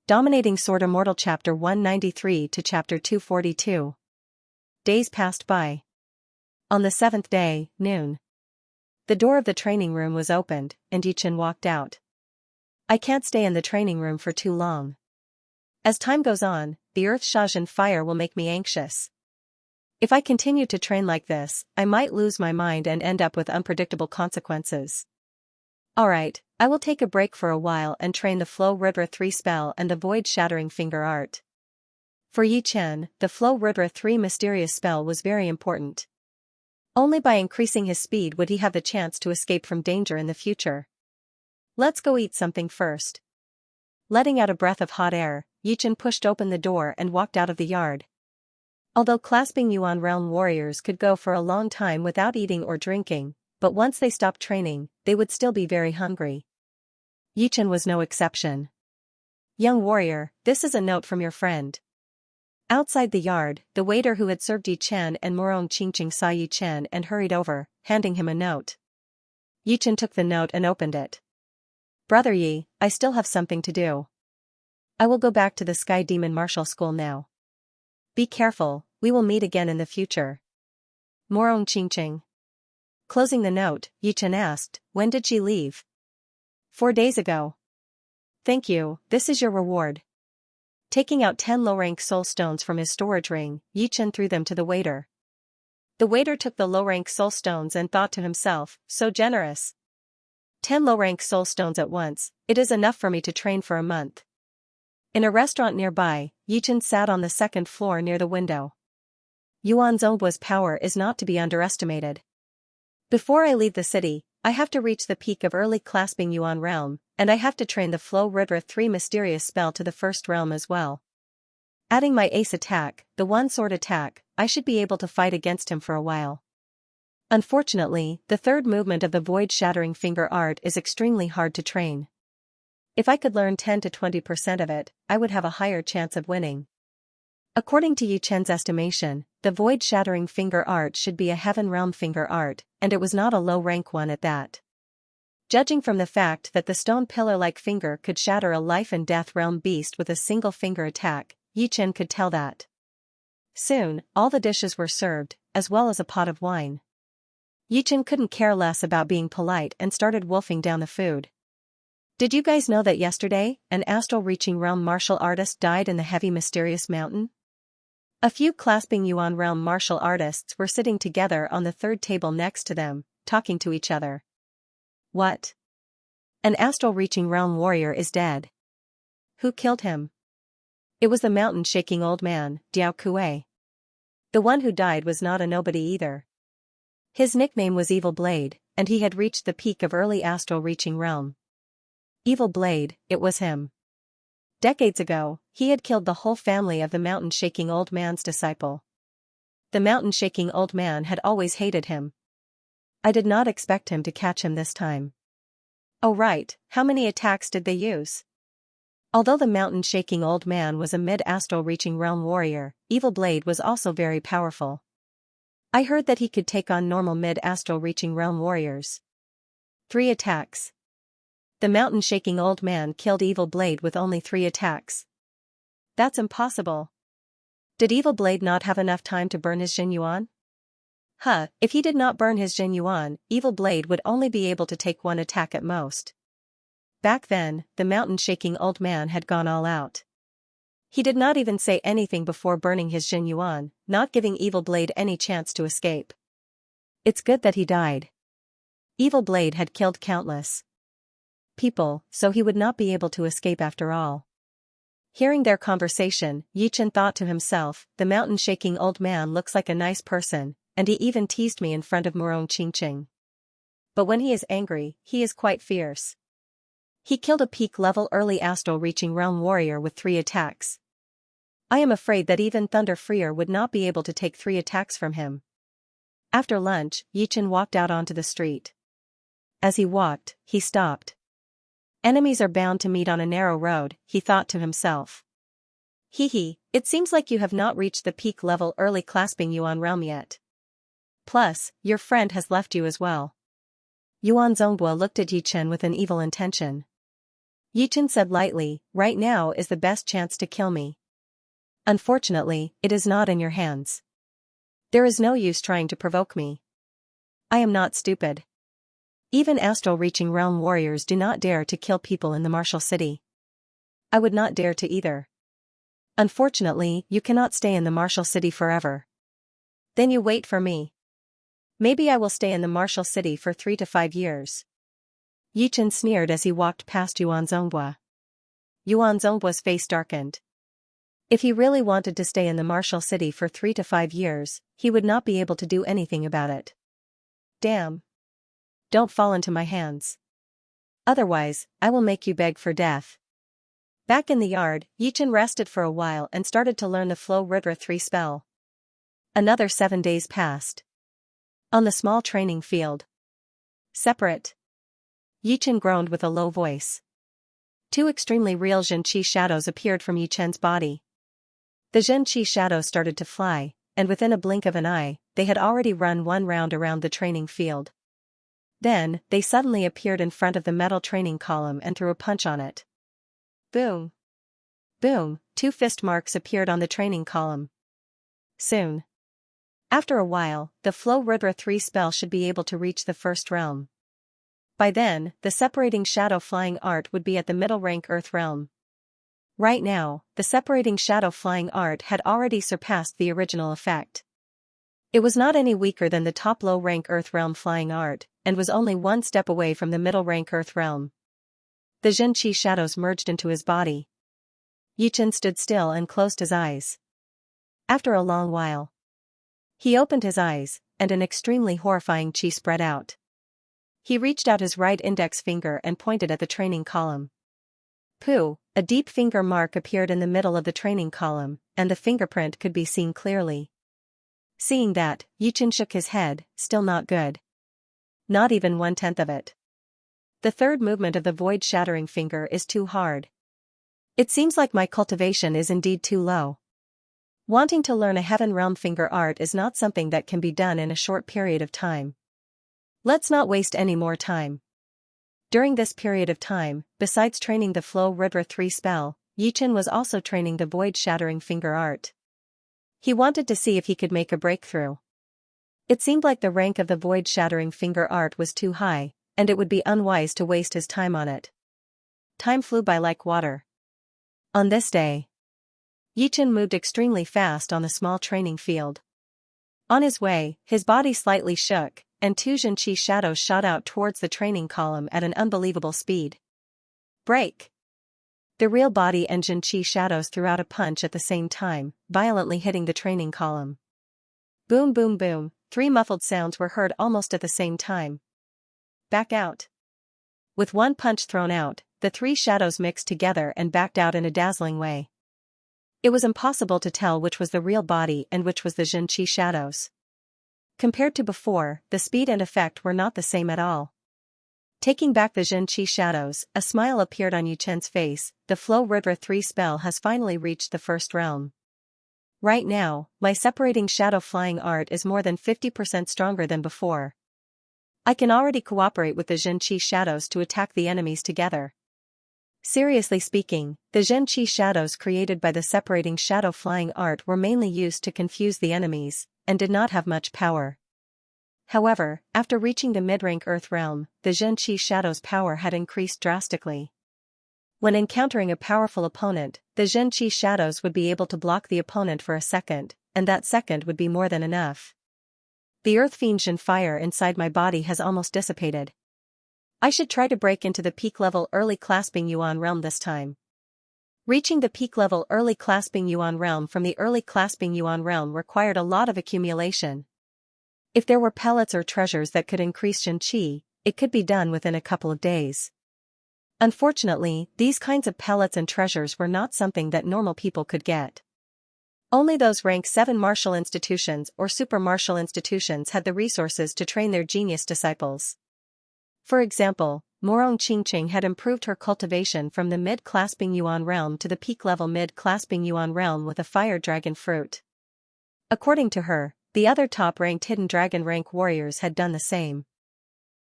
Dominating Sword Immortal Chapter 193 to Chapter 242. Days passed by. On the 7th day, noon. The door of the training room was opened, and Yichen walked out. I can't stay in the training room for too long. As time goes on, the Earth's Shaozhen fire will make me anxious. If I continue to train like this, I might lose my mind and end up with unpredictable consequences. Alright, I will take a break for a while and train the Flow Rudra 3 spell and the Void Shattering Finger art. For Yichen, the Flow Rudra 3 mysterious spell was very important. Only by increasing his speed would he have the chance to escape from danger in the future. Let's go eat something first. Letting out a breath of hot air, Yichen pushed open the door and walked out of the yard. Although clasping Yuan realm warriors could go for a long time without eating or drinking, but once they stopped training, they would still be very hungry. Yichen was no exception. Young warrior, this is a note from your friend. Outside the yard, the waiter who had served Yichen and Morong Qingqing saw Yichen and hurried over, handing him a note. Yichen took the note and opened it. Brother Yi, I still have something to do. I will go back to the Sky Demon Martial School now. Be careful, we will meet again in the future. Morong Qingqing. Closing the note, Yichen asked, when did she leave? 4 days ago. Thank you, this is your reward. Taking out 10 low-rank soul stones from his storage ring, Yichen threw them to the waiter. The waiter took the low-rank soul stones and thought to himself, so generous. 10 low-rank soul stones at once, it is enough for me to train for a month. In a restaurant nearby, Yichen sat on the 2nd floor near the window. Yuan Zhongguo's power is not to be underestimated. Before I leave the city, I have to reach the peak of early clasping Yuan realm, and I have to train the Flow Rudra 3 mysterious spell to the 1st realm as well. Adding my ace attack, the one sword attack, I should be able to fight against him for a while. Unfortunately, the 3rd movement of the Void Shattering Finger art is extremely hard to train. If I could learn 10 to 20% of it, I would have a higher chance of winning. According to Yichen's estimation, the Void Shattering Finger art should be a Heaven Realm Finger art, and it was not a low-rank one at that. Judging from the fact that the stone pillar-like finger could shatter a life and death realm beast with a single finger attack, Yichen could tell that. Soon, all the dishes were served, as well as a pot of wine. Yichen couldn't care less about being polite and started wolfing down the food. Did you guys know that yesterday, an astral-reaching realm martial artist died in the heavy mysterious mountain? A few clasping Yuan realm martial artists were sitting together on the 3rd table next to them, talking to each other. What? An astral-reaching realm warrior is dead. Who killed him? It was the mountain-shaking old man, Diao Kuei. The one who died was not a nobody either. His nickname was Evil Blade, and he had reached the peak of early astral-reaching realm. Evil Blade, it was him. Decades ago, he had killed the whole family of the mountain-shaking old man's disciple. The mountain-shaking old man had always hated him. I did not expect him to catch him this time. Oh right, how many attacks did they use? Although the mountain-shaking old man was a mid-astral reaching realm warrior, Evil Blade was also very powerful. I heard that he could take on normal mid-astral reaching realm warriors. 3 attacks. The mountain-shaking old man killed Evil Blade with only 3 attacks. That's impossible. Did Evil Blade not have enough time to burn his Jin Yuan? If he did not burn his Jin Yuan, Evil Blade would only be able to take 1 attack at most. Back then, the mountain-shaking old man had gone all out. He did not even say anything before burning his Jin Yuan, not giving Evil Blade any chance to escape. It's good that he died. Evil Blade had killed countless people, so he would not be able to escape after all. Hearing their conversation, Yichen thought to himself, the mountain-shaking old man looks like a nice person, and he even teased me in front of Morong Qingqing. But when he is angry, he is quite fierce. He killed a peak-level early astral-reaching realm warrior with 3 attacks. I am afraid that even Thunder Freer would not be able to take 3 attacks from him. After lunch, Yichen walked out onto the street. As he walked, he stopped. Enemies are bound to meet on a narrow road, he thought to himself. Hee, it seems like you have not reached the peak level early clasping Yuan realm yet. Plus, your friend has left you as well. Yuan Zhongguo looked at Yichen with an evil intention. Yichen said lightly, right now is the best chance to kill me. Unfortunately, it is not in your hands. There is no use trying to provoke me. I am not stupid. Even astral-reaching realm warriors do not dare to kill people in the martial city. I would not dare to either. Unfortunately, you cannot stay in the martial city forever. Then you wait for me. Maybe I will stay in the martial city for 3 to 5 years. Yichen sneered as he walked past Yuan Zonghua. Yuan Zonghua's face darkened. If he really wanted to stay in the martial city for 3 to 5 years, he would not be able to do anything about it. Damn. Don't fall into my hands. Otherwise, I will make you beg for death. Back in the yard, Yichen rested for a while and started to learn the Flow Rudra 3 spell. Another 7 days passed. On the small training field. Separate. Yichen groaned with a low voice. 2 extremely real Xianxia shadows appeared from Yichen's body. The Xianxia shadows started to fly, and within a blink of an eye, they had already run 1 round around the training field. Then, they suddenly appeared in front of the metal training column and threw a punch on it. Boom. Boom, 2 fist marks appeared on the training column. Soon. After a while, the Flow Rudra 3 spell should be able to reach the first realm. By then, the separating shadow flying art would be at the middle rank earth realm. Right now, the separating shadow flying art had already surpassed the original effect. It was not any weaker than the top low rank earth realm flying art, and was only 1 step away from the middle rank earth realm. The Xianxia shadows merged into his body. Yichen stood still and closed his eyes. After a long while, he opened his eyes, and an extremely horrifying qi spread out. He reached out his right index finger and pointed at the training column. Pooh, a deep finger mark appeared in the middle of the training column, and the fingerprint could be seen clearly. Seeing that, Yichen shook his head, still not good. Not even 1/10 of it. The third movement of the void-shattering finger is too hard. It seems like my cultivation is indeed too low. Wanting to learn a heaven realm finger art is not something that can be done in a short period of time. Let's not waste any more time. During this period of time, besides training the Flow Rudra 3 spell, Yichen was also training the void-shattering finger art. He wanted to see if he could make a breakthrough. It seemed like the rank of the void-shattering finger art was too high, and it would be unwise to waste his time on it. Time flew by like water. On this day, Yichen moved extremely fast on the small training field. On his way, his body slightly shook, and 2 Xianxia shadows shot out towards the training column at an unbelievable speed. Break! The real body and Xianxia shadows threw out a punch at the same time, violently hitting the training column. Boom boom boom, 3 muffled sounds were heard almost at the same time. Back out. With 1 punch thrown out, the 3 shadows mixed together and backed out in a dazzling way. It was impossible to tell which was the real body and which was the Xianxia shadows. Compared to before, the speed and effect were not the same at all. Taking back the Xianxia shadows, a smile appeared on Yichen's face. The Flow Rudra 3 spell has finally reached the first realm. Right now, my separating shadow flying art is more than 50% stronger than before. I can already cooperate with the Xianxia shadows to attack the enemies together. Seriously speaking, the Xianxia shadows created by the separating shadow flying art were mainly used to confuse the enemies, and did not have much power. However, after reaching the mid-rank earth realm, the Xianxia shadows' power had increased drastically. When encountering a powerful opponent, the Xianxia shadows would be able to block the opponent for a second, and that second would be more than enough. The earth fiend Xian fire inside my body has almost dissipated. I should try to break into the peak level early clasping Yuan realm this time. Reaching the peak level early clasping Yuan realm from the early clasping Yuan realm required a lot of accumulation. If there were pellets or treasures that could increase Xianxia, it could be done within a couple of days. Unfortunately, these kinds of pellets and treasures were not something that normal people could get. Only those rank 7 martial institutions or super martial institutions had the resources to train their genius disciples. For example, Morong Qingqing had improved her cultivation from the mid-clasping Yuan realm to the peak-level mid-clasping Yuan realm with a fire dragon fruit. According to her, the other top-ranked hidden dragon rank warriors had done the same.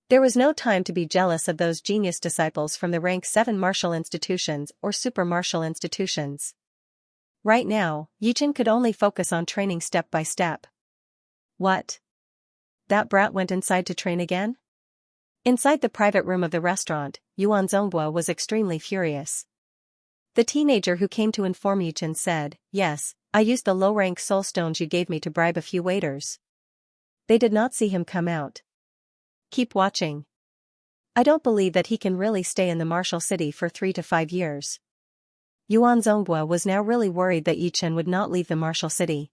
There was no time to be jealous of those genius disciples from the rank 7 martial institutions or super martial institutions. Right now, Yichen could only focus on training step by step. What? That brat went inside to train again? Inside the private room of the restaurant, Yuan Zhongbua was extremely furious. The teenager who came to inform Yichen said, "Yes, I used the low-rank soul stones you gave me to bribe a few waiters." They did not see him come out. Keep watching. I don't believe that he can really stay in the martial city for 3 to 5 years. Yuan Zhongbua was now really worried that Yichen would not leave the martial city.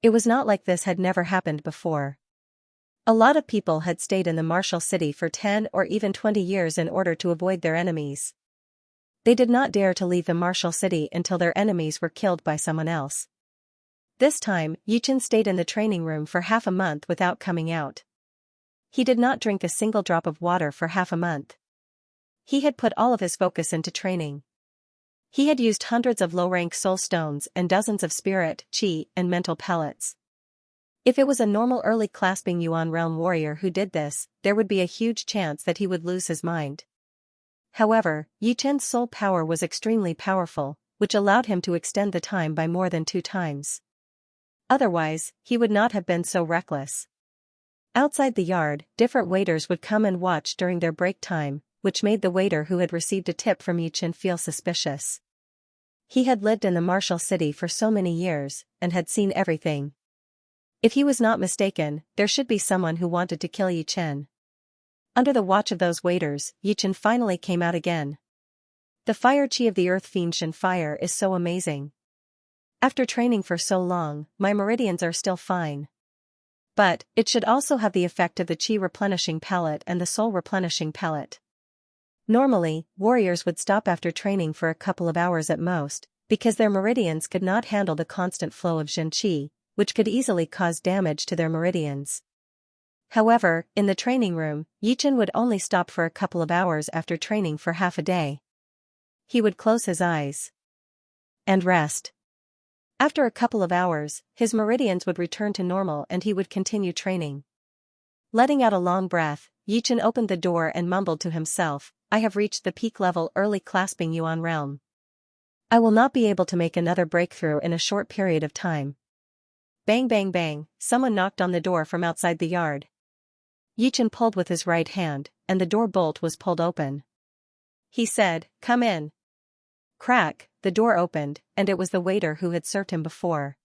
It was not like this had never happened before. A lot of people had stayed in the martial city for 10 or even 20 years in order to avoid their enemies. They did not dare to leave the martial city until their enemies were killed by someone else. This time, Yichen stayed in the training room for half a month without coming out. He did not drink a single drop of water for half a month. He had put all of his focus into training. He had used hundreds of low-rank soul stones and dozens of spirit, qi, and mental pellets. If it was a normal early clasping Yuan realm warrior who did this, there would be a huge chance that he would lose his mind. However, Yichen's soul power was extremely powerful, which allowed him to extend the time by more than 2 times. Otherwise, he would not have been so reckless. Outside the yard, different waiters would come and watch during their break time, which made the waiter who had received a tip from Yichen feel suspicious. He had lived in the martial city for so many years, and had seen everything. If he was not mistaken, there should be someone who wanted to kill Yichen. Under the watch of those waiters, Yichen finally came out again. The fire chi of the earth fiend Xianxia is so amazing. After training for so long, my meridians are still fine. But, it should also have the effect of the chi replenishing pellet and the soul replenishing pellet. Normally, warriors would stop after training for a couple of hours at most, because their meridians could not handle the constant flow of Zhen qi, which could easily cause damage to their meridians. However, in the training room, Yichen would only stop for a couple of hours after training for half a day. He would close his eyes and rest. After a couple of hours, his meridians would return to normal and he would continue training. Letting out a long breath, Yichen opened the door and mumbled to himself, "I have reached the peak level early clasping Yuan realm. I will not be able to make another breakthrough in a short period of time." Bang bang bang, someone knocked on the door from outside the yard. Yichen pulled with his right hand, and the door bolt was pulled open. He said, "Come in." Crack, the door opened, and it was the waiter who had served him before.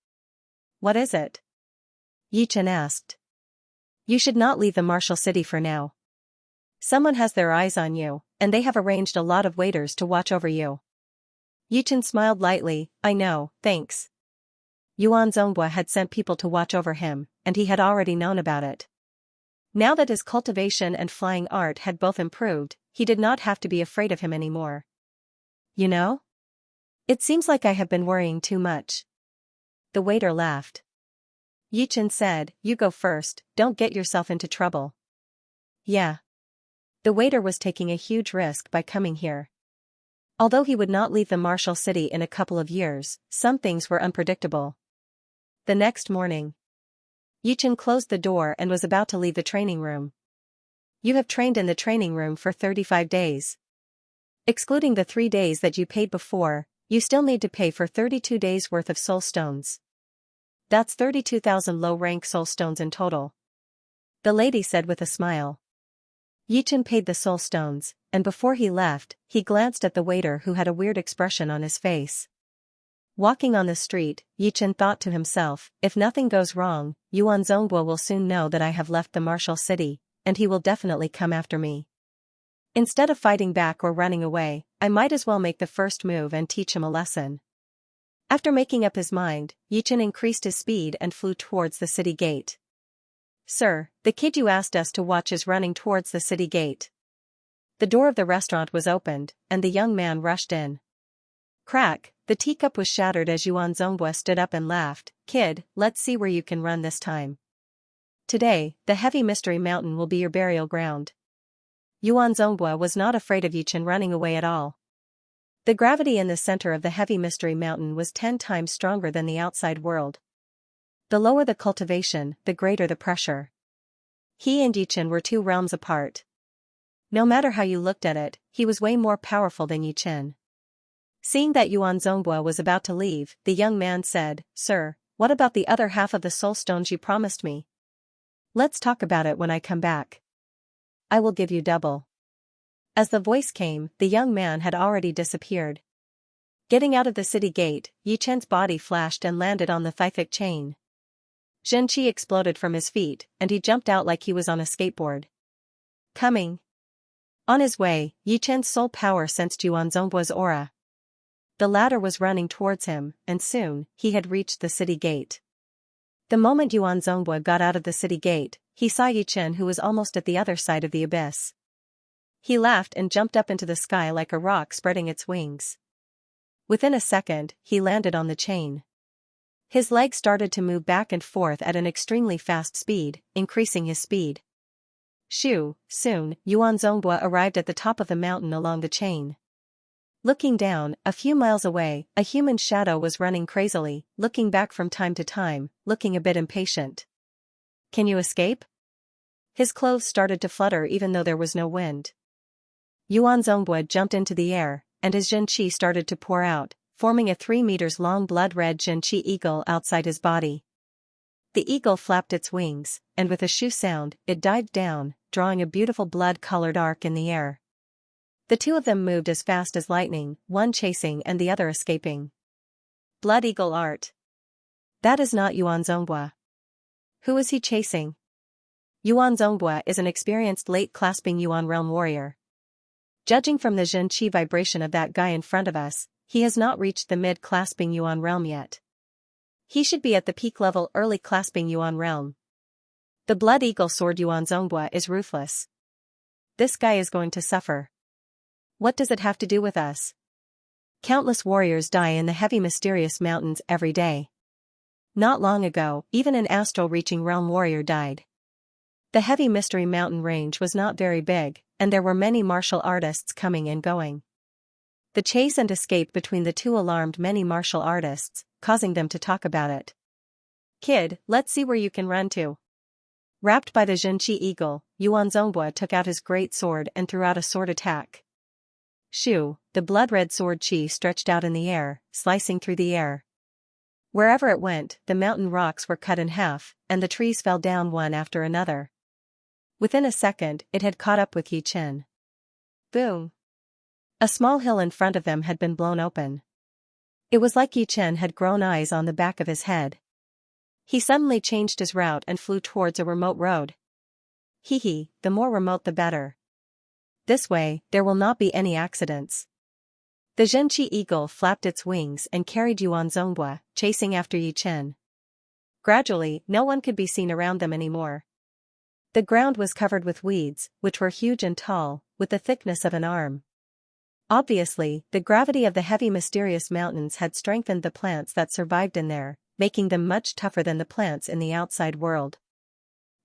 "What is it?" Yichen asked. "You should not leave the martial city for now. Someone has their eyes on you, and they have arranged a lot of waiters to watch over you." Yichen smiled lightly, "I know, thanks." Yuan Zhongbua had sent people to watch over him, and he had already known about it. Now that his cultivation and flying art had both improved, he did not have to be afraid of him anymore. "You know? It seems like I have been worrying too much." The waiter laughed. Yichen said, "You go first, don't get yourself into trouble." "Yeah." The waiter was taking a huge risk by coming here. Although he would not leave the martial city in a couple of years, some things were unpredictable. The next morning, Yichen closed the door and was about to leave the training room. "You have trained in the training room for 35 days. Excluding the 3 days that you paid before, you still need to pay for 32 days worth of soul stones. That's 32,000 low-rank soul stones in total," the lady said with a smile. Yichen paid the soul stones, and before he left, he glanced at the waiter who had a weird expression on his face. Walking on the street, Yichen thought to himself, "If nothing goes wrong, Yuan Zhongbua will soon know that I have left the martial city, and he will definitely come after me. Instead of fighting back or running away, I might as well make the first move and teach him a lesson." After making up his mind, Yichen increased his speed and flew towards the city gate. "Sir, the kid you asked us to watch is running towards the city gate." The door of the restaurant was opened, and the young man rushed in. Crack, the teacup was shattered as Yuan Zhongbua stood up and laughed, "Kid, let's see where you can run this time. Today, the heavy mystery mountain will be your burial ground." Yuan Zhongbua was not afraid of Yichen running away at all. The gravity in the center of the heavy mystery mountain was 10 times stronger than the outside world. The lower the cultivation, the greater the pressure. He and Yi Chen were 2 realms apart. No matter how you looked at it, he was way more powerful than Yi Chen. Seeing that Yuan Zhongbua was about to leave, the young man said, "Sir, what about the other half of the soul stones you promised me? Let's talk about it when I come back. I will give you double." As the voice came, the young man had already disappeared. Getting out of the city gate, Yi Chen's body flashed and landed on the Thifik chain. Xianxia exploded from his feet, and he jumped out like he was on a skateboard. Coming. On his way, Yi Chen's soul power sensed Yuan Zhongbua's aura. The latter was running towards him, and soon, he had reached the city gate. The moment Yuan Zhongbua got out of the city gate, he saw Yi Chen, who was almost at the other side of the abyss. He laughed and jumped up into the sky like a rock spreading its wings. Within a second, he landed on the chain. His legs started to move back and forth at an extremely fast speed, increasing his speed. Soon, Yuan Zhongbua arrived at the top of the mountain along the chain. Looking down, a few miles away, a human shadow was running crazily, looking back from time to time, looking a bit impatient. Can you escape? His clothes started to flutter even though there was no wind. Yuan Zhongbua jumped into the air, and his Zhenqi started to pour out, forming a 3 meters long blood-red Zhenqi eagle outside his body. The eagle flapped its wings, and with a shoo sound, it dived down, drawing a beautiful blood-colored arc in the air. The 2 of them moved as fast as lightning, one chasing and the other escaping. Blood eagle art. That is not Yuan Zhongbua. Who is he chasing? Yuan Zhongbua is an experienced late-clasping Yuan realm warrior. Judging from the Zhenqi vibration of that guy in front of us, he has not reached the mid-clasping Yuan realm yet. He should be at the peak level early clasping Yuan realm. The blood eagle sword Yuan Zhongbua is ruthless. This guy is going to suffer. What does it have to do with us? Countless warriors die in the heavy mysterious mountains every day. Not long ago, even an astral-reaching realm warrior died. The heavy mystery mountain range was not very big, and there were many martial artists coming and going. The chase and escape between the 2 alarmed many martial artists, causing them to talk about it. Kid, let's see where you can run to. Wrapped by the Zhenqi eagle, Yuan Zhongbua took out his great sword and threw out a sword attack. The blood-red sword chi stretched out in the air, slicing through the air. Wherever it went, the mountain rocks were cut in half, and the trees fell down one after another. Within a second, it had caught up with Yi Chen. Boom! A small hill in front of them had been blown open. It was like Yi Chen had grown eyes on the back of his head. He suddenly changed his route and flew towards a remote road. The more remote the better. This way, there will not be any accidents. The Zhenqi eagle flapped its wings and carried Yuan Zhongbua, chasing after Yi Chen. Gradually, no one could be seen around them anymore. The ground was covered with weeds, which were huge and tall, with the thickness of an arm. Obviously, the gravity of the heavy mysterious mountains had strengthened the plants that survived in there, making them much tougher than the plants in the outside world.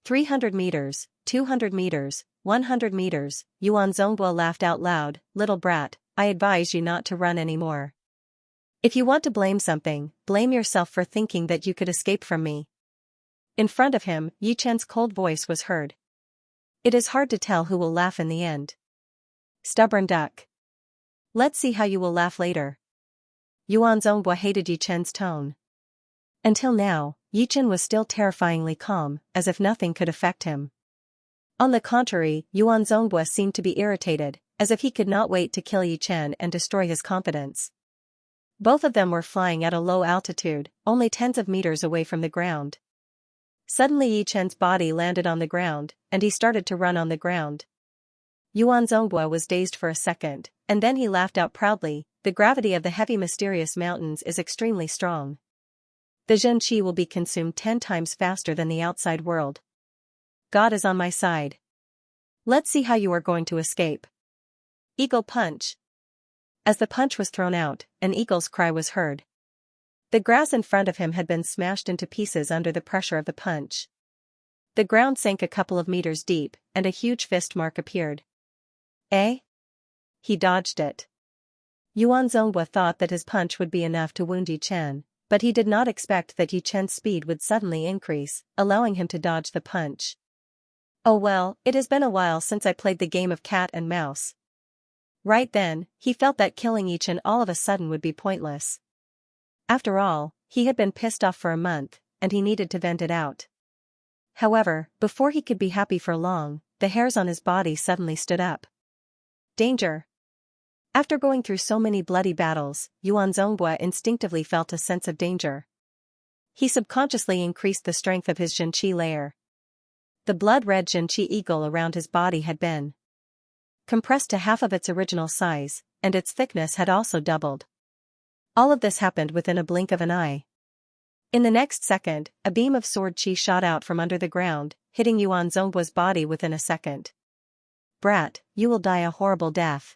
300 meters, 200 meters, 100 meters, Yuan Zhongbua laughed out loud. Little brat, I advise you not to run anymore. If you want to blame something, blame yourself for thinking that you could escape from me. In front of him, Yi Chen's cold voice was heard. It is hard to tell who will laugh in the end. Stubborn duck. Let's see how you will laugh later. Yuan Zhongbua hated Yi Chen's tone. Until now, Yi Chen was still terrifyingly calm, as if nothing could affect him. On the contrary, Yuan Zhongbua seemed to be irritated, as if he could not wait to kill Yi Chen and destroy his confidence. Both of them were flying at a low altitude, only tens of meters away from the ground. Suddenly Yi Chen's body landed on the ground, and he started to run on the ground. Yuan Zhongbua was dazed for a second, and then he laughed out proudly. The gravity of the heavy mysterious mountains is extremely strong. The Zhenqi will be consumed 10 times faster than the outside world. God is on my side. Let's see how you are going to escape. Eagle punch. As the punch was thrown out, an eagle's cry was heard. The grass in front of him had been smashed into pieces under the pressure of the punch. The ground sank a couple of meters deep, and a huge fist mark appeared. He dodged it. Yuan Zhongbua thought that his punch would be enough to wound Yi Chen, but he did not expect that Yi Chen's speed would suddenly increase, allowing him to dodge the punch. Oh well, it has been a while since I played the game of cat and mouse. Right then, he felt that killing Yichen all of a sudden would be pointless. After all, he had been pissed off for a month, and he needed to vent it out. However, before he could be happy for long, the hairs on his body suddenly stood up. Danger! After going through so many bloody battles, Yuan Zongbua instinctively felt a sense of danger. He subconsciously increased the strength of his Xianxia layer. The blood-red Xianxia eagle around his body had been compressed to half of its original size, and its thickness had also doubled. All of this happened within a blink of an eye. In the next second, a beam of sword chi shot out from under the ground, hitting Yuan Zongbua's body within a second. Brat, you will die a horrible death.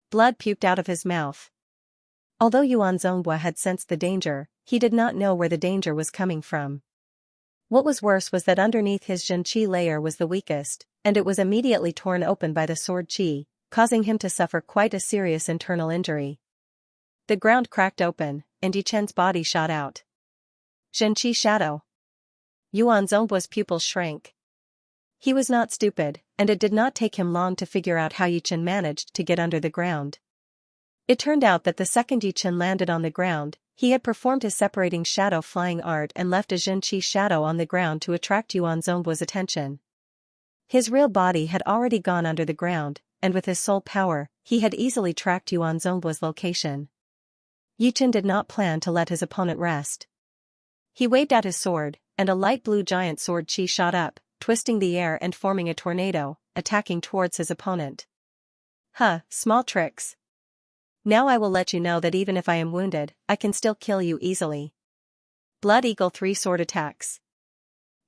Blood puked out of his mouth. Although Yuan Zongbua had sensed the danger, he did not know where the danger was coming from. What was worse was that underneath his Xianxia layer was the weakest, and it was immediately torn open by the sword chi, causing him to suffer quite a serious internal injury. The ground cracked open, and Yichen's body shot out. Xianxia shadow. Yuan Zongbua's pupils shrank. He was not stupid, and it did not take him long to figure out how Yichen managed to get under the ground. It turned out that the second Yichen landed on the ground, he had performed his separating shadow flying art and left a Xianxia shadow on the ground to attract Yuan Zongbua's attention. His real body had already gone under the ground, and with his soul power, he had easily tracked Yuan Zongbua's location. Yichen did not plan to let his opponent rest. He waved out his sword, and a light blue giant sword chi shot up, twisting the air and forming a tornado, attacking towards his opponent. Huh, small tricks. Now I will let you know that even if I am wounded, I can still kill you easily. Blood Eagle 3 sword attacks.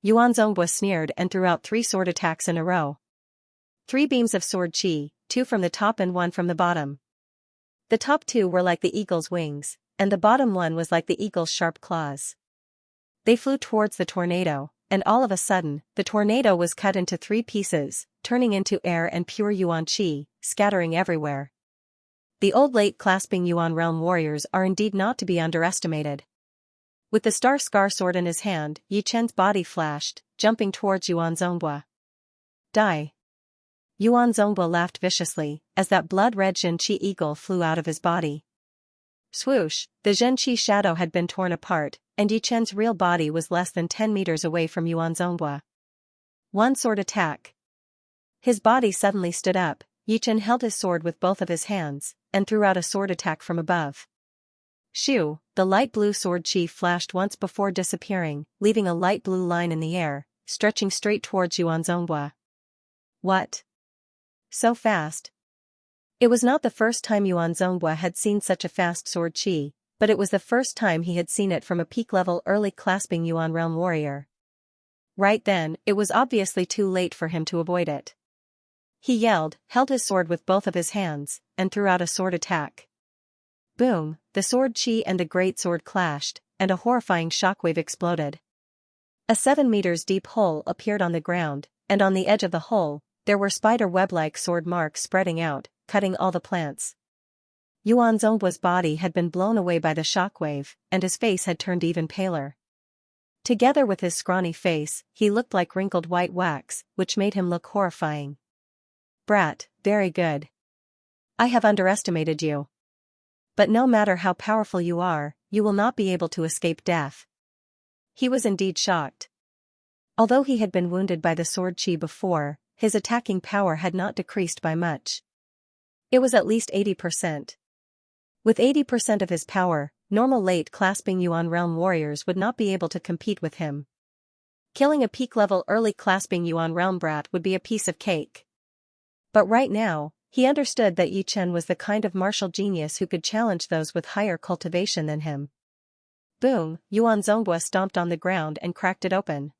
Yuan Zongbua sneered and threw out 3 sword attacks in a row. 3 beams of sword chi, 2 from the top and 1 from the bottom. The top 2 were like the eagle's wings, and the bottom one was like the eagle's sharp claws. They flew towards the tornado, and all of a sudden, the tornado was cut into 3 pieces, turning into air and pure Yuan Qi, scattering everywhere. The old late clasping Yuan realm warriors are indeed not to be underestimated. With the Star Scar sword in his hand, Yichen's body flashed, jumping towards Yuan Zongbua. Die. Yuan Zongbua laughed viciously, as that blood-red Xianxia eagle flew out of his body. Swoosh, the Xianxia shadow had been torn apart, and Yichen's real body was less than 10 meters away from Yuan Zongbua. 1 sword attack. His body suddenly stood up. Yichen held his sword with both of his hands, and threw out a sword attack from above. Shoo, the light blue sword chi flashed once before disappearing, leaving a light blue line in the air, stretching straight towards Yuan Zongbua. What? So fast? It was not the first time Yuan Zongbua had seen such a fast sword chi, but it was the first time he had seen it from a peak-level early clasping Yuan realm warrior. Right then, it was obviously too late for him to avoid it. He yelled, held his sword with both of his hands, and threw out a sword attack. Boom, the sword chi and the great sword clashed, and a horrifying shockwave exploded. A 7 meters deep hole appeared on the ground, and on the edge of the hole, there were spider web-like sword marks spreading out, cutting all the plants. Yuan Zongbua's body had been blown away by the shockwave, and his face had turned even paler. Together with his scrawny face, he looked like wrinkled white wax, which made him look horrifying. Brat, very good. I have underestimated you. But no matter how powerful you are, you will not be able to escape death. He was indeed shocked. Although he had been wounded by the sword chi before, his attacking power had not decreased by much. It was at least 80%. With 80% of his power, normal late clasping Yuan realm warriors would not be able to compete with him. Killing a peak-level early clasping Yuan realm brat would be a piece of cake. But right now, he understood that Yichen was the kind of martial genius who could challenge those with higher cultivation than him. Boom, Yuan Zongbua stomped on the ground and cracked it open.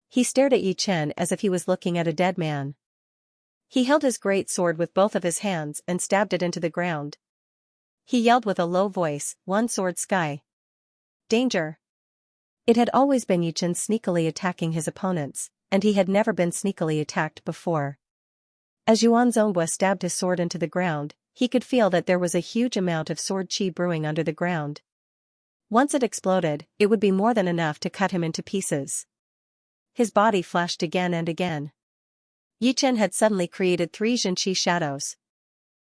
He stared at Yichen as if he was looking at a dead man. He held his great sword with both of his hands and stabbed it into the ground. He yelled with a low voice, 1 sword sky. Danger! It had always been Yichen sneakily attacking his opponents, and he had never been sneakily attacked before. As Yuan Zongbua stabbed his sword into the ground, he could feel that there was a huge amount of sword chi brewing under the ground. Once it exploded, it would be more than enough to cut him into pieces. His body flashed again and again. Yi Chen had suddenly created 3 Xianxia shadows.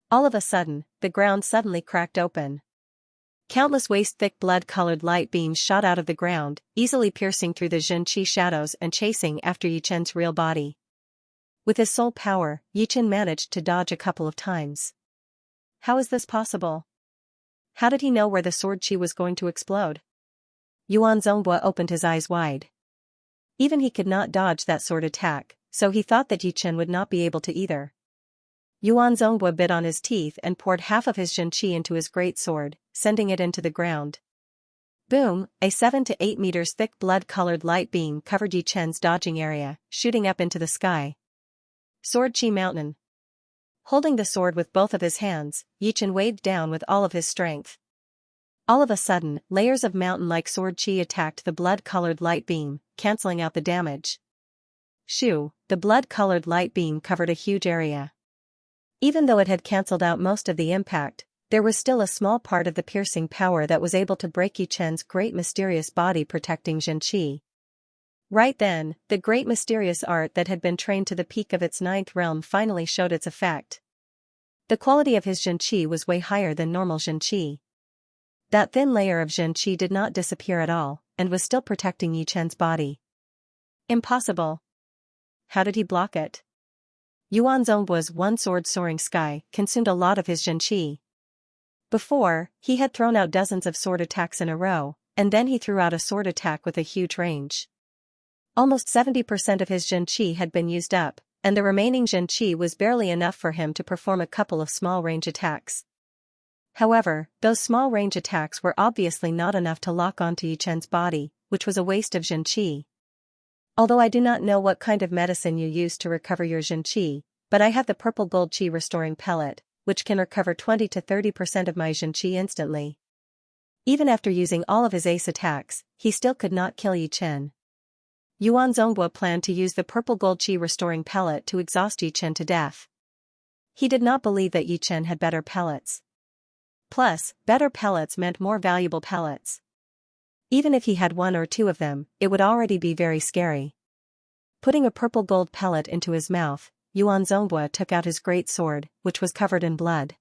All of a sudden, the ground suddenly cracked open. Countless waist-thick blood-colored light beams shot out of the ground, easily piercing through the Xianxia shadows and chasing after Yi Chen's real body. With his soul power, Yi Chen managed to dodge a couple of times. How is this possible? How did he know where the sword chi was going to explode? Yuan Zhongbua opened his eyes wide. Even he could not dodge that sword attack, so he thought that Yi Chen would not be able to either. Yuan Zhongbua bit on his teeth and poured half of his Xianxia into his great sword, sending it into the ground. Boom! A 7 to 8 meters thick blood-colored light beam covered Yi Chen's dodging area, shooting up into the sky. Sword Chi Mountain. Holding the sword with both of his hands, Yi Chen weighed down with all of his strength. All of a sudden, layers of mountain-like sword chi attacked the blood-colored light beam, canceling out the damage. Shoo! The blood-colored light beam covered a huge area. Even though it had cancelled out most of the impact, there was still a small part of the piercing power that was able to break Yi Chen's great mysterious body protecting Xianxia. Right then, the great mysterious art that had been trained to the peak of its 9th realm finally showed its effect. The quality of his Xianxia was way higher than normal Xianxia. That thin layer of Xianxia did not disappear at all, and was still protecting Yi Chen's body. Impossible. How did he block it? Yuan Zhongbua's one sword soaring sky consumed a lot of his Xianxia. Before, he had thrown out dozens of sword attacks in a row, and then he threw out a sword attack with a huge range. Almost 70% of his Xianxia had been used up, and the remaining Xianxia was barely enough for him to perform a couple of small range attacks. However, those small range attacks were obviously not enough to lock onto Yi Chen's body, which was a waste of Xianxia. Although I do not know what kind of medicine you use to recover your Xianxia, but I have the purple gold chi restoring pellet, which can recover 20 to 30% of my Xianxia instantly. Even after using all of his ace attacks, he still could not kill Yi Chen. Yuan Zhongbua planned to use the purple gold chi restoring pellet to exhaust Yi Chen to death. He did not believe that Yi Chen had better pellets. Plus, better pellets meant more valuable pellets. Even if he had 1 or 2 of them, it would already be very scary. Putting a purple gold pellet into his mouth, Yuan Zhongbua took out his great sword, which was covered in blood.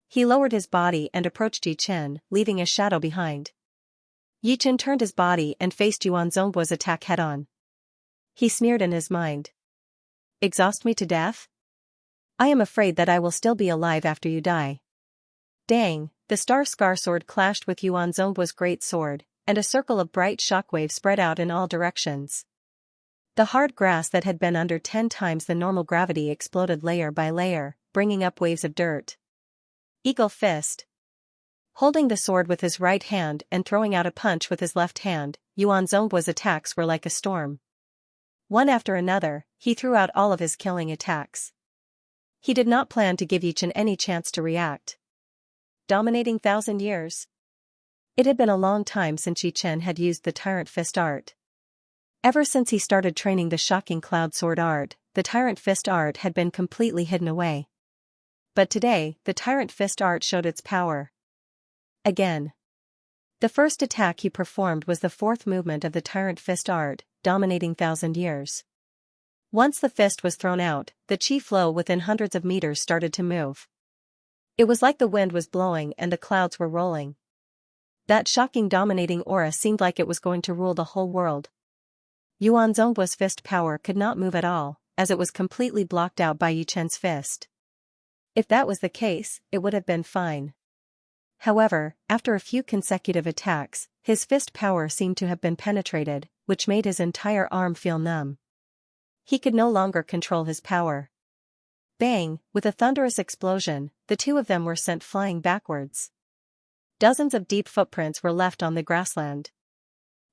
He lowered his body and approached Yi Chen, leaving a shadow behind. Yi Chen turned his body and faced Yuan Zhongbua's attack head-on. He sneered in his mind. Exhaust me to death? I am afraid that I will still be alive after you die. Dang, the star scar sword clashed with Yuan Zhongbua's great sword, and a circle of bright shockwaves spread out in all directions. The hard grass that had been under 10 times the normal gravity exploded layer by layer, bringing up waves of dirt. Eagle Fist. Holding the sword with his right hand and throwing out a punch with his left hand, Yuan Zhongbua's attacks were like a storm. One after another, he threw out all of his killing attacks. He did not plan to give Yi Chen any chance to react. Dominating 1,000 years. It had been a long time since Yi Chen had used the Tyrant Fist art. Ever since he started training the shocking Cloud Sword art, the Tyrant Fist art had been completely hidden away. But today, the Tyrant Fist art showed its power. Again. The first attack he performed was the 4th movement of the Tyrant Fist art, dominating 1,000 years. Once the fist was thrown out, the chi flow within hundreds of meters started to move. It was like the wind was blowing and the clouds were rolling. That shocking dominating aura seemed like it was going to rule the whole world. Yuan Zhongbua's fist power could not move at all, as it was completely blocked out by Yi Chen's fist. If that was the case, it would have been fine. However, after a few consecutive attacks, his fist power seemed to have been penetrated, which made his entire arm feel numb. He could no longer control his power. Bang! With a thunderous explosion, the 2 of them were sent flying backwards. Dozens of deep footprints were left on the grassland.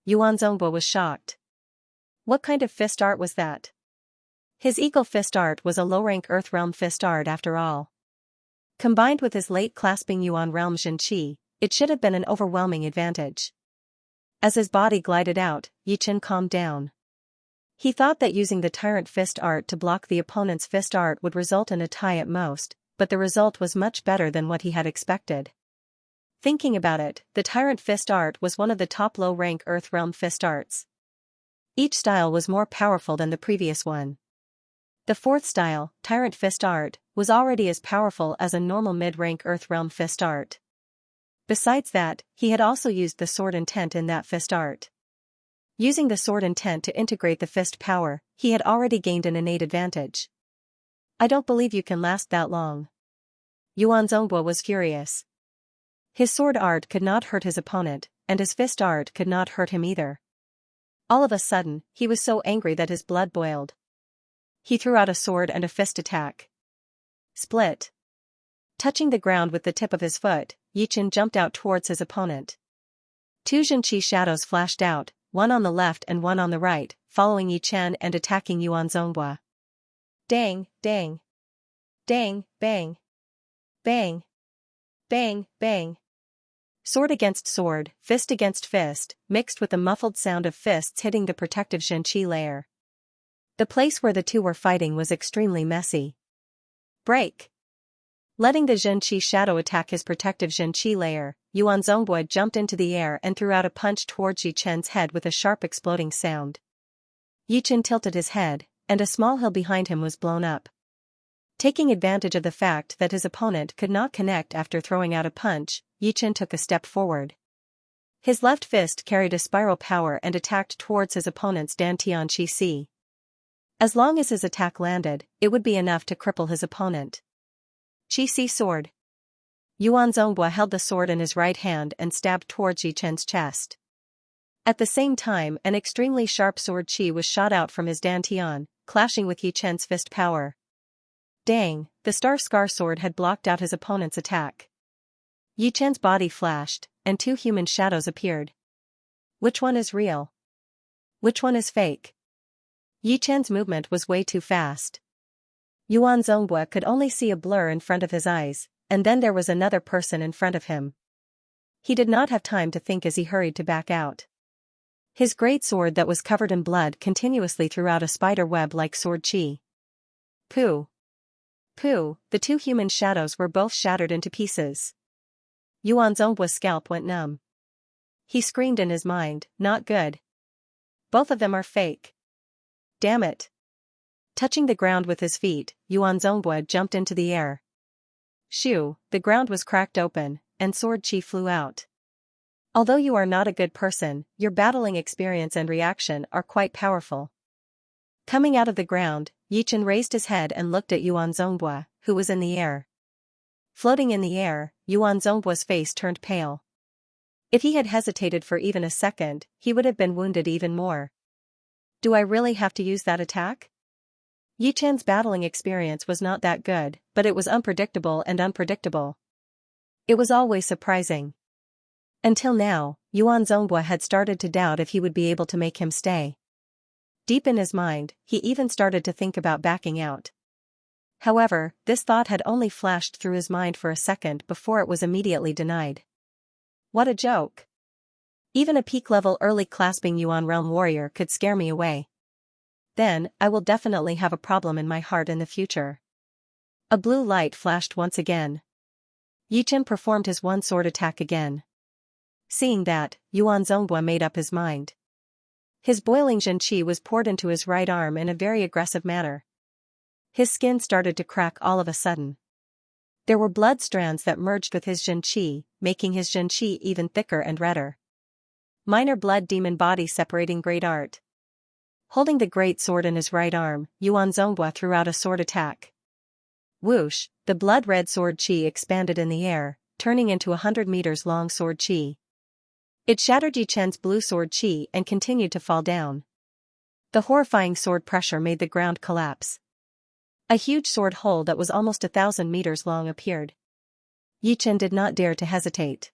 Yuan Zhongbua was shocked. What kind of fist art was that? His Eagle Fist art was a low-rank Earth Realm fist art after all. Combined with his late clasping Yuan Realm Xianxia, it should have been an overwhelming advantage. As his body glided out, Yi Chen calmed down. He thought that using the Tyrant Fist art to block the opponent's fist art would result in a tie at most, but the result was much better than what he had expected. Thinking about it, the Tyrant Fist art was one of the top low-rank Earth Realm fist arts. Each style was more powerful than the previous one. The fourth style, Tyrant Fist Art, was already as powerful as a normal mid-rank Earthrealm fist art. Besides that, he had also used the sword intent in that fist art. Using the sword intent to integrate the fist power, he had already gained an innate advantage. I don't believe you can last that long. Yuan Zhonghua was furious. His sword art could not hurt his opponent, and his fist art could not hurt him either. All of a sudden, he was so angry that his blood boiled. He threw out a sword and a fist attack. Split. Touching the ground with the tip of his foot, Yichen jumped out towards his opponent. Two Xianxia shadows flashed out, one on the left and one on the right, following Yichen and attacking Yuan Zhonghua. Dang, dang. Dang, bang. Bang. Bang, bang. Sword against sword, fist against fist, mixed with the muffled sound of fists hitting the protective Xianxia layer. The place where the two were fighting was extremely messy. Break! Letting the Xianxia shadow attack his protective Xianxia layer, Yuan Zhonghua jumped into the air and threw out a punch towards Yichen's head with a sharp exploding sound. Yichen tilted his head, and a small hill behind him was blown up. Taking advantage of the fact that his opponent could not connect after throwing out a punch, Yichen took a step forward. His left fist carried a spiral power and attacked towards his opponent's Dantian Qi. As long as his attack landed, it would be enough to cripple his opponent. Qi sword. Yuan Zhonghua held the sword in his right hand and stabbed towards Yichen's chest. At the same time, an extremely sharp sword Qi was shot out from his Dantian, clashing with Yichen's fist power. Dang, the Star Scar sword had blocked out his opponent's attack. Yichen's body flashed, and two human shadows appeared. Which one is real? Which one is fake? Yichen's movement was way too fast. Yuan Zhonghua could only see a blur in front of his eyes, and then there was another person in front of him. He did not have time to think as he hurried to back out. His great sword that was covered in blood continuously threw out a spider web like sword Qi. Pooh! Pooh! The two human shadows were both shattered into pieces. Yuan Zhonghua's scalp went numb. He screamed in his mind, not good. Both of them are fake. Damn it. Touching the ground with his feet, Yuan Zhonghua jumped into the air. Shoo, the ground was cracked open, and sword Qi flew out. Although you are not a good person, your battling experience and reaction are quite powerful. Coming out of the ground, Yichen raised his head and looked at Yuan Zhonghua, who was in the air. Floating in the air, Yuan Zhonghua's face turned pale. If he had hesitated for even a second, he would have been wounded even more. Do I really have to use that attack? Yichen's battling experience was not that good, but it was unpredictable and unpredictable. It was always surprising. Until now, Yuan Zhonghua had started to doubt if he would be able to make him stay. Deep in his mind, he even started to think about backing out. However, this thought had only flashed through his mind for a second before it was immediately denied. What a joke! Even a peak-level early clasping Yuan realm warrior could scare me away. Then, I will definitely have a problem in my heart in the future. A blue light flashed once again. Yichen performed his one sword attack again. Seeing that, Yuan Zhonghua made up his mind. His boiling Xianxia was poured into his right arm in a very aggressive manner. His skin started to crack all of a sudden. There were blood strands that merged with his Xianxia, making his Xianxia even thicker and redder. Minor blood demon body separating great art. Holding the great sword in his right arm, Yuan Zhonghua threw out a sword attack. Whoosh, the blood-red sword Qi expanded in the air, turning into 100 meters long sword Qi. It shattered Yichen's blue sword Qi and continued to fall down. The horrifying sword pressure made the ground collapse. A huge sword hole that was almost 1,000 meters long appeared. Yichen did not dare to hesitate.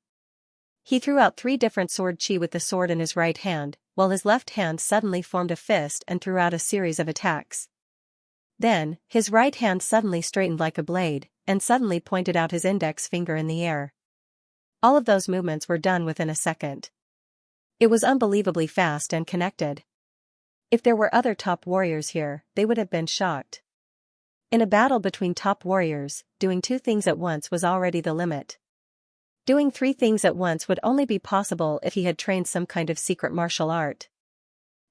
He threw out 3 different sword Qi with the sword in his right hand, while his left hand suddenly formed a fist and threw out a series of attacks. Then, his right hand suddenly straightened like a blade, and suddenly pointed out his index finger in the air. All of those movements were done within a second. It was unbelievably fast and connected. If there were other top warriors here, they would have been shocked. In a battle between top warriors, doing 2 things at once was already the limit. Doing 3 things at once would only be possible if he had trained some kind of secret martial art.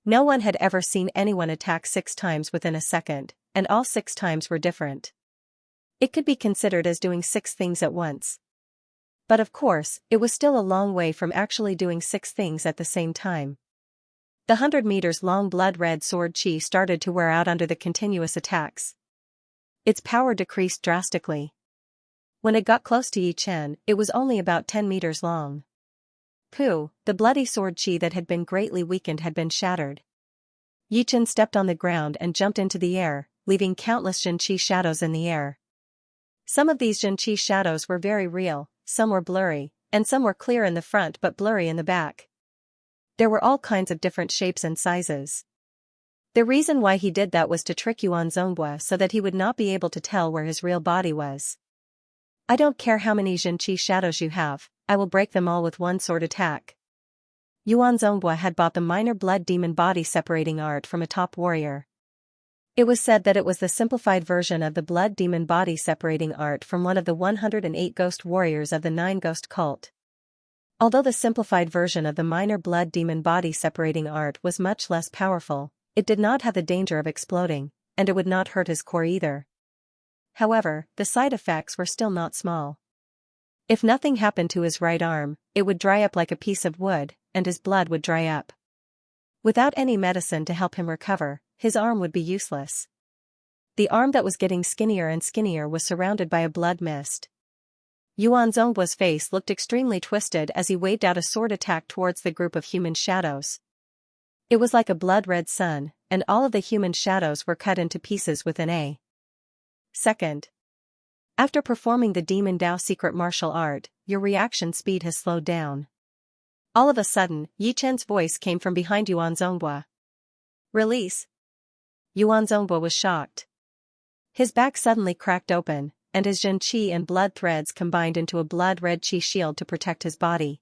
No one had ever seen anyone attack 6 times within a second, and all 6 times were different. It could be considered as doing 6 things at once. But of course, it was still a long way from actually doing 6 things at the same time. The 100 meters long blood-red sword chi started to wear out under the continuous attacks. Its power decreased drastically. When it got close to Yi Chen, it was only about 10 meters long. Pooh, the bloody sword chi that had been greatly weakened had been shattered. Yi Chen stepped on the ground and jumped into the air, leaving countless Xianxia shadows in the air. Some of these Xianxia shadows were very real, some were blurry, and some were clear in the front but blurry in the back. There were all kinds of different shapes and sizes. The reason why he did that was to trick Yuan Zongbua so that he would not be able to tell where his real body was. I don't care how many Xianxia shadows you have, I will break them all with one sword attack. Yuan Zongbua had bought the minor blood demon body separating art from a top warrior. It was said that it was the simplified version of the blood demon body separating art from one of the 108 ghost warriors of the 9 ghost cult. Although the simplified version of the minor blood demon body separating art was much less powerful, it did not have the danger of exploding, and it would not hurt his core either. However, the side effects were still not small. If nothing happened to his right arm, it would dry up like a piece of wood, and his blood would dry up. Without any medicine to help him recover, his arm would be useless. The arm that was getting skinnier and skinnier was surrounded by a blood mist. Yuan Zongbua's face looked extremely twisted as he waved out a sword attack towards the group of human shadows. It was like a blood-red sun, and all of the human shadows were cut into pieces with an A. Second. After performing the Demon Dao secret martial art, your reaction speed has slowed down. All of a sudden, Yi Chen's voice came from behind Yuan Zongbua. Release. Yuan Zongbua was shocked. His back suddenly cracked open, and his Zhen Qi and blood threads combined into a blood-red Qi shield to protect his body.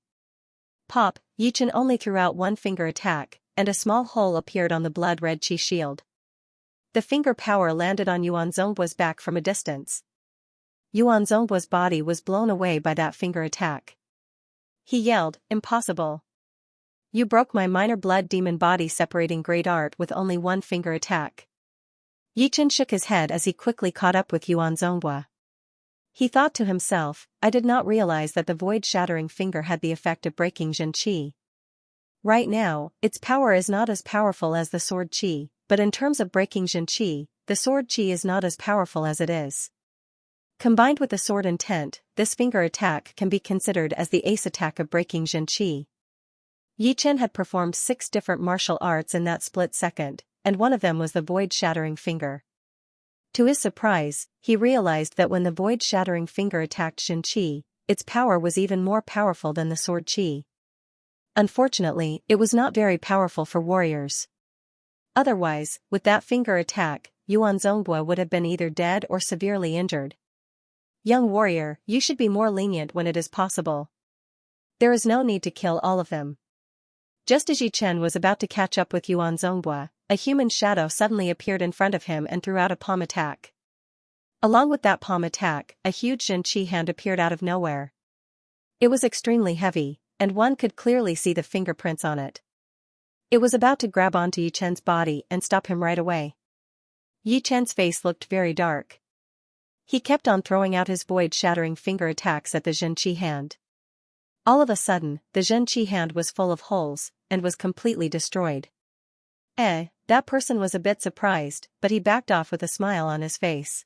Pop, Yi Chen only threw out one finger attack, and a small hole appeared on the blood-red Qi shield. The finger power landed on Yuan Zongbua's back from a distance. Yuan Zongbua's body was blown away by that finger attack. He yelled, "Impossible! You broke my minor blood demon body separating great art with only one finger attack." Yi Chen shook his head as he quickly caught up with Yuan Zongbua. He thought to himself, I did not realize that the void-shattering finger had the effect of breaking Zhen Qi. Right now, its power is not as powerful as the sword Qi, but in terms of breaking Zhen Qi, the sword Qi is not as powerful as it is. Combined with the sword intent, this finger attack can be considered as the ace attack of breaking Zhen Qi. Yi Chen had performed 6 different martial arts in that split second, and one of them was the void-shattering finger. To his surprise, he realized that when the void-shattering finger attacked Zhen Qi, its power was even more powerful than the sword Qi. Unfortunately, it was not very powerful for warriors. Otherwise, with that finger attack, Yuan Zongbua would have been either dead or severely injured. Young warrior, you should be more lenient when it is possible. There is no need to kill all of them. Just as Yi Chen was about to catch up with Yuan Zongbua, a human shadow suddenly appeared in front of him and threw out a palm attack. Along with that palm attack, a huge Zhen Qi hand appeared out of nowhere. It was extremely heavy, and one could clearly see the fingerprints on it. It was about to grab onto Yi Chen's body and stop him right away. Yi Chen's face looked very dark. He kept on throwing out his void-shattering finger attacks at the Zhen Qi hand. All of a sudden, the Zhen Qi hand was full of holes, and was completely destroyed. That person was a bit surprised, but he backed off with a smile on his face.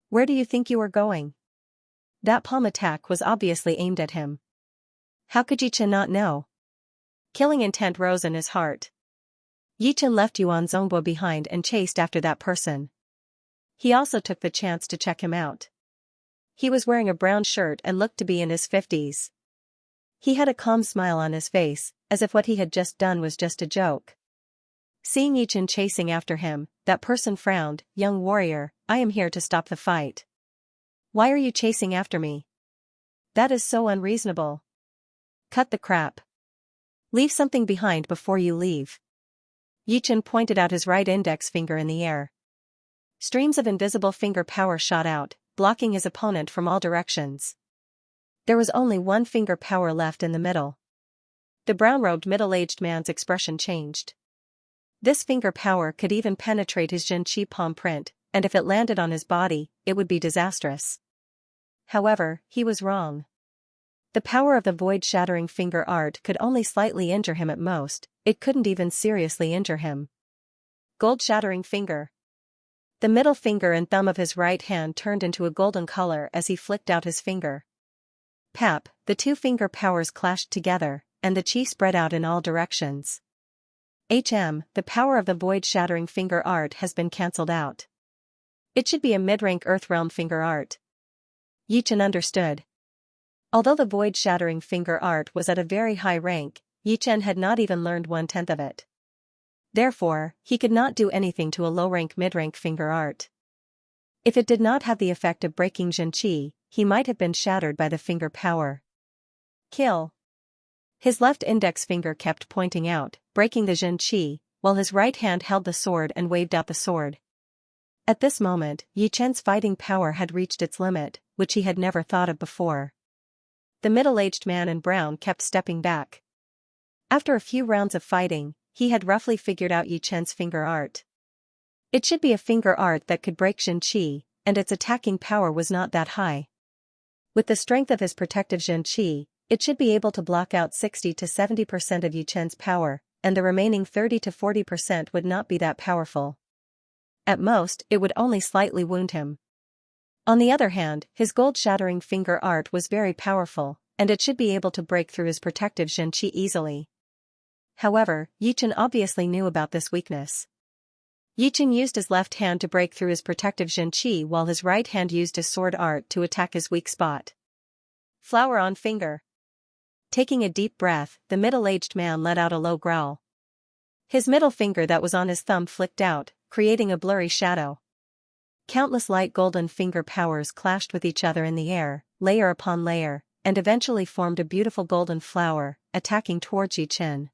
Where do you think you are going? That palm attack was obviously aimed at him. How could Yi Chen not know? Killing intent rose in his heart. Yi Chen left Yuan Zongbua behind and chased after that person. He also took the chance to check him out. He was wearing a brown shirt and looked to be in his 50s. He had a calm smile on his face, as if what he had just done was just a joke. Seeing Yi Chen chasing after him, that person frowned. Young warrior, I am here to stop the fight. Why are you chasing after me? That is so unreasonable. Cut the crap. Leave something behind before you leave. Yi Chen pointed out his right index finger in the air. Streams of invisible finger power shot out, blocking his opponent from all directions. There was only one finger power left in the middle. The brown-robed middle-aged man's expression changed. This finger power could even penetrate his Xianxia palm print, and if it landed on his body, it would be disastrous. However, he was wrong. The power of the void-shattering finger art could only slightly injure him at most, it couldn't even seriously injure him. Gold-shattering finger. The middle finger and thumb of his right hand turned into a golden color as he flicked out his finger. Pap, the two finger powers clashed together, and the chi spread out in all directions. The power of the void-shattering finger art has been cancelled out. It should be a mid-rank Earth-realm finger art. Yichen understood. Although the void-shattering finger art was at a very high rank, Yichen had not even learned 1/10 of it. Therefore, he could not do anything to a low-rank mid-rank finger art. If it did not have the effect of breaking Xianxia, he might have been shattered by the finger power. Kill. His left index finger kept pointing out, breaking the Xianxia, while his right hand held the sword and waved out the sword. At this moment, Yichen's fighting power had reached its limit, which he had never thought of before. The middle-aged man in brown kept stepping back. After a few rounds of fighting, he had roughly figured out Yichen's finger art. It should be a finger art that could break Xianxia, and its attacking power was not that high. With the strength of his protective Xianxia, it should be able to block out 60 to 70% of Yichen's power, and the remaining 30 to 40% would not be that powerful. At most, it would only slightly wound him. On the other hand, his gold-shattering finger art was very powerful, and it should be able to break through his protective Xianxia easily. However, Yichen obviously knew about this weakness. Yichen used his left hand to break through his protective Xianxia while his right hand used his sword art to attack his weak spot. Flower on finger. Taking a deep breath, the middle-aged man let out a low growl. His middle finger that was on his thumb flicked out, creating a blurry shadow. Countless light golden finger powers clashed with each other in the air, layer upon layer, and eventually formed a beautiful golden flower, attacking towards Yichen.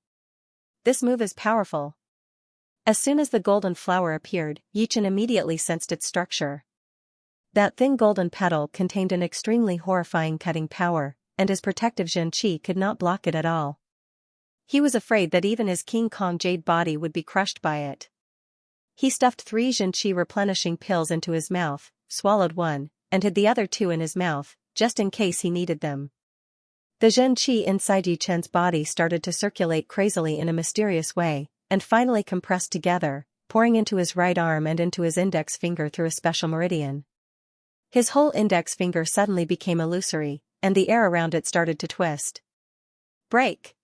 This move is powerful. As soon as the golden flower appeared, Yichen immediately sensed its structure. That thin golden petal contained an extremely horrifying cutting power, and his protective Xianxia could not block it at all. He was afraid that even his King Kong jade body would be crushed by it. He stuffed 3 Xianxia replenishing pills into his mouth, swallowed one, and hid the other 2 in his mouth, just in case he needed them. The Xianxia inside Yichen's body started to circulate crazily in a mysterious way, and finally compressed together, pouring into his right arm and into his index finger through a special meridian. His whole index finger suddenly became illusory, and the air around it started to twist. Break!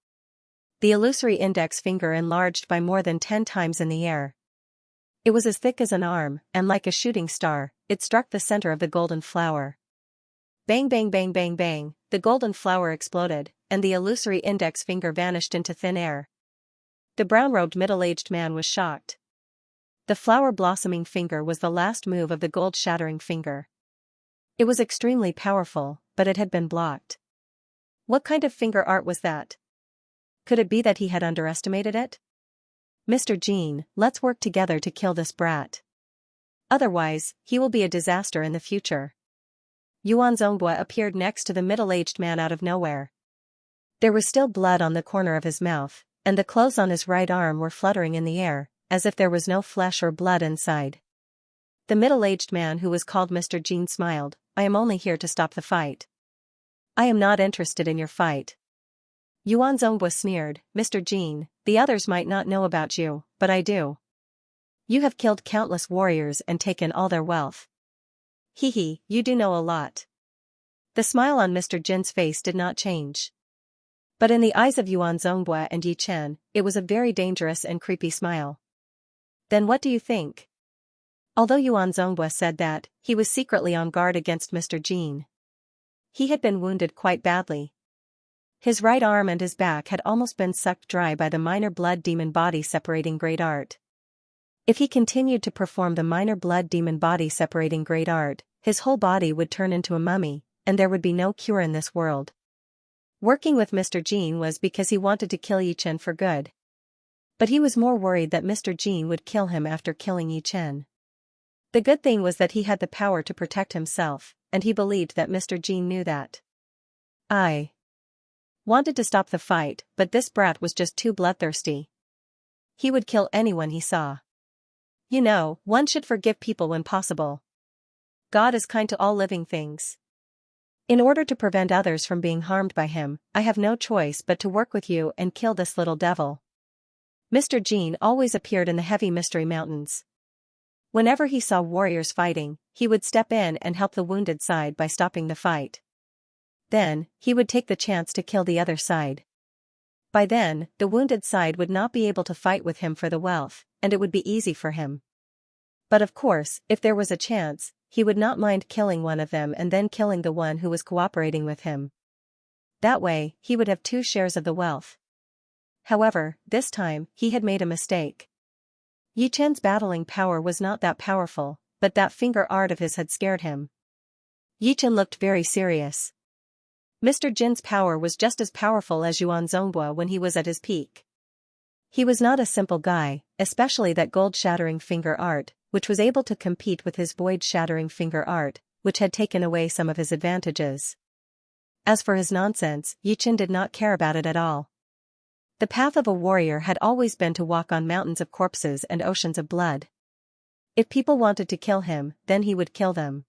The illusory index finger enlarged by more than 10 times in the air. It was as thick as an arm, and like a shooting star, it struck the center of the golden flower. Bang bang bang bang bang, the golden flower exploded, and the illusory index finger vanished into thin air. The brown-robed middle-aged man was shocked. The flower-blossoming finger was the last move of the gold-shattering finger. It was extremely powerful, but it had been blocked. What kind of finger art was that? Could it be that he had underestimated it? Mr. Jean, let's work together to kill this brat. Otherwise, he will be a disaster in the future. Yuan Zongbua appeared next to the middle-aged man out of nowhere. There was still blood on the corner of his mouth, and the clothes on his right arm were fluttering in the air, as if there was no flesh or blood inside. The middle-aged man who was called Mr. Jean smiled. I am only here to stop the fight. I am not interested in your fight. Yuan Zongbua sneered, Mr. Jean, the others might not know about you, but I do. You have killed countless warriors and taken all their wealth. Hee, you do know a lot. The smile on Mr. Jin's face did not change. But in the eyes of Yuan Zongbua and Yichen, it was a very dangerous and creepy smile. Then what do you think? Although Yuan Zongbua said that, he was secretly on guard against Mr. Jean. He had been wounded quite badly. His right arm and his back had almost been sucked dry by the minor blood demon body separating great art. If he continued to perform the minor blood demon body separating great art, his whole body would turn into a mummy, and there would be no cure in this world. Working with Mr. Jean was because he wanted to kill Yichen for good. But he was more worried that Mr. Jean would kill him after killing Yichen. The good thing was that he had the power to protect himself, and he believed that Mr. Jean knew that. I wanted to stop the fight, but this brat was just too bloodthirsty. He would kill anyone he saw. You know, one should forgive people when possible. God is kind to all living things. In order to prevent others from being harmed by him, I have no choice but to work with you and kill this little devil. Mr. Jean always appeared in the heavy mystery mountains. Whenever he saw warriors fighting, he would step in and help the wounded side by stopping the fight. Then, he would take the chance to kill the other side. By then, the wounded side would not be able to fight with him for the wealth, and it would be easy for him. But of course, if there was a chance, he would not mind killing one of them and then killing the one who was cooperating with him. That way, he would have 2 shares of the wealth. However, this time, he had made a mistake. Yi Chen's battling power was not that powerful, but that finger art of his had scared him. Yi Chen looked very serious. Mr. Jin's power was just as powerful as Yuan Zonghua when he was at his peak. He was not a simple guy, especially that gold-shattering finger art, which was able to compete with his void-shattering finger art, which had taken away some of his advantages. As for his nonsense, Yi Chen did not care about it at all. The path of a warrior had always been to walk on mountains of corpses and oceans of blood. If people wanted to kill him, then he would kill them.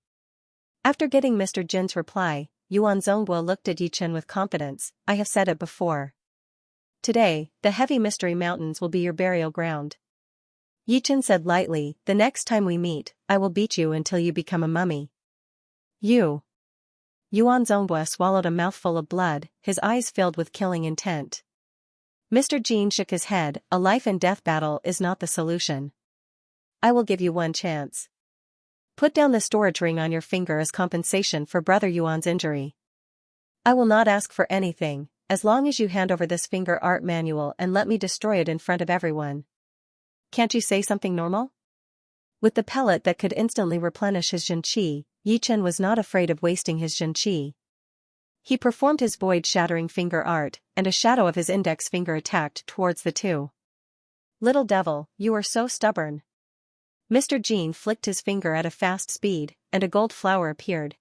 After getting Mr. Jin's reply, Yuan Zonghua looked at Yi Chen with confidence. I have said it before. Today, the heavy mystery mountains will be your burial ground. Yi Chen said lightly, the next time we meet, I will beat you until you become a mummy. You. Yuan Zonghua swallowed a mouthful of blood, his eyes filled with killing intent. Mr. Jin shook his head, a life and death battle is not the solution. I will give you one chance. Put down the storage ring on your finger as compensation for Brother Yuan's injury. I will not ask for anything, as long as you hand over this finger art manual and let me destroy it in front of everyone. Can't you say something normal? With the pellet that could instantly replenish his Xianxia, Yi Chen was not afraid of wasting his Xianxia. He performed his void-shattering finger art, and a shadow of his index finger attacked towards the 2. Little devil, you are so stubborn. Mr. Jin flicked his finger at a fast speed, and a gold flower appeared.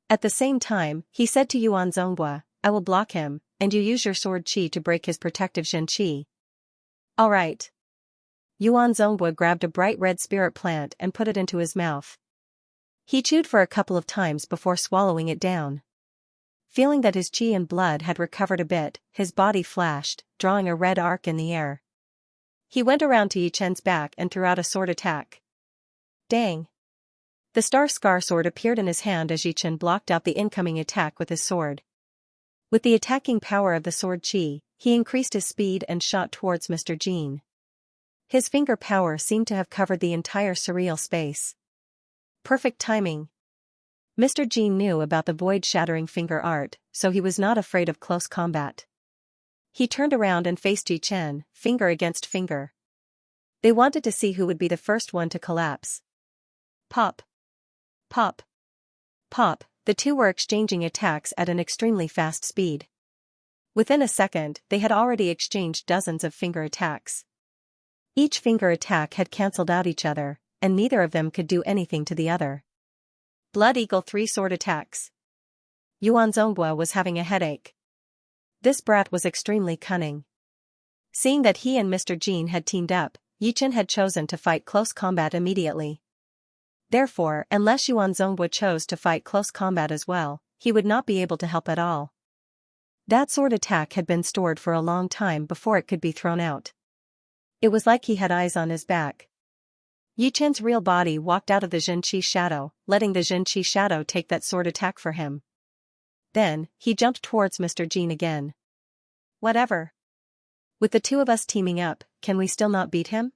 At the same time, he said to Yuan Zonghua, I will block him, and you use your sword qi to break his protective Xianxia. All right. Yuan Zonghua grabbed a bright red spirit plant and put it into his mouth. He chewed for a couple of times before swallowing it down. Feeling that his qi and blood had recovered a bit, his body flashed, drawing a red arc in the air. He went around to Yi Chen's back and threw out a sword attack. Dang! The star scar sword appeared in his hand as Yi Chen blocked out the incoming attack with his sword. With the attacking power of the sword qi, he increased his speed and shot towards Mr. Jin. His finger power seemed to have covered the entire surreal space. Perfect timing. Mr. Jin knew about the void-shattering finger art, so he was not afraid of close combat. He turned around and faced Yi Chen, finger against finger. They wanted to see who would be the first one to collapse. Pop. Pop. Pop, the 2 were exchanging attacks at an extremely fast speed. Within a second, they had already exchanged dozens of finger attacks. Each finger attack had cancelled out each other, and neither of them could do anything to the other. Blood Eagle 3 sword attacks. Yuan Zonghua was having a headache. This brat was extremely cunning. Seeing that he and Mr. Jin had teamed up, Yi Chen had chosen to fight close combat immediately. Therefore, unless Yuan Zonghua chose to fight close combat as well, he would not be able to help at all. That sword attack had been stored for a long time before it could be thrown out. It was like he had eyes on his back. Yi Chen's real body walked out of the Xianxia shadow, letting the Xianxia shadow take that sword attack for him. Then, he jumped towards Mr. Jin again. Whatever. With the 2 of us teaming up, can we still not beat him?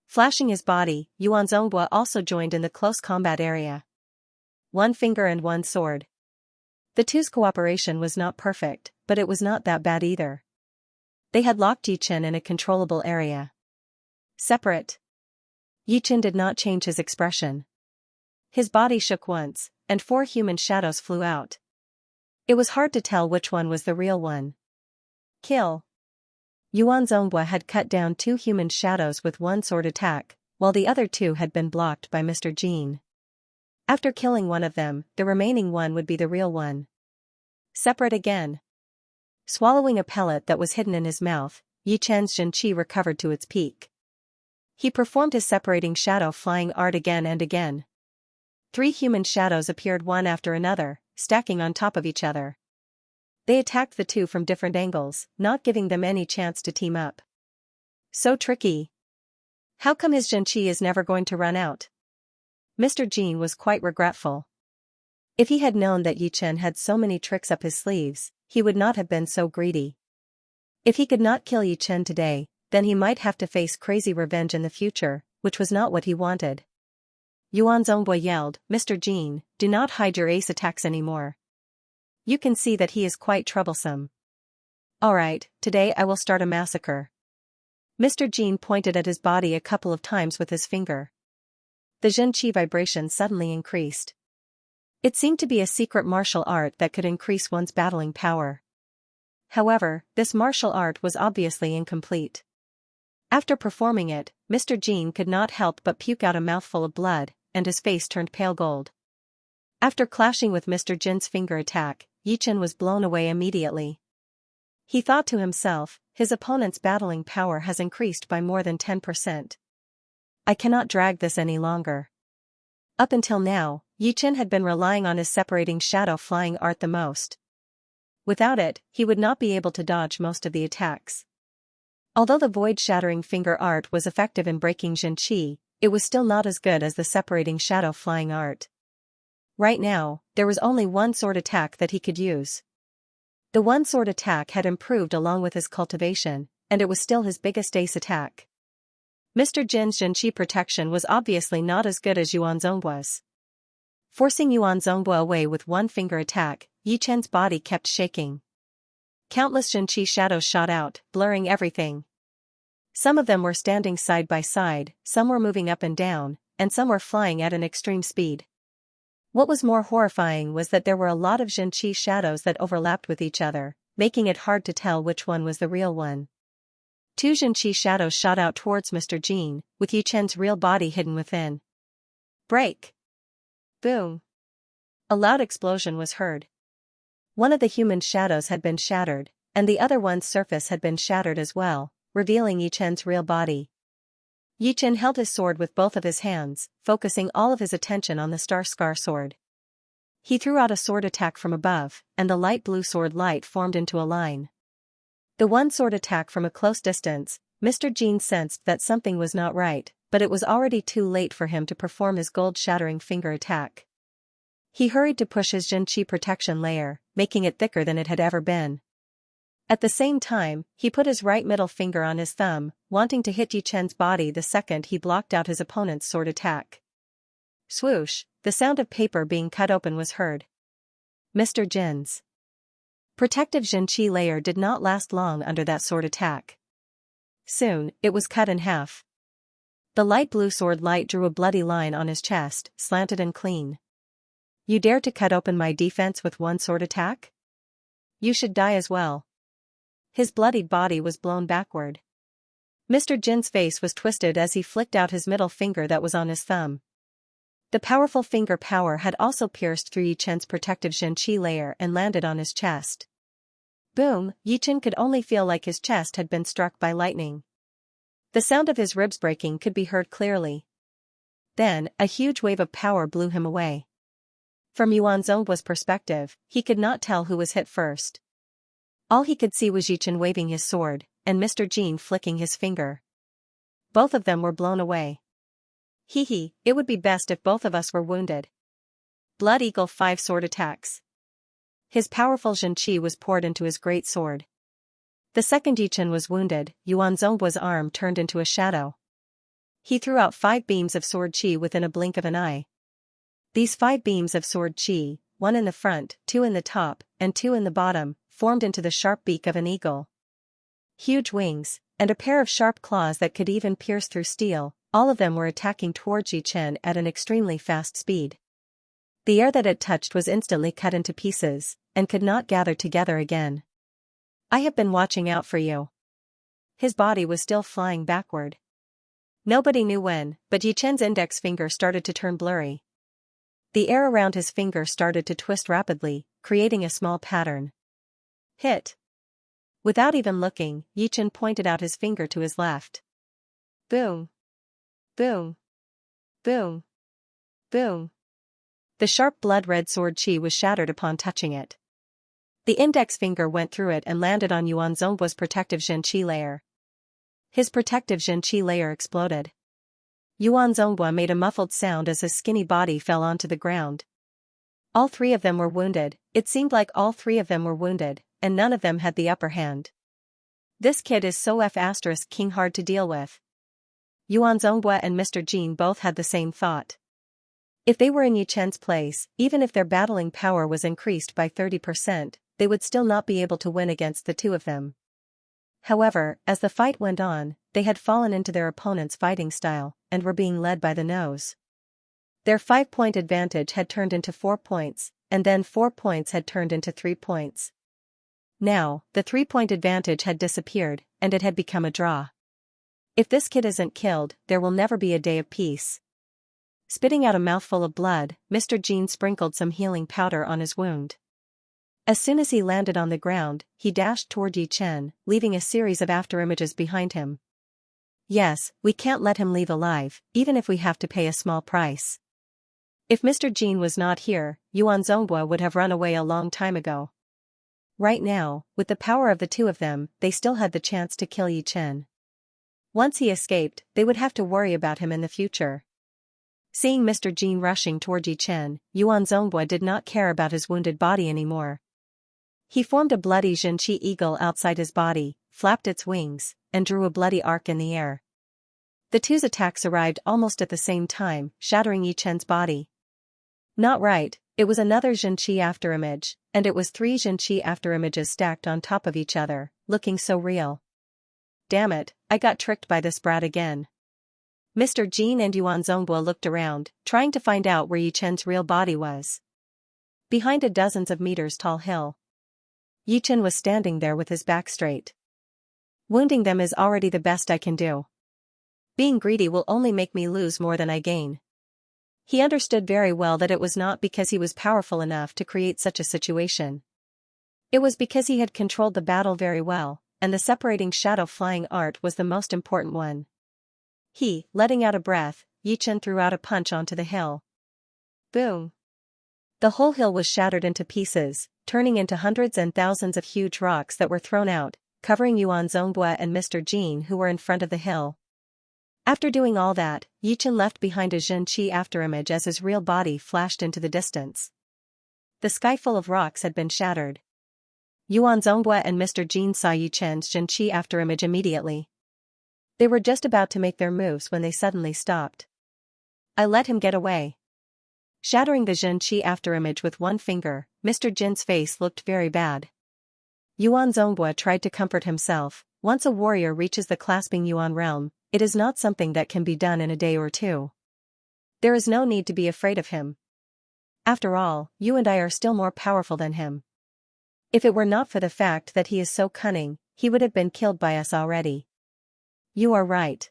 Flashing his body, Yuan Zonghua also joined in the close combat area. 1 finger and 1 sword. The 2's cooperation was not perfect, but it was not that bad either. They had locked Yi Chen in a controllable area. Separate. Yi Chen did not change his expression. His body shook once, and 4 human shadows flew out. It was hard to tell which one was the real one. Kill. Yuan Zonghua had cut down 2 human shadows with 1 sword attack, while the other 2 had been blocked by Mr. Jin. After killing one of them, the remaining one would be the real one. Separate again. Swallowing a pellet that was hidden in his mouth, Yi Chen's Xianxia recovered to its peak. He performed his separating shadow flying art again and again. 3 human shadows appeared one after another, stacking on top of each other. They attacked the two from different angles, not giving them any chance to team up. So tricky. How come his Xianxia is never going to run out? Mr. Jean was quite regretful. If he had known that Yi Chen had so many tricks up his sleeves, he would not have been so greedy. If he could not kill Yi Chen today, then he might have to face crazy revenge in the future, which was not what he wanted. Yuan Zhongbo yelled, "Mr. Jean, do not hide your ace attacks anymore. You can see that he is quite troublesome. Alright, today I will start a massacre." Mr. Jean pointed at his body a couple of times with his finger. The Xianxia vibration suddenly increased. It seemed to be a secret martial art that could increase one's battling power. However, this martial art was obviously incomplete. After performing it, Mr. Jean could not help but puke out a mouthful of blood, and his face turned pale gold. After clashing with Mr. Jin's finger attack, Yi Chen was blown away immediately. He thought to himself, his opponent's battling power has increased by more than 10%. I cannot drag this any longer. Up until now, Yi Chen had been relying on his separating shadow flying art the most. Without it, he would not be able to dodge most of the attacks. Although the void-shattering finger art was effective in breaking Xianxia, it was still not as good as the separating shadow flying art. Right now, there was only one sword attack that he could use. The one sword attack had improved along with his cultivation, and it was still his biggest ace attack. Mr. Jin's Xianxia protection was obviously not as good as Yuan Zhongbo's. Forcing Yuan Zhongbo away with one finger attack, Yi Chen's body kept shaking. Countless Xianxia shadows shot out, blurring everything. Some of them were standing side by side, some were moving up and down, and some were flying at an extreme speed. What was more horrifying was that there were a lot of Xianxia shadows that overlapped with each other, making it hard to tell which one was the real one. 2 Xianxia shadows shot out towards Mr. Jean, with Yi Chen's real body hidden within. Break! Boom! A loud explosion was heard. One of the human shadows had been shattered, and the other one's surface had been shattered as well, revealing Yi Chen's real body. Yi Chen held his sword with both of his hands, focusing all of his attention on the Star Scar sword. He threw out a sword attack from above, and the light blue sword light formed into a line. The one sword attack from a close distance, Mr. Jean sensed that something was not right, but it was already too late for him to perform his gold-shattering finger attack. He hurried to push his Xianxia protection layer, making it thicker than it had ever been. At the same time, he put his right middle finger on his thumb, wanting to hit Yi Chen's body the second he blocked out his opponent's sword attack. Swoosh, the sound of paper being cut open was heard. Mr. Jin's protective Xianxia layer did not last long under that sword attack. Soon, it was cut in half. The light blue sword light drew a bloody line on his chest, slanted and clean. You dare to cut open my defense with one sword attack? You should die as well. His bloodied body was blown backward. Mr. Jin's face was twisted as he flicked out his middle finger that was on his thumb. The powerful finger power had also pierced through Yi Chen's protective Xianxia layer and landed on his chest. Boom! Yi Chen could only feel like his chest had been struck by lightning. The sound of his ribs breaking could be heard clearly. Then, a huge wave of power blew him away. From Yuan Zhongbo's perspective, he could not tell who was hit first. All he could see was Yi Chen waving his sword, and Mr. Jean flicking his finger. Both of them were blown away. Hee, it would be best if both of us were wounded. Blood Eagle 5 sword attacks. His powerful Xianxia was poured into his great sword. The second Yi Chen was wounded, Yuan Zhongbo's arm turned into a shadow. He threw out 5 beams of sword qi within a blink of an eye. These 5 beams of sword qi, 1 in the front, 2 in the top, and 2 in the bottom, formed into the sharp beak of an eagle. Huge wings, and a pair of sharp claws that could even pierce through steel, all of them were attacking towards Yi Chen at an extremely fast speed. The air that it touched was instantly cut into pieces, and could not gather together again. I have been watching out for you. His body was still flying backward. Nobody knew when, but Yi Chen's index finger started to turn blurry. The air around his finger started to twist rapidly, creating a small pattern. Hit! Without even looking, Yichen pointed out his finger to his left. Boom. Boom. Boom. Boom. The sharp blood-red sword qi was shattered upon touching it. The index finger went through it and landed on Yuan Zongguo's protective Zhen qi layer. His protective Zhen qi layer exploded. Yuan Zongguo made a muffled sound as his skinny body fell onto the ground. All three of them were wounded. It seemed like all three of them were wounded, and none of them had the upper hand. This kid is so F***ing hard to deal with. Yuan Zongguo and Mr. Jin both had the same thought. If they were in Yi Chen's place, even if their battling power was increased by 30%, they would still not be able to win against the two of them. However, as the fight went on, they had fallen into their opponent's fighting style, and were being led by the nose. Their 5-point advantage had turned into 4 points, and then 4 points had turned into 3 points. Now, the 3-point advantage had disappeared, and it had become a draw. If this kid isn't killed, there will never be a day of peace. Spitting out a mouthful of blood, Mr. Jin sprinkled some healing powder on his wound. As soon as he landed on the ground, he dashed toward Yi Chen, leaving a series of afterimages behind him. Yes, we can't let him leave alive, even if we have to pay a small price. If Mr. Jin was not here, Yuan Zongguo would have run away a long time ago. Right now, with the power of the two of them, they still had the chance to kill Yi Chen. Once he escaped, they would have to worry about him in the future. Seeing Mr. Jin rushing toward Yi Chen, Yuan Zongguo did not care about his wounded body anymore. He formed a bloody Zhenqi eagle outside his body, flapped its wings, and drew a bloody arc in the air. The two's attacks arrived almost at the same time, shattering Yi Chen's body. Not right, it was another Zhenqi afterimage, and it was 3 Zhenqi afterimages stacked on top of each other, looking so real. Damn it, I got tricked by this brat again. Mr. Jin and Yuan Zongguo looked around, trying to find out where Yi Chen's real body was. Behind a dozens of meters tall hill. Yi Chen was standing there with his back straight. Wounding them is already the best I can do. Being greedy will only make me lose more than I gain. He understood very well that it was not because he was powerful enough to create such a situation. It was because he had controlled the battle very well, and the separating shadow flying art was the most important one. Letting out a breath, Yi Chen threw out a punch onto the hill. Boom! The whole hill was shattered into pieces, turning into hundreds and thousands of huge rocks that were thrown out, covering Yuan Zongguo and Mr. Jin who were in front of the hill. After doing all that, Yi Chen left behind a Zhenqi afterimage as his real body flashed into the distance. The sky full of rocks had been shattered. Yuan Zongguo and Mr. Jin saw Yi Chen's Zhenqi afterimage immediately. They were just about to make their moves when they suddenly stopped. I let him get away. Shattering the Zhenqi afterimage with one finger, Mr. Jin's face looked very bad. Yuan Zongguo tried to comfort himself. Once a warrior reaches the clasping Yuan realm, it is not something that can be done in a day or two. There is no need to be afraid of him. After all, you and I are still more powerful than him. If it were not for the fact that he is so cunning, he would have been killed by us already. You are right.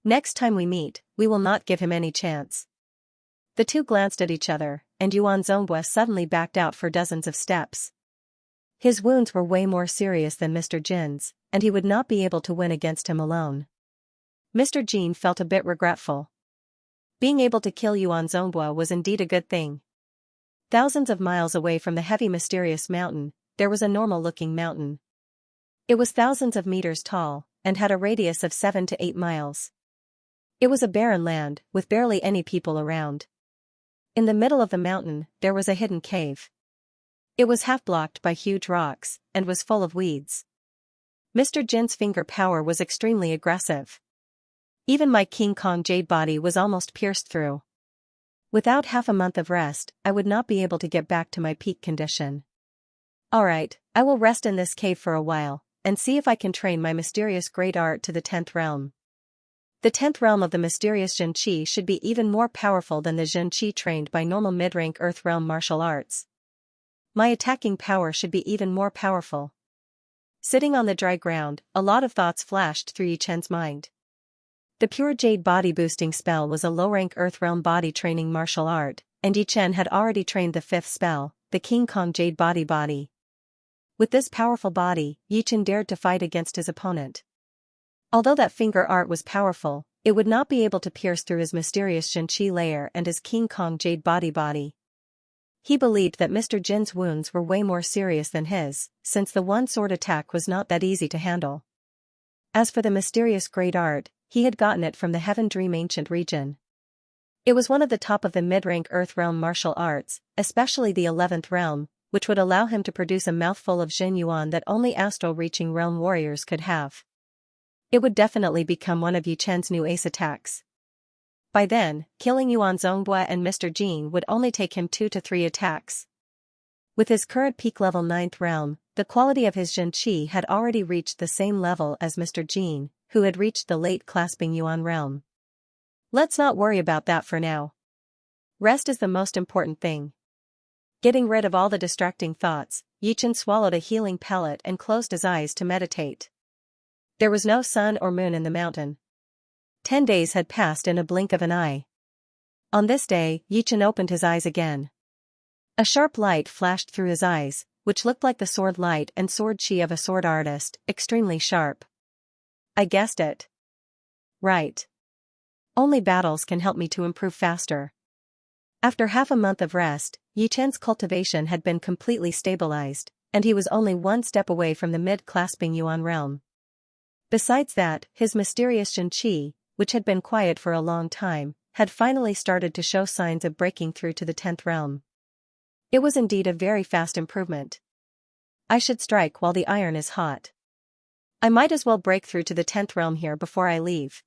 Next time we meet, we will not give him any chance. The two glanced at each other, and Yuan Zongguo suddenly backed out for dozens of steps. His wounds were way more serious than Mr. Jin's, and he would not be able to win against him alone. Mr. Jin felt a bit regretful. Being able to kill Yuan Zongguo was indeed a good thing. Thousands of miles away from the heavy mysterious mountain, there was a normal-looking mountain. It was thousands of meters tall, and had a radius of 7 to 8 miles. It was a barren land, with barely any people around. In the middle of the mountain, there was a hidden cave. It was half blocked by huge rocks, and was full of weeds. Mr. Jin's finger power was extremely aggressive. Even my King Kong jade body was almost pierced through. Without half a month of rest, I would not be able to get back to my peak condition. Alright, I will rest in this cave for a while, and see if I can train my mysterious great art to the 10th realm. The 10th realm of the mysterious Zhenqi should be even more powerful than the Zhenqi trained by normal mid-rank Earth realm martial arts. My attacking power should be even more powerful. Sitting on the dry ground, a lot of thoughts flashed through Yi Chen's mind. The pure jade body boosting spell was a low-rank Earth realm body training martial art, and Yi Chen had already trained the 5th spell, the King Kong jade body. With this powerful body, Yichen dared to fight against his opponent. Although that finger art was powerful, it would not be able to pierce through his mysterious Xianxia layer and his King Kong jade body. He believed that Mr. Jin's wounds were way more serious than his, since the one-sword attack was not that easy to handle. As for the mysterious great art, he had gotten it from the Heaven Dream ancient region. It was one of the top of the mid-rank Earth Realm martial arts, especially the 11th realm, which would allow him to produce a mouthful of Jin Yuan that only astral-reaching realm warriors could have. It would definitely become one of Yi Chen's new ace attacks. By then, killing Yuan Zongbua and Mr. Jin would only take him 2 to 3 attacks. With his current peak level 9th realm, the quality of his Jin Qi had already reached the same level as Mr. Jin, who had reached the late clasping Yuan realm. Let's not worry about that for now. Rest is the most important thing. Getting rid of all the distracting thoughts, Yichen swallowed a healing pellet and closed his eyes to meditate. There was no sun or moon in the mountain. 10 days had passed in a blink of an eye. On this day, Yichen opened his eyes again. A sharp light flashed through his eyes, which looked like the sword light and sword chi of a sword artist, extremely sharp. I guessed it. Right. Only battles can help me to improve faster. After half a month of rest, Yi Chen's cultivation had been completely stabilized, and he was only one step away from the mid-clasping Yuan realm. Besides that, his mysterious Jin Qi, which had been quiet for a long time, had finally started to show signs of breaking through to the 10th realm. It was indeed a very fast improvement. I should strike while the iron is hot. I might as well break through to the 10th realm here before I leave.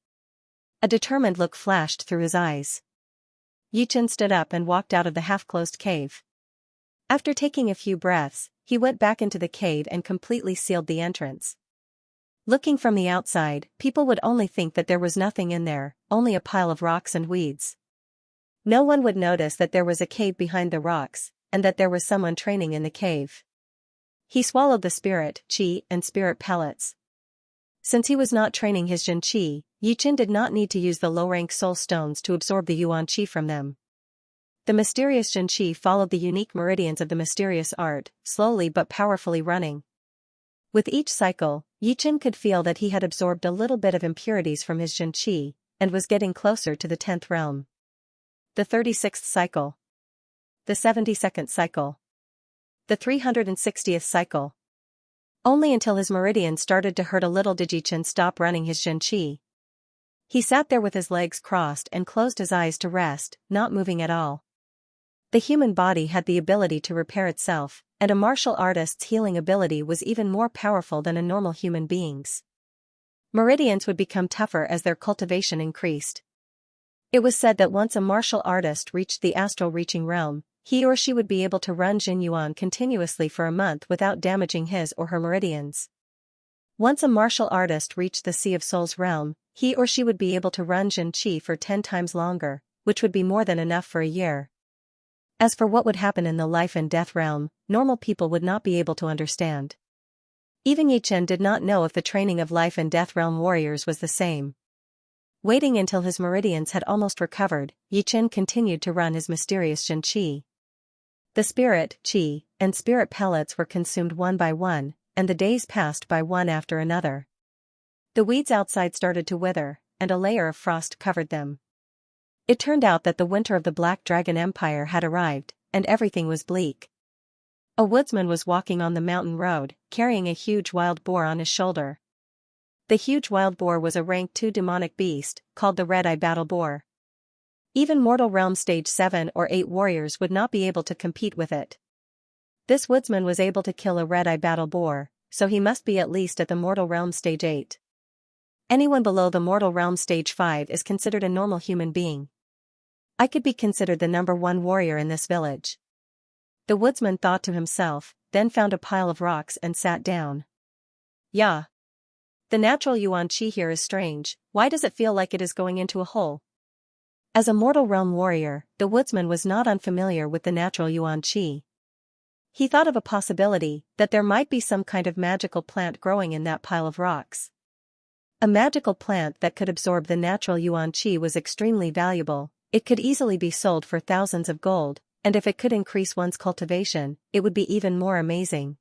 A determined look flashed through his eyes. Yichen stood up and walked out of the half-closed cave. After taking a few breaths, he went back into the cave and completely sealed the entrance. Looking from the outside, people would only think that there was nothing in there, only a pile of rocks and weeds. No one would notice that there was a cave behind the rocks, and that there was someone training in the cave. He swallowed the spirit, chi, and spirit pellets. Since he was not training his Jin Qi, Yichen did not need to use the low-rank soul stones to absorb the Yuan Qi from them. The mysterious Jin Qi followed the unique meridians of the mysterious art, slowly but powerfully running. With each cycle, Yichen could feel that he had absorbed a little bit of impurities from his Jin Qi, and was getting closer to the 10th realm. The 36th cycle. The 72nd cycle. The 360th cycle. Only until his meridian started to hurt a little did Yichen stop running his Jin Qi. He sat there with his legs crossed and closed his eyes to rest, not moving at all. The human body had the ability to repair itself, and a martial artist's healing ability was even more powerful than a normal human being's. Meridians would become tougher as their cultivation increased. It was said that once a martial artist reached the astral reaching realm, he or she would be able to run Jin Yuan continuously for a month without damaging his or her meridians. Once a martial artist reached the Sea of Souls realm, he or she would be able to run Jin Qi for 10 times longer, which would be more than enough for a year. As for what would happen in the life and death realm, normal people would not be able to understand. Even Yichen did not know if the training of life and death realm warriors was the same. Waiting until his meridians had almost recovered, Yichen continued to run his mysterious Jin Qi. The spirit, chi, and spirit pellets were consumed one by one, and the days passed by one after another. The weeds outside started to wither, and a layer of frost covered them. It turned out that the winter of the Black Dragon Empire had arrived, and everything was bleak. A woodsman was walking on the mountain road, carrying a huge wild boar on his shoulder. The huge wild boar was a rank 2 demonic beast, called the Red-Eye Battle Boar. Even Mortal Realm Stage 7 or 8 warriors would not be able to compete with it. This woodsman was able to kill a Red-Eye Battle Boar, so he must be at least at the Mortal Realm Stage 8. Anyone below the Mortal Realm Stage 5 is considered a normal human being. I could be considered the number 1 warrior in this village. The woodsman thought to himself, then found a pile of rocks and sat down. Yeah. The natural Yuan Qi here is strange. Why does it feel like it is going into a hole? As a Mortal Realm warrior, the woodsman was not unfamiliar with the natural Yuan Qi. He thought of a possibility, that there might be some kind of magical plant growing in that pile of rocks. A magical plant that could absorb the natural Yuan Qi was extremely valuable. It could easily be sold for thousands of gold, and if it could increase one's cultivation, it would be even more amazing.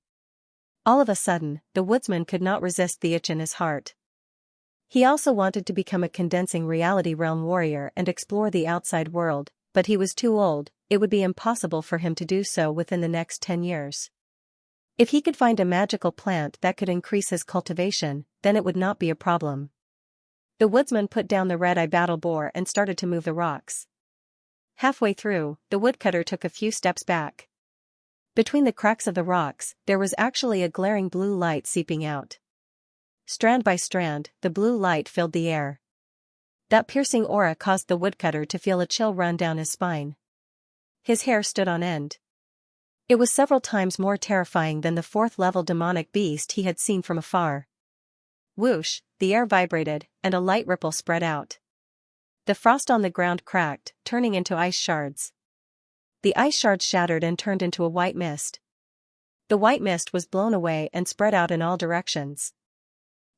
All of a sudden, the woodsman could not resist the itch in his heart. He also wanted to become a condensing reality realm warrior and explore the outside world, but he was too old. It would be impossible for him to do so within the next 10 years. If he could find a magical plant that could increase his cultivation, then it would not be a problem. The woodsman put down the red-eye battle boar and started to move the rocks. Halfway through, the woodcutter took a few steps back. Between the cracks of the rocks, there was actually a glaring blue light seeping out. Strand by strand, the blue light filled the air. That piercing aura caused the woodcutter to feel a chill run down his spine. His hair stood on end. It was several times more terrifying than the fourth-level demonic beast he had seen from afar. Whoosh, the air vibrated, and a light ripple spread out. The frost on the ground cracked, turning into ice shards. The ice shards shattered and turned into a white mist. The white mist was blown away and spread out in all directions.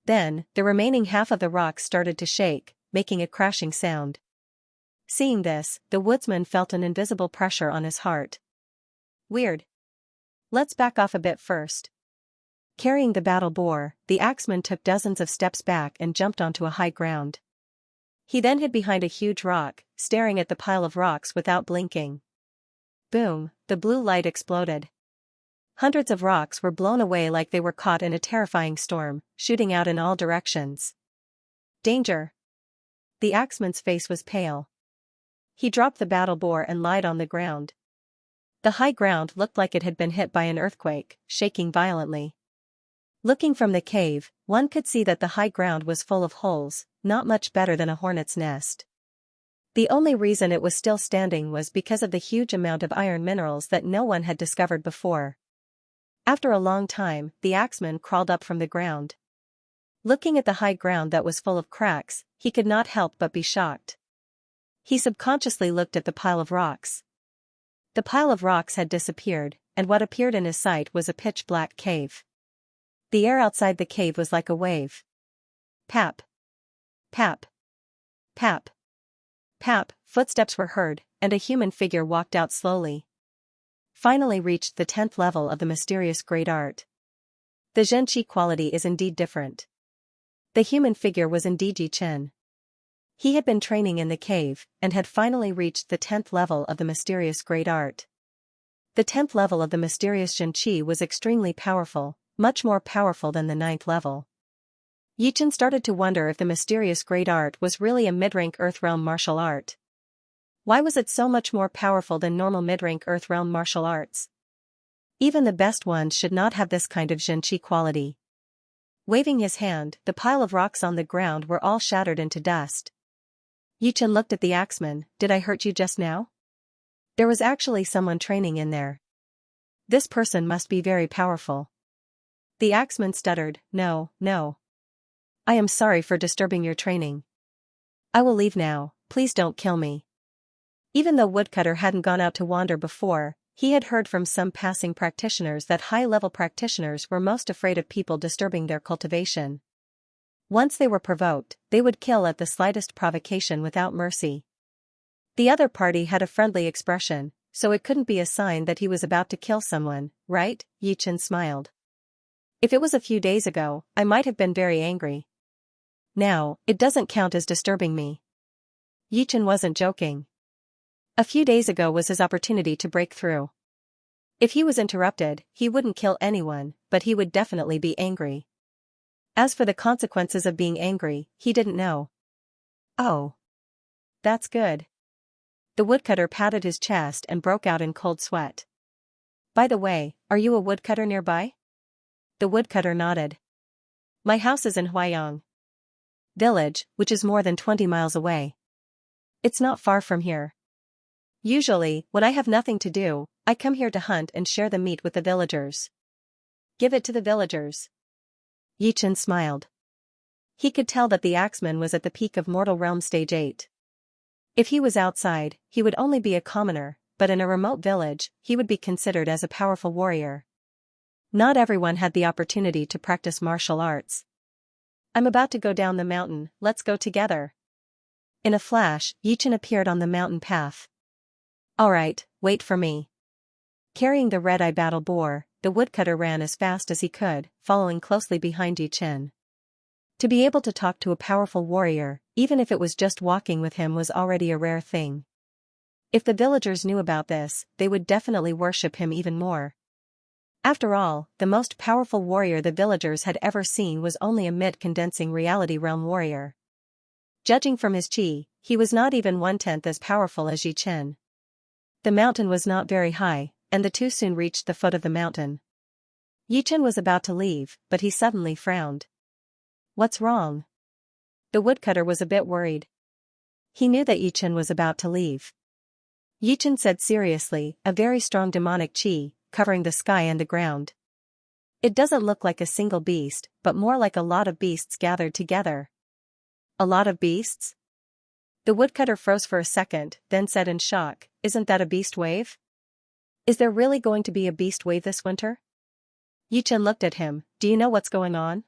Then, the remaining half of the rocks started to shake, making a crashing sound. Seeing this, the woodsman felt an invisible pressure on his heart. Weird. Let's back off a bit first. Carrying the battle boar, the axeman took dozens of steps back and jumped onto a high ground. He then hid behind a huge rock, staring at the pile of rocks without blinking. Boom, the blue light exploded. Hundreds of rocks were blown away like they were caught in a terrifying storm, shooting out in all directions. Danger! The axeman's face was pale. He dropped the battle boar and lied on the ground. The high ground looked like it had been hit by an earthquake, shaking violently. Looking from the cave, one could see that the high ground was full of holes, not much better than a hornet's nest. The only reason it was still standing was because of the huge amount of iron minerals that no one had discovered before. After a long time, the axeman crawled up from the ground. Looking at the high ground that was full of cracks, he could not help but be shocked. He subconsciously looked at the pile of rocks. The pile of rocks had disappeared, and what appeared in his sight was a pitch-black cave. The air outside the cave was like a wave. Pap. Pap. Pap. Pap, footsteps were heard, and a human figure walked out slowly. Finally reached the 10th level of the mysterious great art. The Xianxia quality is indeed different. The human figure was indeed Yi Chen. He had been training in the cave, and had finally reached the 10th level of the mysterious great art. The 10th level of the mysterious Xianxia was extremely powerful, much more powerful than the 9th level. Yi Chen started to wonder if the mysterious great art was really a mid-rank Earth-realm martial art. Why was it so much more powerful than normal mid-rank Earth-realm martial arts? Even the best ones should not have this kind of Xianxia quality. Waving his hand, the pile of rocks on the ground were all shattered into dust. Yi Chen looked at the axeman. Did I hurt you just now? There was actually someone training in there. This person must be very powerful. The axeman stuttered, No. I am sorry for disturbing your training. I will leave now, please don't kill me. Even though Woodcutter hadn't gone out to wander before, he had heard from some passing practitioners that high-level practitioners were most afraid of people disturbing their cultivation. Once they were provoked, they would kill at the slightest provocation without mercy. The other party had a friendly expression, so it couldn't be a sign that he was about to kill someone, right? Yi Chen smiled. If it was a few days ago, I might have been very angry. Now, it doesn't count as disturbing me. Yi Chen wasn't joking. A few days ago was his opportunity to break through. If he was interrupted, he wouldn't kill anyone, but he would definitely be angry. As for the consequences of being angry, he didn't know. Oh. That's good. The woodcutter patted his chest and broke out in cold sweat. By the way, are you a woodcutter nearby? The woodcutter nodded. My house is in Huayang Village, which is more than 20 miles away. It's not far from here. Usually, when I have nothing to do, I come here to hunt and share the meat with the villagers. Give it to the villagers. Yi Chen smiled. He could tell that the axeman was at the peak of Mortal Realm Stage 8. If he was outside, he would only be a commoner, but in a remote village, he would be considered as a powerful warrior. Not everyone had the opportunity to practice martial arts. I'm about to go down the mountain, let's go together. In a flash, Yi Chen appeared on the mountain path. Alright, wait for me. Carrying the red-eye battle boar, the woodcutter ran as fast as he could, following closely behind Yichen. To be able to talk to a powerful warrior, even if it was just walking with him, was already a rare thing. If the villagers knew about this, they would definitely worship him even more. After all, the most powerful warrior the villagers had ever seen was only a mid-condensing reality realm warrior. Judging from his chi, he was not even 1/10 as powerful as Yichen. The mountain was not very high, and the two soon reached the foot of the mountain. Yichen was about to leave, but he suddenly frowned. What's wrong? The woodcutter was a bit worried. He knew that Yichen was about to leave. Yichen said seriously, a very strong demonic chi, covering the sky and the ground. It doesn't look like a single beast, but more like a lot of beasts gathered together. A lot of beasts? The woodcutter froze for a second, then said in shock, isn't that a beast wave? Is there really going to be a beast wave this winter? Yichen looked at him, do you know what's going on?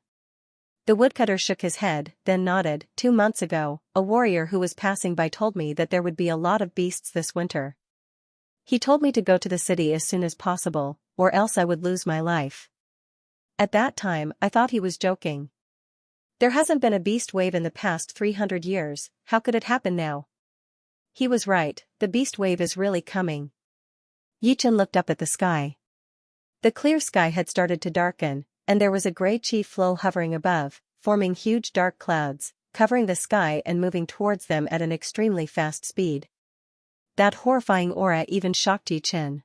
The woodcutter shook his head, then nodded. 2 months ago, a warrior who was passing by told me that there would be a lot of beasts this winter. He told me to go to the city as soon as possible, or else I would lose my life. At that time, I thought he was joking. There hasn't been a beast wave in the past 300 years, how could it happen now? He was right, the beast wave is really coming. Yichen looked up at the sky. The clear sky had started to darken, and there was a gray chi flow hovering above, forming huge dark clouds, covering the sky and moving towards them at an extremely fast speed. That horrifying aura even shocked Yichen.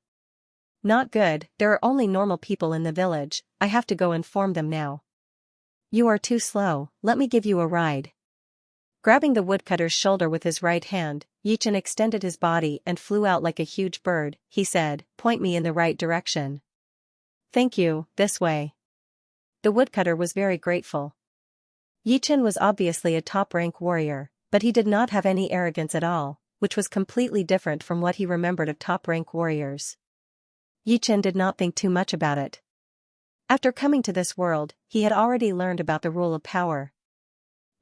Not good, there are only normal people in the village, I have to go inform them now. You are too slow, let me give you a ride. Grabbing the woodcutter's shoulder with his right hand, Yichen extended his body and flew out like a huge bird. He said, point me in the right direction. Thank you, this way. The woodcutter was very grateful. Yichen was obviously a top-rank warrior, but he did not have any arrogance at all, which was completely different from what he remembered of top-rank warriors. Yichen did not think too much about it. After coming to this world, he had already learned about the rule of power.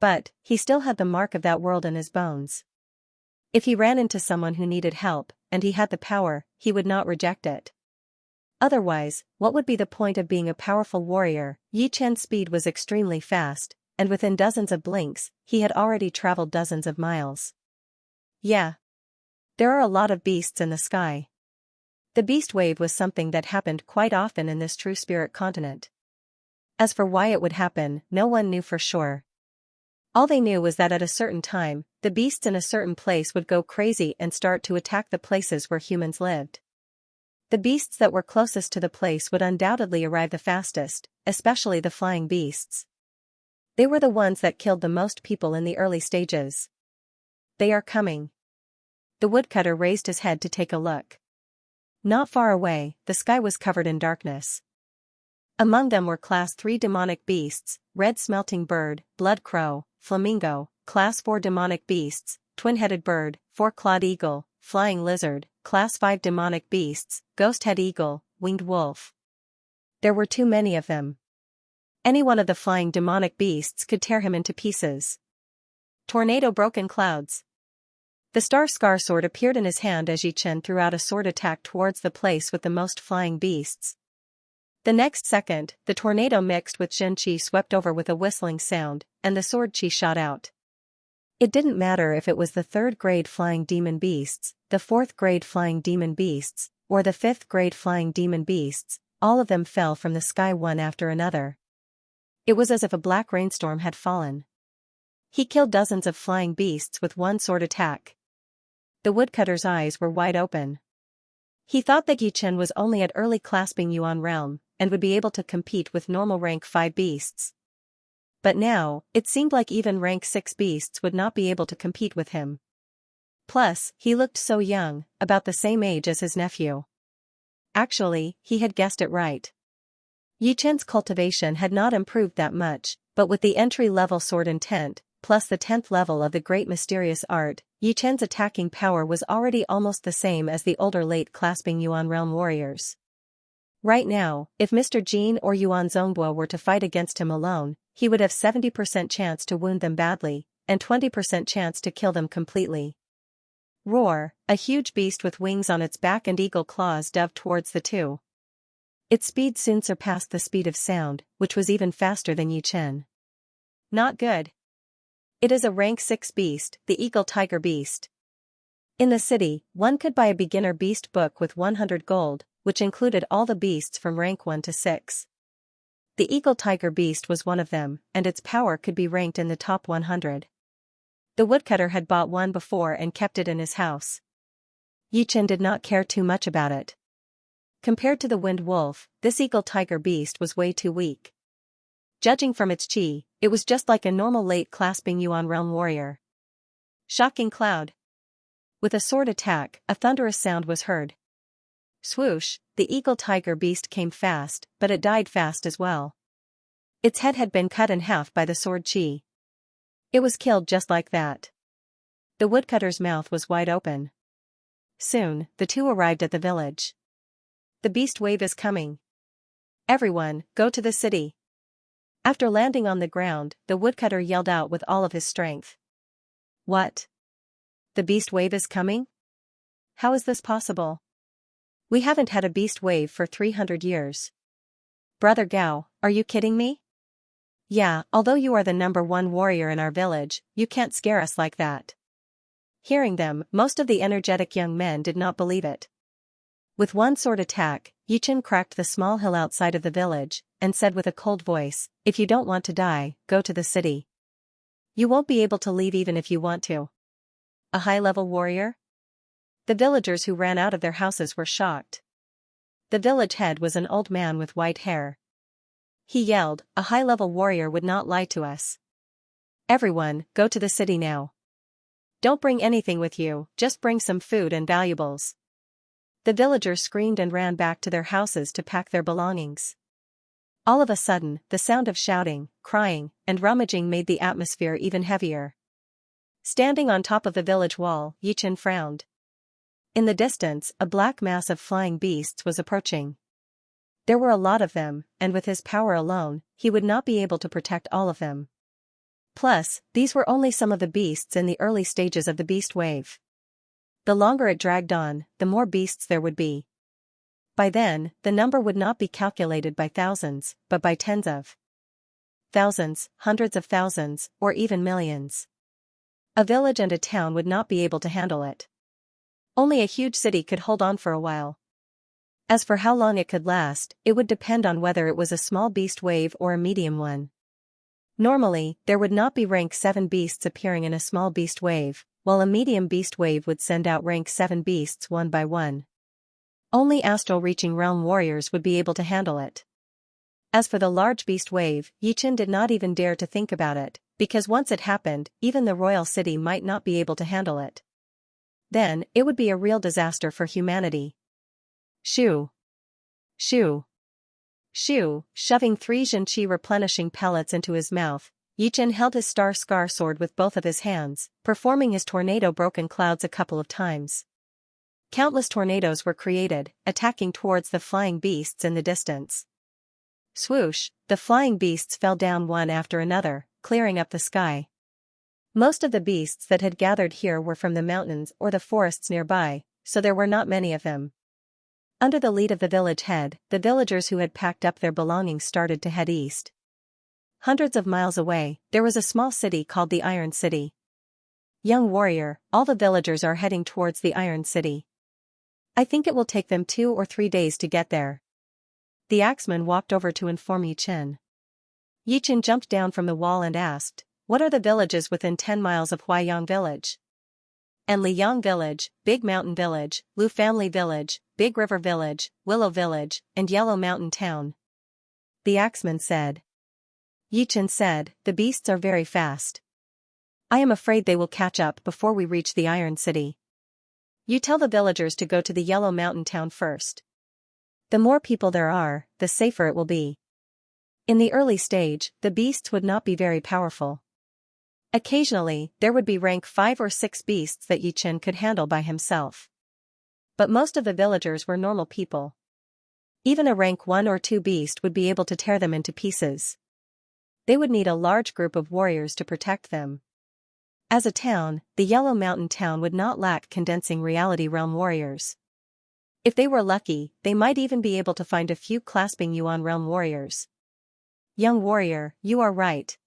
But, he still had the mark of that world in his bones. If he ran into someone who needed help, and he had the power, he would not reject it. Otherwise, what would be the point of being a powerful warrior? Yichen's speed was extremely fast, and within dozens of blinks, he had already traveled dozens of miles. Yeah. There are a lot of beasts in the sky. The beast wave was something that happened quite often in this true spirit continent. As for why it would happen, no one knew for sure. All they knew was that at a certain time, the beasts in a certain place would go crazy and start to attack the places where humans lived. The beasts that were closest to the place would undoubtedly arrive the fastest, especially the flying beasts. They were the ones that killed the most people in the early stages. They are coming. The woodcutter raised his head to take a look. Not far away, the sky was covered in darkness. Among them were Class 3 demonic beasts, red smelting bird, blood crow, flamingo, Class 4 demonic beasts, twin-headed bird, four-clawed eagle, flying lizard, Class 5 demonic beasts, ghost-head eagle, winged wolf. There were too many of them. Any one of the flying demonic beasts could tear him into pieces. Tornado broken clouds. The star-scar sword appeared in his hand as Yichen threw out a sword attack towards the place with the most flying beasts. The next second, the tornado mixed with Xianxia swept over with a whistling sound, and the sword chi shot out. It didn't matter if it was the 3rd grade flying demon beasts, the 4th grade flying demon beasts, or the 5th grade flying demon beasts, all of them fell from the sky one after another. It was as if a black rainstorm had fallen. He killed dozens of flying beasts with one sword attack. The woodcutter's eyes were wide open. He thought that Yichen was only at early clasping Yuan realm, and would be able to compete with normal rank 5 beasts. But now, it seemed like even rank 6 beasts would not be able to compete with him. Plus, he looked so young, about the same age as his nephew. Actually, he had guessed it right. Yichen's cultivation had not improved that much, but with the entry-level sword intent, plus the 10th level of the Great Mysterious Art, Yichen's attacking power was already almost the same as the older late clasping Yuan realm warriors. Right now, if Mr. Jin or Yuan Zhongbo were to fight against him alone, he would have 70% chance to wound them badly, and 20% chance to kill them completely. Roar, a huge beast with wings on its back and eagle claws dove towards the two. Its speed soon surpassed the speed of sound, which was even faster than Yichen. Not good. It is a rank 6 beast, the eagle tiger beast. In the city, one could buy a beginner beast book with 100 gold, which included all the beasts from rank 1 to 6. The eagle tiger beast was one of them, and its power could be ranked in the top 100. The woodcutter had bought one before and kept it in his house. Yichen did not care too much about it. Compared to the wind wolf, this eagle tiger beast was way too weak. Judging from its chi, it was just like a normal late clasping yuan realm warrior. Shocking cloud. With a sword attack, a thunderous sound was heard. Swoosh, the eagle tiger beast came fast, but it died fast as well. Its head had been cut in half by the sword chi. It was killed just like that. The woodcutter's mouth was wide open. Soon, the two arrived at the village. The beast wave is coming. Everyone, go to the city. After landing on the ground, the woodcutter yelled out with all of his strength. What? The beast wave is coming? How is this possible? We haven't had a beast wave for 300 years. Brother Gao, are you kidding me? Yeah, although you are the #1 warrior in our village, you can't scare us like that. Hearing them, most of the energetic young men did not believe it. With one sword attack, Yichen cracked the small hill outside of the village, and said with a cold voice, if you don't want to die, go to the city. You won't be able to leave even if you want to. A high-level warrior? The villagers who ran out of their houses were shocked. The village head was an old man with white hair. He yelled, a high-level warrior would not lie to us. Everyone, go to the city now. Don't bring anything with you, just bring some food and valuables. The villagers screamed and ran back to their houses to pack their belongings. All of a sudden, the sound of shouting, crying, and rummaging made the atmosphere even heavier. Standing on top of the village wall, Yichen frowned. In the distance, a black mass of flying beasts was approaching. There were a lot of them, and with his power alone, he would not be able to protect all of them. Plus, these were only some of the beasts in the early stages of the beast wave. The longer it dragged on, the more beasts there would be. By then, the number would not be calculated by thousands, but by tens of thousands, hundreds of thousands, or even millions. A village and a town would not be able to handle it. Only a huge city could hold on for a while. As for how long it could last, it would depend on whether it was a small beast wave or a medium one. Normally, there would not be rank 7 beasts appearing in a small beast wave, while a medium beast wave would send out rank 7 beasts one by one. Only astral-reaching realm warriors would be able to handle it. As for the large beast wave, Yichen did not even dare to think about it, because once it happened, even the royal city might not be able to handle it. Then, it would be a real disaster for humanity. Shoo! Shoo! Shoo! Shoving 3 Xianxia replenishing pellets into his mouth, Yichen held his star-scar sword with both of his hands, performing his tornado-broken clouds a couple of times. Countless tornadoes were created, attacking towards the flying beasts in the distance. Swoosh, the flying beasts fell down one after another, clearing up the sky. Most of the beasts that had gathered here were from the mountains or the forests nearby, so there were not many of them. Under the lead of the village head, the villagers who had packed up their belongings started to head east. Hundreds of miles away, there was a small city called the Iron City. Young warrior, all the villagers are heading towards the Iron City. I think it will take them 2 or 3 days to get there. The axeman walked over to inform Yichen. Yichen jumped down from the wall and asked, what are the villages within 10 miles of Huaiyang Village? And Liyang Village, Big Mountain Village, Lu Family Village, Big River Village, Willow Village, and Yellow Mountain Town. The axeman said. Yichen said, the beasts are very fast. I am afraid they will catch up before we reach the Iron City. You tell the villagers to go to the Yellow Mountain Town first. The more people there are, the safer it will be. In the early stage, the beasts would not be very powerful. Occasionally, there would be rank 5 or 6 beasts that Yichen could handle by himself. But most of the villagers were normal people. Even a rank 1 or 2 beast would be able to tear them into pieces. They would need a large group of warriors to protect them. As a town, the Yellow Mountain town would not lack condensing reality realm warriors. If they were lucky, they might even be able to find a few clasping Yuan realm warriors. Young warrior, you are right.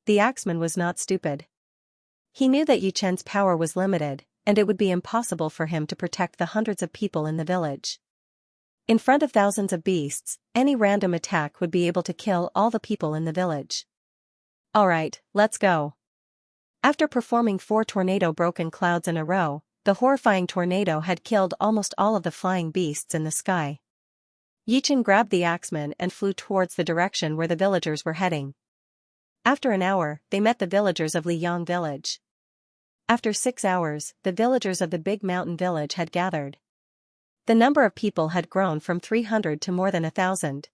The axeman was not stupid. He knew that Yi Chen's power was limited, and it would be impossible for him to protect the hundreds of people in the village. In front of thousands of beasts, any random attack would be able to kill all the people in the village. Alright, let's go. After performing 4 tornado-broken clouds in a row, the horrifying tornado had killed almost all of the flying beasts in the sky. Yi Chen grabbed the axeman and flew towards the direction where the villagers were heading. After an hour, they met the villagers of Liyang village. After 6 hours, the villagers of the big mountain village had gathered. The number of people had grown from 300 to more than 1,000.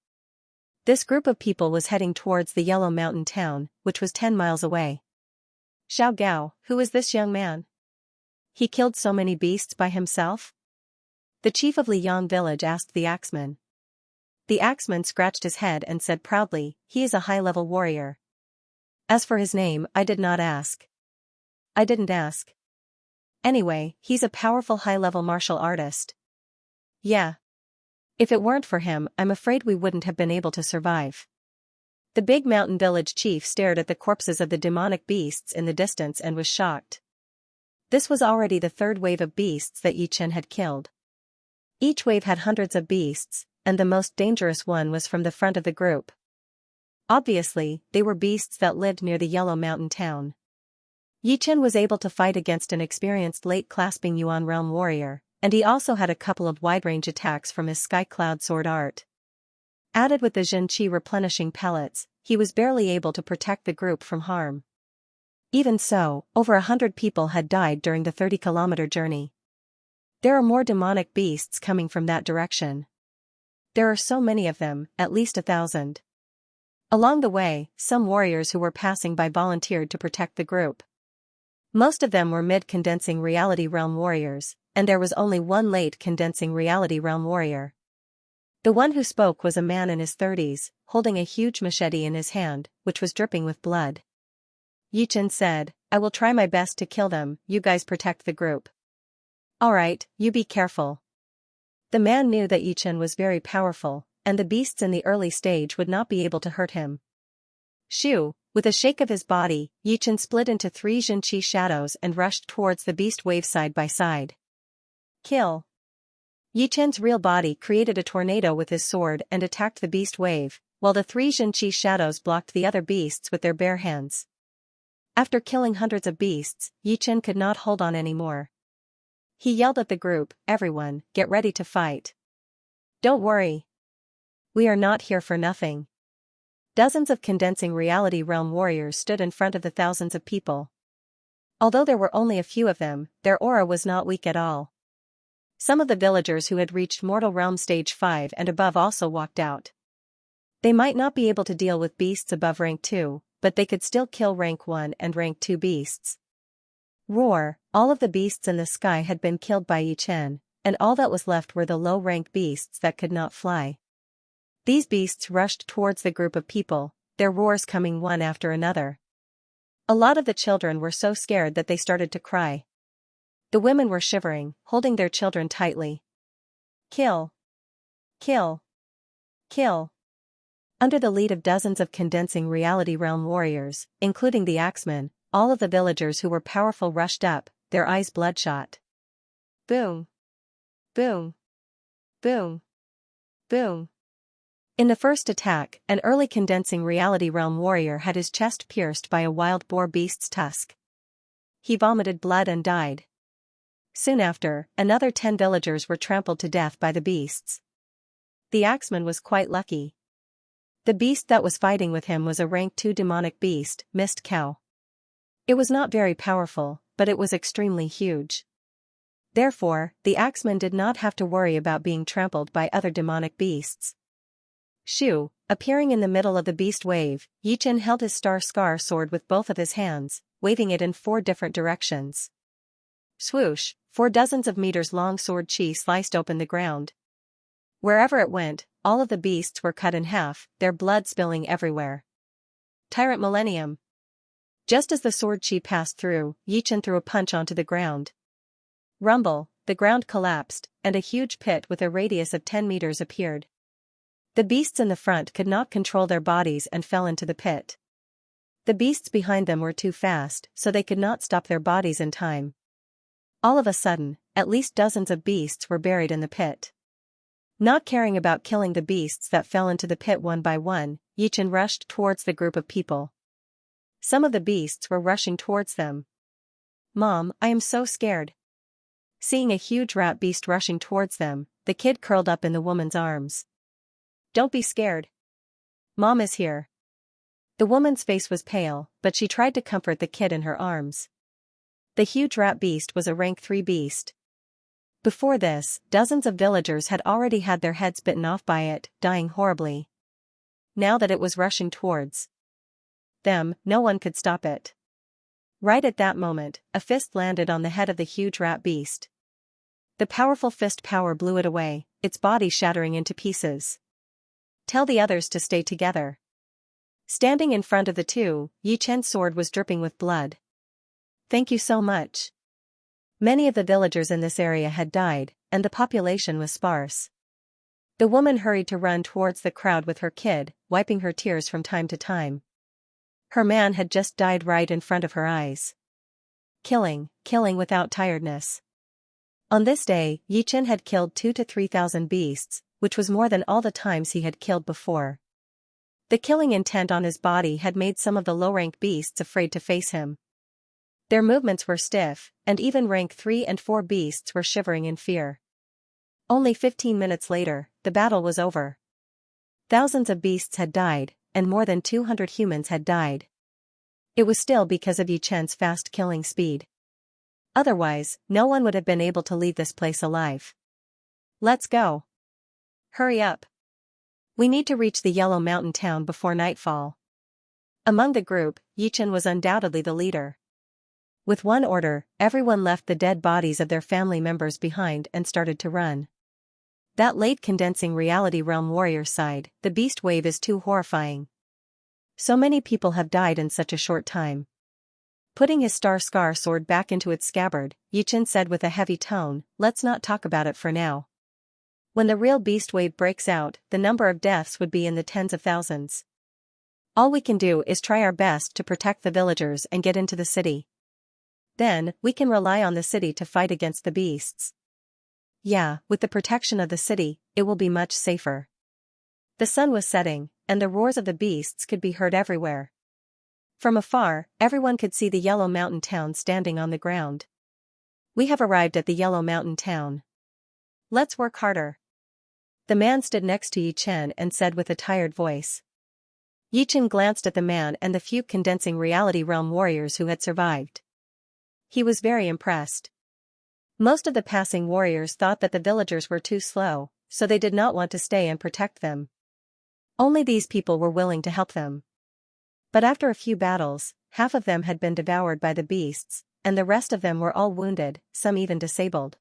This group of people was heading towards the Yellow Mountain town, which was 10 miles away. Xiao Gao, who is this young man? He killed so many beasts by himself? The chief of Liyang village asked the axeman. The axeman scratched his head and said proudly, he is a high-level warrior. As for his name, I did not ask. I didn't ask. Anyway, he's a powerful high-level martial artist. Yeah. If it weren't for him, I'm afraid we wouldn't have been able to survive. The big mountain village chief stared at the corpses of the demonic beasts in the distance and was shocked. This was already the 3rd wave of beasts that Yi Chen had killed. Each wave had hundreds of beasts, and the most dangerous one was from the front of the group. Obviously, they were beasts that lived near the Yellow Mountain town. Yi Chen was able to fight against an experienced late-clasping Yuan realm warrior, and he also had a couple of wide-range attacks from his Sky Cloud sword art. Added with the Xianxia replenishing pellets, he was barely able to protect the group from harm. Even so, over 100 people had died during the 30-kilometer journey. There are more demonic beasts coming from that direction. There are so many of them, at least 1,000. Along the way, some warriors who were passing by volunteered to protect the group. Most of them were mid-condensing reality realm warriors, and there was only one late-condensing reality realm warrior. The one who spoke was a man in his 30s, holding a huge machete in his hand, which was dripping with blood. Yi Chen said, I will try my best to kill them, you guys protect the group. Alright, you be careful. The man knew that Yi Chen was very powerful, and the beasts in the early stage would not be able to hurt him. Shoo! With a shake of his body, Yi Chen split into 3 Xianxia shadows and rushed towards the beast wave side by side. Kill! Yi Chen's real body created a tornado with his sword and attacked the beast wave, while the 3 Xianxia shadows blocked the other beasts with their bare hands. After killing hundreds of beasts, Yi Chen could not hold on anymore. He yelled at the group, everyone, get ready to fight. Don't worry. We are not here for nothing. Dozens of condensing reality realm warriors stood in front of the thousands of people. Although there were only a few of them, their aura was not weak at all. Some of the villagers who had reached Mortal Realm Stage 5 and above also walked out. They might not be able to deal with beasts above rank 2, but they could still kill rank 1 and rank 2 beasts. Roar! All of the beasts in the sky had been killed by Yi Chen, and all that was left were the low-rank beasts that could not fly. These beasts rushed towards the group of people, their roars coming one after another. A lot of the children were so scared that they started to cry. The women were shivering, holding their children tightly. Kill! Kill! Kill! Under the lead of dozens of condensing reality realm warriors, including the axemen, all of the villagers who were powerful rushed up, their eyes bloodshot. Boom! Boom! Boom! Boom! In the first attack, an early condensing reality realm warrior had his chest pierced by a wild boar beast's tusk. He vomited blood and died. Soon after, another 10 villagers were trampled to death by the beasts. The axeman was quite lucky. The beast that was fighting with him was a rank 2 demonic beast, Mist Cow. It was not very powerful, but it was extremely huge. Therefore, the axeman did not have to worry about being trampled by other demonic beasts. Shoo! Appearing in the middle of the beast wave, Yi Chen held his Star Scar sword with both of his hands, waving it in 4 different directions. Swoosh! 4 dozens of meters long sword chi sliced open the ground. Wherever it went, all of the beasts were cut in half, their blood spilling everywhere. Tyrant Millennium! Just as the sword chi passed through, Yichen threw a punch onto the ground. Rumble, the ground collapsed, and a huge pit with a radius of 10 meters appeared. The beasts in the front could not control their bodies and fell into the pit. The beasts behind them were too fast, so they could not stop their bodies in time. All of a sudden, at least dozens of beasts were buried in the pit. Not caring about killing the beasts that fell into the pit one by one, Yichen rushed towards the group of people. Some of the beasts were rushing towards them. "Mom, I am so scared." Seeing a huge rat beast rushing towards them, the kid curled up in the woman's arms. "Don't be scared. Mom is here." The woman's face was pale, but she tried to comfort the kid in her arms. The huge rat beast was a rank 3 beast. Before this, dozens of villagers had already had their heads bitten off by it, dying horribly. Now that it was rushing towards them, no one could stop it. Right at that moment, a fist landed on the head of the huge rat beast. The powerful fist power blew it away, its body shattering into pieces. "Tell the others to stay together." Standing in front of the two, Yichen's sword was dripping with blood. "Thank you so much." Many of the villagers in this area had died, and the population was sparse. The woman hurried to run towards the crowd with her kid, wiping her tears from time to time. Her man had just died right in front of her eyes. Killing without tiredness. On this day, Yichen had killed 2,000 to 3,000 beasts, which was more than all the times he had killed before. The killing intent on his body had made some of the low-rank beasts afraid to face him. Their movements were stiff, and even rank 3 and 4 beasts were shivering in fear. Only 15 minutes later, the battle was over. Thousands of beasts had died, and more than 200 humans had died. It was still because of Yichen's fast killing speed. Otherwise, no one would have been able to leave this place alive. "Let's go. Hurry up. We need to reach the Yellow Mountain town before nightfall." Among the group, Yichen was undoubtedly the leader. With one order, everyone left the dead bodies of their family members behind and started to run. That late condensing reality realm warrior sighed, "The beast wave is too horrifying. So many people have died in such a short time." Putting his star-scar sword back into its scabbard, Yichen said with a heavy tone, "Let's not talk about it for now. When the real beast wave breaks out, the number of deaths would be in the tens of thousands. All we can do is try our best to protect the villagers and get into the city. Then, we can rely on the city to fight against the beasts. Yeah, with the protection of the city, it will be much safer." The sun was setting, and the roars of the beasts could be heard everywhere. From afar, everyone could see the Yellow Mountain town standing on the ground. "We have arrived at the Yellow Mountain town. Let's work harder." The man stood next to Yichen and said with a tired voice. Yichen glanced at the man and the few condensing reality realm warriors who had survived. He was very impressed. Most of the passing warriors thought that the villagers were too slow, so they did not want to stay and protect them. Only these people were willing to help them. But after a few battles, half of them had been devoured by the beasts, and the rest of them were all wounded, some even disabled.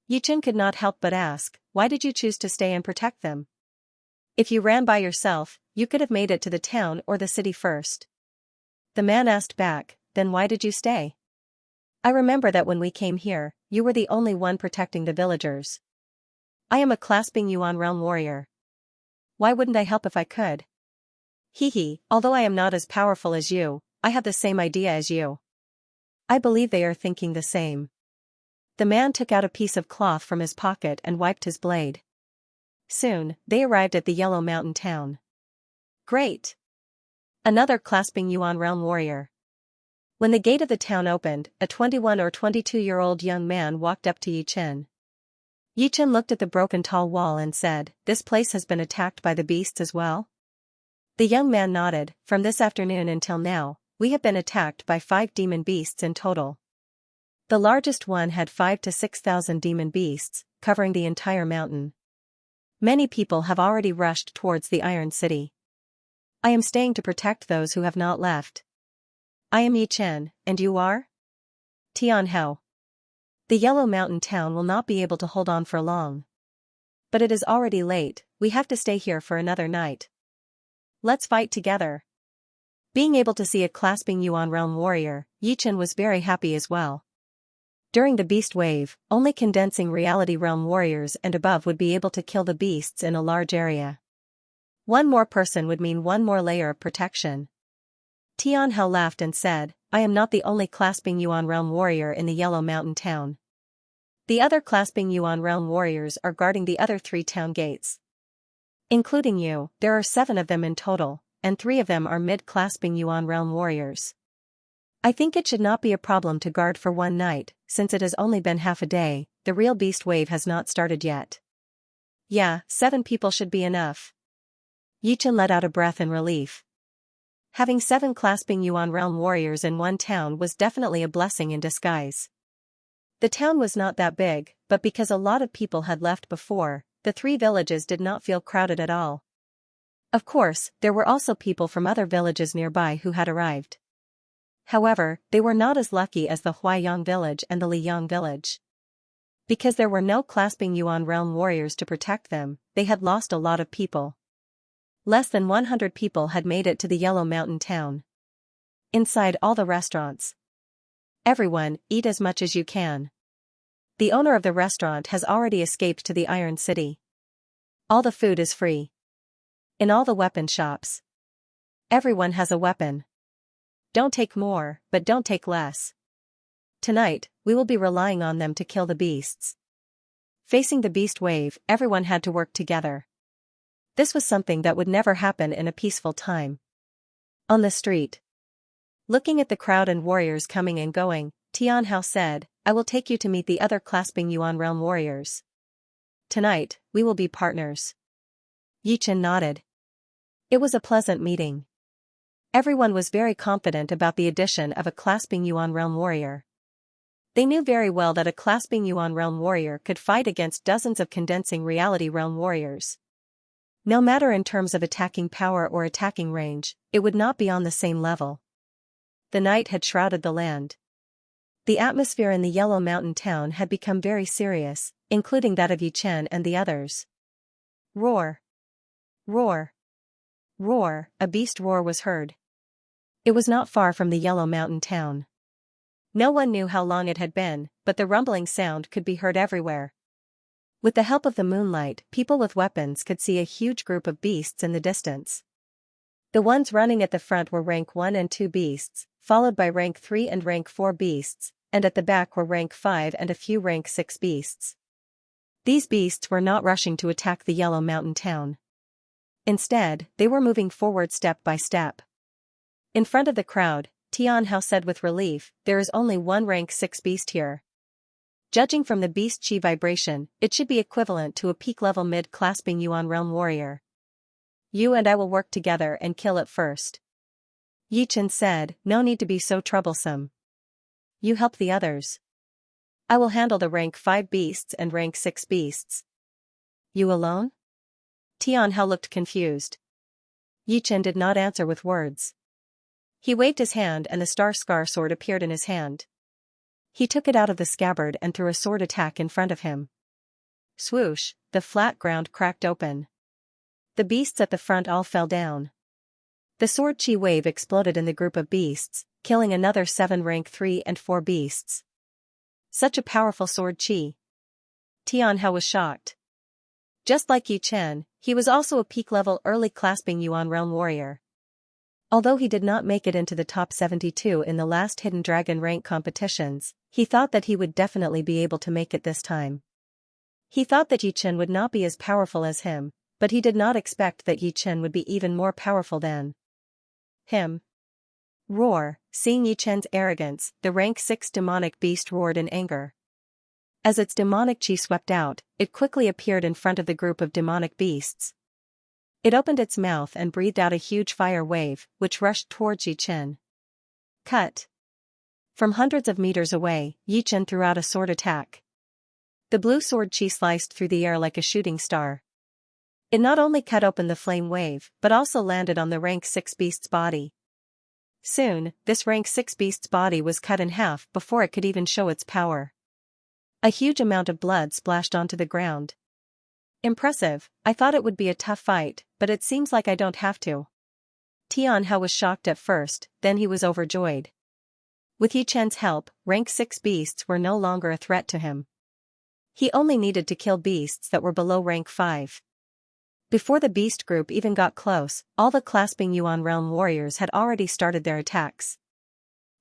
Yichen could not help but ask, "Why did you choose to stay and protect them? If you ran by yourself, you could have made it to the town or the city first." The man asked back, "Then why did you stay?" "I remember that when we came here, you were the only one protecting the villagers. I am a clasping Yuan realm warrior. Why wouldn't I help if I could? Hee, although I am not as powerful as you, I have the same idea as you." I believe they are thinking the same. The man took out a piece of cloth from his pocket and wiped his blade. Soon, they arrived at the Yellow Mountain town. "Great!" Another clasping Yuan realm warrior. When the gate of the town opened, a 21 or 22-year-old young man walked up to Yichen. Yichen looked at the broken tall wall and said, "This place has been attacked by the beasts as well?" The young man nodded. "From this afternoon until now, we have been attacked by 5 demon beasts in total. The largest one had 5,000 to 6,000 demon beasts, covering the entire mountain. Many people have already rushed towards the Iron City. I am staying to protect those who have not left. I am Yichen, and you are?" "Tian Hao. The Yellow Mountain town will not be able to hold on for long. But it is already late, we have to stay here for another night. Let's fight together." Being able to see a clasping Yuan realm warrior, Yichen was very happy as well. During the beast wave, only condensing reality realm warriors and above would be able to kill the beasts in a large area. One more person would mean one more layer of protection. Tianhao laughed and said, I am not the only clasping Yuan realm warrior in the Yellow Mountain town. The other clasping Yuan realm warriors are guarding the other 3 town gates. Including you, there are 7 of them in total, and 3 of them are mid-clasping Yuan realm warriors. I think it should not be a problem to guard for one night, since it has only been half a day, the real beast wave has not started yet. Yeah, 7 people should be enough. Yichen let out a breath in relief. Having 7 clasping Yuan realm warriors in one town was definitely a blessing in disguise. The town was not that big, but because a lot of people had left before, the 3 villages did not feel crowded at all. Of course, there were also people from other villages nearby who had arrived. However, they were not as lucky as the Huaiyang village and the Liyang village. Because there were no clasping Yuan realm warriors to protect them, they had lost a lot of people. Less than 100 people had made it to the Yellow Mountain town. Inside all the restaurants. Everyone, eat as much as you can. The owner of the restaurant has already escaped to the Iron City. All the food is free. In all the weapon shops. Everyone has a weapon. Don't take more, but don't take less. Tonight, we will be relying on them to kill the beasts. Facing the beast wave, everyone had to work together. This was something that would never happen in a peaceful time. On the street. Looking at the crowd and warriors coming and going, Tianhao said, I will take you to meet the other clasping Yuan realm warriors. Tonight, we will be partners. Yichen nodded. It was a pleasant meeting. Everyone was very confident about the addition of a clasping Yuan realm warrior. They knew very well that a clasping Yuan realm warrior could fight against dozens of condensing reality realm warriors. No matter in terms of attacking power or attacking range, it would not be on the same level. The night had shrouded the land. The atmosphere in the Yellow Mountain town had become very serious, including that of Yichen and the others. Roar! Roar! Roar! A beast roar was heard. It was not far from the Yellow Mountain town. No one knew how long it had been, but the rumbling sound could be heard everywhere. With the help of the moonlight, people with weapons could see a huge group of beasts in the distance. The ones running at the front were rank 1 and 2 beasts, followed by rank 3 and rank 4 beasts, and at the back were rank 5 and a few rank 6 beasts. These beasts were not rushing to attack the Yellow Mountain town. Instead, they were moving forward step by step. In front of the crowd, Tianhao said with relief, there is only one rank 6 beast here. Judging from the beast chi vibration, it should be equivalent to a peak-level mid-clasping Yuan realm warrior. You and I will work together and kill it first. Yichen said, no need to be so troublesome. You help the others. I will handle the rank 5 beasts and rank 6 beasts. You alone? Tianhao looked confused. Yichen did not answer with words. He waved his hand and the star scar sword appeared in his hand. He took it out of the scabbard and threw a sword attack in front of him. Swoosh, the flat ground cracked open. The beasts at the front all fell down. The sword chi wave exploded in the group of beasts, killing another 7 rank 3 and 4 beasts. Such a powerful sword chi. Tianhao was shocked. Just like Yichen, he was also a peak-level early clasping Yuan realm warrior. Although he did not make it into the top 72 in the last Hidden Dragon rank competitions, he thought that he would definitely be able to make it this time. He thought that Yichen would not be as powerful as him, but he did not expect that Yichen would be even more powerful than him. Roar! Seeing Yichen's arrogance, the rank 6 demonic beast roared in anger. As its demonic chi swept out, it quickly appeared in front of the group of demonic beasts. It opened its mouth and breathed out a huge fire wave, which rushed towards Yichen. Cut! From hundreds of meters away, Yichen threw out a sword attack. The blue sword chi sliced through the air like a shooting star. It not only cut open the flame wave, but also landed on the rank 6 beast's body. Soon, this rank 6 beast's body was cut in half before it could even show its power. A huge amount of blood splashed onto the ground. Impressive, I thought it would be a tough fight, but it seems like I don't have to. Tianhao was shocked at first, then he was overjoyed. With Yi Chen's help, rank 6 beasts were no longer a threat to him. He only needed to kill beasts that were below rank 5. Before the beast group even got close, all the clasping Yuan realm warriors had already started their attacks.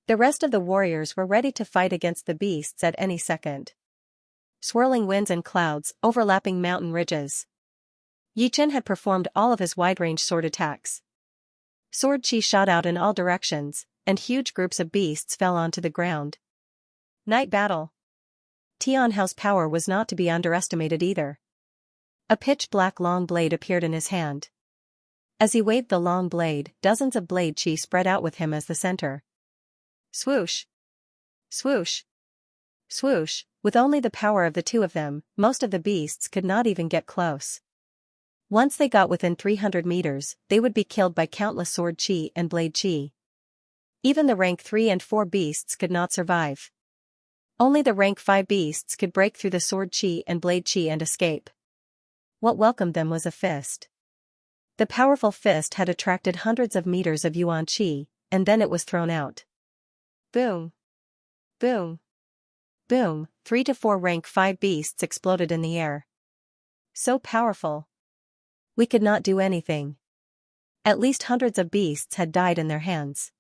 The rest of the warriors were ready to fight against the beasts at any second. Swirling winds and clouds, overlapping mountain ridges. Yi Chen had performed all of his wide-range sword attacks. Sword chi shot out in all directions, and huge groups of beasts fell onto the ground. Night battle. Tianhao's power was not to be underestimated either. A pitch-black long blade appeared in his hand. As he waved the long blade, dozens of blade chi spread out with him as the center. Swoosh! Swoosh! Swoosh! With only the power of the two of them, most of the beasts could not even get close. Once they got within 300 meters, they would be killed by countless sword chi and blade chi. Even the rank 3 and 4 beasts could not survive. Only the rank 5 beasts could break through the sword chi and blade chi and escape. What welcomed them was a fist. The powerful fist had attracted hundreds of meters of yuan chi, and then it was thrown out. Boom! Boom! Boom! 3 to 4 rank 5 beasts exploded in the air. So powerful. We could not do anything. At least hundreds of beasts had died in their hands.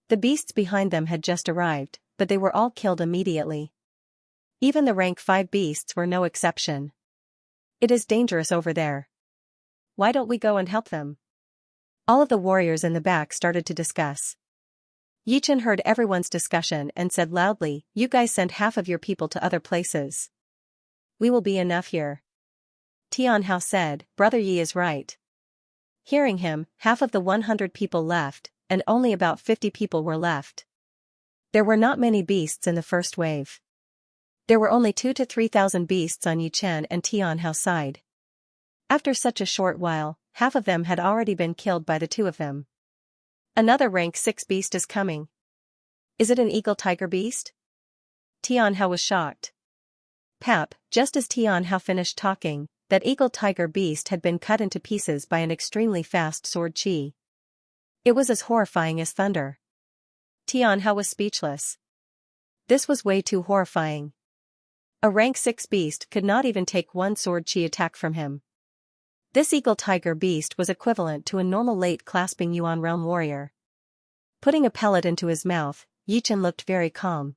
The beasts behind them had just arrived, but they were all killed immediately. Even the rank 5 beasts were no exception. It is dangerous over there. Why don't we go and help them? All of the warriors in the back started to discuss. Yi Chen heard everyone's discussion and said loudly, "You guys send half of your people to other places. We will be enough here." Tianhao said, "Brother Yi is right." Hearing him, half of the 100 people left, and only about 50 people were left. There were not many beasts in the first wave. There were only 2,000 to 3,000 beasts on Yi Chen and Tianhao's side. After such a short while, half of them had already been killed by the two of them. Another rank 6 beast is coming. Is it an eagle-tiger beast? Tianhao was shocked. Pap, just as Tianhao finished talking, that eagle-tiger beast had been cut into pieces by an extremely fast sword chi. It was as horrifying as thunder. Tianhao was speechless. This was way too horrifying. A rank 6 beast could not even take one sword chi attack from him. This eagle-tiger beast was equivalent to a normal late-clasping Yuan realm warrior. Putting a pellet into his mouth, Yi Chen looked very calm.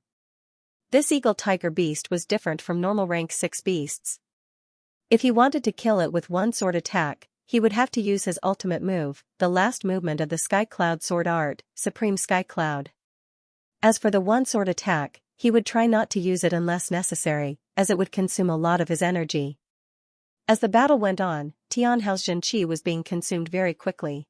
This eagle-tiger beast was different from normal rank 6 beasts. If he wanted to kill it with one sword attack, he would have to use his ultimate move, the last movement of the Sky Cloud sword art, Supreme Sky Cloud. As for the one sword attack, he would try not to use it unless necessary, as it would consume a lot of his energy. As the battle went on, Tianhao's Jin Qi was being consumed very quickly.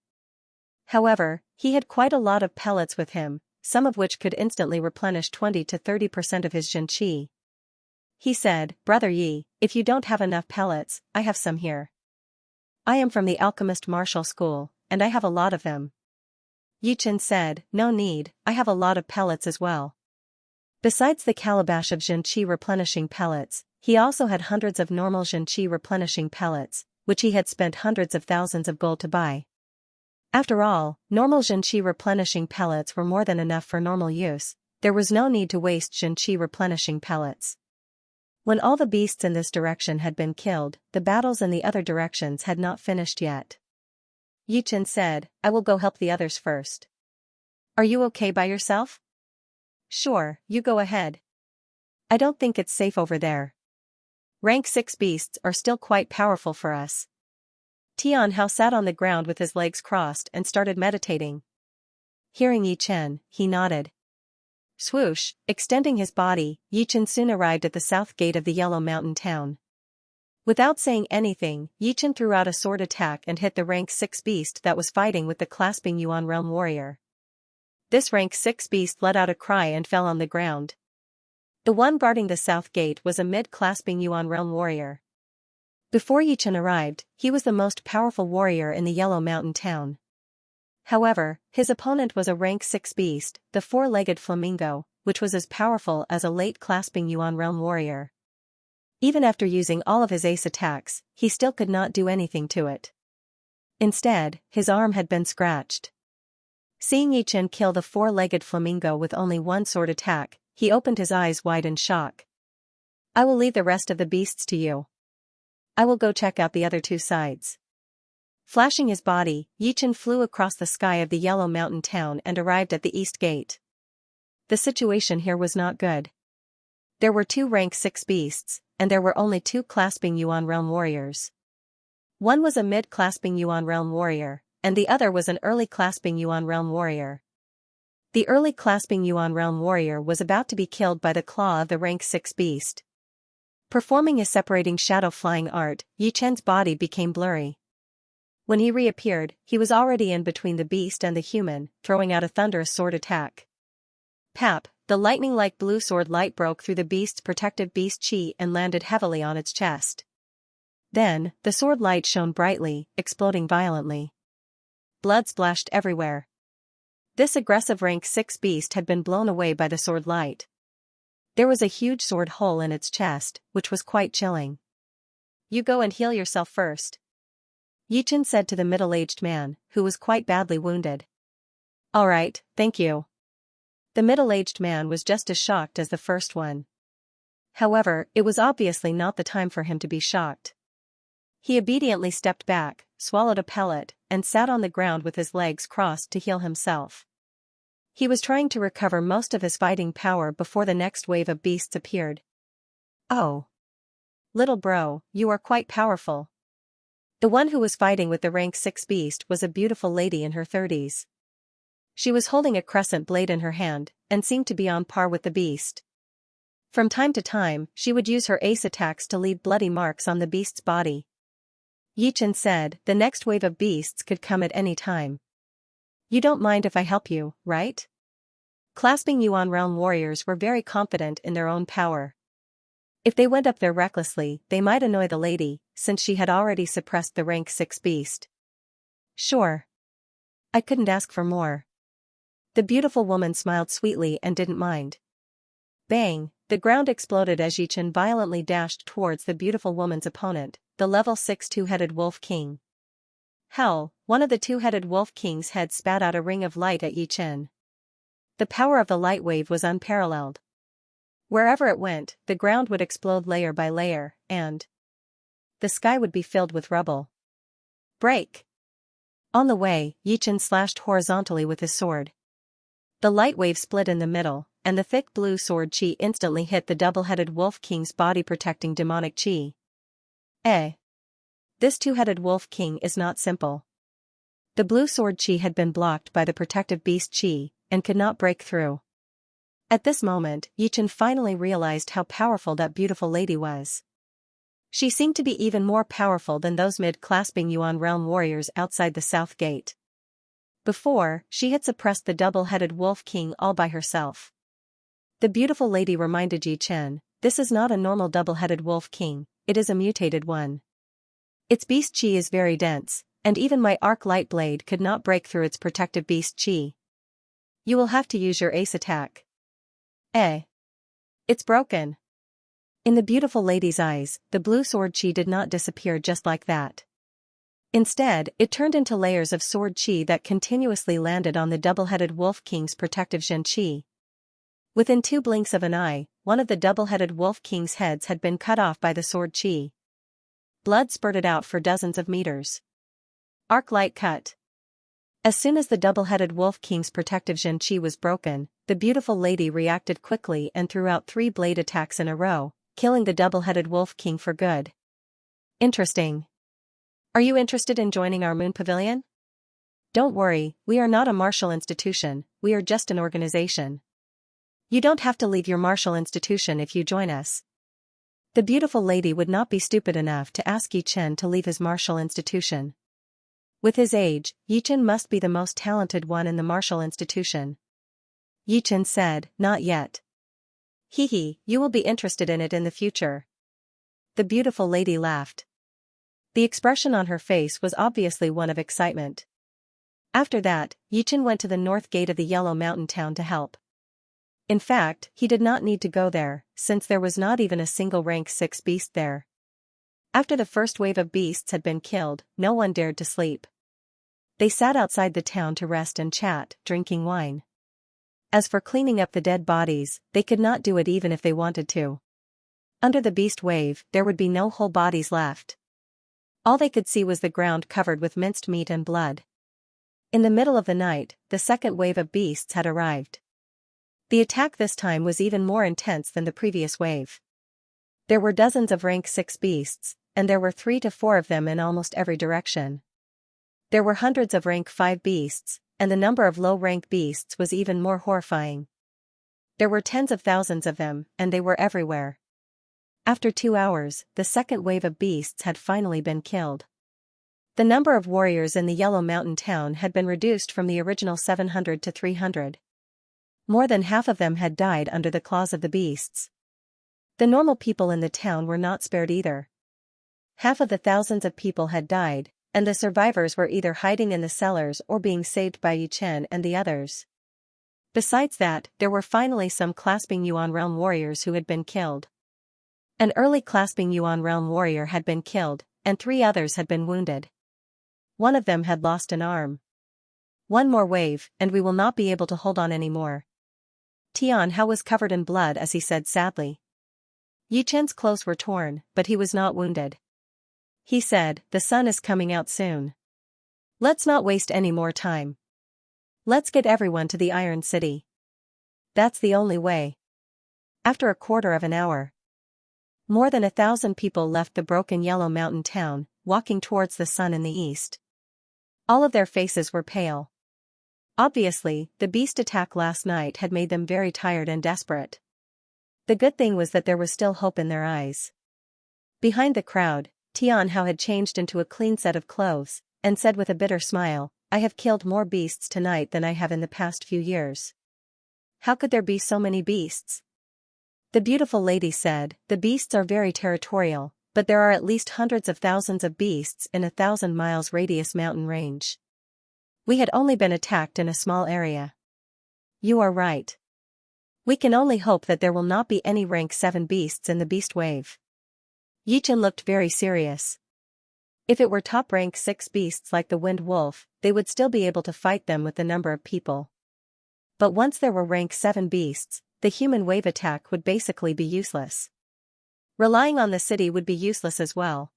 However, he had quite a lot of pellets with him, some of which could instantly replenish 20 to 30% of his Jin Qi. He said, "Brother Yi, if you don't have enough pellets, I have some here. I am from the alchemist martial school, and I have a lot of them." Yi Chen said, "No need, I have a lot of pellets as well." Besides the calabash of Jin Qi replenishing pellets, he also had hundreds of normal Jin Qi replenishing pellets, which he had spent hundreds of thousands of gold to buy. After all, normal Jin Qi replenishing pellets were more than enough for normal use. There was no need to waste Jin Qi replenishing pellets. When all the beasts in this direction had been killed, the battles in the other directions had not finished yet. Yi Chen said, "I will go help the others first. Are you okay by yourself?" "Sure, you go ahead. I don't think it's safe over there. Rank 6 beasts are still quite powerful for us." Tianhao sat on the ground with his legs crossed and started meditating. Hearing Yi Chen, he nodded. Swoosh, extending his body, Yi Chen soon arrived at the south gate of the Yellow Mountain town. Without saying anything, Yi Chen threw out a sword attack and hit the rank 6 beast that was fighting with the clasping Yuan realm warrior. This rank 6 beast let out a cry and fell on the ground. The one guarding the south gate was a mid-clasping Yuan realm warrior. Before Yi Chen arrived, he was the most powerful warrior in the Yellow Mountain town. However, his opponent was a rank 6 beast, the four-legged flamingo, which was as powerful as a late-clasping Yuan realm warrior. Even after using all of his ace attacks, he still could not do anything to it. Instead, his arm had been scratched. Seeing Yi Chen kill the four-legged flamingo with only one sword attack, he opened his eyes wide in shock. I will leave the rest of the beasts to you. I will go check out the other two sides. Flashing his body, Yi Chen flew across the sky of the Yellow Mountain town and arrived at the East Gate. The situation here was not good. There were 2 rank 6 beasts, and there were only 2 clasping Yuan Realm warriors. One was a mid-clasping Yuan Realm warrior, and the other was an early clasping Yuan Realm warrior. The early clasping Yuan Realm warrior was about to be killed by the claw of the rank 6 beast. Performing a separating shadow flying art, Yi Chen's body became blurry. When he reappeared, he was already in between the beast and the human, throwing out a thunderous sword attack. Pap, the lightning-like blue sword light broke through the beast's protective beast chi and landed heavily on its chest. Then, the sword light shone brightly, exploding violently. Blood splashed everywhere. This aggressive rank 6 beast had been blown away by the sword light. There was a huge sword hole in its chest, which was quite chilling. You go and heal yourself first. Yi Chen said to the middle-aged man, who was quite badly wounded. All right, thank you. The middle-aged man was just as shocked as the first one. However, it was obviously not the time for him to be shocked. He obediently stepped back, swallowed a pellet, and sat on the ground with his legs crossed to heal himself. He was trying to recover most of his fighting power before the next wave of beasts appeared. Oh. Little bro, you are quite powerful. The one who was fighting with the rank 6 beast was a beautiful lady in her 30s. She was holding a crescent blade in her hand, and seemed to be on par with the beast. From time to time, she would use her ace attacks to leave bloody marks on the beast's body. Yi Chen said the next wave of beasts could come at any time. You don't mind if I help you, right? Clasping Yuan Realm warriors were very confident in their own power. If they went up there recklessly, they might annoy the lady, since she had already suppressed the rank 6 beast. Sure. I couldn't ask for more. The beautiful woman smiled sweetly and didn't mind. Bang, the ground exploded as Yi Chen violently dashed towards the beautiful woman's opponent, the level 6 two-headed wolf king. Hell, one of the two-headed wolf king's heads spat out a ring of light at Yi Chen. The power of the light wave was unparalleled. Wherever it went, the ground would explode layer by layer, and the sky would be filled with rubble. Break! On the way, Yi Chen slashed horizontally with his sword. The light wave split in the middle, and the thick blue sword chi instantly hit the double-headed wolf king's body, protecting demonic chi. This two-headed wolf king is not simple. The blue sword chi had been blocked by the protective beast chi, and could not break through. At this moment, Yi Chen finally realized how powerful that beautiful lady was. She seemed to be even more powerful than those mid-clasping Yuan Realm warriors outside the South Gate. Before, she had suppressed the double-headed wolf king all by herself. The beautiful lady reminded Yi Chen, this is not a normal double-headed wolf king, it is a mutated one. Its beast chi is very dense, and even my arc light blade could not break through its protective beast chi. You will have to use your ace attack. It's broken. In the beautiful lady's eyes, the blue sword chi did not disappear just like that. Instead, it turned into layers of sword chi that continuously landed on the double-headed wolf king's protective Zhen chi. Within 2 blinks of an eye, one of the double-headed wolf king's heads had been cut off by the sword chi. Blood spurted out for dozens of meters. Arc light cut. As soon as the double-headed wolf king's protective Zhen chi was broken, the beautiful lady reacted quickly and threw out 3 blade attacks in a row, killing the double-headed wolf king for good. Interesting. Are you interested in joining our Moon Pavilion? Don't worry, we are not a martial institution, we are just an organization. You don't have to leave your martial institution if you join us. The beautiful lady would not be stupid enough to ask Yi Chen to leave his martial institution. With his age, Yi Chen must be the most talented one in the martial institution. Yi Chen said, not yet. Hee, you will be interested in it in the future. The beautiful lady laughed. The expression on her face was obviously one of excitement. After that, Yi Chen went to the north gate of the Yellow Mountain town to help. In fact, he did not need to go there, since there was not even a single rank 6 beast there. After the first wave of beasts had been killed, no one dared to sleep. They sat outside the town to rest and chat, drinking wine. As for cleaning up the dead bodies, they could not do it even if they wanted to. Under the beast wave, there would be no whole bodies left. All they could see was the ground covered with minced meat and blood. In the middle of the night, the second wave of beasts had arrived. The attack this time was even more intense than the previous wave. There were dozens of rank 6 beasts, and there were 3 to 4 of them in almost every direction. There were hundreds of rank 5 beasts, and the number of low-rank beasts was even more horrifying. There were tens of thousands of them, and they were everywhere. After 2 hours, the second wave of beasts had finally been killed. The number of warriors in the Yellow Mountain town had been reduced from the original 700 to 300. More than half of them had died under the claws of the beasts. The normal people in the town were not spared either. Half of the thousands of people had died, and the survivors were either hiding in the cellars or being saved by Yichen and the others. Besides that, there were finally some Clasping Yuan realm warriors who had been killed. An early Clasping Yuan realm warrior had been killed, and 3 others had been wounded. One of them had lost an arm. One more wave, and we will not be able to hold on anymore. Tianhao was covered in blood as he said sadly. Yichen's clothes were torn, but he was not wounded. He said, "The sun is coming out soon. Let's not waste any more time. Let's get everyone to the Iron City. That's the only way." After a quarter of an hour, more than 1,000 people left the broken Yellow Mountain town, walking towards the sun in the east. All of their faces were pale. Obviously, the beast attack last night had made them very tired and desperate. The good thing was that there was still hope in their eyes. Behind the crowd, Tianhao had changed into a clean set of clothes, and said with a bitter smile, "I have killed more beasts tonight than I have in the past few years. How could there be so many beasts?" The beautiful lady said, "The beasts are very territorial, but there are at least hundreds of thousands of beasts in 1,000 miles radius mountain range. We had only been attacked in a small area." "You are right. We can only hope that there will not be any rank 7 beasts in the beast wave." Yichen looked very serious. If it were top rank 6 beasts like the wind wolf, they would still be able to fight them with the number of people. But once there were rank 7 beasts, the human wave attack would basically be useless. Relying on the city would be useless as well.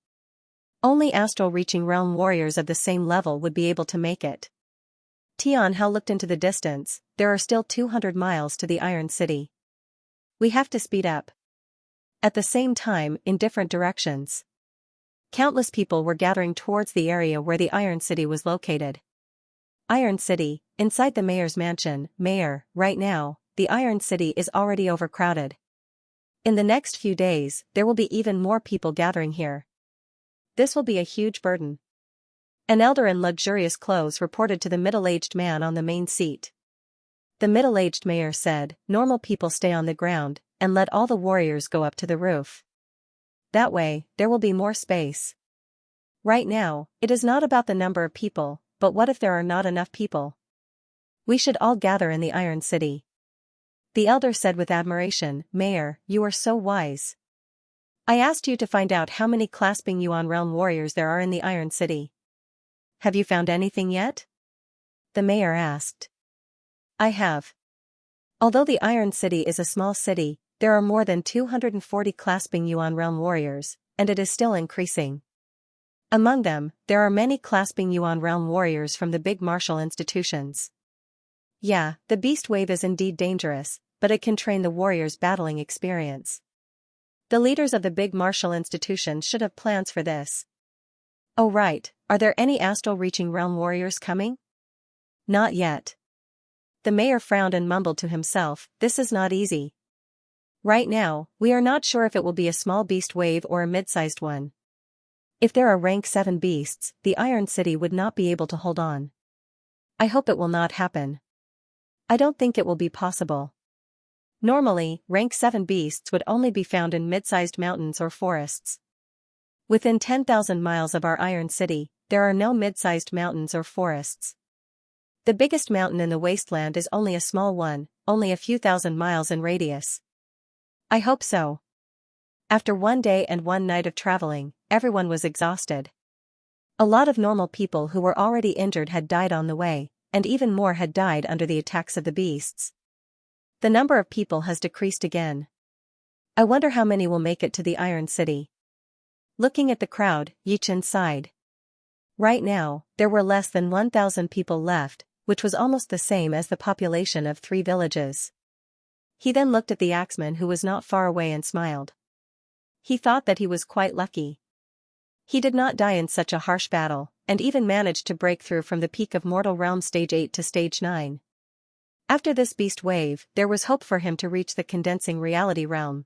Only astral-reaching realm warriors of the same level would be able to make it. Tianhao looked into the distance. There are still 200 miles to the Iron City. We have to speed up. At the same time, in different directions, countless people were gathering towards the area where the Iron City was located. Iron City, inside the mayor's mansion. "Mayor, right now, the Iron City is already overcrowded. In the next few days, there will be even more people gathering here. This will be a huge burden." An elder in luxurious clothes reported to the middle-aged man on the main seat. The middle-aged mayor said, "Normal people stay on the ground, and let all the warriors go up to the roof. That way, there will be more space. Right now, it is not about the number of people, but what if there are not enough people? We should all gather in the Iron City." The elder said with admiration, "Mayor, you are so wise. I asked you to find out how many Clasping Yuan realm warriors there are in the Iron City. Have you found anything yet?" the mayor asked. "I have. Although the Iron City is a small city, there are more than 240 Clasping Yuan realm warriors, and it is still increasing. Among them, there are many Clasping Yuan realm warriors from the big martial institutions. Yeah, the beast wave is indeed dangerous, but it can train the warriors' battling experience. The leaders of the big martial institutions should have plans for this." "Oh right, are there any astral-reaching realm warriors coming?" "Not yet." The mayor frowned and mumbled to himself, "This is not easy. Right now, we are not sure if it will be a small beast wave or a mid-sized one. If there are rank 7 beasts, the Iron City would not be able to hold on. I hope it will not happen. I don't think it will be possible. Normally, rank 7 beasts would only be found in mid-sized mountains or forests. Within 10,000 miles of our Iron City, there are no mid-sized mountains or forests. The biggest mountain in the wasteland is only a small one, only a few thousand miles in radius. I hope so." After 1 day and 1 night of traveling, everyone was exhausted. A lot of normal people who were already injured had died on the way, and even more had died under the attacks of the beasts. The number of people has decreased again. I wonder how many will make it to the Iron City. Looking at the crowd, Yichen sighed. Right now, there were less than 1,000 people left, which was almost the same as the population of 3 villages. He then looked at the axeman who was not far away and smiled. He thought that he was quite lucky. He did not die in such a harsh battle, and even managed to break through from the peak of Mortal Realm Stage 8 to Stage 9. After this beast wave, there was hope for him to reach the condensing reality realm.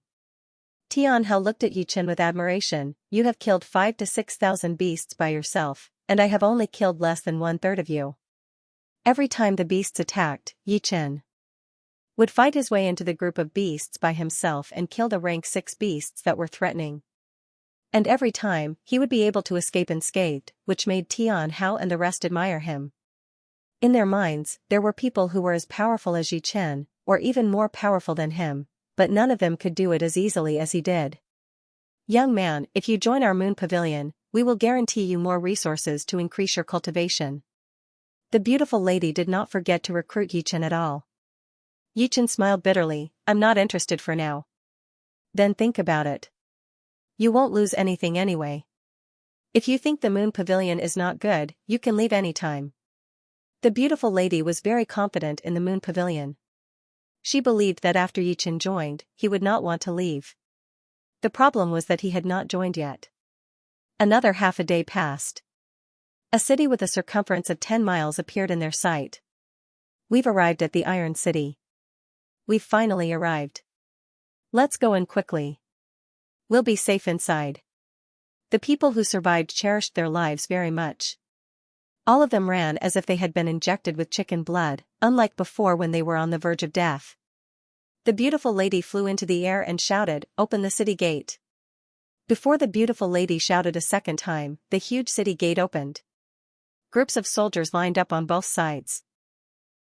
Tianhao looked at Yichen with admiration. You have killed 5,000 to 6,000 beasts by yourself, and I have only killed less than 1/3 of you. Every time the beasts attacked, Yichen would fight his way into the group of beasts by himself and kill the rank 6 beasts that were threatening. And every time, he would be able to escape unscathed, which made Tianhao and the rest admire him. In their minds, there were people who were as powerful as Yichen, or even more powerful than him, but none of them could do it as easily as he did. Young man, if you join our moon pavilion, we will guarantee you more resources to increase your cultivation. The beautiful lady did not forget to recruit Yichen at all. Yichen smiled bitterly. I'm not interested for now. Then think about it. You won't lose anything anyway. If you think the moon pavilion is not good, you can leave anytime. The beautiful lady was very confident in the moon pavilion. She believed that after Yichen joined, he would not want to leave. The problem was that he had not joined yet. Another half a day passed. A city with a circumference of 10 miles appeared in their sight. We've arrived at the Iron City. We've finally arrived. Let's go in quickly. We'll be safe inside. The people who survived cherished their lives very much. All of them ran as if they had been injected with chicken blood, unlike before when they were on the verge of death. The beautiful lady flew into the air and shouted, "Open the city gate." Before the beautiful lady shouted a second time, the huge city gate opened. Groups of soldiers lined up on both sides.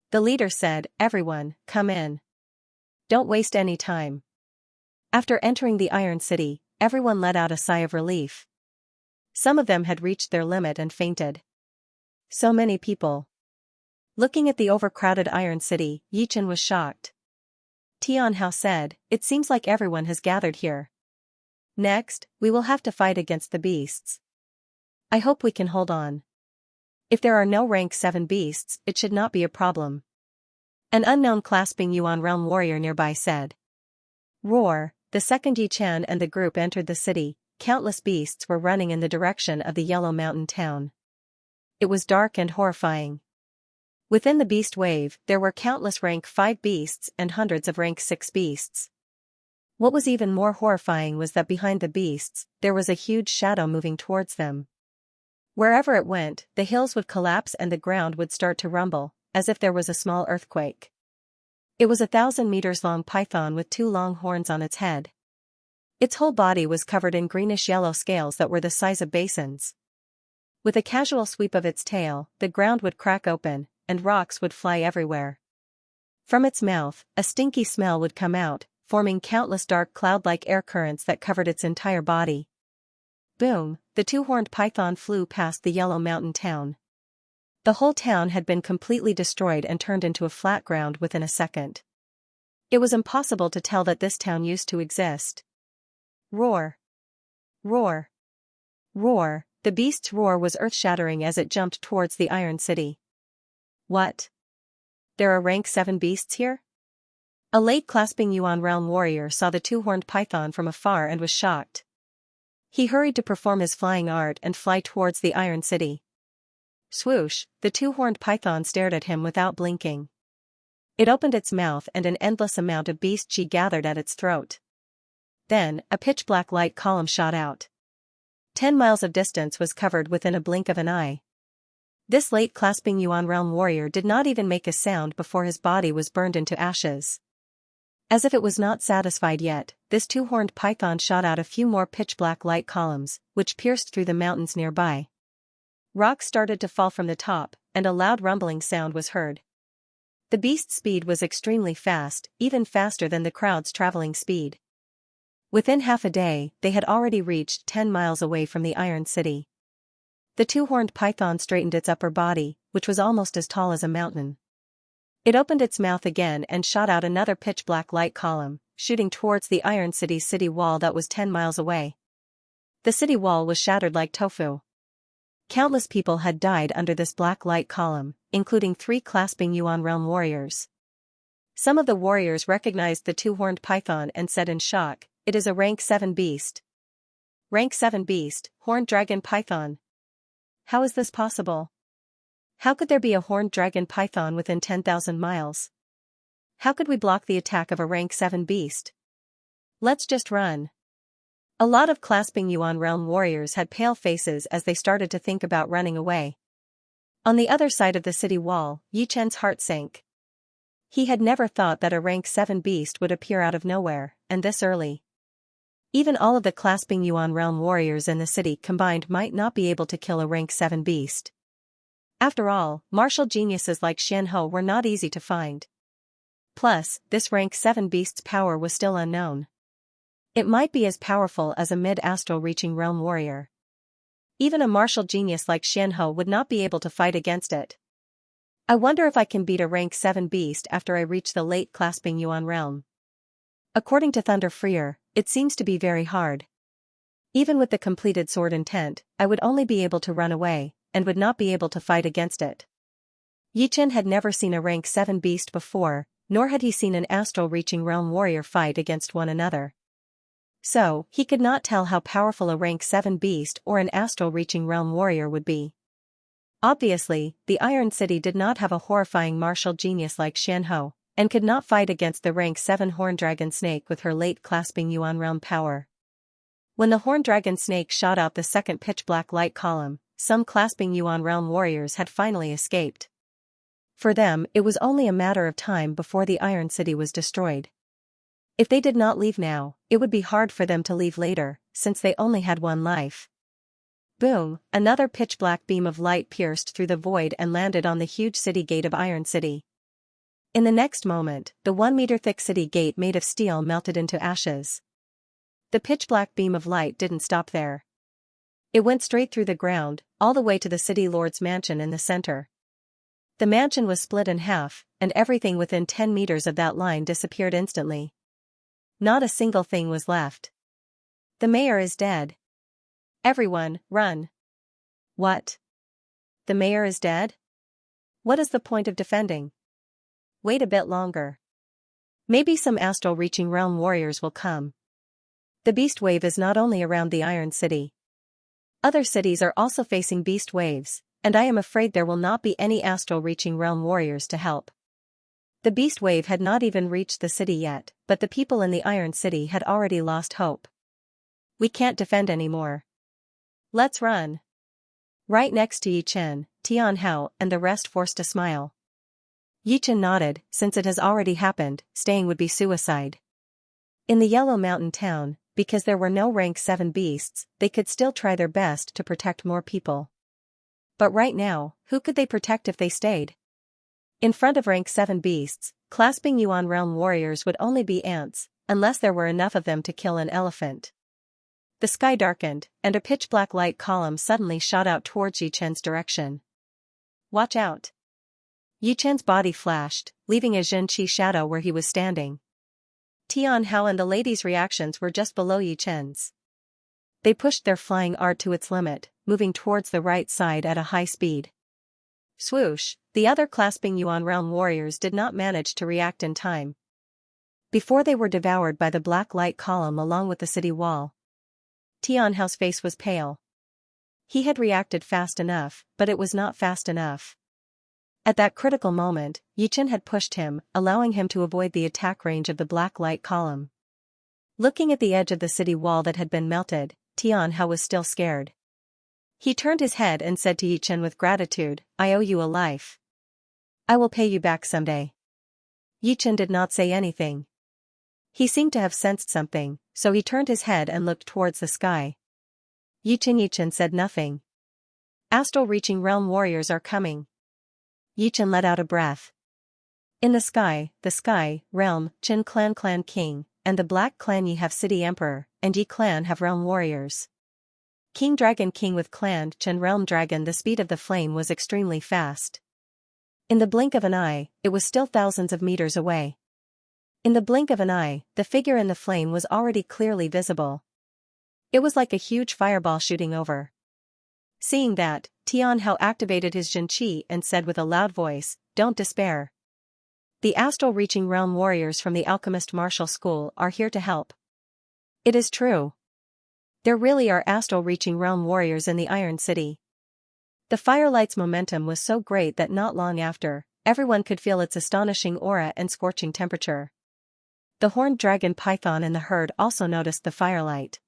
The leader said, "Everyone, come in. Don't waste any time." After entering the Iron City, everyone let out a sigh of relief. Some of them had reached their limit and fainted. So many people. Looking at the overcrowded Iron City, Yichen was shocked. Tianhao said, "It seems like everyone has gathered here. Next, we will have to fight against the beasts. I hope we can hold on. If there are no rank 7 beasts, it should not be a problem." An unknown clasping Yuan realm warrior nearby said. Roar, the second Yichen and the group entered the city. Countless beasts were running in the direction of the Yellow Mountain town. It was dark and horrifying. Within the beast wave, there were countless rank 5 beasts and hundreds of rank 6 beasts. What was even more horrifying was that behind the beasts, there was a huge shadow moving towards them. Wherever it went, the hills would collapse and the ground would start to rumble, as if there was a small earthquake. It was a 1,000 meters long python with 2 long horns on its head. Its whole body was covered in greenish-yellow scales that were the size of basins. With a casual sweep of its tail, the ground would crack open, and rocks would fly everywhere. From its mouth, a stinky smell would come out, forming countless dark cloud-like air currents that covered its entire body. Boom, the 2-horned python flew past the Yellow Mountain town. The whole town had been completely destroyed and turned into a flat ground within a second. It was impossible to tell that this town used to exist. Roar! Roar! Roar! The beast's roar was earth-shattering as it jumped towards the Iron City. What? There are rank 7 beasts here? A late clasping Yuan realm warrior saw the 2-horned python from afar and was shocked. He hurried to perform his flying art and fly towards the Iron City. Swoosh, the 2-horned python stared at him without blinking. It opened its mouth and an endless amount of beast chi gathered at its throat. Then, a pitch-black light column shot out. 10 miles of distance was covered within a blink of an eye. This late clasping Yuan realm warrior did not even make a sound before his body was burned into ashes. As if it was not satisfied yet, this 2-horned python shot out a few more pitch-black light columns, which pierced through the mountains nearby. Rocks started to fall from the top, and a loud rumbling sound was heard. The beast's speed was extremely fast, even faster than the crowd's traveling speed. Within half a day, they had already reached 10 miles away from the Iron City. The two-horned python straightened its upper body, which was almost as tall as a mountain. It opened its mouth again and shot out another pitch-black light column, shooting towards the Iron City's city wall that was 10 miles away. The city wall was shattered like tofu. Countless people had died under this black light column, including 3 clasping Yuan realm warriors. Some of the warriors recognized the two-horned python and said in shock, "It is a rank 7 beast." Rank 7 beast, horned dragon python. How is this possible? How could there be a horned dragon python within 10,000 miles? How could we block the attack of a rank 7 beast? Let's just run. A lot of clasping Yuan realm warriors had pale faces as they started to think about running away. On the other side of the city wall, Yi Chen's heart sank. He had never thought that a rank 7 beast would appear out of nowhere, and this early. Even all of the clasping Yuan realm warriors in the city combined might not be able to kill a rank 7 beast. After all, martial geniuses like Xianxia were not easy to find. Plus, this rank 7 beast's power was still unknown. It might be as powerful as a mid-astral reaching realm warrior. Even a martial genius like Xianxia would not be able to fight against it. I wonder if I can beat a rank 7 beast after I reach the late clasping Yuan realm. According to Thunder Freer, it seems to be very hard. Even with the completed sword intent, I would only be able to run away, and would not be able to fight against it. Yi Chen had never seen a rank 7 beast before, nor had he seen an astral reaching realm warrior fight against one another. So, he could not tell how powerful a rank 7 beast or an astral reaching realm warrior would be. Obviously, the Iron City did not have a horrifying martial genius like Xianxia, and could not fight against the rank 7 horned dragon snake with her late clasping Yuan realm power. When the horned dragon snake shot out the second pitch-black light column, some clasping Yuan realm warriors had finally escaped. For them, it was only a matter of time before the Iron City was destroyed. If they did not leave now, it would be hard for them to leave later, since they only had one life. Boom, another pitch-black beam of light pierced through the void and landed on the huge city gate of Iron City. In the next moment, the 1-meter-thick city gate made of steel melted into ashes. The pitch-black beam of light didn't stop there. It went straight through the ground, all the way to the city lord's mansion in the center. The mansion was split in half, and everything within 10 meters of that line disappeared instantly. Not a single thing was left. The mayor is dead. Everyone, run. What? The mayor is dead? What is the point of defending? Wait a bit longer. Maybe some astral reaching realm warriors will come. The beast wave is not only around the Iron City. Other cities are also facing beast waves, and I am afraid there will not be any astral reaching realm warriors to help. The beast wave had not even reached the city yet, but the people in the Iron City had already lost hope. We can't defend anymore. Let's run. Right next to Yi Chen, Tian Hao and the rest forced a smile. Yi Chen nodded, since it has already happened, staying would be suicide. In the Yellow Mountain town, because there were no rank 7 beasts, they could still try their best to protect more people. But right now, who could they protect if they stayed? In front of rank 7 beasts, clasping Yuan realm warriors would only be ants, unless there were enough of them to kill an elephant. The sky darkened, and a pitch-black light column suddenly shot out towards Yi Chen's direction. Watch out! Yi Chen's body flashed, leaving a Xianxia shadow where he was standing. Tian Hao and the ladies' reactions were just below Yi Chen's. They pushed their flying art to its limit, moving towards the right side at a high speed. Swoosh, the other clasping Yuan realm warriors did not manage to react in time. Before they were devoured by the black light column along with the city wall. Tian Hao's face was pale. He had reacted fast enough, but it was not fast enough. At that critical moment, Yi Chen had pushed him, allowing him to avoid the attack range of the black light column. Looking at the edge of the city wall that had been melted, Tian Hao was still scared. He turned his head and said to Yi Chen with gratitude, "I owe you a life. I will pay you back someday." Yi Chen did not say anything. He seemed to have sensed something, so he turned his head and looked towards the sky. Yi Chen said nothing. Astral reaching realm warriors are coming. Yi Chen let out a breath. In the sky, realm, Chen clan king, and the black clan Yi have city emperor, and Yi clan have realm warriors. King Dragon King with Clan Chen Realm Dragon. The speed of the flame was extremely fast. In the blink of an eye, it was still thousands of meters away. In the blink of an eye, the figure in the flame was already clearly visible. It was like a huge fireball shooting over. Seeing that, Tian Hao activated his Xianxia and said with a loud voice, "Don't despair. The astral reaching realm warriors from the alchemist martial school are here to help." It is true. There really are astral reaching realm warriors in the Iron City. The firelight's momentum was so great that not long after, everyone could feel its astonishing aura and scorching temperature. The horned dragon python in the herd also noticed the firelight.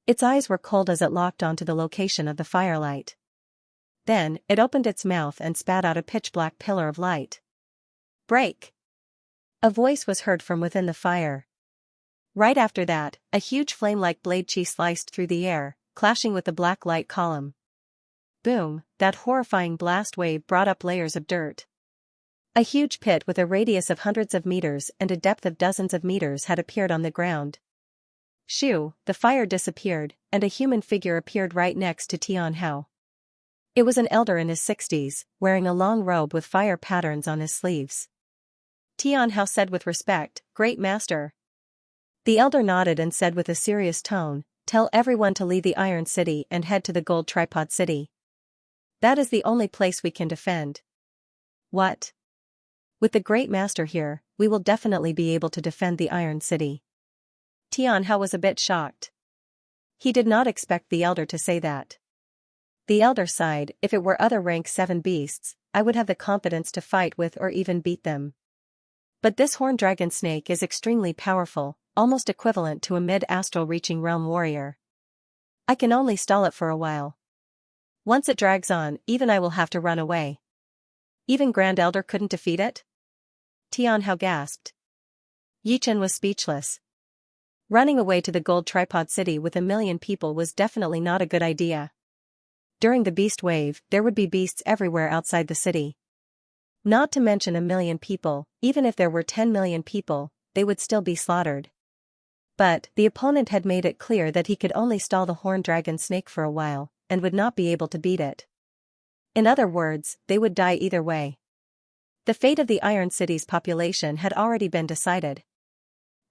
Its eyes were cold as it locked onto the location of the firelight. Then, it opened its mouth and spat out a pitch-black pillar of light. "Break!" A voice was heard from within the fire. Right after that, a huge flame-like blade chi sliced through the air, clashing with the black light column. Boom, that horrifying blast wave brought up layers of dirt. A huge pit with a radius of hundreds of meters and a depth of dozens of meters had appeared on the ground. Shoo, the fire disappeared, and a human figure appeared right next to Tian Hao. It was an elder in his 60s, wearing a long robe with fire patterns on his sleeves. Tian Hao said with respect, "Great master." The elder nodded and said with a serious tone, "Tell everyone to leave the Iron City and head to the Gold Tripod City. That is the only place we can defend." "What? With the Great Master here, we will definitely be able to defend the Iron City." Tian Hao was a bit shocked. He did not expect the elder to say that. The elder sighed, "If it were other rank 7 beasts, I would have the confidence to fight with or even beat them. But this horned dragon snake is extremely powerful, almost equivalent to a mid-astral reaching realm warrior. I can only stall it for a while. Once it drags on, even I will have to run away." "Even Grand Elder couldn't defeat it?" Tian Hao gasped. Yi Chen was speechless. Running away to the Gold Tripod City with 1,000,000 people was definitely not a good idea. During the beast wave, there would be beasts everywhere outside the city. Not to mention 1,000,000 people, even if there were 10,000,000 people, they would still be slaughtered. But, the opponent had made it clear that he could only stall the horned dragon snake for a while, and would not be able to beat it. In other words, they would die either way. The fate of the Iron City's population had already been decided.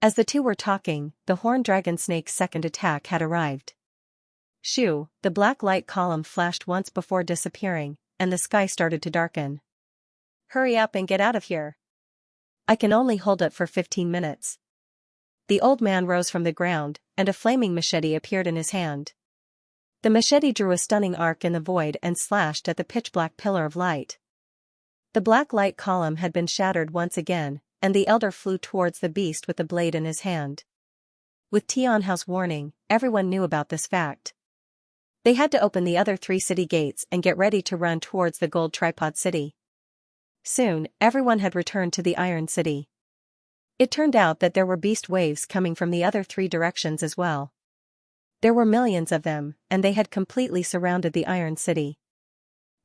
As the two were talking, the horned dragon snake's second attack had arrived. Shoo, the black light column flashed once before disappearing, and the sky started to darken. "Hurry up and get out of here. I can only hold it for 15 minutes. The old man rose from the ground, and a flaming machete appeared in his hand. The machete drew a stunning arc in the void and slashed at the pitch-black pillar of light. The black light column had been shattered once again, and the elder flew towards the beast with the blade in his hand. With Tian Hao's warning, everyone knew about this fact. They had to open the other 3 city gates and get ready to run towards the Gold Tripod City. Soon, everyone had returned to the Iron City. It turned out that there were beast waves coming from the other 3 directions as well. There were millions of them, and they had completely surrounded the Iron City.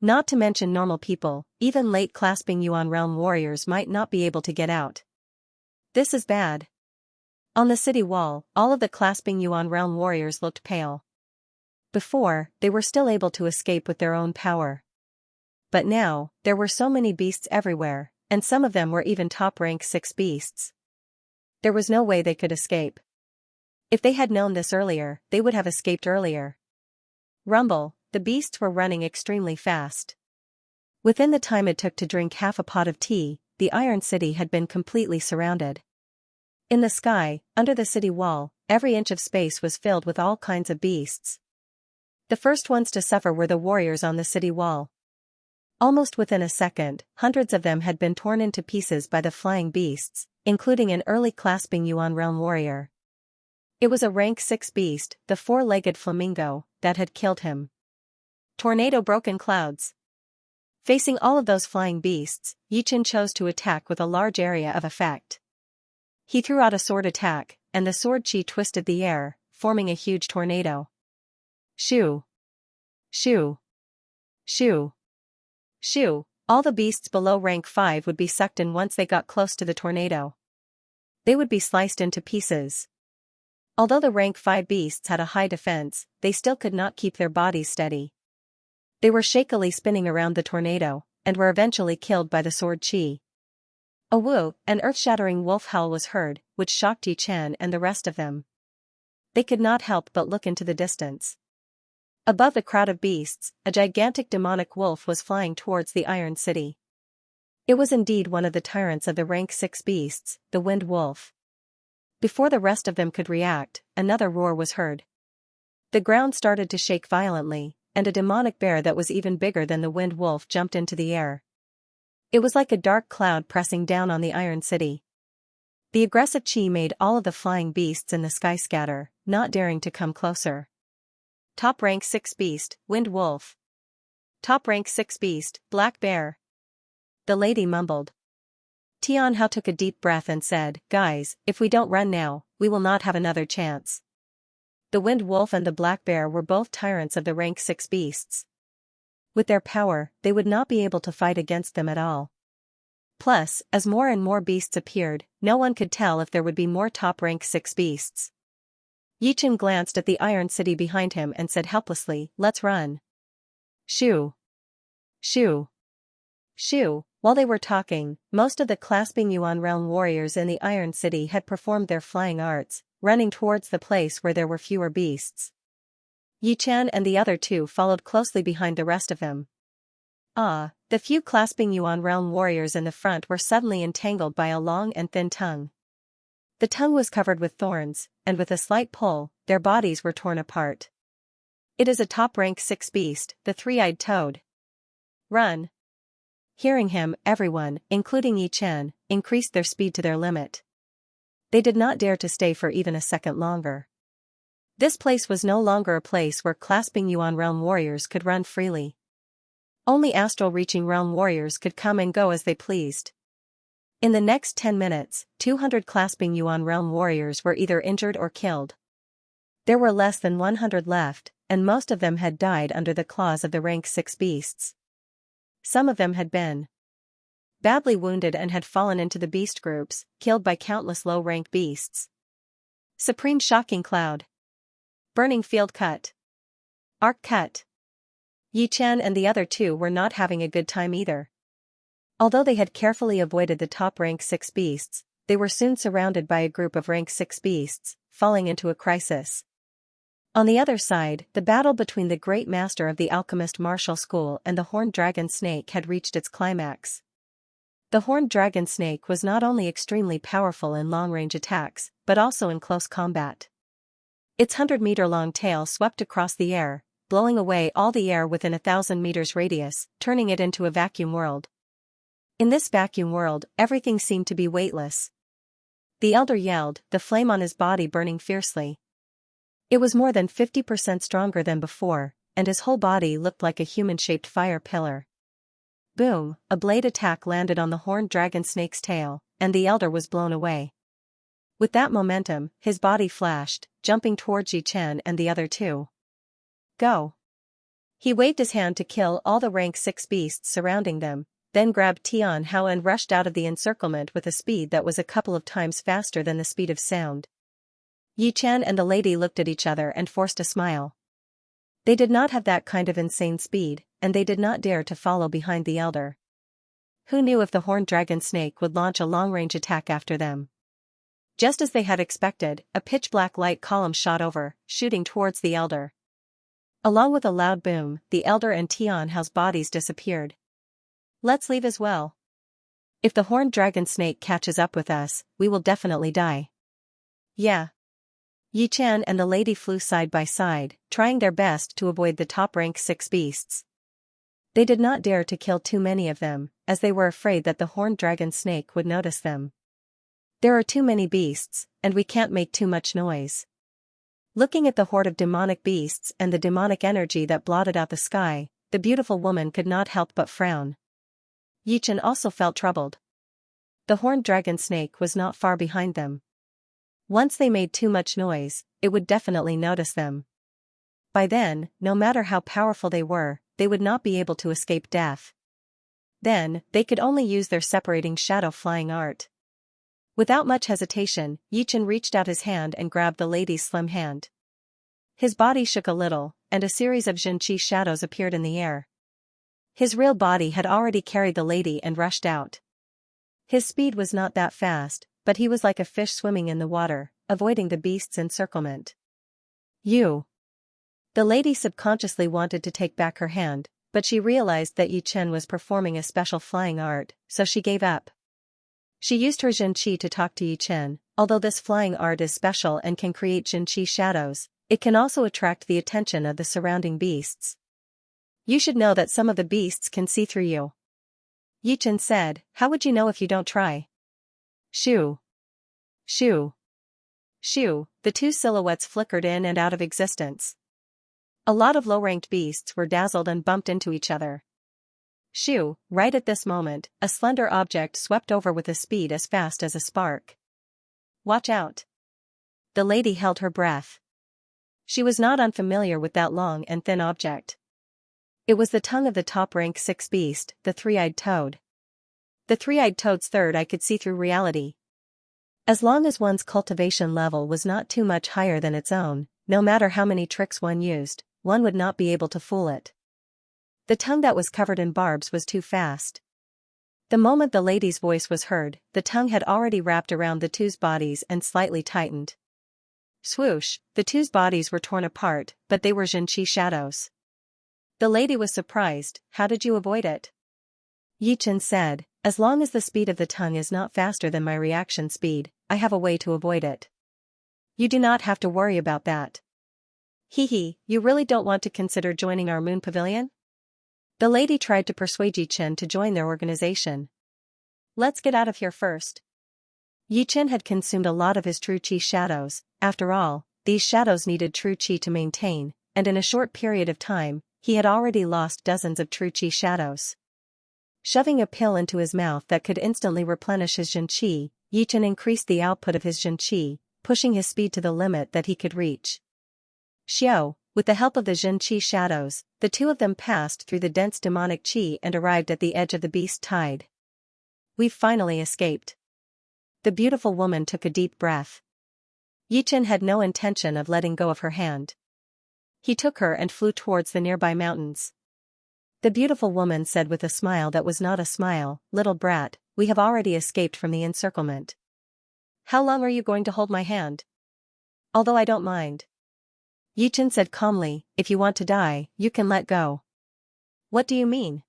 Not to mention normal people, even late clasping Yuan realm warriors might not be able to get out. This is bad. On the city wall, all of the clasping Yuan realm warriors looked pale. Before, they were still able to escape with their own power. But now, there were so many beasts everywhere, and some of them were even top rank 6 beasts. There was no way they could escape. If they had known this earlier, they would have escaped earlier. Rumble, the beasts were running extremely fast. Within the time it took to drink half a pot of tea, the Iron City had been completely surrounded. In the sky, under the city wall, every inch of space was filled with all kinds of beasts. The first ones to suffer were the warriors on the city wall. Almost within a second, hundreds of them had been torn into pieces by the flying beasts, including an early clasping Yuan realm warrior. It was a rank 6 beast, the 4-legged flamingo, that had killed him. Tornado broken clouds. Facing all of those flying beasts, Yi Chen chose to attack with a large area of effect. He threw out a sword attack, and the sword chi twisted the air, forming a huge tornado. Shoo! Shoo! Shoo! Shoo! All the beasts below rank 5 would be sucked in once they got close to the tornado. They would be sliced into pieces. Although the rank 5 beasts had a high defense, they still could not keep their bodies steady. They were shakily spinning around the tornado, and were eventually killed by the sword chi. A woo, an earth-shattering wolf howl was heard, which shocked Yi Chen and the rest of them. They could not help but look into the distance. Above the crowd of beasts, a gigantic demonic wolf was flying towards the Iron City. It was indeed one of the tyrants of the rank 6 beasts, the Wind Wolf. Before the rest of them could react, another roar was heard. The ground started to shake violently, and a demonic bear that was even bigger than the Wind Wolf jumped into the air. It was like a dark cloud pressing down on the Iron City. The aggressive chi made all of the flying beasts in the sky scatter, not daring to come closer. Top rank 6 beast, Wind Wolf. Top rank 6 beast, Black Bear. The lady mumbled. Xianxia took a deep breath and said, "Guys, if we don't run now, we will not have another chance." The Wind Wolf and the Black Bear were both tyrants of the rank 6 beasts. With their power, they would not be able to fight against them at all. Plus, as more and more beasts appeared, no one could tell if there would be more top rank 6 beasts. Yi Chen glanced at the Iron City behind him and said helplessly, "Let's run." Shoo! Shoo! Shoo! While they were talking, most of the clasping Yuan realm warriors in the Iron City had performed their flying arts, running towards the place where there were fewer beasts. Yi Chen and the other two followed closely behind the rest of them. The few clasping Yuan realm warriors in the front were suddenly entangled by a long and thin tongue. The tongue was covered with thorns, and with a slight pull, their bodies were torn apart. It is a top rank 6 beast, the three-eyed toad. Run! Hearing him, everyone, including Yi Chen, increased their speed to their limit. They did not dare to stay for even a second longer. This place was no longer a place where clasping Yuan realm warriors could run freely. Only astral-reaching realm warriors could come and go as they pleased. In the next 10 minutes, 200 clasping Yuan realm warriors were either injured or killed. There were less than 100 left, and most of them had died under the claws of the rank 6 beasts. Some of them had been badly wounded and had fallen into the beast groups, killed by countless low-rank beasts. Supreme Shocking Cloud. Burning Field Cut. Arc Cut. Yi Chen and the other two were not having a good time either. Although they had carefully avoided the top rank 6 beasts, they were soon surrounded by a group of rank 6 beasts, falling into a crisis. On the other side, the battle between the great master of the alchemist martial school and the horned dragon snake had reached its climax. The horned dragon snake was not only extremely powerful in long-range attacks, but also in close combat. Its 100-meter-long tail swept across the air, blowing away all the air within 1,000 meters radius, turning it into a vacuum world. In this vacuum world, everything seemed to be weightless. The elder yelled, the flame on his body burning fiercely. It was more than 50% stronger than before, and his whole body looked like a human-shaped fire pillar. Boom, a blade attack landed on the horned dragon snake's tail, and the elder was blown away. With that momentum, his body flashed, jumping towards Yi Chen and the other two. Go! He waved his hand to kill all the rank 6 beasts surrounding them, then grabbed Xianxia and rushed out of the encirclement with a speed that was a couple of times faster than the speed of sound. Yi Chen and the lady looked at each other and forced a smile. They did not have that kind of insane speed, and they did not dare to follow behind the elder. Who knew if the horned dragon snake would launch a long-range attack after them? Just as they had expected, a pitch-black light column shot over, shooting towards the elder. Along with a loud boom, the elder and Xianxia's bodies disappeared. Let's leave as well. If the horned dragon snake catches up with us, we will definitely die. Yeah. Yi Chen and the lady flew side by side, trying their best to avoid the top rank 6 beasts. They did not dare to kill too many of them, as they were afraid that the horned dragon snake would notice them. There are too many beasts, and we can't make too much noise. Looking at the horde of demonic beasts and the demonic energy that blotted out the sky, the beautiful woman could not help but frown. Yi Chen also felt troubled. The horned dragon snake was not far behind them. Once they made too much noise, it would definitely notice them. By then, no matter how powerful they were, they would not be able to escape death. Then, they could only use their separating shadow flying art. Without much hesitation, Yichen reached out his hand and grabbed the lady's slim hand. His body shook a little, and a series of Xianxia shadows appeared in the air. His real body had already carried the lady and rushed out. His speed was not that fast, but he was like a fish swimming in the water, avoiding the beast's encirclement. You. The lady subconsciously wanted to take back her hand, but she realized that Yichen was performing a special flying art, so she gave up. She used her Xianxia to talk to Yichen. Although this flying art is special and can create Xianxia shadows, it can also attract the attention of the surrounding beasts. You should know that some of the beasts can see through you. Yichen said, how would you know if you don't try? Shoo. Shoo. Shoo, the two silhouettes flickered in and out of existence. A lot of low-ranked beasts were dazzled and bumped into each other. Shoo, right at this moment, a slender object swept over with a speed as fast as a spark. Watch out. The lady held her breath. She was not unfamiliar with that long and thin object. It was the tongue of the top-rank 6 beast, the three-eyed toad. The three-eyed toad's third eye could see through reality. As long as one's cultivation level was not too much higher than its own, no matter how many tricks one used, one would not be able to fool it. The tongue that was covered in barbs was too fast. The moment the lady's voice was heard, the tongue had already wrapped around the two's bodies and slightly tightened. Swoosh, the two's bodies were torn apart, but they were Xianxia shadows. The lady was surprised. How did you avoid it? Yichen said, as long as the speed of the tongue is not faster than my reaction speed, I have a way to avoid it. You do not have to worry about that. Hee, you really don't want to consider joining our moon pavilion? The lady tried to persuade Yichen to join their organization. Let's get out of here first. Yichen had consumed a lot of his true qi shadows. After all, these shadows needed true qi to maintain, and in a short period of time, he had already lost dozens of true qi shadows. Shoving a pill into his mouth that could instantly replenish his Xianxia, Yichen increased the output of his Xianxia, pushing his speed to the limit that he could reach. Xiao, with the help of the Xianxia shadows, the two of them passed through the dense demonic qi and arrived at the edge of the beast tide. We've finally escaped. The beautiful woman took a deep breath. Yichen had no intention of letting go of her hand. He took her and flew towards the nearby mountains. The beautiful woman said with a smile that was not a smile, little brat, we have already escaped from the encirclement. How long are you going to hold my hand? Although I don't mind. Yichen said calmly, if you want to die, you can let go. What do you mean?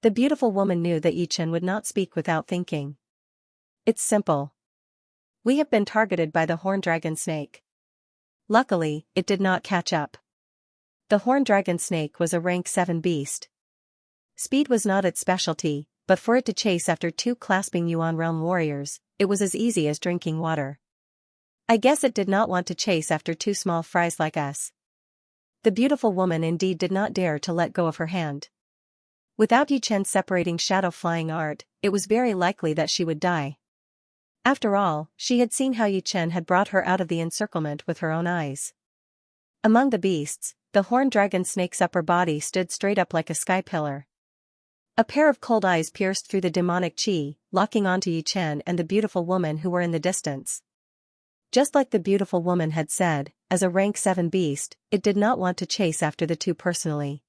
The beautiful woman knew that Yichen would not speak without thinking. It's simple. We have been targeted by the horned dragon snake. Luckily, it did not catch up. The horned dragon snake was a rank 7 beast. Speed was not its specialty, but for it to chase after 2 clasping Yuan realm warriors, it was as easy as drinking water. I guess it did not want to chase after 2 small fries like us. The beautiful woman indeed did not dare to let go of her hand. Without Yichen's separating shadow flying art, it was very likely that she would die. After all, she had seen how Yichen had brought her out of the encirclement with her own eyes. Among the beasts, the horned dragon snake's upper body stood straight up like a sky pillar. A pair of cold eyes pierced through the demonic qi, locking onto Yichen and the beautiful woman who were in the distance. Just like the beautiful woman had said, as a rank 7 beast, it did not want to chase after the two personally.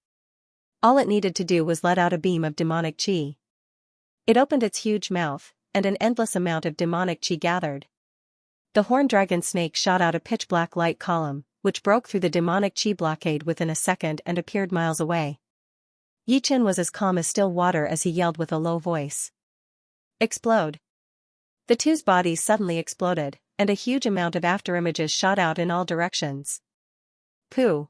All it needed to do was let out a beam of demonic qi. It opened its huge mouth, and an endless amount of demonic qi gathered. The horned dragon snake shot out a pitch-black light column, which broke through the demonic qi blockade within a second and appeared miles away. Yichen was as calm as still water as he yelled with a low voice. Explode! The two's bodies suddenly exploded, and a huge amount of afterimages shot out in all directions. Pooh!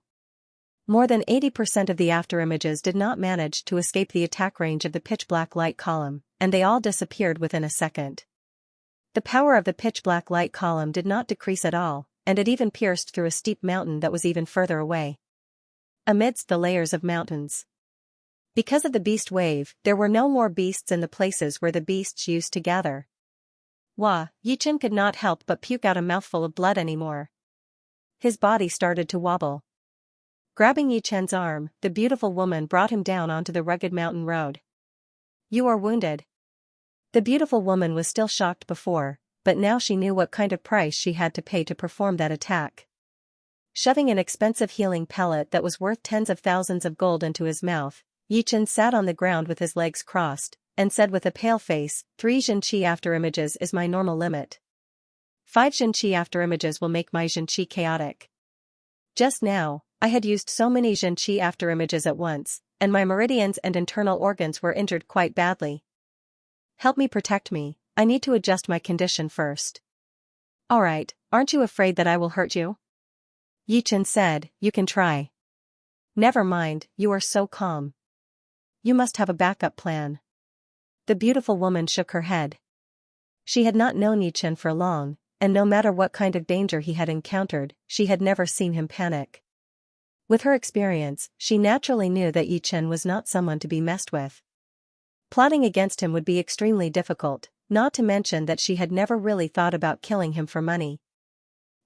More than 80% of the afterimages did not manage to escape the attack range of the pitch-black light column, and they all disappeared within a second. The power of the pitch-black light column did not decrease at all, and it even pierced through a steep mountain that was even further away. Amidst the layers of mountains. Because of the beast wave, there were no more beasts in the places where the beasts used to gather. Wah, Yichen could not help but puke out a mouthful of blood anymore. His body started to wobble. Grabbing Yichen's arm, the beautiful woman brought him down onto the rugged mountain road. You are wounded. The beautiful woman was still shocked before, but now she knew what kind of price she had to pay to perform that attack. Shoving an expensive healing pellet that was worth tens of thousands of gold into his mouth, Yichen sat on the ground with his legs crossed, and said with a pale face, 3 Xianxia afterimages is my normal limit. 5 Xianxia afterimages will make my Xianxia chaotic. Just now, I had used so many Xianxia afterimages at once, and my meridians and internal organs were injured quite badly. Help me protect me, I need to adjust my condition first. Alright, aren't you afraid that I will hurt you? Yichen said, you can try. Never mind, you are so calm. You must have a backup plan. The beautiful woman shook her head. She had not known Yichen for long, and no matter what kind of danger he had encountered, she had never seen him panic. With her experience, she naturally knew that Yichen was not someone to be messed with. Plotting against him would be extremely difficult, not to mention that she had never really thought about killing him for money.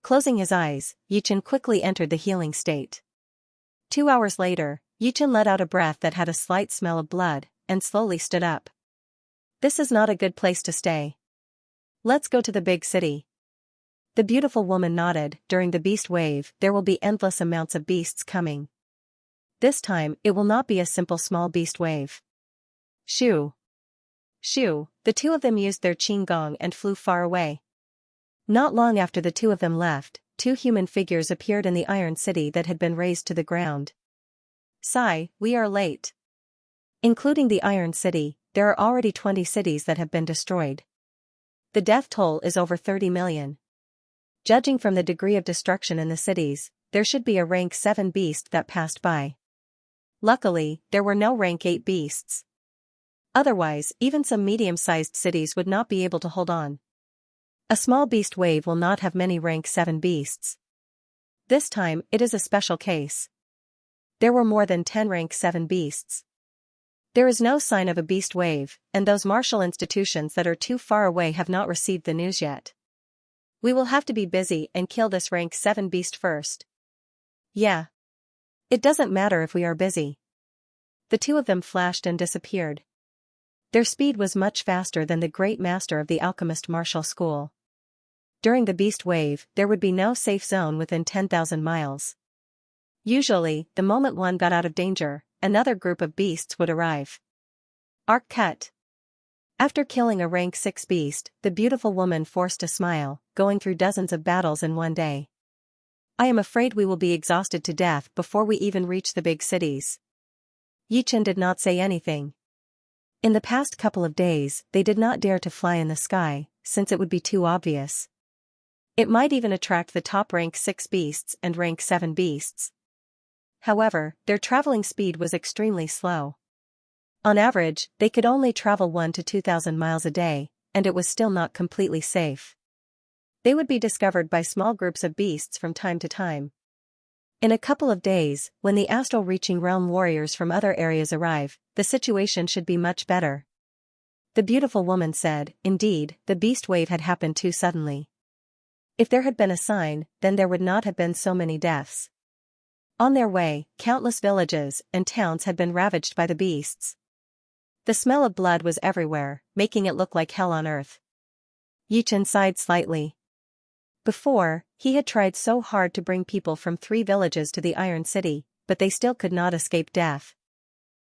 Closing his eyes, Yichen quickly entered the healing state. 2 hours later, Yichen let out a breath that had a slight smell of blood, and slowly stood up. This is not a good place to stay. Let's go to the big city. The beautiful woman nodded. During the beast wave, there will be endless amounts of beasts coming. This time, it will not be a simple small beast wave. Shoo! Shoo! The two of them used their qinggong and flew far away. Not long after the two of them left, 2 human figures appeared in the iron city that had been razed to the ground. Sigh, we are late. Including the iron city, there are already 20 cities that have been destroyed. The death toll is over 30 million. Judging from the degree of destruction in the cities, there should be a rank 7 beast that passed by. Luckily, there were no rank 8 beasts. Otherwise, even some medium-sized cities would not be able to hold on. A small beast wave will not have many rank 7 beasts. This time, it is a special case. There were more than 10 rank 7 beasts. There is no sign of a beast wave, and those martial institutions that are too far away have not received the news yet. We will have to be busy and kill this rank 7 beast first. Yeah. It doesn't matter if we are busy. The two of them flashed and disappeared. Their speed was much faster than the great master of the alchemist martial school. During the beast wave, there would be no safe zone within 10,000 miles. Usually, the moment one got out of danger, another group of beasts would arrive. Arc cut. After killing a rank 6 beast, the beautiful woman forced a smile, going through dozens of battles in one day. I am afraid we will be exhausted to death before we even reach the big cities. Yichen did not say anything. In the past couple of days, they did not dare to fly in the sky, since it would be too obvious. It might even attract the top rank 6 beasts and rank 7 beasts. However, their traveling speed was extremely slow. On average, they could only travel 1 to 2,000 miles a day, and it was still not completely safe. They would be discovered by small groups of beasts from time to time. In a couple of days, when the astral reaching realm warriors from other areas arrive, the situation should be much better. The beautiful woman said, indeed, the beast wave had happened too suddenly. If there had been a sign, then there would not have been so many deaths. On their way, countless villages and towns had been ravaged by the beasts. The smell of blood was everywhere, making it look like hell on earth. Yichen sighed slightly. Before, he had tried so hard to bring people from 3 villages to the Iron City, but they still could not escape death.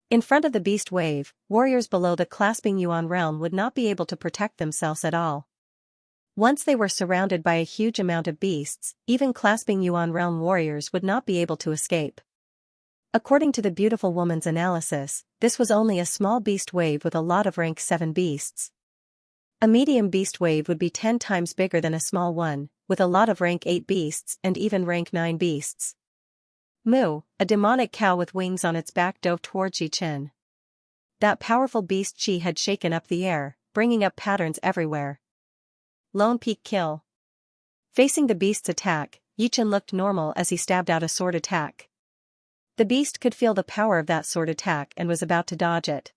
In front of the beast wave, warriors below the clasping Yuan realm would not be able to protect themselves at all. Once they were surrounded by a huge amount of beasts, even clasping Yuan realm warriors would not be able to escape. According to the beautiful woman's analysis, this was only a small beast wave with a lot of rank 7 beasts. A medium beast wave would be 10 times bigger than a small one, with a lot of rank 8 beasts and even rank 9 beasts. Moo, a demonic cow with wings on its back dove towards Yichen. That powerful beast chi had shaken up the air, bringing up patterns everywhere. Lone peak kill. Facing the beast's attack, Yichen looked normal as he stabbed out a sword attack. The beast could feel the power of that sword attack and was about to dodge it.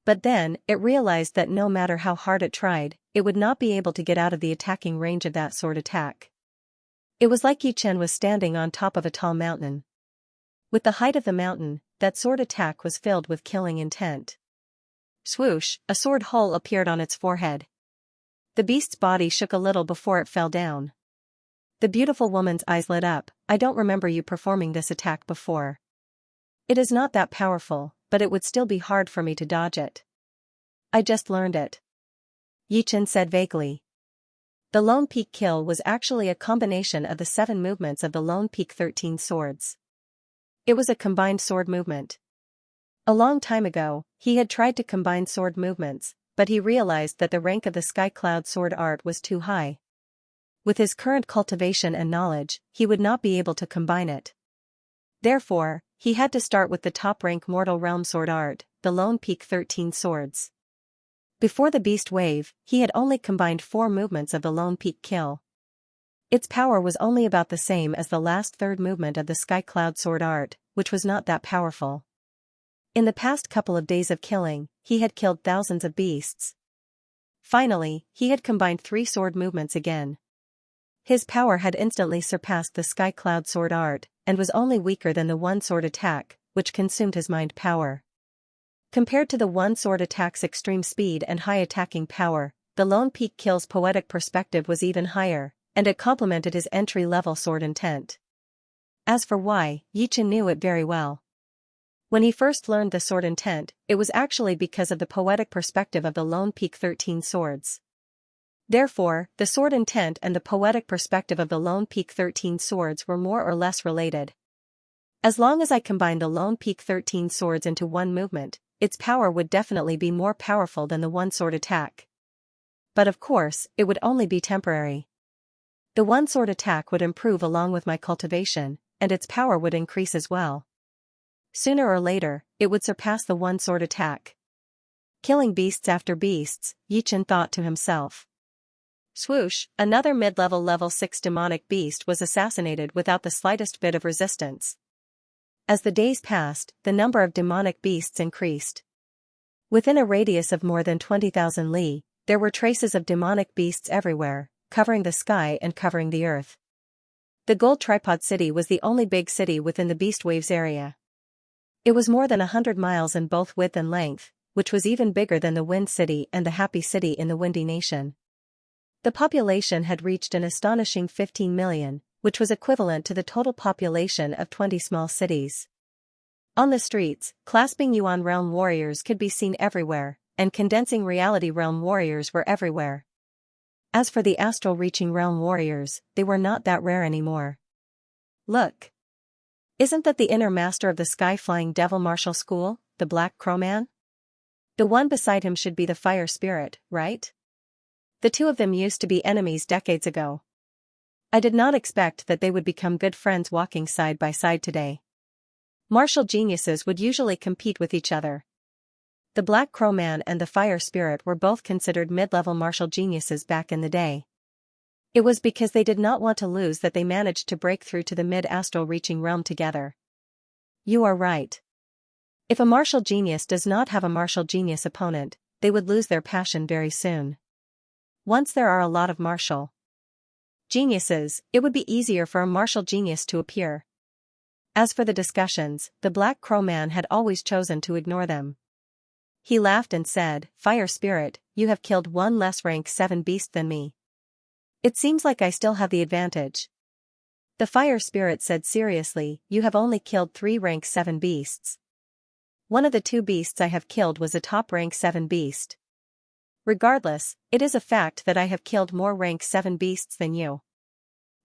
But then, it realized that no matter how hard it tried, it would not be able to get out of the attacking range of that sword attack. It was like Yichen was standing on top of a tall mountain. With the height of the mountain, that sword attack was filled with killing intent. Swoosh, a sword hole appeared on its forehead. The beast's body shook a little before it fell down. The beautiful woman's eyes lit up. I don't remember you performing this attack before. It is not that powerful, but it would still be hard for me to dodge it. I just learned it. Yichen said vaguely. The Lone Peak kill was actually a combination of the 7 movements of the Lone Peak 13 swords. It was a combined sword movement. A long time ago, he had tried to combine sword movements, but he realized that the rank of the Sky Cloud sword art was too high. With his current cultivation and knowledge, he would not be able to combine it. Therefore, he had to start with the top-rank Mortal Realm sword art, the Lone Peak 13 swords. Before the Beast Wave, he had only combined 4 movements of the Lone Peak kill. Its power was only about the same as the last third movement of the Sky Cloud sword art, which was not that powerful. In the past couple of days of killing, he had killed thousands of beasts. Finally, he had combined 3 sword movements again. His power had instantly surpassed the Sky Cloud sword art, and was only weaker than the one-sword attack, which consumed his mind power. Compared to the one-sword attack's extreme speed and high attacking power, the Lone Peak kill's poetic perspective was even higher, and it complemented his entry-level sword intent. As for why, Yichen knew it very well. When he first learned the sword intent, it was actually because of the poetic perspective of the Lone Peak 13 swords. Therefore, the sword intent and the poetic perspective of the Lone Peak 13 swords were more or less related. As long as I combined the Lone Peak 13 swords into one movement, its power would definitely be more powerful than the one-sword attack. But of course, it would only be temporary. The one-sword attack would improve along with my cultivation, and its power would increase as well. Sooner or later, it would surpass the one-sword attack. Killing beasts after beasts, Yichen thought to himself. Swoosh, another mid-level level 6 demonic beast was assassinated without the slightest bit of resistance. As the days passed, the number of demonic beasts increased. Within a radius of more than 20,000 li, there were traces of demonic beasts everywhere, covering the sky and covering the earth. The Gold Tripod City was the only big city within the Beast Waves area. It was more than 100 miles in both width and length, which was even bigger than the Wind City and the Happy City in the Windy Nation. The population had reached an astonishing 15 million, which was equivalent to the total population of 20 small cities. On the streets, clasping Yuan Realm warriors could be seen everywhere, and condensing Reality Realm warriors were everywhere. As for the Astral Reaching Realm warriors, they were not that rare anymore. Look! Isn't that the inner master of the Sky-Flying Devil Martial School, the Black Crow Man? The one beside him should be the Fire Spirit, right? The two of them used to be enemies decades ago. I did not expect that they would become good friends walking side by side today. Martial geniuses would usually compete with each other. The Black Crow Man and the Fire Spirit were both considered mid-level martial geniuses back in the day. It was because they did not want to lose that they managed to break through to the mid-astral reaching realm together. You are right. If a martial genius does not have a martial genius opponent, they would lose their passion very soon. Once there are a lot of martial geniuses, it would be easier for a martial genius to appear. As for the discussions, the Black Crow Man had always chosen to ignore them. He laughed and said, "Fire Spirit, you have killed one less rank 7 beast than me. It seems like I still have the advantage." The Fire Spirit said seriously, "You have only killed 3 rank 7 beasts. One of the 2 beasts I have killed was a top rank 7 beast. Regardless, it is a fact that I have killed more rank 7 beasts than you."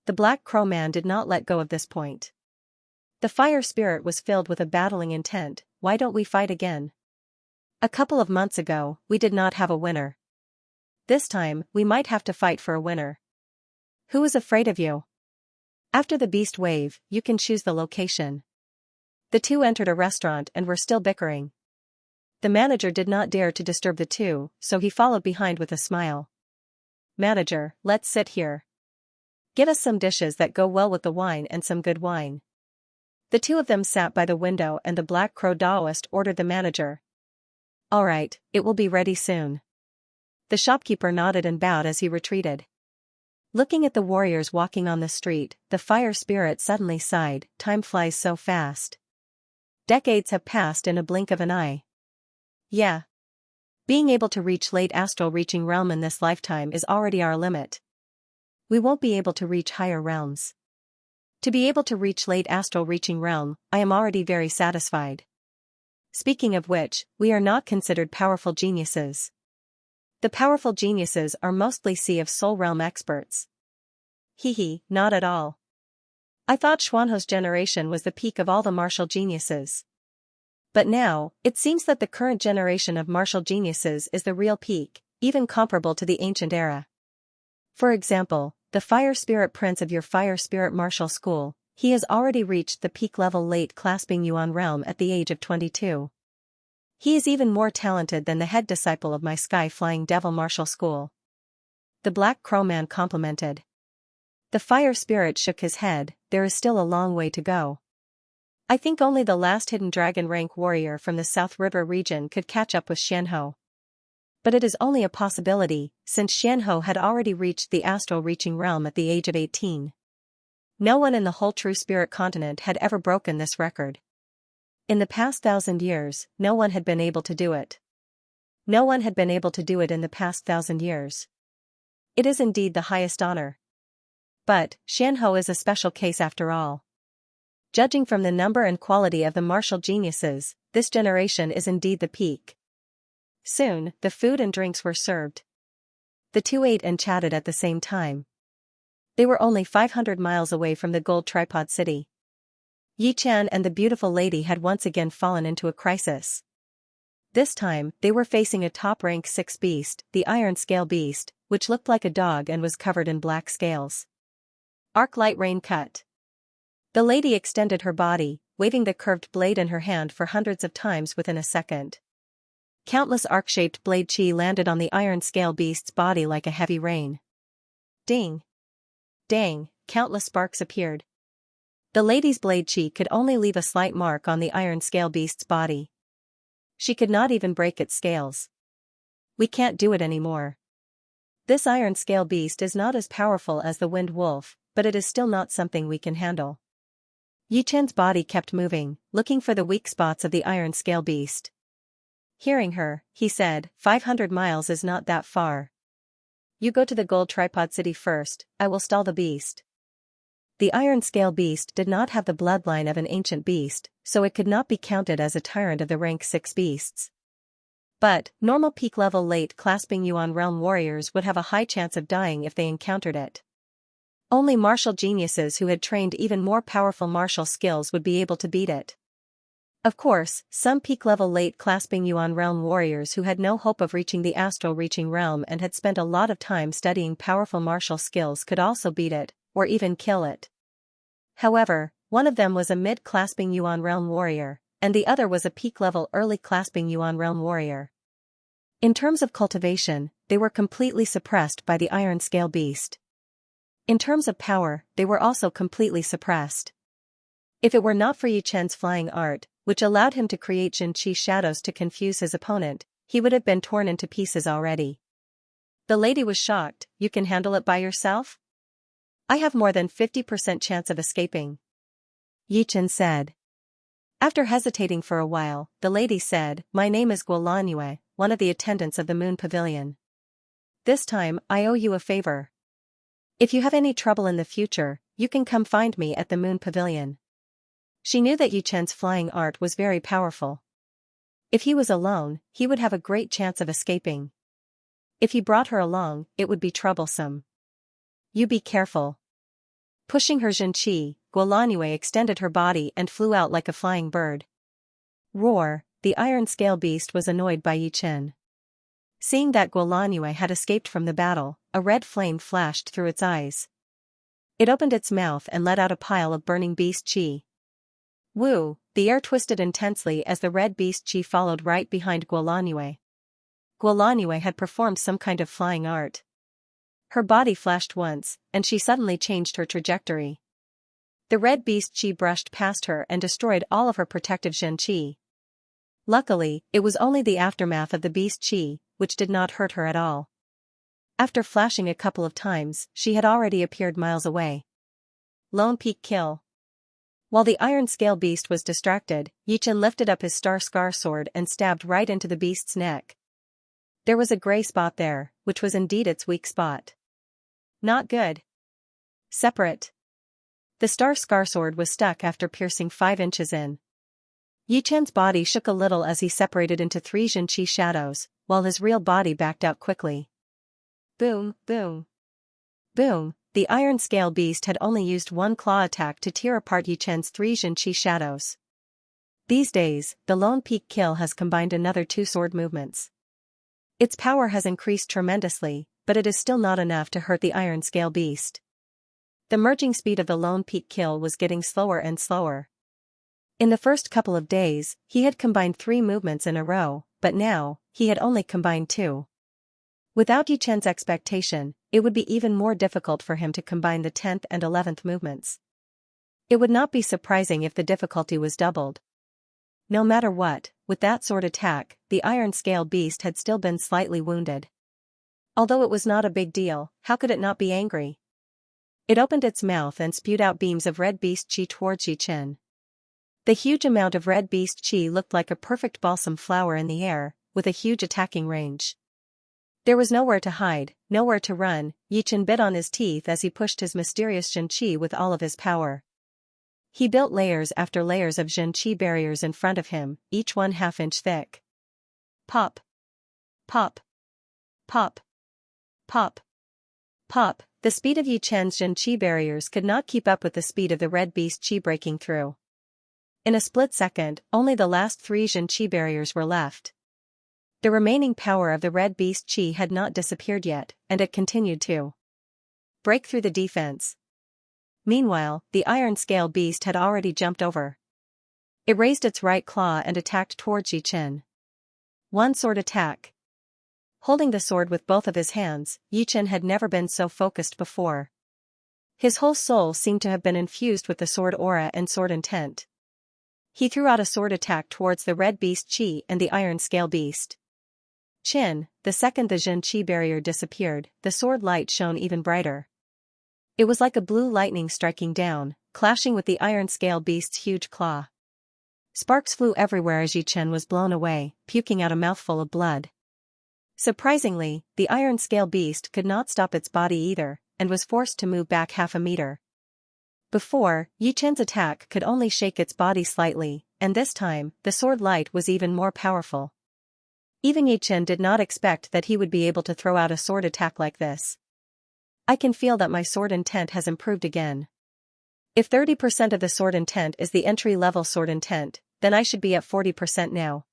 The Black Crow Man did not let go of this point. The Fire Spirit was filled with a battling intent. "Why don't we fight again? A couple of months ago, we did not have a winner. This time, we might have to fight for a winner. Who is afraid of you? After the Beast Wave, you can choose the location." The two entered a restaurant and were still bickering. The manager did not dare to disturb the two, so he followed behind with a smile. "Manager, let's sit here. Get us some dishes that go well with the wine and some good wine." The two of them sat by the window and the Black Crow Daoist ordered the manager. "All right, it will be ready soon." The shopkeeper nodded and bowed as he retreated. Looking at the warriors walking on the street, the Fire Spirit suddenly sighed, "Time flies so fast. Decades have passed in a blink of an eye." "Yeah. Being able to reach late astral reaching realm in this lifetime is already our limit. We won't be able to reach higher realms. To be able to reach late astral reaching realm, I am already very satisfied. Speaking of which, we are not considered powerful geniuses. The powerful geniuses are mostly Sea of Soul realm experts. Not at all. I thought Xuanho's generation was the peak of all the martial geniuses. But now, it seems that the current generation of martial geniuses is the real peak, even comparable to the ancient era. For example, the Fire Spirit Prince of your Fire Spirit Martial School, he has already reached the peak level late clasping Yuan realm at the age of 22. He is even more talented than the head disciple of my Sky Flying Devil Martial School. The Black Crow Man complimented. The Fire Spirit shook his head, there is still a long way to go. I think only the last hidden dragon rank warrior from the South River region could catch up with Xianxia. But it is only a possibility, since Xianxia had already reached the astral reaching realm at the age of 18. No one in the whole True Spirit continent had ever broken this record. In the past 1,000 years, no one had been able to do it. No one had been able to do it in the past 1,000 years. It is indeed the highest honor. But, Xianxia is a special case after all. Judging from the number and quality of the martial geniuses, this generation is indeed the peak. Soon, the food and drinks were served. The two ate and chatted at the same time. They were only 500 miles away from the Gold Tripod City. Yi Chen and the beautiful lady had once again fallen into a crisis. This time, they were facing a top-rank 6 beast, the Iron Scale Beast, which looked like a dog and was covered in black scales. Arc Light Rain Cut. The lady extended her body, waving the curved blade in her hand for hundreds of times within a second. Countless arc-shaped blade chi landed on the Iron Scale Beast's body like a heavy rain. Ding! Dang! Countless sparks appeared. The lady's blade chi could only leave a slight mark on the Iron Scale Beast's body. She could not even break its scales. We can't do it anymore. This Iron Scale Beast is not as powerful as the Wind Wolf, but it is still not something we can handle. Yi Chen's body kept moving, looking for the weak spots of the Iron Scale Beast. Hearing her, he said, 500 miles is not that far. You go to the Gold Tripod City first, I will stall the beast. The Iron Scale Beast did not have the bloodline of an ancient beast, so it could not be counted as a tyrant of the rank 6 beasts. But, normal peak level late clasping Yuan realm warriors would have a high chance of dying if they encountered it. Only martial geniuses who had trained even more powerful martial skills would be able to beat it. Of course, some peak-level late clasping Yuan realm warriors who had no hope of reaching the astral reaching realm and had spent a lot of time studying powerful martial skills could also beat it, or even kill it. However, one of them was a mid-clasping Yuan realm warrior, and the other was a peak-level early clasping Yuan realm warrior. In terms of cultivation, they were completely suppressed by the Iron Scale Beast. In terms of power, they were also completely suppressed. If it were not for Yi Chen's flying art, which allowed him to create Jin Qi shadows to confuse his opponent, he would have been torn into pieces already. The lady was shocked. You can handle it by yourself? I have more than 50% chance of escaping. Yi Chen said. After hesitating for a while, the lady said, My name is Guo Lanyue, one of the attendants of the Moon Pavilion. This time, I owe you a favor. If you have any trouble in the future, you can come find me at the Moon Pavilion. She knew that Yi Chen's flying art was very powerful. If he was alone, he would have a great chance of escaping. If he brought her along, it would be troublesome. You be careful. Pushing her Jin Qi, Guo Lanyue extended her body and flew out like a flying bird. Roar, the Iron Scale Beast was annoyed by Yi Chen. Seeing that Guo Lanyue had escaped from the battle, a red flame flashed through its eyes. It opened its mouth and let out a pile of burning beast chi. Woo, the air twisted intensely as the red beast chi followed right behind Guo Lanyue. Guo Lanyue had performed some kind of flying art. Her body flashed once, and she suddenly changed her trajectory. The red beast chi brushed past her and destroyed all of her protective Jin Qi. Luckily, it was only the aftermath of the beast chi, which did not hurt her at all. After flashing a couple of times, she had already appeared miles away. Lone Peak kill. While the Iron Scale Beast was distracted, Yi Chen lifted up his Star Scar sword and stabbed right into the beast's neck. There was a gray spot there, which was indeed its weak spot. Not good. Separate. The star scar sword was stuck after piercing 5 inches in. Yi Chen's body shook a little as he separated into 3 Xianxia shadows, while his real body backed out quickly. Boom, boom. Boom, the iron scale beast had only used 1 claw attack to tear apart Yi Chen's 3 Xianxia shadows. These days, the lone peak kill has combined another 2 sword movements. Its power has increased tremendously, but it is still not enough to hurt the iron scale beast. The merging speed of the lone peak kill was getting slower and slower. In the first couple of days, he had combined 3 movements in a row, but now, he had only combined 2. Without Yi Chen's expectation, it would be even more difficult for him to combine the 10th and 11th movements. It would not be surprising if the difficulty was doubled. No matter what, with that sword attack, the iron scale beast had still been slightly wounded. Although it was not a big deal, how could it not be angry? It opened its mouth and spewed out beams of red beast chi towards Yi Chen. The huge amount of red beast chi looked like a perfect balsam flower in the air, with a huge attacking range. There was nowhere to hide, nowhere to run. Yi Chen bit on his teeth as he pushed his mysterious Xianxia with all of his power. He built layers after layers of Xianxia barriers in front of him, each 1/2 inch thick. Pop. Pop. Pop. Pop. Pop. The speed of Yi Chen's Xianxia barriers could not keep up with the speed of the red beast chi breaking through. In a split second, only the last 3 Xianxia barriers were left. The remaining power of the red beast chi had not disappeared yet, and it continued to break through the defense. Meanwhile, the iron scale beast had already jumped over. It raised its right claw and attacked towards Yi Chen. 1 sword attack. Holding the sword with both of his hands, Yi Chen had never been so focused before. His whole soul seemed to have been infused with the sword aura and sword intent. He threw out a sword attack towards the red beast chi and the iron scale beast. Chin, the second the Xianxia barrier disappeared, the sword light shone even brighter. It was like a blue lightning striking down, clashing with the iron scale beast's huge claw. Sparks flew everywhere as Yi Chen was blown away, puking out a mouthful of blood. Surprisingly, the iron scale beast could not stop its body either, and was forced to move back 1/2 meter. Before, Yi Chen's attack could only shake its body slightly, and this time, the sword light was even more powerful. Even Yi Chen did not expect that he would be able to throw out a sword attack like this. I can feel that my sword intent has improved again. If 30% of the sword intent is the entry-level sword intent, then I should be at 40% now.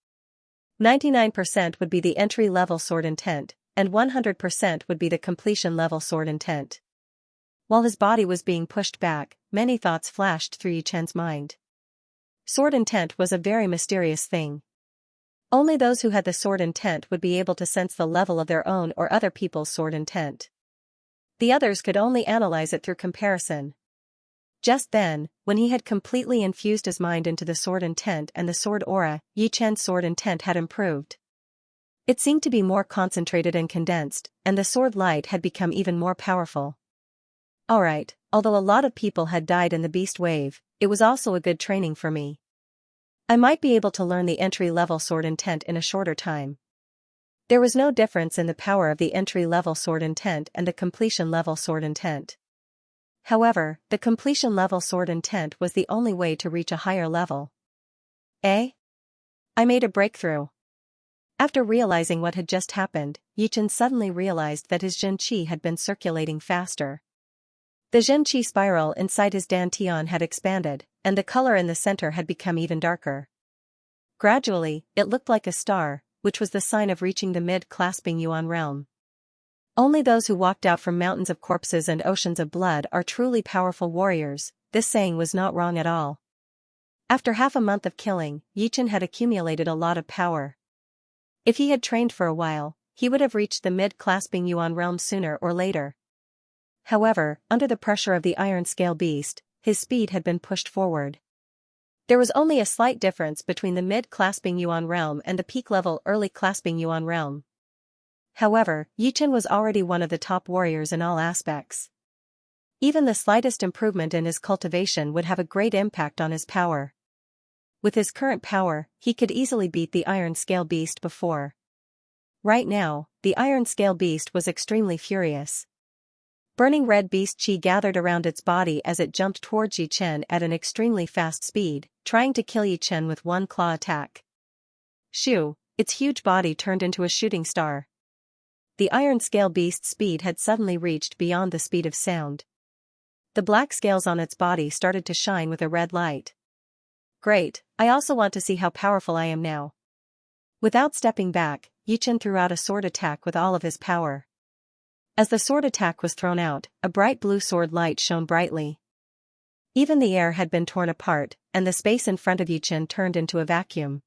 99% would be the entry-level sword intent, and 100% would be the completion-level sword intent. While his body was being pushed back, many thoughts flashed through Yi Chen's mind. Sword intent was a very mysterious thing. Only those who had the sword intent would be able to sense the level of their own or other people's sword intent. The others could only analyze it through comparison. Just then, when he had completely infused his mind into the sword intent and the sword aura, Yi Chen's sword intent had improved. It seemed to be more concentrated and condensed, and the sword light had become even more powerful. Alright, although a lot of people had died in the beast wave, it was also a good training for me. I might be able to learn the entry-level sword intent in a shorter time. There was no difference in the power of the entry-level sword intent and the completion-level sword intent. However, the completion-level sword intent was the only way to reach a higher level. I made a breakthrough. After realizing what had just happened, Yi Chen suddenly realized that his Xianxia had been circulating faster. The Xianxia spiral inside his dantian had expanded, and the color in the center had become even darker. Gradually, it looked like a star, which was the sign of reaching the mid-clasping Yuan realm. Only those who walked out from mountains of corpses and oceans of blood are truly powerful warriors. This saying was not wrong at all. After 1/2 month of killing, Yi Chen had accumulated a lot of power. If he had trained for a while, he would have reached the mid-clasping Yuan realm sooner or later. However, under the pressure of the iron scale beast, his speed had been pushed forward. There was only a slight difference between the mid-clasping Yuan realm and the peak-level early-clasping Yuan realm. However, Yi Chen was already one of the top warriors in all aspects. Even the slightest improvement in his cultivation would have a great impact on his power. With his current power, he could easily beat the iron scale beast before. Right now, the iron scale beast was extremely furious. Burning red beast chi gathered around its body as it jumped towards Yi Chen at an extremely fast speed, trying to kill Yi Chen with one claw attack. Shoo! Its huge body turned into a shooting star. The iron scale beast's speed had suddenly reached beyond the speed of sound. The black scales on its body started to shine with a red light. Great, I also want to see how powerful I am now. Without stepping back, Yi Chen threw out a sword attack with all of his power. As the sword attack was thrown out, a bright blue sword light shone brightly. Even the air had been torn apart, and the space in front of Yi Chen turned into a vacuum.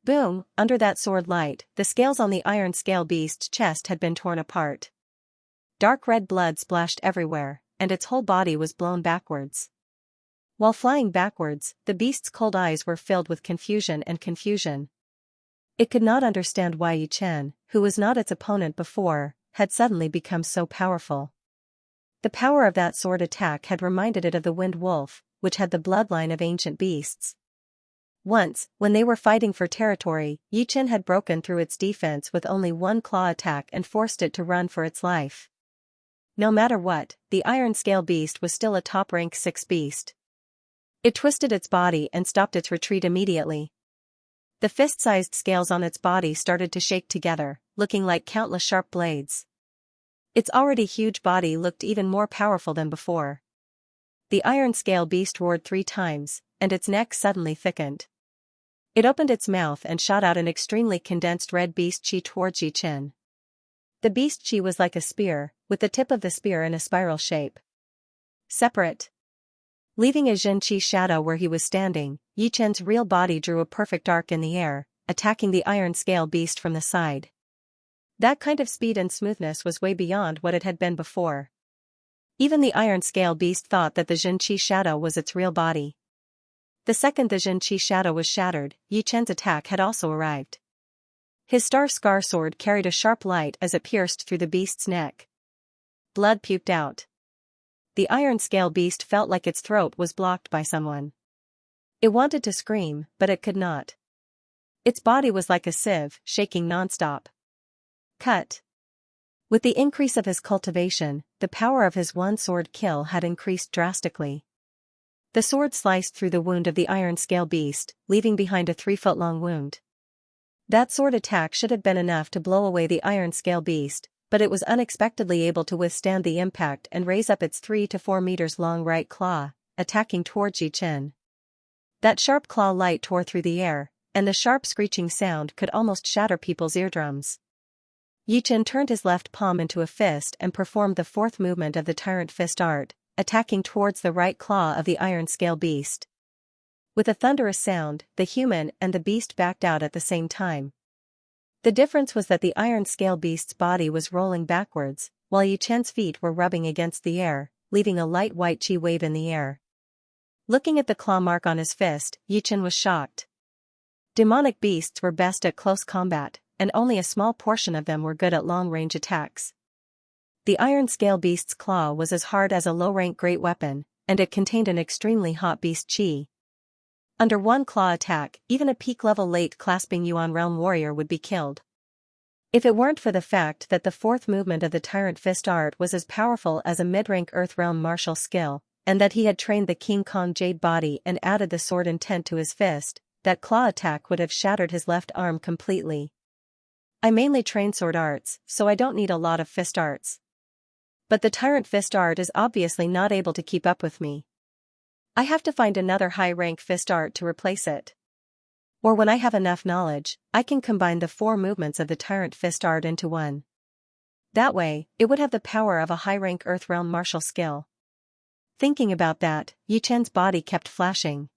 Boom! Under that sword light, the scales on the iron scale beast's chest had been torn apart. Dark red blood splashed everywhere, and its whole body was blown backwards. While flying backwards, the beast's cold eyes were filled with confusion. It could not understand why Yi Chen, who was not its opponent before, had suddenly become so powerful. The power of that sword attack had reminded it of the wind wolf, which had the bloodline of ancient beasts. Once, when they were fighting for territory, Yi Chen had broken through its defense with only one claw attack and forced it to run for its life. No matter what, the iron scale beast was still a top-rank 6 beast. It twisted its body and stopped its retreat immediately. The fist-sized scales on its body started to shake together, looking like countless sharp blades. Its already huge body looked even more powerful than before. The iron scale beast roared 3 times, and its neck suddenly thickened. It opened its mouth and shot out an extremely condensed red beast chi towards Yi Chen. The beast chi was like a spear, with the tip of the spear in a spiral shape. Separate. Leaving a Zhen Qi shadow where he was standing, Yi Chen's real body drew a perfect arc in the air, attacking the iron scale beast from the side. That kind of speed and smoothness was way beyond what it had been before. Even the iron scale beast thought that the Zhen Qi shadow was its real body. The second the Zhen Qi shadow was shattered, Yi Chen's attack had also arrived. His star scar sword carried a sharp light as it pierced through the beast's neck. Blood puked out. The iron scale beast felt like its throat was blocked by someone. It wanted to scream, but it could not. Its body was like a sieve, shaking nonstop. Cut. With the increase of his cultivation, the power of his one-sword kill had increased drastically. The sword sliced through the wound of the iron scale beast, leaving behind a 3-foot-long wound. That sword attack should have been enough to blow away the iron scale beast, but it was unexpectedly able to withstand the impact and raise up its 3 to 4 meters long right claw, attacking towards Yi Chen. That sharp claw light tore through the air, and the sharp screeching sound could almost shatter people's eardrums. Yi Chen turned his left palm into a fist and performed the 4th movement of the tyrant fist art, attacking towards the right claw of the iron scale beast. With a thunderous sound, the human and the beast backed out at the same time. The difference was that the iron scale beast's body was rolling backwards, while Yi Chen's feet were rubbing against the air, leaving a light white chi wave in the air. Looking at the claw mark on his fist, Yi Chen was shocked. Demonic beasts were best at close combat, and only a small portion of them were good at long-range attacks. The iron scale beast's claw was as hard as a low-rank great weapon, and it contained an extremely hot beast chi. Under one claw attack, even a peak-level late-clasping Yuan realm warrior would be killed. If it weren't for the fact that the 4th movement of the tyrant fist art was as powerful as a mid-rank earth realm martial skill, and that he had trained the King Kong jade body and added the sword intent to his fist, that claw attack would have shattered his left arm completely. I mainly train sword arts, so I don't need a lot of fist arts. But the tyrant fist art is obviously not able to keep up with me. I have to find another high-rank fist art to replace it. Or when I have enough knowledge, I can combine the 4 movements of the tyrant fist art into one. That way, it would have the power of a high-rank earth realm martial skill. Thinking about that, Yi Chen's body kept flashing.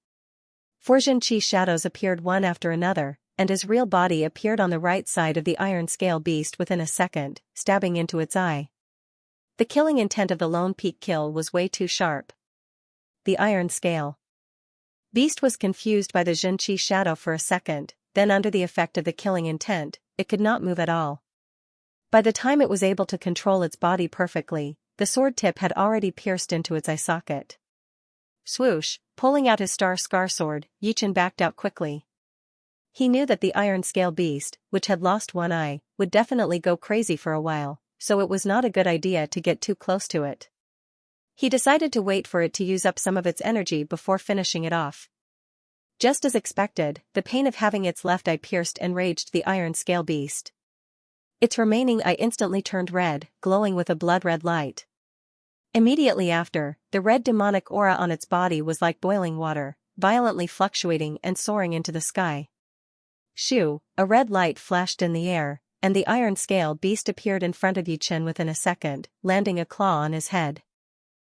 4 Zhen Qi shadows appeared one after another, and his real body appeared on the right side of the iron scale beast within a second, stabbing into its eye. The killing intent of the lone peak kill was way too sharp. The iron scale beast was confused by the Zhen Qi shadow for a second, then under the effect of the killing intent, it could not move at all. By the time it was able to control its body perfectly, the sword tip had already pierced into its eye socket. Swoosh, pulling out his star scar sword, Yi Chen backed out quickly. He knew that the iron scale beast, which had lost one eye, would definitely go crazy for a while, so it was not a good idea to get too close to it. He decided to wait for it to use up some of its energy before finishing it off. Just as expected, the pain of having its left eye pierced enraged the iron scale beast. Its remaining eye instantly turned red, glowing with a blood-red light. Immediately after, the red demonic aura on its body was like boiling water, violently fluctuating and soaring into the sky. Shoo, a red light flashed in the air, and the iron scale beast appeared in front of Yichen within a second, landing a claw on his head.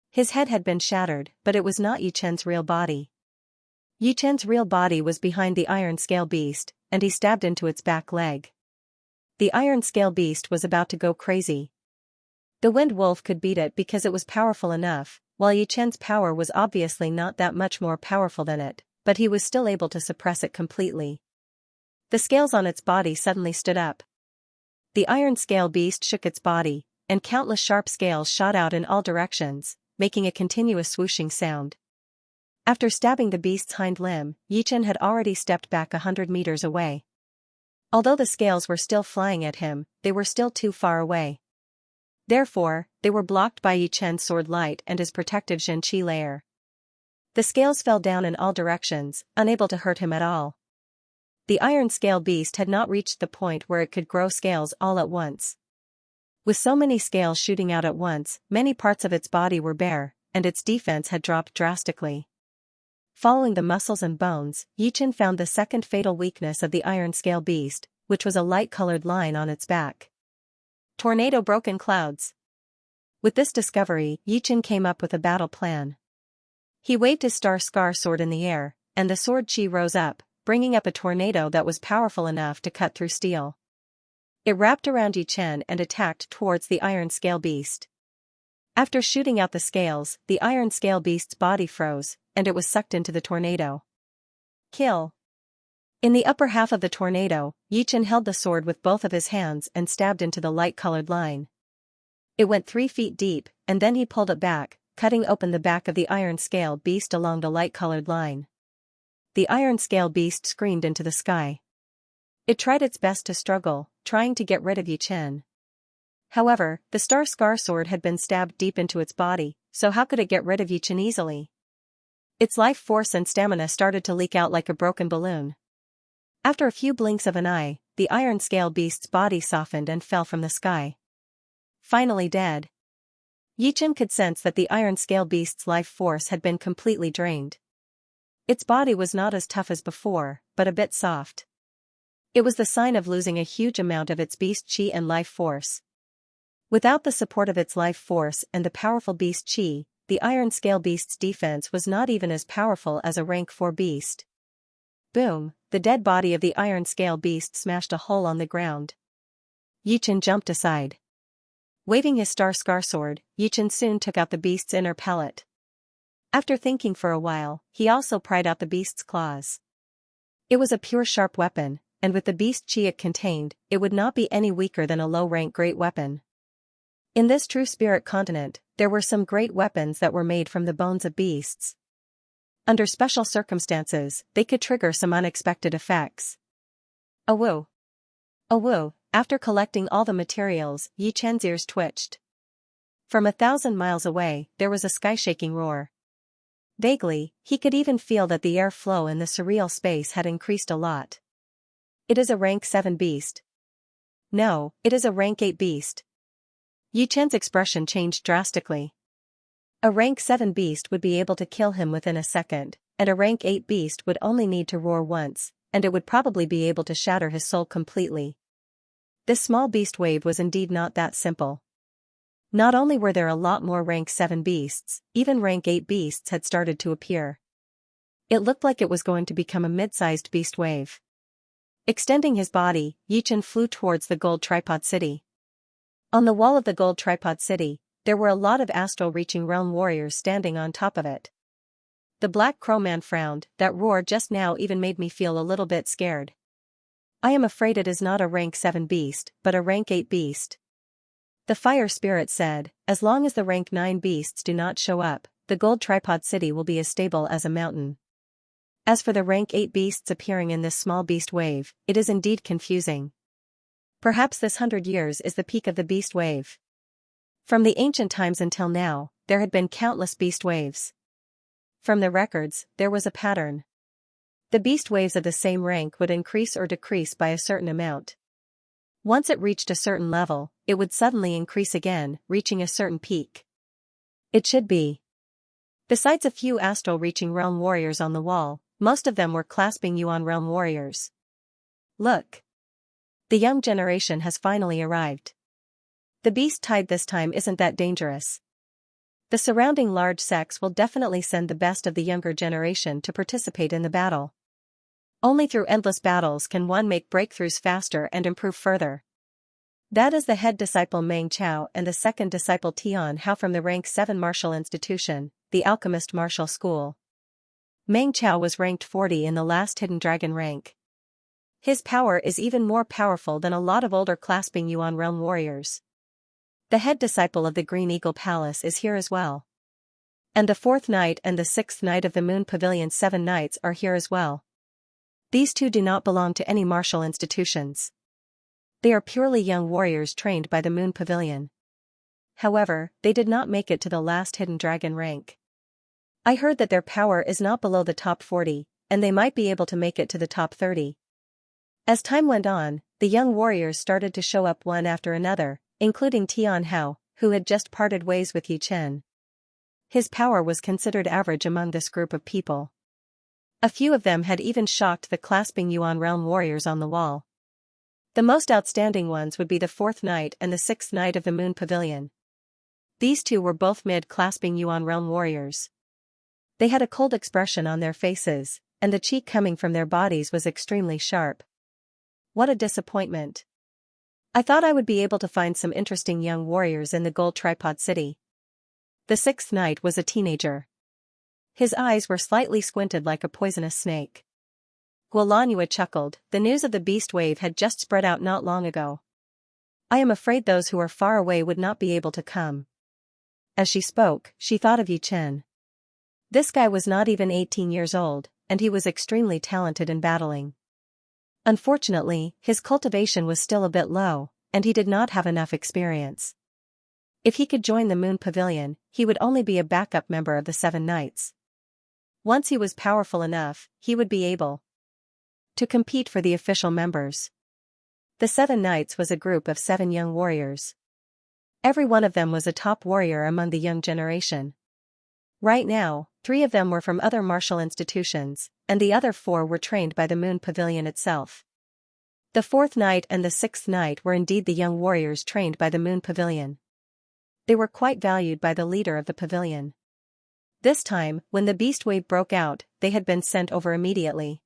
His head had been shattered, but it was not Yichen's real body. Yichen's real body was behind the iron scale beast, and he stabbed into its back leg. The iron scale beast was about to go crazy. The wind wolf could beat it because it was powerful enough, while Yichen's power was obviously not that much more powerful than it, but he was still able to suppress it completely. The scales on its body suddenly stood up. The iron scale beast shook its body, and countless sharp scales shot out in all directions, making a continuous swooshing sound. After stabbing the beast's hind limb, Yichen had already stepped back 100 meters away. Although the scales were still flying at him, they were still too far away. Therefore, they were blocked by Yichen's sword light and his protective Xianxia layer. The scales fell down in all directions, unable to hurt him at all. The iron scale beast had not reached the point where it could grow scales all at once. With so many scales shooting out at once, many parts of its body were bare, and its defense had dropped drastically. Following the muscles and bones, Yichen found the second fatal weakness of the iron scale beast, which was a light-colored line on its back. Tornado broken clouds. With this discovery, Yichen came up with a battle plan. He waved his star sword in the air, and the sword chi rose up, bringing up a tornado that was powerful enough to cut through steel. It wrapped around Yichen and attacked towards the iron scale beast. After shooting out the scales, the iron scale beast's body froze, and it was sucked into the tornado. Kill. In the upper half of the tornado, Yichen held the sword with both of his hands and stabbed into the light-colored line. It went 3 feet deep, and then he pulled it back, cutting open the back of the iron scale beast along the light-colored line. The iron scale beast screamed into the sky. It tried its best to struggle, trying to get rid of Yichen. However, the star sword had been stabbed deep into its body, so how could it get rid of Yichen easily? Its life force and stamina started to leak out like a broken balloon. After a few blinks of an eye, the iron scale beast's body softened and fell from the sky. Finally dead. Yichen could sense that the iron scale beast's life force had been completely drained. Its body was not as tough as before, but a bit soft. It was the sign of losing a huge amount of its beast chi and life force. Without the support of its life force and the powerful beast chi, the iron scale beast's defense was not even as powerful as a rank 4 beast. Boom, the dead body of the iron scale beast smashed a hole on the ground. Yichen jumped aside. Waving his star sword, Yichen soon took out the beast's inner pellet. After thinking for a while, he also pried out the beast's claws. It was a pure sharp weapon, and with the beast chi it contained, it would not be any weaker than a low-rank great weapon. In this true spirit continent, there were some great weapons that were made from the bones of beasts. Under special circumstances, they could trigger some unexpected effects. Awoo! Awoo! After collecting all the materials, Yichen's ears twitched. From 1,000 miles away, there was a sky-shaking roar. Vaguely, he could even feel that the air flow in the surreal space had increased a lot. It is a rank 7 beast. No, it is a rank 8 beast. Yichen's expression changed drastically. A rank 7 beast would be able to kill him within a second, and a rank 8 beast would only need to roar once, and it would probably be able to shatter his soul completely. This small beast wave was indeed not that simple. Not only were there a lot more rank 7 beasts, even rank 8 beasts had started to appear. It looked like it was going to become a mid-sized beast wave. Extending his body, Yichen flew towards the gold tripod city. On the wall of the gold tripod city, there were a lot of astral-reaching realm warriors standing on top of it. The Black Crow Man frowned. That roar just now even made me feel a little bit scared. I am afraid it is not a rank 7 beast, but a rank 8 beast. The Fire Spirit said, as long as the rank 9 beasts do not show up, the gold tripod city will be as stable as a mountain. As for the rank 8 beasts appearing in this small beast wave, it is indeed confusing. Perhaps this 100 years is the peak of the beast wave. From the ancient times until now, there had been countless beast waves. From the records, there was a pattern. The beast waves of the same rank would increase or decrease by a certain amount. Once it reached a certain level, it would suddenly increase again, reaching a certain peak. It should be. Besides a few astral-reaching realm warriors on the wall, most of them were clasping Yuan realm warriors. Look! The young generation has finally arrived. The beast tide this time isn't that dangerous. The surrounding large sects will definitely send the best of the younger generation to participate in the battle. Only through endless battles can one make breakthroughs faster and improve further. That is the head disciple Meng Chao and the second disciple Tian Hao from the rank 7 martial institution, the Alchemist Martial School. Meng Chao was ranked 40 in the last Hidden Dragon rank. His power is even more powerful than a lot of older clasping Yuan realm warriors. The head disciple of the Green Eagle Palace is here as well. And the 4th Knight and the 6th Knight of the Moon Pavilion's 7 Knights are here as well. These two do not belong to any martial institutions. They are purely young warriors trained by the Moon Pavilion. However, they did not make it to the last Hidden Dragon rank. I heard that their power is not below the top 40, and they might be able to make it to the top 30. As time went on, the young warriors started to show up one after another, including Tian Hao, who had just parted ways with Yi Chen. His power was considered average among this group of people. A few of them had even shocked the clasping Yuan realm warriors on the wall. The most outstanding ones would be the 4th Knight and the 6th Knight of the Moon Pavilion. These two were both mid-clasping Yuan realm warriors. They had a cold expression on their faces, and the chi coming from their bodies was extremely sharp. What a disappointment. I thought I would be able to find some interesting young warriors in the Gold Tripod City. The 6th Knight was a teenager. His eyes were slightly squinted like a poisonous snake. Guolanhua chuckled, the news of the beast wave had just spread out not long ago. I am afraid those who are far away would not be able to come. As she spoke, she thought of Yi Chen. This guy was not even 18 years old, and he was extremely talented in battling. Unfortunately, his cultivation was still a bit low, and he did not have enough experience. If he could join the Moon Pavilion, he would only be a backup member of the 7 Knights. Once he was powerful enough, he would be able to compete for the official members. The 7 Knights was a group of 7 young warriors. Every one of them was a top warrior among the young generation. Right now, 3 of them were from other martial institutions, and the other 4 were trained by the Moon Pavilion itself. The 4th Knight and the 6th Knight were indeed the young warriors trained by the Moon Pavilion. They were quite valued by the leader of the pavilion. This time, when the beast wave broke out, they had been sent over immediately.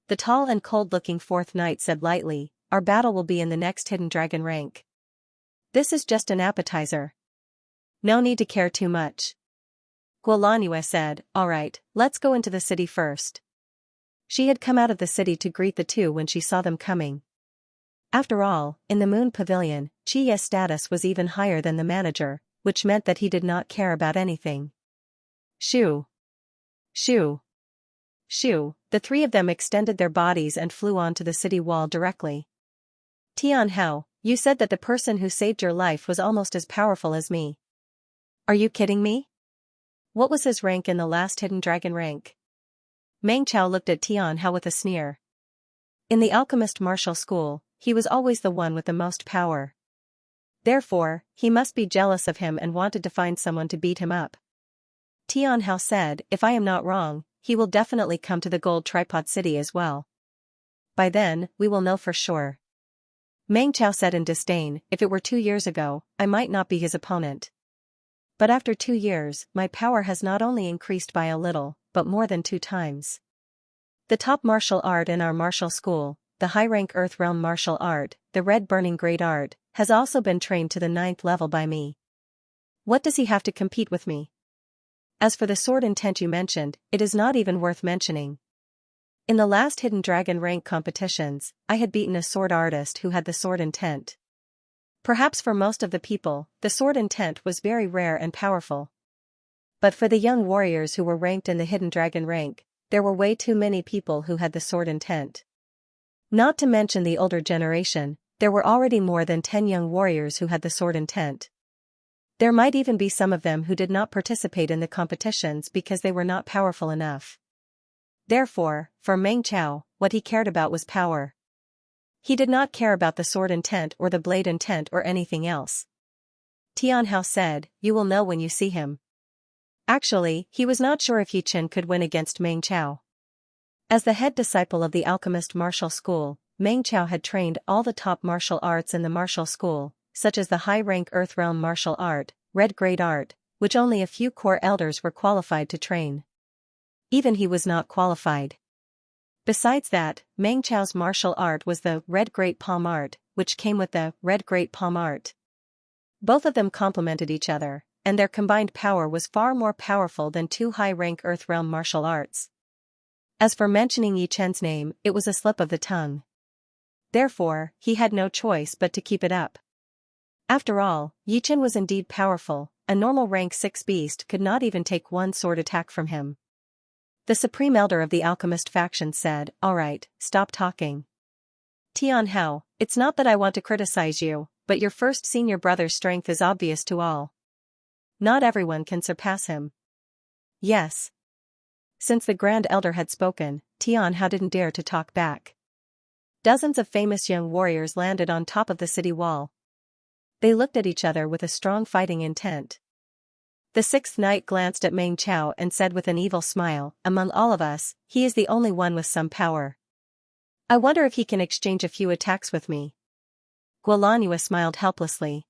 The tall and cold-looking 4th Knight said lightly, "Our battle will be in the next Hidden Dragon rank. This is just an appetizer. No need to care too much." Guolanhua said, "All right, let's go into the city first." She had come out of the city to greet the two when she saw them coming. After all, in the Moon Pavilion, Chi's status was even higher than the manager, which meant that he did not care about anything. Shoo! Shoo! Shoo! The 3 of them extended their bodies and flew onto the city wall directly. "Tian Hao, you said that the person who saved your life was almost as powerful as me. Are you kidding me? What was his rank in the last Hidden Dragon rank?" Meng Chao looked at Tian Hao with a sneer. In the Alchemist Martial School, he was always the one with the most power. Therefore, he must be jealous of him and wanted to find someone to beat him up. Tian Hao said, "If I am not wrong, he will definitely come to the Gold Tripod City as well. By then, we will know for sure." Meng Chao said in disdain, "If it were 2 years ago, I might not be his opponent. But after 2 years, my power has not only increased by a little, but more than 2 times. The top martial art in our martial school, the high-rank Earth Realm martial art, the Red Burning Great Art, has also been trained to the 9th level by me. What does he have to compete with me? As for the sword intent you mentioned, it is not even worth mentioning. In the last Hidden Dragon rank competitions, I had beaten a sword artist who had the sword intent. Perhaps for most of the people, the sword intent was very rare and powerful. But for the young warriors who were ranked in the Hidden Dragon rank, there were way too many people who had the sword intent. Not to mention the older generation, There were already more than 10 young warriors who had the sword intent. There might even be some of them who did not participate in the competitions because they were not powerful enough. Therefore, for Meng Chao, what he cared about was power. He did not care about the sword intent or the blade intent or anything else. Tian Hao said, "You will know when you see him." Actually, he was not sure if Yichen could win against Meng Chao. As the head disciple of the alchemist martial school, Meng Chao had trained all the top martial arts in the martial school, such as the high-rank Earth-realm martial art, Red Great Art, which only a few core elders were qualified to train. Even he was not qualified. Besides that, Meng Chao's martial art was the Red Great Palm Art, which came with the Red Great Palm Art. Both of them complemented each other, and their combined power was far more powerful than two high-rank Earth-realm martial arts. As for mentioning Yi Chen's name, it was a slip of the tongue. Therefore, he had no choice but to keep it up. After all, Yi Chen was indeed powerful, a normal rank 6 beast could not even take one sword attack from him. The supreme elder of the alchemist faction said, "Alright, stop talking. Tian Hao, it's not that I want to criticize you, but your first senior brother's strength is obvious to all. Not everyone can surpass him." Yes. Since the Grand Elder had spoken, Tian Hao didn't dare to talk back. Dozens of famous young warriors landed on top of the city wall. They looked at each other with a strong fighting intent. The sixth knight glanced at Meng Chao and said with an evil smile, "Among all of us, he is the only one with some power. I wonder if he can exchange a few attacks with me." Guolanyu smiled helplessly.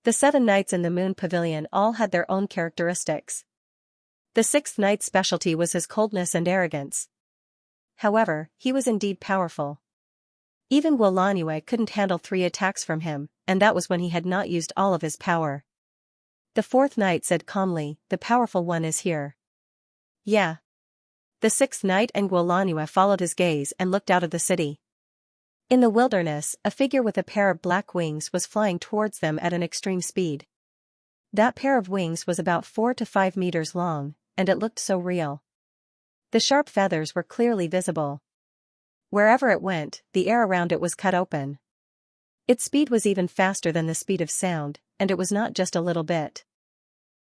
The 7 knights in the Moon Pavilion all had their own characteristics. The sixth knight's specialty was his coldness and arrogance. However, he was indeed powerful. Even Guolanyu couldn't handle 3 attacks from him, and that was when he had not used all of his power. The 4th knight said calmly, "The powerful one is here." Yeah. The 6th knight and Guolanyu followed his gaze and looked out of the city. In the wilderness, a figure with a pair of black wings was flying towards them at an extreme speed. That pair of wings was about 4 to 5 meters long, and it looked so real. The sharp feathers were clearly visible. Wherever it went, the air around it was cut open. Its speed was even faster than the speed of sound, and it was not just a little bit.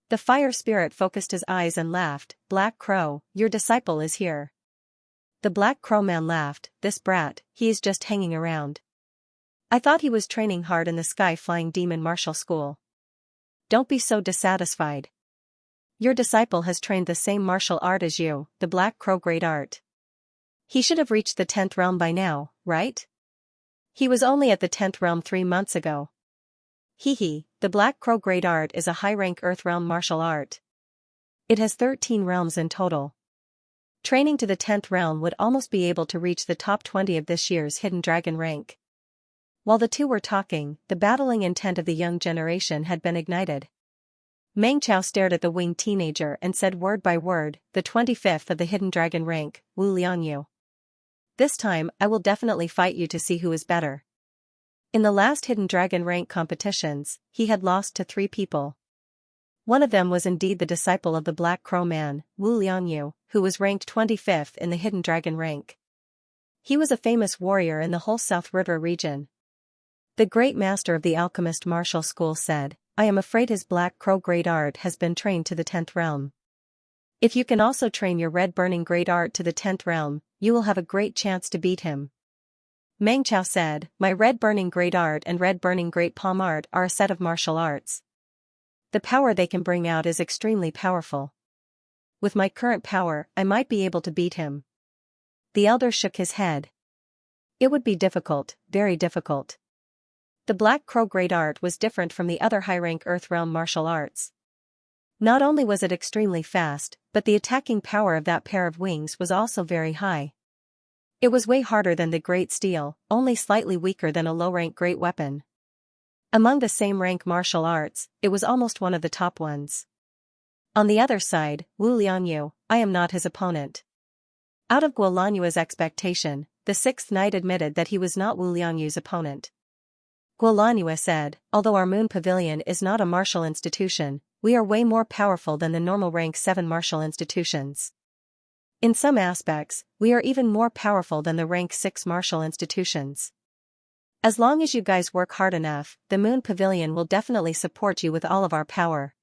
The fire spirit focused his eyes and laughed, "Black Crow, your disciple is here." The Black Crow man laughed, "This brat, he is just hanging around. I thought he was training hard in the Sky Flying Demon Martial School. Don't be so dissatisfied. Your disciple has trained the same martial art as you, the Black Crow Great Art. He should have reached the 10th realm by now, right? He was only at the 10th realm 3 months ago. Hee, the Black Crow Great Art is a high-rank Earth realm martial art. It has 13 realms in total. Training to the 10th realm would almost be able to reach the top 20 of this year's Hidden Dragon rank." While the two were talking, the battling intent of the young generation had been ignited. Meng Chao stared at the winged teenager and said word by word, "The 25th of the Hidden Dragon rank, Wu Liangyu. This time I will definitely fight you to see who is better." In the last Hidden Dragon rank competitions, he had lost to 3 people. One of them was indeed the disciple of the Black Crow man, Wu Liangyu, who was ranked 25th in the Hidden Dragon rank. He was a famous warrior in the whole South River region. The great master of the alchemist martial school said, "I am afraid his Black Crow Great Art has been trained to the 10th realm. If you can also train your Red Burning Great Art to the 10th realm, you will have a great chance to beat him." Meng Chao said, "My Red Burning Great Art and Red Burning Great Palm Art are a set of martial arts. The power they can bring out is extremely powerful. With my current power, I might be able to beat him." The elder shook his head. It would be difficult, very difficult. The Black Crow Great Art was different from the other high-rank Earth realm martial arts. Not only was it extremely fast, but the attacking power of that pair of wings was also very high. It was way harder than the Great Steel, only slightly weaker than a low-rank great weapon. Among the same rank martial arts, it was almost one of the top ones. On the other side, Wu Liangyu, I am not his opponent. Out of Guolanyu's expectation, the 6th knight admitted that he was not Wu Liangyu's opponent. Guolanyu said, "Although our Moon Pavilion is not a martial institution, we are way more powerful than the normal rank 7 martial institutions. In some aspects, we are even more powerful than the rank 6 martial institutions. As long as you guys work hard enough, the Moon Pavilion will definitely support you with all of our power.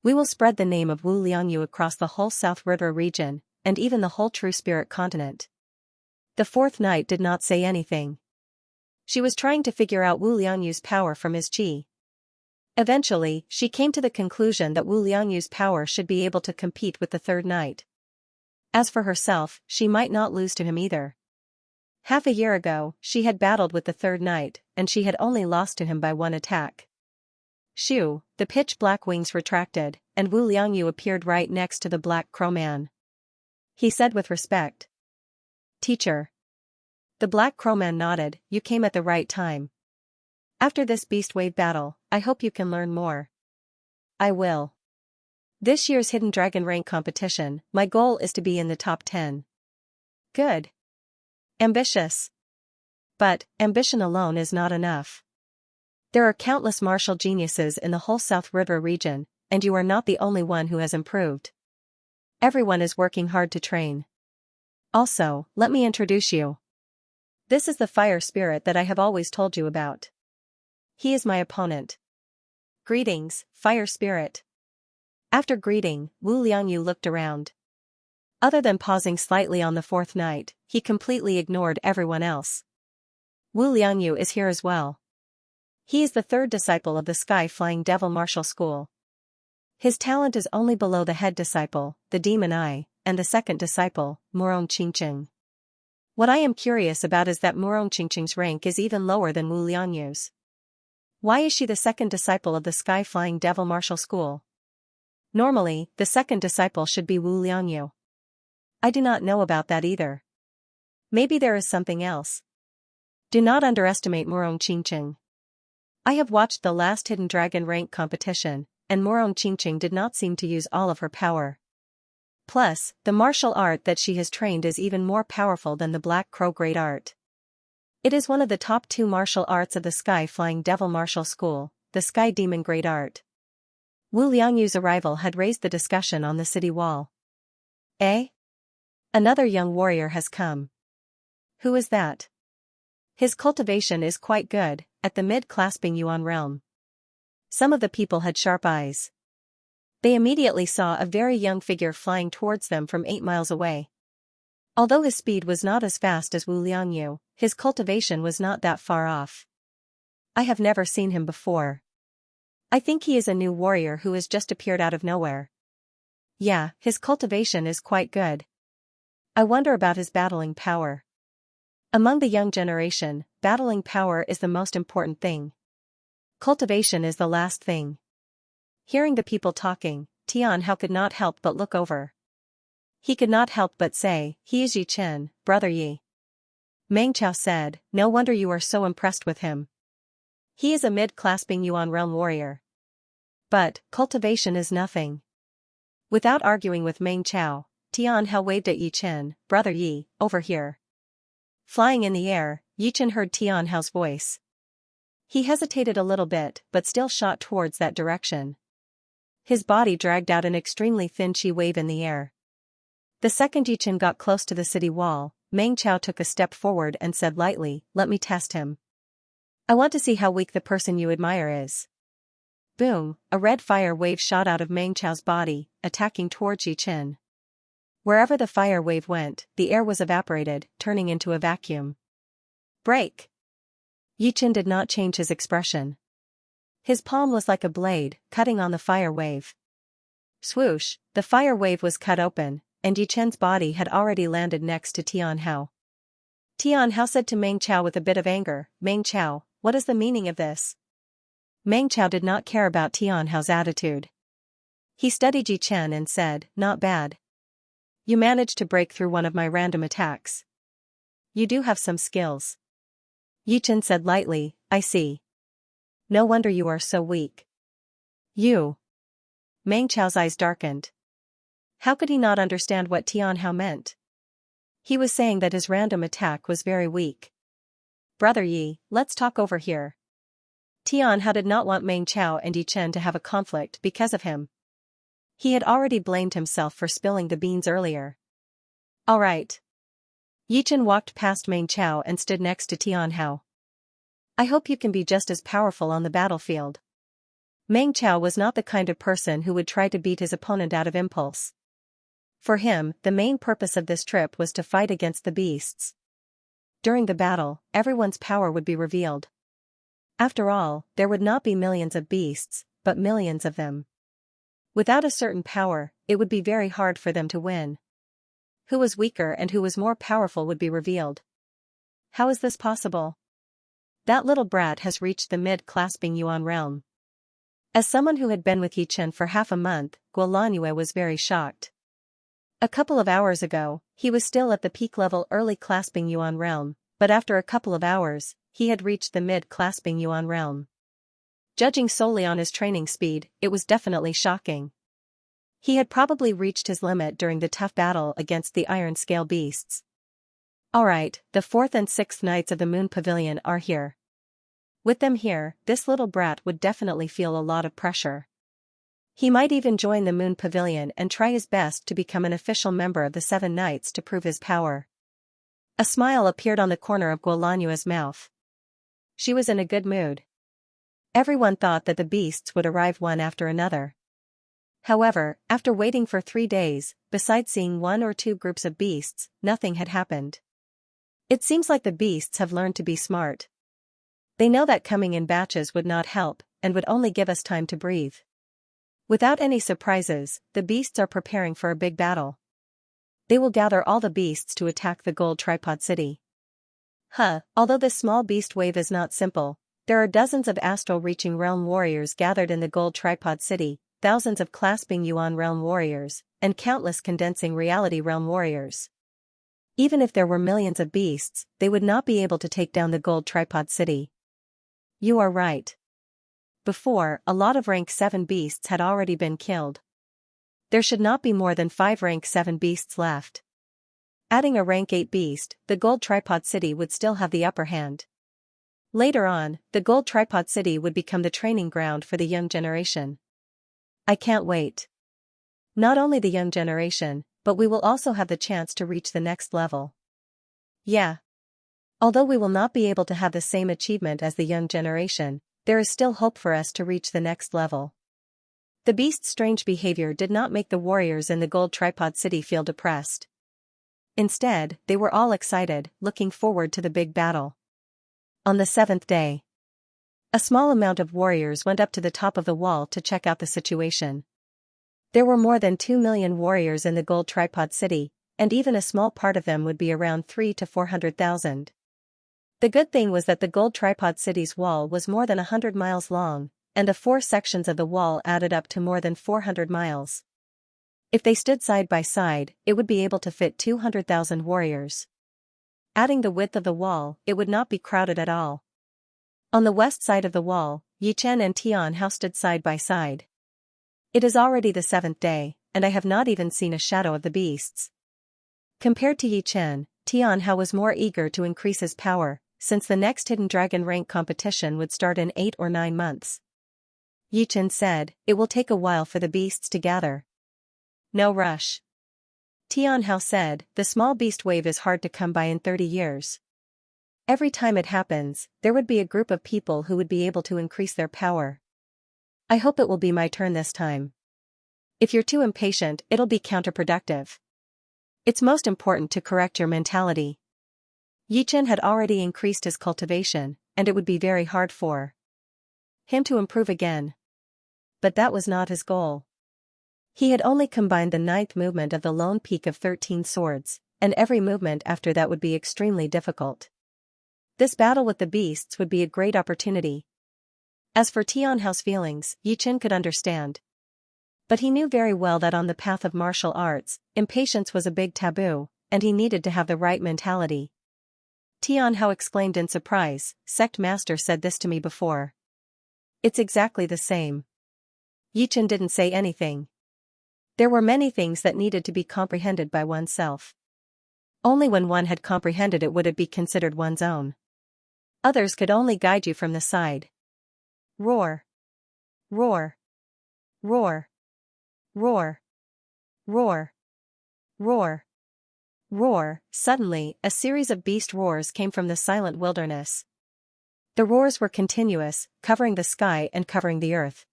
We will spread the name of Wu Liangyu across the whole South River region, and even the whole True Spirit continent. The fourth knight did not say anything. She was trying to figure out Wu Liangyu's power from his qi. Eventually, she came to the conclusion that Wu Liangyu's power should be able to compete with the third knight. As for herself, she might not lose to him either. Half a year ago, she had battled with the third knight, and she had only lost to him by one attack. Shoo, the pitch-black wings retracted, and Wu Liangyu appeared right next to the Black Crow Man. He said with respect. Teacher. The Black Crow Man nodded, you came at the right time. After this beast wave battle, I hope you can learn more. I will. This year's Hidden Dragon rank competition, my goal is to be in the top 10. Good. Ambitious. But, ambition alone is not enough. There are countless martial geniuses in the whole South River region, and you are not the only one who has improved. Everyone is working hard to train. Also, let me introduce you. This is the fire spirit that I have always told you about. He is my opponent. Greetings, fire spirit. After greeting, Wu Liangyu looked around. Other than pausing slightly on the fourth knight, he completely ignored everyone else. Wu Liangyu is here as well. He is the third disciple of the Sky-Flying Devil Martial School. His talent is only below the head disciple, the Demon Eye, and the second disciple, Murong Qingqing. What I am curious about is that Murong Qingqing's rank is even lower than Wu Liangyu's. Why is she the second disciple of the Sky-Flying Devil Martial School? Normally, the second disciple should be Wu Liangyu. I do not know about that either. Maybe there is something else. Do not underestimate Murong Qingqing. I have watched the last Hidden Dragon rank competition, and Murong Qingqing did not seem to use all of her power. Plus, the martial art that she has trained is even more powerful than the Black Crow Great Art. It is one of the top 2 martial arts of the Sky-Flying Devil Martial School, the Sky Demon Great Art. Wu Liangyu's arrival had raised the discussion on the city wall. Eh? Another young warrior has come. Who is that? His cultivation is quite good, at the mid-clasping Yuan realm. Some of the people had sharp eyes. They immediately saw a very young figure flying towards them from 8 miles away. Although his speed was not as fast as Wu Liangyu, his cultivation was not that far off. I have never seen him before. I think he is a new warrior who has just appeared out of nowhere. Yeah, his cultivation is quite good. I wonder about his battling power. Among the young generation, battling power is the most important thing. Cultivation is the last thing. Hearing the people talking, Tianhao could not help but look over. He could not help but say, he is Yi Chen, brother Yi. Meng Chao said, no wonder you are so impressed with him. He is a mid-clasping Yuan realm warrior. But, cultivation is nothing. Without arguing with Meng Chao, Tianhao waved at Yi Chen, brother Yi, over here. Flying in the air, Yi Chen heard Tianhao's voice. He hesitated a little bit but still shot towards that direction. His body dragged out an extremely thin chi wave in the air. The second Yi Chen got close to the city wall, Meng Chao took a step forward and said lightly, let me test him. I want to see how weak the person you admire is. Boom, a red fire wave shot out of Meng Chao's body, attacking towards Yi Chen. Wherever the fire wave went, the air was evaporated, turning into a vacuum. Break! Yi Chen did not change his expression. His palm was like a blade, cutting on the fire wave. Swoosh, the fire wave was cut open, and Yi Chen's body had already landed next to Tianhao. Tianhao said to Meng Chao with a bit of anger, Meng Chao, what is the meaning of this? Meng Chao did not care about Tianhao's attitude. He studied Yi Chen and said, not bad. You managed to break through one of my random attacks. You do have some skills. Yi Chen said lightly, I see. No wonder you are so weak. You. Meng Chao's eyes darkened. How could he not understand what Tianhao meant? He was saying that his random attack was very weak. Brother Yi, let's talk over here. Tianhao did not want Meng Chao and Yi Chen to have a conflict because of him. He had already blamed himself for spilling the beans earlier. All right. Yi Chen walked past Meng Chao and stood next to Tianhao. I hope you can be just as powerful on the battlefield. Meng Chao was not the kind of person who would try to beat his opponent out of impulse. For him, the main purpose of this trip was to fight against the beasts. During the battle, everyone's power would be revealed. After all, there would not be millions of beasts, but millions of them. Without a certain power, it would be very hard for them to win. Who was weaker and who was more powerful would be revealed. How is this possible? That little brat has reached the mid-clasping Yuan realm. As someone who had been with Yi Chen for half a month, Guolanyue was very shocked. A couple of hours ago, he was still at the peak-level early clasping Yuan realm, but after a couple of hours, he had reached the mid-clasping Yuan realm. Judging solely on his training speed, it was definitely shocking. He had probably reached his limit during the tough battle against the iron scale beasts. Alright, the 4th and 6th Knights of the Moon Pavilion are here. With them here, this little brat would definitely feel a lot of pressure. He might even join the Moon Pavilion and try his best to become an official member of the 7 Knights to prove his power. A smile appeared on the corner of Guolanyue's mouth. She was in a good mood. Everyone thought that the beasts would arrive one after another. However, after waiting for 3 days, besides seeing 1 or 2 groups of beasts, nothing had happened. It seems like the beasts have learned to be smart. They know that coming in batches would not help, and would only give us time to breathe. Without any surprises, the beasts are preparing for a big battle. They will gather all the beasts to attack the gold tripod city. Although this small beast wave is not simple, there are dozens of astral-reaching realm warriors gathered in the gold tripod city, thousands of clasping Yuan realm warriors, and countless condensing reality realm warriors. Even if there were millions of beasts, they would not be able to take down the gold tripod city. You are right. Before, a lot of rank 7 beasts had already been killed. There should not be more than 5 rank 7 beasts left. Adding a rank 8 beast, the gold tripod city would still have the upper hand. Later on, the gold tripod city would become the training ground for the young generation. I can't wait. Not only the young generation, but we will also have the chance to reach the next level. Yeah. Although we will not be able to have the same achievement as the young generation, there is still hope for us to reach the next level. The beast's strange behavior did not make the warriors in the gold tripod city feel depressed. Instead, they were all excited, looking forward to the big battle. On the 7th day, a small amount of warriors went up to the top of the wall to check out the situation. There were more than 2 million warriors in the gold tripod city, and even a small part of them would be around 300,000 to 400,000. The good thing was that the gold tripod city's wall was more than 100 miles long, and the 4 sections of the wall added up to more than 400 miles. If they stood side by side, it would be able to fit 200,000 warriors. Adding the width of the wall, it would not be crowded at all. On the west side of the wall, Yi Chen and Tian Hao stood side by side. It is already the 7th day, and I have not even seen a shadow of the beasts. Compared to Yi Chen, Tian Hao was more eager to increase his power, since the next Hidden Dragon rank competition would start in 8 or 9 months. Yi Chen said, "It will take a while for the beasts to gather. No rush." Tian Hao said, "The small beast wave is hard to come by in 30 years. Every time it happens, there would be a group of people who would be able to increase their power. I hope it will be my turn this time. If you're too impatient, it'll be counterproductive. It's most important to correct your mentality." Yi Chen had already increased his cultivation, and it would be very hard for him to improve again. But that was not his goal. He had only combined the 9th movement of the Lone Peak of 13 Swords, and every movement after that would be extremely difficult. This battle with the beasts would be a great opportunity. As for Tian Hao's feelings, Yi Chen could understand. But he knew very well that on the path of martial arts, impatience was a big taboo, and he needed to have the right mentality. Tian Hao exclaimed in surprise, "Sect Master said this to me before." It's exactly the same. Yi Chen didn't say anything. There were many things that needed to be comprehended by oneself. Only when one had comprehended it would it be considered one's own. Others could only guide you from the side. Roar. Roar. Roar. Roar. Roar. Roar. Roar. Suddenly, a series of beast roars came from the silent wilderness. The roars were continuous, covering the sky and covering the earth.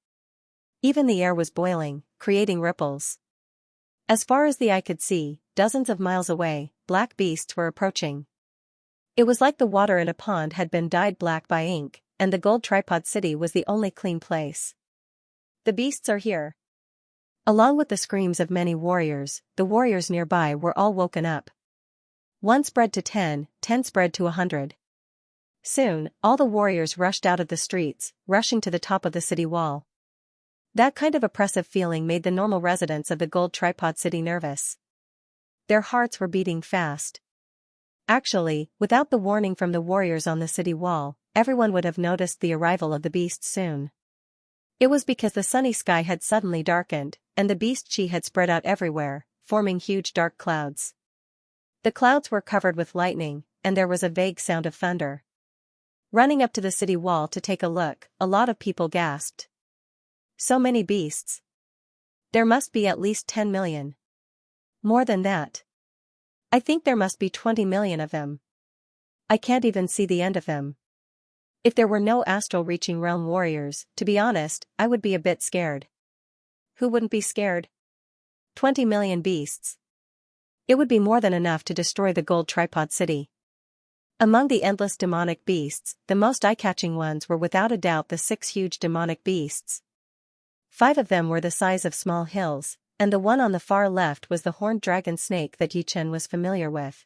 Even the air was boiling, creating ripples. As far as the eye could see, dozens of miles away, black beasts were approaching. It was like the water in a pond had been dyed black by ink, and the gold tripod city was the only clean place. The beasts are here. Along with the screams of many warriors, the warriors nearby were all woken up. 1 spread to 10, 10 spread to 100. Soon, all the warriors rushed out of the streets, rushing to the top of the city wall. That kind of oppressive feeling made the normal residents of the gold tripod city nervous. Their hearts were beating fast. Actually, without the warning from the warriors on the city wall, everyone would have noticed the arrival of the beasts soon. It was because the sunny sky had suddenly darkened, and the beast chi had spread out everywhere, forming huge dark clouds. The clouds were covered with lightning, and there was a vague sound of thunder. Running up to the city wall to take a look, a lot of people gasped. So many beasts. There must be at least 10 million. More than that. I think there must be 20 million of them. I can't even see the end of them. If there were no astral reaching realm warriors, to be honest, I would be a bit scared. Who wouldn't be scared? 20 million beasts. It would be more than enough to destroy the gold tripod city. Among the endless demonic beasts, the most eye-catching ones were without a doubt the 6 huge demonic beasts. 5 of them were the size of small hills, and the one on the far left was the horned dragon snake that Yichen was familiar with.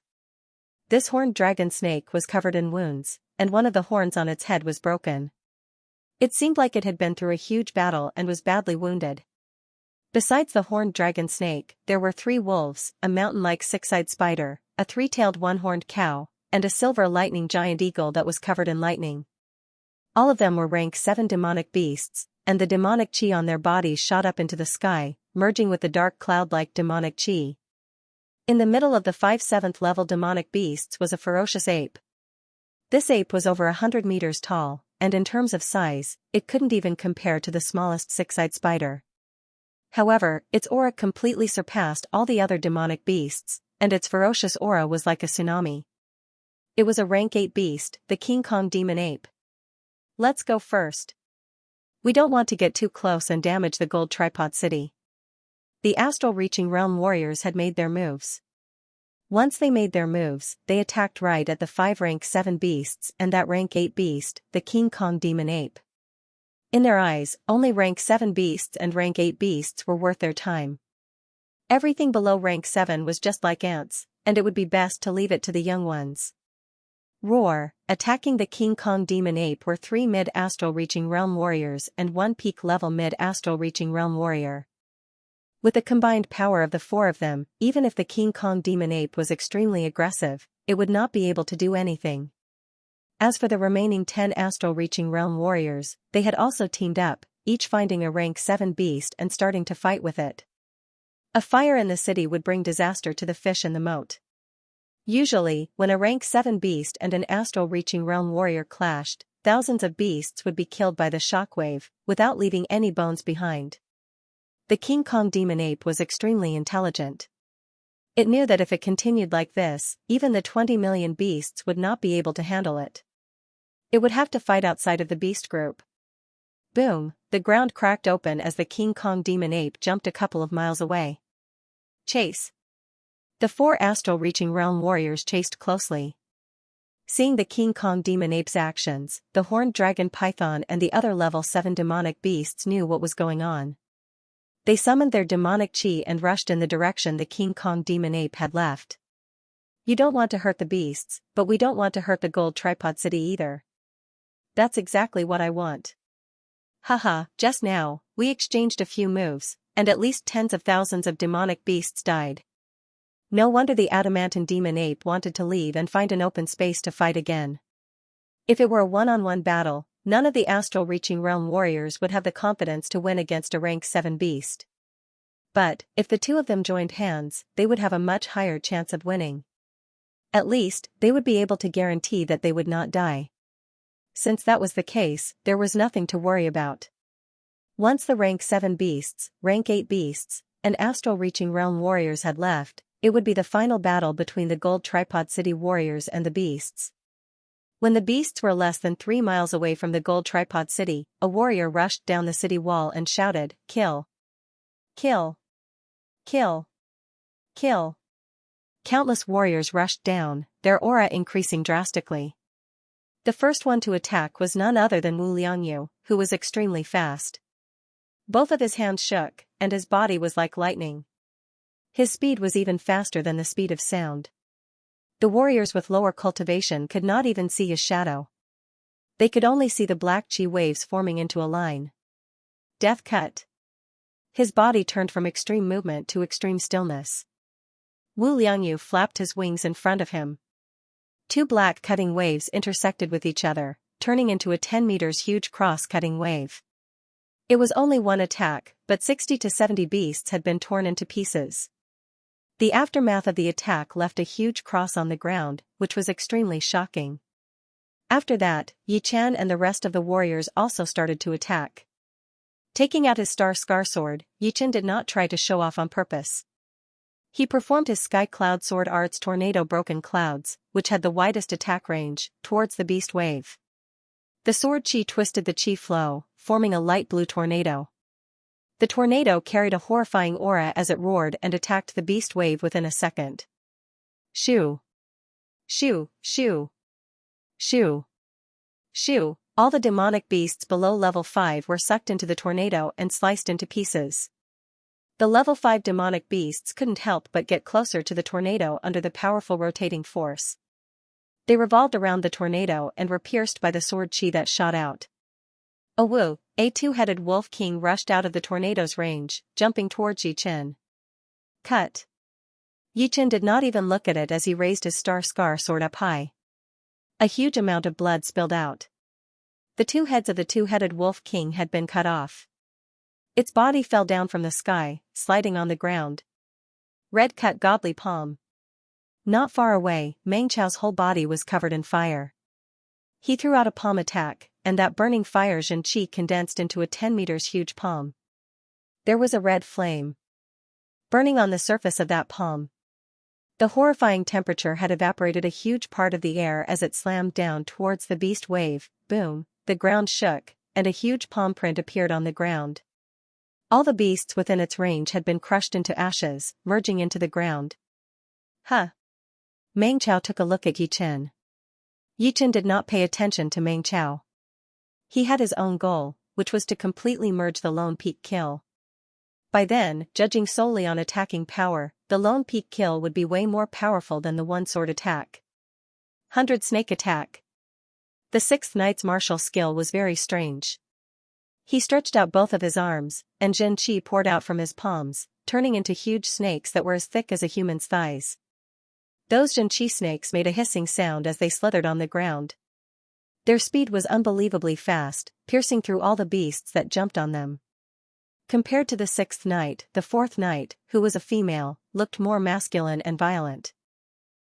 This horned dragon snake was covered in wounds, and one of the horns on its head was broken. It seemed like it had been through a huge battle and was badly wounded. Besides the horned dragon snake, there were 3 wolves, a mountain-like 6-eyed spider, a 3-tailed one-horned cow, and a silver lightning giant eagle that was covered in lightning. All of them were rank 7 demonic beasts, and the demonic chi on their bodies shot up into the sky, merging with the dark cloud-like demonic chi. In the middle of the 5 7th-level demonic beasts was a ferocious ape. This ape was over 100 meters tall, and in terms of size, it couldn't even compare to the smallest 6-eyed spider. However, its aura completely surpassed all the other demonic beasts, and its ferocious aura was like a tsunami. It was a rank 8 beast, the King Kong demon ape. Let's go first. We don't want to get too close and damage the gold tripod city. The astral reaching realm warriors had made their moves. Once they made their moves, they attacked right at the 5 rank 7 beasts and that rank 8 beast, the King Kong demon ape. In their eyes, only rank 7 beasts and rank 8 beasts were worth their time. Everything below rank 7 was just like ants, and it would be best to leave it to the young ones. Roar, attacking the King Kong demon ape were 3 mid-astral reaching realm warriors and 1 peak-level mid-astral reaching realm warrior. With the combined power of the 4 of them, even if the King Kong demon ape was extremely aggressive, it would not be able to do anything. As for the remaining 10 astral reaching realm warriors, they had also teamed up, each finding a rank 7 beast and starting to fight with it. A fire in the city would bring disaster to the fish in the moat. Usually, when a rank 7 beast and an astral reaching realm warrior clashed, thousands of beasts would be killed by the shockwave, without leaving any bones behind. The King Kong demon ape was extremely intelligent. It knew that if it continued like this, even the 20 million beasts would not be able to handle it. It would have to fight outside of the beast group. Boom, the ground cracked open as the King Kong demon ape jumped a couple of miles away. Chase. The 4 astral reaching realm warriors chased closely. Seeing the King Kong demon ape's actions, the horned dragon python and the other level 7 demonic beasts knew what was going on. They summoned their demonic chi and rushed in the direction the King Kong demon ape had left. You don't want to hurt the beasts, but we don't want to hurt the gold tripod city either. That's exactly what I want. Haha, just now, we exchanged a few moves, and at least tens of thousands of demonic beasts died. No wonder the adamantine demon ape wanted to leave and find an open space to fight again. If it were a one-on-one battle, none of the astral reaching realm warriors would have the confidence to win against a rank 7 beast. But, if the 2 of them joined hands, they would have a much higher chance of winning. At least, they would be able to guarantee that they would not die. Since that was the case, there was nothing to worry about. Once the rank 7 beasts, rank 8 beasts, and astral reaching realm warriors had left, it would be the final battle between the gold tripod city warriors and the beasts. When the beasts were less than 3 miles away from the gold tripod city, a warrior rushed down the city wall and shouted, "Kill! Kill! Kill! Kill!" Countless warriors rushed down, their aura increasing drastically. The first one to attack was none other than Wu Liangyu, who was extremely fast. Both of his hands shook, and his body was like lightning. His speed was even faster than the speed of sound. The warriors with lower cultivation could not even see his shadow. They could only see the black chi waves forming into a line. Death cut. His body turned from extreme movement to extreme stillness. Wu Liangyu flapped his wings in front of him. 2 black cutting waves intersected with each other, turning into a 10 meters huge cross-cutting wave. It was only one attack, but 60 to 70 beasts had been torn into pieces. The aftermath of the attack left a huge cross on the ground, which was extremely shocking. After that, Yi Chen and the rest of the warriors also started to attack. Taking out his star scar sword, Yi Chen did not try to show off on purpose. He performed his sky cloud sword art's tornado broken clouds, which had the widest attack range, towards the beast wave. The sword chi twisted the chi flow, forming a light blue tornado. The tornado carried a horrifying aura as it roared and attacked the beast wave within a second. Shoo! Shoo! Shoo! Shoo! Shoo! All the demonic beasts below level 5 were sucked into the tornado and sliced into pieces. The level 5 demonic beasts couldn't help but get closer to the tornado under the powerful rotating force. They revolved around the tornado and were pierced by the sword chi that shot out. A Wu, a 2-headed wolf king rushed out of the tornado's range, jumping towards Yi Chen. Cut. Yi Chen did not even look at it as he raised his star scar sword up high. A huge amount of blood spilled out. The 2 heads of the 2-headed wolf king had been cut off. Its body fell down from the sky, sliding on the ground. Red cut godly palm. Not far away, Meng Chao's whole body was covered in fire. He threw out a palm attack, and that burning fire Zhen Qi condensed into a 10 meters huge palm. There was a red flame burning on the surface of that palm. The horrifying temperature had evaporated a huge part of the air as it slammed down towards the beast wave. Boom, the ground shook, and a huge palm print appeared on the ground. All the beasts within its range had been crushed into ashes, merging into the ground. Huh. Meng Chao took a look at Yi Chen. Yi Chen did not pay attention to Meng Chao. He had his own goal, which was to completely merge the Lone Peak kill. By then, judging solely on attacking power, the Lone Peak kill would be way more powerful than the one-sword attack. 100 snake attack. The 6th knight's martial skill was very strange. He stretched out both of his arms, and Zhen Qi poured out from his palms, turning into huge snakes that were as thick as a human's thighs. Those Zhen Qi snakes made a hissing sound as they slithered on the ground. Their speed was unbelievably fast, piercing through all the beasts that jumped on them. Compared to the 6th knight, the 4th knight, who was a female, looked more masculine and violent.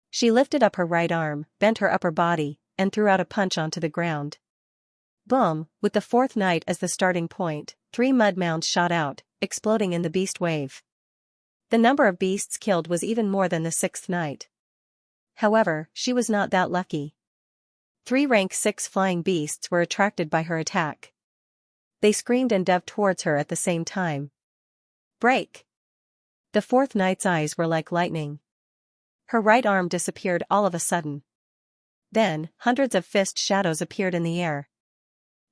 She lifted up her right arm, bent her upper body, and threw out a punch onto the ground. Boom, with the 4th knight as the starting point, 3 mud mounds shot out, exploding in the beast wave. The number of beasts killed was even more than the 6th knight. However, she was not that lucky. 3 rank 6 flying beasts were attracted by her attack. They screamed and dove towards her at the same time. Break! The 4th knight's eyes were like lightning. Her right arm disappeared all of a sudden. Then, hundreds of fist shadows appeared in the air.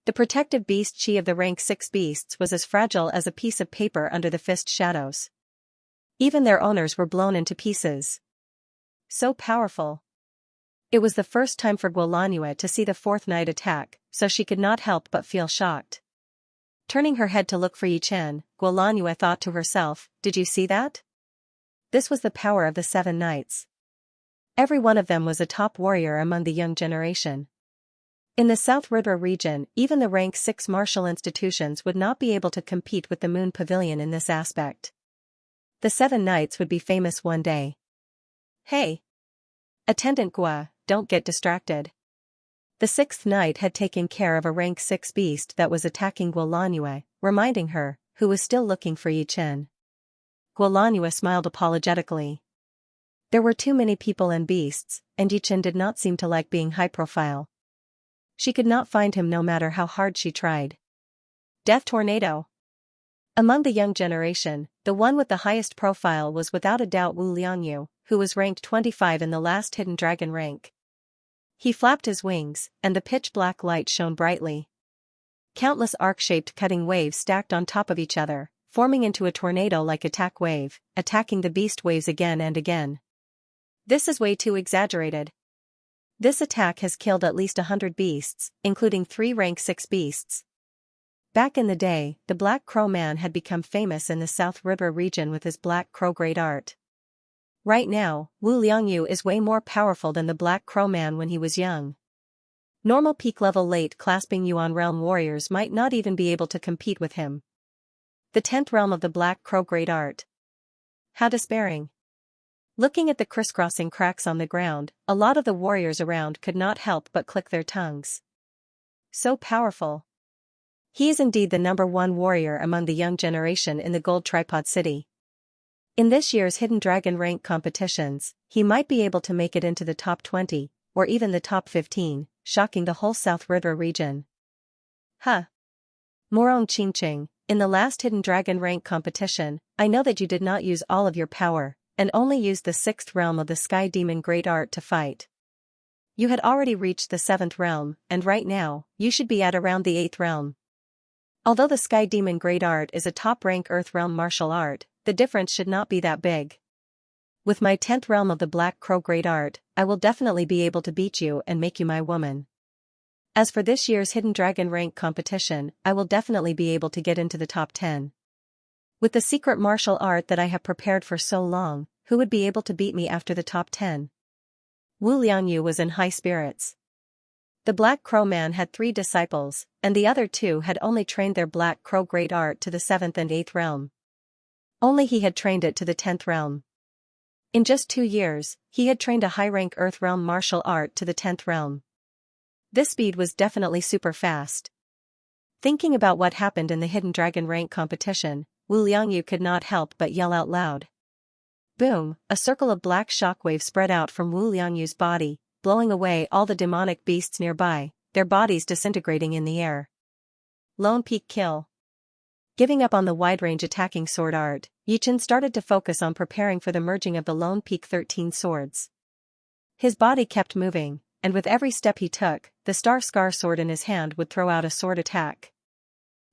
The protective beast chi of the rank 6 beasts was as fragile as a piece of paper under the fist shadows. Even their owners were blown into pieces. So powerful. It was the first time for Guolanue to see the 4th knight attack, so she could not help but feel shocked. Turning her head to look for Yi Chen, Guolanue thought to herself, "Did you see that?" This was the power of the 7 knights. Every one of them was a top warrior among the young generation. In the South River region, even the rank 6 martial institutions would not be able to compete with the Moon Pavilion in this aspect. The 7 knights would be famous one day. Hey! Attendant Gua, don't get distracted. The 6th knight had taken care of a rank 6 beast that was attacking Guolanue, reminding her, who was still looking for Yi Chen. Guolanue smiled apologetically. There were too many people and beasts, and Yi Chen did not seem to like being high profile. She could not find him no matter how hard she tried. Death Tornado. Among the young generation, the one with the highest profile was without a doubt Wu Liangyu, who was ranked 25 in the last hidden dragon rank. He flapped his wings, and the pitch-black light shone brightly. Countless arc-shaped cutting waves stacked on top of each other, forming into a tornado-like attack wave, attacking the beast waves again and again. This is way too exaggerated. This attack has killed at least 100 beasts, including 3 rank 6 beasts. Back in the day, the Black Crow Man had become famous in the South River region with his Black Crow great art. Right now, Wu Liangyu is way more powerful than the Black Crow Man when he was young. Normal peak-level late-clasping Yuan Realm warriors might not even be able to compete with him. The 10th realm of the Black Crow great art. How despairing. Looking at the crisscrossing cracks on the ground, a lot of the warriors around could not help but click their tongues. So powerful. He is indeed the #1 warrior among the young generation in the Gold Tripod City. In this year's Hidden Dragon rank competitions, he might be able to make it into the top 20, or even the top 15, shocking the whole South River region. Huh. Morong Qingqing, in the last Hidden Dragon rank competition, I know that you did not use all of your power, and only used the 6th realm of the Sky Demon Great Art to fight. You had already reached the 7th realm, and right now, you should be at around the 8th realm. Although the Sky Demon Great Art is a top-rank Earth Realm martial art, the difference should not be that big. With my 10th realm of the Black Crow Great Art, I will definitely be able to beat you and make you my woman. As for this year's Hidden Dragon rank competition, I will definitely be able to get into the top 10. With the secret martial art that I have prepared for so long, who would be able to beat me after the top 10? Wu Liangyu was in high spirits. The Black Crow Man had 3 disciples, and the other 2 had only trained their Black Crow Great Art to the 7th and 8th realm. Only he had trained it to the 10th realm. In just 2 years, he had trained a high-rank Earth Realm martial art to the 10th realm. This speed was definitely super fast. Thinking about what happened in the Hidden Dragon rank competition, Wu Liangyu could not help but yell out loud. Boom, a circle of black shockwaves spread out from Wu Liangyu's body, blowing away all the demonic beasts nearby, their bodies disintegrating in the air. Lone Peak Kill. Giving up on the wide-range attacking sword art, Yichen started to focus on preparing for the merging of the Lone Peak 13 swords. His body kept moving, and with every step he took, the Star Scar sword in his hand would throw out a sword attack.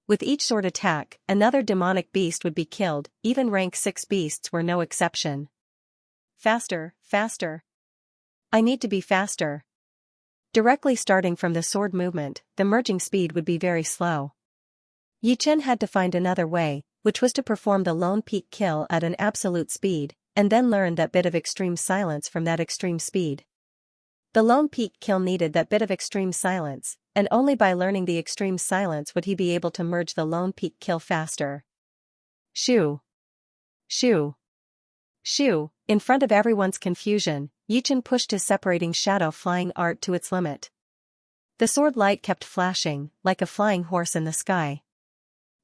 With each sword attack, another demonic beast would be killed, even rank 6 beasts were no exception. Faster, faster. I need to be faster. Directly starting from the sword movement, the merging speed would be very slow. Yichen had to find another way, which was to perform the Lone Peak Kill at an absolute speed, and then learn that bit of extreme silence from that extreme speed. The Lone Peak Kill needed that bit of extreme silence, and only by learning the extreme silence would he be able to merge the Lone Peak Kill faster. Shoo! Shoo! Shoo! In front of everyone's confusion, Yichen pushed his separating shadow flying art to its limit. The sword light kept flashing, like a flying horse in the sky.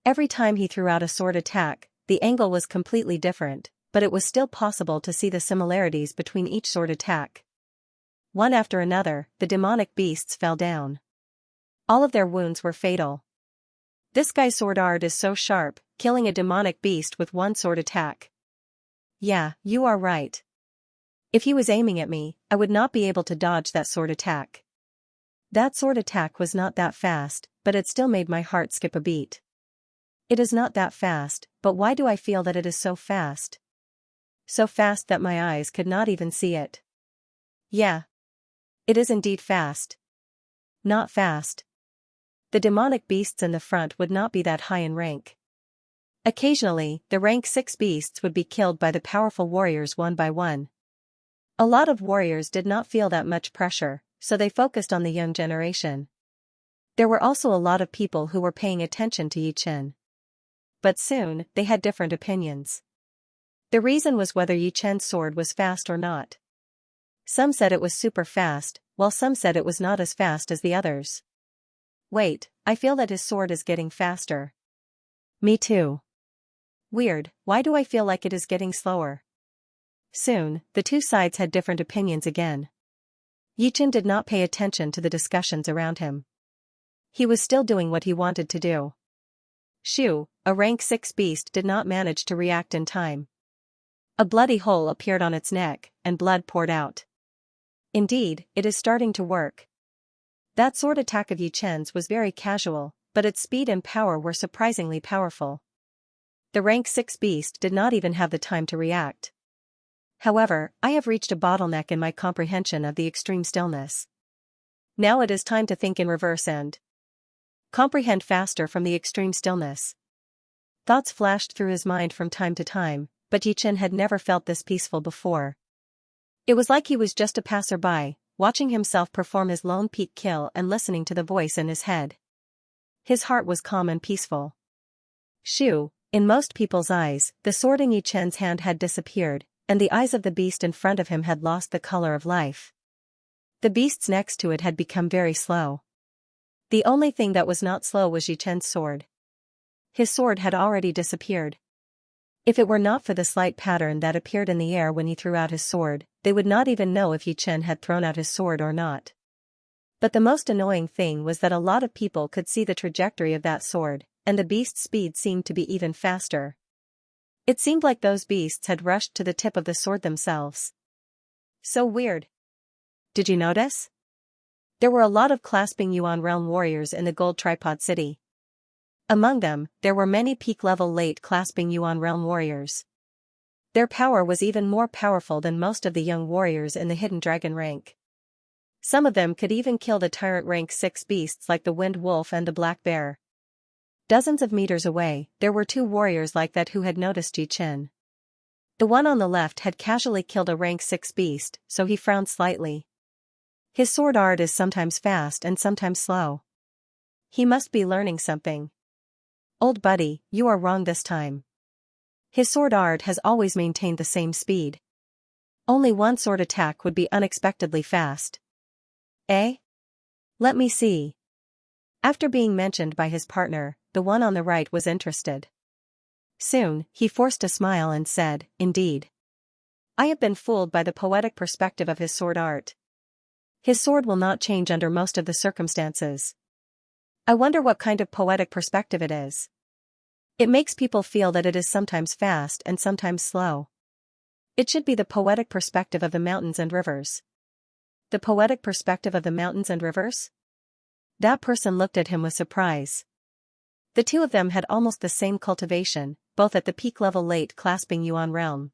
Every time he threw out a sword attack, the angle was completely different, but it was still possible to see the similarities between each sword attack. One after another, the demonic beasts fell down. All of their wounds were fatal. This guy's sword art is so sharp, killing a demonic beast with one sword attack. Yeah, you are right. If he was aiming at me, I would not be able to dodge that sword attack. That sword attack was not that fast, but it still made my heart skip a beat. It is not that fast, but why do I feel that it is so fast? So fast that my eyes could not even see it. Yeah. It is indeed fast. Not fast. The demonic beasts in the front would not be that high in rank. Occasionally, the rank 6 beasts would be killed by the powerful warriors one by one. A lot of warriors did not feel that much pressure, so they focused on the young generation. There were also a lot of people who were paying attention to Yichen. But soon, they had different opinions. The reason was whether Yichen's sword was fast or not. Some said it was super fast, while some said it was not as fast as the others. Wait, I feel that his sword is getting faster. Me too. Weird, why do I feel like it is getting slower? Soon, the two sides had different opinions again. Yichen did not pay attention to the discussions around him. He was still doing what he wanted to do. Shoo, a rank 6 beast, did not manage to react in time. A bloody hole appeared on its neck, and blood poured out. Indeed, it is starting to work. That sword attack of Yi Chen's was very casual, but its speed and power were surprisingly powerful. The rank 6 beast did not even have the time to react. However, I have reached a bottleneck in my comprehension of the extreme stillness. Now it is time to think in reverse and comprehend faster from the extreme stillness. Thoughts flashed through his mind from time to time, but Yi Chen had never felt this peaceful before. It was like he was just a passerby, watching himself perform his lone peak kill and listening to the voice in his head. His heart was calm and peaceful. Shoo, in most people's eyes, the sword in Yi Chen's hand had disappeared, and the eyes of the beast in front of him had lost the color of life. The beasts next to it had become very slow. The only thing that was not slow was Yi Chen's sword. His sword had already disappeared. If it were not for the slight pattern that appeared in the air when he threw out his sword, they would not even know if Yi Chen had thrown out his sword or not. But the most annoying thing was that a lot of people could see the trajectory of that sword, and the beast's speed seemed to be even faster. It seemed like those beasts had rushed to the tip of the sword themselves. So weird. Did you notice? There were a lot of clasping Yuan realm warriors in the Gold Tripod City. Among them, there were many peak-level late clasping Yuan realm warriors. Their power was even more powerful than most of the young warriors in the Hidden Dragon rank. Some of them could even kill the tyrant rank 6 beasts like the Wind Wolf and the Black Bear. Dozens of meters away, there were 2 warriors like that who had noticed Yi Chen. The one on the left had casually killed a rank 6 beast, so he frowned slightly. His sword art is sometimes fast and sometimes slow. He must be learning something. Old buddy, you are wrong this time. His sword art has always maintained the same speed. Only one sword attack would be unexpectedly fast. Eh? Let me see. After being mentioned by his partner, the one on the right was interested. Soon, he forced a smile and said, "Indeed. I have been fooled by the poetic perspective of his sword art. His sword will not change under most of the circumstances. I wonder what kind of poetic perspective it is. It makes people feel that it is sometimes fast and sometimes slow. It should be the poetic perspective of the mountains and rivers." The poetic perspective of the mountains and rivers? That person looked at him with surprise. The two of them had almost the same cultivation, both at the peak level late clasping Yuan realm.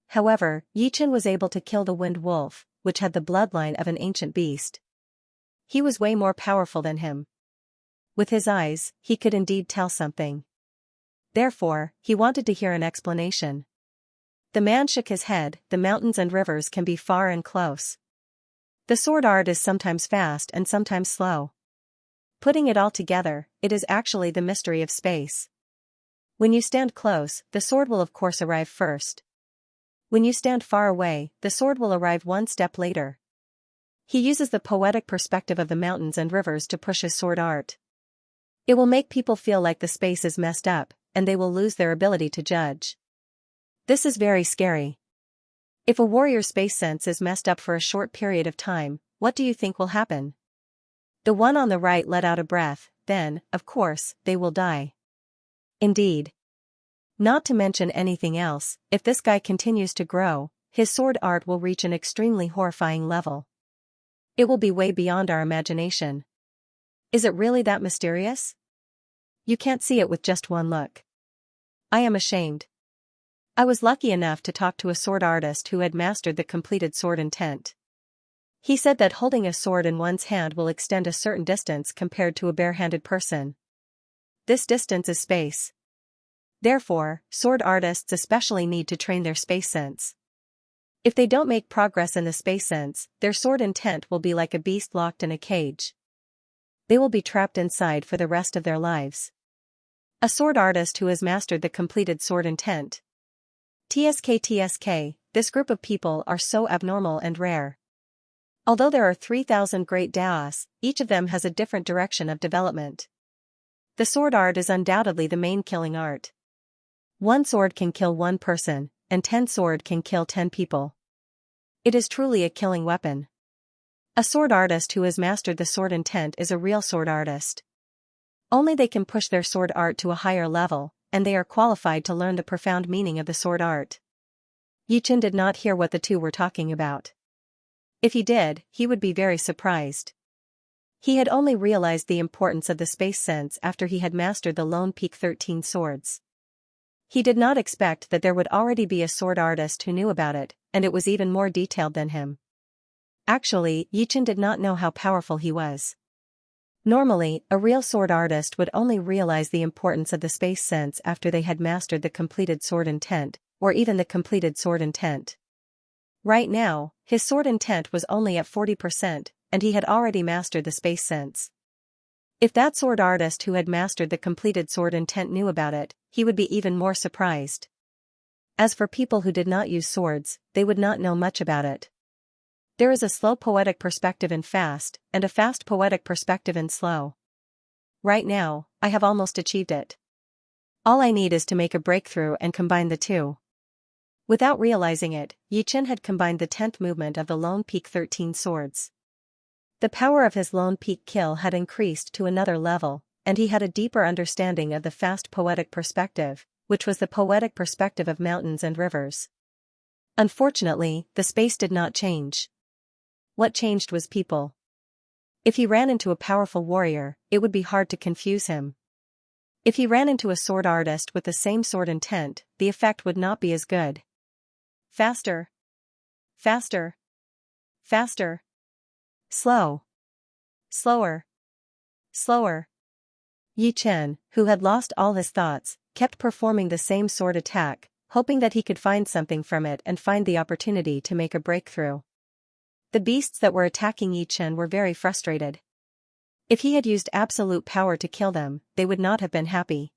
However, Yi Chen was able to kill the Wind Wolf, which had the bloodline of an ancient beast. He was way more powerful than him. With his eyes, he could indeed tell something. Therefore, he wanted to hear an explanation. The man shook his head. The mountains and rivers can be far and close. The sword art is sometimes fast and sometimes slow. Putting it all together, it is actually the mystery of space. When you stand close, the sword will of course arrive first. When you stand far away, the sword will arrive one step later. He uses the poetic perspective of the mountains and rivers to push his sword art. It will make people feel like the space is messed up, and they will lose their ability to judge. This is very scary. If a warrior's space sense is messed up for a short period of time, what do you think will happen? The one on the right let out a breath. Then, of course, they will die. Indeed. Not to mention anything else, if this guy continues to grow, his sword art will reach an extremely horrifying level. It will be way beyond our imagination. Is it really that mysterious? You can't see it with just one look. I am ashamed. I was lucky enough to talk to a sword artist who had mastered the completed sword intent. He said that holding a sword in one's hand will extend a certain distance compared to a bare-handed person. This distance is space. Therefore, sword artists especially need to train their space sense. If they don't make progress in the space sense, their sword intent will be like a beast locked in a cage. They will be trapped inside for the rest of their lives. A sword artist who has mastered the completed sword intent. TSK, this group of people are so abnormal and rare. Although there are 3,000 great Daos, each of them has a different direction of development. The sword art is undoubtedly the main killing art. One sword can kill one person, and 10 sword can kill 10 people. It is truly a killing weapon. A sword artist who has mastered the sword intent is a real sword artist. Only they can push their sword art to a higher level, and they are qualified to learn the profound meaning of the sword art. Yichen did not hear what the two were talking about. If he did, he would be very surprised. He had only realized the importance of the space sense after he had mastered the Lone Peak 13 swords. He did not expect that there would already be a sword artist who knew about it, and it was even more detailed than him. Actually, Yichen did not know how powerful he was. Normally, a real sword artist would only realize the importance of the space sense after they had mastered the completed sword intent, or even the completed sword intent. Right now, his sword intent was only at 40%, and he had already mastered the space sense. If that sword artist who had mastered the completed sword intent knew about it, he would be even more surprised. As for people who did not use swords, they would not know much about it. There is a slow poetic perspective in fast, and a fast poetic perspective in slow. Right now, I have almost achieved it. All I need is to make a breakthrough and combine the two. Without realizing it, Yichen had combined the 10th movement of the Lone Peak 13 swords. The power of his Lone Peak kill had increased to another level, and he had a deeper understanding of the fast poetic perspective, which was the poetic perspective of mountains and rivers. Unfortunately, the space did not change. What changed was people. If he ran into a powerful warrior, it would be hard to confuse him. If he ran into a sword artist with the same sword intent, the effect would not be as good. Faster. Faster. Faster. Slow. Slower. Slower. Yichen, who had lost all his thoughts, kept performing the same sword attack, hoping that he could find something from it and find the opportunity to make a breakthrough. The beasts that were attacking Yichen were very frustrated. If he had used absolute power to kill them, they would not have been happy.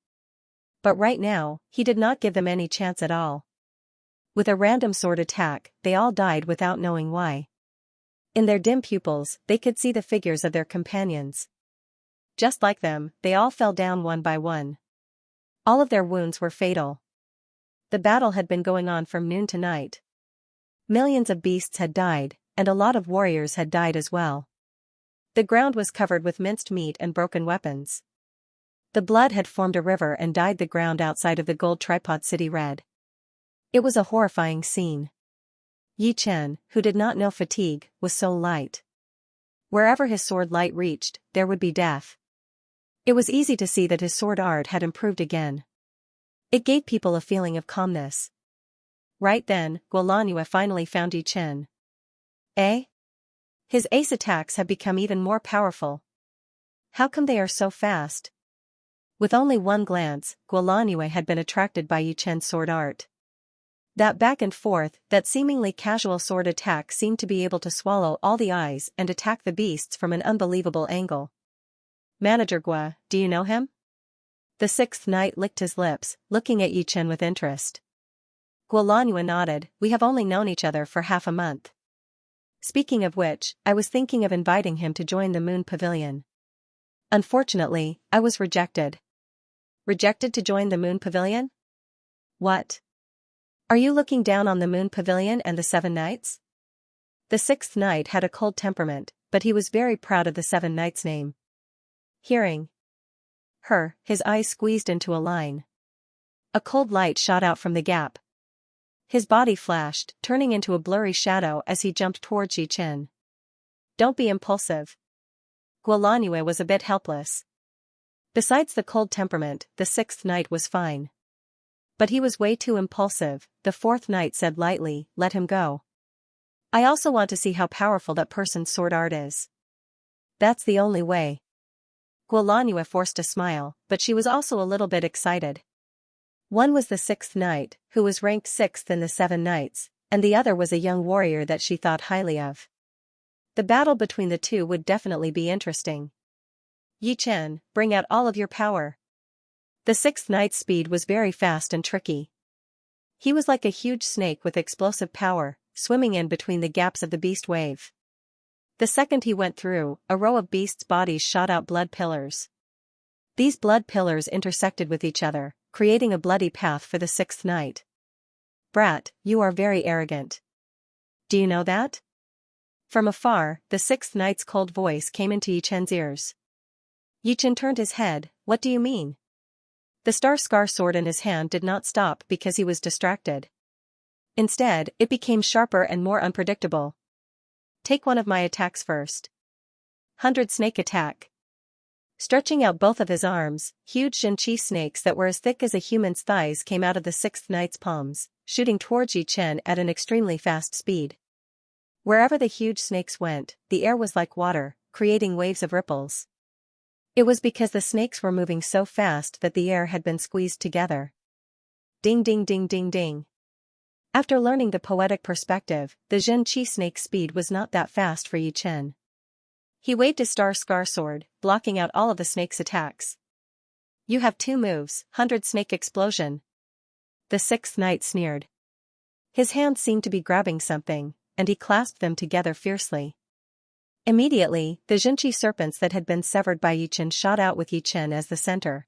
But right now, he did not give them any chance at all. With a random sword attack, they all died without knowing why. In their dim pupils, they could see the figures of their companions. Just like them, they all fell down one by one. All of their wounds were fatal. The battle had been going on from noon to night. Millions of beasts had died, and a lot of warriors had died as well. The ground was covered with minced meat and broken weapons. The blood had formed a river and dyed the ground outside of the gold tripod city red. It was a horrifying scene. Yichen, who did not know fatigue, was so light. Wherever his sword light reached, there would be death. It was easy to see that his sword art had improved again. It gave people a feeling of calmness. Right then, Guolanyu finally found Yichen. Eh? His ace attacks have become even more powerful. How come they are so fast? With only one glance, Guolanyu had been attracted by Yichen's sword art. That back and forth, that seemingly casual sword attack seemed to be able to swallow all the eyes and attack the beasts from an unbelievable angle. Manager Gua, do you know him? The sixth knight licked his lips, looking at Yichen with interest. Guolanyu nodded. We have only known each other for half a month. Speaking of which, I was thinking of inviting him to join the Moon Pavilion. Unfortunately, I was rejected. Rejected to join the Moon Pavilion? What? Are you looking down on the Moon Pavilion and the Seven Knights? The sixth knight had a cold temperament, but he was very proud of the Seven Knights' name. Hearing her, his eyes squeezed into a line. A cold light shot out from the gap. His body flashed, turning into a blurry shadow as he jumped towards Yichen. Don't be impulsive. Guolanyu was a bit helpless. Besides the cold temperament, the sixth knight was fine. But he was way too impulsive. The fourth knight said lightly, let him go. I also want to see how powerful that person's sword art is. That's the only way. Guolanyu forced a smile, but she was also a little bit excited. One was the sixth knight, who was ranked sixth in the seven knights, and the other was a young warrior that she thought highly of. The battle between the two would definitely be interesting. Yichen, bring out all of your power. The sixth knight's speed was very fast and tricky. He was like a huge snake with explosive power, swimming in between the gaps of the beast wave. The second he went through, a row of beasts' bodies shot out blood pillars. These blood pillars intersected with each other, creating a bloody path for the sixth knight. Brat, you are very arrogant. Do you know that? From afar, the sixth knight's cold voice came into Yi Chen's ears. Yi Chen turned his head. What do you mean? The star scar sword in his hand did not stop because he was distracted. Instead, it became sharper and more unpredictable. Take one of my attacks first. 100 snake attack. Stretching out both of his arms, huge Xianxia snakes that were as thick as a human's thighs came out of the sixth knight's palms, shooting towards Yi Chen at an extremely fast speed. Wherever the huge snakes went, the air was like water, creating waves of ripples. It was because the snakes were moving so fast that the air had been squeezed together. Ding ding ding ding ding. After learning the poetic perspective, the Xianxia snake's speed was not that fast for Yi Chen. He waved his star scar sword, blocking out all of the snake's attacks. You have 2 moves, 100 snake explosion. The sixth knight sneered. His hands seemed to be grabbing something, and he clasped them together fiercely. Immediately, the Xianxia serpents that had been severed by Yi Chen shot out with Yi Chen as the center.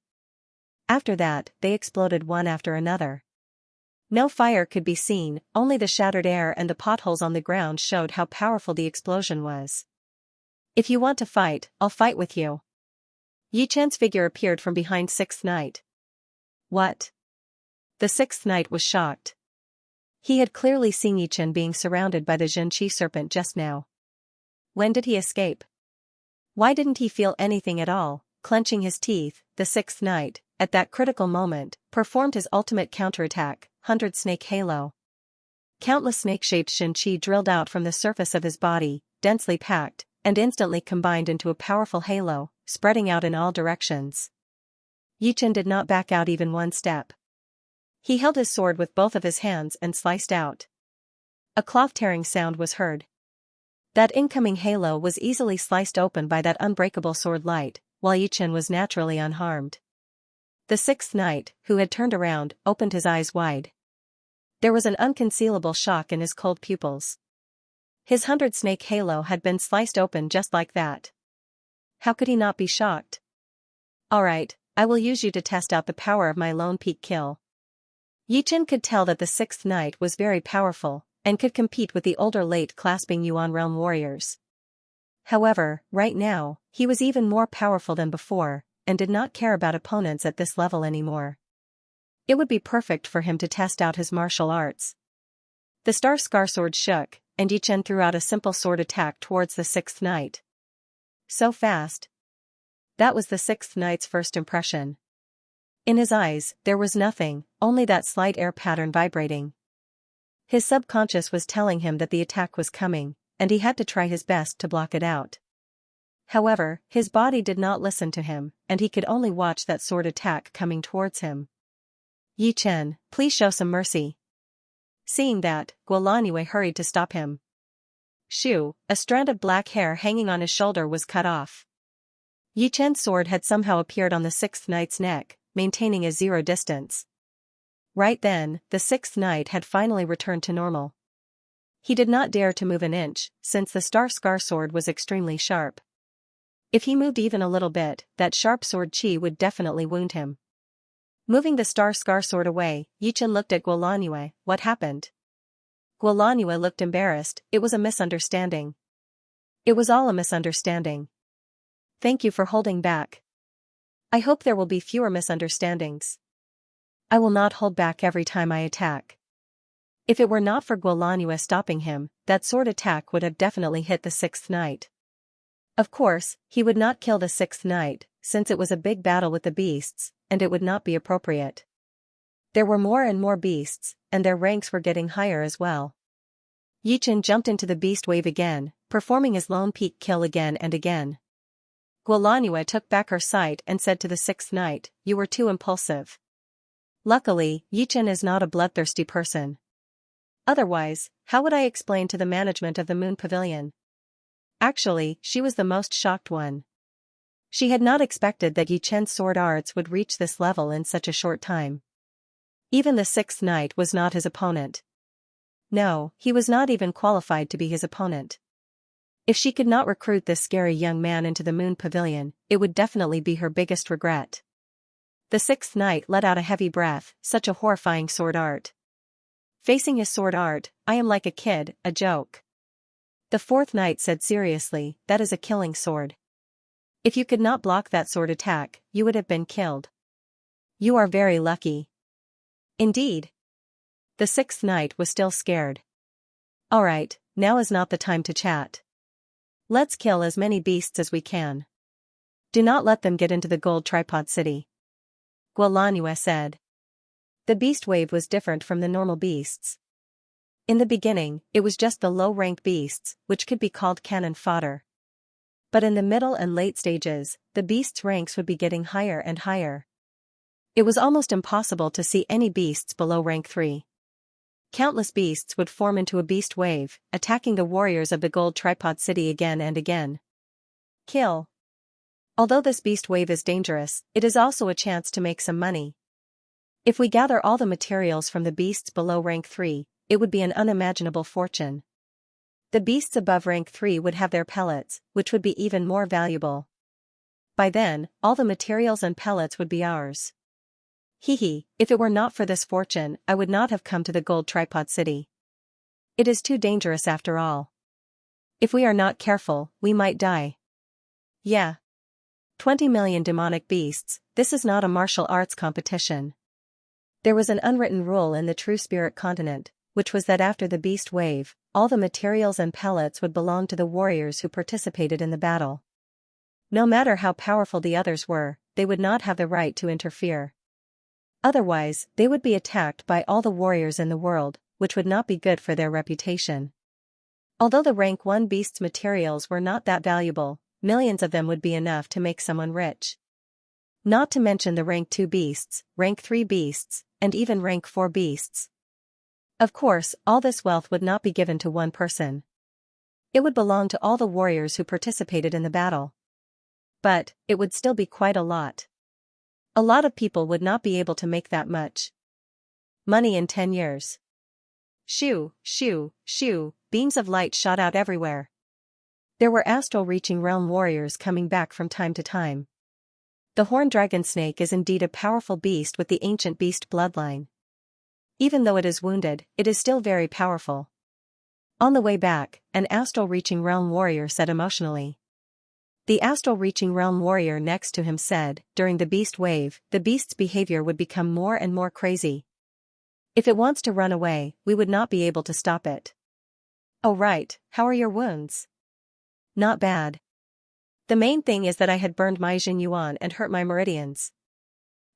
After that, they exploded one after another. No fire could be seen, only the shattered air and the potholes on the ground showed how powerful the explosion was. If you want to fight, I'll fight with you. Yi Chen's figure appeared from behind sixth knight. What? The sixth knight was shocked. He had clearly seen Yi Chen being surrounded by the Xianxia serpent just now. When did he escape? Why didn't he feel anything at all? Clenching his teeth, the sixth knight, at that critical moment, performed his ultimate counterattack, 100 snake halo. Countless snake-shaped Xianxia drilled out from the surface of his body, densely packed, and instantly combined into a powerful halo, spreading out in all directions. Yi Chen did not back out even one step. He held his sword with both of his hands and sliced out. A cloth-tearing sound was heard. That incoming halo was easily sliced open by that unbreakable sword light, while Yi Chen was naturally unharmed. The sixth knight, who had turned around, opened his eyes wide. There was an unconcealable shock in his cold pupils. His 100 snake halo had been sliced open just like that. How could he not be shocked? Alright, I will use you to test out the power of my lone peak kill. Yi Chen could tell that the sixth knight was very powerful, and could compete with the older late clasping Yuan realm warriors. However, right now, he was even more powerful than before, and did not care about opponents at this level anymore. It would be perfect for him to test out his martial arts. The star scar sword shook, and Yi Chen threw out a simple sword attack towards the sixth knight. So fast. That was the sixth knight's first impression. In his eyes, there was nothing, only that slight air pattern vibrating. His subconscious was telling him that the attack was coming, and he had to try his best to block it out. However, his body did not listen to him, and he could only watch that sword attack coming towards him. Yi Chen, please show some mercy. Seeing that, Guolaniyue hurried to stop him. Shoo, a strand of black hair hanging on his shoulder was cut off. Yi Chen's sword had somehow appeared on the sixth knight's neck, maintaining a 0 distance. Right then, the sixth knight had finally returned to normal. He did not dare to move an inch, since the star scar sword was extremely sharp. If he moved even a little bit, that sharp sword chi would definitely wound him. Moving the star scar sword away, Yi Chen looked at Guolaniyue. What happened? Guolaniyue looked embarrassed. It was a misunderstanding. It was all a misunderstanding. Thank you for holding back. I hope there will be fewer misunderstandings. I will not hold back every time I attack. If it were not for Guolaniyue stopping him, that sword attack would have definitely hit the sixth knight. Of course, he would not kill the sixth knight, since it was a big battle with the beasts, and it would not be appropriate. There were more and more beasts, and their ranks were getting higher as well. Yi Chen jumped into the beast wave again, performing his lone peak kill again and again. Guolaniyue took back her sight and said to the sixth knight, "You were too impulsive." Luckily, Yi Chen is not a bloodthirsty person. Otherwise, how would I explain to the management of the Moon Pavilion? Actually, she was the most shocked one. She had not expected that Yi Chen's sword arts would reach this level in such a short time. Even the sixth knight was not his opponent. No, he was not even qualified to be his opponent. If she could not recruit this scary young man into the Moon Pavilion, it would definitely be her biggest regret. The sixth knight let out a heavy breath. Such a horrifying sword art. Facing his sword art, I am like a kid, a joke. The fourth knight said seriously, that is a killing sword. If you could not block that sword attack, you would have been killed. You are very lucky. Indeed. The sixth knight was still scared. Alright, now is not the time to chat. Let's kill as many beasts as we can. Do not let them get into the gold tripod city. Guolanue said. The beast wave was different from the normal beasts. In the beginning, it was just the low-rank beasts, which could be called cannon fodder. But in the middle and late stages, the beasts' ranks would be getting higher and higher. It was almost impossible to see any beasts below rank 3. Countless beasts would form into a beast wave, attacking the warriors of the gold tripod city again and again. Kill. Although this beast wave is dangerous, it is also a chance to make some money. If we gather all the materials from the beasts below rank 3, it would be an unimaginable fortune. The beasts above rank 3 would have their pellets, which would be even more valuable. By then, all the materials and pellets would be ours. Hehe, if it were not for this fortune, I would not have come to the gold tripod city. It is too dangerous after all. If we are not careful, we might die. Yeah. 20 million demonic beasts, this is not a martial arts competition. There was an unwritten rule in the True Spirit continent, which was that after the beast wave, all the materials and pellets would belong to the warriors who participated in the battle. No matter how powerful the others were, they would not have the right to interfere. Otherwise, they would be attacked by all the warriors in the world, which would not be good for their reputation. Although the rank 1 beast's materials were not that valuable, millions of them would be enough to make someone rich. Not to mention the rank 2 beasts, rank 3 beasts, and even rank 4 beasts. Of course, all this wealth would not be given to one person. It would belong to all the warriors who participated in the battle. But, it would still be quite a lot. A lot of people would not be able to make that much money in 10 years. Shoo, shoo, shoo, beams of light shot out everywhere. There were astral-reaching realm warriors coming back from time to time. The horned dragon snake is indeed a powerful beast with the ancient beast bloodline. Even though it is wounded, it is still very powerful. On the way back, an astral-reaching realm warrior said emotionally. The astral-reaching realm warrior next to him said, during the beast wave, the beast's behavior would become more and more crazy. If it wants to run away, we would not be able to stop it. Oh right, how are your wounds? Not bad. The main thing is that I had burned my Xianxia and hurt my meridians.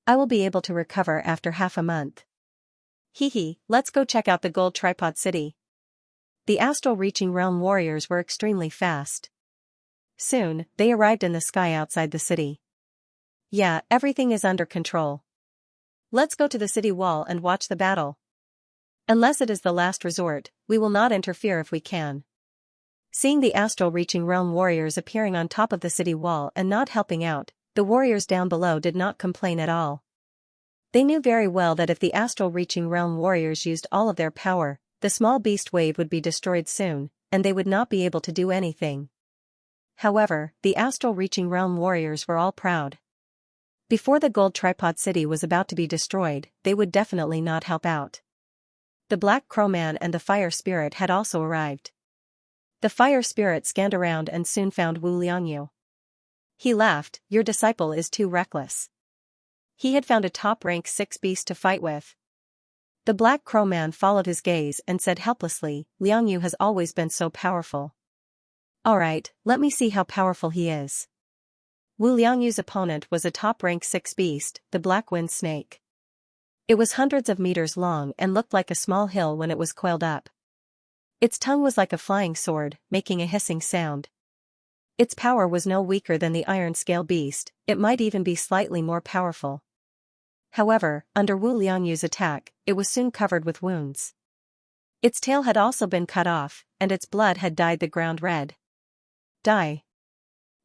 I will be able to recover after half a month. Hehe, let's go check out the gold tripod city. The astral-reaching realm warriors were extremely fast. Soon, they arrived in the sky outside the city. Yeah, everything is under control. Let's go to the city wall and watch the battle. Unless it is the last resort, we will not interfere if we can. Seeing the astral-reaching realm warriors appearing on top of the city wall and not helping out, the warriors down below did not complain at all. They knew very well that if the astral-reaching realm warriors used all of their power, the small beast wave would be destroyed soon, and they would not be able to do anything. However, the astral-reaching realm warriors were all proud. Before the gold tripod city was about to be destroyed, they would definitely not help out. The Black Crow Man and the Fire Spirit had also arrived. The Fire Spirit scanned around and soon found Wu Liangyu. He laughed, your disciple is too reckless. He had found a top rank 6 beast to fight with. The Black Crow Man followed his gaze and said helplessly, Liangyu has always been so powerful. Alright, let me see how powerful he is. Wu Liangyu's opponent was a top rank 6 beast, the Black Wind Snake. It was hundreds of meters long and looked like a small hill when it was coiled up. Its tongue was like a flying sword, making a hissing sound. Its power was no weaker than the Iron Scale Beast, it might even be slightly more powerful. However, under Wu Liangyu's attack, it was soon covered with wounds. Its tail had also been cut off, and its blood had dyed the ground red. Die.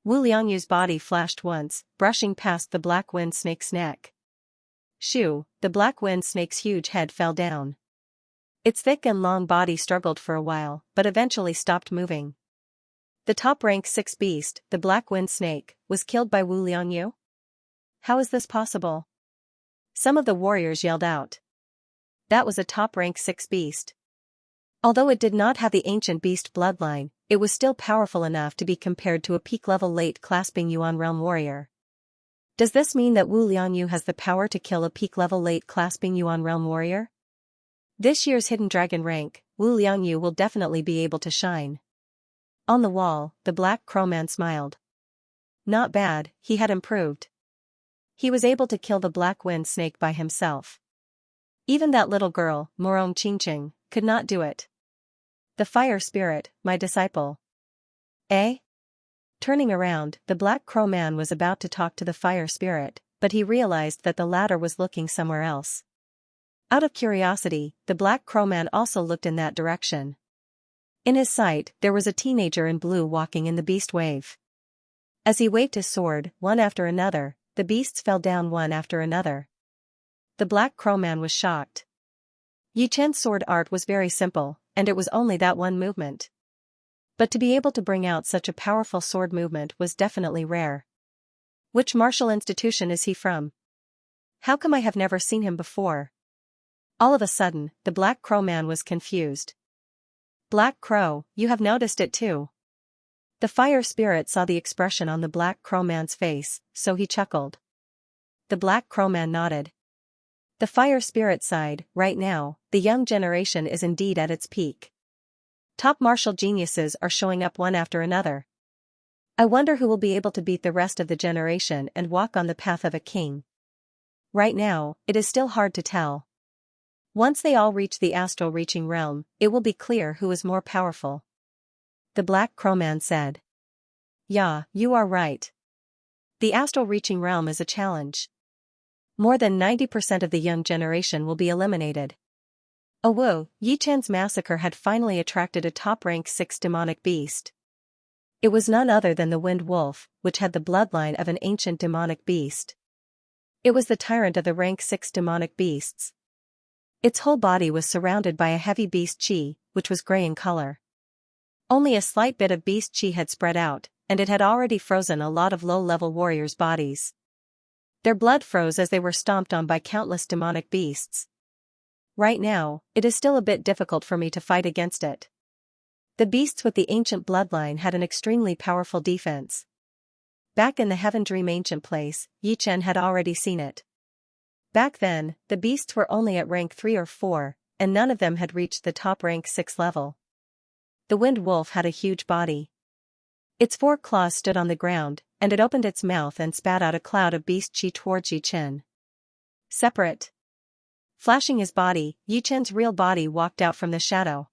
Wu Liangyu's body flashed once, brushing past the Black Wind Snake's neck. Shoo, the Black Wind Snake's huge head fell down. Its thick and long body struggled for a while, but eventually stopped moving. The top rank 6 beast, the Black Wind Snake, was killed by Wu Liangyu? How is this possible? Some of the warriors yelled out. That was a top rank 6 beast. Although it did not have the ancient beast bloodline, it was still powerful enough to be compared to a peak-level late clasping Yuan realm warrior. Does this mean that Wu Liangyu has the power to kill a peak-level late clasping Yuan realm warrior? This year's Hidden Dragon rank, Wu Liangyu will definitely be able to shine. On the wall, the Black Crow Man smiled. Not bad, he had improved. He was able to kill the Black Wind Snake by himself. Even that little girl, Morong Qingqing, could not do it. The Fire Spirit, my disciple. Eh? Turning around, the Black Crow Man was about to talk to the Fire Spirit, but he realized that the latter was looking somewhere else. Out of curiosity, the Black Crow Man also looked in that direction. In his sight, there was a teenager in blue walking in the beast wave. As he waved his sword, one after another, the beasts fell down one after another. The Black Crow Man was shocked. Yi Chen's sword art was very simple, and it was only that one movement. But to be able to bring out such a powerful sword movement was definitely rare. Which martial institution is he from? How come I have never seen him before? All of a sudden, the Black Crow Man was confused. Black Crow, you have noticed it too. The Fire Spirit saw the expression on the Black Crow Man's face, so he chuckled. The Black Crow Man nodded. The Fire Spirit sighed. Right now, the young generation is indeed at its peak. Top martial geniuses are showing up one after another. I wonder who will be able to beat the rest of the generation and walk on the path of a king. Right now, it is still hard to tell. Once they all reach the astral reaching realm, it will be clear who is more powerful. The Black Crow Man said. Yeah, you are right. The astral reaching realm is a challenge. More than 90% of the young generation will be eliminated. Oh whoa, Yi Chen's massacre had finally attracted a top-rank 6 demonic beast. It was none other than the Wind Wolf, which had the bloodline of an ancient demonic beast. It was the tyrant of the rank 6 demonic beasts. Its whole body was surrounded by a heavy beast chi, which was gray in color. Only a slight bit of beast chi had spread out, and it had already frozen a lot of low-level warriors' bodies. Their blood froze as they were stomped on by countless demonic beasts. Right now, it is still a bit difficult for me to fight against it. The beasts with the ancient bloodline had an extremely powerful defense. Back in the Heaven Dream ancient place, Yi Chen had already seen it. Back then, the beasts were only at rank 3 or 4, and none of them had reached the top rank 6 level. The Wind Wolf had a huge body. Its 4 claws stood on the ground, and it opened its mouth and spat out a cloud of beast chi towards Yi Chen. Separate. Flashing his body, Yi Chen's real body walked out from the shadow.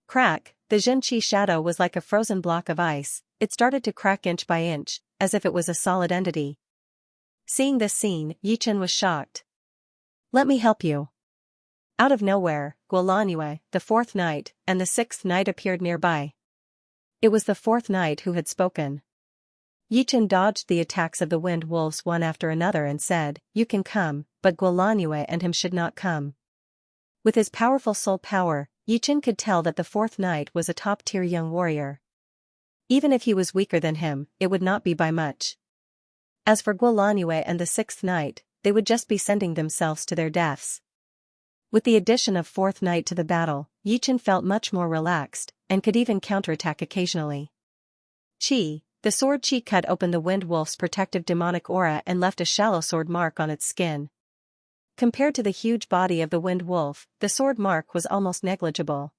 Crack, the Zhen Qi shadow was like a frozen block of ice, it started to crack inch by inch, as if it was a solid entity. Seeing this scene, Yi Chen was shocked. Let me help you. Out of nowhere, Guolanyue, the 4th knight, and the 6th knight appeared nearby. It was the 4th knight who had spoken. Yi Chen dodged the attacks of the Wind Wolves one after another and said, You can come, but Guolanyue and him should not come. With his powerful soul power, Yi Chen could tell that the 4th knight was a top-tier young warrior. Even if he was weaker than him, it would not be by much. As for Guolanyue and the 6th knight, they would just be sending themselves to their deaths. With the addition of 4th knight to the battle, Yi Chen felt much more relaxed, and could even counterattack occasionally. Qi, the sword Qi cut open the Wind Wolf's protective demonic aura and left a shallow sword mark on its skin. Compared to the huge body of the Wind Wolf, the sword mark was almost negligible.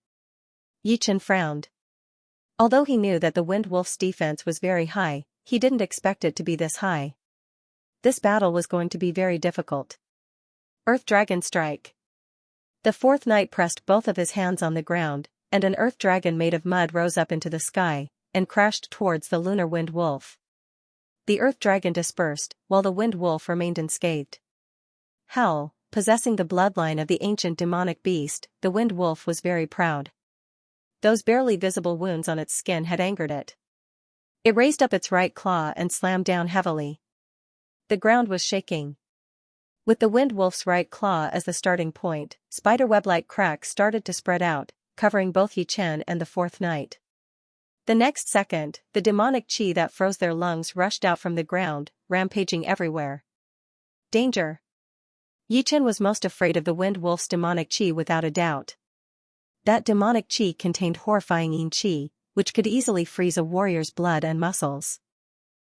Yi Chen frowned. Although he knew that the Wind Wolf's defense was very high, he didn't expect it to be this high. This battle was going to be very difficult. Earth Dragon Strike. The 4th knight pressed both of his hands on the ground, and an earth dragon made of mud rose up into the sky, and crashed towards the lunar Wind Wolf. The earth dragon dispersed, while the Wind Wolf remained unscathed. Hell, possessing the bloodline of the ancient demonic beast, the Wind Wolf was very proud. Those barely visible wounds on its skin had angered it. It raised up its right claw and slammed down heavily. The ground was shaking. With the Wind Wolf's right claw as the starting point, spiderweb-like cracks started to spread out, covering both Yi Chen and the 4th knight. The next second, the demonic qi that froze their lungs rushed out from the ground, rampaging everywhere. Danger! Yi Chen was most afraid of the Wind Wolf's demonic qi without a doubt. That demonic qi contained horrifying yin qi, which could easily freeze a warrior's blood and muscles.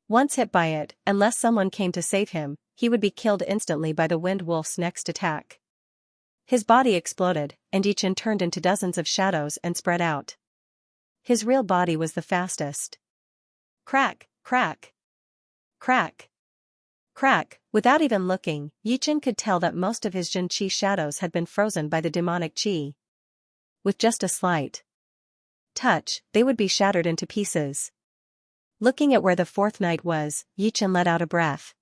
Once hit by it, unless someone came to save him, he would be killed instantly by the wind wolf's next attack. His body exploded, and Yichin turned into dozens of shadows and spread out. His real body was the fastest. Crack, crack. Crack. Crack. Without even looking, Yichin could tell that most of his Xianxia shadows had been frozen by the demonic qi. With just a slight touch, they would be shattered into pieces. Looking at where the fourth knight was, Yichin let out a breath.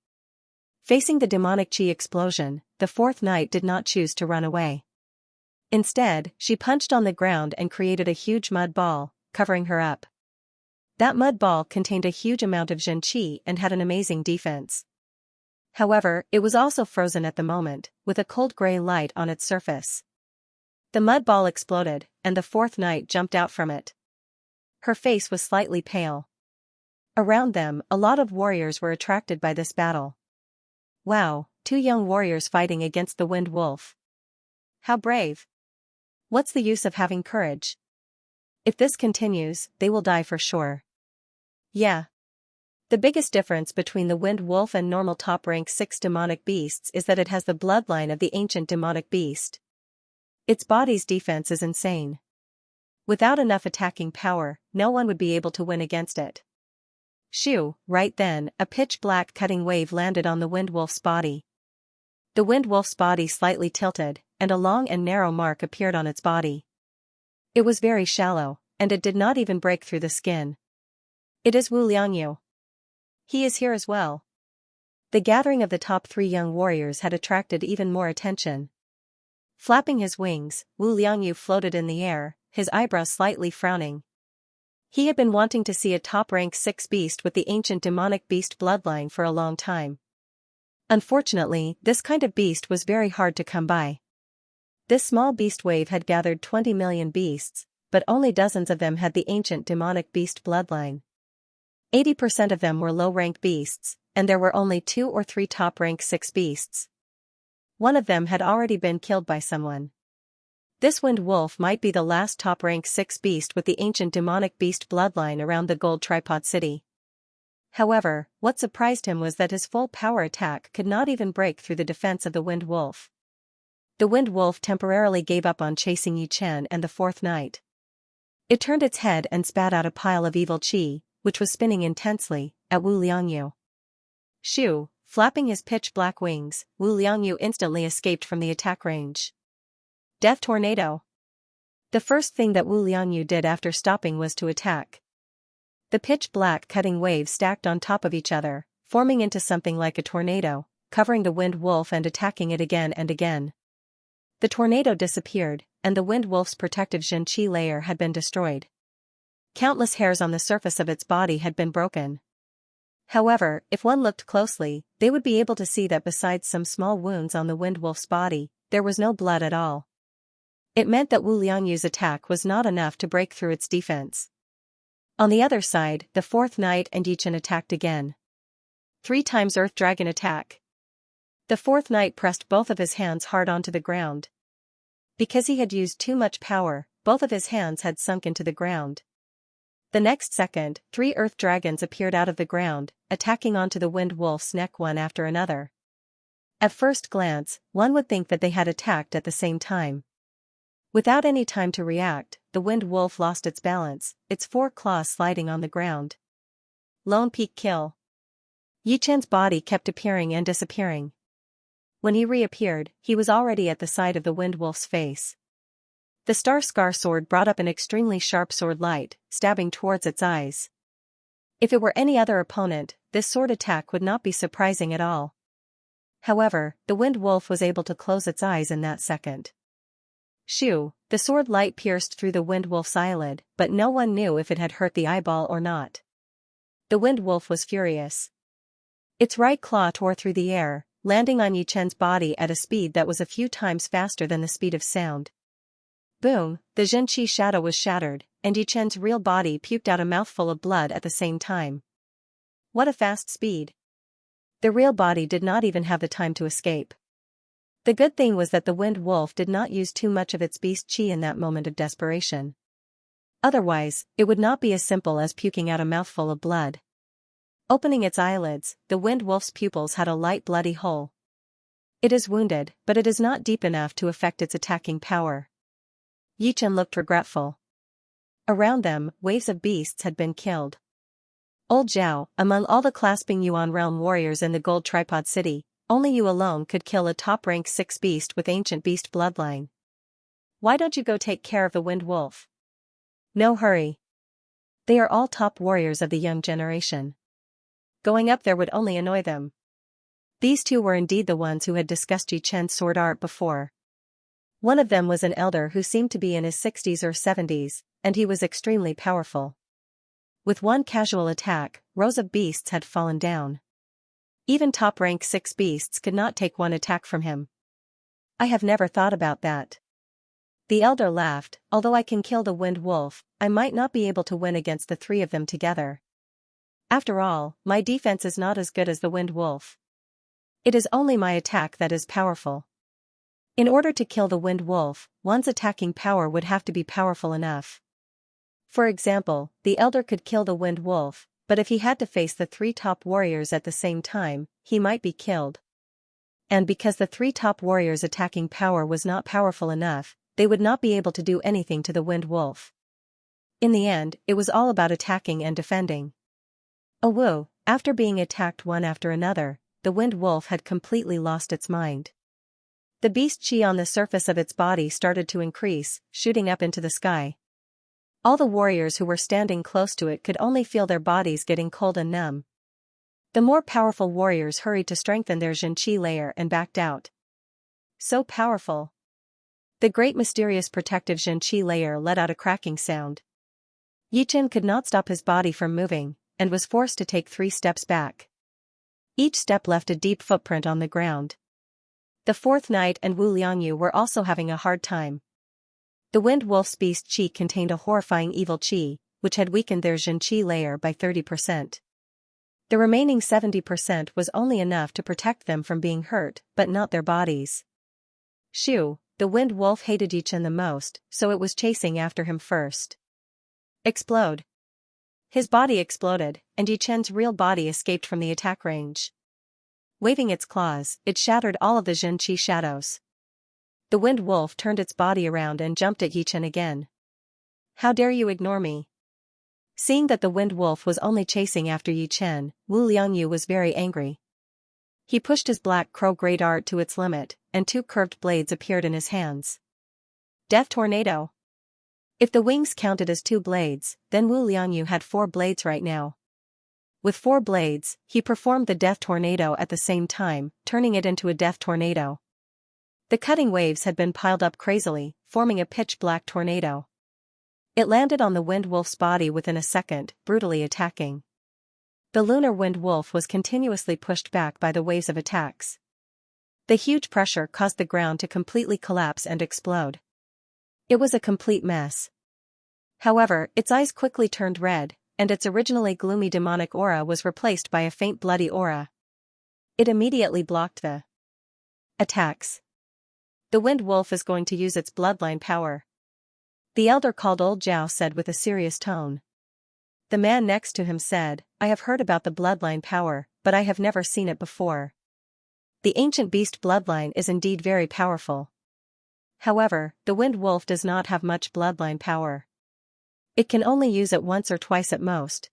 Facing the demonic qi explosion, the fourth knight did not choose to run away. Instead, she punched on the ground and created a huge mud ball, covering her up. That mud ball contained a huge amount of Xianxia and had an amazing defense. However, it was also frozen at the moment, with a cold gray light on its surface. The mud ball exploded, and the fourth knight jumped out from it. Her face was slightly pale. Around them, a lot of warriors were attracted by this battle. Wow, 2 young warriors fighting against the wind wolf. How brave. What's the use of having courage? If this continues, they will die for sure. Yeah. The biggest difference between the wind wolf and normal top rank 6 demonic beasts is that it has the bloodline of the ancient demonic beast. Its body's defense is insane. Without enough attacking power, no one would be able to win against it. Shoo, right then, a pitch-black cutting wave landed on the wind wolf's body. The wind wolf's body slightly tilted, and a long and narrow mark appeared on its body. It was very shallow, and it did not even break through the skin. It is Wu Liangyu. He is here as well. The gathering of the top 3 young warriors had attracted even more attention. Flapping his wings, Wu Liangyu floated in the air, his eyebrows slightly frowning. He had been wanting to see a top-rank 6 beast with the ancient demonic beast bloodline for a long time. Unfortunately, this kind of beast was very hard to come by. This small beast wave had gathered 20 million beasts, but only dozens of them had the ancient demonic beast bloodline. 80% of them were low-rank beasts, and there were only 2 or 3 top-rank 6 beasts. One of them had already been killed by someone. This wind wolf might be the last top-rank 6 beast with the ancient demonic beast bloodline around the Gold Tripod City. However, what surprised him was that his full power attack could not even break through the defense of the wind wolf. The wind wolf temporarily gave up on chasing Yichin and the fourth knight. It turned its head and spat out a pile of evil qi, which was spinning intensely, at Wu Liangyu. Shoo, flapping his pitch-black wings, Wu Liangyu instantly escaped from the attack range. Death Tornado. The first thing that Wu Liangyu did after stopping was to attack. The pitch-black cutting waves stacked on top of each other, forming into something like a tornado, covering the wind wolf and attacking it again and again. The tornado disappeared, and the wind wolf's protective Xianxia layer had been destroyed. Countless hairs on the surface of its body had been broken. However, if one looked closely, they would be able to see that besides some small wounds on the wind wolf's body, there was no blood at all. It meant that Wu Liangyu's attack was not enough to break through its defense. On the other side, the fourth knight and Yichin attacked again. 3 times Earth Dragon attack. The fourth knight pressed both of his hands hard onto the ground. Because he had used too much power, both of his hands had sunk into the ground. The next second, 3 Earth Dragons appeared out of the ground, attacking onto the wind wolf's neck one after another. At first glance, one would think that they had attacked at the same time. Without any time to react, the wind wolf lost its balance, its 4 claws sliding on the ground. Lone peak kill. Yichin's body kept appearing and disappearing. When he reappeared, he was already at the side of the wind wolf's face. The Star Scar sword brought up an extremely sharp sword light, stabbing towards its eyes. If it were any other opponent, this sword attack would not be surprising at all. However, the wind wolf was able to close its eyes in that second. Shoo, the sword light pierced through the wind wolf's eyelid, but no one knew if it had hurt the eyeball or not. The wind wolf was furious. Its right claw tore through the air, landing on Yichin's body at a speed that was a few times faster than the speed of sound. Boom, the Xianxia shadow was shattered, and Yichin's real body puked out a mouthful of blood at the same time. What a fast speed. The real body did not even have the time to escape. The good thing was that the wind wolf did not use too much of its beast qi in that moment of desperation. Otherwise, it would not be as simple as puking out a mouthful of blood. Opening its eyelids, the wind wolf's pupils had a light bloody hole. It is wounded, but it is not deep enough to affect its attacking power. Yichen looked regretful. Around them, waves of beasts had been killed. Old Zhao, among all the clasping Yuan realm warriors in the gold tripod city, only you alone could kill a top-rank 6 beast with ancient beast bloodline. Why don't you go take care of the wind wolf? No hurry. They are all top warriors of the young generation. Going up there would only annoy them. These two were indeed the ones who had discussed Yichen's sword art before. One of them was an elder who seemed to be in his 60s or 70s, and he was extremely powerful. With one casual attack, rows of beasts had fallen down. Even top-rank 6 beasts could not take one attack from him. I have never thought about that. The elder laughed. Although I can kill the wind wolf, I might not be able to win against the 3 of them together. After all, my defense is not as good as the wind wolf. It is only my attack that is powerful. In order to kill the wind wolf, one's attacking power would have to be powerful enough. For example, the elder could kill the wind wolf, but if he had to face the 3 top warriors at the same time, he might be killed. And because the 3 top warriors' attacking power was not powerful enough, they would not be able to do anything to the wind wolf. In the end, it was all about attacking and defending. Oh whoa, after being attacked one after another, the wind wolf had completely lost its mind. The beast chi on the surface of its body started to increase, shooting up into the sky. All the warriors who were standing close to it could only feel their bodies getting cold and numb. The more powerful warriors hurried to strengthen their Xianxia layer and backed out. So powerful. The great mysterious protective Xianxia layer let out a cracking sound. Yichen could not stop his body from moving, and was forced to take 3 steps back. Each step left a deep footprint on the ground. The 4th Knight and Wu Liangyu were also having a hard time. The wind wolf's beast chi contained a horrifying evil chi, which had weakened their Xianxia layer by 30%. The remaining 70% was only enough to protect them from being hurt, but not their bodies. Shoo, the wind wolf hated Yichen the most, so it was chasing after him first. Explode. His body exploded, and Yichen's real body escaped from the attack range. Waving its claws, it shattered all of the Xianxia shadows. The wind wolf turned its body around and jumped at Yichen again. How dare you ignore me? Seeing that the wind wolf was only chasing after Yichen, Wu Liangyu was very angry. He pushed his black crow great art to its limit, and 2 curved blades appeared in his hands. Death Tornado. If the wings counted as 2 blades, then Wu Liangyu had 4 blades right now. With 4 blades, he performed the Death Tornado at the same time, turning it into a Death Tornado. The cutting waves had been piled up crazily, forming a pitch-black tornado. It landed on the wind wolf's body within a second, brutally attacking. The lunar wind wolf was continuously pushed back by the waves of attacks. The huge pressure caused the ground to completely collapse and explode. It was a complete mess. However, its eyes quickly turned red, and its originally gloomy demonic aura was replaced by a faint bloody aura. It immediately blocked the attacks. The wind wolf is going to use its bloodline power. The elder called Old Zhao said with a serious tone. The man next to him said, I have heard about the bloodline power, but I have never seen it before. The ancient beast bloodline is indeed very powerful. However, the wind wolf does not have much bloodline power. It can only use it once or twice at most.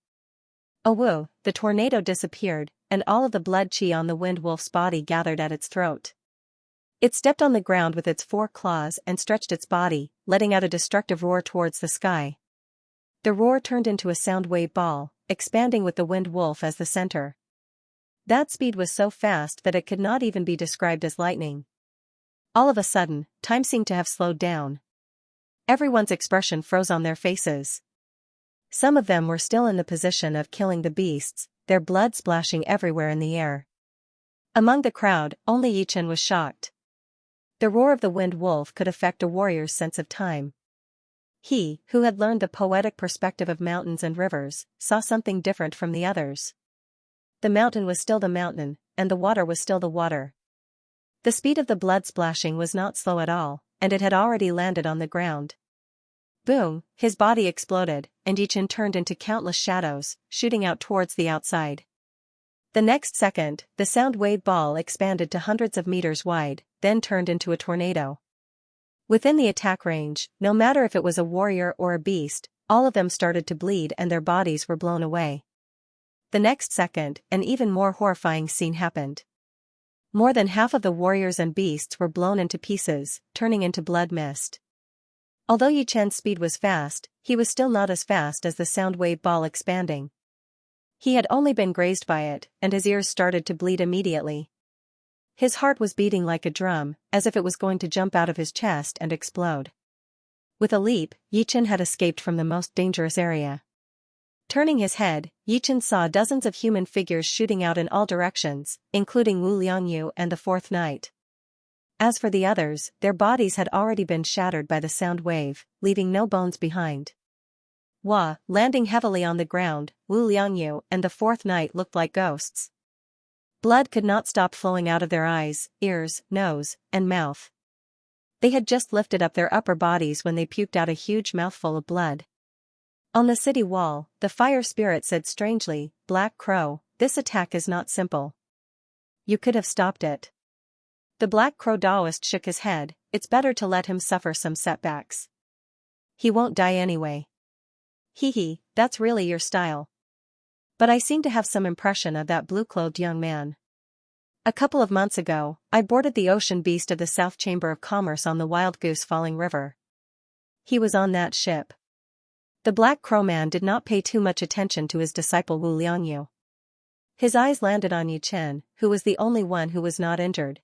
Oh whoa, the tornado disappeared, and all of the blood chi on the wind wolf's body gathered at its throat. It stepped on the ground with its 4 claws and stretched its body, letting out a destructive roar towards the sky. The roar turned into a sound wave ball, expanding with the wind wolf as the center. That speed was so fast that it could not even be described as lightning. All of a sudden, time seemed to have slowed down. Everyone's expression froze on their faces. Some of them were still in the position of killing the beasts, their blood splashing everywhere in the air. Among the crowd, only Yichen was shocked. The roar of the wind wolf could affect a warrior's sense of time. He, who had learned the poetic perspective of mountains and rivers, saw something different from the others. The mountain was still the mountain, and the water was still the water. The speed of the blood splashing was not slow at all, and it had already landed on the ground. Boom, his body exploded, and Yichen turned into countless shadows, shooting out towards the outside. The next second, the sound wave ball expanded to hundreds of meters wide, then turned into a tornado. Within the attack range, no matter if it was a warrior or a beast, all of them started to bleed and their bodies were blown away. The next second, an even more horrifying scene happened. More than half of the warriors and beasts were blown into pieces, turning into blood mist. Although Yichen's speed was fast, he was still not as fast as the sound wave ball expanding. He had only been grazed by it, and his ears started to bleed immediately. His heart was beating like a drum, as if it was going to jump out of his chest and explode. With a leap, Yichen had escaped from the most dangerous area. Turning his head, Yichen saw dozens of human figures shooting out in all directions, including Wu Liangyu and the fourth knight. As for the others, their bodies had already been shattered by the sound wave, leaving no bones behind. Landing heavily on the ground, Wu Liangyu and the fourth knight looked like ghosts. Blood could not stop flowing out of their eyes, ears, nose, and mouth. They had just lifted up their upper bodies when they puked out a huge mouthful of blood. On the city wall, the fire spirit said strangely, "Black Crow, this attack is not simple. You could have stopped it." The Black Crow Taoist shook his head, "It's better to let him suffer some setbacks. He won't die anyway." "Hee, that's really your style. But I seem to have some impression of that blue-clothed young man. A couple of months ago, I boarded the ocean beast of the South Chamber of Commerce on the Wild Goose Falling River. He was on that ship." The Black Crow man did not pay too much attention to his disciple Wu Liangyu. His eyes landed on Yichen, who was the only one who was not injured.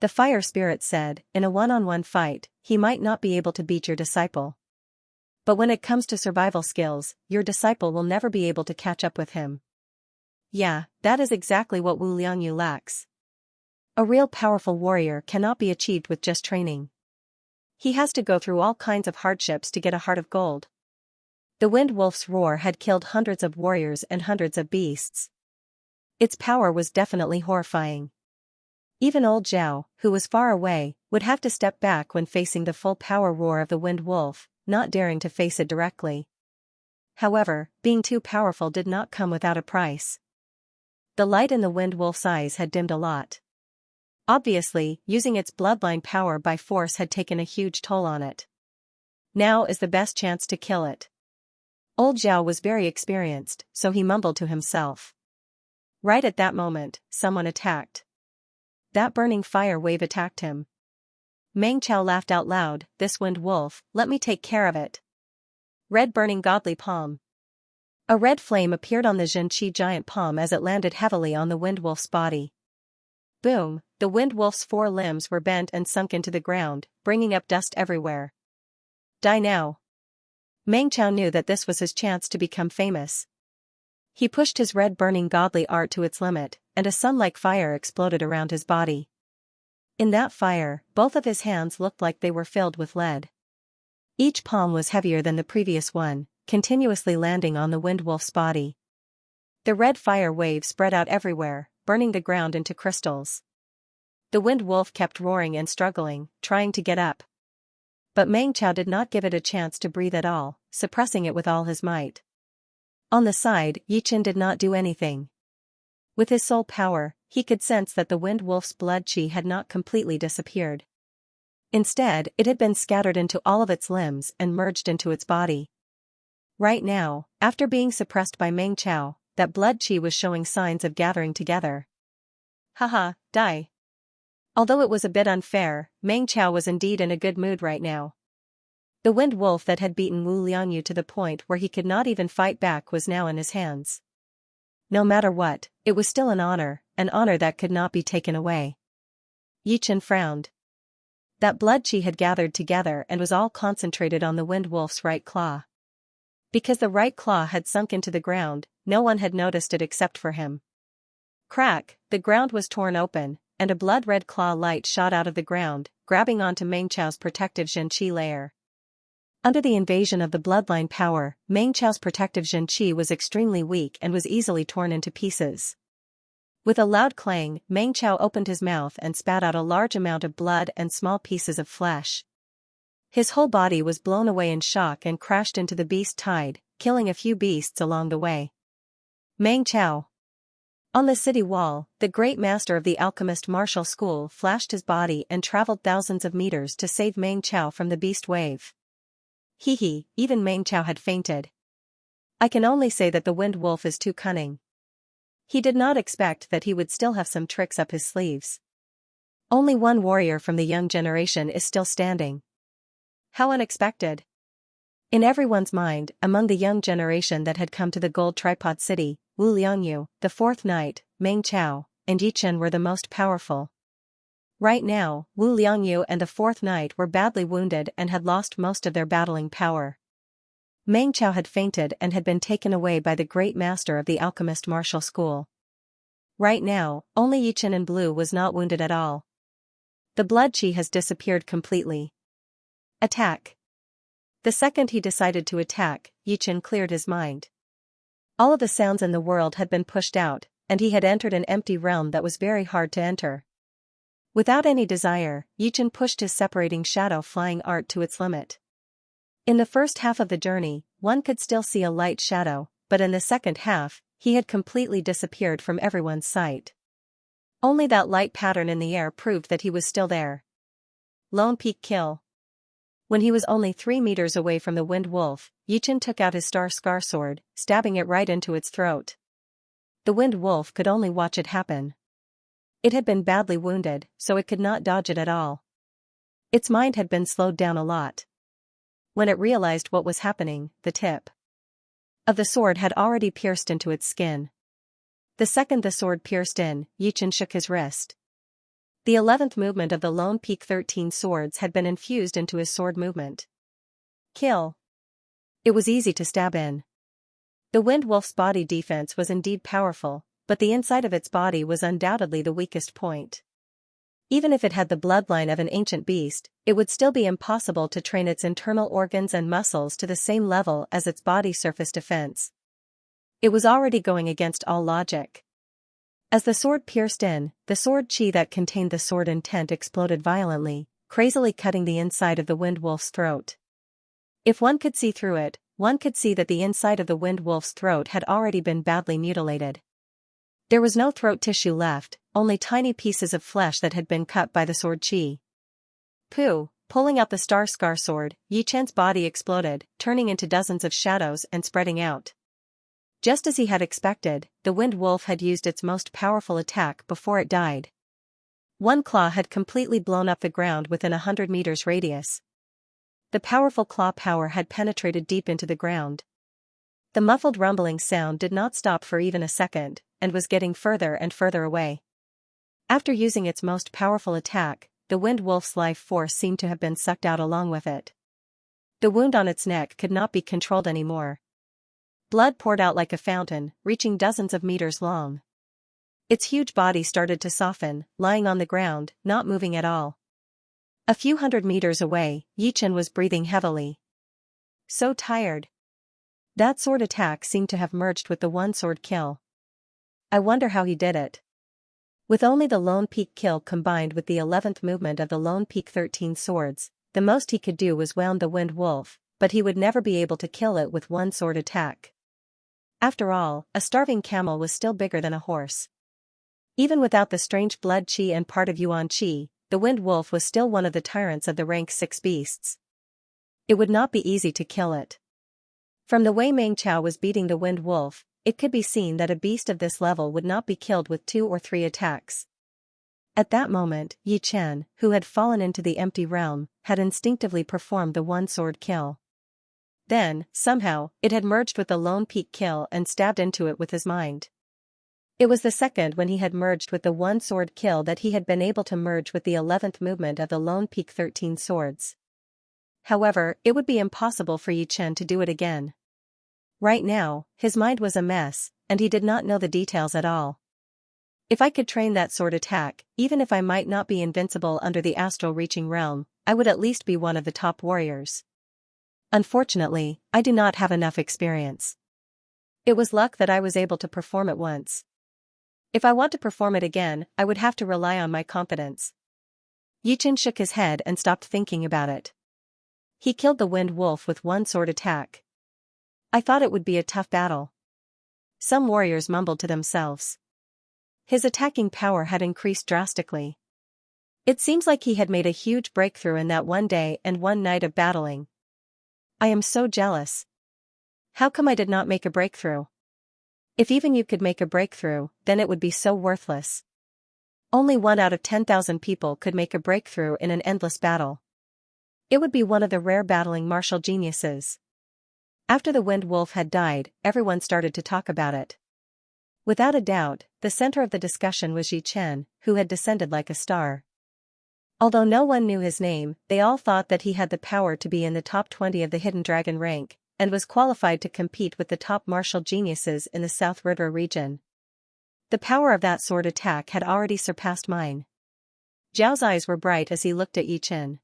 The fire spirit said, "In a one-on-one fight, he might not be able to beat your disciple. But when it comes to survival skills, your disciple will never be able to catch up with him." Yeah, that is exactly what Wu Liangyu lacks. A real powerful warrior cannot be achieved with just training. He has to go through all kinds of hardships to get a heart of gold. The Wind Wolf's roar had killed hundreds of warriors and hundreds of beasts. Its power was definitely horrifying. Even old Zhao, who was far away, would have to step back when facing the full power roar of the Wind Wolf, not daring to face it directly. However, being too powerful did not come without a price. The light in the Wind Wolf's eyes had dimmed a lot. Obviously, using its bloodline power by force had taken a huge toll on it. Now is the best chance to kill it. Old Zhao was very experienced, so he mumbled to himself. Right at that moment, someone attacked. That burning fire wave attacked him. Meng Chao laughed out loud, "This Wind Wolf, let me take care of it." Red burning godly palm. A red flame appeared on the Xianxia giant palm as it landed heavily on the Wind Wolf's body. Boom, the Wind Wolf's 4 limbs were bent and sunk into the ground, bringing up dust everywhere. Die now. Meng Chao knew that this was his chance to become famous. He pushed his red burning godly art to its limit, and a sun-like fire exploded around his body. In that fire, both of his hands looked like they were filled with lead. Each palm was heavier than the previous one, continuously landing on the Wind Wolf's body. The red fire wave spread out everywhere, burning the ground into crystals. The Wind Wolf kept roaring and struggling, trying to get up. But Meng Chao did not give it a chance to breathe at all, suppressing it with all his might. On the side, Yichen did not do anything. With his soul power, he could sense that the Wind Wolf's blood qi had not completely disappeared. Instead, it had been scattered into all of its limbs and merged into its body. Right now, after being suppressed by Meng Chao, that blood qi was showing signs of gathering together. Haha, die. Although it was a bit unfair, Meng Chao was indeed in a good mood right now. The Wind Wolf that had beaten Wu Liangyu to the point where he could not even fight back was now in his hands. No matter what, it was still an honor that could not be taken away. Yichen frowned. That blood qi had gathered together and was all concentrated on the Wind Wolf's right claw. Because the right claw had sunk into the ground, no one had noticed it except for him. Crack, the ground was torn open, and a blood-red claw light shot out of the ground, grabbing onto Meng Chao's protective Xianxia layer. Under the invasion of the bloodline power, Meng Chao's protective Xianxia was extremely weak and was easily torn into pieces. With a loud clang, Meng Chao opened his mouth and spat out a large amount of blood and small pieces of flesh. His whole body was blown away in shock and crashed into the beast tide, killing a few beasts along the way. Meng Chao. On the city wall, the great master of the alchemist martial school flashed his body and traveled thousands of meters to save Meng Chao from the beast wave. Even Meng Chao had fainted. I can only say that the wind wolf is too cunning. He did not expect that he would still have some tricks up his sleeves. Only one warrior from the young generation is still standing. How unexpected. In everyone's mind, among the young generation that had come to the Gold Tripod City, Wu Liangyu, the fourth knight, Meng Chao, and Yi Chen were the most powerful. Right now, Wu Liangyu and the fourth knight were badly wounded and had lost most of their battling power. Meng Chao had fainted and had been taken away by the great master of the alchemist martial school. Right now, only Yi Chen in blue was not wounded at all. The blood qi has disappeared completely. Attack. The second he decided to attack, Yi Chen cleared his mind. All of the sounds in the world had been pushed out, and he had entered an empty realm that was very hard to enter. Without any desire, Yi Chen pushed his separating shadow flying art to its limit. In the first half of the journey, one could still see a light shadow, but in the second half, he had completely disappeared from everyone's sight. Only that light pattern in the air proved that he was still there. Lone Peak Kill. When he was only 3 meters away from the wind wolf, Yi Chen took out his star scar sword, stabbing it right into its throat. The wind wolf could only watch it happen. It had been badly wounded, so it could not dodge it at all. Its mind had been slowed down a lot. When it realized what was happening, the tip of the sword had already pierced into its skin. The second the sword pierced in, Yi Chen shook his wrist. The 11th movement of the Lone Peak 13 swords had been infused into his sword movement. Kill. It was easy to stab in. The wind wolf's body defense was indeed powerful, but the inside of its body was undoubtedly the weakest point. Even if it had the bloodline of an ancient beast, it would still be impossible to train its internal organs and muscles to the same level as its body surface defense. It was already going against all logic. As the sword pierced in, the sword qi that contained the sword intent exploded violently, crazily cutting the inside of the wind wolf's throat. If one could see through it, one could see that the inside of the wind wolf's throat had already been badly mutilated. There was no throat tissue left, only tiny pieces of flesh that had been cut by the sword qi. Pulling out the star scar sword, Yi Chen's body exploded, turning into dozens of shadows and spreading out. Just as he had expected, the wind wolf had used its most powerful attack before it died. One claw had completely blown up the ground within 100 meters radius. The powerful claw power had penetrated deep into the ground. The muffled rumbling sound did not stop for even a second, and was getting further and further away. After using its most powerful attack, the wind wolf's life force seemed to have been sucked out along with it. The wound on its neck could not be controlled anymore. Blood poured out like a fountain, reaching dozens of meters long. Its huge body started to soften, lying on the ground, not moving at all. A few hundred meters away, Yi Chen was breathing heavily. So tired. That sword attack seemed to have merged with the one sword kill. I wonder how he did it. With only the Lone Peak Kill combined with the 11th movement of the Lone Peak 13 swords, the most he could do was wound the wind wolf, but he would never be able to kill it with one sword attack. After all, a starving camel was still bigger than a horse. Even without the strange blood qi and part of yuan qi, the wind wolf was still one of the tyrants of the rank 6 beasts. It would not be easy to kill it. From the way Meng Chao was beating the wind wolf, it could be seen that a beast of this level would not be killed with 2 or 3 attacks. At that moment, Yi Chen, who had fallen into the empty realm, had instinctively performed the one-sword kill. Then, somehow, it had merged with the Lone Peak Kill and stabbed into it with his mind. It was the second when he had merged with the one-sword kill that he had been able to merge with the 11th movement of the Lone Peak 13 swords. However, it would be impossible for Yi Chen to do it again. Right now, his mind was a mess, and he did not know the details at all. If I could train that sword attack, even if I might not be invincible under the astral reaching realm, I would at least be one of the top warriors. Unfortunately, I do not have enough experience. It was luck that I was able to perform it once. If I want to perform it again, I would have to rely on my confidence. Yi Chen shook his head and stopped thinking about it. He killed the Wind Wolf with one sword attack. I thought it would be a tough battle. Some warriors mumbled to themselves. His attacking power had increased drastically. It seems like he had made a huge breakthrough in that one day and one night of battling. I am so jealous. How come I did not make a breakthrough? If even you could make a breakthrough, then it would be so worthless. Only 1 out of 10,000 people could make a breakthrough in an endless battle. It would be one of the rare battling martial geniuses. After the Wind Wolf had died, everyone started to talk about it. Without a doubt, the center of the discussion was Xianxia, who had descended like a star. Although no one knew his name, they all thought that he had the power to be in the top 20 of the Hidden Dragon rank, and was qualified to compete with the top martial geniuses in the South River region. The power of that sword attack had already surpassed mine. Zhao's eyes were bright as he looked at Xianxia.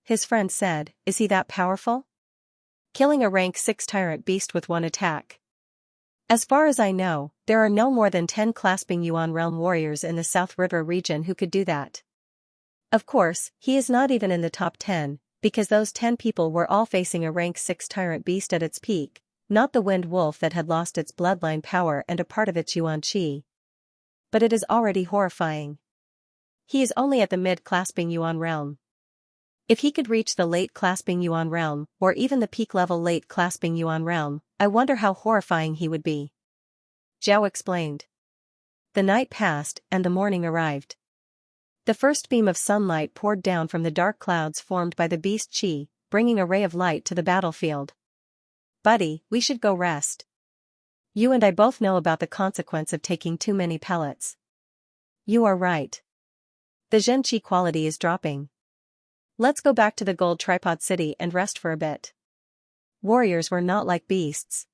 His friend said, "Is he that powerful? Killing a rank 6 tyrant beast with one attack." As far as I know, there are no more than 10 clasping Yuan realm warriors in the South River region who could do that. Of course, he is not even in the top 10, because those 10 people were all facing a rank 6 tyrant beast at its peak, not the Wind Wolf that had lost its bloodline power and a part of its Yuan Qi. But it is already horrifying. He is only at the mid-clasping Yuan realm. If he could reach the late-clasping Yuan realm, or even the peak-level late-clasping Yuan realm, I wonder how horrifying he would be. Zhao explained. The night passed and the morning arrived. The first beam of sunlight poured down from the dark clouds formed by the beast Qi, bringing a ray of light to the battlefield. "Buddy, we should go rest. You and I both know about the consequence of taking too many pellets." "You are right. The Zhen Qi quality is dropping. Let's go back to the gold tripod city and rest for a bit." Warriors were not like beasts.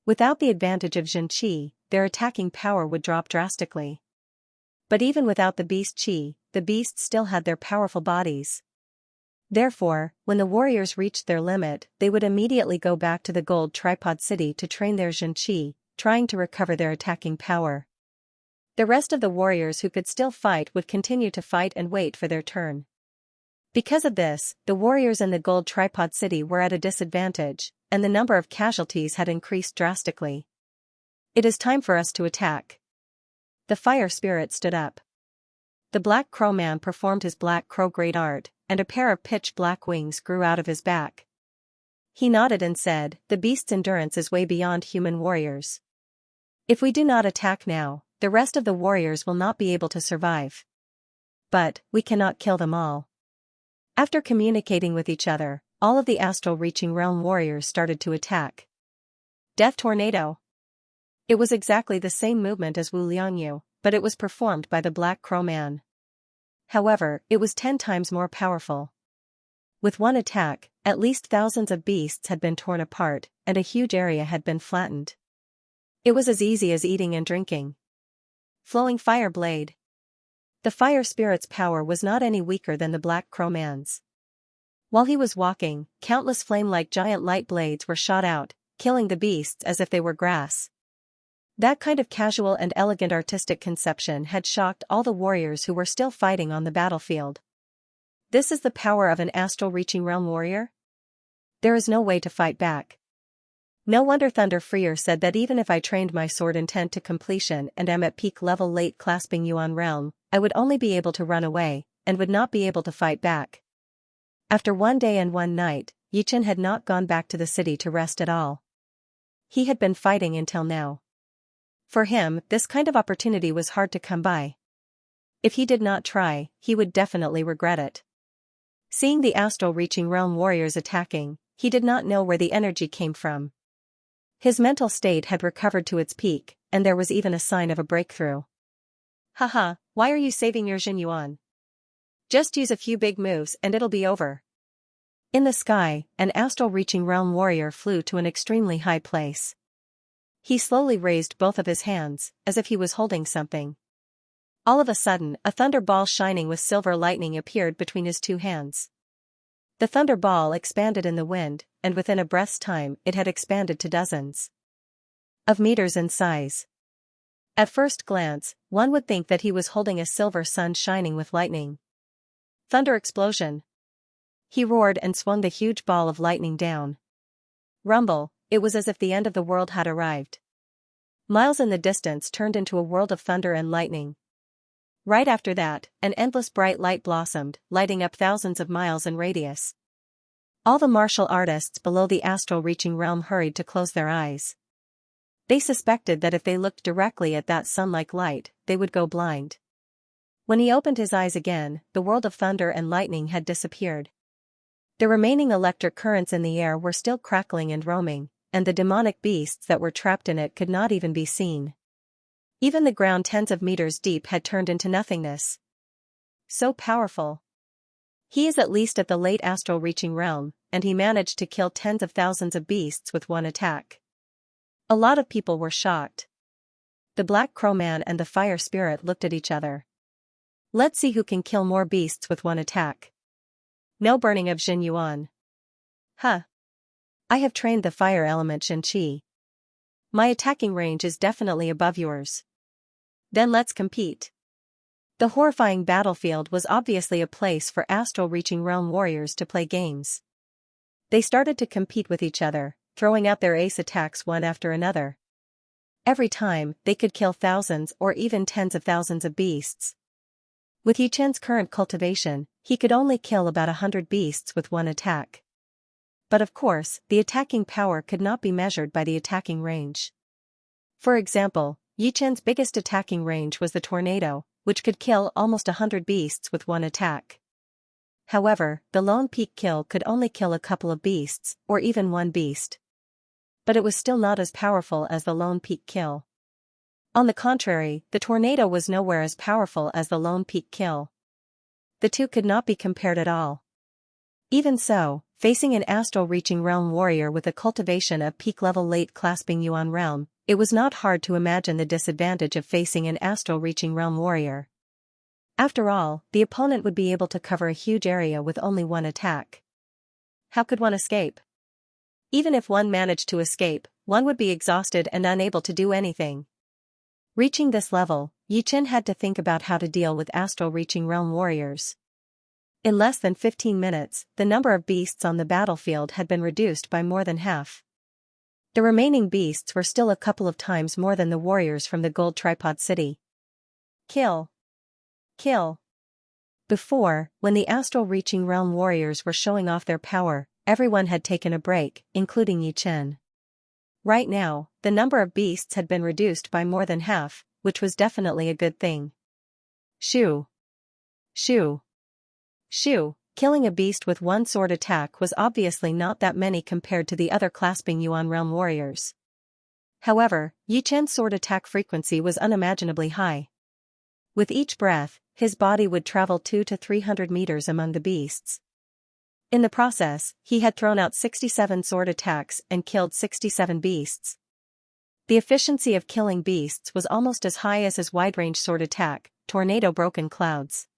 Without the advantage of Zhen Qi, their attacking power would drop drastically. But even without the beast Qi, the beasts still had their powerful bodies. Therefore, when the warriors reached their limit, they would immediately go back to the gold tripod city to train their Zhen Qi, trying to recover their attacking power. The rest of the warriors who could still fight would continue to fight and wait for their turn. Because of this, the warriors in the gold tripod city were at a disadvantage, and the number of casualties had increased drastically. "It is time for us to attack." The fire spirit stood up. The Black Crow Man performed his Black Crow great art, and a pair of pitch-black wings grew out of his back. He nodded and said, "The beast's endurance is way beyond human warriors. If we do not attack now, the rest of the warriors will not be able to survive. But, we cannot kill them all." After communicating with each other, all of the astral-reaching realm warriors started to attack. Death Tornado. It was exactly the same movement as Wu Liangyu, but it was performed by the Black Crow Man. However, it was 10 times more powerful. With one attack, at least thousands of beasts had been torn apart, and a huge area had been flattened. It was as easy as eating and drinking. Flowing Fire Blade. The fire spirit's power was not any weaker than the Black Crow Man's. While he was walking, countless flame-like giant light blades were shot out, killing the beasts as if they were grass. That kind of casual and elegant artistic conception had shocked all the warriors who were still fighting on the battlefield. This is the power of an astral-reaching realm warrior? There is no way to fight back. No wonder Thunder Freer said that even if I trained my sword intent to completion and am at peak level late clasping Yuan realm, I would only be able to run away, and would not be able to fight back. After one day and one night, Xianxia had not gone back to the city to rest at all. He had been fighting until now. For him, this kind of opportunity was hard to come by. If he did not try, he would definitely regret it. Seeing the astral-reaching realm warriors attacking, he did not know where the energy came from. His mental state had recovered to its peak, and there was even a sign of a breakthrough. "Haha, why are you saving your Jin Yuan? Just use a few big moves and it'll be over." In the sky, an astral-reaching realm warrior flew to an extremely high place. He slowly raised both of his hands, as if he was holding something. All of a sudden, a thunder ball shining with silver lightning appeared between his two hands. The thunder ball expanded in the wind, and within a breath's time it had expanded to dozens of meters in size. At first glance, one would think that he was holding a silver sun shining with lightning. Thunder explosion. He roared and swung the huge ball of lightning down. Rumble, it was as if the end of the world had arrived. Miles in the distance turned into a world of thunder and lightning. Right after that, an endless bright light blossomed, lighting up thousands of miles in radius. All the martial artists below the astral-reaching realm hurried to close their eyes. They suspected that if they looked directly at that sun-like light, they would go blind. When he opened his eyes again, the world of thunder and lightning had disappeared. The remaining electric currents in the air were still crackling and roaming, and the demonic beasts that were trapped in it could not even be seen. Even the ground tens of meters deep had turned into nothingness. So powerful. He is at least at the late astral-reaching realm, and he managed to kill tens of thousands of beasts with one attack. A lot of people were shocked. The Black Crow Man and the Fire Spirit looked at each other. Let's see who can kill more beasts with one attack. No burning of Jin Yuan. Huh. I have trained the fire element Xianxia. My attacking range is definitely above yours. Then let's compete. The horrifying battlefield was obviously a place for astral-reaching realm warriors to play games. They started to compete with each other, throwing out their ace attacks one after another. Every time, they could kill thousands or even tens of thousands of beasts. With Yichen's current cultivation, he could only kill about 100 beasts with one attack. But of course, the attacking power could not be measured by the attacking range. For example, Yichen's biggest attacking range was the tornado, which could kill almost 100 beasts with one attack. However, the lone peak kill could only kill a couple of beasts, or even one beast. But it was still not as powerful as the lone peak kill. On the contrary, the tornado was nowhere as powerful as the lone peak kill. The two could not be compared at all. Even so, facing an astral-reaching realm warrior with a cultivation of peak-level late clasping Yuan realm, it was not hard to imagine the disadvantage of facing an astral-reaching realm warrior. After all, the opponent would be able to cover a huge area with only one attack. How could one escape? Even if one managed to escape, one would be exhausted and unable to do anything. Reaching this level, Yichen had to think about how to deal with astral-reaching realm warriors. In less than 15 minutes, the number of beasts on the battlefield had been reduced by more than half. The remaining beasts were still a couple of times more than the warriors from the Gold Tripod City. Kill. Kill. Before, when the astral-reaching realm warriors were showing off their power, everyone had taken a break, including Yichen. Right now, the number of beasts had been reduced by more than half, which was definitely a good thing. Shoo. Shoo. Shoo. Killing a beast with one sword attack was obviously not that many compared to the other clasping Yuan realm warriors. However, Yichen's sword attack frequency was unimaginably high. With each breath, his body would travel 200 to 300 meters among the beasts. In the process, he had thrown out 67 sword attacks and killed 67 beasts. The efficiency of killing beasts was almost as high as his wide-range sword attack, Tornado Broken Clouds.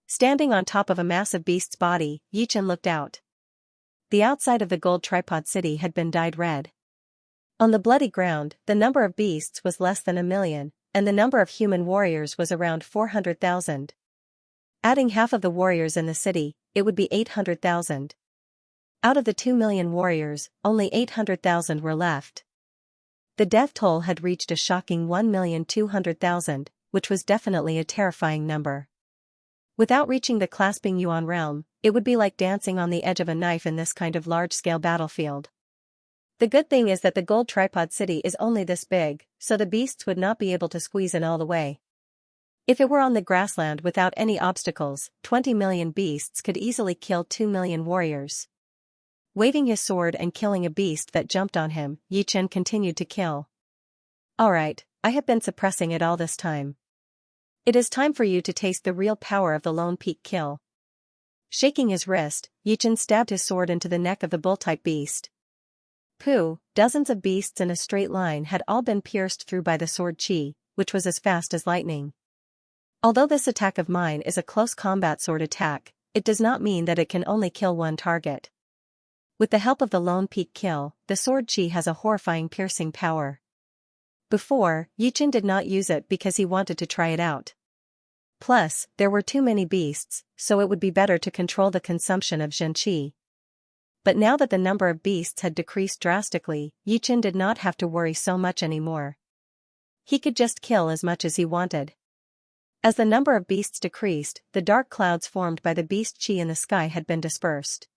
Standing on top of a massive beast's body, Yichen looked out. The outside of the Gold Tripod City had been dyed red. On the bloody ground, the number of beasts was less than 1 million, and the number of human warriors was around 400,000. Adding half of the warriors in the city, it would be 800,000. Out of the 2 million warriors, only 800,000 were left. The death toll had reached a shocking 1,200,000, which was definitely a terrifying number. Without reaching the clasping Yuan realm, it would be like dancing on the edge of a knife in this kind of large-scale battlefield. The good thing is that the Gold Tripod City is only this big, so the beasts would not be able to squeeze in all the way. If it were on the grassland without any obstacles, 20 million beasts could easily kill 2 million warriors. Waving his sword and killing a beast that jumped on him, Yichen continued to kill. Alright, I have been suppressing it all this time. It is time for you to taste the real power of the lone peak kill. Shaking his wrist, Yichen stabbed his sword into the neck of the bull-type beast. Pooh, dozens of beasts in a straight line had all been pierced through by the sword chi, which was as fast as lightning. Although this attack of mine is a close combat sword attack, it does not mean that it can only kill one target. With the help of the lone peak kill, the sword chi has a horrifying piercing power. Before, Yichen did not use it because he wanted to try it out. Plus, there were too many beasts, so it would be better to control the consumption of Xianxia. But now that the number of beasts had decreased drastically, Yichen did not have to worry so much anymore. He could just kill as much as he wanted. As the number of beasts decreased, the dark clouds formed by the beast chi in the sky had been dispersed.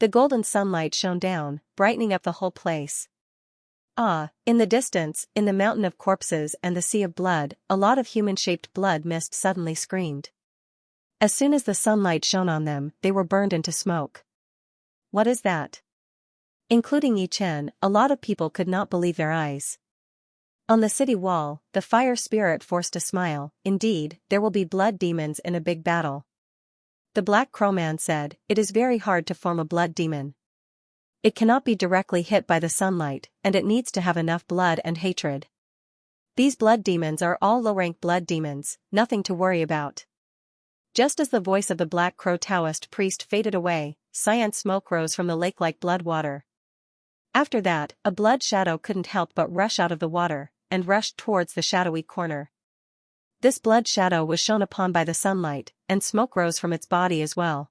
The golden sunlight shone down, brightening up the whole place. Ah, in the distance, in the mountain of corpses and the sea of blood, a lot of human-shaped blood mist suddenly screamed. As soon as the sunlight shone on them, they were burned into smoke. What is that? Including Yichen, a lot of people could not believe their eyes. On the city wall, the fire spirit forced a smile. Indeed, there will be blood demons in a big battle. The Black Crow Man said, "It is very hard to form a blood demon. It cannot be directly hit by the sunlight, and it needs to have enough blood and hatred. These blood demons are all low-rank blood demons, nothing to worry about." Just as the voice of the Black Crow Taoist priest faded away, cyan smoke rose from the lake like blood water. After that, a blood shadow couldn't help but rush out of the water, and rushed towards the shadowy corner. This blood shadow was shone upon by the sunlight, and smoke rose from its body as well.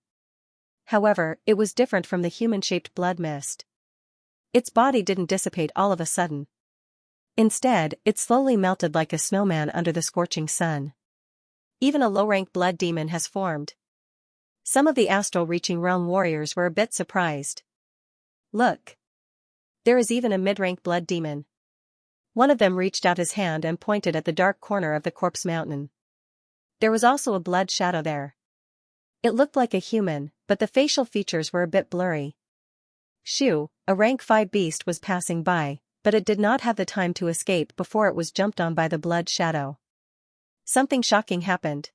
However, it was different from the human-shaped blood mist. Its body didn't dissipate all of a sudden. Instead, it slowly melted like a snowman under the scorching sun. Even a low-rank blood demon has formed. Some of the astral-reaching realm warriors were a bit surprised. Look! There is even a mid-rank blood demon. One of them reached out his hand and pointed at the dark corner of the corpse mountain. There was also a blood shadow there. It looked like a human, but the facial features were a bit blurry. Shu, a rank 5 beast, was passing by, but it did not have the time to escape before it was jumped on by the blood shadow. Something shocking happened.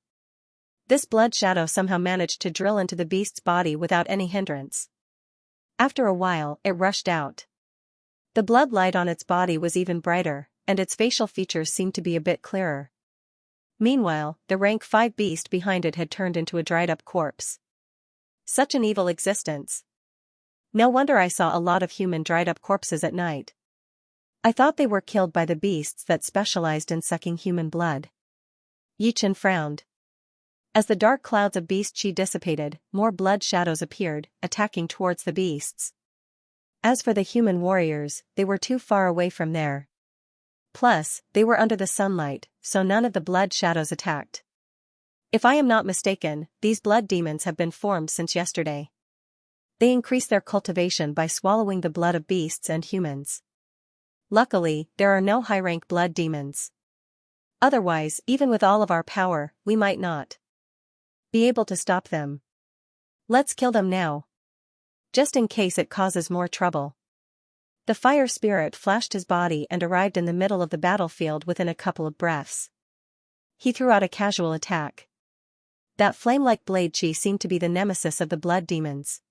This blood shadow somehow managed to drill into the beast's body without any hindrance. After a while, it rushed out. The blood light on its body was even brighter, and its facial features seemed to be a bit clearer. Meanwhile, the rank 5 beast behind it had turned into a dried-up corpse. Such an evil existence. No wonder I saw a lot of human dried-up corpses at night. I thought they were killed by the beasts that specialized in sucking human blood. Yichen frowned. As the dark clouds of beast chi dissipated, more blood shadows appeared, attacking towards the beasts. As for the human warriors, they were too far away from there. Plus, they were under the sunlight, so none of the blood shadows attacked. If I am not mistaken, these blood demons have been formed since yesterday. They increase their cultivation by swallowing the blood of beasts and humans. Luckily, there are no high-rank blood demons. Otherwise, even with all of our power, we might not be able to stop them. Let's kill them now. Just in case it causes more trouble. The fire spirit flashed his body and arrived in the middle of the battlefield within a couple of breaths. He threw out a casual attack. That flame-like blade chi seemed to be the nemesis of the blood demons.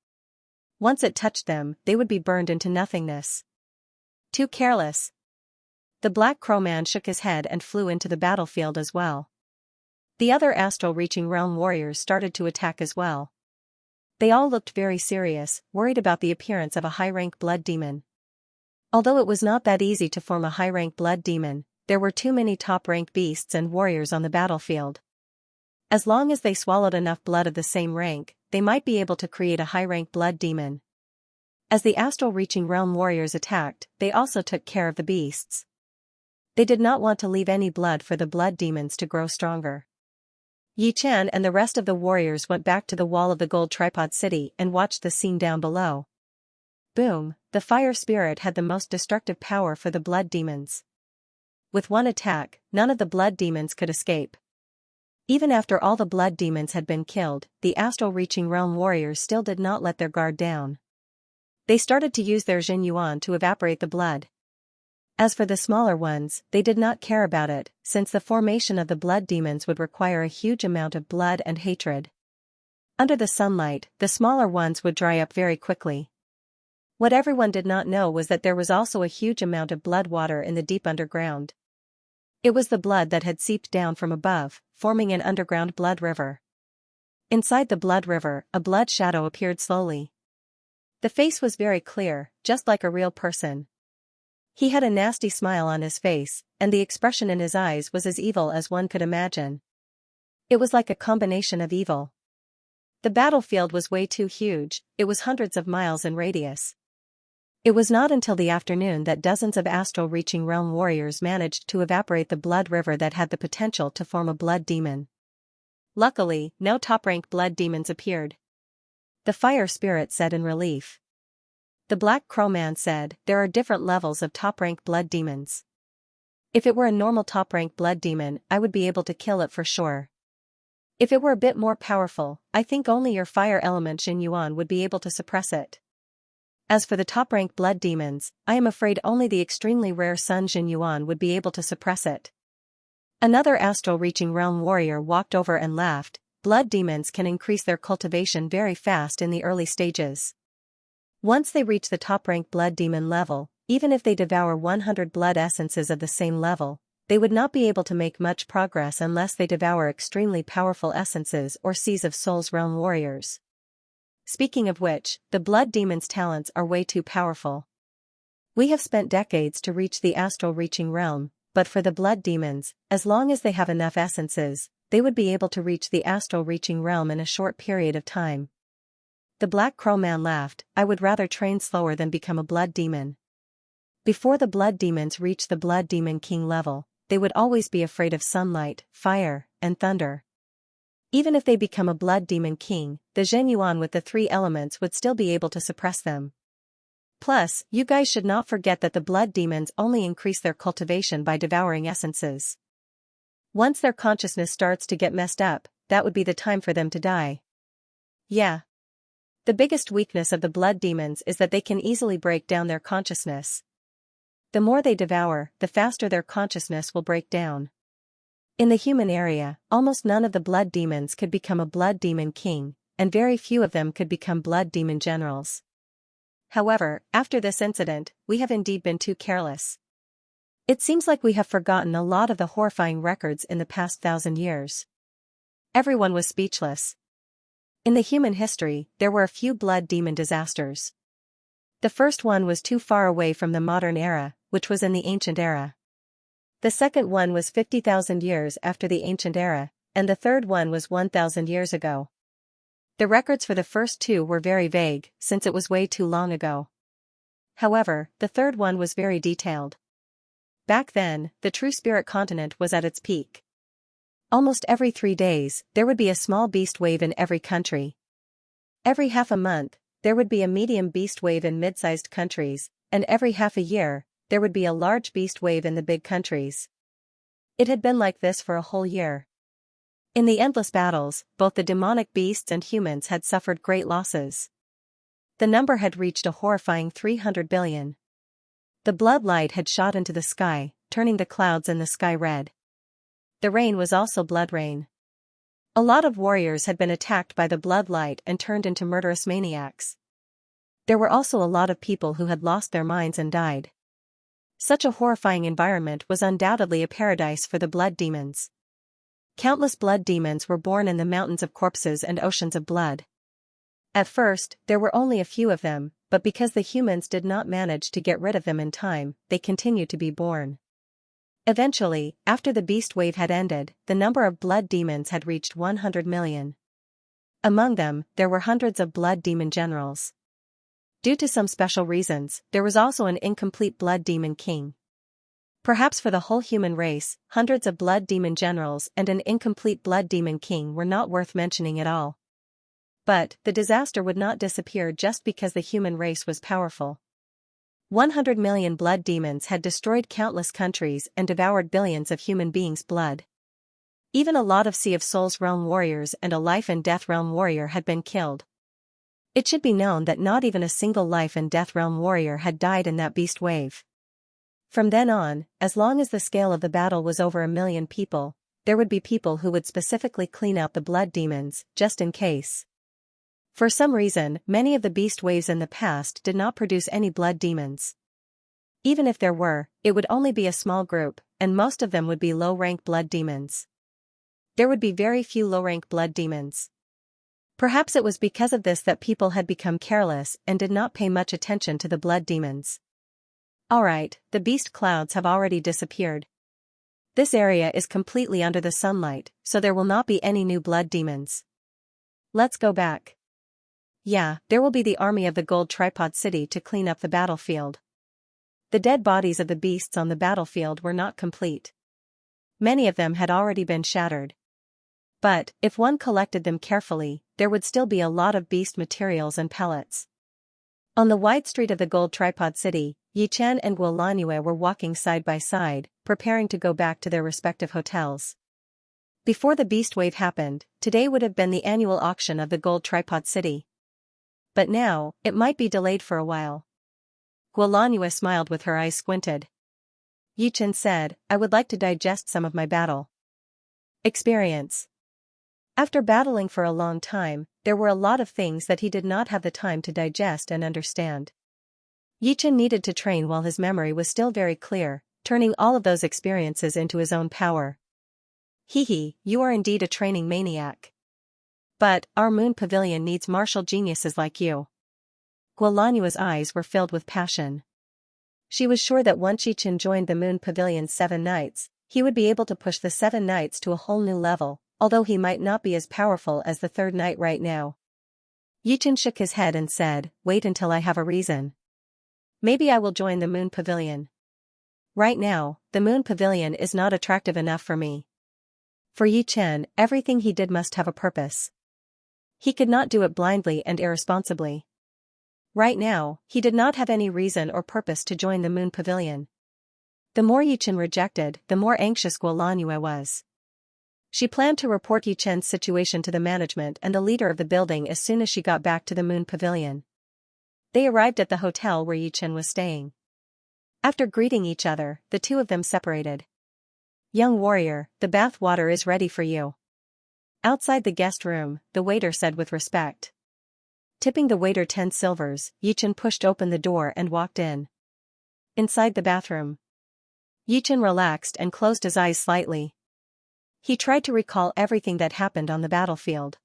Once it touched them, they would be burned into nothingness. Too careless. The Black Crow Man shook his head and flew into the battlefield as well. The other astral-reaching realm warriors started to attack as well. They all looked very serious, worried about the appearance of a high-rank blood demon. Although it was not that easy to form a high-rank blood demon, there were too many top-rank beasts and warriors on the battlefield. As long as they swallowed enough blood of the same rank, they might be able to create a high-rank blood demon. As the astral-reaching realm warriors attacked, they also took care of the beasts. They did not want to leave any blood for the blood demons to grow stronger. Yichen and the rest of the warriors went back to the wall of the gold tripod city and watched the scene down below. Boom, the fire spirit had the most destructive power for the blood demons. With one attack, none of the blood demons could escape. Even after all the blood demons had been killed, the astral-reaching realm warriors still did not let their guard down. They started to use their Jin Yuan to evaporate the blood. As for the smaller ones, they did not care about it, since the formation of the blood demons would require a huge amount of blood and hatred. Under the sunlight, the smaller ones would dry up very quickly. What everyone did not know was that there was also a huge amount of blood water in the deep underground. It was the blood that had seeped down from above, forming an underground blood river. Inside the blood river, a blood shadow appeared slowly. The face was very clear, just like a real person. He had a nasty smile on his face, and the expression in his eyes was as evil as one could imagine. It was like a combination of evil. The battlefield was way too huge, it was hundreds of miles in radius. It was not until the afternoon that dozens of astral-reaching realm warriors managed to evaporate the blood river that had the potential to form a blood demon. Luckily, no top-rank blood demons appeared. The fire spirit said in relief. The Black Crow Man said, there are different levels of top-rank blood demons. If it were a normal top-rank blood demon, I would be able to kill it for sure. If it were a bit more powerful, I think only your fire element Xianxia would be able to suppress it. As for the top-rank blood demons, I am afraid only the extremely rare Sun Xianxia would be able to suppress it. Another astral-reaching realm warrior walked over and laughed. Blood demons can increase their cultivation very fast in the early stages. Once they reach the top-rank blood demon level, even if they devour 100 blood essences of the same level, they would not be able to make much progress unless they devour extremely powerful essences or seas of souls realm warriors. Speaking of which, the blood demon's talents are way too powerful. We have spent decades to reach the astral-reaching realm, but for the blood demons, as long as they have enough essences, they would be able to reach the astral-reaching realm in a short period of time. The Black Crow Man laughed, I would rather train slower than become a blood demon. Before the blood demons reach the blood demon king level, they would always be afraid of sunlight, fire, and thunder. Even if they become a blood demon king, the Xianxia with the 3 elements would still be able to suppress them. Plus, you guys should not forget that the blood demons only increase their cultivation by devouring essences. Once their consciousness starts to get messed up, that would be the time for them to die. Yeah. The biggest weakness of the blood demons is that they can easily break down their consciousness. The more they devour, the faster their consciousness will break down. In the human area, almost none of the blood demons could become a blood demon king, and very few of them could become blood demon generals. However, after this incident, we have indeed been too careless. It seems like we have forgotten a lot of the horrifying records in the past 1,000 years. Everyone was speechless. In the human history, there were a few blood demon disasters. The first one was too far away from the modern era, which was in the ancient era. The second one was 50,000 years after the ancient era, and the third one was 1,000 years ago. The records for the first 2 were very vague, since it was way too long ago. However, the third one was very detailed. Back then, the true spirit continent was at its peak. Almost every 3 days, there would be a small beast wave in every country. Every half a month, there would be a medium beast wave in mid-sized countries, and every half a year, there would be a large beast wave in the big countries. It had been like this for a whole year. In the endless battles, both the demonic beasts and humans had suffered great losses. The number had reached a horrifying 300 billion. The blood light had shot into the sky, turning the clouds in the sky red. The rain was also blood rain. A lot of warriors had been attacked by the blood light and turned into murderous maniacs. There were also a lot of people who had lost their minds and died. Such a horrifying environment was undoubtedly a paradise for the blood demons. Countless blood demons were born in the mountains of corpses and oceans of blood. At first, there were only a few of them, but because the humans did not manage to get rid of them in time, they continued to be born. Eventually, after the beast wave had ended, the number of blood demons had reached 100 million. Among them, there were hundreds of blood demon generals. Due to some special reasons, there was also an incomplete blood demon king. Perhaps for the whole human race, hundreds of blood demon generals and an incomplete blood demon king were not worth mentioning at all. But, the disaster would not disappear just because the human race was powerful. 100 million blood demons had destroyed countless countries and devoured billions of human beings' blood. Even a lot of Sea of Souls realm warriors and a Life and Death realm warrior had been killed. It should be known that not even a single Life and Death realm warrior had died in that beast wave. From then on, as long as the scale of the battle was over 1 million people, there would be people who would specifically clean out the blood demons, just in case. For some reason, many of the beast waves in the past did not produce any blood demons. Even if there were, it would only be a small group, and most of them would be low-rank blood demons. There would be very few low-rank blood demons. Perhaps it was because of this that people had become careless and did not pay much attention to the blood demons. Alright, the beast clouds have already disappeared. This area is completely under the sunlight, so there will not be any new blood demons. Let's go back. Yeah, there will be the army of the gold tripod city to clean up the battlefield. The dead bodies of the beasts on the battlefield were not complete. Many of them had already been shattered. But, if one collected them carefully, there would still be a lot of beast materials and pellets. On the wide street of the gold tripod city, Yichen and Guolanue were walking side by side, preparing to go back to their respective hotels. Before the beast wave happened, today would have been the annual auction of the gold tripod city. But now, it might be delayed for a while. Guolanue smiled with her eyes squinted. Yichen said, I would like to digest some of my battle experience. After battling for a long time, there were a lot of things that he did not have the time to digest and understand. Yichen needed to train while his memory was still very clear, turning all of those experiences into his own power. Hehe, you are indeed a training maniac. But, our moon pavilion needs martial geniuses like you. Guolanue's eyes were filled with passion. She was sure that once Yichen joined the moon pavilion's 7 knights, he would be able to push the 7 knights to a whole new level, although he might not be as powerful as the 3rd knight right now. Yichen shook his head and said, wait until I have a reason. Maybe I will join the moon pavilion. Right now, the moon pavilion is not attractive enough for me. For Yichen, everything he did must have a purpose. He could not do it blindly and irresponsibly. Right now, he did not have any reason or purpose to join the moon pavilion. The more Yichen rejected, the more anxious Guolanue was. She planned to report Yichen's situation to the management and the leader of the building as soon as she got back to the moon pavilion. They arrived at the hotel where Yichen was staying. After greeting each other, the two of them separated. Young warrior, the bath water is ready for you. Outside the guest room, the waiter said with respect. Tipping the waiter 10 silvers, Yichen pushed open the door and walked in. Inside the bathroom, Yichen relaxed and closed his eyes slightly. He tried to recall everything that happened on the battlefield.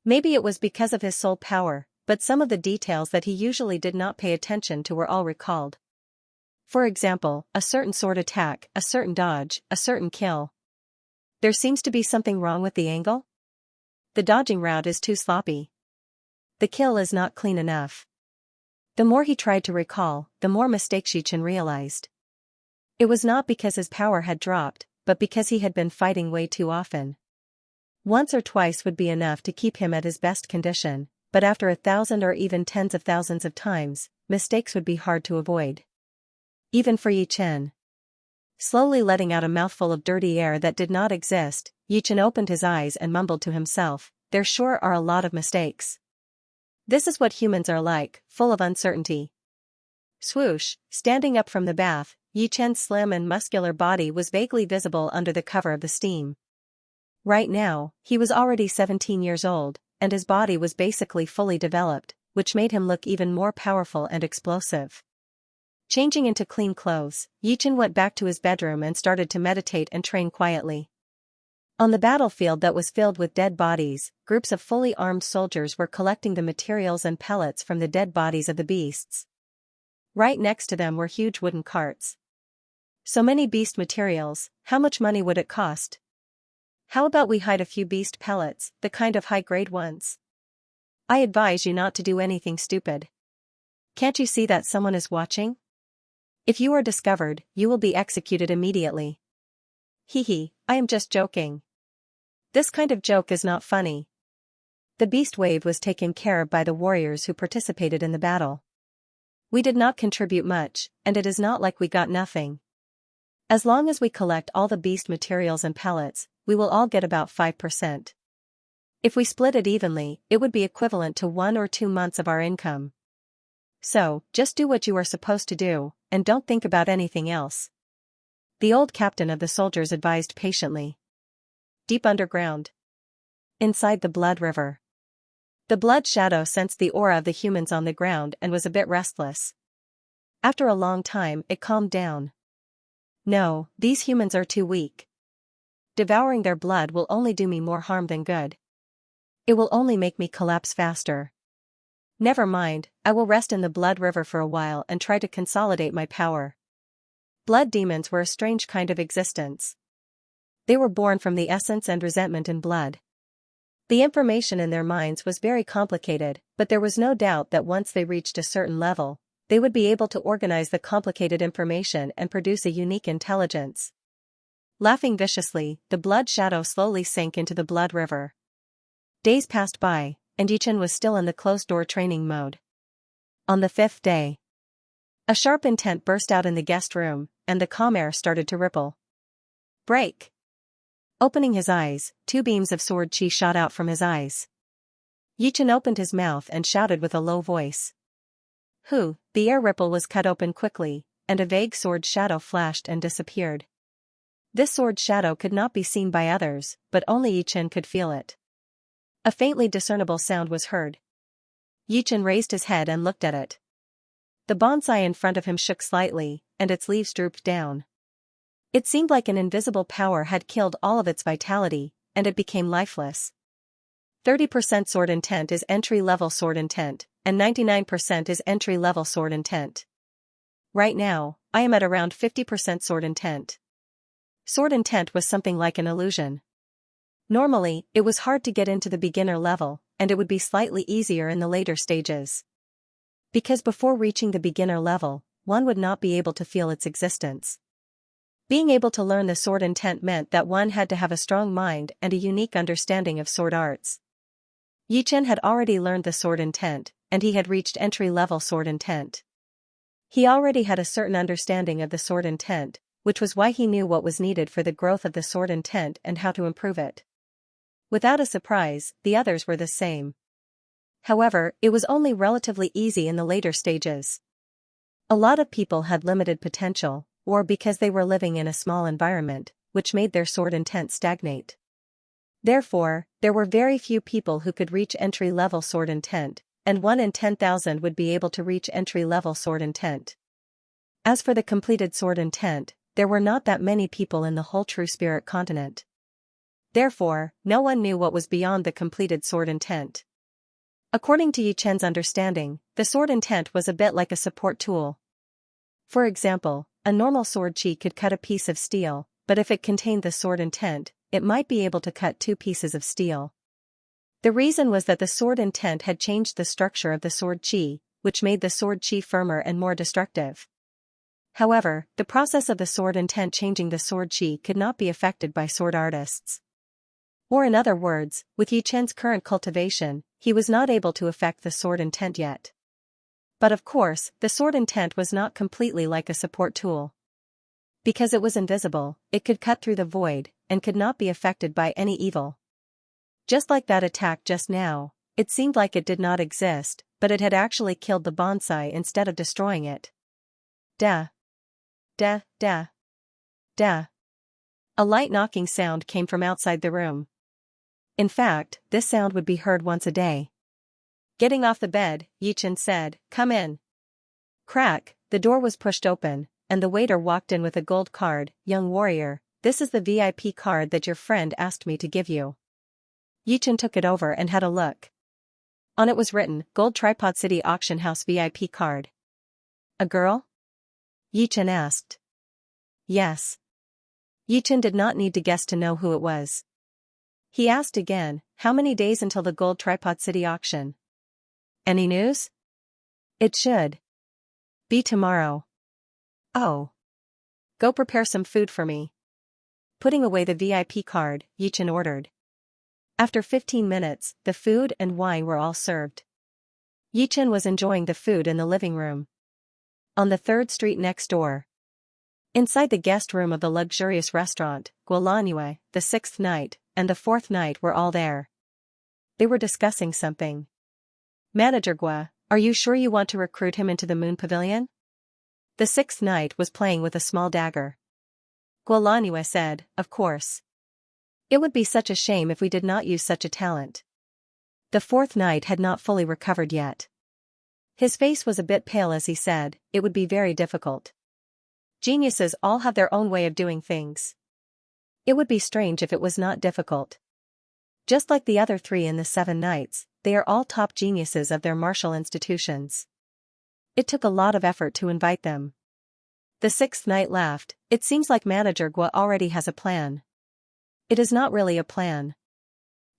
Maybe it was because of his soul power, but some of the details that he usually did not pay attention to were all recalled. For example, a certain sword attack, a certain dodge, a certain kill. There seems to be something wrong with the angle? The dodging route is too sloppy. The kill is not clean enough. The more he tried to recall, the more mistakes Yichen realized. It was not because his power had dropped, but because he had been fighting way too often. Once or twice would be enough to keep him at his best condition, but after 1,000 or even tens of thousands of times, mistakes would be hard to avoid. Even for Yichen. Slowly letting out a mouthful of dirty air that did not exist, Yichen opened his eyes and mumbled to himself, there sure are a lot of mistakes. This is what humans are like, full of uncertainty. Swoosh, standing up from the bath, Yichen's slim and muscular body was vaguely visible under the cover of the steam. Right now, he was already 17 years old, and his body was basically fully developed, which made him look even more powerful and explosive. Changing into clean clothes, Yichen went back to his bedroom and started to meditate and train quietly. On the battlefield that was filled with dead bodies, groups of fully armed soldiers were collecting the materials and pellets from the dead bodies of the beasts. Right next to them were huge wooden carts. So many beast materials, how much money would it cost? How about we hide a few beast pellets, the kind of high-grade ones? I advise you not to do anything stupid. Can't you see that someone is watching? If you are discovered, you will be executed immediately. Hehe, I am just joking. This kind of joke is not funny. The beast wave was taken care of by the warriors who participated in the battle. We did not contribute much, and it is not like we got nothing. As long as we collect all the beast materials and pellets, we will all get about 5%. If we split it evenly, it would be equivalent to 1 or 2 months of our income. So, just do what you are supposed to do, and don't think about anything else. The old captain of the soldiers advised patiently. Deep underground. Inside the blood river. The blood shadow sensed the aura of the humans on the ground and was a bit restless. After a long time, it calmed down. No, these humans are too weak. Devouring their blood will only do me more harm than good. It will only make me collapse faster. Never mind, I will rest in the blood river for a while and try to consolidate my power. Blood demons were a strange kind of existence. They were born from the essence and resentment in blood. The information in their minds was very complicated, but there was no doubt that once they reached a certain level, they would be able to organize the complicated information and produce a unique intelligence. Laughing viciously, the blood shadow slowly sank into the blood river. Days passed by, and Yichen was still in the closed-door training mode. On the 5th day, a sharp intent burst out in the guest room, and the calm air started to ripple. Break! Opening his eyes, 2 beams of sword chi shot out from his eyes. Yichen opened his mouth and shouted with a low voice. Hu! The air ripple was cut open quickly, and a vague sword shadow flashed and disappeared. This sword shadow could not be seen by others, but only Yichen could feel it. A faintly discernible sound was heard. Yichen raised his head and looked at it. The bonsai in front of him shook slightly, and its leaves drooped down. It seemed like an invisible power had killed all of its vitality, and it became lifeless. 30% sword intent is entry-level sword intent, and 99% is entry-level sword intent. Right now, I am at around 50% sword intent. Sword intent was something like an illusion. Normally, it was hard to get into the beginner level, and it would be slightly easier in the later stages. Because before reaching the beginner level, one would not be able to feel its existence. Being able to learn the sword intent meant that one had to have a strong mind and a unique understanding of sword arts. Yichen had already learned the sword intent, and he had reached entry-level sword intent. He already had a certain understanding of the sword intent, which was why he knew what was needed for the growth of the sword intent and how to improve it. Without a surprise, the others were the same. However, it was only relatively easy in the later stages. A lot of people had limited potential, or because they were living in a small environment, which made their sword intent stagnate. Therefore, there were very few people who could reach entry-level sword intent, and 1 in 10,000 would be able to reach entry-level sword intent. As for the completed sword intent, there were not that many people in the whole True Spirit continent. Therefore, no one knew what was beyond the completed sword intent. According to Yichen's understanding, the sword intent was a bit like a support tool. For example, a normal sword chi could cut a piece of steel, but if it contained the sword intent, it might be able to cut 2 pieces of steel. The reason was that the sword intent had changed the structure of the sword chi, which made the sword chi firmer and more destructive. However, the process of the sword intent changing the sword chi could not be affected by sword artists. Or in other words, with Yichen's current cultivation, he was not able to affect the sword intent yet. But of course, the sword intent was not completely like a support tool. Because it was invisible, it could cut through the void, and could not be affected by any evil. Just like that attack just now, it seemed like it did not exist, but it had actually killed the bonsai instead of destroying it. Da. Da, da. Da. A light knocking sound came from outside the room. In fact, this sound would be heard once a day. Getting off the bed, Yichen said, "Come in." Crack, the door was pushed open, and the waiter walked in with a gold card. "Young warrior, this is the VIP card that your friend asked me to give you." Yichen took it over and had a look. On it was written, "Gold Tripod City Auction House VIP card." "A girl?" Yichen asked. "Yes." Yichen did not need to guess to know who it was. He asked again, "How many days until the Gold Tripod City auction?" "Any news?" "It should be tomorrow." "Oh. Go prepare some food for me." Putting away the VIP card, Yichen ordered. After 15 minutes, the food and wine were all served. Yichen was enjoying the food in the living room. On the 3rd street next door. Inside the guest room of the luxurious restaurant, Guolanue, the 6th knight, and the 4th knight were all there. They were discussing something. "Manager Gua, are you sure you want to recruit him into the Moon Pavilion?" The 6th knight was playing with a small dagger. Guolanue said, "Of course. It would be such a shame if we did not use such a talent." The 4th knight had not fully recovered yet. His face was a bit pale as he said, "It would be very difficult. Geniuses all have their own way of doing things. It would be strange if it was not difficult. Just like the other 3 in the 7 knights, they are all top geniuses of their martial institutions. It took a lot of effort to invite them." The 6th knight laughed. "It seems like Manager Gua already has a plan." It is not really a plan.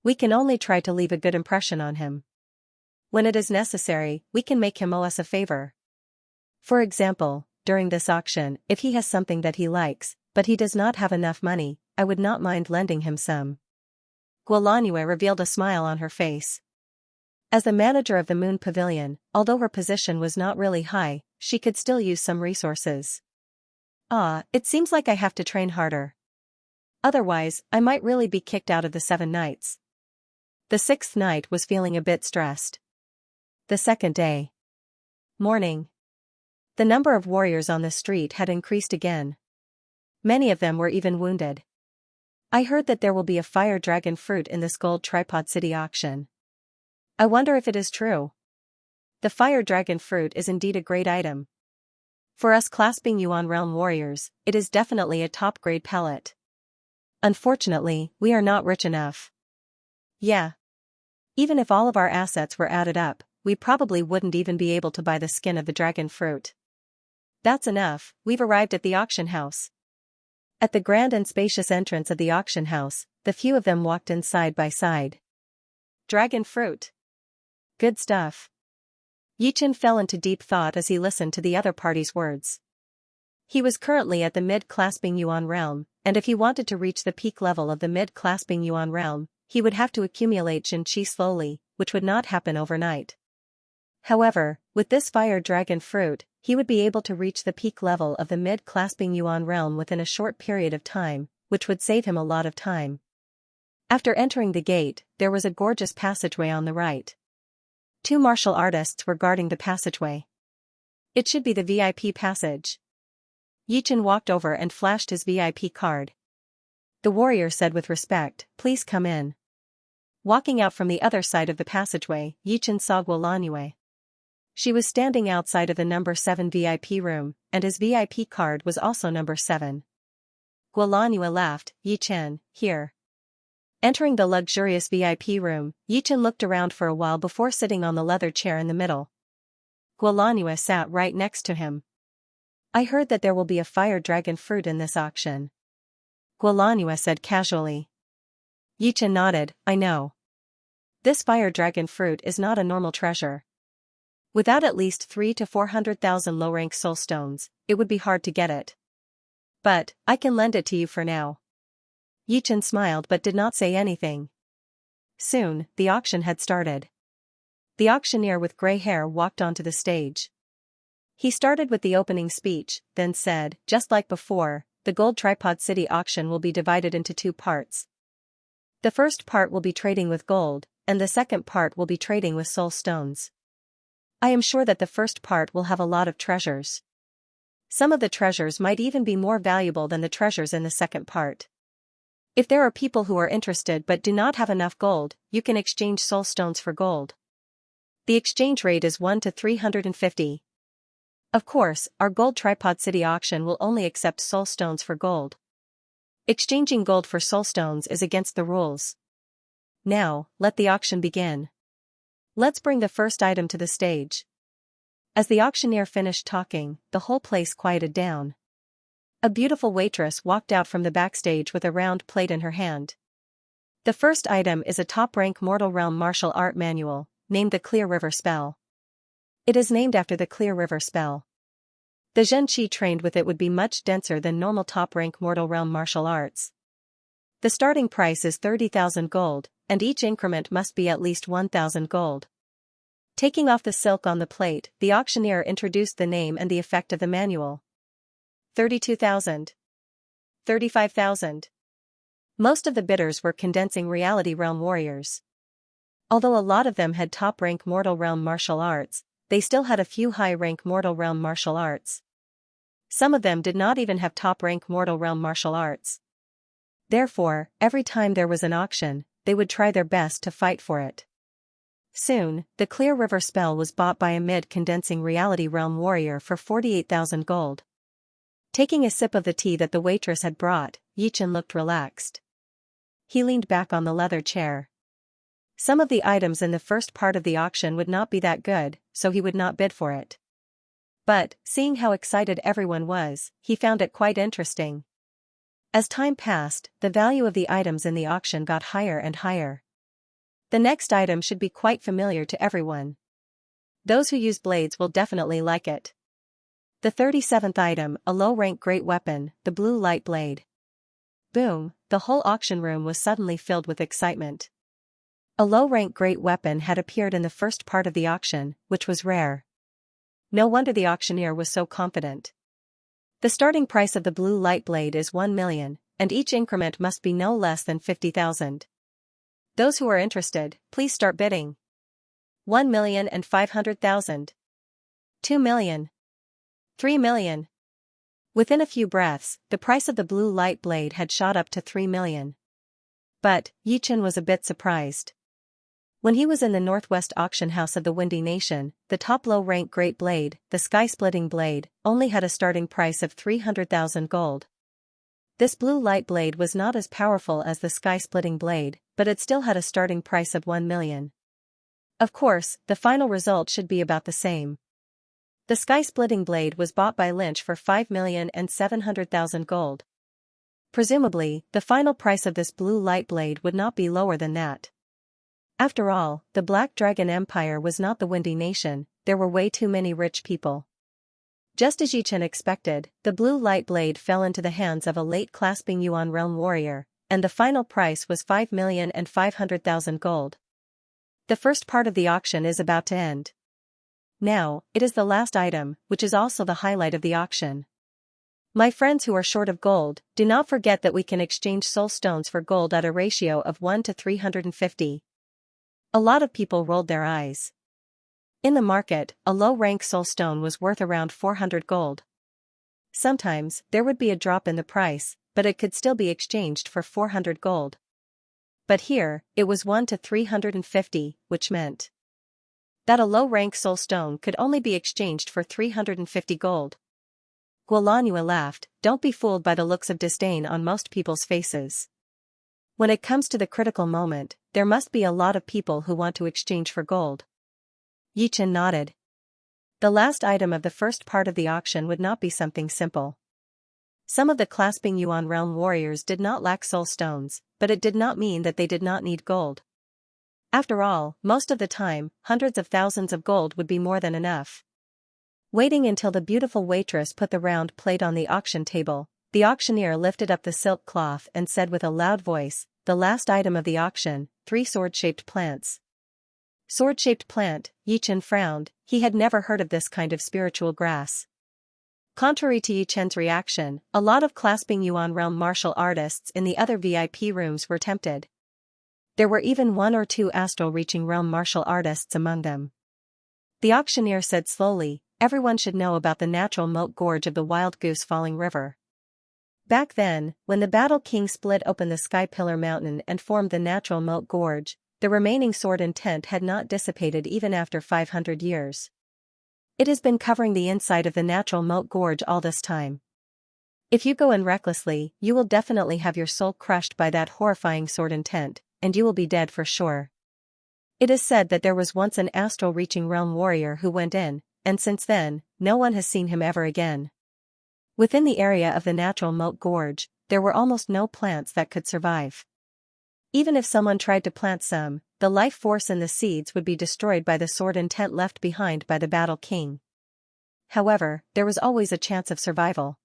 We can only try to leave a good impression on him. When it is necessary, we can make him owe us a favor. For example, during this auction, if he has something that he likes, but he does not have enough money, I would not mind lending him some. Guolanue revealed a smile on her face. As the manager of the Moon Pavilion, although her position was not really high, she could still use some resources. It seems like I have to train harder. Otherwise, I might really be kicked out of the 7 nights. The 6th night was feeling a bit stressed. The 2nd day. Morning. The number of warriors on the street had increased again. Many of them were even wounded. I heard that there will be a fire dragon fruit in this gold tripod city auction. I wonder if it is true. The fire dragon fruit is indeed a great item. For us clasping Yuan realm warriors, it is definitely a top-grade pellet. Unfortunately, we are not rich enough. Yeah. Even if all of our assets were added up, we probably wouldn't even be able to buy the skin of the dragon fruit. That's enough, we've arrived at the auction house. At the grand and spacious entrance of the auction house, the few of them walked in side by side. Dragon fruit. Good stuff. Yichen fell into deep thought as he listened to the other party's words. He was currently at the mid-clasping Yuan realm, and if he wanted to reach the peak level of the mid-clasping Yuan realm, he would have to accumulate Xianxia slowly, which would not happen overnight. However, with this fire dragon fruit, he would be able to reach the peak level of the mid-clasping Yuan realm within a short period of time, which would save him a lot of time. After entering the gate, there was a gorgeous passageway on the right. 2 martial artists were guarding the passageway. It should be the VIP passage. Yichen walked over and flashed his VIP card. The warrior said with respect, "Please come in." Walking out from the other side of the passageway, Yichen saw Guolanue. She was standing outside of the number 7 VIP room, and his VIP card was also number 7. Guolanue laughed, "Yichen, here." Entering the luxurious VIP room, Yichen looked around for a while before sitting on the leather chair in the middle. Guolanue sat right next to him. "I heard that there will be a fire dragon fruit in this auction," Guolanue said casually. Yichen nodded, "I know. This fire dragon fruit is not a normal treasure. Without at least 300,000 to 400,000 low-rank soul stones, it would be hard to get it. But, I can lend it to you for now." Yichen smiled but did not say anything. Soon, the auction had started. The auctioneer with gray hair walked onto the stage. He started with the opening speech, then said, "Just like before, the Gold Tripod City auction will be divided into 2 parts. The first part will be trading with gold, and the second part will be trading with soul stones. I am sure that the first part will have a lot of treasures. Some of the treasures might even be more valuable than the treasures in the second part. If there are people who are interested but do not have enough gold, you can exchange soul stones for gold. The exchange rate is 1 to 350. Of course, our Gold Tripod City auction will only accept soul stones for gold. Exchanging gold for soul stones is against the rules. Now, let the auction begin. Let's bring the first item to the stage." As the auctioneer finished talking, the whole place quieted down. A beautiful waitress walked out from the backstage with a round plate in her hand. The first item is a top-rank Mortal Realm martial art manual, named the Clear River Spell. It is named after the Clear River spell. The Xianxia trained with it would be much denser than normal top-rank Mortal Realm martial arts. The starting price is 30,000 gold, and each increment must be at least 1,000 gold. Taking off the silk on the plate, the auctioneer introduced the name and the effect of the manual. 32,000. 35,000. Most of the bidders were condensing reality realm warriors. Although a lot of them had top-rank Mortal Realm martial arts, they still had a few high-rank Mortal Realm martial arts. Some of them did not even have top-rank Mortal Realm martial arts. Therefore, every time there was an auction, they would try their best to fight for it. Soon, the Clear River spell was bought by a mid-condensing reality realm warrior for 48,000 gold. Taking a sip of the tea that the waitress had brought, Yichen looked relaxed. He leaned back on the leather chair. Some of the items in the first part of the auction would not be that good, so he would not bid for it. But, seeing how excited everyone was, he found it quite interesting. As time passed, the value of the items in the auction got higher and higher. The next item should be quite familiar to everyone. Those who use blades will definitely like it. The 37th item, a low-rank great weapon, the blue light blade. Boom, the whole auction room was suddenly filled with excitement. A low-rank great weapon had appeared in the first part of the auction, which was rare. No wonder the auctioneer was so confident. The starting price of the blue light blade is 1 million, and each increment must be no less than 50,000. Those who are interested, please start bidding. 1,500,000. 2 million. 3 million. Within a few breaths, the price of the blue light blade had shot up to 3 million. But, Yichen was a bit surprised. When he was in the northwest auction house of the Windy Nation, the top low-rank great blade, the sky-splitting blade, only had a starting price of 300,000 gold. This blue light blade was not as powerful as the sky-splitting blade, but it still had a starting price of 1 million. Of course, the final result should be about the same. The sky-splitting blade was bought by Lynch for 5,700,000 gold. Presumably, the final price of this blue light blade would not be lower than that. After all, the Black Dragon Empire was not the Windy Nation, there were way too many rich people. Just as Yichen expected, the blue light blade fell into the hands of a late clasping Yuan realm warrior, and the final price was 5,500,000 gold. The first part of the auction is about to end. Now, it is the last item, which is also the highlight of the auction. My friends who are short of gold, do not forget that we can exchange soul stones for gold at a ratio of 1 to 350. A lot of people rolled their eyes. In the market, a low-rank soul stone was worth around 400 gold. Sometimes, there would be a drop in the price, but it could still be exchanged for 400 gold. But here, it was 1 to 350, which meant that a low-rank soul stone could only be exchanged for 350 gold. Guolanhua laughed, don't be fooled by the looks of disdain on most people's faces. When it comes to the critical moment, there must be a lot of people who want to exchange for gold. Yichen nodded. The last item of the first part of the auction would not be something simple. Some of the clasping Yuan realm warriors did not lack soul stones, but it did not mean that they did not need gold. After all, most of the time, hundreds of thousands of gold would be more than enough. Waiting until the beautiful waitress put the round plate on the auction table, the auctioneer lifted up the silk cloth and said with a loud voice, the last item of the auction, 3 sword-shaped plants. Sword-shaped plant, Yichen frowned, he had never heard of this kind of spiritual grass. Contrary to Yichen's reaction, a lot of clasping Yuan realm martial artists in the other VIP rooms were tempted. There were even 1 or 2 astral reaching realm martial artists among them. The auctioneer said slowly, everyone should know about the natural moat gorge of the Wild Goose Falling River. Back then, when the Battle King split open the Sky Pillar Mountain and formed the natural moat gorge, the remaining sword intent had not dissipated even after 500 years. It has been covering the inside of the natural moat gorge all this time. If you go in recklessly, you will definitely have your soul crushed by that horrifying sword intent, and you will be dead for sure. It is said that there was once an astral-reaching realm warrior who went in, and since then, no one has seen him ever again. Within the area of the natural moat gorge, there were almost no plants that could survive. Even if someone tried to plant some, the life force in the seeds would be destroyed by the sword intent left behind by the Battle King. However, there was always a chance of survival.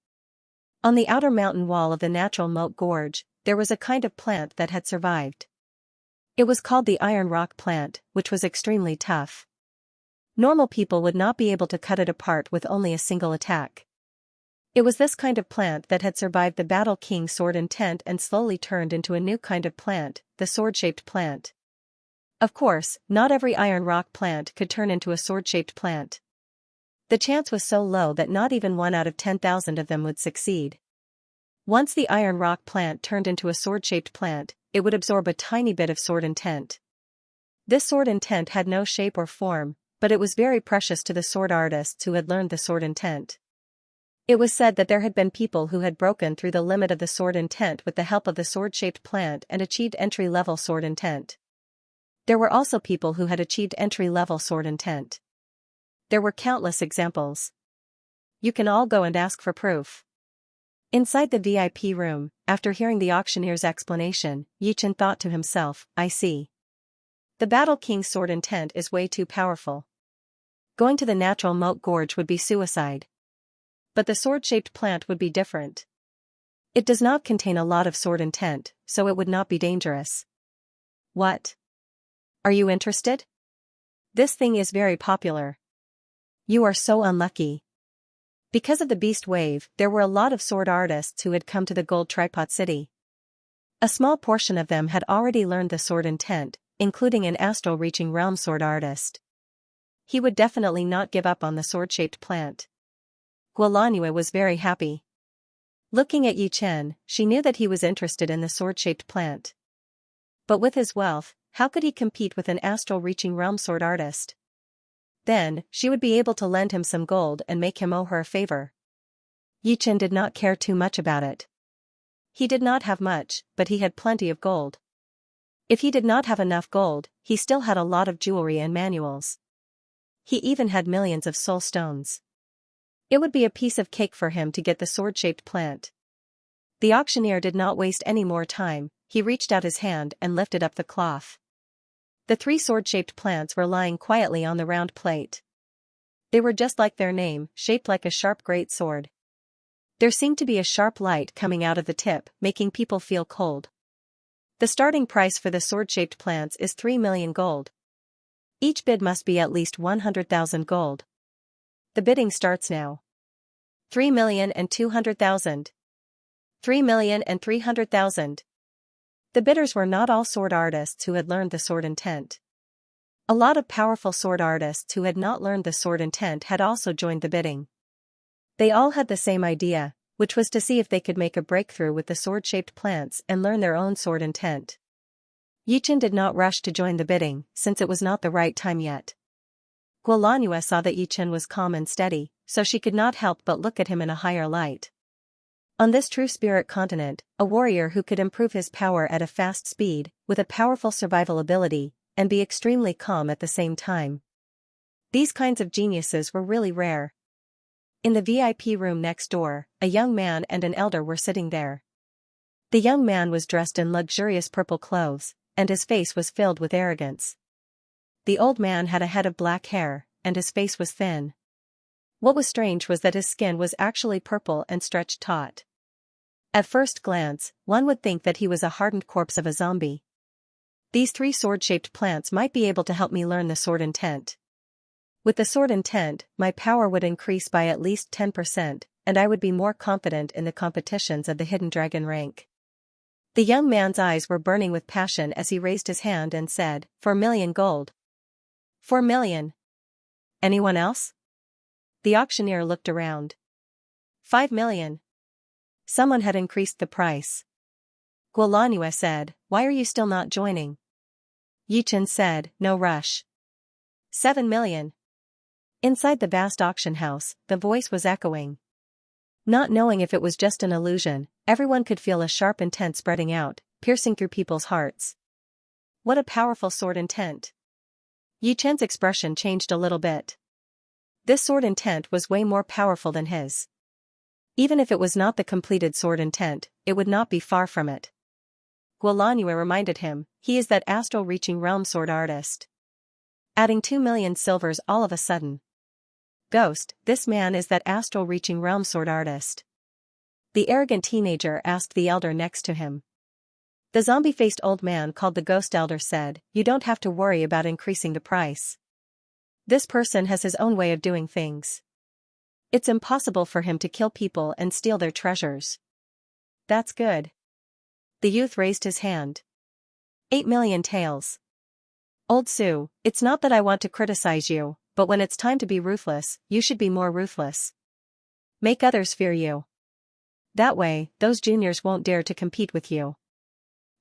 On the outer mountain wall of the natural moat gorge, there was a kind of plant that had survived. It was called the iron rock plant, which was extremely tough. Normal people would not be able to cut it apart with only a single attack. It was this kind of plant that had survived the Battle King's sword intent and slowly turned into a new kind of plant, the sword-shaped plant. Of course, not every iron rock plant could turn into a sword-shaped plant. The chance was so low that not even 1 out of 10,000 of them would succeed. Once the iron rock plant turned into a sword-shaped plant, it would absorb a tiny bit of sword intent. This sword intent had no shape or form, but it was very precious to the sword artists who had learned the sword intent. It was said that there had been people who had broken through the limit of the sword intent with the help of the sword-shaped plant and achieved entry-level sword intent. There were also people who had achieved entry-level sword intent. There were countless examples. You can all go and ask for proof. Inside the VIP room, after hearing the auctioneer's explanation, Yichen thought to himself, I see. The Battle King's sword intent is way too powerful. Going to the natural moat gorge would be suicide. But the sword-shaped plant would be different. It does not contain a lot of sword intent, so it would not be dangerous. What? Are you interested? This thing is very popular. You are so unlucky. Because of the beast wave, there were a lot of sword artists who had come to the gold tripod city. A small portion of them had already learned the sword intent, including an astral-reaching realm sword artist. He would definitely not give up on the sword-shaped plant. Guolanue was very happy. Looking at Yichen, she knew that he was interested in the sword-shaped plant. But with his wealth, how could he compete with an astral-reaching realm sword artist? Then, she would be able to lend him some gold and make him owe her a favor. Yichen did not care too much about it. He did not have much, but he had plenty of gold. If he did not have enough gold, he still had a lot of jewelry and manuals. He even had millions of soul stones. It would be a piece of cake for him to get the sword-shaped plant. The auctioneer did not waste any more time, he reached out his hand and lifted up the cloth. The 3 sword-shaped plants were lying quietly on the round plate. They were just like their name, shaped like a sharp great sword. There seemed to be a sharp light coming out of the tip, making people feel cold. The starting price for the sword-shaped plants is 3 million gold. Each bid must be at least 100,000 gold. The bidding starts now. 3,200,000. 3,300,000. The bidders were not all sword artists who had learned the sword intent. A lot of powerful sword artists who had not learned the sword intent had also joined the bidding. They all had the same idea, which was to see if they could make a breakthrough with the sword-shaped plants and learn their own sword intent. Yichen did not rush to join the bidding, since it was not the right time yet. Guolanue saw that Yichen was calm and steady, so she could not help but look at him in a higher light. On this true spirit continent, a warrior who could improve his power at a fast speed, with a powerful survival ability, and be extremely calm at the same time. These kinds of geniuses were really rare. In the VIP room next door, a young man and an elder were sitting there. The young man was dressed in luxurious purple clothes, and his face was filled with arrogance. The old man had a head of black hair, and his face was thin. What was strange was that his skin was actually purple and stretched taut. At first glance, one would think that he was a hardened corpse of a zombie. These 3 sword-shaped plants might be able to help me learn the sword intent. With the sword intent, my power would increase by at least 10%, and I would be more confident in the competitions of the hidden dragon rank. The young man's eyes were burning with passion as he raised his hand and said, 4 million gold. 4 million. Anyone else? The auctioneer looked around. 5 million. Someone had increased the price. Guolanue said, why are you still not joining? Yichen said, no rush. 7 million. Inside the vast auction house, the voice was echoing. Not knowing if it was just an illusion, everyone could feel a sharp intent spreading out, piercing through people's hearts. What a powerful sword intent. Yichen's expression changed a little bit. This sword intent was way more powerful than his. Even if it was not the completed sword intent, it would not be far from it. Guolanue reminded him, he is that astral-reaching realm sword artist. Adding 2 million silvers all of a sudden. Ghost, this man is that astral-reaching realm sword artist. The arrogant teenager asked the elder next to him. The zombie-faced old man called the ghost elder said, you don't have to worry about increasing the price. This person has his own way of doing things. It's impossible for him to kill people and steal their treasures. That's good. The youth raised his hand. 8 million taels. Old Sue, it's not that I want to criticize you, but when it's time to be ruthless, you should be more ruthless. Make others fear you. That way, those juniors won't dare to compete with you.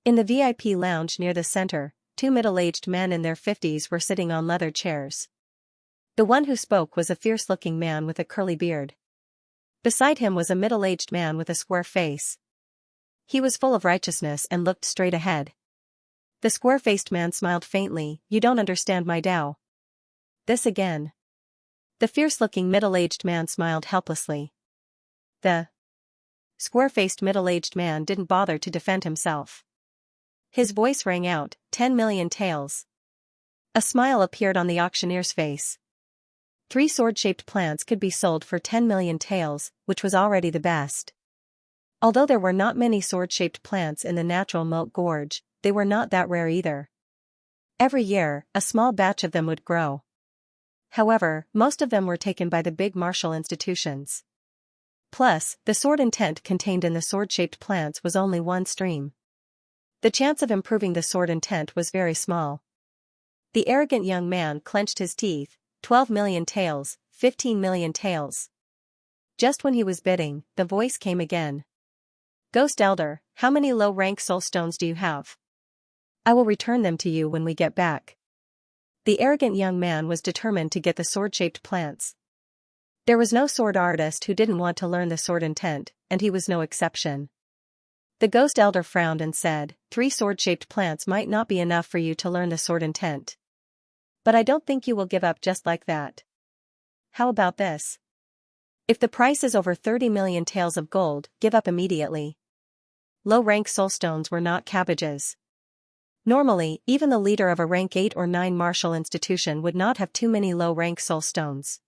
In the VIP lounge near the center, 2 middle-aged men in their 50s were sitting on leather chairs. The one who spoke was a fierce-looking man with a curly beard. Beside him was a middle-aged man with a square face. He was full of righteousness and looked straight ahead. The square-faced man smiled faintly, you don't understand my Tao. This again. The fierce-looking middle-aged man smiled helplessly. Square-faced middle-aged man didn't bother to defend himself. His voice rang out, 10 million taels. A smile appeared on the auctioneer's face. 3 sword-shaped plants could be sold for 10 million taels, which was already the best. Although there were not many sword-shaped plants in the natural milk gorge, they were not that rare either. Every year, a small batch of them would grow. However, most of them were taken by the big martial institutions. Plus, the sword intent contained in the sword-shaped plants was only one stream. The chance of improving the sword intent was very small. The arrogant young man clenched his teeth, 12 million taels, 15 million taels. Just when he was bidding, the voice came again. Ghost Elder, how many low-rank soul stones do you have? I will return them to you when we get back. The arrogant young man was determined to get the sword-shaped plants. There was no sword artist who didn't want to learn the sword intent, and he was no exception. The Ghost Elder frowned and said, 3 sword-shaped plants might not be enough for you to learn the sword intent. But I don't think you will give up just like that. How about this? If the price is over 30 million taels of gold, give up immediately. Low-rank soulstones were not cabbages. Normally, even the leader of a rank 8 or 9 martial institution would not have too many low-rank soulstones.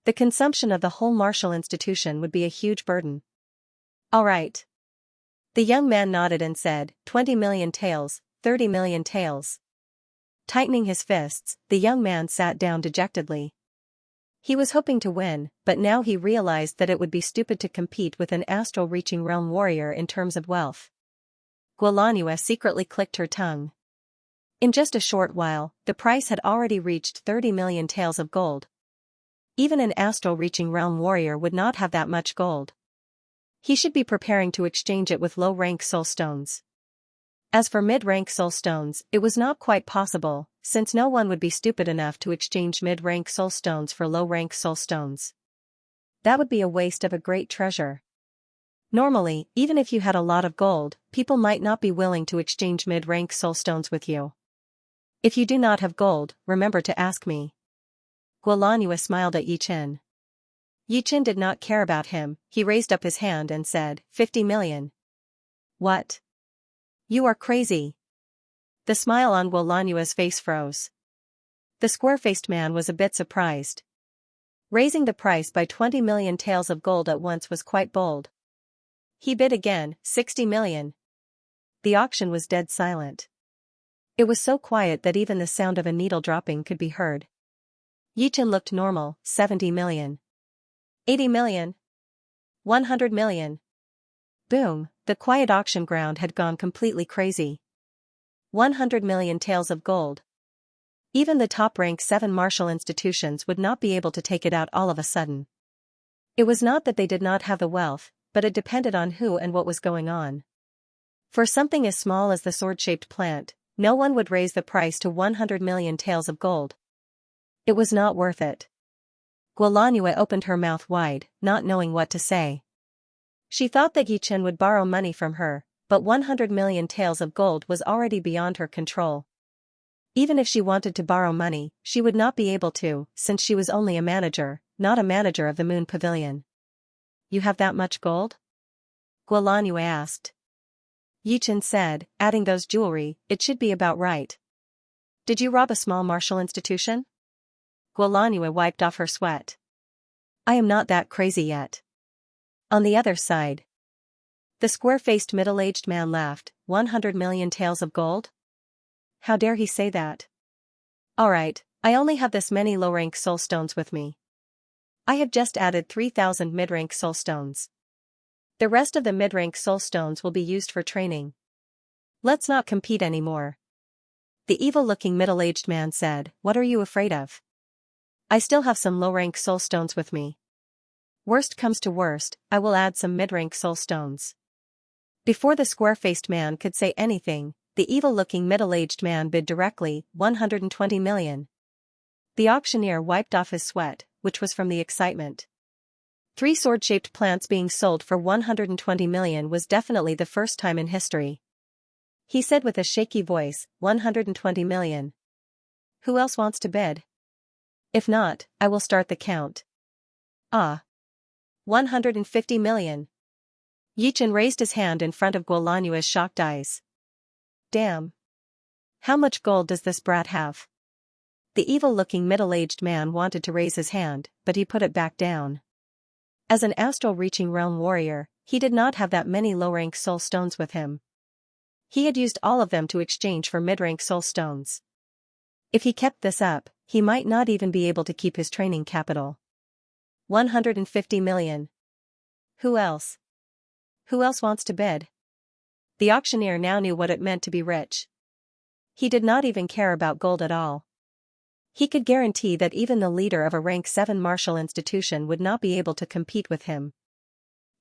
The consumption of the whole martial institution would be a huge burden. All right. The young man nodded and said, 20 million taels, 30 million taels. Tightening his fists, the young man sat down dejectedly. He was hoping to win, but now he realized that it would be stupid to compete with an astral-reaching realm warrior in terms of wealth. Guolanhua secretly clicked her tongue. In just a short while, the price had already reached 30 million taels of gold. Even an astral-reaching realm warrior would not have that much gold. He should be preparing to exchange it with low-rank soul stones. As for mid-rank soul stones, it was not quite possible, since no one would be stupid enough to exchange mid-rank soul stones for low-rank soul stones. That would be a waste of a great treasure. Normally, even if you had a lot of gold, people might not be willing to exchange mid-rank soul stones with you. If you do not have gold, remember to ask me. Guolanhua smiled at Yichen. Yichen did not care about him, he raised up his hand and said, 50 million. What? You are crazy. The smile on Guolanhua's face froze. The square-faced man was a bit surprised. Raising the price by 20 million taels of gold at once was quite bold. He bid again, 60 million. The auction was dead silent. It was so quiet that even the sound of a needle dropping could be heard. Yichen looked normal, 70 million. 80 million. 100 million. Boom, the quiet auction ground had gone completely crazy. 100 million taels of gold. Even the top-rank 7 martial institutions would not be able to take it out all of a sudden. It was not that they did not have the wealth, but it depended on who and what was going on. For something as small as the sword-shaped plant, no one would raise the price to 100 million taels of gold. It was not worth it. Guolanhua opened her mouth wide, not knowing what to say. She thought that Yichen would borrow money from her, but 100 million taels of gold was already beyond her control. Even if she wanted to borrow money, she would not be able to, since she was only a manager, not a manager of the Moon Pavilion. You have that much gold? Guolanhua asked. Yichen said, adding those jewelry, it should be about right. Did you rob a small martial institution? Guolanhua wiped off her sweat. I am not that crazy yet. On the other side. The square-faced middle-aged man laughed, 100 million taels of gold? How dare he say that? Alright, I only have this many low-rank soul stones with me. I have just added 3,000 mid-rank soul stones. The rest of the mid-rank soul stones will be used for training. Let's not compete anymore. The evil-looking middle-aged man said, what are you afraid of? I still have some low-rank soul stones with me. Worst comes to worst, I will add some mid-rank soul stones. Before the square-faced man could say anything, the evil-looking middle-aged man bid directly, 120 million. The auctioneer wiped off his sweat, which was from the excitement. 3 sword-shaped plants being sold for 120 million was definitely the first time in history. He said with a shaky voice, 120 million. Who else wants to bid? If not, I will start the count. 150 million. Yichen raised his hand in front of Guolanua's shocked eyes. Damn. How much gold does this brat have? The evil-looking middle-aged man wanted to raise his hand, but he put it back down. As an astral-reaching realm warrior, he did not have that many low-rank soul stones with him. He had used all of them to exchange for mid-rank soul stones. If he kept this up, he might not even be able to keep his training capital. 150 million. Who else? Who else wants to bid? The auctioneer now knew what it meant to be rich. He did not even care about gold at all. He could guarantee that even the leader of a rank 7 martial institution would not be able to compete with him.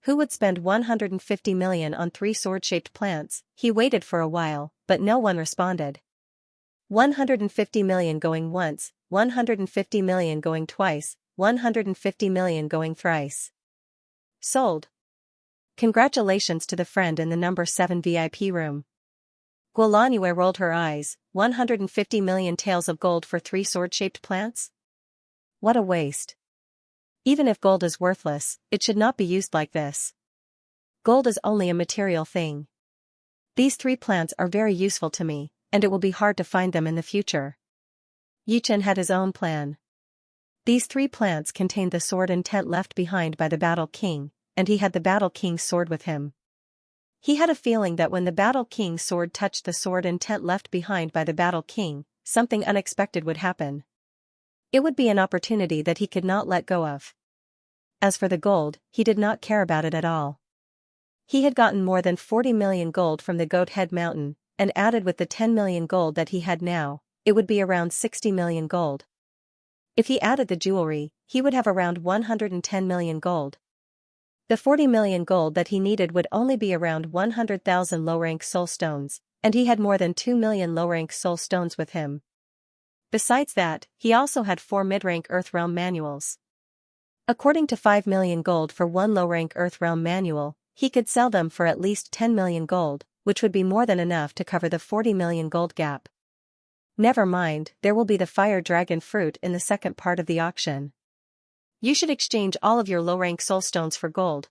Who would spend 150 million on 3 sword-shaped plants? He waited for a while, but no one responded. 150 million going once, 150 million going twice, 150 million going thrice. Sold. Congratulations to the friend in the number 7 VIP room. Guolanue rolled her eyes. 150 million taels of gold for 3 sword-shaped plants? What a waste. Even if gold is worthless, it should not be used like this. Gold is only a material thing. These 3 plants are very useful to me, and it will be hard to find them in the future. Yichen had his own plan. These 3 plants contained the sword and tent left behind by the Battle King, and he had the Battle King's sword with him. He had a feeling that when the Battle King's sword touched the sword and tent left behind by the Battle King, something unexpected would happen. It would be an opportunity that he could not let go of. As for the gold, he did not care about it at all. He had gotten more than 40 million gold from the Goat Head Mountain, and added with the 10 million gold that he had now, it would be around 60 million gold. If he added the jewelry, he would have around 110 million gold. The 40 million gold that he needed would only be around 100,000 low-rank soul stones, and he had more than 2 million low-rank soul stones with him. Besides that, he also had 4 mid-rank Earth Realm manuals. According to 5 million gold for 1 low-rank Earth Realm manual, he could sell them for at least 10 million gold, which would be more than enough to cover the 40 million gold gap. Never mind, there will be the fire dragon fruit in the second part of the auction. You should exchange all of your low-rank soul stones for gold.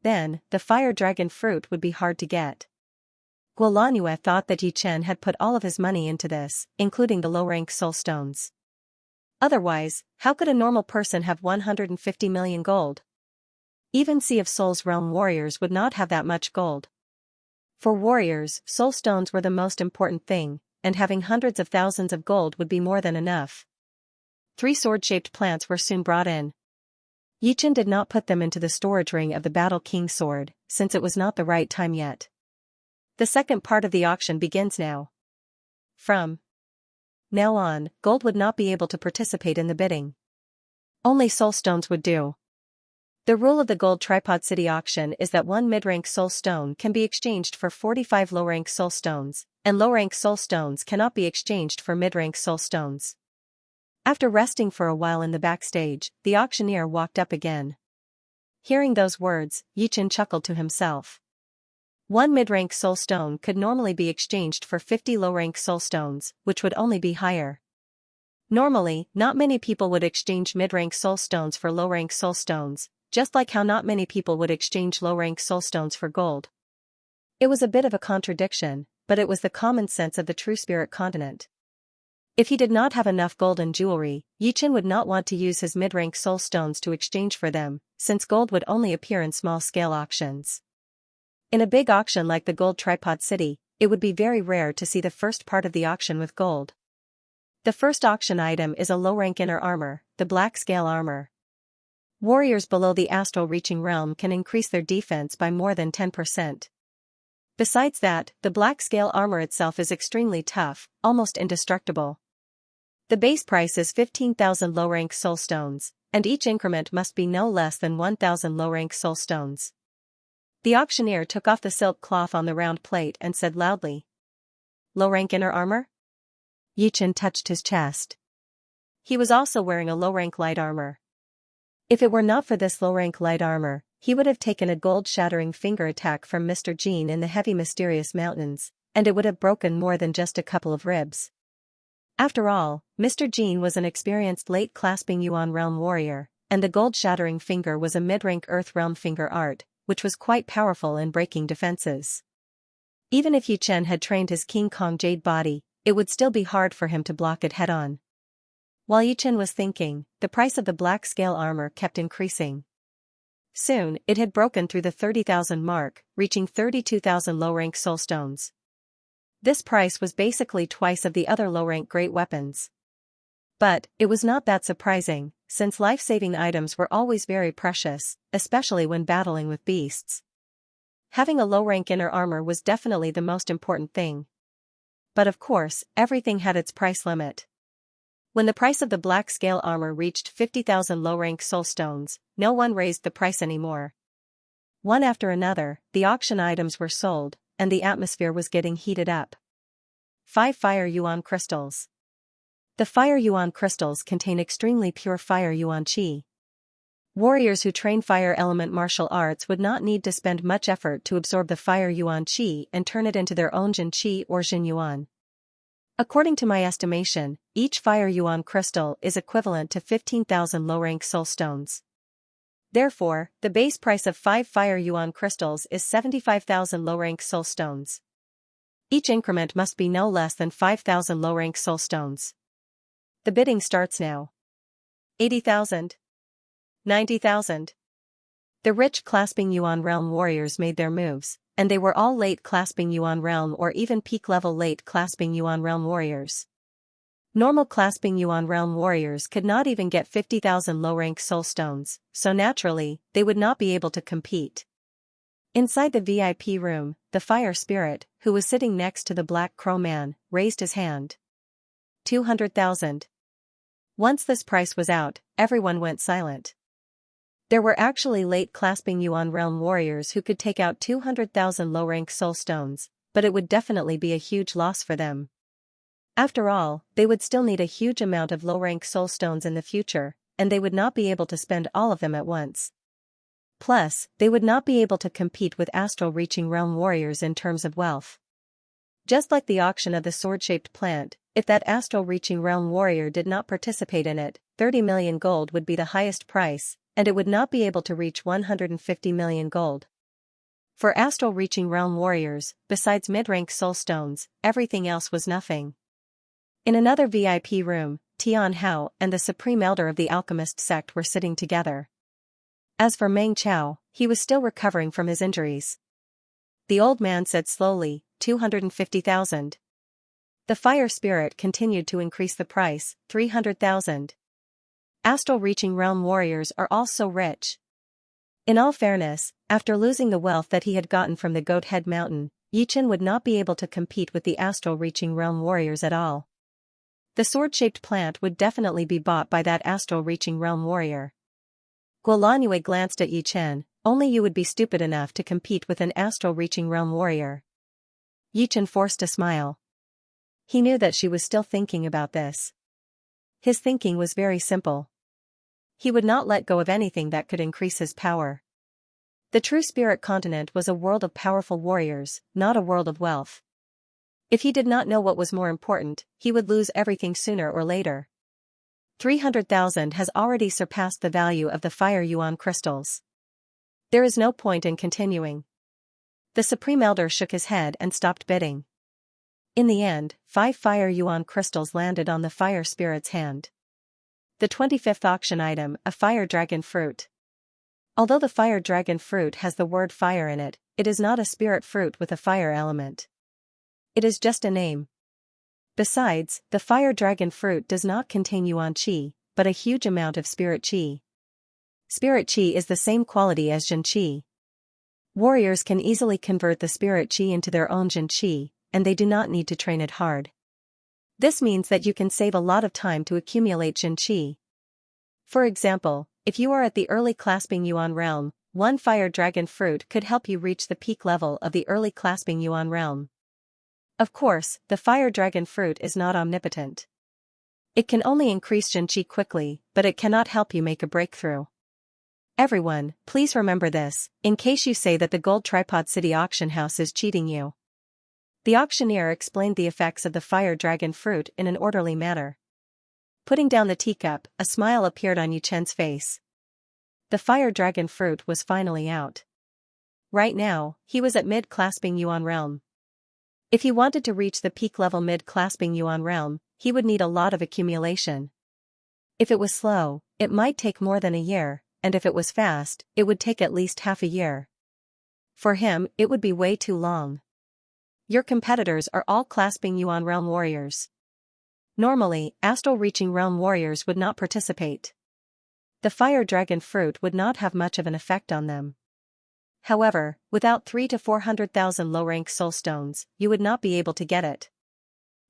Then, the fire dragon fruit would be hard to get. Guolanue thought that Yichen had put all of his money into this, including the low-rank soul stones. Otherwise, how could a normal person have 150 million gold? Even Sea of Souls realm warriors would not have that much gold. For warriors, soul stones were the most important thing, and having hundreds of thousands of gold would be more than enough. 3 sword-shaped plants were soon brought in. Yichen did not put them into the storage ring of the Battle King's sword, since it was not the right time yet. The second part of the auction begins now. From now on, gold would not be able to participate in the bidding. Only soul stones would do. The rule of the Gold Tripod City auction is that 1 mid-rank soul stone can be exchanged for 45 low-rank soul stones, and low-rank soul stones cannot be exchanged for mid-rank soul stones. After resting for a while in the backstage, the auctioneer walked up again. Hearing those words, Yichen chuckled to himself. 1 mid-rank soul stone could normally be exchanged for 50 low-rank soul stones, which would only be higher. Normally, not many people would exchange mid-rank soul stones for low-rank soul stones, just like how not many people would exchange low-rank soul stones for gold. It was a bit of a contradiction, but it was the common sense of the true spirit continent. If he did not have enough gold and jewelry, Yichen would not want to use his mid-rank soul stones to exchange for them, since gold would only appear in small-scale auctions. In a big auction like the Gold Tripod City, it would be very rare to see the first part of the auction with gold. The first auction item is a low-rank inner armor, the Black Scale Armor. Warriors below the astral reaching realm can increase their defense by more than 10%. Besides that, the Black Scale Armor itself is extremely tough, almost indestructible. The base price is 15,000 low-rank soul stones, and each increment must be no less than 1,000 low-rank soul stones. The auctioneer took off the silk cloth on the round plate and said loudly, "Low-rank inner armor?" Yichen touched his chest. He was also wearing a low-rank light armor. If it were not for this low-rank light armor, he would have taken a gold-shattering finger attack from Mr. Jean in the heavy mysterious mountains, and it would have broken more than just a couple of ribs. After all, Mr. Jean was an experienced late-clasping Yuan realm warrior, and the gold-shattering finger was a mid-rank Earth realm finger art, which was quite powerful in breaking defenses. Even if Yichen had trained his King Kong jade body, it would still be hard for him to block it head-on. While Yichen was thinking, the price of the black scale armor kept increasing. Soon, it had broken through the 30,000 mark, reaching 32,000 low-rank soul stones. This price was basically twice of the other low-rank great weapons. But, it was not that surprising, since life-saving items were always very precious, especially when battling with beasts. Having a low-rank inner armor was definitely the most important thing. But of course, everything had its price limit. When the price of the black scale armor reached 50,000 low-rank soul stones, no one raised the price anymore. One after another, the auction items were sold, and the atmosphere was getting heated up. 5 Fire Yuan Crystals. The Fire Yuan Crystals contain extremely pure Fire Yuan Qi. Warriors who train fire element martial arts would not need to spend much effort to absorb the Fire Yuan Qi and turn it into their own Jin Qi or Jin Yuan. According to my estimation, each Fire Yuan crystal is equivalent to 15,000 low-rank soul stones. Therefore, the base price of 5 Fire Yuan crystals is 75,000 low-rank soul stones. Each increment must be no less than 5,000 low-rank soul stones. The bidding starts now. 80,000. 90,000. The rich clasping Yuan Realm warriors made their moves, and they were all late clasping Yuan Realm or even peak level late clasping Yuan Realm warriors. Normal clasping Yuan Realm warriors could not even get 50,000 low-rank soul stones, so naturally, they would not be able to compete. Inside the VIP room, the fire spirit, who was sitting next to the Black Crow Man, raised his hand. 200,000. Once this price was out, everyone went silent. There were actually late clasping Yuan Realm warriors who could take out 200,000 low-rank soul stones, but it would definitely be a huge loss for them. After all, they would still need a huge amount of low-rank soul stones in the future, and they would not be able to spend all of them at once. Plus, they would not be able to compete with astral-reaching realm warriors in terms of wealth. Just like the auction of the sword-shaped plant, if that astral-reaching realm warrior did not participate in it, 30 million gold would be the highest price, and it would not be able to reach 150 million gold. For astral-reaching realm warriors, besides mid-rank soul stones, everything else was nothing. In another VIP room, Tian Hao and the Supreme Elder of the Alchemist sect were sitting together. As for Meng Chao, he was still recovering from his injuries. The old man said slowly, 250,000. The fire spirit continued to increase the price, 300,000. Astral-reaching realm warriors are all so rich. In all fairness, after losing the wealth that he had gotten from the Goat Head Mountain, Yichen would not be able to compete with the astral-reaching realm warriors at all. The sword-shaped plant would definitely be bought by that astral-reaching realm warrior. Guolanue glanced at Yichen. Only you would be stupid enough to compete with an astral-reaching realm warrior. Yichen forced a smile. He knew that she was still thinking about this. His thinking was very simple. He would not let go of anything that could increase his power. The true spirit continent was a world of powerful warriors, not a world of wealth. If he did not know what was more important, he would lose everything sooner or later. 300,000 has already surpassed the value of the Fire Yuan crystals. There is no point in continuing. The Supreme Elder shook his head and stopped bidding. In the end, 5 Fire Yuan crystals landed on the fire spirit's hand. The 25th auction item, a fire dragon fruit. Although the fire dragon fruit has the word fire in it, it is not a spirit fruit with a fire element. It is just a name. Besides, the fire dragon fruit does not contain Yuan Qi, but a huge amount of spirit Qi. Spirit Qi is the same quality as Jin Qi. Warriors can easily convert the spirit Qi into their own Jin Qi, and they do not need to train it hard. This means that you can save a lot of time to accumulate Jin Qi. For example, if you are at the early clasping Yuan realm, one fire dragon fruit could help you reach the peak level of the early clasping Yuan realm. Of course, the fire dragon fruit is not omnipotent. It can only increase Jin Qi quickly, but it cannot help you make a breakthrough. Everyone, please remember this, in case you say that the Gold Tripod City auction house is cheating you. The auctioneer explained the effects of the fire dragon fruit in an orderly manner. Putting down the teacup, a smile appeared on Yichen's face. The fire dragon fruit was finally out. Right now, he was at mid-clasping yuan realm. If he wanted to reach the peak level mid-clasping yuan realm, he would need a lot of accumulation. If it was slow, it might take more than a year, and if it was fast, it would take at least half a year. For him, it would be way too long. Your competitors are all clasping yuan realm warriors. Normally, astral reaching realm warriors would not participate. The fire dragon fruit would not have much of an effect on them. However, without 300,000 to 400,000 low-rank soul stones, you would not be able to get it.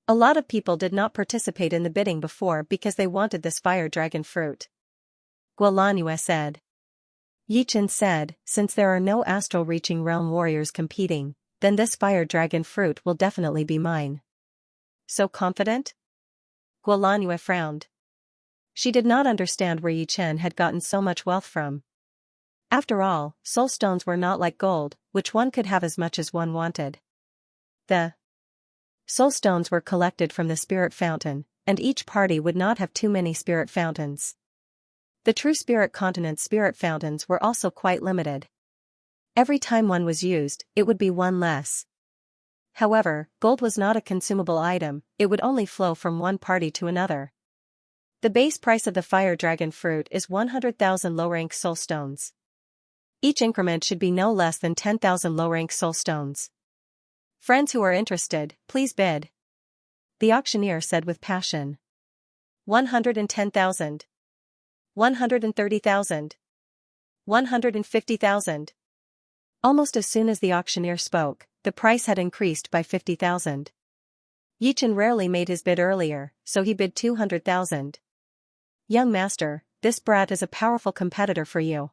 A lot of people did not participate in the bidding before because they wanted this fire dragon fruit. Guolanue said. Yichen said, since there are no astral reaching realm warriors competing, then this fire dragon fruit will definitely be mine. So confident? Guolanue frowned. She did not understand where Yichen had gotten so much wealth from. After all, soul stones were not like gold, which one could have as much as one wanted. The soul stones were collected from the spirit fountain, and each party would not have too many spirit fountains. The true spirit continent's spirit fountains were also quite limited. Every time one was used, it would be one less. However, gold was not a consumable item, it would only flow from one party to another. The base price of the fire dragon fruit is 100,000 low-rank soul stones. Each increment should be no less than 10,000 low-rank soul stones. Friends who are interested, please bid. The auctioneer said with passion. 110,000. 130,000. 150,000. Almost as soon as the auctioneer spoke, the price had increased by 50,000. Yichen rarely made his bid earlier, so he bid 200,000. Young master, this brat is a powerful competitor for you.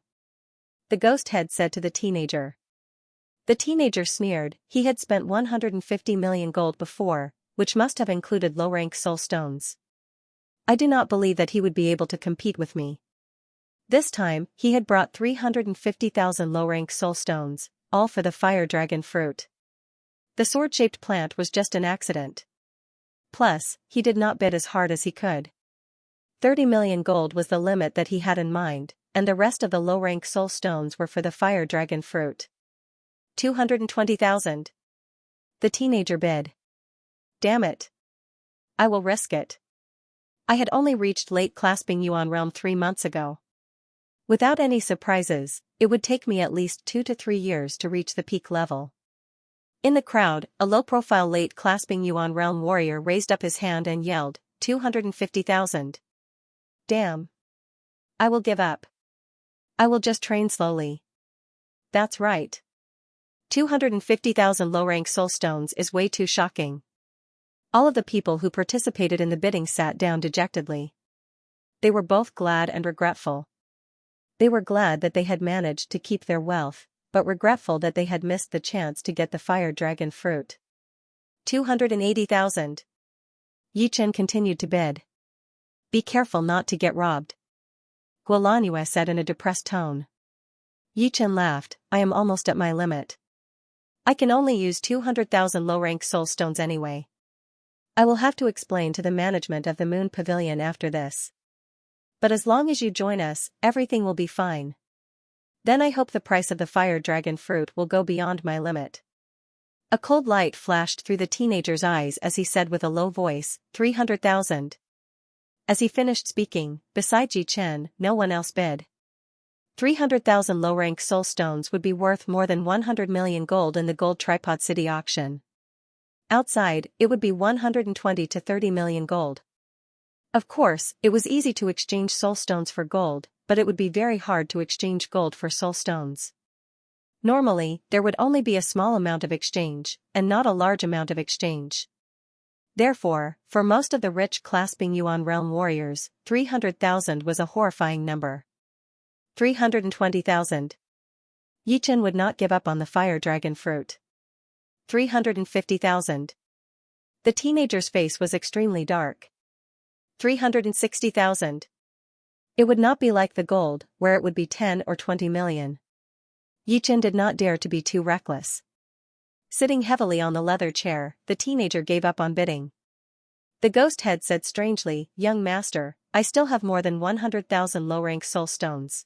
The ghost head said to the teenager. The teenager sneered, he had spent 150 million gold before, which must have included low-rank soul stones. I do not believe that he would be able to compete with me. This time, he had brought 350,000 low-rank soul stones, all for the fire dragon fruit. The sword-shaped plant was just an accident. Plus, he did not bid as hard as he could. 30 million gold was the limit that he had in mind, and the rest of the low-rank soul stones were for the fire dragon fruit. 220,000. The teenager bid. Damn it. I will risk it. I had only reached late clasping yuan realm 3 months ago. Without any surprises, it would take me at least 2 to 3 years to reach the peak level. In the crowd, a low-profile late clasping yuan realm warrior raised up his hand and yelled, 250,000. Damn. I will give up. I will just train slowly. That's right. 250,000 low-rank soul stones is way too shocking. All of the people who participated in the bidding sat down dejectedly. They were both glad and regretful. They were glad that they had managed to keep their wealth, but regretful that they had missed the chance to get the fire dragon fruit. 280,000. Yichen continued to bid. Be careful not to get robbed. Guolanue said in a depressed tone. Yichen laughed, I am almost at my limit. I can only use 200,000 low-rank soul stones anyway. I will have to explain to the management of the Moon Pavilion after this. But as long as you join us, everything will be fine. Then I hope the price of the fire dragon fruit will go beyond my limit. A cold light flashed through the teenager's eyes as he said with a low voice, 300,000. As he finished speaking, beside Yichen, no one else bid. 300,000 low-rank soul stones would be worth more than 100 million gold in the Gold Tripod City auction. Outside, it would be 120 to 30 million gold. Of course, it was easy to exchange soul stones for gold, but it would be very hard to exchange gold for soul stones. Normally, there would only be a small amount of exchange, and not a large amount of exchange. Therefore, for most of the rich clasping yuan realm warriors, 300,000 was a horrifying number. 320,000. Yichen would not give up on the fire dragon fruit. 350,000. The teenager's face was extremely dark. 360,000. It would not be like the gold, where it would be 10 or 20 million. Yichen did not dare to be too reckless. Sitting heavily on the leather chair, the teenager gave up on bidding. The ghost head said strangely, Young master, I still have more than 100,000 low-rank soul stones.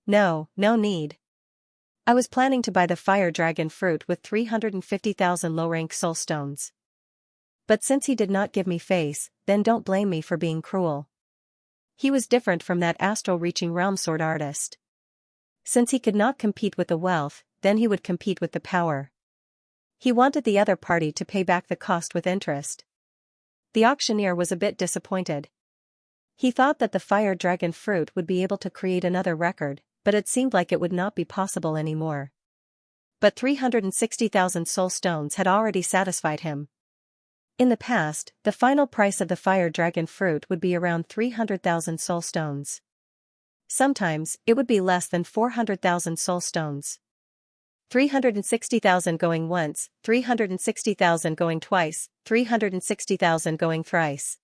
No, no need. I was planning to buy the fire dragon fruit with 350,000 low-rank soul stones. But since he did not give me face, then don't blame me for being cruel. He was different from that astral-reaching realm sword artist. Since he could not compete with the wealth, then he would compete with the power. He wanted the other party to pay back the cost with interest. The auctioneer was a bit disappointed. He thought that the fire dragon fruit would be able to create another record, but it seemed like it would not be possible anymore. But 360,000 soul stones had already satisfied him. In the past, the final price of the fire dragon fruit would be around 300,000 soul stones. Sometimes, it would be less than 400,000 soul stones. 360,000 going once, 360,000 going twice, 360,000 going thrice.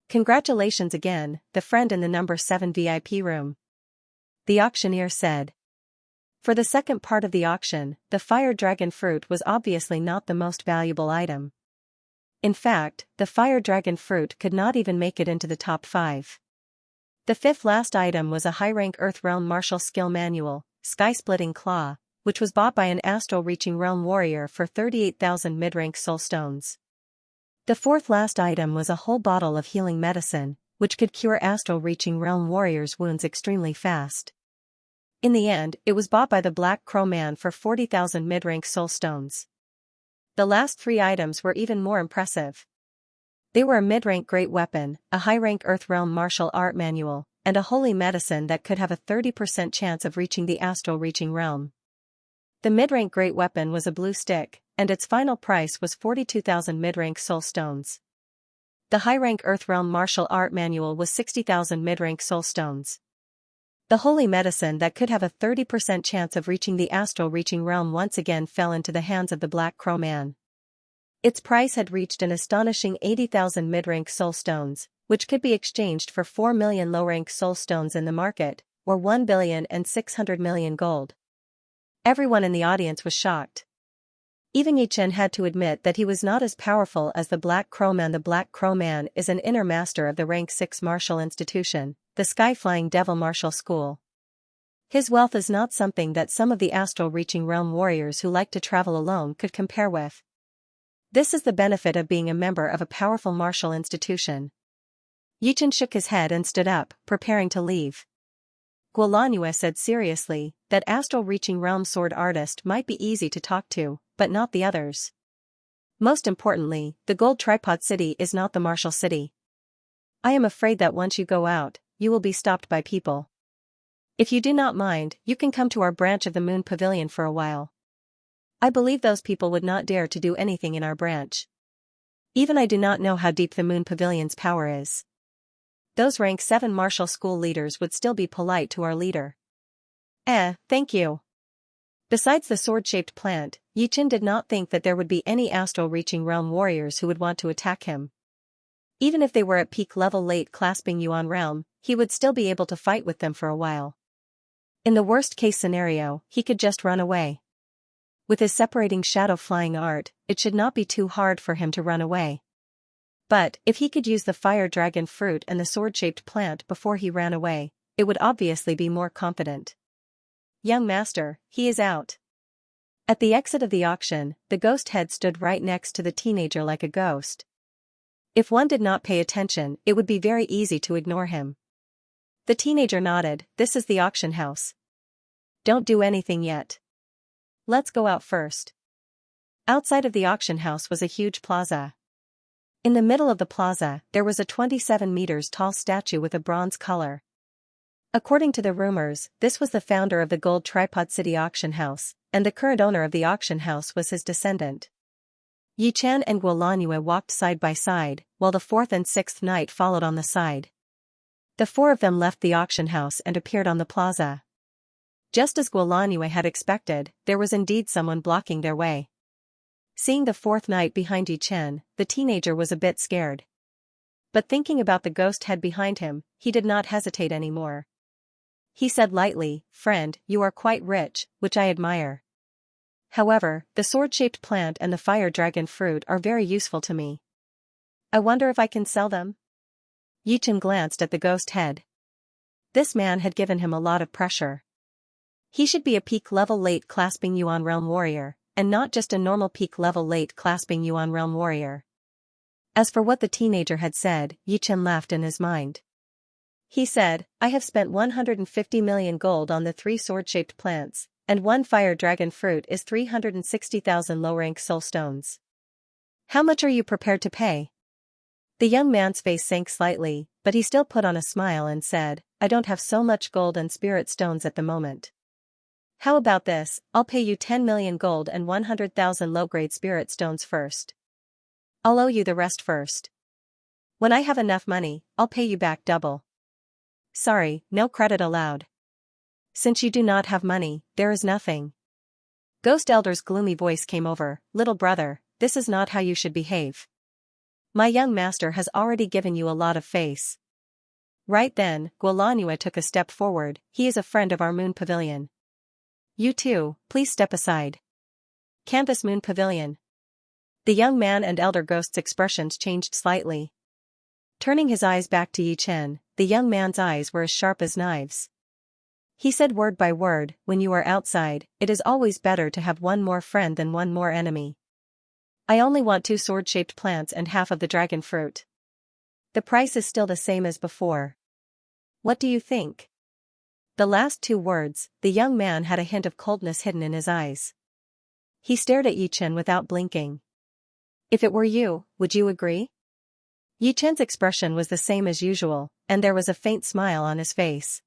Congratulations again, the friend in the number 7 VIP room. The auctioneer said. For the second part of the auction, the fire dragon fruit was obviously not the most valuable item. In fact, the fire dragon fruit could not even make it into the top 5. The fifth last item was a high-rank Earth Realm Martial Skill Manual, Sky-Splitting Claw, which was bought by an astral-reaching realm warrior for 38,000 mid-rank soul stones. The fourth last item was a whole bottle of healing medicine, which could cure astral-reaching realm warriors' wounds extremely fast. In the end, it was bought by the Black Crow Man for 40,000 mid-rank soul stones. The last 3 items were even more impressive. They were a mid-rank great weapon, a high-rank Earth Realm martial art manual, and a holy medicine that could have a 30% chance of reaching the astral-reaching realm. The mid-rank great weapon was a blue stick, and its final price was 42,000 mid-rank soul stones. The high-rank Earth Realm martial art manual was 60,000 mid-rank soul stones. The holy medicine that could have a 30% chance of reaching the astral-reaching realm once again fell into the hands of the Black Crow Man. Its price had reached an astonishing 80,000 mid-rank soul stones, which could be exchanged for 4 million low-rank soul stones in the market, or 1,600,000,000 gold. Everyone in the audience was shocked. Even Yichen had to admit that he was not as powerful as the Black Crow Man. The Black Crow Man is an inner master of the rank 6 martial institution, the Sky-Flying Devil Martial School. His wealth is not something that some of the astral-reaching realm warriors who like to travel alone could compare with. This is the benefit of being a member of a powerful martial institution. Yichen shook his head and stood up, preparing to leave. Guolanue said seriously, that astral-reaching realm sword artist might be easy to talk to, but not the others. Most importantly, the Gold Tripod City is not the martial city. I am afraid that once you go out, you will be stopped by people. If you do not mind, you can come to our branch of the Moon Pavilion for a while. I believe those people would not dare to do anything in our branch. Even I do not know how deep the Moon Pavilion's power is. Those rank 7 martial school leaders would still be polite to our leader. Thank you. Besides the sword-shaped plant, Yichen did not think that there would be any astral-reaching realm warriors who would want to attack him. Even if they were at peak level late clasping Yuan realm, he would still be able to fight with them for a while. In the worst-case scenario, he could just run away. With his separating shadow flying art, it should not be too hard for him to run away. But, if he could use the fire dragon fruit and the sword-shaped plant before he ran away, it would obviously be more confident. Young master, he is out. At the exit of the auction, the ghost head stood right next to the teenager like a ghost. If one did not pay attention, it would be very easy to ignore him. The teenager nodded. This is the auction house. Don't do anything yet. Let's go out first. Outside of the auction house was a huge plaza. In the middle of the plaza, there was a 27 meters tall statue with a bronze color. According to the rumors, this was the founder of the Gold Tripod City auction house, and the current owner of the auction house was his descendant. Yichen and Guolanue walked side by side, while the 4th and 6th knight followed on the side. The 4 of them left the auction house and appeared on the plaza. Just as Guolanue had expected, there was indeed someone blocking their way. Seeing the 4th knight behind Yichen, the teenager was a bit scared. But thinking about the ghost head behind him, he did not hesitate anymore. He said lightly, "Friend, you are quite rich, which I admire. However, the sword-shaped plant and the fire dragon fruit are very useful to me. I wonder if I can sell them?" Yichen glanced at the ghost head. This man had given him a lot of pressure. He should be a peak level late clasping Yuan Realm Warrior, and not just a normal peak level late clasping Yuan Realm Warrior. As for what the teenager had said, Yichen laughed in his mind. He said, I have spent 150 million gold on the 3 sword-shaped plants, and 1 fire dragon fruit is 360,000 low-rank soul stones. How much are you prepared to pay? The young man's face sank slightly, but he still put on a smile and said, I don't have so much gold and spirit stones at the moment. How about this, I'll pay you 10 million gold and 100,000 low-grade spirit stones first. I'll owe you the rest first. When I have enough money, I'll pay you back double. Sorry, no credit allowed. Since you do not have money, there is nothing. Ghost Elder's gloomy voice came over, little brother, this is not how you should behave. My young master has already given you a lot of face. Right then, Guolanhua took a step forward, he is a friend of our Moon Pavilion. You too, please step aside. Canvas Moon Pavilion. The young man and elder ghost's expressions changed slightly. Turning his eyes back to Yi Chen, the young man's eyes were as sharp as knives. He said word by word, when you are outside, it is always better to have one more friend than one more enemy. I only want 2 sword-shaped plants and half of the dragon fruit. The price is still the same as before. What do you think? The last 2 words, the young man had a hint of coldness hidden in his eyes. He stared at Yi Chen without blinking. If it were you, would you agree? Yi Chen's expression was the same as usual, and there was a faint smile on his face.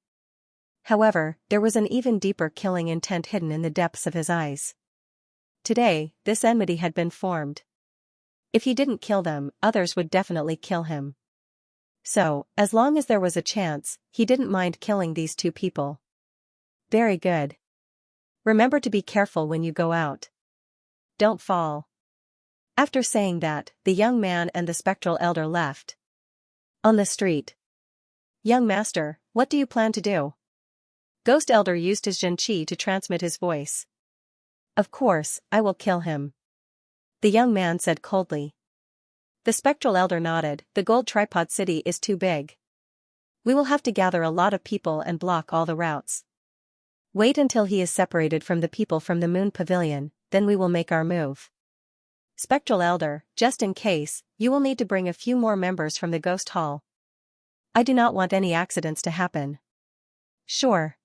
However, there was an even deeper killing intent hidden in the depths of his eyes. Today, this enmity had been formed. If he didn't kill them, others would definitely kill him. So, as long as there was a chance, he didn't mind killing these 2 people. Very good. Remember to be careful when you go out. Don't fall. After saying that, the young man and the spectral elder left. On the street. Young master, what do you plan to do? Ghost Elder used his Zhenqi to transmit his voice. Of course, I will kill him. The young man said coldly. The spectral elder nodded, the gold tripod city is too big. We will have to gather a lot of people and block all the routes. Wait until he is separated from the people from the Moon Pavilion, then we will make our move. Spectral Elder, just in case, you will need to bring a few more members from the Ghost Hall. I do not want any accidents to happen. Sure.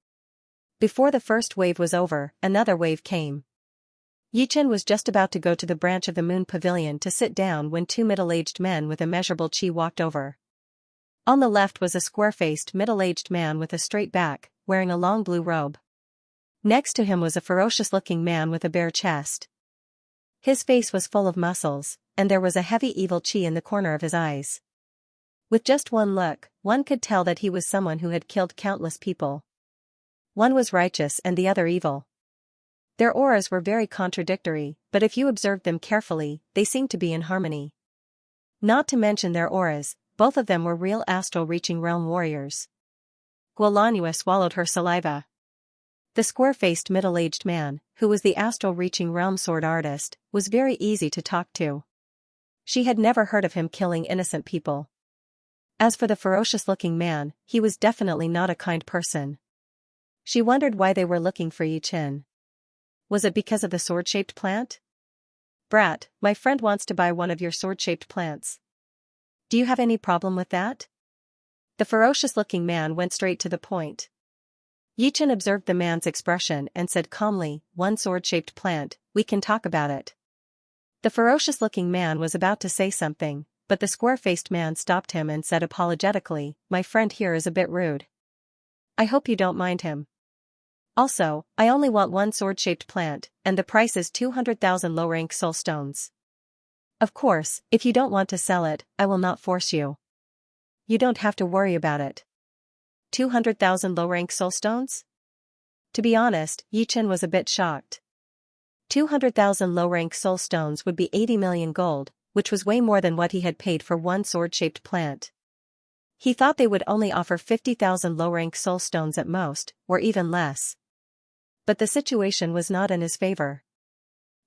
Before the first wave was over, another wave came. Yi Chen was just about to go to the branch of the Moon Pavilion to sit down when 2 middle-aged men with immeasurable chi walked over. On the left was a square-faced middle-aged man with a straight back, wearing a long blue robe. Next to him was a ferocious-looking man with a bare chest. His face was full of muscles, and there was a heavy evil chi in the corner of his eyes. With just one look, one could tell that he was someone who had killed countless people. One was righteous and the other evil. Their auras were very contradictory, but if you observed them carefully, they seemed to be in harmony. Not to mention their auras, both of them were real astral-reaching realm warriors. Guolanhua swallowed her saliva. The square-faced middle-aged man, who was the astral-reaching realm sword artist, was very easy to talk to. She had never heard of him killing innocent people. As for the ferocious-looking man, he was definitely not a kind person. She wondered why they were looking for Yi Chen. Was it because of the sword-shaped plant? Brat, my friend wants to buy one of your sword-shaped plants. Do you have any problem with that? The ferocious-looking man went straight to the point. Yi Chen observed the man's expression and said calmly, one sword-shaped plant, we can talk about it. The ferocious-looking man was about to say something, but the square-faced man stopped him and said apologetically, my friend here is a bit rude. I hope you don't mind him. Also, I only want one sword-shaped plant, and the price is 200,000 low-rank soul stones. Of course, if you don't want to sell it, I will not force you. You don't have to worry about it. 200,000 low-rank soul stones? To be honest, Yi Chen was a bit shocked. 200,000 low-rank soul stones would be 80 million gold, which was way more than what he had paid for one sword-shaped plant. He thought they would only offer 50,000 low-rank soul stones at most, or even less. But the situation was not in his favor.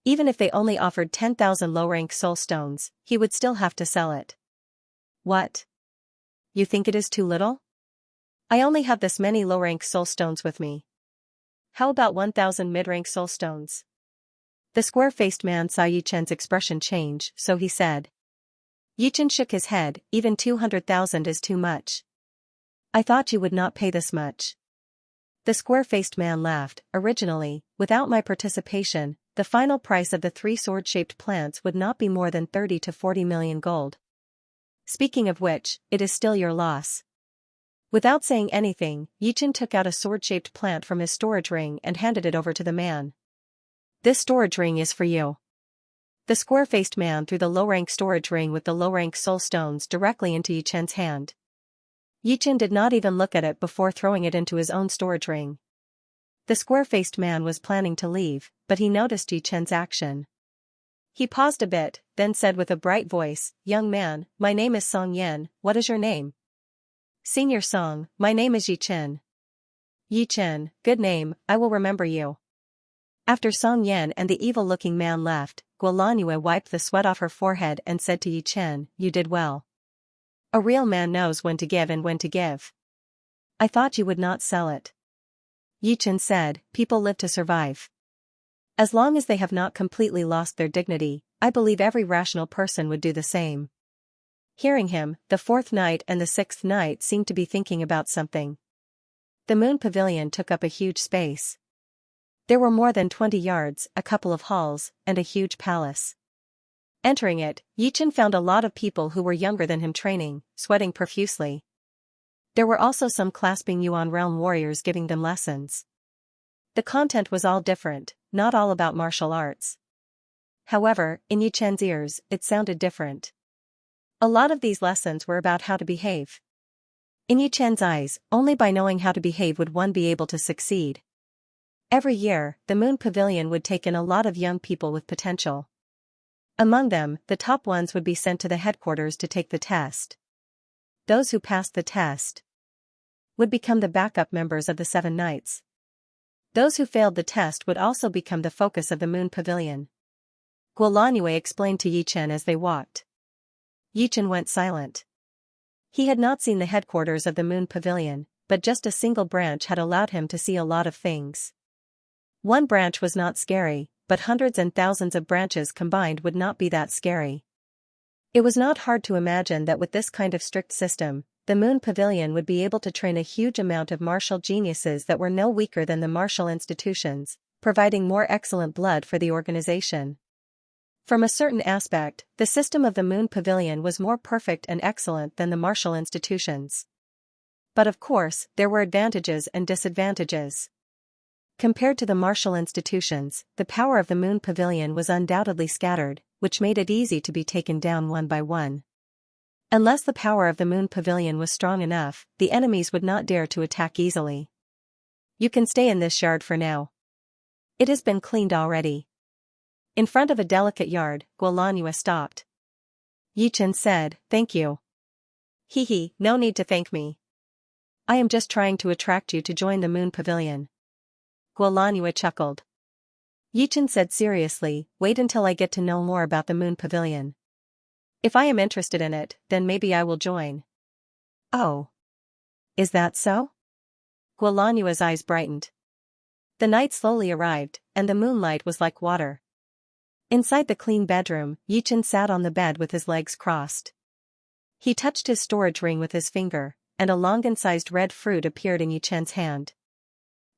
Even if they only offered 10,000 low-rank soul stones, he would still have to sell it. What? You think it is too little? I only have this many low-rank soul stones with me. How about 1,000 mid-rank soul stones? The square-faced man saw Yi Chen's expression change, so he said. Yi Chen shook his head, even 200,000 is too much. I thought you would not pay this much. The square-faced man laughed. Originally, without my participation, the final price of the 3 sword-shaped plants would not be more than 30 to 40 million gold. Speaking of which, it is still your loss. Without saying anything, Yi Chen took out a sword-shaped plant from his storage ring and handed it over to the man. This storage ring is for you. The square-faced man threw the low-rank storage ring with the low-rank soul stones directly into Yi Chen's hand. Yi Chen did not even look at it before throwing it into his own storage ring. The square-faced man was planning to leave, but he noticed Yi Chen's action. He paused a bit, then said with a bright voice, "Young man, my name is Song Yan, what is your name?" "Senior Song, my name is Yi Chen." "Yi Chen, good name, I will remember you." After Song Yan and the evil-looking man left, Guolanyue wiped the sweat off her forehead and said to Yi Chen, "You did well. A real man knows when to give and when to give. I thought you would not sell it." Yi Chen said, "People live to survive. As long as they have not completely lost their dignity, I believe every rational person would do the same." Hearing him, the 4th knight and the 6th knight seemed to be thinking about something. The moon pavilion took up a huge space. There were more than 20 yards, a couple of halls, and a huge palace. Entering it, Yi Chen found a lot of people who were younger than him training, sweating profusely. There were also some clasping Yuan realm warriors giving them lessons. The content was all different, not all about martial arts. However, in Yi Chen's ears, it sounded different. A lot of these lessons were about how to behave. In Yi Chen's eyes, only by knowing how to behave would one be able to succeed. Every year, the Moon Pavilion would take in a lot of young people with potential. Among them, the top ones would be sent to the headquarters to take the test. Those who passed the test would become the backup members of the 7 Knights. Those who failed the test would also become the focus of the Moon Pavilion. Guolanyue explained to Yi Chen as they walked. Yi Chen went silent. He had not seen the headquarters of the Moon Pavilion, but just a single branch had allowed him to see a lot of things. One branch was not scary, but hundreds and thousands of branches combined would not be that scary. It was not hard to imagine that with this kind of strict system, the Moon Pavilion would be able to train a huge amount of martial geniuses that were no weaker than the martial institutions, providing more excellent blood for the organization. From a certain aspect, the system of the Moon Pavilion was more perfect and excellent than the martial institutions. But of course, there were advantages and disadvantages. Compared to the martial institutions, the power of the Moon Pavilion was undoubtedly scattered, which made it easy to be taken down one by one. Unless the power of the Moon Pavilion was strong enough, the enemies would not dare to attack easily. "You can stay in this yard for now. It has been cleaned already." In front of a delicate yard, Guolanyue stopped. Yi Chen said, "Thank you." "Hee, no need to thank me. I am just trying to attract you to join the Moon Pavilion." Guolanyue chuckled. Yi Chen said seriously, "Wait until I get to know more about the Moon Pavilion. If I am interested in it, then maybe I will join." "Oh. Is that so?" Guolanyue's eyes brightened. The night slowly arrived, and the moonlight was like water. Inside the clean bedroom, Yi Chen sat on the bed with his legs crossed. He touched his storage ring with his finger, and a longan-sized red fruit appeared in Yi Chen's hand.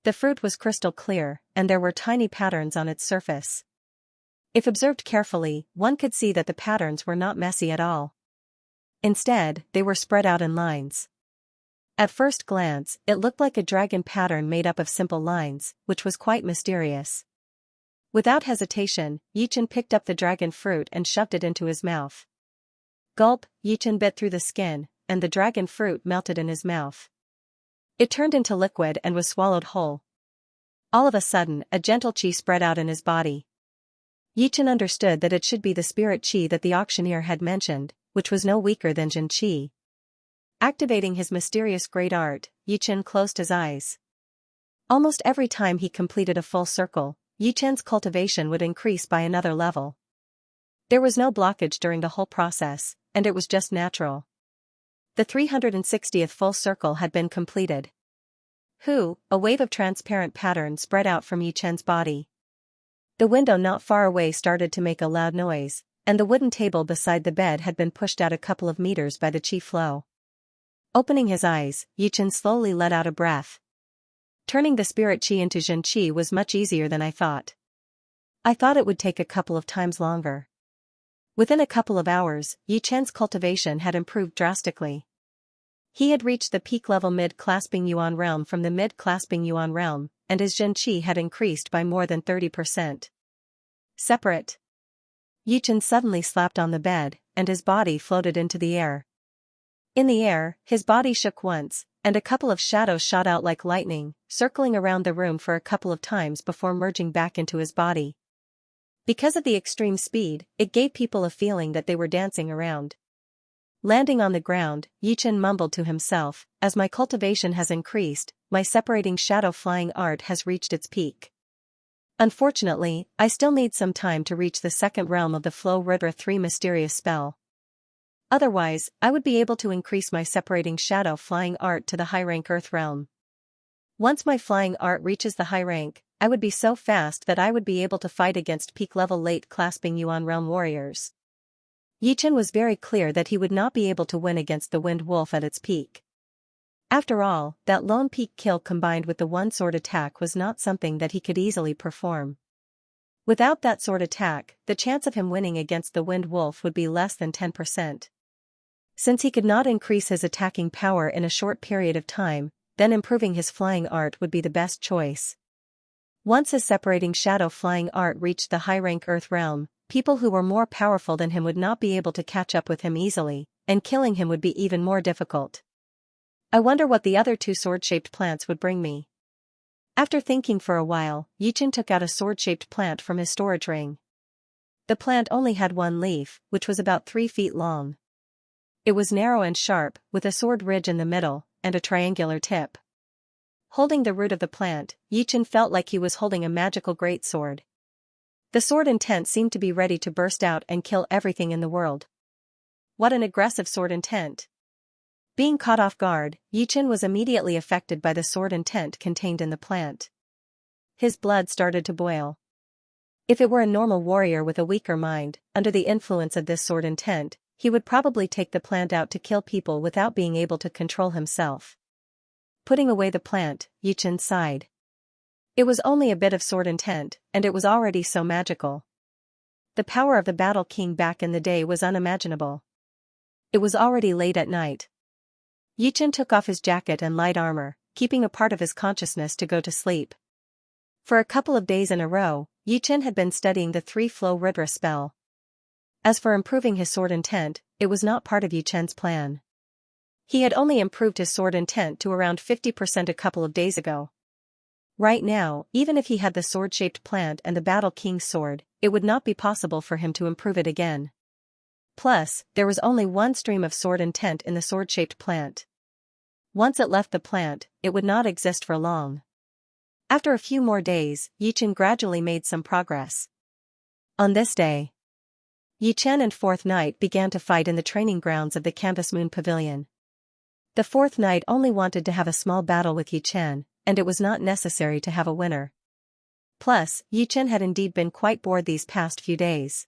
The fruit was crystal clear, and there were tiny patterns on its surface. If observed carefully, one could see that the patterns were not messy at all. Instead, they were spread out in lines. At first glance, it looked like a dragon pattern made up of simple lines, which was quite mysterious. Without hesitation, Yi Chen picked up the dragon fruit and shoved it into his mouth. Gulp, Yi Chen bit through the skin, and the dragon fruit melted in his mouth. It turned into liquid and was swallowed whole. All of a sudden, a gentle qi spread out in his body. Yi Chen understood that it should be the spirit qi that the auctioneer had mentioned, which was no weaker than Jin qi. Activating his mysterious great art, Yi Chen closed his eyes. Almost every time he completed a full circle, Yi Chen's cultivation would increase by another level. There was no blockage during the whole process, and it was just natural. The 360th full circle had been completed. A wave of transparent pattern spread out from Yi Chen's body. The window not far away started to make a loud noise, and the wooden table beside the bed had been pushed out a couple of meters by the qi flow. Opening his eyes, Yi Chen slowly let out a breath. Turning the spirit qi into Zhen qi was much easier than I thought. I thought it would take a couple of times longer. Within a couple of hours, Yi Chen's cultivation had improved drastically. He had reached the peak level mid-clasping yuan realm from the mid-clasping yuan realm, and his Zhen qi had increased by more than 30%. Separate. Yi Chen suddenly slapped on the bed, and his body floated into the air. In the air, his body shook once, and a couple of shadows shot out like lightning, circling around the room for a couple of times before merging back into his body. Because of the extreme speed, it gave people a feeling that they were dancing around. Landing on the ground, Yi Chen mumbled to himself, "As my cultivation has increased, my separating shadow flying art has reached its peak. Unfortunately, I still need some time to reach the second realm of the Flow Rudra 3 mysterious spell. Otherwise, I would be able to increase my separating shadow flying art to the high rank Earth realm. Once my flying art reaches the high rank, I would be so fast that I would be able to fight against peak level late clasping Yuan realm warriors." Yi Chen was very clear that he would not be able to win against the Wind Wolf at its peak. After all, that lone peak kill combined with the one sword attack was not something that he could easily perform. Without that sword attack, the chance of him winning against the Wind Wolf would be less than 10%. Since he could not increase his attacking power in a short period of time, then improving his flying art would be the best choice. Once his separating shadow flying art reached the high-rank Earth realm, people who were more powerful than him would not be able to catch up with him easily, and killing him would be even more difficult. I wonder what the other two sword-shaped plants would bring me. After thinking for a while, Yi Chen took out a sword-shaped plant from his storage ring. The plant only had one leaf, which was about 3 feet long. It was narrow and sharp, with a sword ridge in the middle, and a triangular tip. Holding the root of the plant, Yi Chen felt like he was holding a magical greatsword. The sword intent seemed to be ready to burst out and kill everything in the world. What an aggressive sword intent! Being caught off guard, Yi Chen was immediately affected by the sword intent contained in the plant. His blood started to boil. If it were a normal warrior with a weaker mind, under the influence of this sword intent, he would probably take the plant out to kill people without being able to control himself. Putting away the plant, Yi Chen sighed. It was only a bit of sword intent, and it was already so magical. The power of the Battle King back in the day was unimaginable. It was already late at night. Yi Chen took off his jacket and light armor, keeping a part of his consciousness to go to sleep. For a couple of days in a row, Yi Chen had been studying the 3 Flow Rudra spell. As for improving his sword intent, it was not part of Yi Chen's plan. He had only improved his sword intent to around 50% a couple of days ago. Right now, even if he had the sword-shaped plant and the Battle King's sword, it would not be possible for him to improve it again. Plus, there was only one stream of sword intent in the sword-shaped plant. Once it left the plant, it would not exist for long. After a few more days, Yi Chen gradually made some progress. On this day, Yi Chen and Fourth Knight began to fight in the training grounds of the Canvas Moon Pavilion. The Fourth Knight only wanted to have a small battle with Yi Chen, and it was not necessary to have a winner. Plus, Yi Chen had indeed been quite bored these past few days.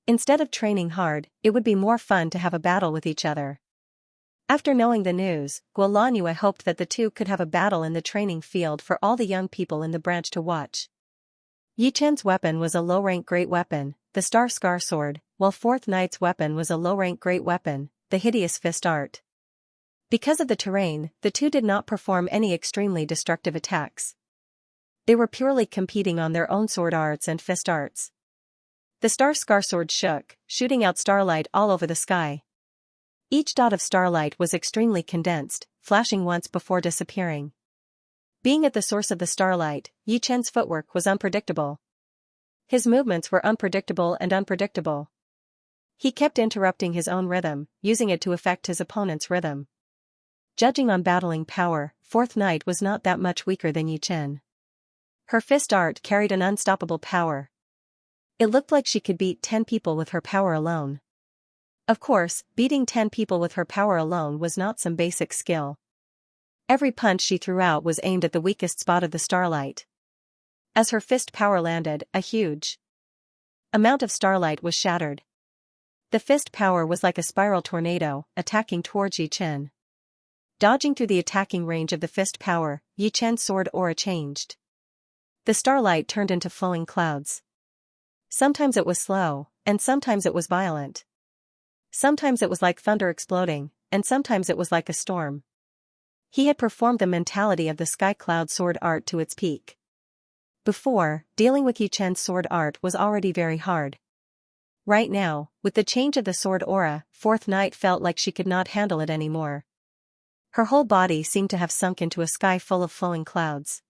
Instead of training hard, it would be more fun to have a battle with each other. After knowing the news, Guo Lanyue hoped that the two could have a battle in the training field for all the young people in the branch to watch. Yi Chen's weapon was a low-rank great weapon, the Star Scar Sword, while Fourth Knight's weapon was a low-rank great weapon, the Hideous Fist Art. Because of the terrain, the two did not perform any extremely destructive attacks. They were purely competing on their own sword arts and fist arts. The Star Scar Sword shook, shooting out starlight all over the sky. Each dot of starlight was extremely condensed, flashing once before disappearing. Being at the source of the starlight, Yi Chen's footwork was unpredictable. His movements were unpredictable and unpredictable. He kept interrupting his own rhythm, using it to affect his opponent's rhythm. Judging on battling power, Fourth Knight was not that much weaker than Yi Chen. Her fist art carried an unstoppable power. It looked like she could beat 10 people with her power alone. Of course, beating 10 people with her power alone was not some basic skill. Every punch she threw out was aimed at the weakest spot of the starlight. As her fist power landed, a huge amount of starlight was shattered. The fist power was like a spiral tornado, attacking towards Yi Chen. Dodging through the attacking range of the fist power, Yi Chen's sword aura changed. The starlight turned into flowing clouds. Sometimes it was slow, and sometimes it was violent. Sometimes it was like thunder exploding, and sometimes it was like a storm. He had performed the mentality of the sky cloud sword art to its peak. Before, dealing with Yi Chen's sword art was already very hard. Right now, with the change of the sword aura, Fourth Night felt like she could not handle it anymore. Her whole body seemed to have sunk into a sky full of flowing clouds.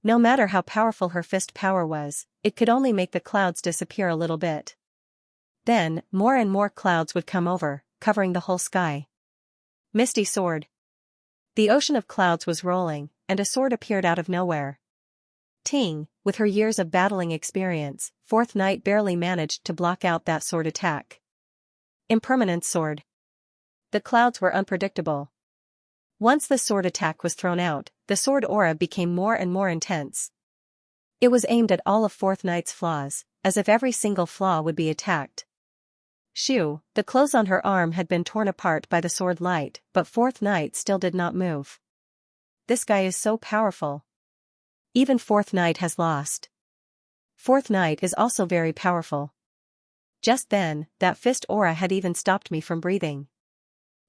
No matter how powerful her fist power was, it could only make the clouds disappear a little bit. Then, more and more clouds would come over, covering the whole sky. Misty sword. The ocean of clouds was rolling, and a sword appeared out of nowhere. Ting, with her years of battling experience, Fourth Night barely managed to block out that sword attack. Impermanence sword. The clouds were unpredictable. Once the sword attack was thrown out, the sword aura became more and more intense. It was aimed at all of Fourth Night's flaws, as if every single flaw would be attacked. Shoo, the clothes on her arm had been torn apart by the sword light, but Fourth Night still did not move. This guy is so powerful. Even Fourth Night has lost. Fourth Night is also very powerful. Just then, that fist aura had even stopped me from breathing.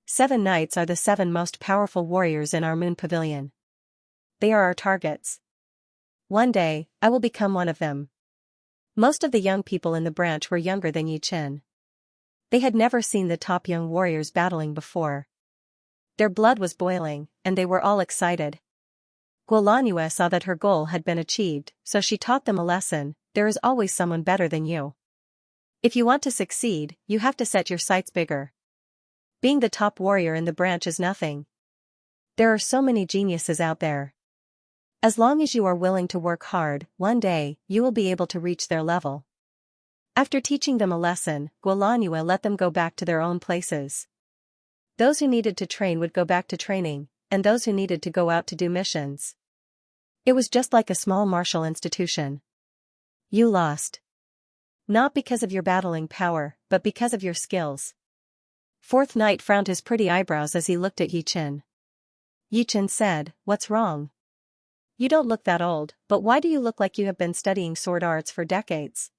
7 Knights are the 7 most powerful warriors in our moon pavilion. They are our targets. One day, I will become one of them. Most of the young people in the branch were younger than Yi Chen. They had never seen the top young warriors battling before. Their blood was boiling, and they were all excited. Guolanyue saw that her goal had been achieved, so she taught them a lesson: there is always someone better than you. If you want to succeed, you have to set your sights bigger. Being the top warrior in the branch is nothing. There are so many geniuses out there. As long as you are willing to work hard, one day, you will be able to reach their level. After teaching them a lesson, Guolanyue let them go back to their own places. Those who needed to train would go back to training, and those who needed to go out to do missions. It was just like a small martial institution. You lost. Not because of your battling power, but because of your skills. Fourth Night frowned his pretty eyebrows as he looked at Yi Chen. Yi Chen said, "What's wrong? You don't look that old, but why do you look like you have been studying sword arts for decades?"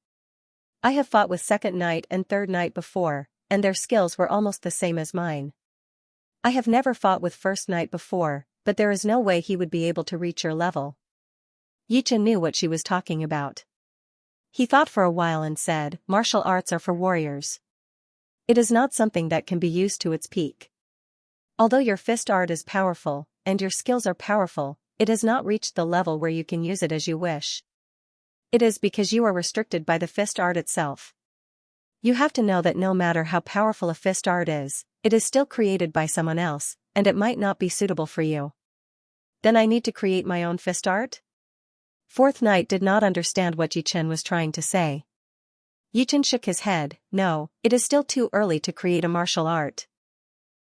"I have fought with Second Night and Third Night before, and their skills were almost the same as mine. I have never fought with First Night before, but there is no way he would be able to reach your level." Yi Chen knew what she was talking about. He thought for a while and said, "Martial arts are for warriors. It is not something that can be used to its peak. Although your fist art is powerful, and your skills are powerful, it has not reached the level where you can use it as you wish. It is because you are restricted by the fist art itself. You have to know that no matter how powerful a fist art is, it is still created by someone else, and it might not be suitable for you." "Then I need to create my own fist art?" Fourth Night did not understand what Yi Chen was trying to say. Yi Chen shook his head. "No, it is still too early to create a martial art.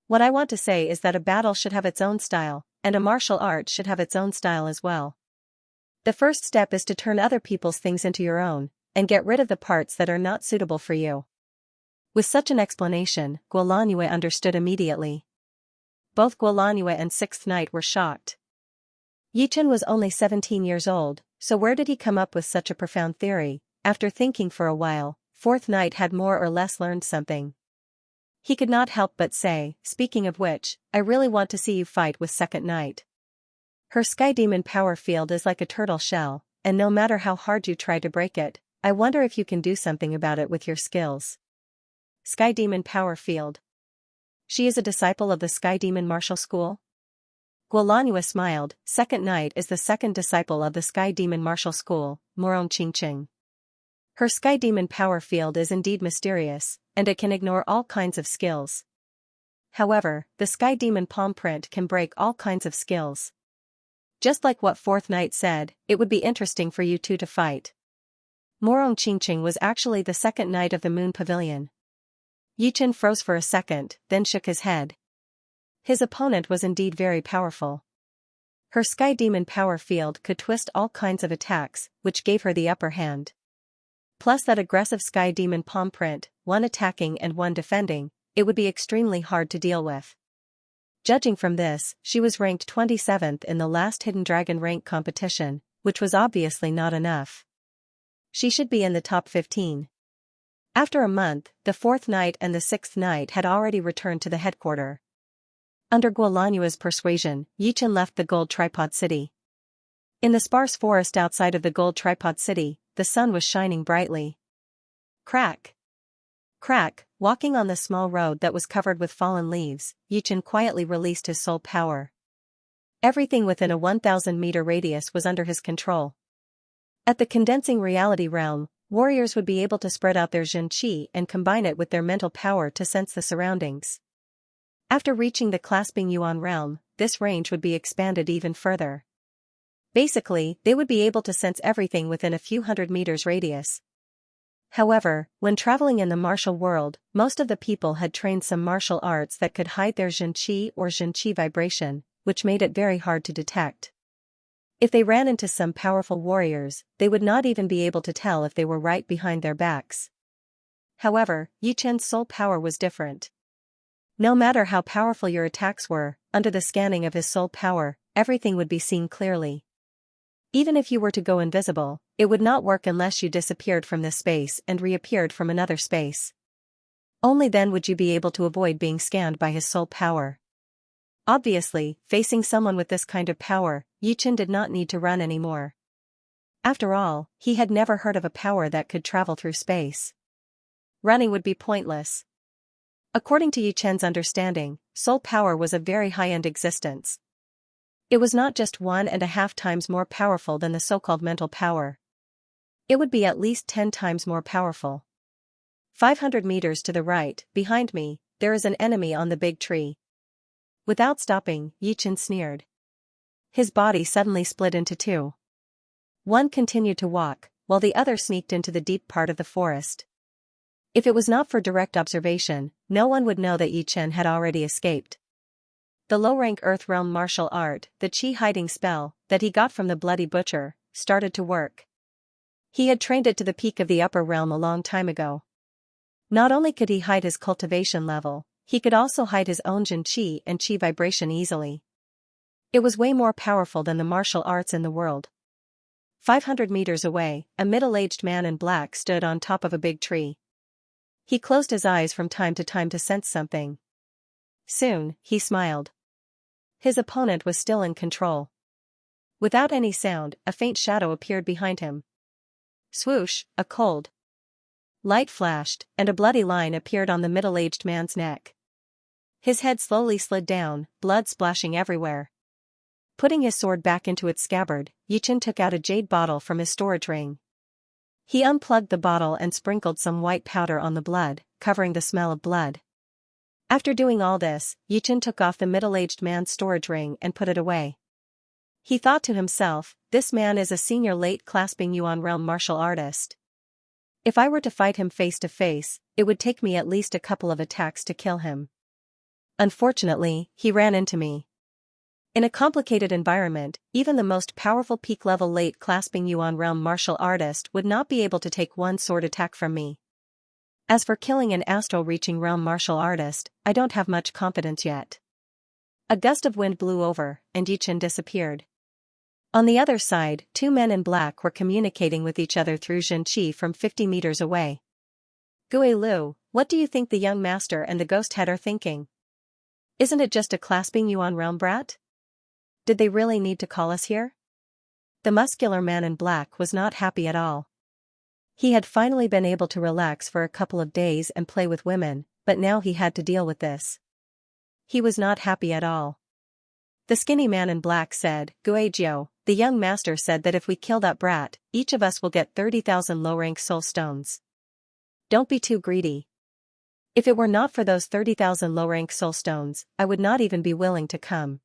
What I want to say is that a battle should have its own style, and a martial art should have its own style as well. The first step is to turn other people's things into your own, and get rid of the parts that are not suitable for you." With such an explanation, Guolanyue understood immediately. Both Guolanyue and Sixth Night were shocked. Yi Chen was only 17 years old, so where did he come up with such a profound theory? After thinking for a while, Fourth Night had more or less learned something. He could not help but say, "Speaking of which, I really want to see you fight with Second Night. Her Sky Demon power field is like a turtle shell, and no matter how hard you try to break it, I wonder if you can do something about it with your skills." Sky Demon power field. She is a disciple of the Sky Demon martial school? Guolanyue smiled. Second Night is the second disciple of the Sky Demon martial school, Morong Qingqing. Her Sky Demon power field is indeed mysterious, and it can ignore all kinds of skills. However, the Sky Demon palm print can break all kinds of skills. Just like what Fourth Night said, it would be interesting for you two to fight. Morong Qingqing was actually the second knight of the Moon Pavilion. Yi Chen froze for a second, then shook his head. His opponent was indeed very powerful. Her Sky Demon power field could twist all kinds of attacks, which gave her the upper hand. Plus that aggressive Sky Demon palm print, one attacking and one defending, it would be extremely hard to deal with. Judging from this, she was ranked 27th in the last Hidden Dragon rank competition, which was obviously not enough. She should be in the top 15. After a month, the 4th night and the 6th night had already returned to the headquarters. Under Guolanhua's persuasion, Yichen left the Gold Tripod City. In the sparse forest outside of the Gold Tripod City, the sun was shining brightly. Crack! Crack! Walking on the small road that was covered with fallen leaves, Yichen quietly released his soul power. Everything within a 1,000-meter radius was under his control. At the condensing reality realm, warriors would be able to spread out their Xianxia and combine it with their mental power to sense the surroundings. After reaching the clasping Yuan realm, this range would be expanded even further. Basically, they would be able to sense everything within a few hundred meters radius. However, when traveling in the martial world, most of the people had trained some martial arts that could hide their Xianxia or Xianxia vibration, which made it very hard to detect. If they ran into some powerful warriors, they would not even be able to tell if they were right behind their backs. However, Yichen's soul power was different. No matter how powerful your attacks were, under the scanning of his soul power, everything would be seen clearly. Even if you were to go invisible, it would not work unless you disappeared from this space and reappeared from another space. Only then would you be able to avoid being scanned by his soul power. Obviously, facing someone with this kind of power, Yichen did not need to run anymore. After all, he had never heard of a power that could travel through space. Running would be pointless. According to Yichen's understanding, soul power was a very high-end existence. It was not just 1.5 times more powerful than the so-called mental power. It would be at least 10 times more powerful. 500 meters to the right, behind me, there is an enemy on the big tree. Without stopping, Yichen sneered. His body suddenly split into two. One continued to walk, while the other sneaked into the deep part of the forest. If it was not for direct observation, no one would know that Yichen had already escaped. The low-rank Earth Realm martial art, the Qi hiding spell, that he got from the Bloody Butcher, started to work. He had trained it to the peak of the upper realm a long time ago. Not only could he hide his cultivation level, he could also hide his own Jin Qi and Qi vibration easily. It was way more powerful than the martial arts in the world. 500 meters away, a middle-aged man in black stood on top of a big tree. He closed his eyes from time to sense something. Soon, he smiled. His opponent was still in control. Without any sound, a faint shadow appeared behind him. Swoosh, a cold light flashed, and a bloody line appeared on the middle-aged man's neck. His head slowly slid down, blood splashing everywhere. Putting his sword back into its scabbard, Yichen took out a jade bottle from his storage ring. He unplugged the bottle and sprinkled some white powder on the blood, covering the smell of blood. After doing all this, Yichen took off the middle-aged man's storage ring and put it away. He thought to himself, this man is a senior late clasping Yuan realm martial artist. If I were to fight him face to face, it would take me at least a couple of attacks to kill him. Unfortunately, he ran into me. In a complicated environment, even the most powerful peak-level late clasping Yuan realm martial artist would not be able to take one sword attack from me. As for killing an astral-reaching realm martial artist, I don't have much confidence yet. A gust of wind blew over, and Yichen disappeared. On the other side, two men in black were communicating with each other through Xianxia from 50 meters away. Gui Lu, what do you think the young master and the ghost head are thinking? Isn't it just a clasping Yuan realm brat? Did they really need to call us here? The muscular man in black was not happy at all. He had finally been able to relax for a couple of days and play with women, but now he had to deal with this. He was not happy at all. The skinny man in black said, Guizhou, the young master said that if we kill that brat, each of us will get 30,000 low-rank soul stones. Don't be too greedy. If it were not for those 30,000 low-rank soul stones, I would not even be willing to come.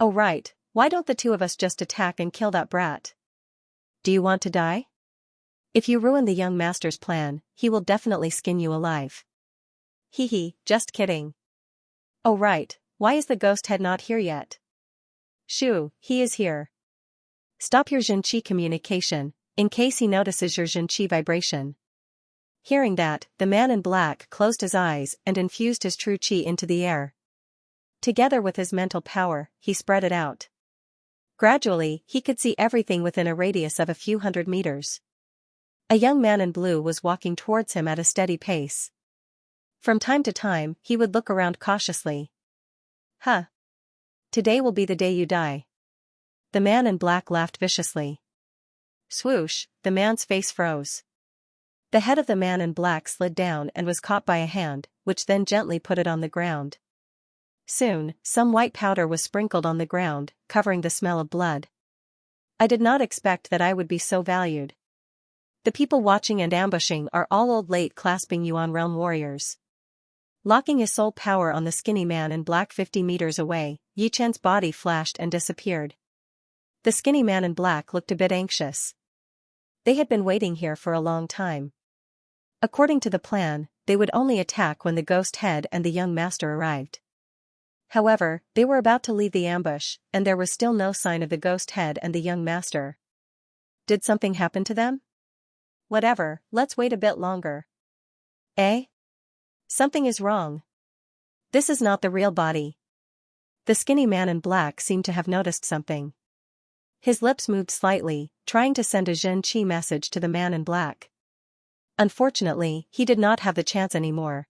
Oh right, why don't the two of us just attack and kill that brat? Do you want to die? If you ruin the young master's plan, he will definitely skin you alive. Hee, just kidding. Oh right, why is the ghost head not here yet? Shoo, he is here. Stop your Xianxia communication, in case he notices your Xianxia vibration. Hearing that, the man in black closed his eyes and infused his true qi into the air. Together with his mental power, he spread it out. Gradually, he could see everything within a radius of a few hundred meters. A young man in blue was walking towards him at a steady pace. From time to time, he would look around cautiously. Huh. Today will be the day you die. The man in black laughed viciously. Swoosh, the man's face froze. The head of the man in black slid down and was caught by a hand, which then gently put it on the ground. Soon, some white powder was sprinkled on the ground, covering the smell of blood. I did not expect that I would be so valued. The people watching and ambushing are all old late clasping Yuan realm warriors. Locking his soul power on the skinny man in black 50 meters away, Yi Chen's body flashed and disappeared. The skinny man in black looked a bit anxious. They had been waiting here for a long time. According to the plan, they would only attack when the ghost head and the young master arrived. However, they were about to leave the ambush, and there was still no sign of the ghost head and the young master. Did something happen to them? Whatever, let's wait a bit longer. Eh? Something is wrong. This is not the real body. The skinny man in black seemed to have noticed something. His lips moved slightly, trying to send a Xianxia message to the man in black. Unfortunately, he did not have the chance anymore.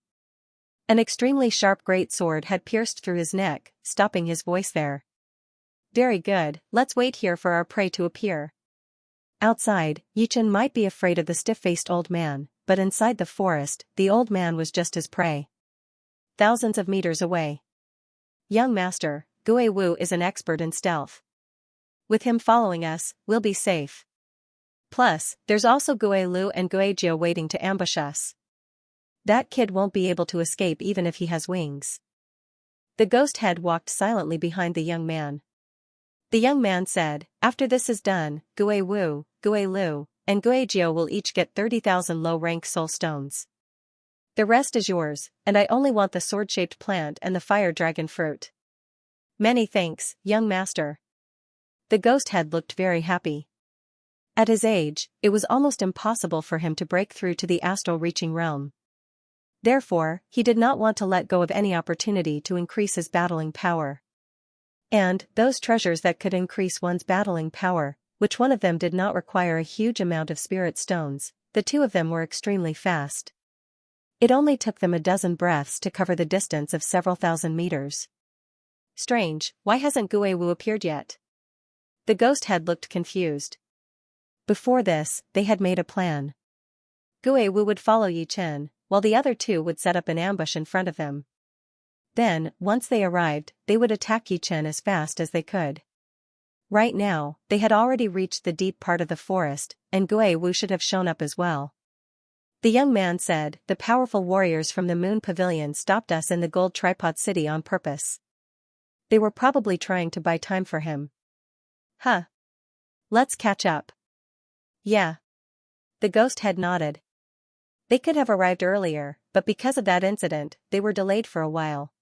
An extremely sharp great sword had pierced through his neck, stopping his voice there. Very good, let's wait here for our prey to appear. Outside, Yi Chen might be afraid of the stiff-faced old man, but inside the forest, the old man was just his prey. Thousands of meters away. Young master, Gui Wu is an expert in stealth. With him following us, we'll be safe. Plus, there's also Gui Lu and Gui Jiu waiting to ambush us. That kid won't be able to escape even if he has wings. The ghost head walked silently behind the young man. The young man said, after this is done, Gui Wu, Gui Lu, and Gui Jiu will each get 30,000 low-rank soul stones. The rest is yours, and I only want the sword-shaped plant and the fire dragon fruit. Many thanks, young master. The ghost head looked very happy. At his age, it was almost impossible for him to break through to the astral-reaching realm. Therefore, he did not want to let go of any opportunity to increase his battling power. And, those treasures that could increase one's battling power, which one of them did not require a huge amount of spirit stones, the two of them were extremely fast. It only took them a dozen breaths to cover the distance of several thousand meters. Strange, why hasn't Gui Wu appeared yet? The ghost head looked confused. Before this, they had made a plan. Gui Wu would follow Yi Chen, while the other two would set up an ambush in front of them. Then, once they arrived, they would attack Yi Chen as fast as they could. Right now, they had already reached the deep part of the forest, and Gui Wu should have shown up as well. The young man said, the powerful warriors from the Moon Pavilion stopped us in the Gold Tripod City on purpose. They were probably trying to buy time for him. Huh. Let's catch up. Yeah. The ghost head nodded. They could have arrived earlier, but because of that incident, they were delayed for a while.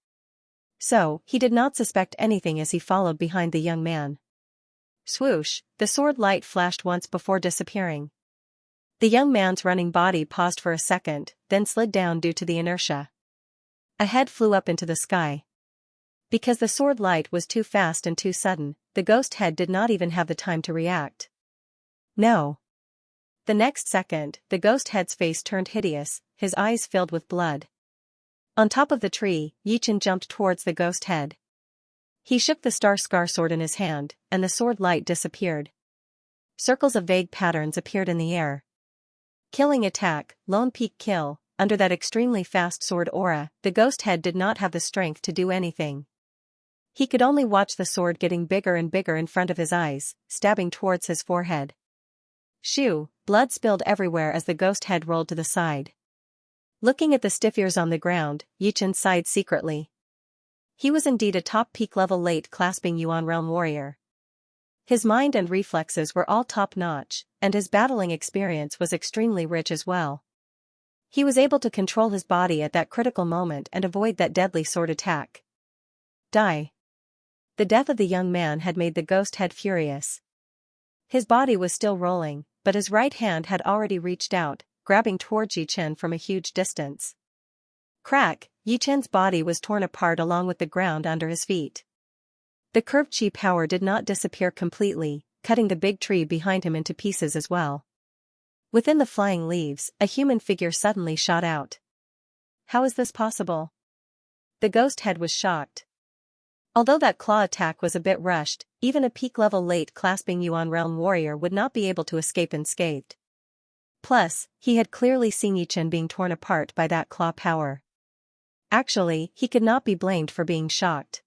So, he did not suspect anything as he followed behind the young man. Swoosh, the sword light flashed once before disappearing. The young man's running body paused for a second, then slid down due to the inertia. A head flew up into the sky. Because the sword light was too fast and too sudden, the ghost head did not even have the time to react. No. The next second, the ghost head's face turned hideous, his eyes filled with blood. On top of the tree, Yi Chen jumped towards the ghost head. He shook the star scar sword in his hand, and the sword light disappeared. Circles of vague patterns appeared in the air. Killing attack, lone peak kill, under that extremely fast sword aura, the ghost head did not have the strength to do anything. He could only watch the sword getting bigger and bigger in front of his eyes, stabbing towards his forehead. Shoo, blood spilled everywhere as the ghost head rolled to the side. Looking at the stiff ears on the ground, Yi Chen sighed secretly. He was indeed a top peak level late clasping Yuan realm warrior. His mind and reflexes were all top-notch, and his battling experience was extremely rich as well. He was able to control his body at that critical moment and avoid that deadly sword attack. Die. The death of the young man had made the ghost head furious. His body was still rolling, but his right hand had already reached out, grabbing towards Yi Chen from a huge distance. Crack! Yi Chen's body was torn apart along with the ground under his feet. The curved chi power did not disappear completely, cutting the big tree behind him into pieces as well. Within the flying leaves, a human figure suddenly shot out. How is this possible? The ghost head was shocked. Although that claw attack was a bit rushed, even a peak-level late clasping Yuan realm warrior would not be able to escape unscathed. Plus, he had clearly seen Yi Chen being torn apart by that claw power. Actually, he could not be blamed for being shocked.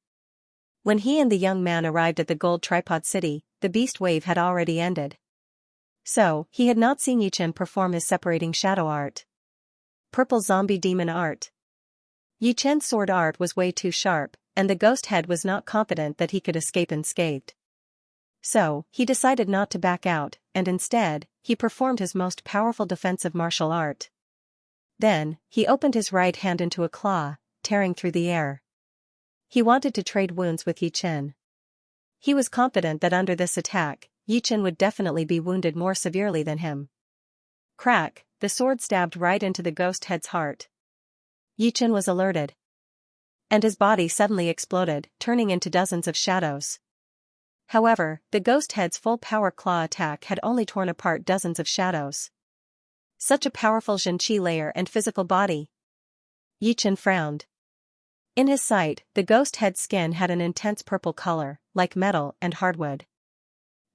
When he and the young man arrived at the gold tripod city, the beast wave had already ended. So, he had not seen Yi Chen perform his separating shadow art. Purple zombie demon art. Yi Chen's sword art was way too sharp, and the ghost head was not confident that he could escape unscathed. So, he decided not to back out, and instead, he performed his most powerful defensive martial art. Then, he opened his right hand into a claw, tearing through the air. He wanted to trade wounds with Yi Chen. He was confident that under this attack, Yi Chen would definitely be wounded more severely than him. Crack! The sword stabbed right into the ghost head's heart. Yi Chen was alerted. And his body suddenly exploded, turning into dozens of shadows. However, the ghost head's full-power claw attack had only torn apart dozens of shadows. Such a powerful Xianxia layer and physical body. Yi Chen frowned. In his sight, the ghost head's skin had an intense purple color, like metal and hardwood.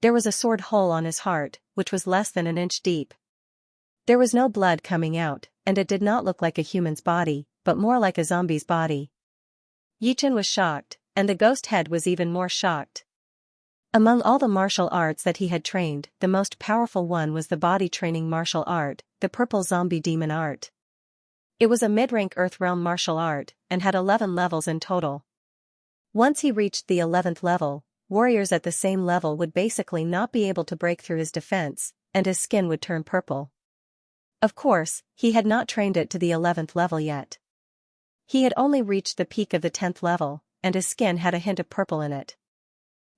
There was a sword hole on his heart, which was less than an inch deep. There was no blood coming out, and it did not look like a human's body, but more like a zombie's body. Yi Chen was shocked, and the ghost head was even more shocked. Among all the martial arts that he had trained, the most powerful one was the body training martial art, the purple zombie demon art. It was a mid-rank Earth Realm martial art, and had 11 levels in total. Once he reached the 11th level, warriors at the same level would basically not be able to break through his defense, and his skin would turn purple. Of course, he had not trained it to the 11th level yet. He had only reached the peak of the 10th level, and his skin had a hint of purple in it.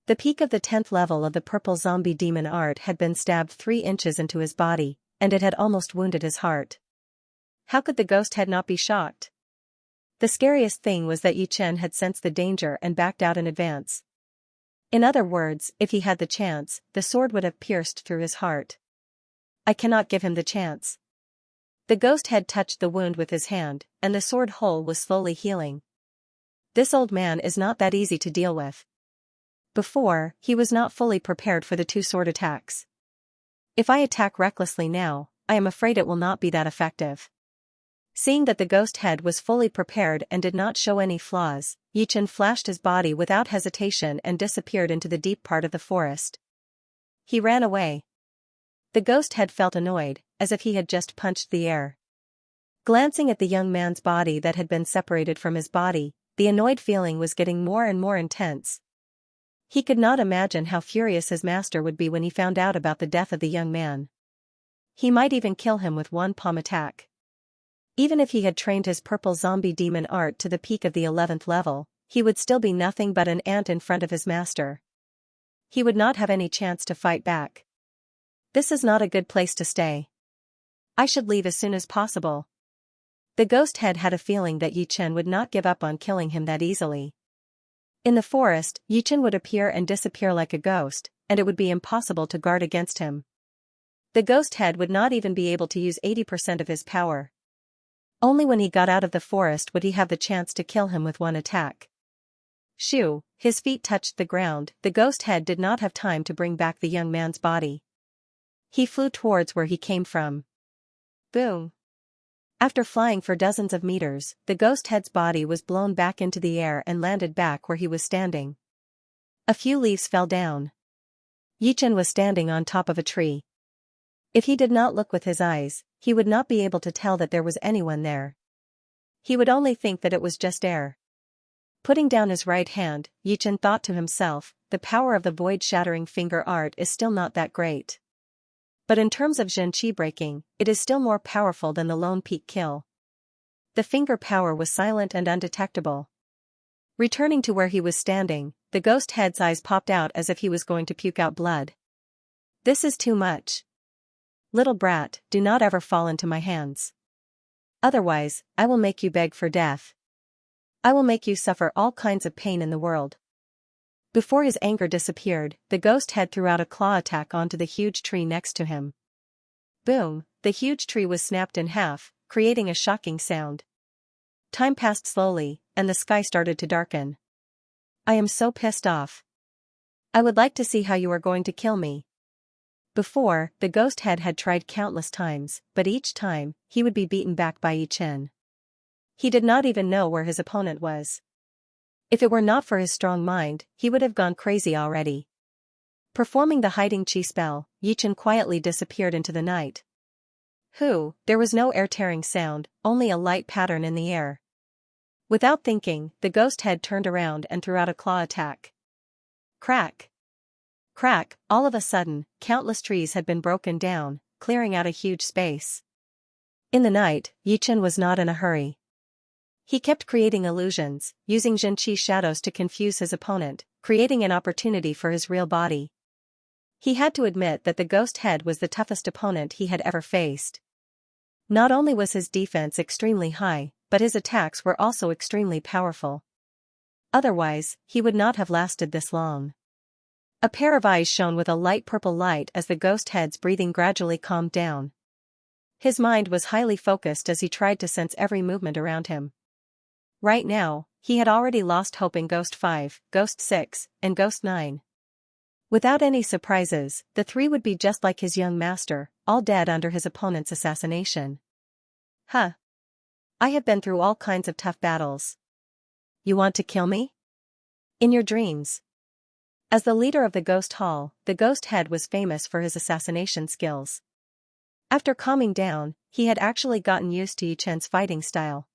The peak of the 10th level of the purple zombie demon art had been stabbed 3 inches into his body, and it had almost wounded his heart. How could the ghost head not be shocked? The scariest thing was that Yi Chen had sensed the danger and backed out in advance. In other words, if he had the chance, the sword would have pierced through his heart. I cannot give him the chance. The ghost head touched the wound with his hand, and the sword hole was slowly healing. This old man is not that easy to deal with. Before, he was not fully prepared for the 2 sword attacks. If I attack recklessly now, I am afraid it will not be that effective. Seeing that the ghost head was fully prepared and did not show any flaws, Yi Chen flashed his body without hesitation and disappeared into the deep part of the forest. He ran away. The ghost head felt annoyed, as if he had just punched the air. Glancing at the young man's body that had been separated from his body, the annoyed feeling was getting more and more intense. He could not imagine how furious his master would be when he found out about the death of the young man. He might even kill him with one palm attack. Even if he had trained his purple zombie demon art to the peak of the 11th level, he would still be nothing but an ant in front of his master. He would not have any chance to fight back. This is not a good place to stay. I should leave as soon as possible. The ghost head had a feeling that Yi Chen would not give up on killing him that easily. In the forest, Yi Chen would appear and disappear like a ghost, and it would be impossible to guard against him. The ghost head would not even be able to use 80% of his power. Only when he got out of the forest would he have the chance to kill him with one attack. Shoo! His feet touched the ground. The ghost head did not have time to bring back the young man's body. He flew towards where he came from. Boom! After flying for dozens of meters, the ghost head's body was blown back into the air and landed back where he was standing. A few leaves fell down. Yi Chen was standing on top of a tree. If he did not look with his eyes, he would not be able to tell that there was anyone there. He would only think that it was just air. Putting down his right hand, Yi Chen thought to himself, the power of the void-shattering finger art is still not that great. But in terms of Xianxia breaking, it is still more powerful than the lone peak kill. The finger power was silent and undetectable. Returning to where he was standing, the ghost head's eyes popped out as if he was going to puke out blood. This is too much. Little brat, do not ever fall into my hands. Otherwise, I will make you beg for death. I will make you suffer all kinds of pain in the world. Before his anger disappeared, the ghost head threw out a claw attack onto the huge tree next to him. Boom, the huge tree was snapped in half, creating a shocking sound. Time passed slowly, and the sky started to darken. I am so pissed off. I would like to see how you are going to kill me. Before, the ghost head had tried countless times, but each time, he would be beaten back by Yichen. He did not even know where his opponent was. If it were not for his strong mind, he would have gone crazy already. Performing the hiding chi spell, Yichen quietly disappeared into the night. There was no air-tearing sound, only a light pattern in the air. Without thinking, the ghost head turned around and threw out a claw attack. Crack! Crack! All of a sudden, countless trees had been broken down, clearing out a huge space. In the night, Yichen was not in a hurry. He kept creating illusions, using Xianxia shadows to confuse his opponent, creating an opportunity for his real body. He had to admit that the ghost head was the toughest opponent he had ever faced. Not only was his defense extremely high, but his attacks were also extremely powerful. Otherwise, he would not have lasted this long. A pair of eyes shone with a light purple light as the ghost head's breathing gradually calmed down. His mind was highly focused as he tried to sense every movement around him. Right now, he had already lost hope in Ghost 5, Ghost 6, and Ghost 9. Without any surprises, the three would be just like his young master, all dead under his opponent's assassination. I have been through all kinds of tough battles. You want to kill me? In your dreams. As the leader of the Ghost Hall, the ghost head was famous for his assassination skills. After calming down, he had actually gotten used to Yichen's fighting style.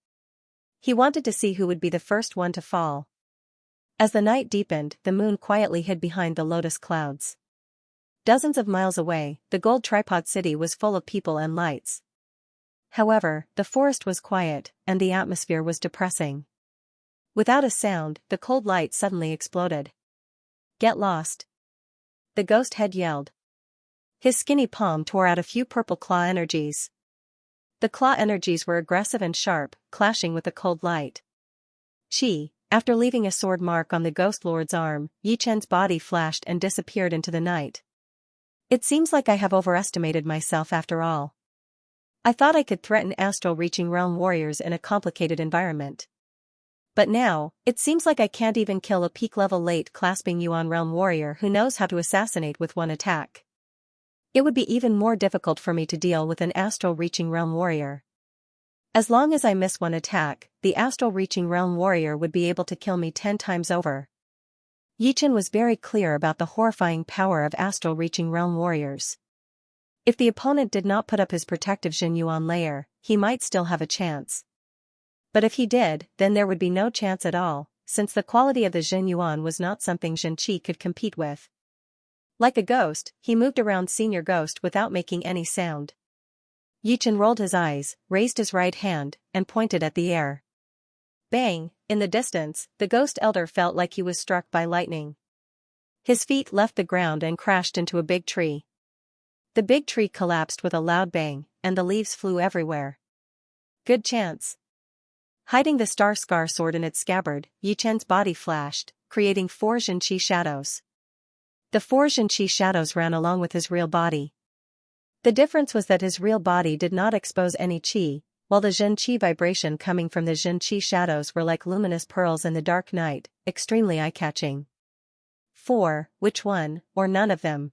He wanted to see who would be the first one to fall. As the night deepened, the moon quietly hid behind the lotus clouds. Dozens of miles away, the gold tripod city was full of people and lights. However, the forest was quiet, and the atmosphere was depressing. Without a sound, the cold light suddenly exploded. Get lost! The ghost head yelled. His skinny palm tore out a few purple claw energies. The claw energies were aggressive and sharp, clashing with the cold light. After leaving a sword mark on the ghost lord's arm, Yichen's body flashed and disappeared into the night. It seems like I have overestimated myself after all. I thought I could threaten astral-reaching realm warriors in a complicated environment. But now, it seems like I can't even kill a peak-level late-clasping Yuan realm warrior who knows how to assassinate with one attack. It would be even more difficult for me to deal with an astral-reaching realm warrior. As long as I miss one attack, the astral-reaching realm warrior would be able to kill me 10 times over. Yichen was very clear about the horrifying power of astral-reaching realm warriors. If the opponent did not put up his protective Jin Yuan layer, he might still have a chance. But if he did, then there would be no chance at all, since the quality of the Jin Yuan was not something Jin Qi could compete with. Like a ghost, he moved around Senior Ghost without making any sound. Yichen rolled his eyes, raised his right hand, and pointed at the air. Bang! In the distance, the Ghost Elder felt like he was struck by lightning. His feet left the ground and crashed into a big tree. The big tree collapsed with a loud bang, and the leaves flew everywhere. Good chance. Hiding the Star Scar sword in its scabbard, Yichen's body flashed, creating 4 Xianxia shadows. The 4 Xianxia shadows ran along with his real body. The difference was that his real body did not expose any qi, while the Xianxia vibration coming from the Xianxia shadows were like luminous pearls in the dark night, extremely eye-catching. 4. Which one, or none of them?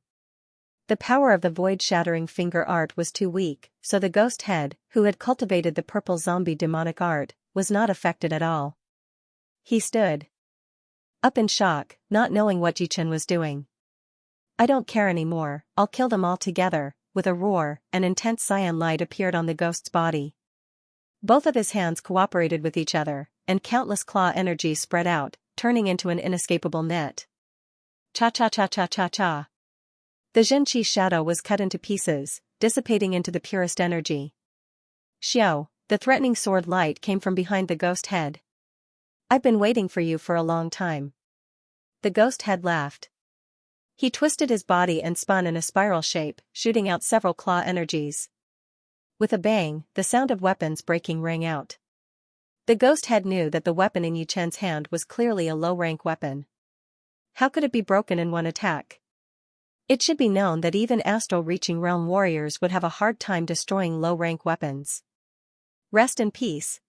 The power of the void-shattering finger art was too weak, so the ghost head, who had cultivated the purple zombie demonic art, was not affected at all. He stood up in shock, not knowing what Yichen was doing. I don't care anymore, I'll kill them all together. With a roar, an intense cyan light appeared on the ghost's body. Both of his hands cooperated with each other, and countless claw energies spread out, turning into an inescapable net. Cha-cha-cha-cha-cha-cha. The Xianxia shadow was cut into pieces, dissipating into the purest energy. Xiao, the threatening sword light came from behind the ghost head. I've been waiting for you for a long time. The ghost head laughed. He twisted his body and spun in a spiral shape, shooting out several claw energies. With a bang, the sound of weapons breaking rang out. The ghost head knew that the weapon in Yichen's hand was clearly a low-rank weapon. How could it be broken in one attack? It should be known that even astral-reaching realm warriors would have a hard time destroying low-rank weapons. Rest in peace.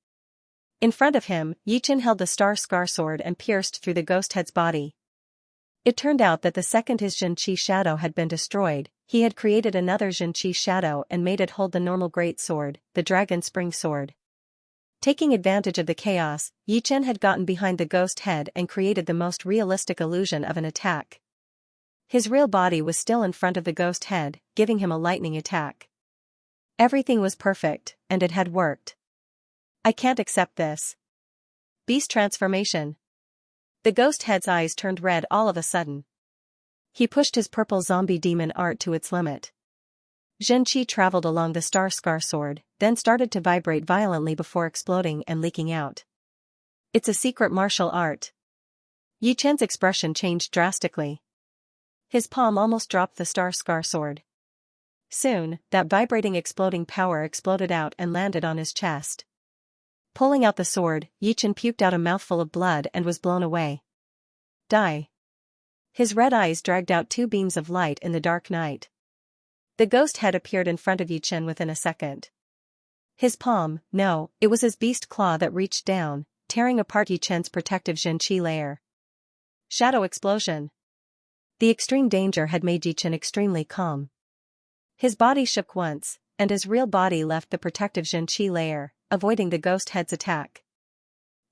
In front of him, Yichen held the star scar sword and pierced through the ghost head's body. It turned out that the second his Xianxia shadow had been destroyed, he had created another Xianxia shadow and made it hold the normal great sword, the dragon spring sword. Taking advantage of the chaos, Yichen had gotten behind the ghost head and created the most realistic illusion of an attack. His real body was still in front of the ghost head, giving him a lightning attack. Everything was perfect, and it had worked. I can't accept this. Beast transformation. The ghost head's eyes turned red all of a sudden. He pushed his purple zombie demon art to its limit. Xianxia traveled along the star scar sword, then started to vibrate violently before exploding and leaking out. It's a secret martial art. Yichen's expression changed drastically. His palm almost dropped the star scar sword. Soon, that vibrating exploding power exploded out and landed on his chest. Pulling out the sword, Yichen puked out a mouthful of blood and was blown away. Die. His red eyes dragged out two beams of light in the dark night. The ghost head appeared in front of Yichen within a second. His palm, no, it was his beast claw that reached down, tearing apart Yichen's protective Xianxia layer. Shadow explosion. The extreme danger had made Yichen extremely calm. His body shook once, and his real body left the protective Xianxia layer, avoiding the ghost head's attack.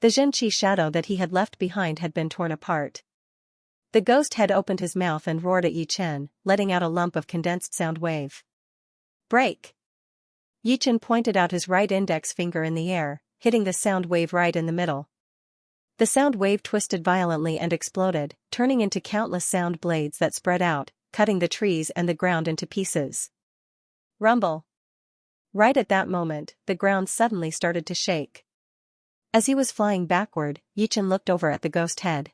The Xianxia shadow that he had left behind had been torn apart. The ghost head opened his mouth and roared at Yichen, letting out a lump of condensed sound wave. Break! Yichen pointed out his right index finger in the air, hitting the sound wave right in the middle. The sound wave twisted violently and exploded, turning into countless sound blades that spread out, cutting the trees and the ground into pieces. Rumble! Right at that moment, the ground suddenly started to shake. As he was flying backward, Yichen looked over at the ghost head.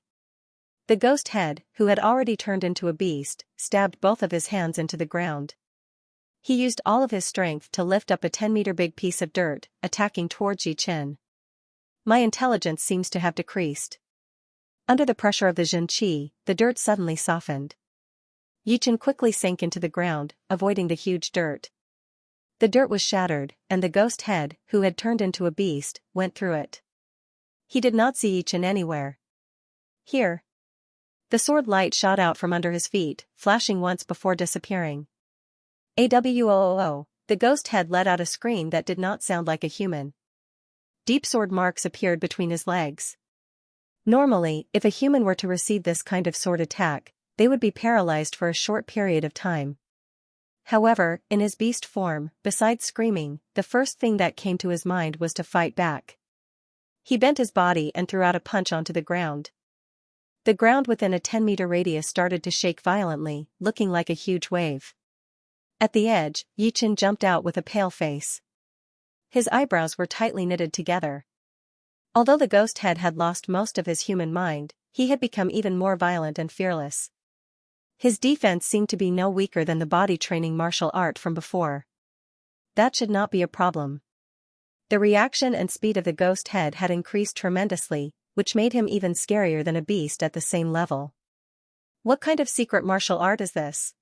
The ghost head, who had already turned into a beast, stabbed both of his hands into the ground. He used all of his strength to lift up a 10-meter big piece of dirt, attacking towards Yichen. My intelligence seems to have decreased. Under the pressure of the Xianxia, the dirt suddenly softened. Yichen quickly sank into the ground, avoiding the huge dirt. The dirt was shattered, and the ghost head, who had turned into a beast, went through it. He did not see Yichen anywhere. Here. The sword light shot out from under his feet, flashing once before disappearing. AWOOO, the ghost head let out a scream that did not sound like a human. Deep sword marks appeared between his legs. Normally, if a human were to receive this kind of sword attack, they would be paralyzed for a short period of time. However, in his beast form, besides screaming, the first thing that came to his mind was to fight back. He bent his body and threw out a punch onto the ground. The ground within a 10-meter radius started to shake violently, looking like a huge wave. At the edge, Yichen jumped out with a pale face. His eyebrows were tightly knitted together. Although the ghost head had lost most of his human mind, he had become even more violent and fearless. His defense seemed to be no weaker than the body-training martial art from before. That should not be a problem. The reaction and speed of the ghost head had increased tremendously, which made him even scarier than a beast at the same level. What kind of secret martial art is this?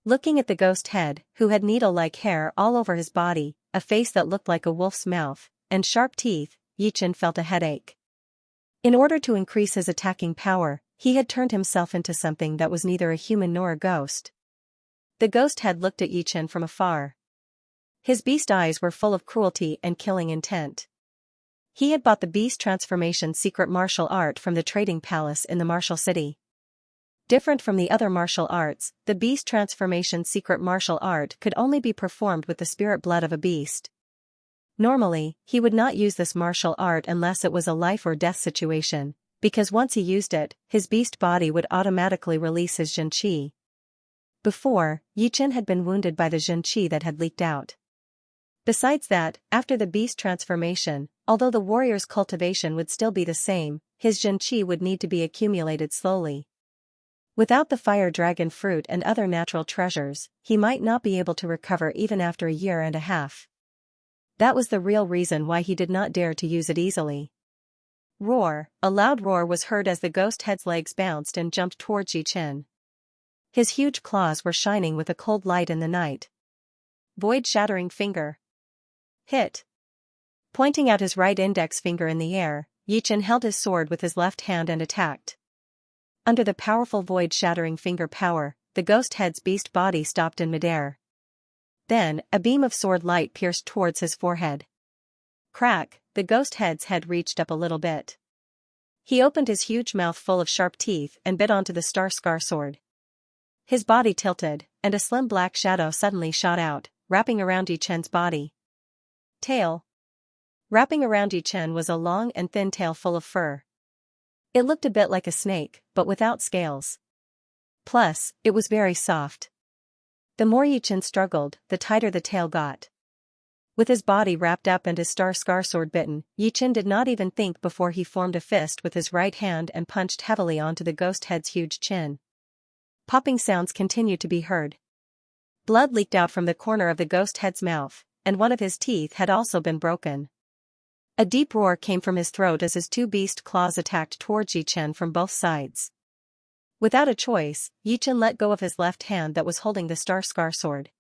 Looking at the ghost head, who had needle-like hair all over his body, a face that looked like a wolf's mouth, and sharp teeth, Yichen felt a headache. In order to increase his attacking power, he had turned himself into something that was neither a human nor a ghost. The ghost head looked at Yichen from afar. His beast eyes were full of cruelty and killing intent. He had bought the beast transformation secret martial art from the trading palace in the martial city. Different from the other martial arts, the beast transformation secret martial art could only be performed with the spirit blood of a beast. Normally, he would not use this martial art unless it was a life or death situation, because once he used it, his beast body would automatically release his Xianxia. Before, Yichen had been wounded by the Xianxia that had leaked out. Besides that, after the beast transformation, Although the warrior's cultivation would still be the same, his Xianxia would need to be accumulated slowly. Without the fire dragon fruit and other natural treasures, he might not be able to recover even after a year and a half. That was the real reason why he did not dare to use it easily. Roar! A loud roar was heard as the ghost head's legs bounced and jumped towards Yichen. His huge claws were shining with a cold light in the night. Void-shattering finger. Hit. Pointing out his right index finger in the air, Yichen held his sword with his left hand and attacked. Under the powerful void-shattering finger power, the ghost head's beast body stopped in midair. Then, a beam of sword light pierced towards his forehead. Crack, the ghost head's head reached up a little bit. He opened his huge mouth full of sharp teeth and bit onto the star scar sword. His body tilted, and a slim black shadow suddenly shot out, wrapping around Yichen's body. Tail. Wrapping around Yichen was a long and thin tail full of fur. It looked a bit like a snake, but without scales. Plus, it was very soft. The more Yichen struggled, the tighter the tail got. With his body wrapped up and his star scar sword bitten, Yichen did not even think before he formed a fist with his right hand and punched heavily onto the ghost head's huge chin. Popping sounds continued to be heard. Blood leaked out from the corner of the ghost head's mouth, and one of his teeth had also been broken. A deep roar came from his throat as his two beast claws attacked towards Yichen from both sides. Without a choice, Yichen let go of his left hand that was holding the star scar sword.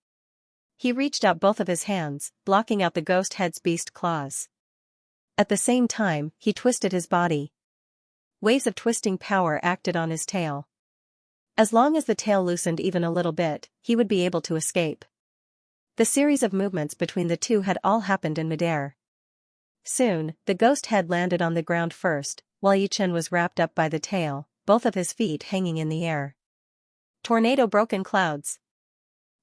He reached out both of his hands, blocking out the ghost head's beast claws. At the same time, he twisted his body. Waves of twisting power acted on his tail. As long as the tail loosened even a little bit, he would be able to escape. The series of movements between the two had all happened in midair. Soon, the ghost head landed on the ground first, while Yichen was wrapped up by the tail, both of his feet hanging in the air. Tornado broken clouds.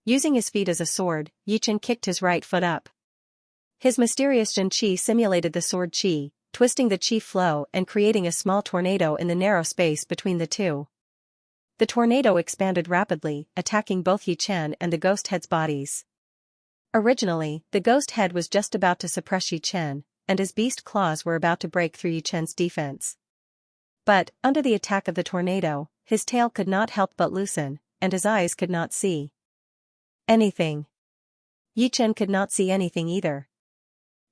Using his feet as a sword, Yichen kicked his right foot up. His mysterious Xianxia simulated the sword chi, twisting the chi flow and creating a small tornado in the narrow space between the two. The tornado expanded rapidly, attacking both Yichen and the ghost head's bodies. Originally, the ghost head was just about to suppress Yichen, and his beast claws were about to break through Yichen's defense. But, under the attack of the tornado, his tail could not help but loosen, and his eyes could not see anything. Yichen could not see anything either.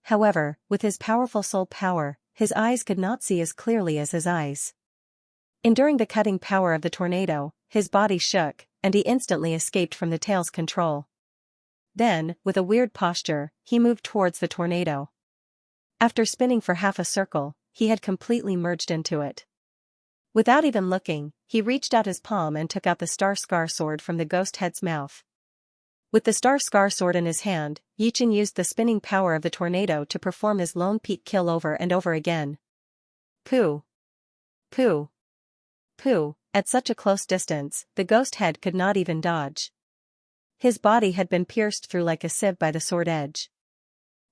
However, with his powerful soul power, his eyes could not see as clearly as his eyes. Enduring the cutting power of the tornado, his body shook, and he instantly escaped from the tail's control. Then, with a weird posture, he moved towards the tornado. After spinning for half a circle, he had completely merged into it. Without even looking, he reached out his palm and took out the star scar sword from the ghost head's mouth. With the star scar sword in his hand, Yichen used the spinning power of the tornado to perform his lone peak kill over and over again. Pooh! Pooh! Pooh! At such a close distance, the ghost head could not even dodge. His body had been pierced through like a sieve by the sword edge.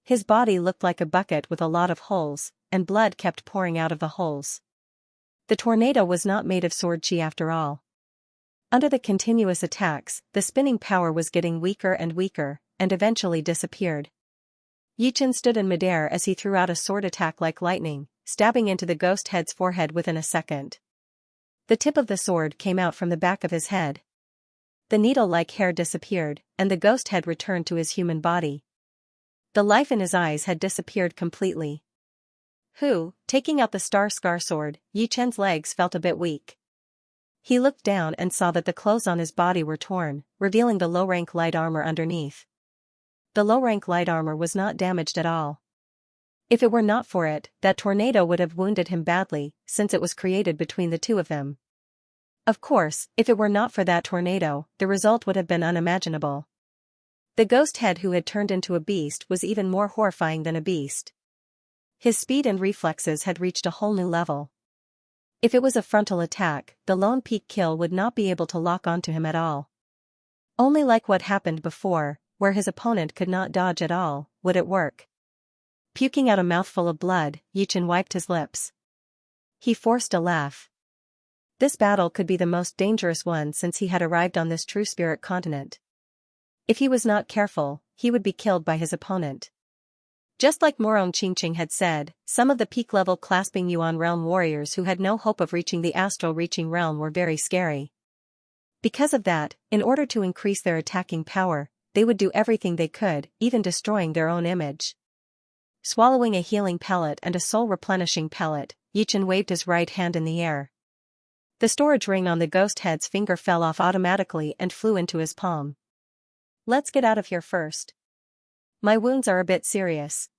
His body looked like a bucket with a lot of holes, and blood kept pouring out of the holes. The tornado was not made of sword chi after all. Under the continuous attacks, the spinning power was getting weaker and weaker, and eventually disappeared. Yichen stood in midair as he threw out a sword attack like lightning, stabbing into the ghost head's forehead within a second. The tip of the sword came out from the back of his head. The needle-like hair disappeared, and the ghost head returned to his human body. The life in his eyes had disappeared completely. Taking out the star scar sword, Yichen's legs felt a bit weak. He looked down and saw that the clothes on his body were torn, revealing the low-rank light armor underneath. The low-rank light armor was not damaged at all. If it were not for it, that tornado would have wounded him badly, since it was created between the two of them. Of course, if it were not for that tornado, the result would have been unimaginable. The ghost head who had turned into a beast was even more horrifying than a beast. His speed and reflexes had reached a whole new level. If it was a frontal attack, the lone peak kill would not be able to lock onto him at all. Only like what happened before, where his opponent could not dodge at all, would it work. Puking out a mouthful of blood, Yichen wiped his lips. He forced a laugh. This battle could be the most dangerous one since he had arrived on this true spirit continent. If he was not careful, he would be killed by his opponent. Just like Morong Qingqing had said, some of the peak-level clasping Yuan realm warriors who had no hope of reaching the astral reaching realm were very scary. Because of that, in order to increase their attacking power, they would do everything they could, even destroying their own image. Swallowing a healing pellet and a soul-replenishing pellet, Yichen waved his right hand in the air. The storage ring on the ghost head's finger fell off automatically and flew into his palm. Let's get out of here first. My wounds are a bit serious.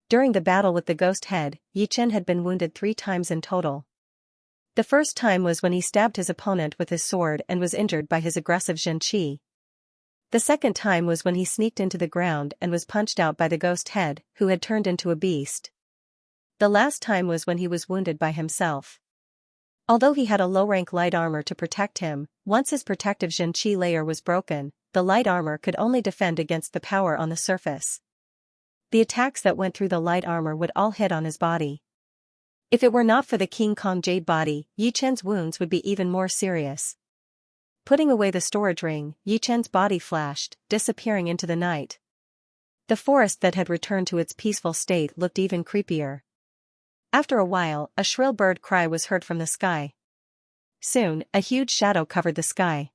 During the battle with the ghost head, Yichen had been wounded 3 times in total. The first time was when he stabbed his opponent with his sword and was injured by his aggressive Xianxia. The second time was when he sneaked into the ground and was punched out by the ghost head, who had turned into a beast. The last time was when he was wounded by himself. Although he had a low-rank light armor to protect him, once his protective Xianxia layer was broken, the light armor could only defend against the power on the surface. The attacks that went through the light armor would all hit on his body. If it were not for the King Kong Jade body, Yichen's wounds would be even more serious. Putting away the storage ring, Yichen's body flashed, disappearing into the night. The forest that had returned to its peaceful state looked even creepier. After a while, a shrill bird cry was heard from the sky. Soon, a huge shadow covered the sky.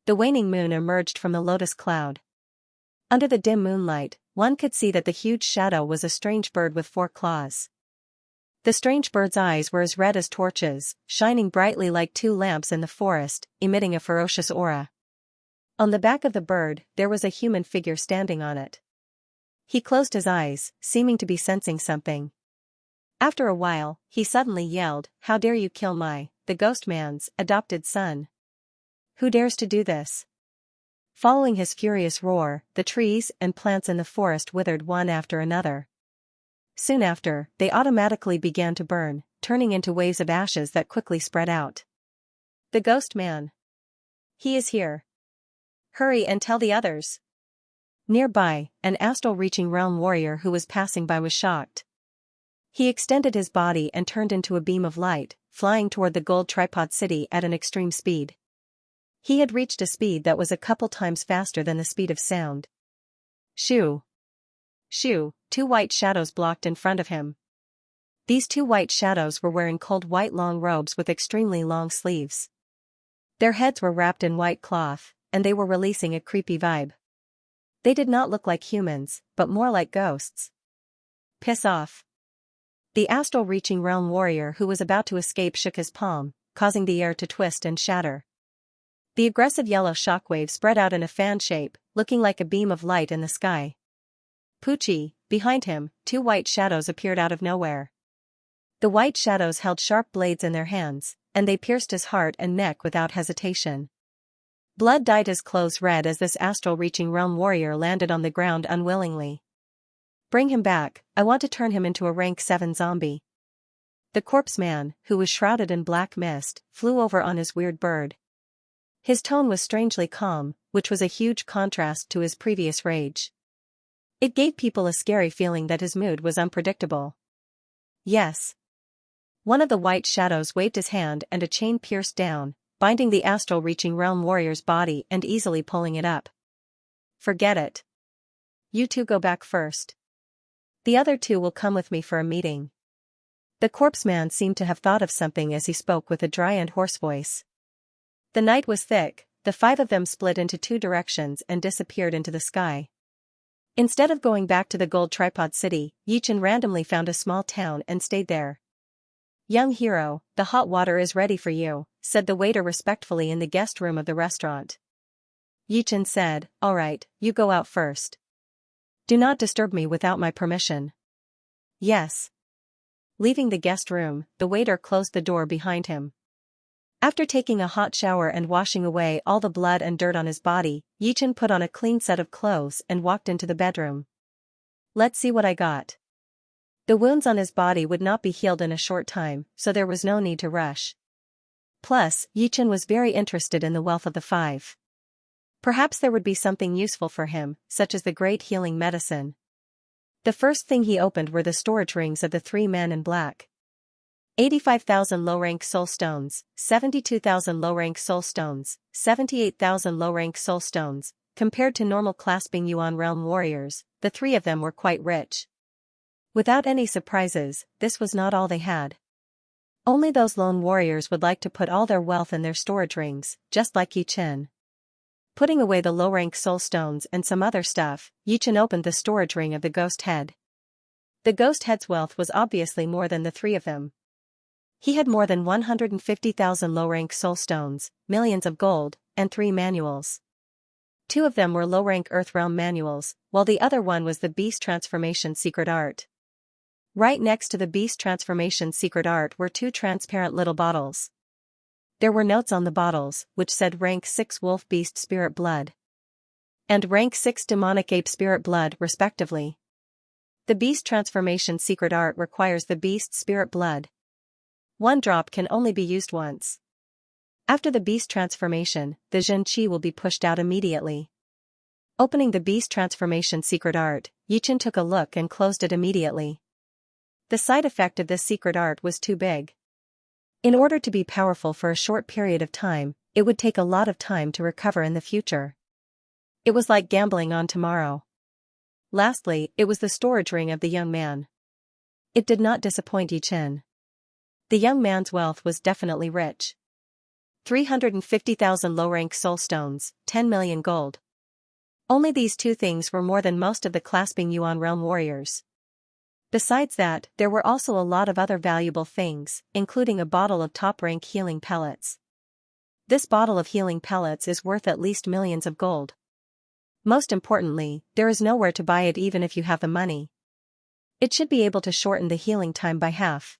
The waning moon emerged from the lotus cloud. Under the dim moonlight, one could see that the huge shadow was a strange bird with 4 claws. The strange bird's eyes were as red as torches, shining brightly like 2 lamps in the forest, emitting a ferocious aura. On the back of the bird, there was a human figure standing on it. He closed his eyes, seeming to be sensing something. After a while, he suddenly yelled, "How dare you kill the ghost man's, adopted son? Who dares to do this?" Following his furious roar, the trees and plants in the forest withered one after another. Soon after, they automatically began to burn, turning into waves of ashes that quickly spread out. The ghost man. He is here. Hurry and tell the others. Nearby, an astral-reaching realm warrior who was passing by was shocked. He extended his body and turned into a beam of light, flying toward the gold tripod city at an extreme speed. He had reached a speed that was a couple times faster than the speed of sound. Shoo! Shoo! 2 white shadows blocked in front of him. These 2 white shadows were wearing cold white long robes with extremely long sleeves. Their heads were wrapped in white cloth, and they were releasing a creepy vibe. They did not look like humans, but more like ghosts. Piss off. The astral-reaching realm warrior who was about to escape shook his palm, causing the air to twist and shatter. The aggressive yellow shockwave spread out in a fan shape, looking like a beam of light in the sky. Poochie, behind him, 2 white shadows appeared out of nowhere. The white shadows held sharp blades in their hands, and they pierced his heart and neck without hesitation. Blood dyed his clothes red as this astral-reaching realm warrior landed on the ground unwillingly. Bring him back, I want to turn him into a rank 7 zombie. The corpse man, who was shrouded in black mist, flew over on his weird bird. His tone was strangely calm, which was a huge contrast to his previous rage. It gave people a scary feeling that his mood was unpredictable. Yes. One of the white shadows waved his hand and a chain pierced down, binding the astral-reaching realm warrior's body and easily pulling it up. Forget it. You 2 go back first. The other 2 will come with me for a meeting. The corpse man seemed to have thought of something as he spoke with a dry and hoarse voice. The night was thick, the 5 of them split into 2 directions and disappeared into the sky. Instead of going back to the gold tripod city, Yichen randomly found a small town and stayed there. Young hero, the hot water is ready for you, said the waiter respectfully in the guest room of the restaurant. Yichen said, all right, you go out first. Do not disturb me without my permission. Yes. Leaving the guest room, the waiter closed the door behind him. After taking a hot shower and washing away all the blood and dirt on his body, Yichen put on a clean set of clothes and walked into the bedroom. Let's see what I got. The wounds on his body would not be healed in a short time, so there was no need to rush. Plus, Yichen was very interested in the wealth of the 5. Perhaps there would be something useful for him, such as the great healing medicine. The first thing he opened were the storage rings of the 3 men in black. 85,000 low-rank soul stones, 72,000 low-rank soul stones, 78,000 low-rank soul stones, compared to normal clasping Yuan realm warriors, the three of them were quite rich. Without any surprises, this was not all they had. Only those lone warriors would like to put all their wealth in their storage rings, just like Yi Chen. Putting away the low-rank soul stones and some other stuff, Yi Chen opened the storage ring of the ghost head. The ghost head's wealth was obviously more than the three of them. He had more than 150,000 low-rank soul stones, millions of gold, and 3 manuals. 2 of them were low-rank Earth Realm manuals, while the other one was the Beast Transformation Secret Art. Right next to the Beast Transformation Secret Art were 2 transparent little bottles. There were notes on the bottles, which said Rank 6 Wolf Beast Spirit Blood and Rank 6 Demonic Ape Spirit Blood, respectively. The Beast Transformation Secret Art requires the Beast Spirit Blood. 1 drop can only be used once. After the Beast Transformation, the Xianxia will be pushed out immediately. Opening the Beast Transformation Secret Art, Yi Chen took a look and closed it immediately. The side effect of this secret art was too big. In order to be powerful for a short period of time, it would take a lot of time to recover in the future. It was like gambling on tomorrow. Lastly, it was the storage ring of the young man. It did not disappoint Yi Chen. The young man's wealth was definitely rich. 350,000 low-rank soul stones, 10 million gold. Only these 2 things were more than most of the clasping Yuan realm warriors. Besides that, there were also a lot of other valuable things, including a bottle of top-rank healing pellets. This bottle of healing pellets is worth at least millions of gold. Most importantly, there is nowhere to buy it even if you have the money. It should be able to shorten the healing time by half.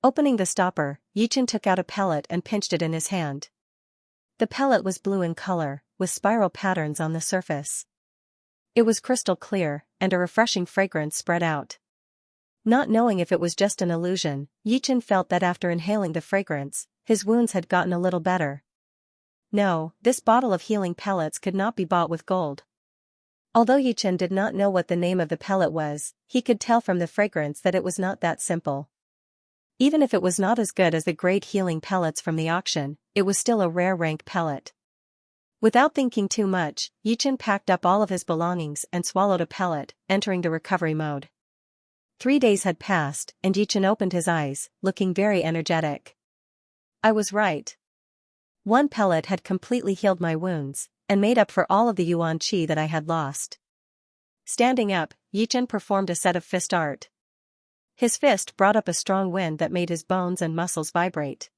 Opening the stopper, Yi Chen took out a pellet and pinched it in his hand. The pellet was blue in color, with spiral patterns on the surface. It was crystal clear, and a refreshing fragrance spread out. Not knowing if it was just an illusion, Yi Chen felt that after inhaling the fragrance, his wounds had gotten a little better. No, this bottle of healing pellets could not be bought with gold. Although Yi Chen did not know what the name of the pellet was, he could tell from the fragrance that it was not that simple. Even if it was not as good as the great healing pellets from the auction, it was still a rare rank pellet. Without thinking too much, Yi Chen packed up all of his belongings and swallowed a pellet, entering the recovery mode. 3 days had passed, and Yi Chen opened his eyes, looking very energetic. I was right. 1 pellet had completely healed my wounds, and made up for all of the Yuan Qi that I had lost. Standing up, Yi Chen performed a set of fist art. His fist brought up a strong wind that made his bones and muscles vibrate.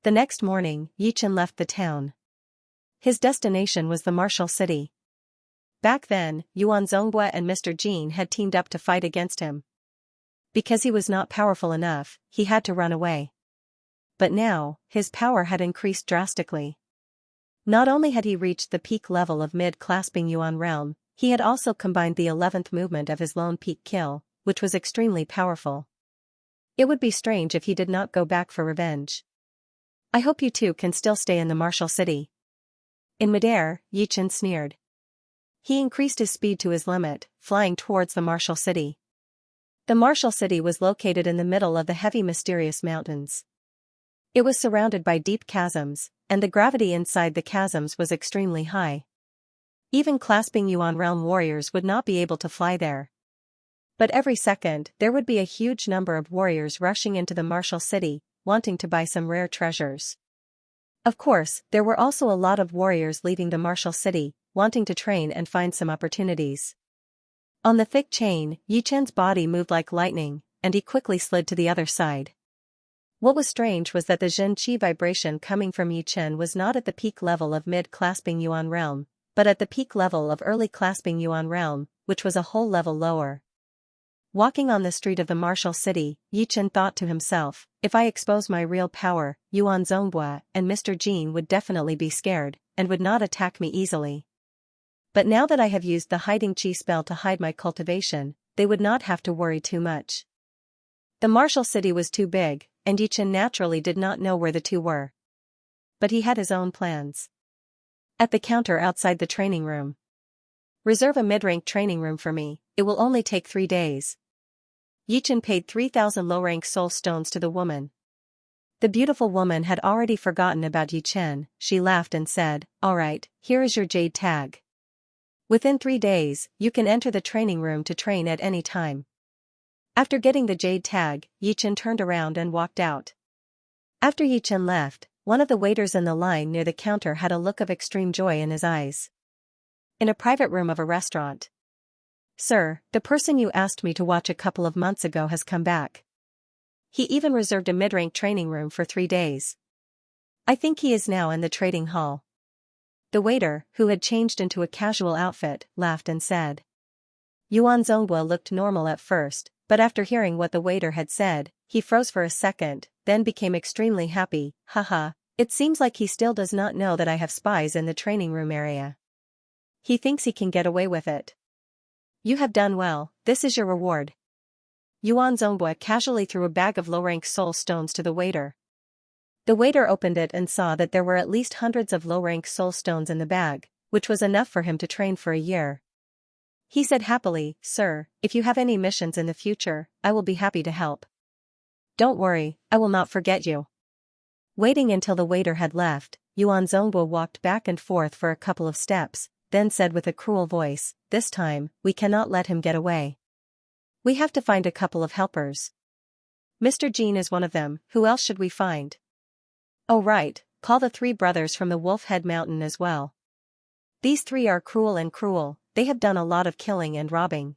The next morning, Yi Chen left the town. His destination was the Martial City. Back then, Yuan Zongbue and Mr. Jin had teamed up to fight against him. Because he was not powerful enough, he had to run away. But now, his power had increased drastically. Not only had he reached the peak level of mid-clasping Yuan realm, he had also combined the 11th movement of his lone peak kill, which was extremely powerful. It would be strange if he did not go back for revenge. I hope you two can still stay in the Martial City. In midair, Yi Chen sneered. He increased his speed to his limit, flying towards the Martial City. The Martial City was located in the middle of the heavy mysterious mountains. It was surrounded by deep chasms, and the gravity inside the chasms was extremely high. Even clasping Yuan realm warriors would not be able to fly there. But every second, there would be a huge number of warriors rushing into the Martial City, wanting to buy some rare treasures. Of course, there were also a lot of warriors leaving the Martial City, wanting to train and find some opportunities. On the thick chain, Yi Chen's body moved like lightning, and he quickly slid to the other side. What was strange was that the Xianxia vibration coming from Yi Chen was not at the peak level of mid-clasping Yuan realm, but at the peak level of early clasping Yuan realm, which was a whole level lower. Walking on the street of the Martial City, Yi Chen thought to himself, if I expose my real power, Yuan Zongbue and Mr. Jin would definitely be scared, and would not attack me easily. But now that I have used the hiding chi spell to hide my cultivation, they would not have to worry too much. The Martial City was too big, and Yi Chen naturally did not know where the two were. But he had his own plans. At the counter outside the training room. Reserve a mid-rank training room for me, it will only take 3 days. Yi Chen paid 3,000 low-rank soul stones to the woman. The beautiful woman had already forgotten about Yi Chen. She laughed and said, "All right, here is your jade tag." Within 3 days, you can enter the training room to train at any time. After getting the jade tag, Yichen turned around and walked out. After Yichen left, one of the waiters in the line near the counter had a look of extreme joy in his eyes. In a private room of a restaurant. "Sir, the person you asked me to watch a couple of months ago has come back. He even reserved a mid-rank training room for 3 days. I think he is now in the trading hall." The waiter, who had changed into a casual outfit, laughed and said. Yuan Zhonghua looked normal at first, but after hearing what the waiter had said, he froze for a second, then became extremely happy. "Haha, it seems like he still does not know that I have spies in the training room area. He thinks he can get away with it. You have done well, this is your reward." Yuan Zhonghua casually threw a bag of low-rank soul stones to the waiter. The waiter opened it and saw that there were at least hundreds of low-rank soul stones in the bag, which was enough for him to train for a year. He said happily, "Sir, if you have any missions in the future, I will be happy to help. Don't worry, I will not forget you." Waiting until the waiter had left, Yuan Zhonghua walked back and forth for a couple of steps, then said with a cruel voice, "This time, we cannot let him get away. We have to find a couple of helpers. Mr. Jean is one of them, who else should we find? Oh right, call the 3 brothers from the Wolf Head Mountain as well. These 3 are cruel, they have done a lot of killing and robbing.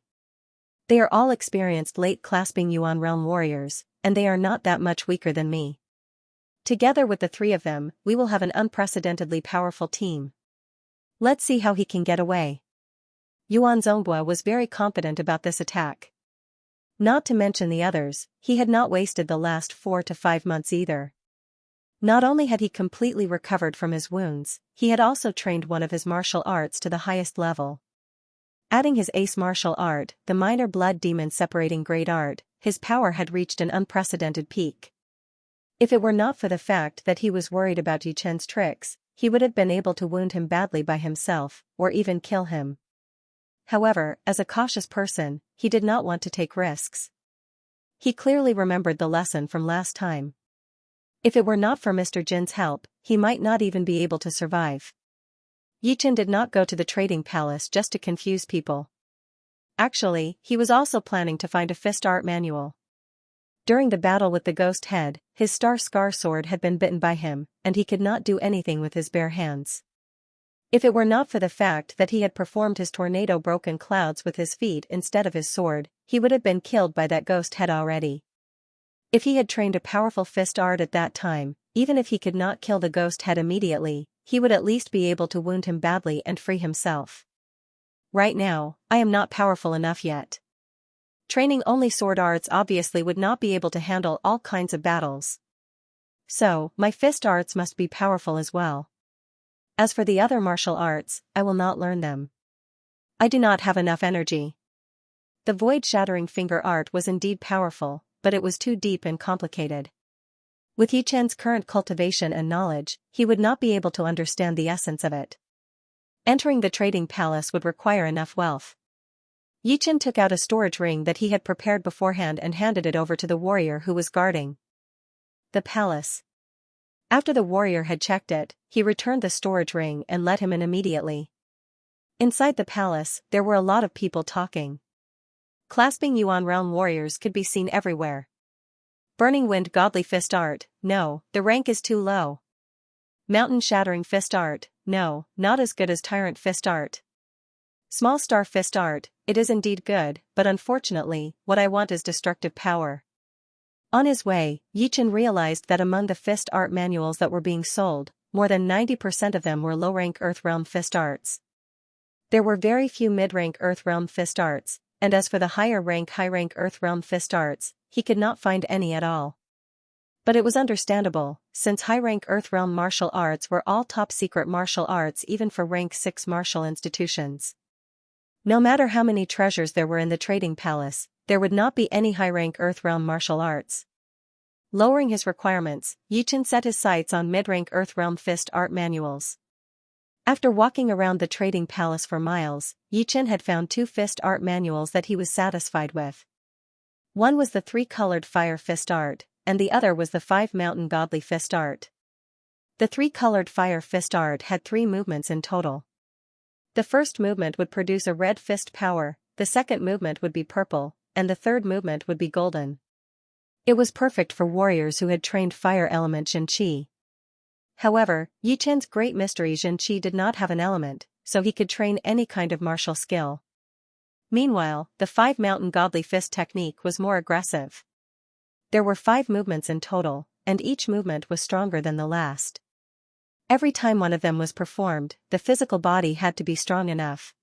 They are all experienced late clasping Yuan realm warriors, and they are not that much weaker than me. Together with the 3 of them, we will have an unprecedentedly powerful team. Let's see how he can get away." Yuan Zhonghua was very confident about this attack. Not to mention the others, he had not wasted the last 4 to 5 months either. Not only had he completely recovered from his wounds, he had also trained one of his martial arts to the highest level. Adding his ace martial art, the minor blood demon separating great art, his power had reached an unprecedented peak. If it were not for the fact that he was worried about Yichen's tricks, he would have been able to wound him badly by himself, or even kill him. However, as a cautious person, he did not want to take risks. He clearly remembered the lesson from last time. If it were not for Mr. Jin's help, he might not even be able to survive. Yichen did not go to the trading palace just to confuse people. Actually, he was also planning to find a fist art manual. During the battle with the ghost head, his star scar sword had been bitten by him, and he could not do anything with his bare hands. If it were not for the fact that he had performed his tornado broken clouds with his feet instead of his sword, he would have been killed by that ghost head already. If he had trained a powerful fist art at that time, even if he could not kill the ghost head immediately, he would at least be able to wound him badly and free himself. Right now, I am not powerful enough yet. Training only sword arts obviously would not be able to handle all kinds of battles. So, my fist arts must be powerful as well. As for the other martial arts, I will not learn them. I do not have enough energy. The void-shattering finger art was indeed powerful, but it was too deep and complicated. With Yichen's current cultivation and knowledge, he would not be able to understand the essence of it. Entering the trading palace would require enough wealth. Yichen took out a storage ring that he had prepared beforehand and handed it over to the warrior who was guarding the palace. After the warrior had checked it, he returned the storage ring and let him in immediately. Inside the palace, there were a lot of people talking. Clasping Yuan realm warriors could be seen everywhere. Burning wind godly fist art, no, the rank is too low. Mountain shattering fist art, no, not as good as tyrant fist art. Small star fist art, it is indeed good, but unfortunately, what I want is destructive power. On his way, Yichen realized that among the fist art manuals that were being sold, more than 90% of them were low-rank Earth-realm fist arts. There were very few mid-rank Earth-realm fist arts, and as for the high-rank Earth-realm fist arts, he could not find any at all. But it was understandable, since high-rank Earth-realm martial arts were all top-secret martial arts even for rank 6 martial institutions. No matter how many treasures there were in the trading palace, there would not be any high-rank Earth-realm martial arts. Lowering his requirements, Yichen set his sights on mid-rank Earth-realm fist art manuals. After walking around the trading palace for miles, Yichen had found 2 fist art manuals that he was satisfied with. One was the 3-colored fire fist art, and the other was the 5-mountain godly fist art. The 3-colored fire fist art had 3 movements in total. The first movement would produce a red fist power, the second movement would be purple, and the third movement would be golden. It was perfect for warriors who had trained fire element Xianxia. However, Yi Chen's great mystery Xianxia did not have an element, so he could train any kind of martial skill. Meanwhile, the 5-mountain godly fist technique was more aggressive. There were 5 movements in total, and each movement was stronger than the last. Every time one of them was performed, the physical body had to be strong enough.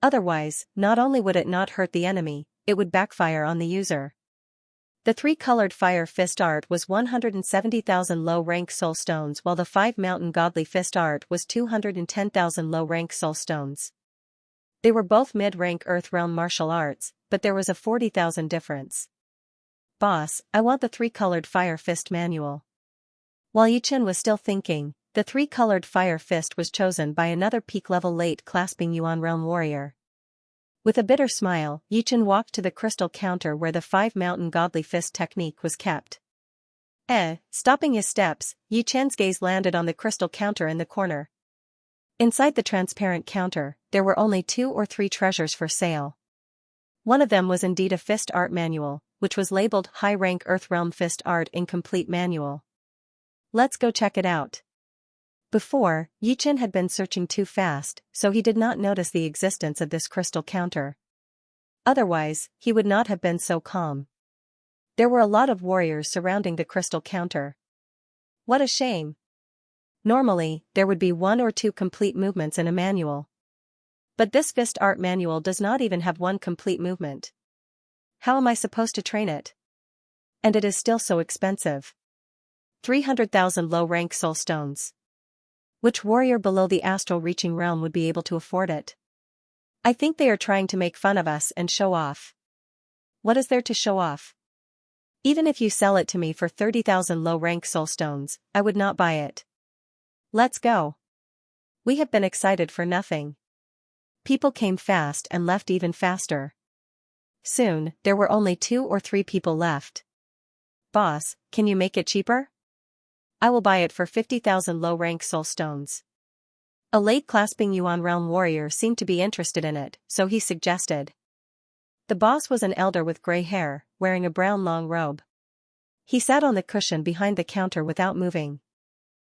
Otherwise, not only would it not hurt the enemy, it would backfire on the user. The 3-colored fire fist art was 170,000 low-rank soul stones, while the 5-mountain godly fist art was 210,000 low-rank soul stones. They were both mid-rank earth realm martial arts, but there was a 40,000 difference. Boss, I want the 3-colored fire fist manual. While Yi Chen was still thinking, the 3-colored fire fist was chosen by another peak-level late clasping Yuan realm warrior. With a bitter smile, Yi Chen walked to the crystal counter where the 5-mountain godly fist technique was kept. Stopping his steps, Yi Chen's gaze landed on the crystal counter in the corner. Inside the transparent counter, there were only 2 or 3 treasures for sale. One of them was indeed a fist art manual, which was labeled High-Rank Earth Realm Fist Art Incomplete Manual. Let's go check it out. Before, Yi Chen had been searching too fast, so he did not notice the existence of this crystal counter. Otherwise, he would not have been so calm. There were a lot of warriors surrounding the crystal counter. What a shame. Normally, there would be 1 or 2 complete movements in a manual. But this fist art manual does not even have 1 complete movement. How am I supposed to train it? And it is still so expensive. 300,000 low-rank soul stones. Which warrior below the astral reaching realm would be able to afford it? I think they are trying to make fun of us and show off. What is there to show off? Even if you sell it to me for 30,000 low-rank soul stones, I would not buy it. Let's go. We have been excited for nothing. People came fast and left even faster. Soon, there were only 2 or 3 people left. Boss, can you make it cheaper? I will buy it for 50,000 low-rank soul stones. A late clasping Yuan realm warrior seemed to be interested in it, so he suggested. The boss was an elder with gray hair, wearing a brown long robe. He sat on the cushion behind the counter without moving.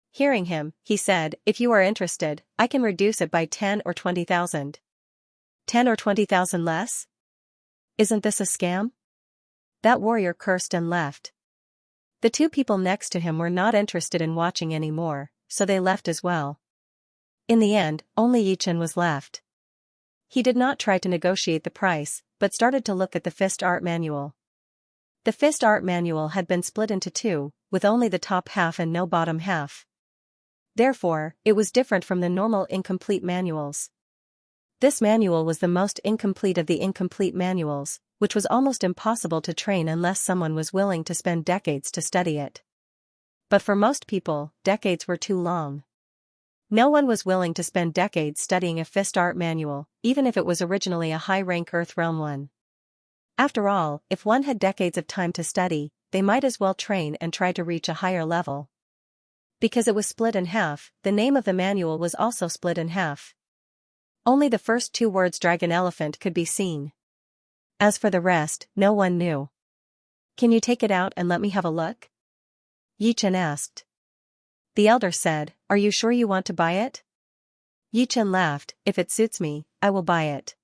Hearing him, he said, if you are interested, I can reduce it by 10 or 20,000. 10 or 20,000 less? Isn't this a scam? That warrior cursed and left. The 2 people next to him were not interested in watching anymore, so they left as well. In the end, only Yi Chen was left. He did not try to negotiate the price, but started to look at the fist art manual. The fist art manual had been split into 2, with only the top half and no bottom half. Therefore, it was different from the normal incomplete manuals. This manual was the most incomplete of the incomplete manuals, which was almost impossible to train unless someone was willing to spend decades to study it. But for most people, decades were too long. No one was willing to spend decades studying a fist art manual, even if it was originally a high-rank Earth Realm one. After all, if one had decades of time to study, they might as well train and try to reach a higher level. Because it was split in half, the name of the manual was also split in half. Only the first 2 words dragon elephant could be seen. As for the rest, no one knew. Can you take it out and let me have a look? Yi Chen asked. The elder said, are you sure you want to buy it? Yi Chen laughed, if it suits me, I will buy it.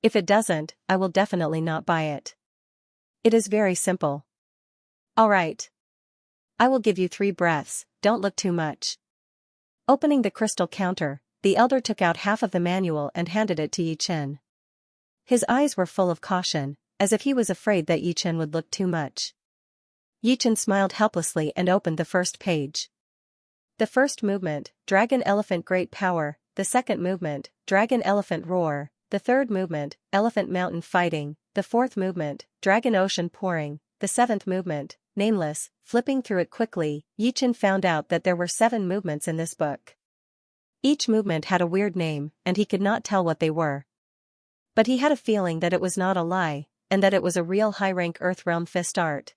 If it doesn't, I will definitely not buy it. It is very simple. All right. I will give you 3 breaths, don't look too much. Opening the crystal counter, the elder took out half of the manual and handed it to Yi Chen. His eyes were full of caution, as if he was afraid that Yi Chen would look too much. Yi Chen smiled helplessly and opened the first page. The first movement, Dragon Elephant Great Power, the second movement, Dragon Elephant Roar, the third movement, Elephant Mountain Fighting, the fourth movement, Dragon Ocean Pouring, the seventh movement, Nameless. Flipping through it quickly, Yi Chen found out that there were 7 movements in this book. Each movement had a weird name, and he could not tell what they were. But he had a feeling that it was not a lie, and that it was a real high-rank Earth Realm fist art.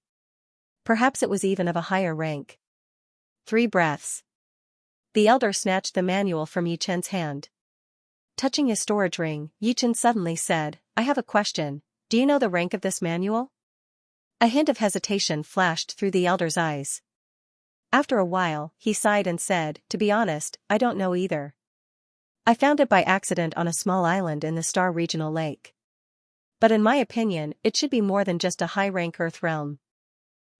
Perhaps it was even of a higher rank. 3 breaths. The elder snatched the manual from Yi Chen's hand. Touching his storage ring, Yichen suddenly said, I have a question, do you know the rank of this manual? A hint of hesitation flashed through the elder's eyes. After a while, he sighed and said, to be honest, I don't know either. I found it by accident on a small island in the Star Regional Lake. But in my opinion, it should be more than just a high-rank Earth realm.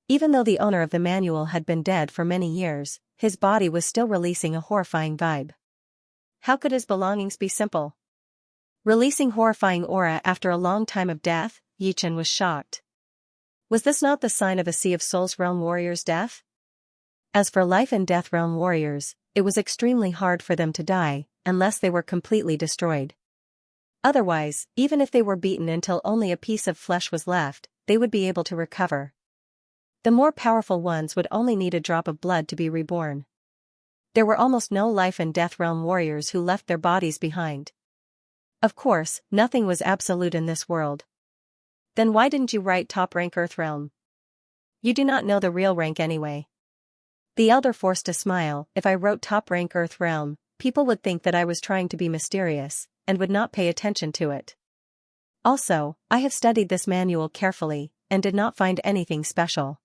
Even though the owner of the manual had been dead for many years, his body was still releasing a horrifying vibe. How could his belongings be simple? Releasing horrifying aura after a long time of death, Yichen was shocked. Was this not the sign of a Sea of Souls realm warrior's death? As for life and death realm warriors, it was extremely hard for them to die, unless they were completely destroyed. Otherwise, even if they were beaten until only a piece of flesh was left, they would be able to recover. The more powerful ones would only need a drop of blood to be reborn. There were almost no life and death realm warriors who left their bodies behind. Of course, nothing was absolute in this world. Then why didn't you write top rank Earth realm? You do not know the real rank anyway. The elder forced a smile. If I wrote top rank Earth realm, people would think that I was trying to be mysterious, and would not pay attention to it. Also, I have studied this manual carefully, and did not find anything special.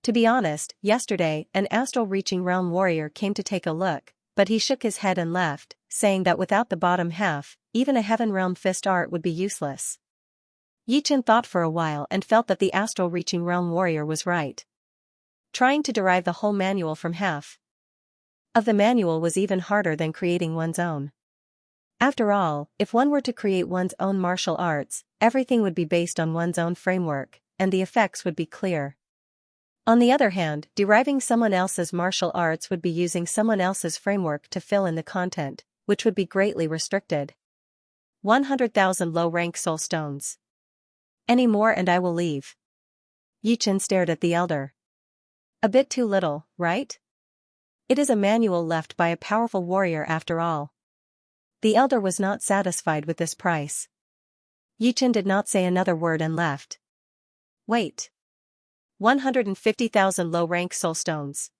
To be honest, yesterday, an astral-reaching realm warrior came to take a look, but he shook his head and left, saying that without the bottom half, even a heaven realm fist art would be useless. Yichen thought for a while and felt that the astral-reaching realm warrior was right. Trying to derive the whole manual from half of the manual was even harder than creating one's own. After all, if one were to create one's own martial arts, everything would be based on one's own framework, and the effects would be clear. On the other hand, deriving someone else's martial arts would be using someone else's framework to fill in the content, which would be greatly restricted. 100,000 low-rank soul stones. Any more and I will leave. Yichen stared at the elder. A bit too little, right? It is a manual left by a powerful warrior after all. The elder was not satisfied with this price. Yichen did not say another word and left. Wait. 150,000 low-rank soul stones.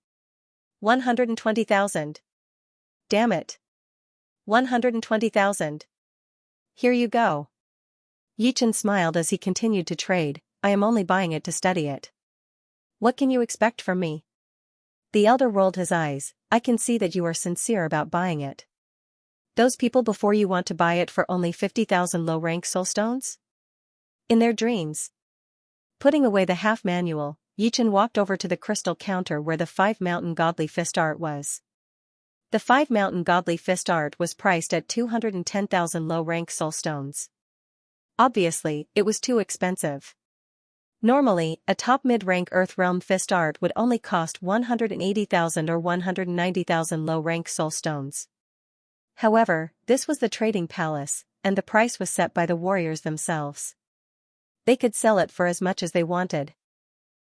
120,000. Damn it. 120,000. Here you go. Yichen smiled as he continued to trade. I am only buying it to study it. What can you expect from me? The elder rolled his eyes. I can see that you are sincere about buying it. Those people before you want to buy it for only 50,000 low-rank soul stones? In their dreams. Putting away the half manual, Yichen walked over to the crystal counter where the 5-mountain godly fist art was. The 5-mountain godly fist art was priced at 210,000 low-rank soul stones. Obviously, it was too expensive. Normally, a top mid-rank Earth realm fist art would only cost 180,000 or 190,000 low-rank soul stones. However, this was the trading palace, and the price was set by the warriors themselves. They could sell it for as much as they wanted.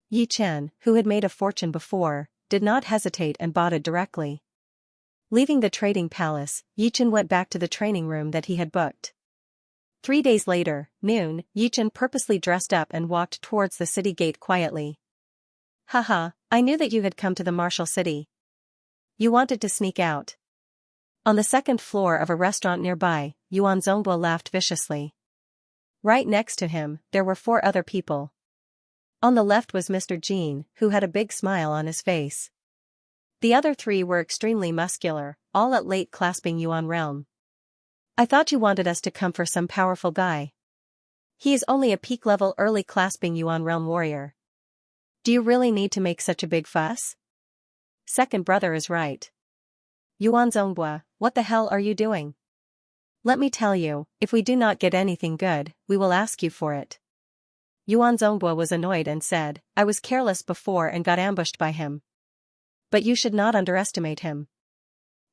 Yichen, who had made a fortune before, did not hesitate and bought it directly. Leaving the trading palace, Yichen went back to the training room that he had booked. 3 days later, noon, Yichen purposely dressed up and walked towards the city gate quietly. Haha, I knew that you had come to the martial city. You wanted to sneak out. On the second floor of a restaurant nearby, Yuan Zhongguo laughed viciously. Right next to him, there were 4 other people. On the left was Mr. Jean, who had a big smile on his face. The other 3 were extremely muscular, all at late clasping Yuan realm. I thought you wanted us to come for some powerful guy. He is only a peak-level early clasping Yuan realm warrior. Do you really need to make such a big fuss? Second brother is right. Yuan Zhongguo, what the hell are you doing? Let me tell you, if we do not get anything good, we will ask you for it. Yuan Zhongguo was annoyed and said, I was careless before and got ambushed by him. But you should not underestimate him.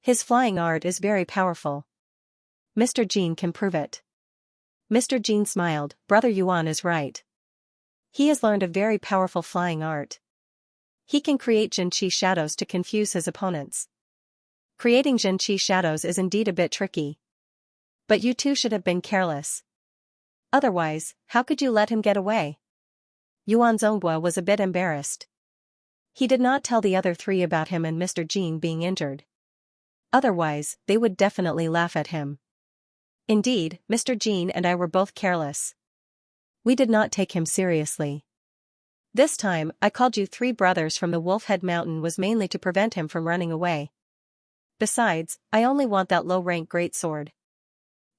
His flying art is very powerful. Mr. Jean can prove it. Mr. Jean smiled, Brother Yuan is right. He has learned a very powerful flying art. He can create Jinqi shadows to confuse his opponents. Creating Jinqi shadows is indeed a bit tricky. But you too should have been careless. Otherwise, how could you let him get away? Yuan Zhongguo was a bit embarrassed. He did not tell the other 3 about him and Mr. Jean being injured. Otherwise, they would definitely laugh at him. Indeed, Mr. Jean and I were both careless. We did not take him seriously. This time, I called you three brothers from the Wolfhead Mountain was mainly to prevent him from running away. Besides, I only want that low-rank greatsword.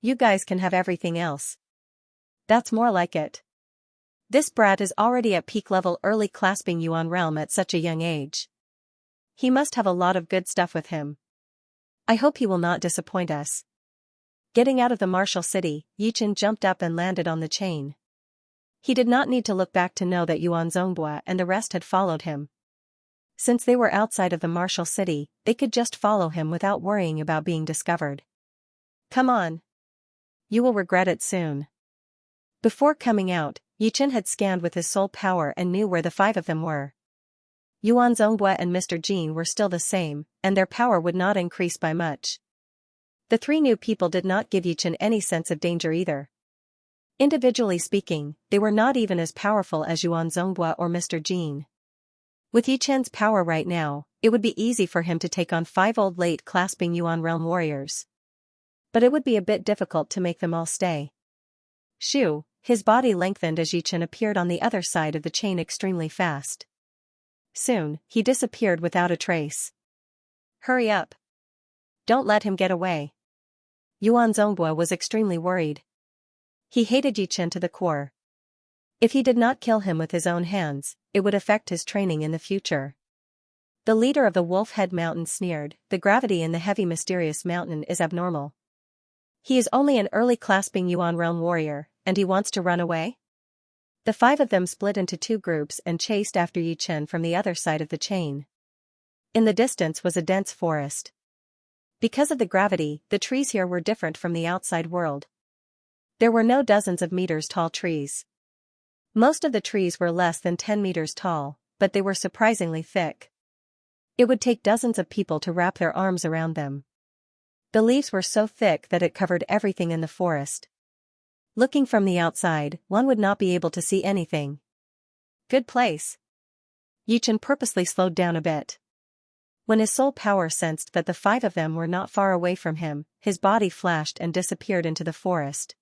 You guys can have everything else. That's more like it. This brat is already at peak level early clasping Yuan realm at such a young age. He must have a lot of good stuff with him. I hope he will not disappoint us. Getting out of the martial city, Yichen jumped up and landed on the chain. He did not need to look back to know that Yuan Zongbua and the rest had followed him. Since they were outside of the martial city, they could just follow him without worrying about being discovered. Come on. You will regret it soon. Before coming out, Yichen had scanned with his soul power and knew where the five of them were. Yuan Zongbua and Mr. Jean were still the same, and their power would not increase by much. The three new people did not give Yichen any sense of danger either. Individually speaking, they were not even as powerful as Yuan Zongbua or Mr. Jean. With Yichen's power right now, it would be easy for him to take on 5 old late clasping Yuan realm warriors. But it would be a bit difficult to make them all stay. Shoo, his body lengthened as Yichen appeared on the other side of the chain extremely fast. Soon, he disappeared without a trace. Hurry up. Don't let him get away. Yuan Zongbua was extremely worried. He hated Yichen to the core. If he did not kill him with his own hands, it would affect his training in the future. The leader of the Wolfhead Mountain sneered, the gravity in the heavy mysterious mountain is abnormal. He is only an early clasping Yuan realm warrior, and he wants to run away? The 5 of them split into 2 groups and chased after Yichen from the other side of the chain. In the distance was a dense forest. Because of the gravity, the trees here were different from the outside world. There were no dozens of meters tall trees. Most of the trees were less than 10 meters tall, but they were surprisingly thick. It would take dozens of people to wrap their arms around them. The leaves were so thick that it covered everything in the forest. Looking from the outside, one would not be able to see anything. Good place. Yichen purposely slowed down a bit. When his soul power sensed that the 5 of them were not far away from him, his body flashed and disappeared into the forest.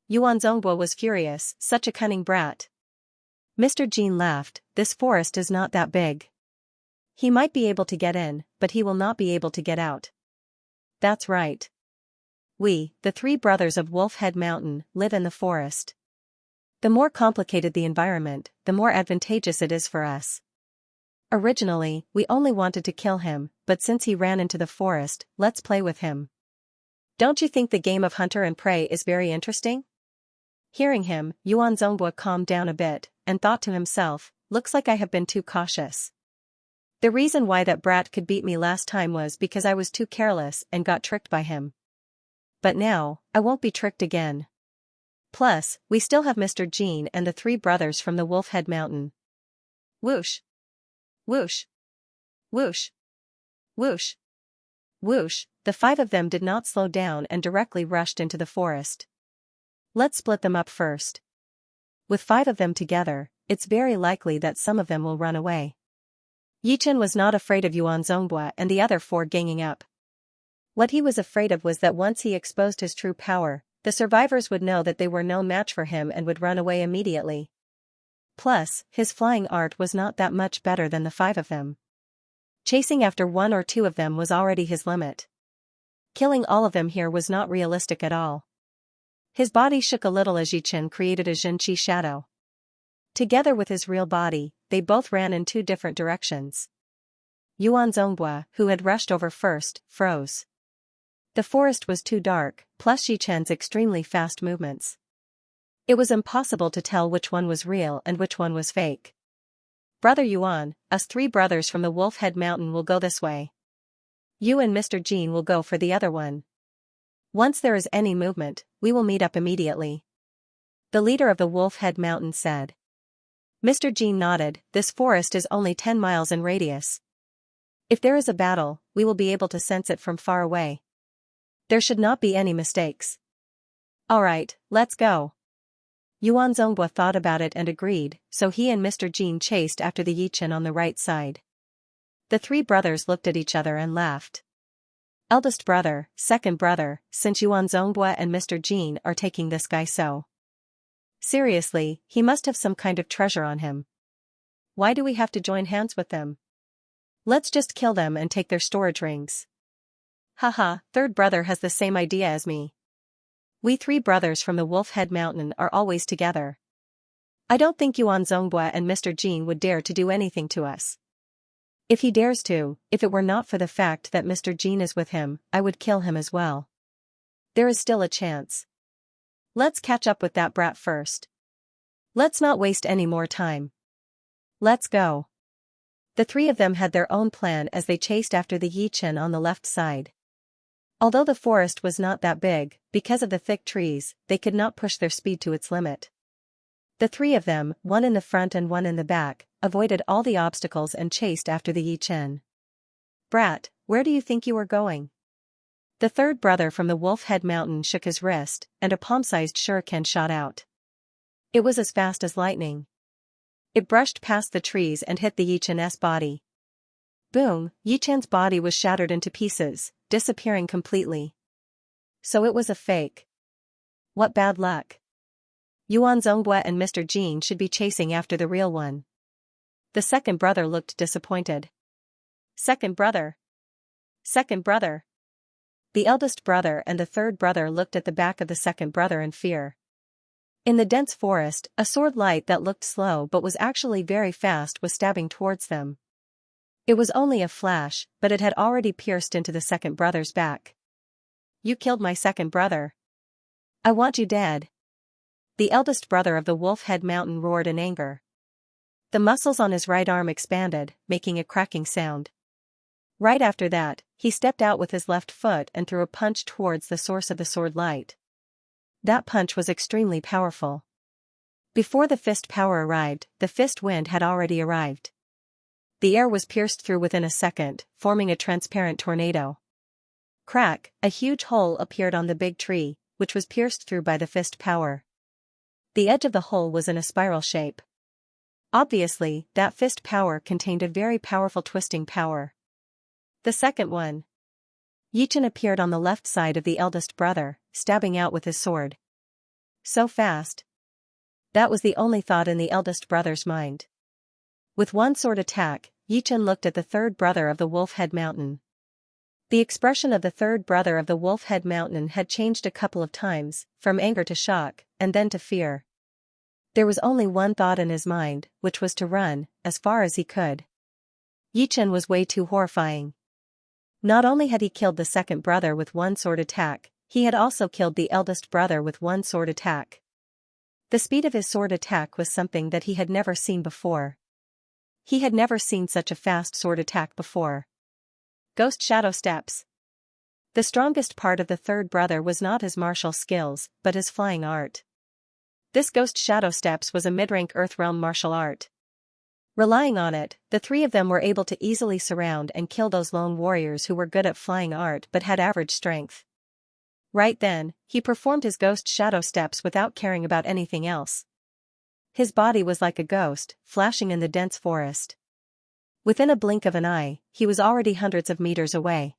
Yuan Zongbua was furious, such a cunning brat. Mr. Jean laughed, this forest is not that big. He might be able to get in, but he will not be able to get out. That's right. We, the 3 brothers of Wolfhead Mountain, live in the forest. The more complicated the environment, the more advantageous it is for us. Originally, we only wanted to kill him, but since he ran into the forest, let's play with him. Don't you think the game of hunter and prey is very interesting? Hearing him, Yuan Zongbua calmed down a bit, and thought to himself, looks like I have been too cautious. The reason why that brat could beat me last time was because I was too careless and got tricked by him. But now, I won't be tricked again. Plus, we still have Mr. Jean and the 3 brothers from the Wolfhead Mountain. Whoosh! Whoosh! Whoosh! Whoosh! Whoosh! The 5 of them did not slow down and directly rushed into the forest. Let's split them up first. With 5 of them together, it's very likely that some of them will run away. Yichen was not afraid of Yuan Zongbua and the other 4 ganging up. What he was afraid of was that once he exposed his true power, the survivors would know that they were no match for him and would run away immediately. Plus, his flying art was not that much better than the 5 of them. Chasing after 1 or 2 of them was already his limit. Killing all of them here was not realistic at all. His body shook a little as Yichen created a Xianxia shadow. Together with his real body, they both ran in 2 different directions. Yuan Zongbua, who had rushed over first, froze. The forest was too dark, plus Yichen's extremely fast movements. It was impossible to tell which one was real and which one was fake. Brother Yuan, us 3 brothers from the Wolfhead Mountain will go this way. You and Mr. Jean will go for the other one. Once there is any movement, we will meet up immediately. The leader of the Wolfhead Mountain said. Mr. Jean nodded, this forest is only 10 miles in radius. If there is a battle, we will be able to sense it from far away. There should not be any mistakes. Alright, let's go. Yuan Zongbua thought about it and agreed, so he and Mr. Jean chased after the Yichen on the right side. The 3 brothers looked at each other and laughed. Eldest brother, second brother, since Yuan Zongbua and Mr. Jean are taking this guy so seriously, he must have some kind of treasure on him. Why do we have to join hands with them? Let's just kill them and take their storage rings. Haha, third brother has the same idea as me. We three brothers from the Wolf Head Mountain are always together. I don't think Yuan Zongbua and Mr. Jean would dare to do anything to us. If he dares to, if it were not for the fact that Mr. Jean is with him, I would kill him as well. There is still a chance. Let's catch up with that brat first. Let's not waste any more time. Let's go. The three of them had their own plan as they chased after the Yichen on the left side. Although the forest was not that big, because of the thick trees, they could not push their speed to its limit. The three of them, one in the front and one in the back, avoided all the obstacles and chased after the Yichen. Brat, where do you think you are going? The third brother from the Wolf Head Mountain shook his wrist, and a palm-sized shuriken shot out. It was as fast as lightning. It brushed past the trees and hit the Yichen's body. Boom, Yichen's body was shattered into pieces, disappearing completely. So it was a fake. What bad luck. Yuan Zongbua and Mr. Jean should be chasing after the real one. The second brother looked disappointed. Second brother. Second brother. The eldest brother and the third brother looked at the back of the second brother in fear. In the dense forest, a sword light that looked slow but was actually very fast was stabbing towards them. It was only a flash, but it had already pierced into the second brother's back. You killed my second brother. I want you dead. The eldest brother of the Wolf Head Mountain roared in anger. The muscles on his right arm expanded, making a cracking sound. Right after that, he stepped out with his left foot and threw a punch towards the source of the sword light. That punch was extremely powerful. Before the fist power arrived, the fist wind had already arrived. The air was pierced through within a second, forming a transparent tornado. Crack, a huge hole appeared on the big tree, which was pierced through by the fist power. The edge of the hole was in a spiral shape. Obviously, that fist power contained a very powerful twisting power. The second one. Yichen appeared on the left side of the eldest brother, stabbing out with his sword. So fast. That was the only thought in the eldest brother's mind. With one sword attack, Yichen looked at the third brother of the Wolf Head Mountain. The expression of the third brother of the Wolf Head Mountain had changed a couple of times, from anger to shock, and then to fear. There was only one thought in his mind, which was to run, as far as he could. Yichen was way too horrifying. Not only had he killed the second brother with one sword attack, he had also killed the eldest brother with one sword attack. The speed of his sword attack was something that he had never seen before. He had never seen such a fast sword attack before. Ghost Shadow Steps. The strongest part of the third brother was not his martial skills, but his flying art. This Ghost Shadow Steps was a mid-rank Earthrealm martial art. Relying on it, the three of them were able to easily surround and kill those lone warriors who were good at flying art but had average strength. Right then, he performed his Ghost Shadow Steps without caring about anything else. His body was like a ghost, flashing in the dense forest. Within a blink of an eye, he was already hundreds of meters away.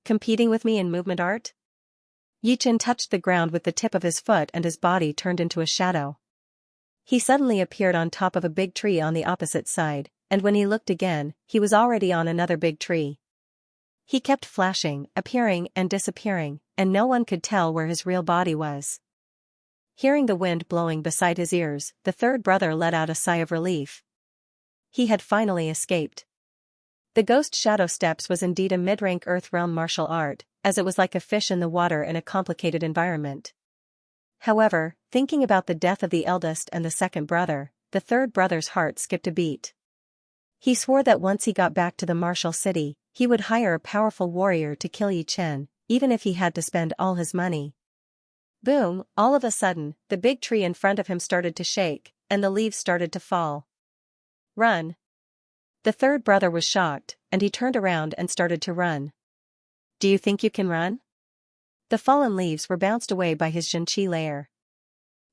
Competing with me in movement art? Yichen touched the ground with the tip of his foot and his body turned into a shadow. He suddenly appeared on top of a big tree on the opposite side, and when he looked again, he was already on another big tree. He kept flashing, appearing and disappearing, and no one could tell where his real body was. Hearing the wind blowing beside his ears, the third brother let out a sigh of relief. He had finally escaped. The Ghost Shadow Steps was indeed a mid-rank Earthrealm martial art, as it was like a fish in the water in a complicated environment. However, thinking about the death of the eldest and the second brother, the third brother's heart skipped a beat. He swore that once he got back to the martial city, he would hire a powerful warrior to kill Yichen, even if he had to spend all his money. Boom, all of a sudden, the big tree in front of him started to shake, and the leaves started to fall. Run. The third brother was shocked, and he turned around and started to run. Do you think you can run? The fallen leaves were bounced away by his Xianxia layer.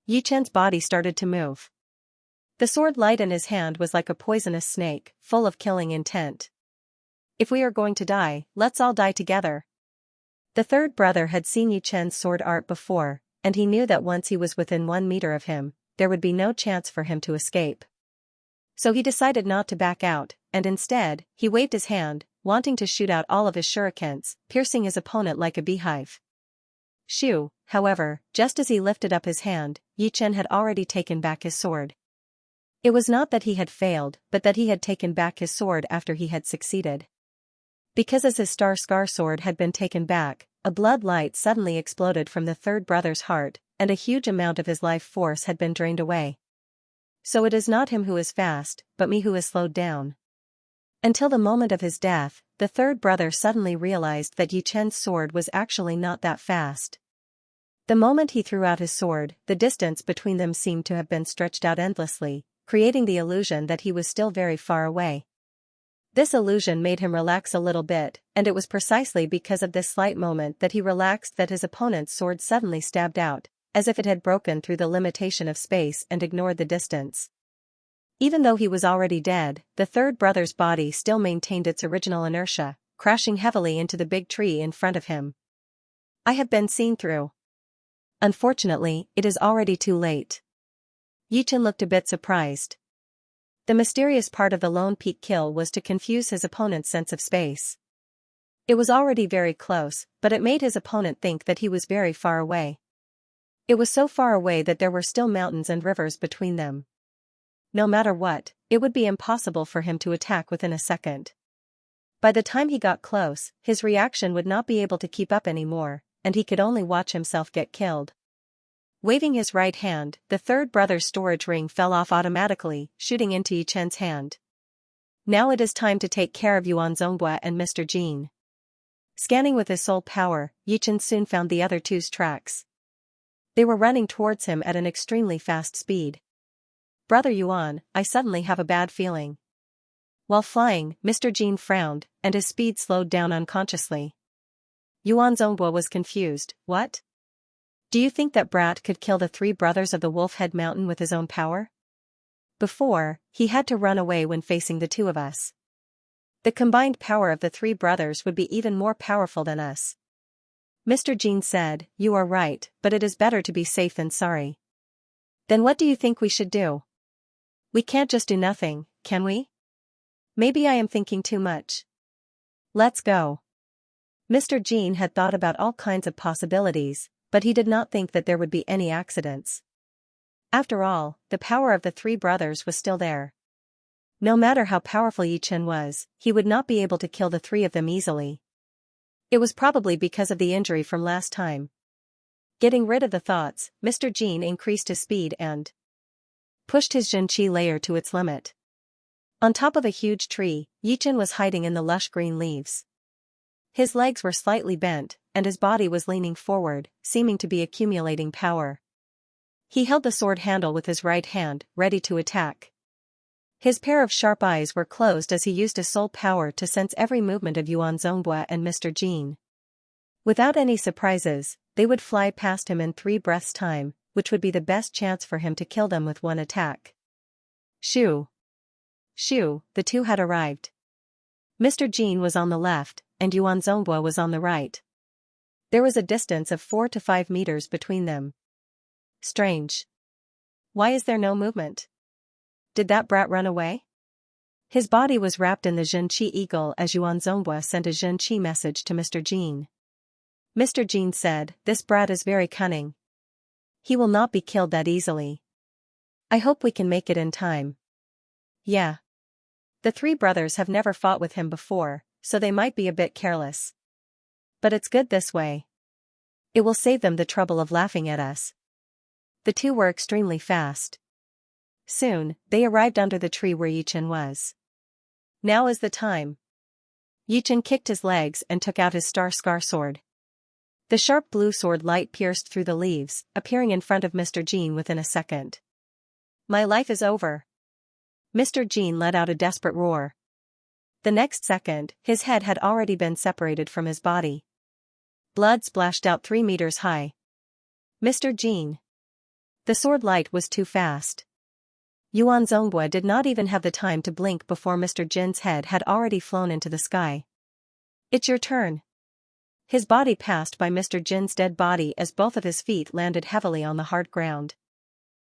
Yichen's body started to move. The sword light in his hand was like a poisonous snake, full of killing intent. If we are going to die, let's all die together. The third brother had seen Yi Chen's sword art before, and he knew that once he was within 1 meter of him, there would be no chance for him to escape. So he decided not to back out, and instead, he waved his hand, wanting to shoot out all of his shurikens, piercing his opponent like a beehive. Shoo, however, just as he lifted up his hand, Yi Chen had already taken back his sword. It was not that he had failed, but that he had taken back his sword after he had succeeded. Because as his star-scar sword had been taken back, a blood light suddenly exploded from the third brother's heart, and a huge amount of his life force had been drained away. So it is not him who is fast, but me who is slowed down. Until the moment of his death, the third brother suddenly realized that Yi Chen's sword was actually not that fast. The moment he threw out his sword, the distance between them seemed to have been stretched out endlessly, creating the illusion that he was still very far away. This illusion made him relax a little bit, and it was precisely because of this slight moment that he relaxed that his opponent's sword suddenly stabbed out, as if it had broken through the limitation of space and ignored the distance. Even though he was already dead, the third brother's body still maintained its original inertia, crashing heavily into the big tree in front of him. I have been seen through. Unfortunately, it is already too late. Yi Chen looked a bit surprised. The mysterious part of the lone peak kill was to confuse his opponent's sense of space. It was already very close, but it made his opponent think that he was very far away. It was so far away that there were still mountains and rivers between them. No matter what, it would be impossible for him to attack within a second. By the time he got close, his reaction would not be able to keep up anymore, and he could only watch himself get killed. Waving his right hand, the third brother's storage ring fell off automatically, shooting into Yi Chen's hand. Now it is time to take care of Yuan Zongbua and Mr. Jin. Scanning with his soul power, Yi Chen soon found the other two's tracks. They were running towards him at an extremely fast speed. Brother Yuan, I suddenly have a bad feeling. While flying, Mr. Jin frowned, and his speed slowed down unconsciously. Yuan Zongbua was confused. What? Do you think that brat could kill the 3 brothers of the Wolf-Head Mountain with his own power? Before, he had to run away when facing the 2 of us. The combined power of the 3 brothers would be even more powerful than us. Mr. Jin said, you are right, but it is better to be safe than sorry. Then what do you think we should do? We can't just do nothing, can we? Maybe I am thinking too much. Let's go. Mr. Jin had thought about all kinds of possibilities, but he did not think that there would be any accidents. After all, the power of the 3 brothers was still there. No matter how powerful Yi Chen was, he would not be able to kill the 3 of them easily. It was probably because of the injury from last time. Getting rid of the thoughts, Mr. Jin increased his speed and pushed his Xianxia layer to its limit. On top of a huge tree, Yi Chen was hiding in the lush green leaves. His legs were slightly bent, and his body was leaning forward, seeming to be accumulating power. He held the sword handle with his right hand, ready to attack. His pair of sharp eyes were closed as he used his soul power to sense every movement of Yuan Zongbua and Mr. Jin. Without any surprises, they would fly past him in 3 breaths' time, which would be the best chance for him to kill them with one attack. Shoo! Shoo, the 2 had arrived. Mr. Jin was on the left, and Yuan Zongbua was on the right. There was a distance of 4 to 5 meters between them. Strange. Why is there no movement? Did that brat run away? His body was wrapped in the Xianxia eagle as Yuan Zongbua sent a Xianxia message to Mr. Jin. Mr. Jin said, this brat is very cunning. He will not be killed that easily. I hope we can make it in time. Yeah. The 3 brothers have never fought with him before, so they might be a bit careless. But it's good this way. It will save them the trouble of laughing at us. The 2 were extremely fast. Soon, they arrived under the tree where Yi Chen was. Now is the time. Yi Chen kicked his legs and took out his star-scar sword. The sharp blue sword light pierced through the leaves, appearing in front of Mr. Jin within a second. My life is over. Mr. Jin let out a desperate roar. The next second, his head had already been separated from his body. Blood splashed out 3 meters high. Mr. Jin. The sword light was too fast. Yuan Zongbua did not even have the time to blink before Mr. Jin's head had already flown into the sky. It's your turn. His body passed by Mr. Jin's dead body as both of his feet landed heavily on the hard ground.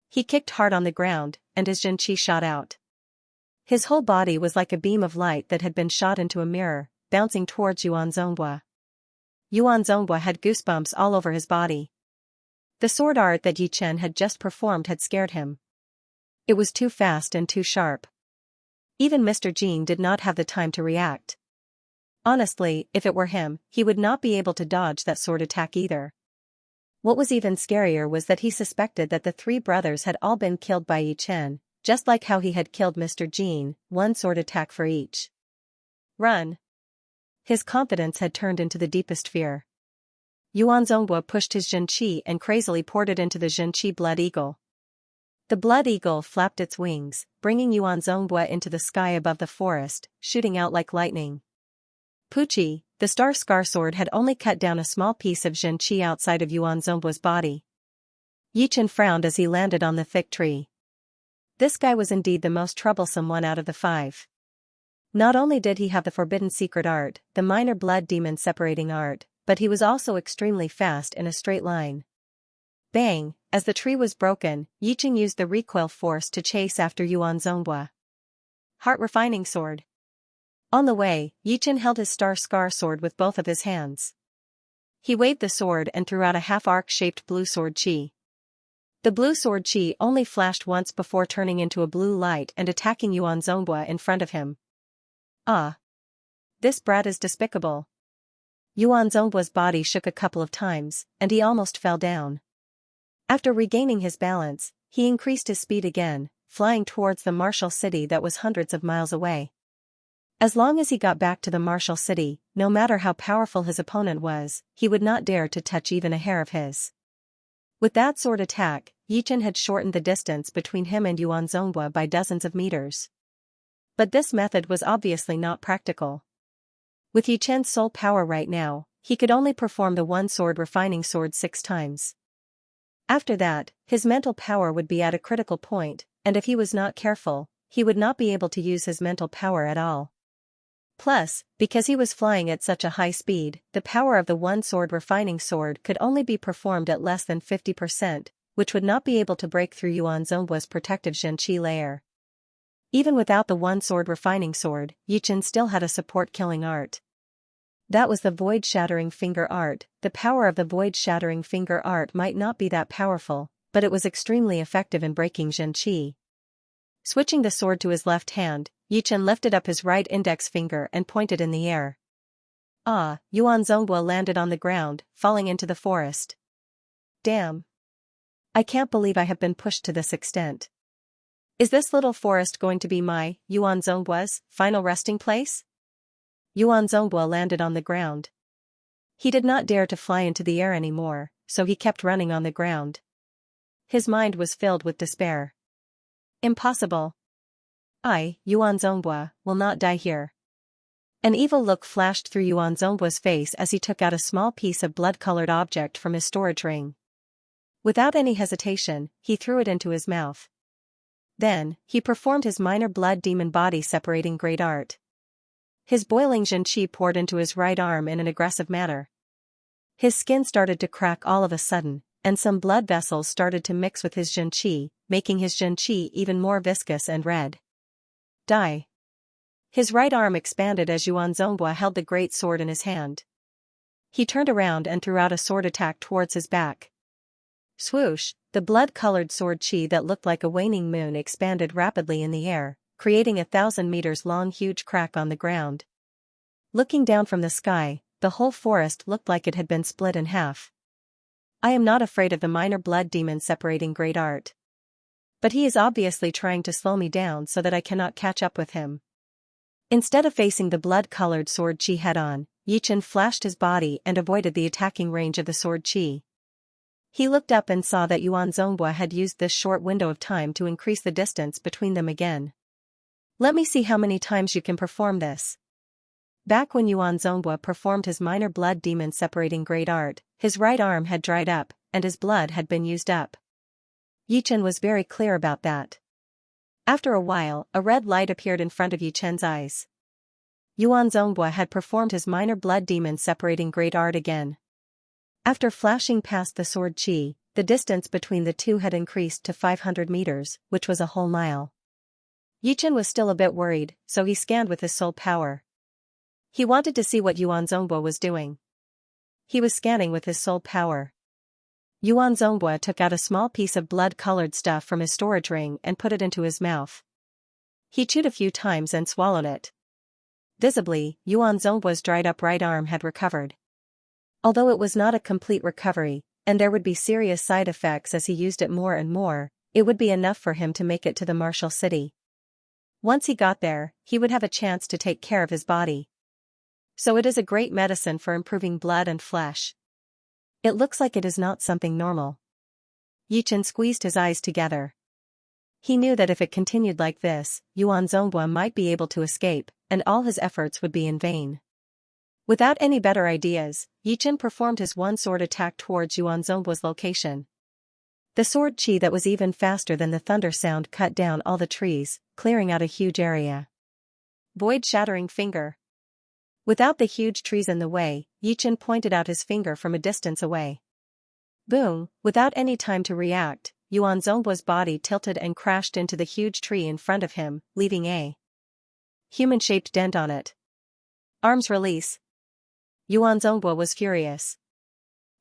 He kicked hard on the ground, and his Xianxia shot out. His whole body was like a beam of light that had been shot into a mirror, bouncing towards Yuan Zhonghua. Yuan Zhonghua had goosebumps all over his body. The sword art that Yi Chen had just performed had scared him. It was too fast and too sharp. Even Mr. Jin did not have the time to react. Honestly, if it were him, he would not be able to dodge that sword attack either. What was even scarier was that he suspected that the three brothers had all been killed by Yi Chen, just like how he had killed Mr. Jin, one sword attack for each. Run! His confidence had turned into the deepest fear. Yuan Zhonghua pushed his Xianxia and crazily poured it into the Xianxia blood eagle. The blood eagle flapped its wings, bringing Yuan Zhonghua into the sky above the forest, shooting out like lightning. Puchi, the star scar sword had only cut down a small piece of Xianxia outside of Yuan Zhonghua's body. Yi Chen frowned as he landed on the thick tree. This guy was indeed the most troublesome one out of the five. Not only did he have the forbidden secret art, the minor blood demon separating art, but he was also extremely fast in a straight line. Bang! As the tree was broken, Yi Chen used the recoil force to chase after Yuan Zhonghua. Heart refining sword. On the way, Yi Chen held his star scar sword with both of his hands. He waved the sword and threw out a half-arc-shaped blue sword chi. The blue sword chi only flashed once before turning into a blue light and attacking Yuan Zhonghua in front of him. Ah! This brat is despicable. Yuan Zhonghua's body shook a couple of times, and he almost fell down. After regaining his balance, he increased his speed again, flying towards the martial city that was hundreds of miles away. As long as he got back to the martial city, no matter how powerful his opponent was, he would not dare to touch even a hair of his. With that sword attack, Yi Chen had shortened the distance between him and Yuan Zhonghua by dozens of meters. But this method was obviously not practical. With Yi Chen's sole power right now, he could only perform the one sword refining sword 6 times. After that, his mental power would be at a critical point, and if he was not careful, he would not be able to use his mental power at all. Plus, because he was flying at such a high speed, the power of the one sword refining sword could only be performed at less than 50%, which would not be able to break through Yuan Zhonghua's protective Xianxia layer. Even without the one sword refining sword, Yi Chen still had a support killing art. That was the void-shattering finger art. The power of the void-shattering finger art might not be that powerful, but it was extremely effective in breaking Xianxia. Switching the sword to his left hand, Yi Chen lifted up his right index finger and pointed in the air. Ah! Yuan Zhonghua landed on the ground, falling into the forest. Damn! I can't believe I have been pushed to this extent. Is this little forest going to be my, Yuan Zhonghua's, final resting place? Yuan Zhonghua landed on the ground. He did not dare to fly into the air anymore, so he kept running on the ground. His mind was filled with despair. Impossible. I, Yuan Zhonghua, will not die here. An evil look flashed through Yuan Zhonghua's face as he took out a small piece of blood-colored object from his storage ring. Without any hesitation, he threw it into his mouth. Then, he performed his minor blood demon body separating great art. His boiling Xianxia poured into his right arm in an aggressive manner. His skin started to crack all of a sudden, and some blood vessels started to mix with his Xianxia, making his Xianxia even more viscous and red. Die. His right arm expanded as Yuan Zhonghua held the great sword in his hand. He turned around and threw out a sword attack towards his back. Swoosh, the blood-colored sword chi that looked like a waning moon expanded rapidly in the air, creating a 1,000 meters long huge crack on the ground. Looking down from the sky, the whole forest looked like it had been split in half. I am not afraid of the minor blood demon separating great art. But he is obviously trying to slow me down so that I cannot catch up with him. Instead of facing the blood-colored sword chi head-on, Yi Chen flashed his body and avoided the attacking range of the sword chi. He looked up and saw that Yuan Zhonghua had used this short window of time to increase the distance between them again. Let me see how many times you can perform this. Back when Yuan Zhonghua performed his minor blood demon separating great art, his right arm had dried up, and his blood had been used up. Yi Chen was very clear about that. After a while, a red light appeared in front of Yi Chen's eyes. Yuan Zongbua had performed his minor blood demon separating great art again. After flashing past the sword chi, the distance between the two had increased to 500 meters, which was a whole mile. Yichen was still a bit worried, so he scanned with his soul power. He wanted to see what Yuan Zongbua was doing. He was scanning with his soul power. Yuan Zongbua took out a small piece of blood-colored stuff from his storage ring and put it into his mouth. He chewed a few times and swallowed it. Visibly, Yuan Zongbua's dried-up right arm had recovered. Although it was not a complete recovery, and there would be serious side effects as he used it more and more, it would be enough for him to make it to the martial city. Once he got there, he would have a chance to take care of his body. So it is a great medicine for improving blood and flesh. It looks like it is not something normal. Yichen squeezed his eyes together. He knew that if it continued like this, Yuan Zongbua might be able to escape, and all his efforts would be in vain. Without any better ideas, Yichen performed his one-sword attack towards Yuan Zongbua's location. The sword chi that was even faster than the thunder sound cut down all the trees, clearing out a huge area. Void-shattering finger. Without the huge trees in the way, Yichen pointed out his finger from a distance away. Boom! Without any time to react, Yuan Zongbua's body tilted and crashed into the huge tree in front of him, leaving a human-shaped dent on it. Arms release. Yuan Zongbua was furious.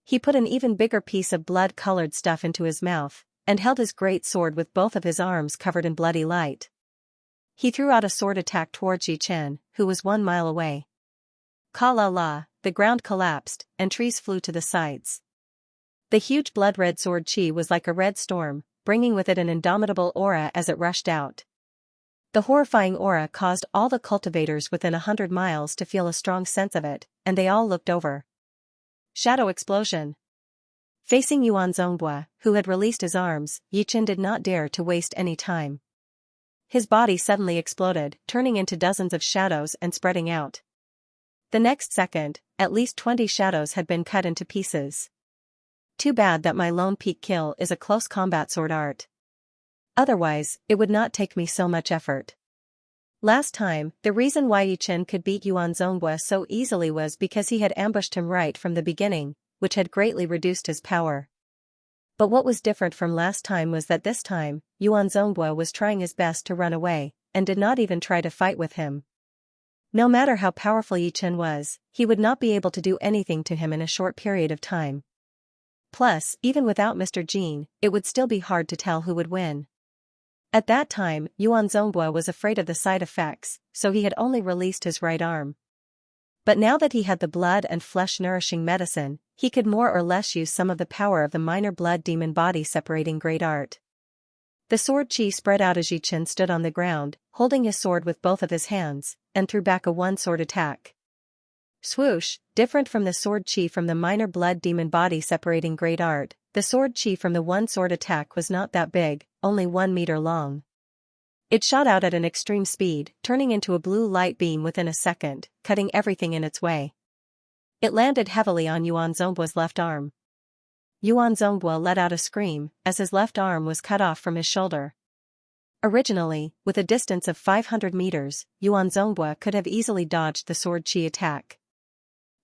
He put an even bigger piece of blood-colored stuff into his mouth, and held his great sword with both of his arms covered in bloody light. He threw out a sword attack towards Yichen, who was 1 mile away. Ka-la-la, the ground collapsed, and trees flew to the sides. The huge blood-red sword chi was like a red storm, bringing with it an indomitable aura as it rushed out. The horrifying aura caused all the cultivators within 100 miles to feel a strong sense of it, and they all looked over. Shadow explosion. Facing Yuan Zongbua, who had released his arms, Yichen did not dare to waste any time. His body suddenly exploded, turning into dozens of shadows and spreading out. The next second, at least 20 shadows had been cut into pieces. Too bad that my lone peak kill is a close combat sword art. Otherwise, it would not take me so much effort. Last time, the reason why Yichen could beat Yuan Zongbua so easily was because he had ambushed him right from the beginning, which had greatly reduced his power. But what was different from last time was that this time, Yuan Zongbua was trying his best to run away, and did not even try to fight with him. No matter how powerful Yichen was, he would not be able to do anything to him in a short period of time. Plus, even without Mr. Jean, it would still be hard to tell who would win. At that time, Yuan Zongbua was afraid of the side effects, so he had only released his right arm. But now that he had the blood and flesh-nourishing medicine, he could more or less use some of the power of the minor blood demon body separating great art. The sword chi spread out as Yichen stood on the ground, holding his sword with both of his hands, and threw back a one-sword attack. Swoosh, different from the sword chi from the minor blood demon body separating great art, the sword chi from the one-sword attack was not that big, only 1 meter long. It shot out at an extreme speed, turning into a blue light beam within a second, cutting everything in its way. It landed heavily on Yuan Zongbua's left arm. Yuan Zongbua let out a scream, as his left arm was cut off from his shoulder. Originally, with a distance of 500 meters, Yuan Zongbua could have easily dodged the sword chi attack.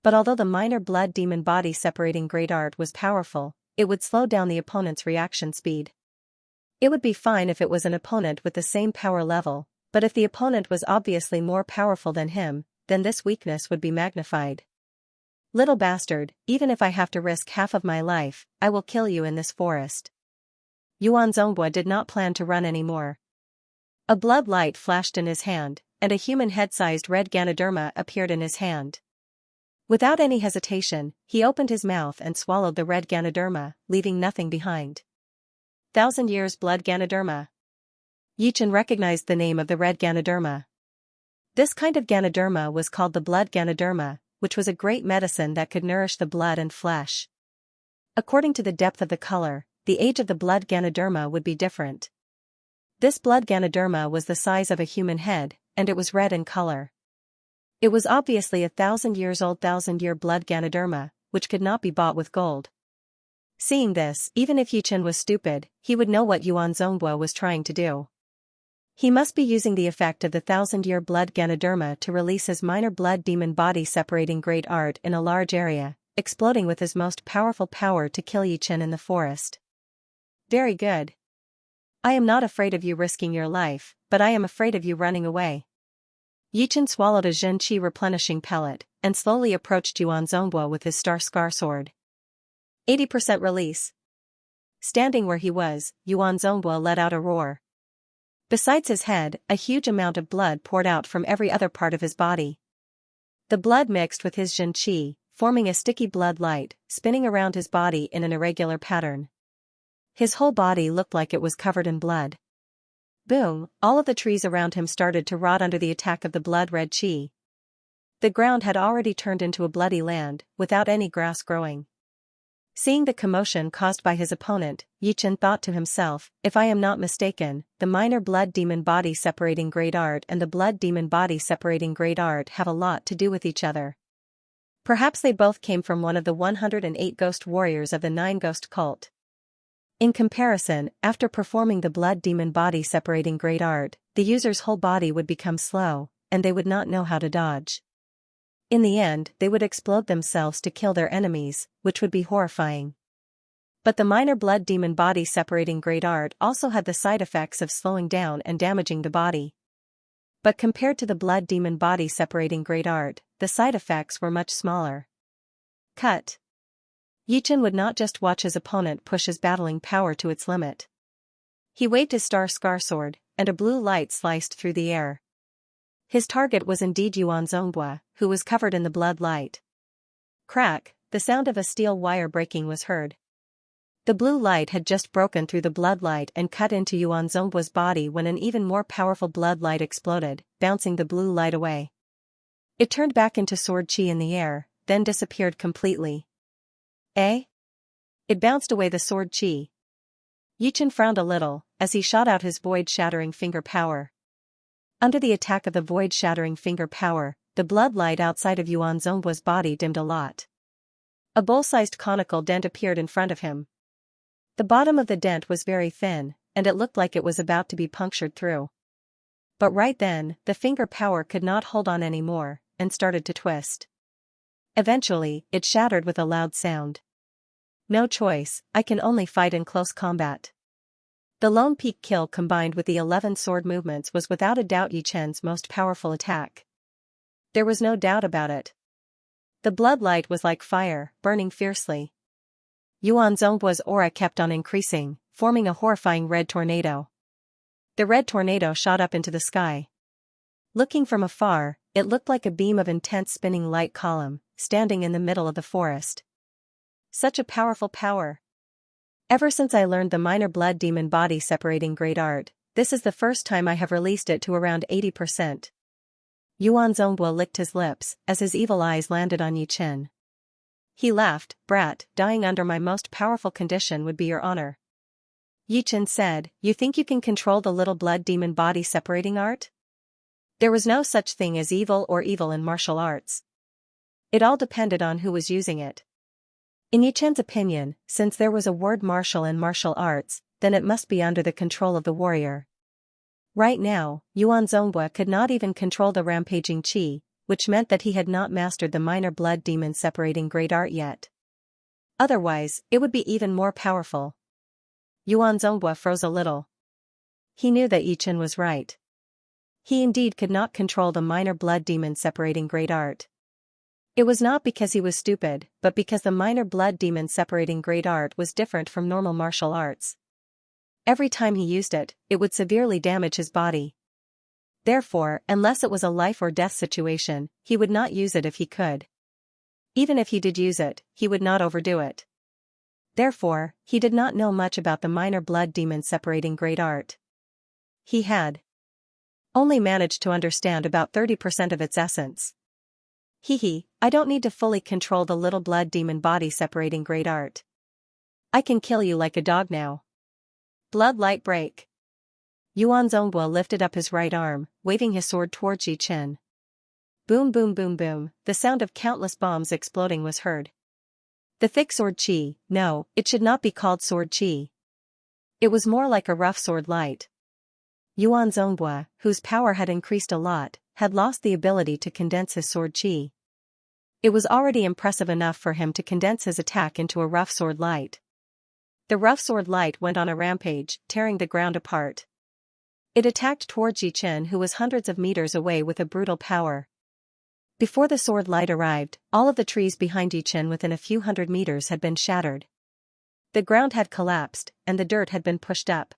But although the minor blood demon body separating great art was powerful, it would slow down the opponent's reaction speed. It would be fine if it was an opponent with the same power level, but if the opponent was obviously more powerful than him, then this weakness would be magnified. Little bastard, even if I have to risk half of my life, I will kill you in this forest. Yuan Zongbua did not plan to run anymore. A blood light flashed in his hand, and a human head-sized red Ganoderma appeared in his hand. Without any hesitation, he opened his mouth and swallowed the red Ganoderma, leaving nothing behind. 1,000 years blood Ganoderma. Yichen recognized the name of the red Ganoderma. This kind of Ganoderma was called the blood Ganoderma, which was a great medicine that could nourish the blood and flesh. According to the depth of the color, the age of the blood Ganoderma would be different. This blood Ganoderma was the size of a human head, and it was red in color. It was obviously 1,000 years old 1,000-year blood Ganoderma, which could not be bought with gold. Seeing this, even if Yichen was stupid, he would know what Yuan Zongbua was trying to do. He must be using the effect of the 1000-year blood Ganoderma to release his minor blood demon body separating great art in a large area, exploding with his most powerful power to kill Yichen in the forest. Very good. I am not afraid of you risking your life, but I am afraid of you running away. Yichen swallowed a Xianxia replenishing pellet, and slowly approached Yuan Zhongguo with his star scar sword. 80% release. Standing where he was, Yuan Zhongguo let out a roar. Besides his head, a huge amount of blood poured out from every other part of his body. The blood mixed with his Xianxia, forming a sticky blood light, spinning around his body in an irregular pattern. His whole body looked like it was covered in blood. Boom, all of the trees around him started to rot under the attack of the blood-red qi. The ground had already turned into a bloody land, without any grass growing. Seeing the commotion caused by his opponent, Yichen thought to himself, if I am not mistaken, the minor blood demon body separating great art and the blood demon body separating great art have a lot to do with each other. Perhaps they both came from one of the 108 ghost warriors of the 9-ghost cult. In comparison, after performing the blood demon body separating great art, the user's whole body would become slow, and they would not know how to dodge. In the end, they would explode themselves to kill their enemies, which would be horrifying. But the minor blood demon body separating great art also had the side effects of slowing down and damaging the body. But compared to the blood demon body separating great art, the side effects were much smaller. Cut. Yichen would not just watch his opponent push his battling power to its limit. He waved his star scar sword, and a blue light sliced through the air. His target was indeed Yuan Zhongguo, who was covered in the blood light. Crack, the sound of a steel wire breaking was heard. The blue light had just broken through the blood light and cut into Yuan Zhongguo's body when an even more powerful blood light exploded, bouncing the blue light away. It turned back into sword qi in the air, then disappeared completely. Eh? It bounced away the sword qi. Yichen frowned a little, as he shot out his void-shattering finger power. Under the attack of the void-shattering finger power, the blood light outside of Yuan Zhongguo's body dimmed a lot. A bowl-sized conical dent appeared in front of him. The bottom of the dent was very thin, and it looked like it was about to be punctured through. But right then, the finger power could not hold on anymore, and started to twist. Eventually, it shattered with a loud sound. No choice, I can only fight in close combat. The lone peak kill combined with the 11 sword movements was without a doubt Yichen's most powerful attack. There was no doubt about it. The blood light was like fire, burning fiercely. Yuan Zhongguo's aura kept on increasing, forming a horrifying red tornado. The red tornado shot up into the sky. Looking from afar, it looked like a beam of intense spinning light column, standing in the middle of the forest. Such a powerful power. Ever since I learned the minor blood demon body separating great art, this is the first time I have released it to around 80%. Yuan Zhongguo licked his lips, as his evil eyes landed on Yichen. He laughed, brat, dying under my most powerful condition would be your honor. Yichen said, you think you can control the little blood demon body separating art? There was no such thing as evil or evil in martial arts. It all depended on who was using it. In Yichen's opinion, since there was a word martial in martial arts, then it must be under the control of the warrior. Right now, Yuan Zhongguo could not even control the rampaging qi, which meant that he had not mastered the minor blood demon separating great art yet. Otherwise, it would be even more powerful. Yuan Zhongguo froze a little. He knew that Yichen was right. He indeed could not control the minor blood demon separating great art. It was not because he was stupid, but because the minor blood demon separating great art was different from normal martial arts. Every time he used it, it would severely damage his body. Therefore, unless it was a life or death situation, he would not use it if he could. Even if he did use it, he would not overdo it. Therefore, he did not know much about the minor blood demon separating great art. He had only managed to understand about 30% of its essence. I don't need to fully control the little blood demon body separating great art. I can kill you like a dog now. Blood light break. Yuan Zhongguo lifted up his right arm, waving his sword towards Yichen. Boom boom boom boom, the sound of countless bombs exploding was heard. The thick sword qi, no, it should not be called sword qi. It was more like a rough sword light. Yuan Zongbua, whose power had increased a lot, had lost the ability to condense his sword qi. It was already impressive enough for him to condense his attack into a rough sword light. The rough sword light went on a rampage, tearing the ground apart. It attacked towards Yi Chen, who was hundreds of meters away, with a brutal power. Before the sword light arrived, all of the trees behind Yi Chen within a few hundred meters had been shattered. The ground had collapsed, and the dirt had been pushed up.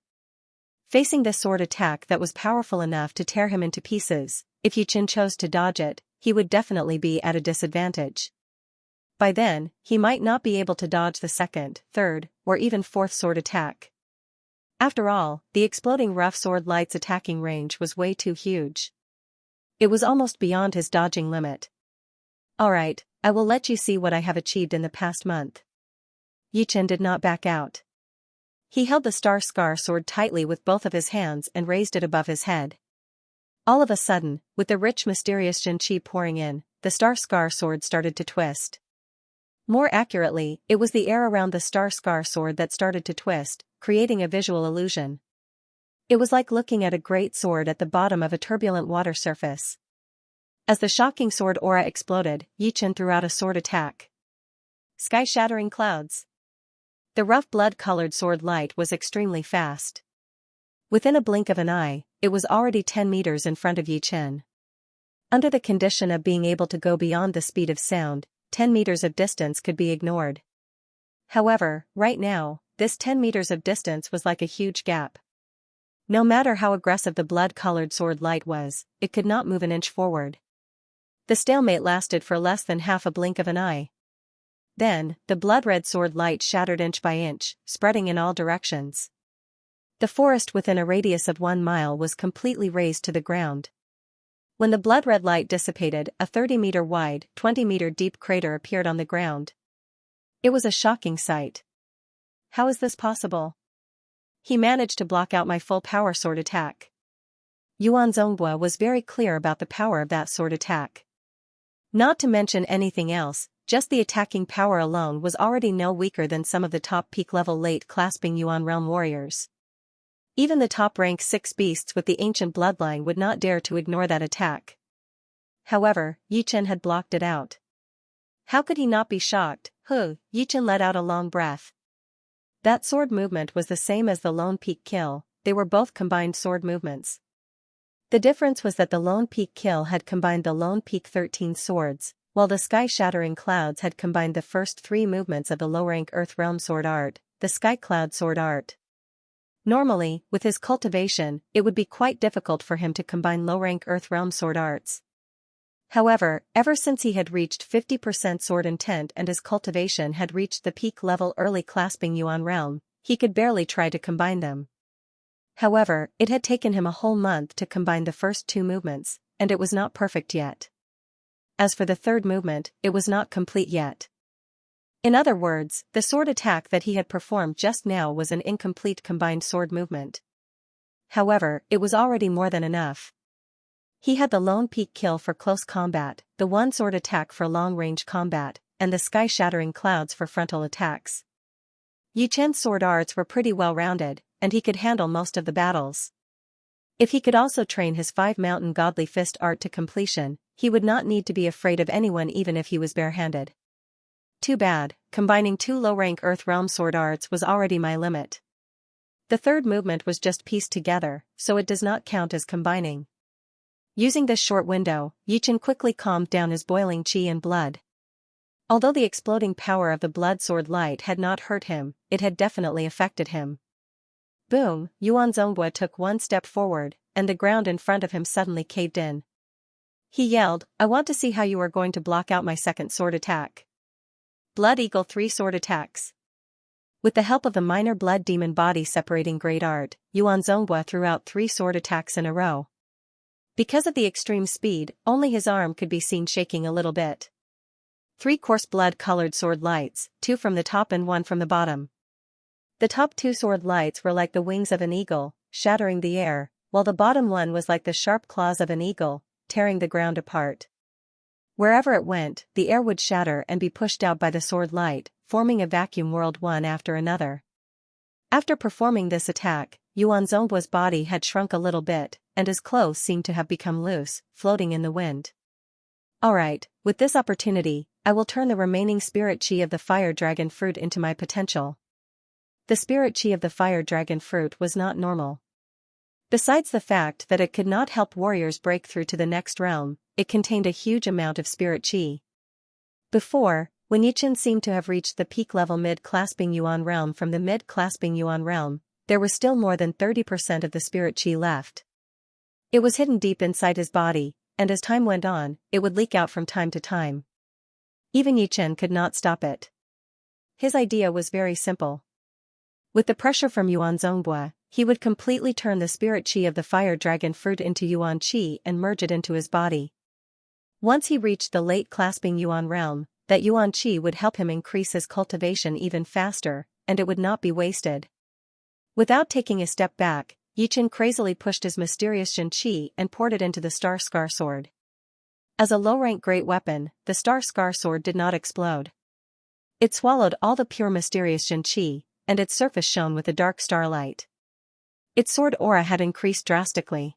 Facing this sword attack that was powerful enough to tear him into pieces, if Yi Chen chose to dodge it, he would definitely be at a disadvantage. By then, he might not be able to dodge the second, third, or even fourth sword attack. After all, the exploding rough sword light's attacking range was way too huge. It was almost beyond his dodging limit. Alright, I will let you see what I have achieved in the past month. Yi Chen did not back out. He held the Star Scar sword tightly with both of his hands and raised it above his head. All of a sudden, with the rich mysterious Jin Qi pouring in, the Star Scar sword started to twist. More accurately, it was the air around the Star Scar sword that started to twist, creating a visual illusion. It was like looking at a great sword at the bottom of a turbulent water surface. As the shocking sword aura exploded, Yi Chen threw out a sword attack. Sky-shattering clouds. The rough blood-colored sword light was extremely fast. Within a blink of an eye, it was already 10 meters in front of Yi Chen. Under the condition of being able to go beyond the speed of sound, 10 meters of distance could be ignored. However, right now, this 10 meters of distance was like a huge gap. No matter how aggressive the blood-colored sword light was, it could not move an inch forward. The stalemate lasted for less than half a blink of an eye. Then, the blood-red sword light shattered inch by inch, spreading in all directions. The forest within a radius of 1 mile was completely razed to the ground. When the blood-red light dissipated, a 30-meter wide, 20-meter deep crater appeared on the ground. It was a shocking sight. How is this possible? He managed to block out my full power sword attack. Yuan Zongbua was very clear about the power of that sword attack. Not to mention anything else, just the attacking power alone was already no weaker than some of the top peak-level late-clasping Yuan realm warriors. Even the top-rank 6 beasts with the ancient bloodline would not dare to ignore that attack. However, Yi Chen had blocked it out. How could he not be shocked? Yi Chen let out a long breath. That sword movement was the same as the Lone Peak kill, they were both combined sword movements. The difference was that the Lone Peak kill had combined the Lone Peak 13 swords, while the Sky-Shattering Clouds had combined the first 3 movements of the low-rank Earth Realm sword art, the Sky Cloud sword art. Normally, with his cultivation, it would be quite difficult for him to combine low-rank Earth Realm sword arts. However, ever since he had reached 50% sword intent and his cultivation had reached the peak level early clasping Yuan realm, he could barely try to combine them. However, it had taken him a whole month to combine the first 2 movements, and it was not perfect yet. As for the third movement, it was not complete yet. In other words, the sword attack that he had performed just now was an incomplete combined sword movement. However, it was already more than enough. He had the Lone Peak kill for close combat, the one sword attack for long-range combat, and the Sky-Shattering Clouds for frontal attacks. Yi Chen's sword arts were pretty well-rounded, and he could handle most of the battles. If he could also train his 5 mountain godly fist art to completion, he would not need to be afraid of anyone even if he was barehanded. Too bad, combining 2 low-rank Earth Realm sword arts was already my limit. The third movement was just pieced together, so it does not count as combining. Using this short window, Yi Chen quickly calmed down his boiling qi and blood. Although the exploding power of the blood sword light had not hurt him, it had definitely affected him. Boom, Yuan Zongbua took 1 step forward, and the ground in front of him suddenly caved in. He yelled, "I want to see how you are going to block out my second sword attack." Blood Eagle 3 sword attacks. With the help of the minor blood demon body separating great art, Yuan Zongbua threw out 3 sword attacks in a row. Because of the extreme speed, only his arm could be seen shaking a little bit. 3 coarse blood-colored sword lights, 2 from the top and 1 from the bottom. The top 2 sword lights were like the wings of an eagle, shattering the air, while the bottom one was like the sharp claws of an eagle, tearing the ground apart. Wherever it went, the air would shatter and be pushed out by the sword light, forming a vacuum world one after another. After performing this attack, Yuan Zongbua's body had shrunk a little bit, and his clothes seemed to have become loose, floating in the wind. Alright, with this opportunity, I will turn the remaining spirit chi of the fire dragon fruit into my potential. The spirit chi of the fire dragon fruit was not normal. Besides the fact that it could not help warriors break through to the next realm, it contained a huge amount of spirit chi. Before, when Yichen seemed to have reached the peak level mid-clasping Yuan realm from the mid-clasping Yuan realm, there was still more than 30% of the spirit chi left. It was hidden deep inside his body, and as time went on, it would leak out from time to time. Even Yichen could not stop it. His idea was very simple. With the pressure from Yuan Zongbua, he would completely turn the spirit chi of the fire dragon fruit into Yuan chi and merge it into his body. Once he reached the late clasping Yuan realm, that Yuan chi would help him increase his cultivation even faster, and it would not be wasted. Without taking a step back, Yichen crazily pushed his mysterious Xin Qi and poured it into the Star Scar sword. As a low-rank great weapon, the Star Scar sword did not explode. It swallowed all the pure mysterious Xin Qi, and its surface shone with a dark starlight. Its sword aura had increased drastically.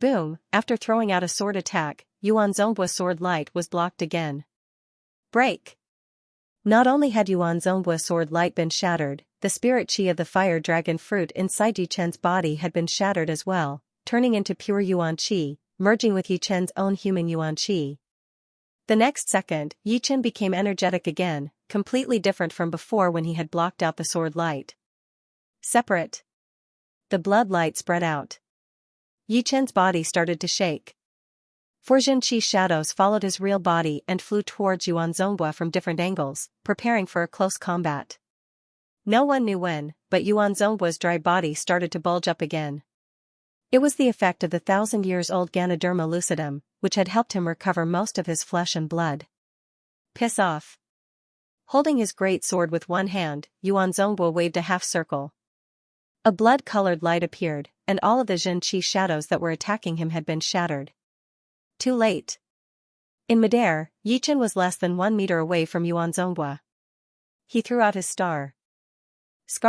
Boom, after throwing out a sword attack, Yuan Zongbua's sword light was blocked again. Break! Not only had Yuan Zongbua's sword light been shattered, the spirit chi of the fire dragon fruit inside Yichen's body had been shattered as well, turning into pure Yuan chi, merging with Yichen's own human Yuan chi. The next second, Yichen became energetic again, completely different from before when he had blocked out the sword light. Separate. The blood light spread out. Yichen's body started to shake. Four Xin Qi shadows followed his real body and flew towards Yuan Zongbua from different angles, preparing for a close combat. No one knew when, but Yuan Zongbua's dry body started to bulge up again. It was the effect of the 1,000-years-old Ganoderma lucidum, which had helped him recover most of his flesh and blood. Piss off. Holding his great sword with one hand, Yuan Zongbua waved a half-circle. A blood-colored light appeared, and all of the Xin Qi shadows that were attacking him had been shattered. Too late. In midair, Yichen was less than 1 meter away from Yuan Zongbua. He threw out his Scar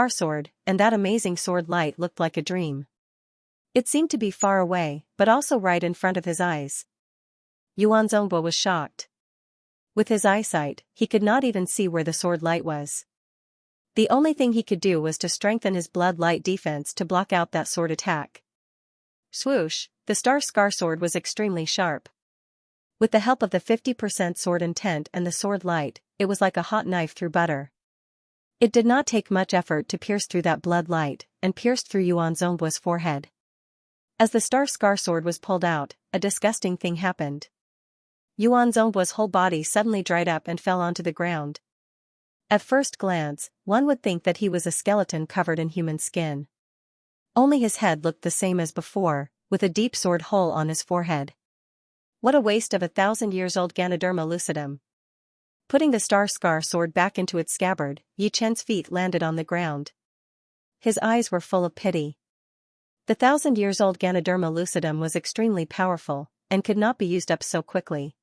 sword, and that amazing sword light looked like a dream. It seemed to be far away, but also right in front of his eyes. Yuan Zongbua was shocked. With his eyesight, he could not even see where the sword light was. The only thing he could do was to strengthen his blood light defense to block out that sword attack. Swoosh, the Star Scar sword was extremely sharp. With the help of the 50% sword intent and the sword light, it was like a hot knife through butter. It did not take much effort to pierce through that blood light, and pierced through Yuan Zongbua's forehead. As the Star Scar sword was pulled out, a disgusting thing happened. Yuan Zongbua's whole body suddenly dried up and fell onto the ground. At first glance, one would think that he was a skeleton covered in human skin. Only his head looked the same as before, with a deep sword hole on his forehead. What a waste of a 1,000-years-old Ganoderma lucidum. Putting the Star Scar sword back into its scabbard, Yichen's feet landed on the ground. His eyes were full of pity. The 1,000-years-old Ganoderma lucidum was extremely powerful, and could not be used up so quickly.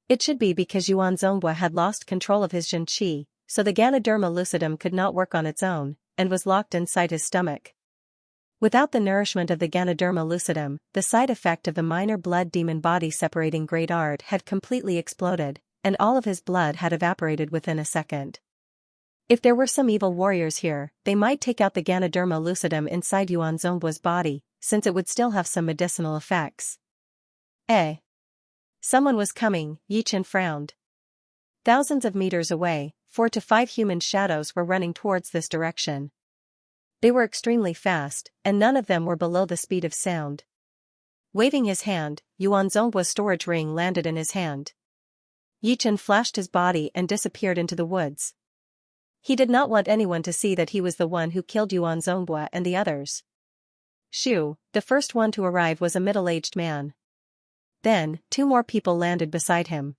It should be because Yuan Zongbua had lost control of his Xin Qi, so the Ganoderma lucidum could not work on its own, and was locked inside his stomach. Without the nourishment of the Ganoderma lucidum, the side effect of the minor blood demon body separating great art had completely exploded, and all of his blood had evaporated within a second. If there were some evil warriors here, they might take out the Ganoderma lucidum inside Yuan Zongbua's body, since it would still have some medicinal effects. Someone was coming, Yichen frowned. Thousands of meters away, 4 to 5 human shadows were running towards this direction. They were extremely fast, and none of them were below the speed of sound. Waving his hand, Yuan Zongbua's storage ring landed in his hand. Yichen flashed his body and disappeared into the woods. He did not want anyone to see that he was the one who killed Yuan Zongbua and the others. Shu, the first one to arrive, was a middle-aged man. Then, 2 more people landed beside him.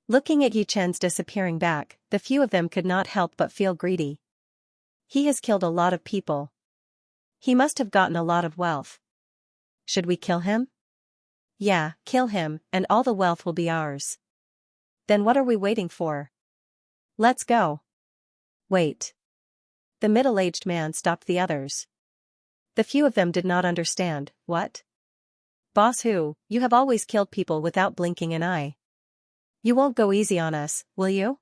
Looking at Yichen's disappearing back, the few of them could not help but feel greedy. He has killed a lot of people. He must have gotten a lot of wealth. Should we kill him? Yeah, kill him, and all the wealth will be ours. Then what are we waiting for? Let's go. Wait. The middle-aged man stopped the others. The few of them did not understand. What? Boss who, you have always killed people without blinking an eye. You won't go easy on us, will you?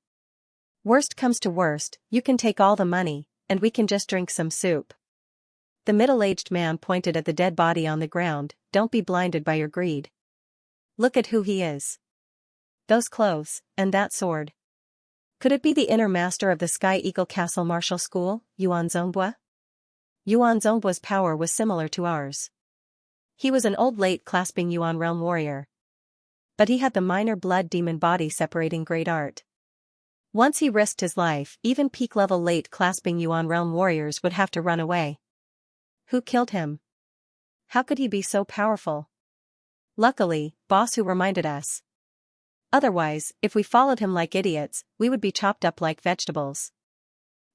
Worst comes to worst, you can take all the money, and we can just drink some soup. The middle-aged man pointed at the dead body on the ground. Don't be blinded by your greed. Look at who he is. Those clothes, and that sword. Could it be the inner master of the Sky Eagle Castle Martial School, Yuan Zongbua? Yuan Zongbua's power was similar to ours. He was an old late-clasping Yuan realm warrior. But he had the minor blood demon body separating great art. Once he risked his life, even peak-level late-clasping Yuan realm warriors would have to run away. Who killed him? How could he be so powerful? Luckily, Boss Who reminded us. Otherwise, if we followed him like idiots, we would be chopped up like vegetables.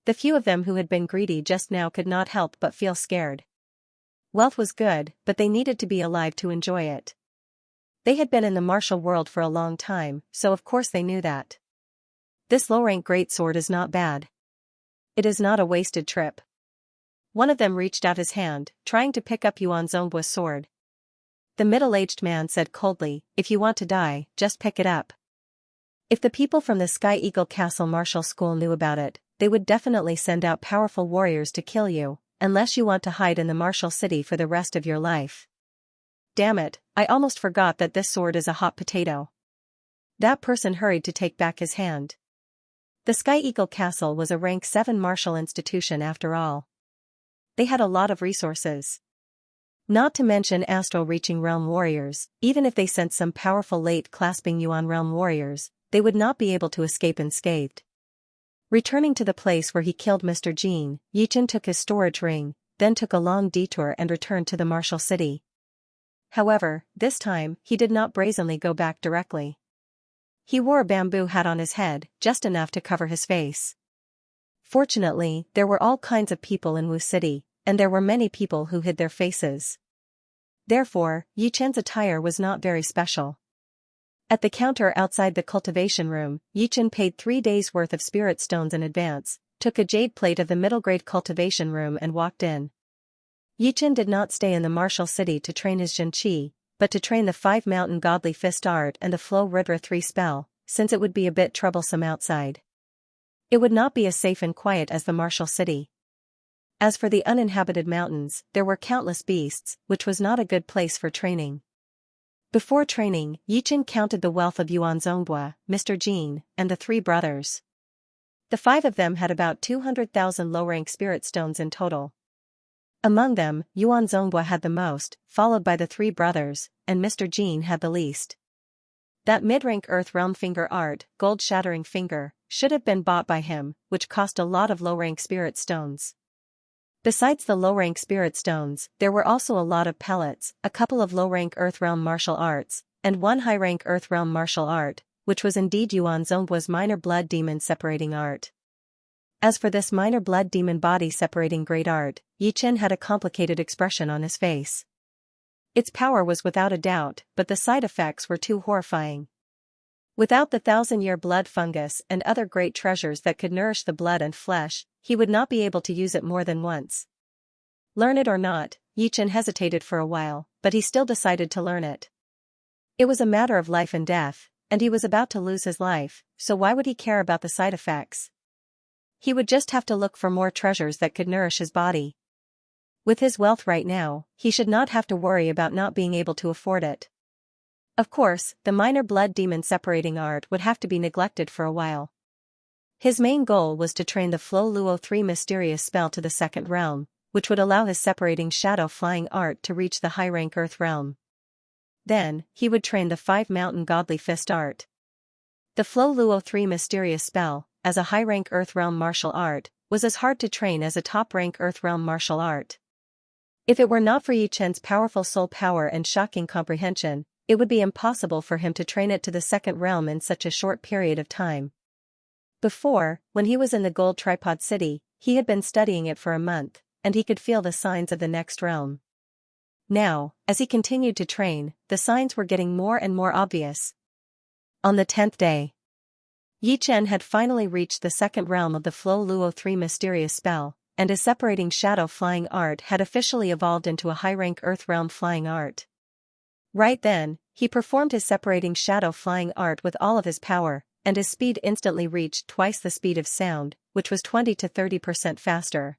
The few of them who had been greedy just now could not help but feel scared. Wealth was good, but they needed to be alive to enjoy it. They had been in the martial world for a long time, so of course they knew that. This low-rank greatsword is not bad. It is not a wasted trip. One of them reached out his hand, trying to pick up Yuan Zongbua's sword. The middle-aged man said coldly, if you want to die, just pick it up. If the people from the Sky Eagle Castle Martial School knew about it, they would definitely send out powerful warriors to kill you, unless you want to hide in the martial city for the rest of your life. Damn it, I almost forgot that this sword is a hot potato. That person hurried to take back his hand. The Sky Eagle Castle was a rank 7 martial institution after all. They had a lot of resources. Not to mention astral-reaching realm warriors. Even if they sent some powerful late-clasping Yuan realm warriors, they would not be able to escape unscathed. Returning to the place where he killed Mr. Jean, Yichen took his storage ring, then took a long detour and returned to the martial city. However, this time, he did not brazenly go back directly. He wore a bamboo hat on his head, just enough to cover his face. Fortunately, there were all kinds of people in Wu City, and there were many people who hid their faces. Therefore, Yi Chen's attire was not very special. At the counter outside the cultivation room, Yi Chen paid 3 days' worth of spirit stones in advance, took a jade plate of the middle-grade cultivation room and walked in. Yi Chen did not stay in the martial city to train his Xianxia, but to train the 5 mountain godly fist art and the flow Ridra 3 spell, since it would be a bit troublesome outside. It would not be as safe and quiet as the martial city. As for the uninhabited mountains, there were countless beasts, which was not a good place for training. Before training, Yi Chen counted the wealth of Yuan Zongbua, Mr. Jean, and the 3 brothers. The 5 of them had about 200,000 low-rank spirit stones in total. Among them, Yuan Zongbua had the most, followed by the 3 brothers, and Mr. Jean had the least. That mid-rank Earth Realm finger art, Gold Shattering Finger, should have been bought by him, which cost a lot of low-rank spirit stones. Besides the low-rank spirit stones, there were also a lot of pellets, a couple of low-rank Earth Realm martial arts, and 1 high-rank Earth Realm martial art, which was indeed Yuan Zongbua's minor blood demon separating art. As for this minor blood demon body separating great art, Yi Chen had a complicated expression on his face. Its power was without a doubt, but the side effects were too horrifying. Without the 1,000-year blood fungus and other great treasures that could nourish the blood and flesh, he would not be able to use it more than once. Learn it or not, Yi Chen hesitated for a while, but he still decided to learn it. It was a matter of life and death, and he was about to lose his life, so why would he care about the side effects? He would just have to look for more treasures that could nourish his body. With his wealth right now, he should not have to worry about not being able to afford it. Of course, the minor blood demon separating art would have to be neglected for a while. His main goal was to train the Flow Luo 3 mysterious spell to the 2nd realm, which would allow his separating shadow flying art to reach the high-rank Earth realm. Then, he would train the 5 mountain godly fist art. The Flow Luo 3 mysterious spell, as a high-rank Earth realm martial art, was as hard to train as a top-rank Earth realm martial art. If it were not for Yi Chen's powerful soul power and shocking comprehension, it would be impossible for him to train it to the 2nd realm in such a short period of time. Before, when he was in the Gold Tripod City, he had been studying it for a month, and he could feel the signs of the next realm. Now, as he continued to train, the signs were getting more and more obvious. On the 10th day, Yi Chen had finally reached the 2nd realm of the Flow Luo 3 mysterious spell, and his separating shadow flying art had officially evolved into a high-rank Earth Realm flying art. Right then, he performed his separating shadow flying art with all of his power, and his speed instantly reached twice the speed of sound, which was 20 to 30% faster.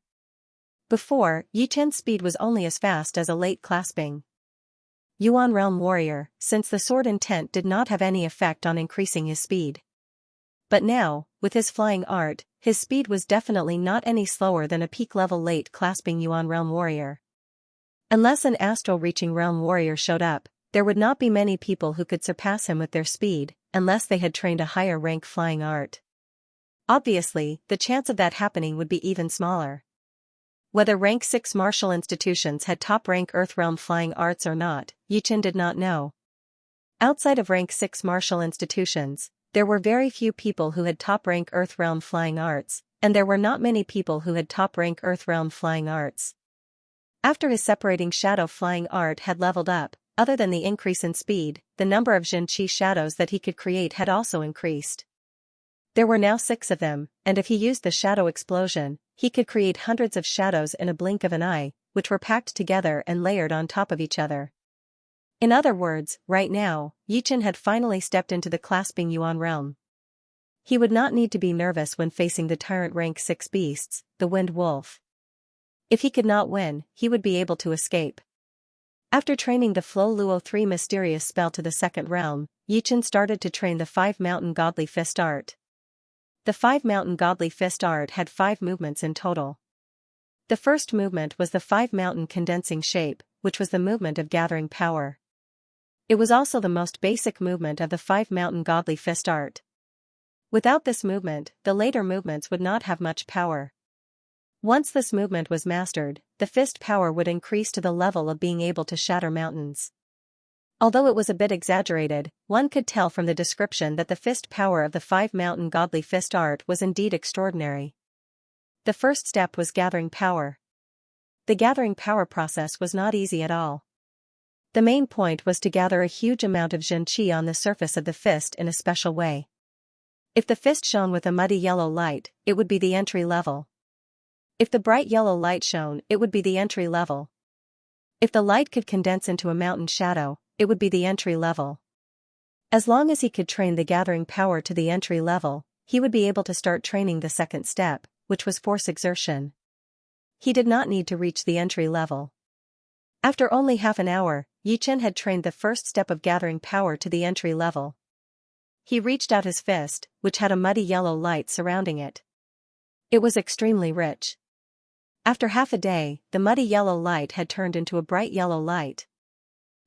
Before, Yichen's speed was only as fast as a late clasping Yuan Realm warrior, since the sword intent did not have any effect on increasing his speed. But now, with his flying art, his speed was definitely not any slower than a peak-level late clasping Yuan Realm warrior. Unless an astral-reaching realm warrior showed up, there would not be many people who could surpass him with their speed, unless they had trained a higher rank flying art. Obviously, the chance of that happening would be even smaller. Whether rank 6 martial institutions had top-rank Earth Realm flying arts or not, Yichen did not know. Outside of rank 6 martial institutions, there were very few people who had top-rank Earth Realm flying arts, and there were not many people who had top-rank Earth Realm flying arts. After his separating shadow flying art had leveled up, other than the increase in speed, the number of Xianxia shadows that he could create had also increased. There were now 6 of them, and if he used the shadow explosion, he could create hundreds of shadows in a blink of an eye, which were packed together and layered on top of each other. In other words, right now, Yichen had finally stepped into the clasping Yuan realm. He would not need to be nervous when facing the tyrant rank 6 beasts, the Wind Wolf. If he could not win, he would be able to escape. After training the Flo Luo 3 mysterious spell to the second realm, Yichen started to train the 5 mountain godly fist art. The 5 mountain godly fist art had 5 movements in total. The first movement was the 5 mountain condensing shape, which was the movement of gathering power. It was also the most basic movement of the 5 mountain godly fist art. Without this movement, the later movements would not have much power. Once this movement was mastered, the fist power would increase to the level of being able to shatter mountains. Although it was a bit exaggerated, one could tell from the description that the fist power of the 5 mountain godly fist art was indeed extraordinary. The first step was gathering power. The gathering power process was not easy at all. The main point was to gather a huge amount of Xianxia on the surface of the fist in a special way. If the fist shone with a muddy yellow light, it would be the entry level. If the bright yellow light shone, it would be the entry level. If the light could condense into a mountain shadow, it would be the entry level. As long as he could train the gathering power to the entry level, he would be able to start training the second step, which was force exertion. He did not need to reach the entry level. After only half an hour, Yichen had trained the first step of gathering power to the entry level. He reached out his fist, which had a muddy yellow light surrounding it. It was extremely rich. After half a day, the muddy yellow light had turned into a bright yellow light.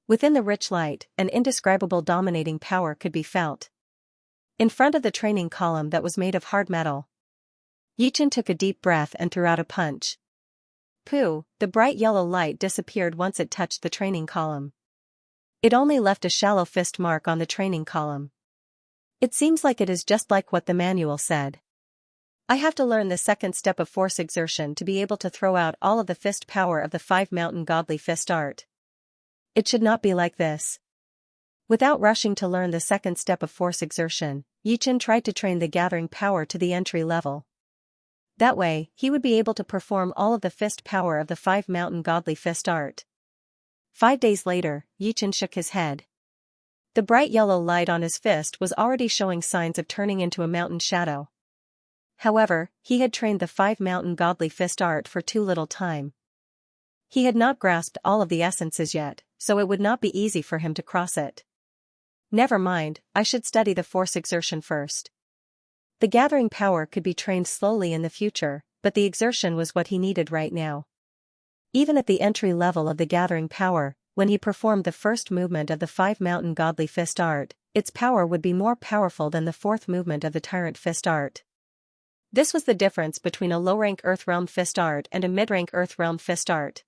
Within the rich light, an indescribable dominating power could be felt. In front of the training column that was made of hard metal, Yichen took a deep breath and threw out a punch. Pooh, the bright yellow light disappeared once it touched the training column. It only left a shallow fist mark on the training column. It seems like it is just like what the manual said. I have to learn the second step of force exertion to be able to throw out all of the fist power of the 5 mountain godly fist art. It should not be like this. Without rushing to learn the second step of force exertion, Yichen tried to train the gathering power to the entry level. That way, he would be able to perform all of the fist power of the 5 mountain godly fist art. 5 days later, Yichen shook his head. The bright yellow light on his fist was already showing signs of turning into a mountain shadow. However, he had trained the 5 mountain godly fist art for too little time. He had not grasped all of the essences yet, so it would not be easy for him to cross it. Never mind, I should study the force exertion first. The gathering power could be trained slowly in the future, but the exertion was what he needed right now. Even at the entry level of the gathering power, when he performed the first movement of the 5 mountain godly fist art, its power would be more powerful than the 4th movement of the tyrant fist art. This was the difference between a low-rank Earth Realm fist art and a mid-rank Earth Realm fist art.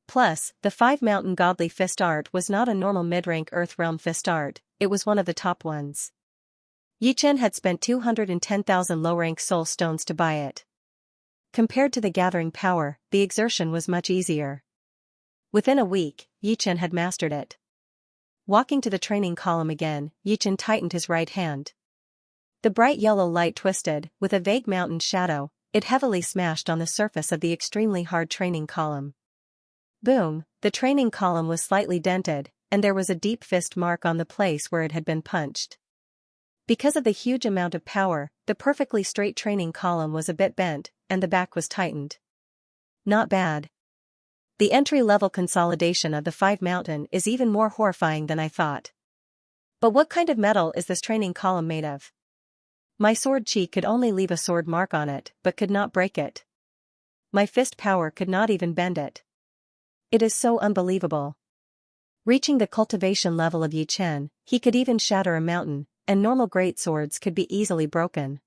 Plus, the 5 mountain godly fist art was not a normal mid-rank Earth Realm fist art, it was one of the top ones. Yichen had spent 210,000 low-rank soul stones to buy it. Compared to the gathering power, the exertion was much easier. Within a week, Yichen had mastered it. Walking to the training column again, Yichen tightened his right hand. The bright yellow light twisted, with a vague mountain shadow, it heavily smashed on the surface of the extremely hard training column. Boom, the training column was slightly dented, and there was a deep fist mark on the place where it had been punched. Because of the huge amount of power, the perfectly straight training column was a bit bent, and the back was tightened. Not bad. The entry-level consolidation of the 5 mountain is even more horrifying than I thought. But what kind of metal is this training column made of? My sword chi could only leave a sword mark on it, but could not break it. My fist power could not even bend it. It is so unbelievable. Reaching the cultivation level of Yi Chen, he could even shatter a mountain, and normal greatswords could be easily broken.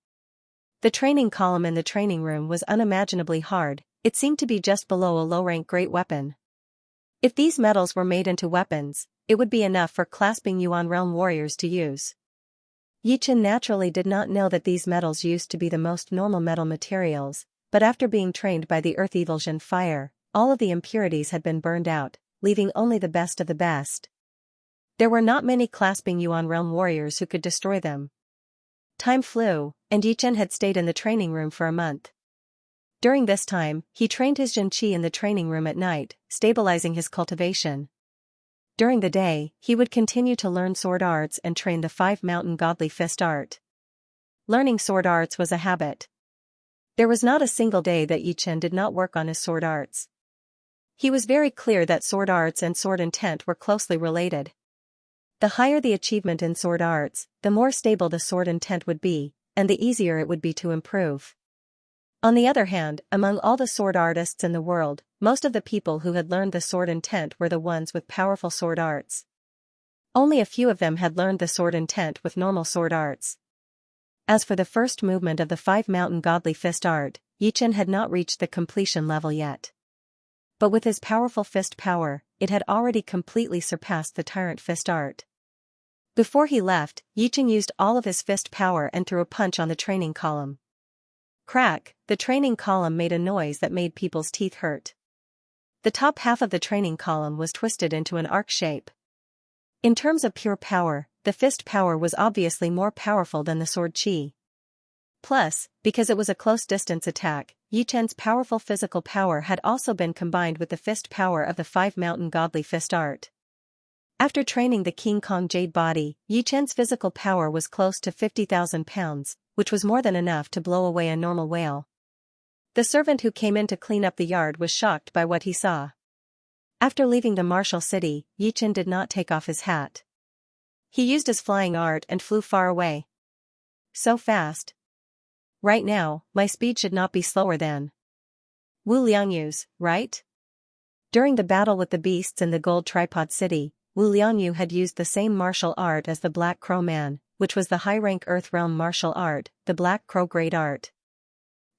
The training column in the training room was unimaginably hard, it seemed to be just below a low-rank great weapon. If these metals were made into weapons, it would be enough for clasping Yuan realm warriors to use. Yi Chen naturally did not know that these metals used to be the most normal metal materials, but after being trained by the earth evulsion fire, all of the impurities had been burned out, leaving only the best of the best. There were not many clasping Yuan realm warriors who could destroy them. Time flew, and Yi Chen had stayed in the training room for a month. During this time, he trained his Xianxia in the training room at night, stabilizing his cultivation. During the day, he would continue to learn sword arts and train the 5 mountain godly fist art. Learning sword arts was a habit. There was not a single day that Yi Chen did not work on his sword arts. He was very clear that sword arts and sword intent were closely related. The higher the achievement in sword arts, the more stable the sword intent would be, and the easier it would be to improve. On the other hand, among all the sword artists in the world, most of the people who had learned the sword intent were the ones with powerful sword arts. Only a few of them had learned the sword intent with normal sword arts. As for the first movement of the 5 mountain godly fist art, Yi Chen had not reached the completion level yet. But with his powerful fist power, it had already completely surpassed the tyrant fist art. Before he left, Yi Chen used all of his fist power and threw a punch on the training column. Crack, the training column made a noise that made people's teeth hurt. The top half of the training column was twisted into an arc shape. In terms of pure power, the fist power was obviously more powerful than the sword chi. Plus, because it was a close-distance attack, Yi Chen's powerful physical power had also been combined with the fist power of the 5 mountain godly fist art. After training the King Kong Jade body, Yi Chen's physical power was close to 50,000 pounds, which was more than enough to blow away a normal whale. The servant who came in to clean up the yard was shocked by what he saw. After leaving the martial city, Yi Chen did not take off his hat. He used his flying art and flew far away. So fast. Right now, my speed should not be slower than Wu Liangyu's, right? During the battle with the beasts in the gold tripod city, Wu Liangyu had used the same martial art as the Black Crow Man, which was the high-rank Earth Realm martial art, the Black Crow Great Art.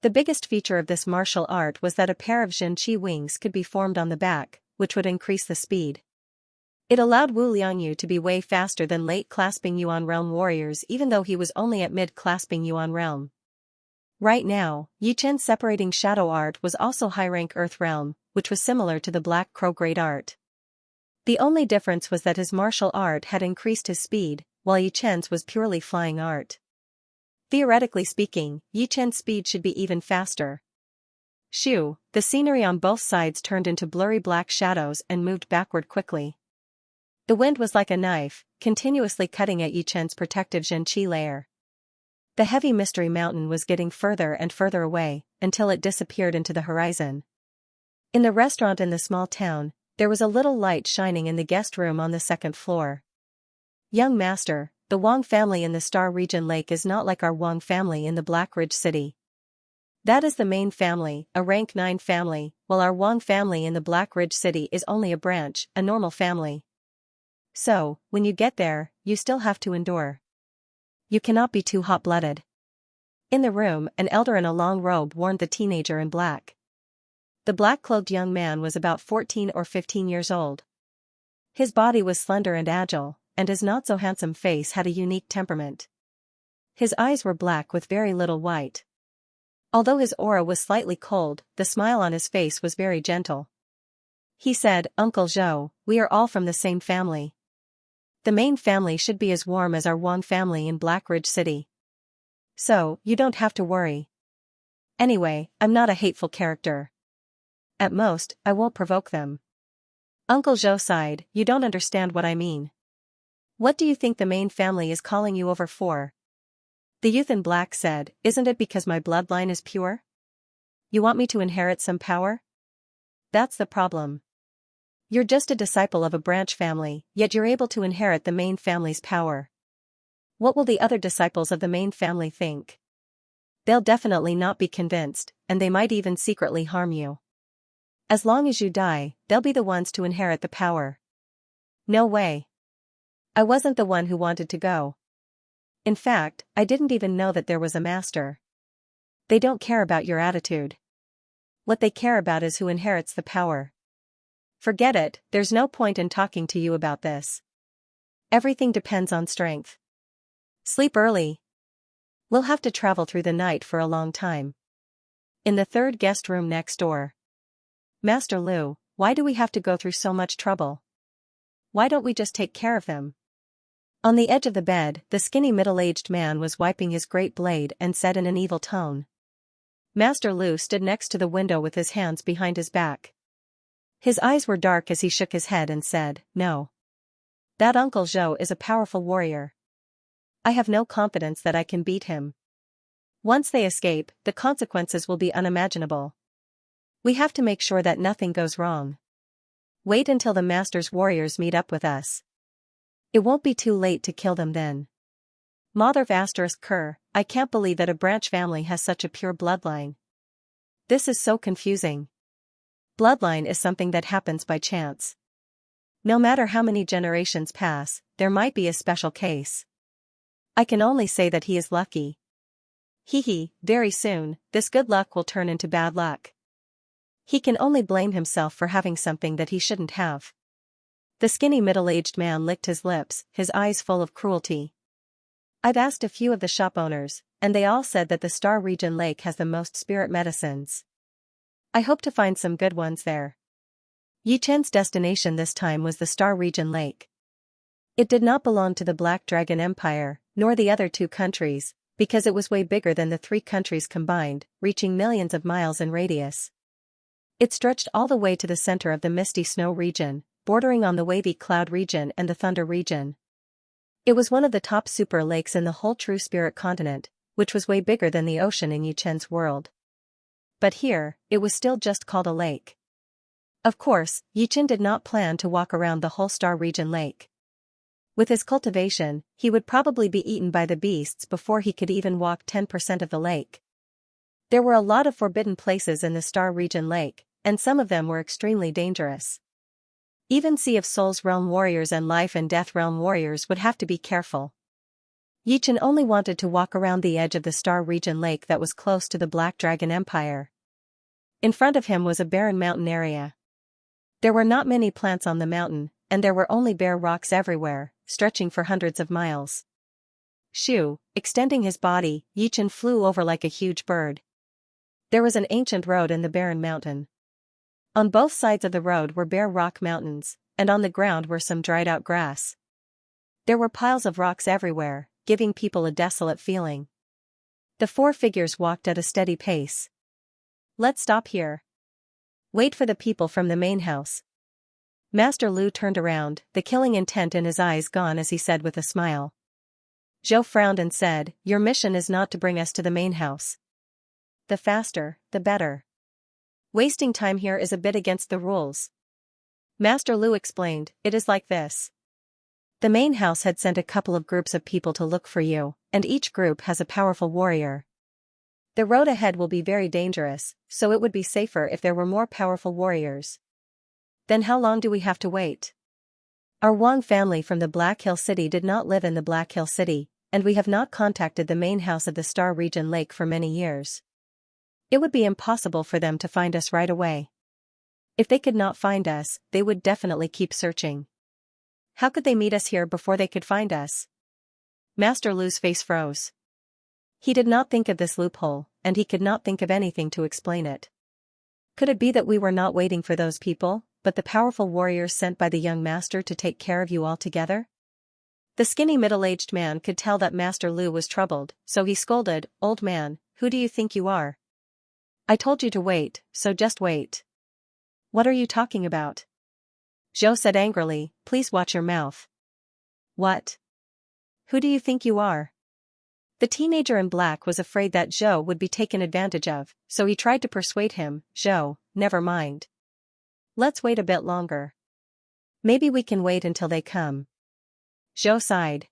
The biggest feature of this martial art was that a pair of Xianxia wings could be formed on the back, which would increase the speed. It allowed Wu Liangyu to be way faster than late-clasping Yuan Realm warriors even though he was only at mid-clasping Yuan Realm. Right now, Yi Chen's separating shadow art was also high-rank Earth Realm, which was similar to the Black Crow Great Art. The only difference was that his martial art had increased his speed, while Yi Chen's was purely flying art. Theoretically speaking, Yi Chen's speed should be even faster. Shoo, the scenery on both sides turned into blurry black shadows and moved backward quickly. The wind was like a knife, continuously cutting at Yi Chen's protective Xianxia layer. The heavy mystery mountain was getting further and further away, until it disappeared into the horizon. In the restaurant in the small town, there was a little light shining in the guest room on the 2nd floor. Young master, the Wang family in the Star Region Lake is not like our Wang family in the Black Ridge City. That is the main family, a rank 9 family, while our Wang family in the Black Ridge City is only a branch, a normal family. So, when you get there, you still have to endure. You cannot be too hot-blooded. In the room, an elder in a long robe warned the teenager in black. The black-clothed young man was about 14 or 15 years old. His body was slender and agile, and his not-so-handsome face had a unique temperament. His eyes were black with very little white. Although his aura was slightly cold, the smile on his face was very gentle. He said, "Uncle Zhou, we are all from the same family. The main family should be as warm as our Wang family in Black Ridge City. So, you don't have to worry. Anyway, I'm not a hateful character. At most, I won't provoke them. Uncle Zhou sighed, you don't understand what I mean. What do you think the main family is calling you over for? The youth in black said, isn't it because my bloodline is pure? You want me to inherit some power? That's the problem. You're just a disciple of a branch family, yet you're able to inherit the main family's power. What will the other disciples of the main family think? They'll definitely not be convinced, and they might even secretly harm you. As long as you die, they'll be the ones to inherit the power. No way. I wasn't the one who wanted to go. In fact, I didn't even know that there was a master. They don't care about your attitude. What they care about is who inherits the power. Forget it, there's no point in talking to you about this. Everything depends on strength. Sleep early. We'll have to travel through the night for a long time. In the third guest room next door. Master Lu, why do we have to go through so much trouble? Why don't we just take care of them? On the edge of the bed, the skinny middle-aged man was wiping his great blade and said in an evil tone. Master Lu stood next to the window with his hands behind his back. His eyes were dark as he shook his head and said, no. That Uncle Zhou is a powerful warrior. I have no confidence that I can beat him. Once they escape, the consequences will be unimaginable. We have to make sure that nothing goes wrong. Wait until the Master's warriors meet up with us. It won't be too late to kill them then. Motherf *Ker, I can't believe that a branch family has such a pure bloodline. This is so confusing. Bloodline is something that happens by chance. No matter how many generations pass, there might be a special case. I can only say that he is lucky. Very soon, this good luck will turn into bad luck. He can only blame himself for having something that he shouldn't have. The skinny middle-aged man licked his lips, his eyes full of cruelty. I've asked a few of the shop owners, and they all said that the Star Region Lake has the most spirit medicines. I hope to find some good ones there. Yi Chen's destination this time was the Star Region Lake. It did not belong to the Black Dragon Empire, nor the other two countries, because it was way bigger than the three countries combined, reaching millions of miles in radius. It stretched all the way to the center of the misty snow region, bordering on the wavy cloud region and the thunder region. It was one of the top super lakes in the whole True Spirit continent, which was way bigger than the ocean in Yi Chen's world. But here, it was still just called a lake. Of course, Yi Chen did not plan to walk around the whole Star Region Lake. With his cultivation, he would probably be eaten by the beasts before he could even walk 10% of the lake. There were a lot of forbidden places in the Star Region Lake, and some of them were extremely dangerous. Even Sea of Souls Realm warriors and Life and Death Realm warriors would have to be careful. Yi Chen only wanted to walk around the edge of the Star Region Lake that was close to the Black Dragon Empire. In front of him was a barren mountain area. There were not many plants on the mountain, and there were only bare rocks everywhere, stretching for hundreds of miles. Shoo, extending his body, Yi Chen flew over like a huge bird. There was an ancient road in the barren mountain. On both sides of the road were bare rock mountains, and on the ground were some dried-out grass. There were piles of rocks everywhere, giving people a desolate feeling. The four figures walked at a steady pace. Let's stop here. Wait for the people from the main house. Master Lu turned around, the killing intent in his eyes gone as he said with a smile. Zhou frowned and said, your mission is not to bring us to the main house. The faster, the better. Wasting time here is a bit against the rules. Master Lu explained, it is like this. The main house had sent a couple of groups of people to look for you, and each group has a powerful warrior. The road ahead will be very dangerous, so it would be safer if there were more powerful warriors. Then how long do we have to wait? Our Wang family from the Black Hill City did not live in the Black Hill City, and we have not contacted the main house of the Star Region Lake for many years. It would be impossible for them to find us right away. If they could not find us, they would definitely keep searching. How could they meet us here before they could find us? Master Lu's face froze. He did not think of this loophole, and he could not think of anything to explain it. Could it be that we were not waiting for those people, but the powerful warriors sent by the young master to take care of you all together? The skinny middle-aged man could tell that Master Lu was troubled, so he scolded, Old man, who do you think you are? I told you to wait, so just wait. What are you talking about? Zhou said angrily, please watch your mouth. What? Who do you think you are? The teenager in black was afraid that Zhou would be taken advantage of, so he tried to persuade him, Zhou, never mind. Let's wait a bit longer. Maybe we can wait until they come. Zhou sighed.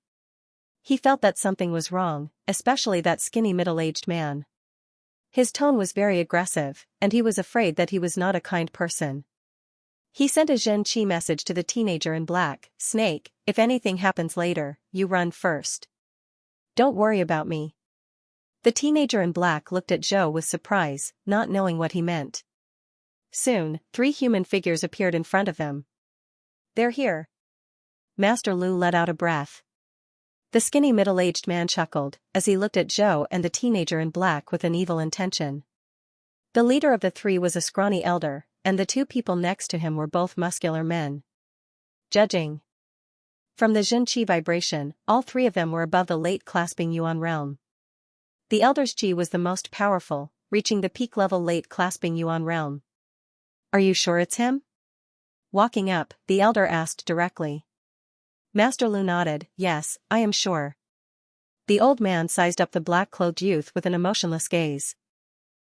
He felt that something was wrong, especially that skinny middle-aged man. His tone was very aggressive, and he was afraid that he was not a kind person. He sent a Xianxia message to the teenager in black, Snake, if anything happens later, you run first. Don't worry about me. The teenager in black looked at Zhou with surprise, not knowing what he meant. Soon, 3 human figures appeared in front of them. They're here. Master Lu let out a breath. The skinny middle-aged man chuckled, as he looked at Zhou and the teenager in black with an evil intention. The leader of the 3 was a scrawny elder, and the 2 people next to him were both muscular men. Judging from the Xianxia vibration, all 3 of them were above the late clasping Yuan realm. The elder's Qi was the most powerful, reaching the peak level late clasping Yuan realm. Are you sure it's him? Walking up, the elder asked directly. Master Lu nodded, yes, I am sure. The old man sized up the black-clothed youth with an emotionless gaze.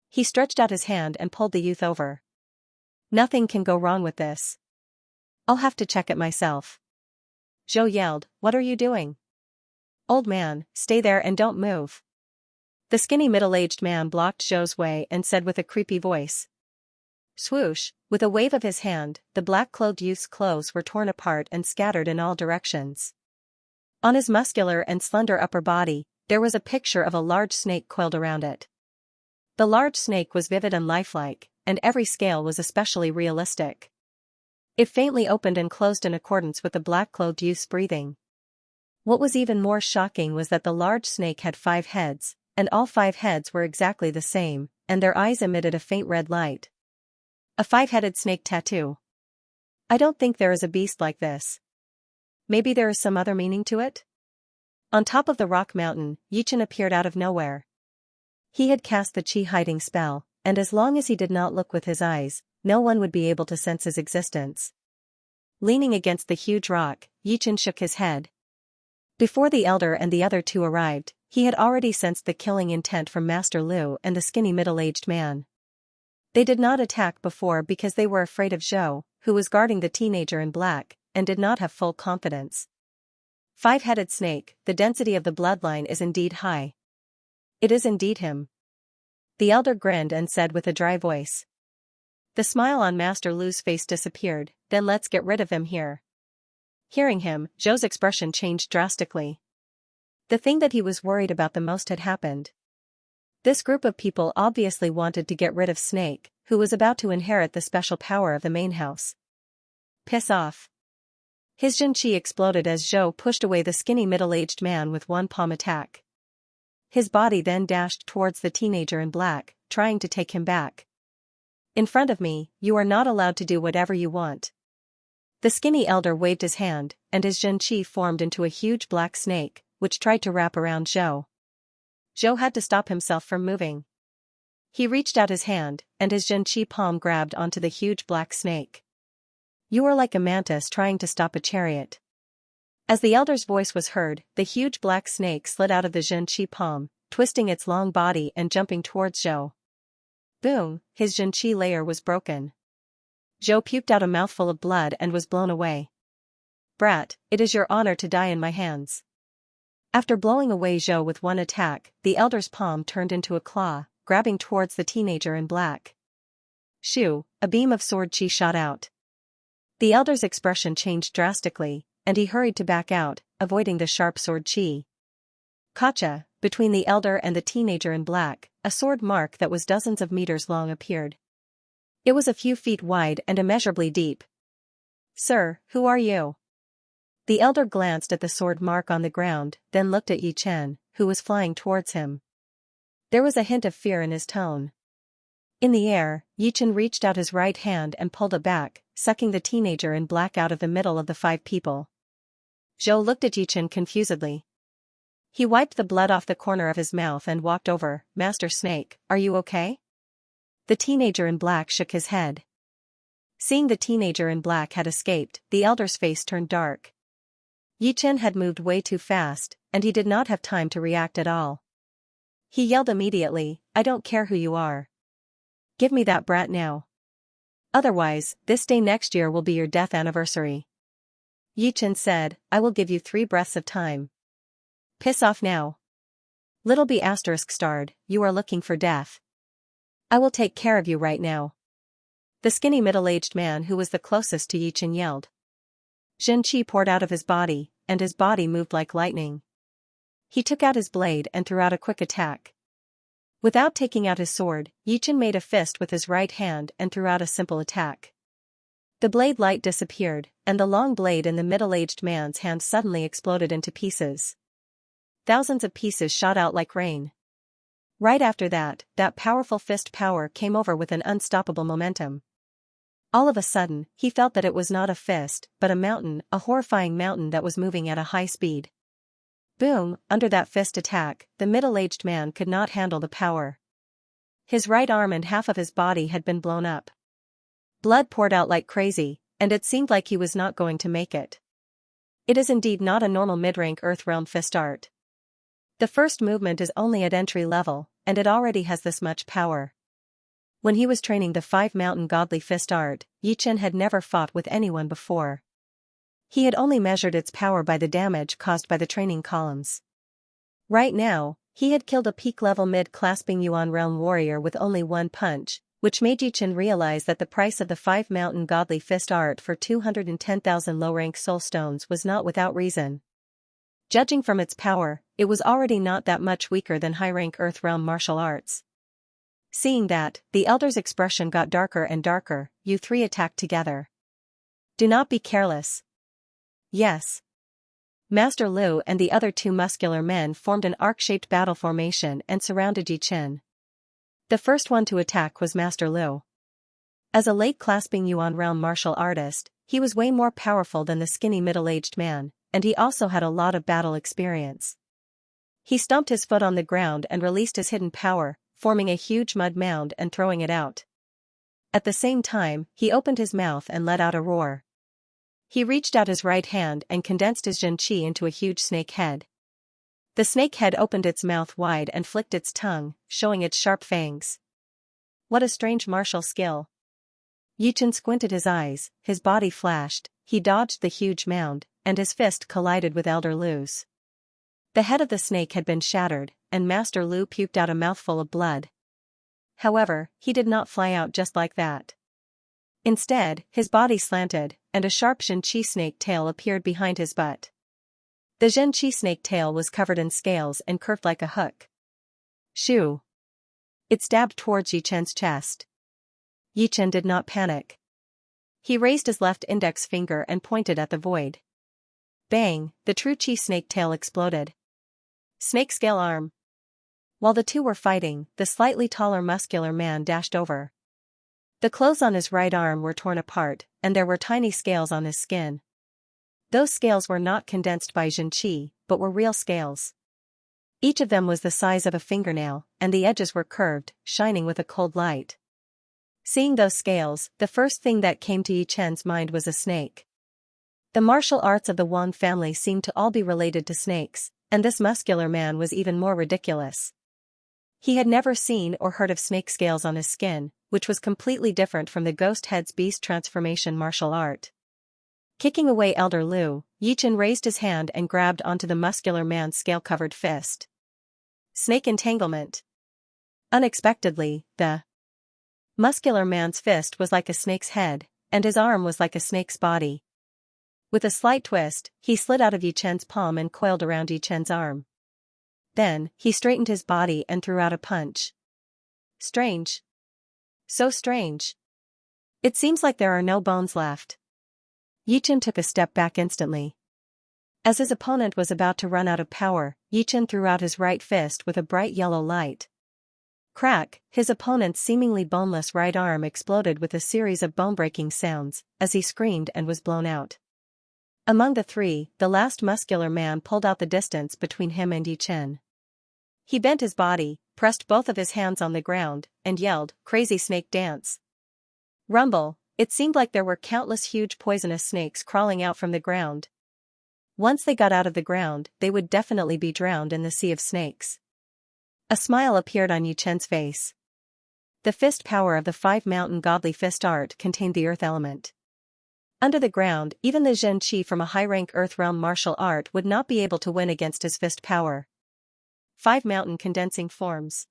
He stretched out his hand and pulled the youth over. Nothing can go wrong with this. I'll have to check it myself. Zhou yelled, what are you doing? Old man, stay there and don't move. The skinny middle-aged man blocked Zhou's way and said with a creepy voice. Swoosh, with a wave of his hand, the black-clothed youth's clothes were torn apart and scattered in all directions. On his muscular and slender upper body, there was a picture of a large snake coiled around it. The large snake was vivid and lifelike, and every scale was especially realistic. It faintly opened and closed in accordance with the black-clothed youth's breathing. What was even more shocking was that the large snake had 5 heads, and all 5 heads were exactly the same, and their eyes emitted a faint red light. A 5-headed snake tattoo. I don't think there is a beast like this. Maybe there is some other meaning to it? On top of the rock mountain, Yichen appeared out of nowhere. He had cast the Qi hiding spell, and as long as he did not look with his eyes, no one would be able to sense his existence. Leaning against the huge rock, Yichen shook his head. Before the elder and the other 2 arrived, he had already sensed the killing intent from Master Lu and the skinny middle-aged man. They did not attack before because they were afraid of Zhou, who was guarding the teenager in black, and did not have full confidence. 5-headed snake, the density of the bloodline is indeed high. It is indeed him. The elder grinned and said with a dry voice. The smile on Master Lu's face disappeared, then let's get rid of him here. Hearing him, Zhou's expression changed drastically. The thing that he was worried about the most had happened. This group of people obviously wanted to get rid of Snake, who was about to inherit the special power of the main house. Piss off. His Xianxia exploded as Zhou pushed away the skinny middle-aged man with one palm attack. His body then dashed towards the teenager in black, trying to take him back. In front of me, you are not allowed to do whatever you want. The skinny elder waved his hand, and his Xianxia formed into a huge black snake, which tried to wrap around Zhou. Zhou had to stop himself from moving. He reached out his hand, and his Xianxia palm grabbed onto the huge black snake. You are like a mantis trying to stop a chariot. As the elder's voice was heard, the huge black snake slid out of the Xianxia palm, twisting its long body and jumping towards Zhou. Boom, his Xianxia layer was broken. Zhou puked out a mouthful of blood and was blown away. Brat, it is your honor to die in my hands. After blowing away Zhou with one attack, the elder's palm turned into a claw, grabbing towards the teenager in black. Shoo, a beam of sword chi shot out. The elder's expression changed drastically, and he hurried to back out, avoiding the sharp sword chi. Gotcha, between the elder and the teenager in black, a sword mark that was dozens of meters long appeared. It was a few feet wide and immeasurably deep. Sir, who are you? The elder glanced at the sword mark on the ground, then looked at Yi Chen, who was flying towards him. There was a hint of fear in his tone. In the air, Yi Chen reached out his right hand and pulled it back, sucking the teenager in black out of the middle of the 5 people. Zhou looked at Yi Chen confusedly. He wiped the blood off the corner of his mouth and walked over. Master Snake, are you okay? The teenager in black shook his head. Seeing the teenager in black had escaped, the elder's face turned dark. Yi Chen had moved way too fast, and he did not have time to react at all. He yelled immediately, "I don't care who you are. Give me that brat now. Otherwise, this day next year will be your death anniversary." Yi Chen said, "I will give you 3 breaths of time. Piss off now. Little B****, you are looking for death. I will take care of you right now." The skinny middle-aged man who was the closest to Yi Chen yelled. Xianxia poured out of his body, and his body moved like lightning. He took out his blade and threw out a quick attack. Without taking out his sword, Yi Chen made a fist with his right hand and threw out a simple attack. The blade light disappeared, and the long blade in the middle-aged man's hand suddenly exploded into pieces. Thousands of pieces shot out like rain. Right after that, that powerful fist power came over with an unstoppable momentum. All of a sudden, he felt that it was not a fist, but a mountain, a horrifying mountain that was moving at a high speed. Boom, under that fist attack, the middle-aged man could not handle the power. His right arm and half of his body had been blown up. Blood poured out like crazy, and it seemed like he was not going to make it. It is indeed not a normal mid-rank Earth-realm fist art. The first movement is only at entry level, and it already has this much power. When he was training the 5 mountain godly fist art, Yi Chen had never fought with anyone before. He had only measured its power by the damage caused by the training columns. Right now, he had killed a peak-level mid-clasping Yuan realm warrior with only 1 punch, which made Yi Chen realize that the price of the 5 mountain godly fist art for 210,000 low-rank soul stones was not without reason. Judging from its power, it was already not that much weaker than high-rank Earth realm martial arts. Seeing that, the elder's expression got darker and darker. "You 3 attacked together. Do not be careless." "Yes." Master Lu and the other 2 muscular men formed an arc-shaped battle formation and surrounded Yi Chen. The first one to attack was Master Lu. As a late-clasping Yuan realm martial artist, he was way more powerful than the skinny middle-aged man, and he also had a lot of battle experience. He stomped his foot on the ground and released his hidden power, forming a huge mud mound and throwing it out. At the same time, he opened his mouth and let out a roar. He reached out his right hand and condensed his Xianxia into a huge snake head. The snake head opened its mouth wide and flicked its tongue, showing its sharp fangs. What a strange martial skill. Yi Chen squinted his eyes, his body flashed, he dodged the huge mound, and his fist collided with Elder Lu's. The head of the snake had been shattered, and Master Lu puked out a mouthful of blood. However, he did not fly out just like that. Instead, his body slanted, and a sharp Xianxia snake tail appeared behind his butt. The Xianxia snake tail was covered in scales and curved like a hook. Shoo! It stabbed towards Yi Chen's chest. Yi Chen did not panic. He raised his left index finger and pointed at the void. Bang! The true Qi snake tail exploded. Snake scale arm. While the 2 were fighting, the slightly taller muscular man dashed over. The clothes on his right arm were torn apart, and there were tiny scales on his skin. Those scales were not condensed by Xianxia, but were real scales. Each of them was the size of a fingernail, and the edges were curved, shining with a cold light. Seeing those scales, the first thing that came to Yi Chen's mind was a snake. The martial arts of the Wang family seemed to all be related to snakes, and this muscular man was even more ridiculous. He had never seen or heard of snake scales on his skin, which was completely different from the ghost head's beast transformation martial art. Kicking away Elder Lu, Yi Chen raised his hand and grabbed onto the muscular man's scale-covered fist. Snake entanglement. Unexpectedly, the muscular man's fist was like a snake's head, and his arm was like a snake's body. With a slight twist, he slid out of Yi Chen's palm and coiled around Yi Chen's arm. Then, he straightened his body and threw out a punch. Strange. So strange. It seems like there are no bones left. Yi Chen took a step back instantly. As his opponent was about to run out of power, Yi Chen threw out his right fist with a bright yellow light. Crack! His opponent's seemingly boneless right arm exploded with a series of bone-breaking sounds, as he screamed and was blown out. Among the 3, the last muscular man pulled out the distance between him and Yi Chen. He bent his body, pressed both of his hands on the ground, and yelled, "Crazy snake dance." Rumble, it seemed like there were countless huge poisonous snakes crawling out from the ground. Once they got out of the ground, they would definitely be drowned in the sea of snakes. A smile appeared on Yichen's face. The fist power of the 5 mountain godly fist art contained the earth element. Under the ground, even the Xianxia from a high-rank earth realm martial art would not be able to win against his fist power. 5 mountain condensing forms.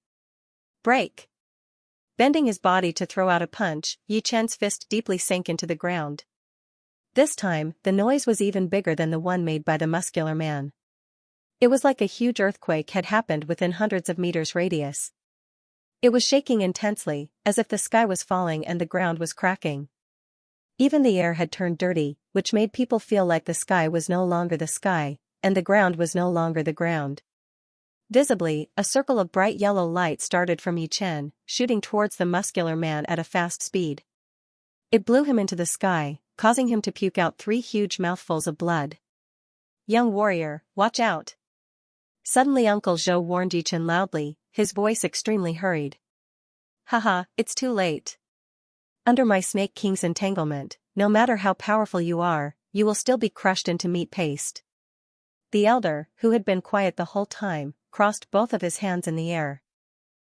Break! Bending his body to throw out a punch, Yichen's fist deeply sank into the ground. This time, the noise was even bigger than the one made by the muscular man. It was like a huge earthquake had happened within hundreds of meters radius. It was shaking intensely, as if the sky was falling and the ground was cracking. Even the air had turned dirty, which made people feel like the sky was no longer the sky, and the ground was no longer the ground. Visibly, a circle of bright yellow light started from Yichen, shooting towards the muscular man at a fast speed. It blew him into the sky, causing him to puke out 3 huge mouthfuls of blood. "Young warrior, watch out!" Suddenly Uncle Zhou warned Yichen loudly, his voice extremely hurried. "Haha, it's too late. Under my Snake King's entanglement, no matter how powerful you are, you will still be crushed into meat paste." The elder, who had been quiet the whole time, crossed both of his hands in the air.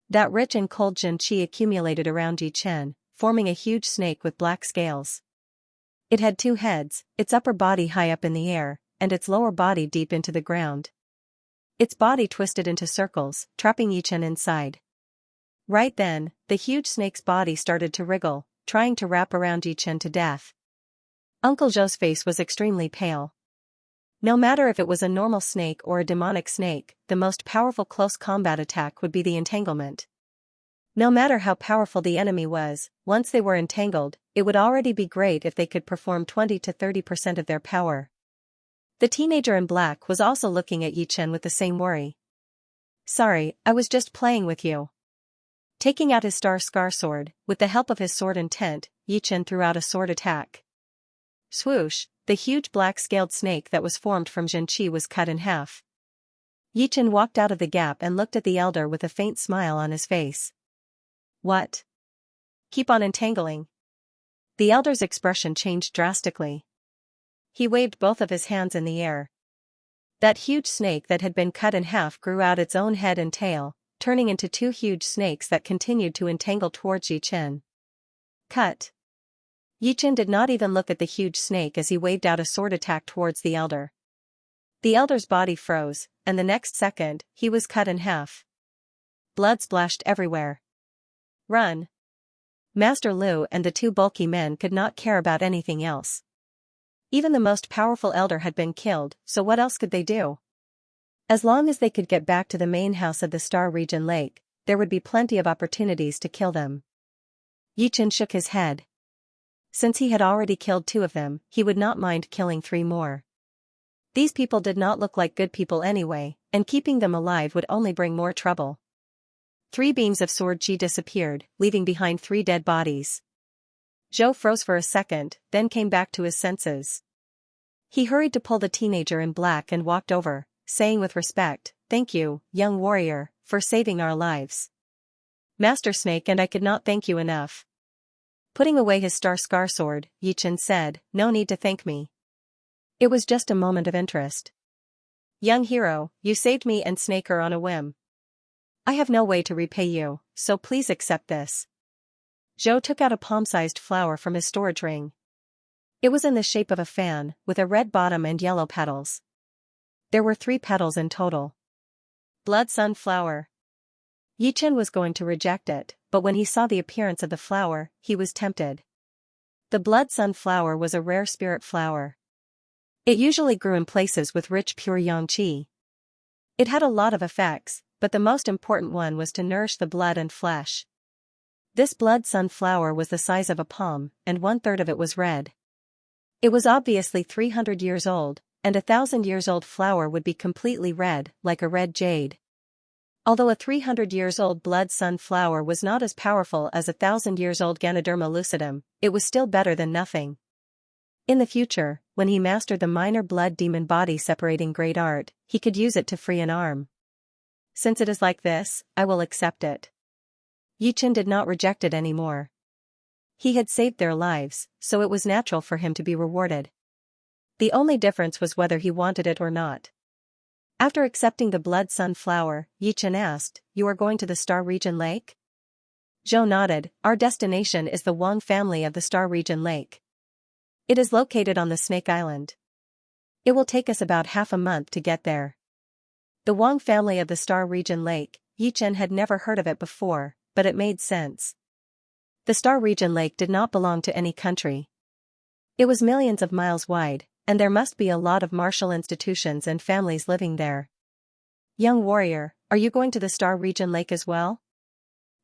That rich and cold Xianxia accumulated around Yichen, forming a huge snake with black scales. It had 2 heads, its upper body high up in the air, and its lower body deep into the ground. Its body twisted into circles, trapping Yichen inside. Right then, the huge snake's body started to wriggle, trying to wrap around Yichen to death. Uncle Zhou's face was extremely pale. No matter if it was a normal snake or a demonic snake, the most powerful close combat attack would be the entanglement. No matter how powerful the enemy was, once they were entangled, it would already be great if they could perform 20 to 30% of their power. The teenager in black was also looking at Yichen with the same worry. "Sorry, I was just playing with you." Taking out his scar sword, with the help of his sword intent, Yichen threw out a sword attack. Swoosh, the huge black-scaled snake that was formed from Xianxia was cut in half. Yichen walked out of the gap and looked at the elder with a faint smile on his face. "What? Keep on entangling." The elder's expression changed drastically. He waved both of his hands in the air. That huge snake that had been cut in half grew out its own head and tail, turning into 2 huge snakes that continued to entangle towards Yichen. Cut! Yichen did not even look at the huge snake as he waved out a sword attack towards the elder. The elder's body froze, and the next second, he was cut in half. Blood splashed everywhere. "Run!" Master Lu and the 2 bulky men could not care about anything else. Even the most powerful elder had been killed, so what else could they do? As long as they could get back to the main house of the Star Region Lake, there would be plenty of opportunities to kill them. Yichen shook his head. Since he had already killed 2 of them, he would not mind killing 3 more. These people did not look like good people anyway, and keeping them alive would only bring more trouble. 3 beams of sword chi disappeared, leaving behind 3 dead bodies. Zhou froze for a second, then came back to his senses. He hurried to pull the teenager in black and walked over, saying with respect, "Thank you, young warrior, for saving our lives." "Master Snake and I could not thank you enough." Putting away his scar sword, Yichen said, "No need to thank me. It was just a moment of interest. Young hero, you saved me and Snaker on a whim. I have no way to repay you, so please accept this." Zhou took out a palm-sized flower from his storage ring. It was in the shape of a fan, with a red bottom and yellow petals. There were 3 petals in total. Blood Sun flower. Yichen was going to reject it, but when he saw the appearance of the flower, he was tempted. The Blood Sun flower was a rare spirit flower. It usually grew in places with rich pure yang qi. It had a lot of effects, but the most important one was to nourish the blood and flesh. This Blood Sun flower was the size of a palm, and 1/3 of it was red. It was obviously 300 years old, and a 1,000 years old flower would be completely red, like a red jade. Although a 300 years old Blood Sun flower was not as powerful as a 1,000 years old Ganoderma lucidum, it was still better than nothing. In the future, when he mastered the minor blood demon body separating great art, he could use it to free an arm. Since it is like this, I will accept it. Yichen did not reject it anymore. He had saved their lives, so it was natural for him to be rewarded. The only difference was whether he wanted it or not. After accepting the blood sunflower, Yichen asked, "You are going to the Star Region Lake?" Zhou nodded. "Our destination is the Wang family of the Star Region Lake. It is located on the Snake Island. It will take us about half a month to get there." The Wang family of the Star Region Lake, Yichen had never heard of it before, but it made sense. The Star Region Lake did not belong to any country. It was millions of miles wide, and there must be a lot of martial institutions and families living there. "Young warrior, are you going to the Star Region Lake as well?"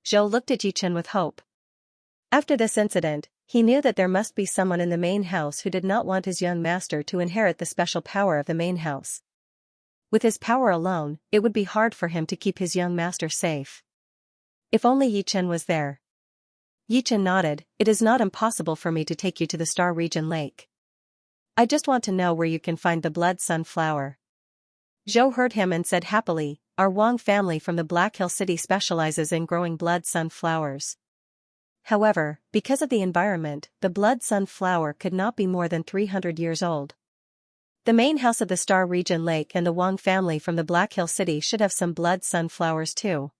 Zhou looked at Yichen with hope. After this incident, he knew that there must be someone in the main house who did not want his young master to inherit the special power of the main house. With his power alone, it would be hard for him to keep his young master safe. If only Yichen was there. Yichen nodded. "It is not impossible for me to take you to the Star Region Lake. I just want to know where you can find the blood sunflower." Zhou heard him and said happily, "Our Wang family from the Black Hill City specializes in growing blood sunflowers. However, because of the environment, the blood sunflower could not be more than 300 years old. The main house of the Star Region Lake and the Wang family from the Black Hill City should have some blood sunflowers too.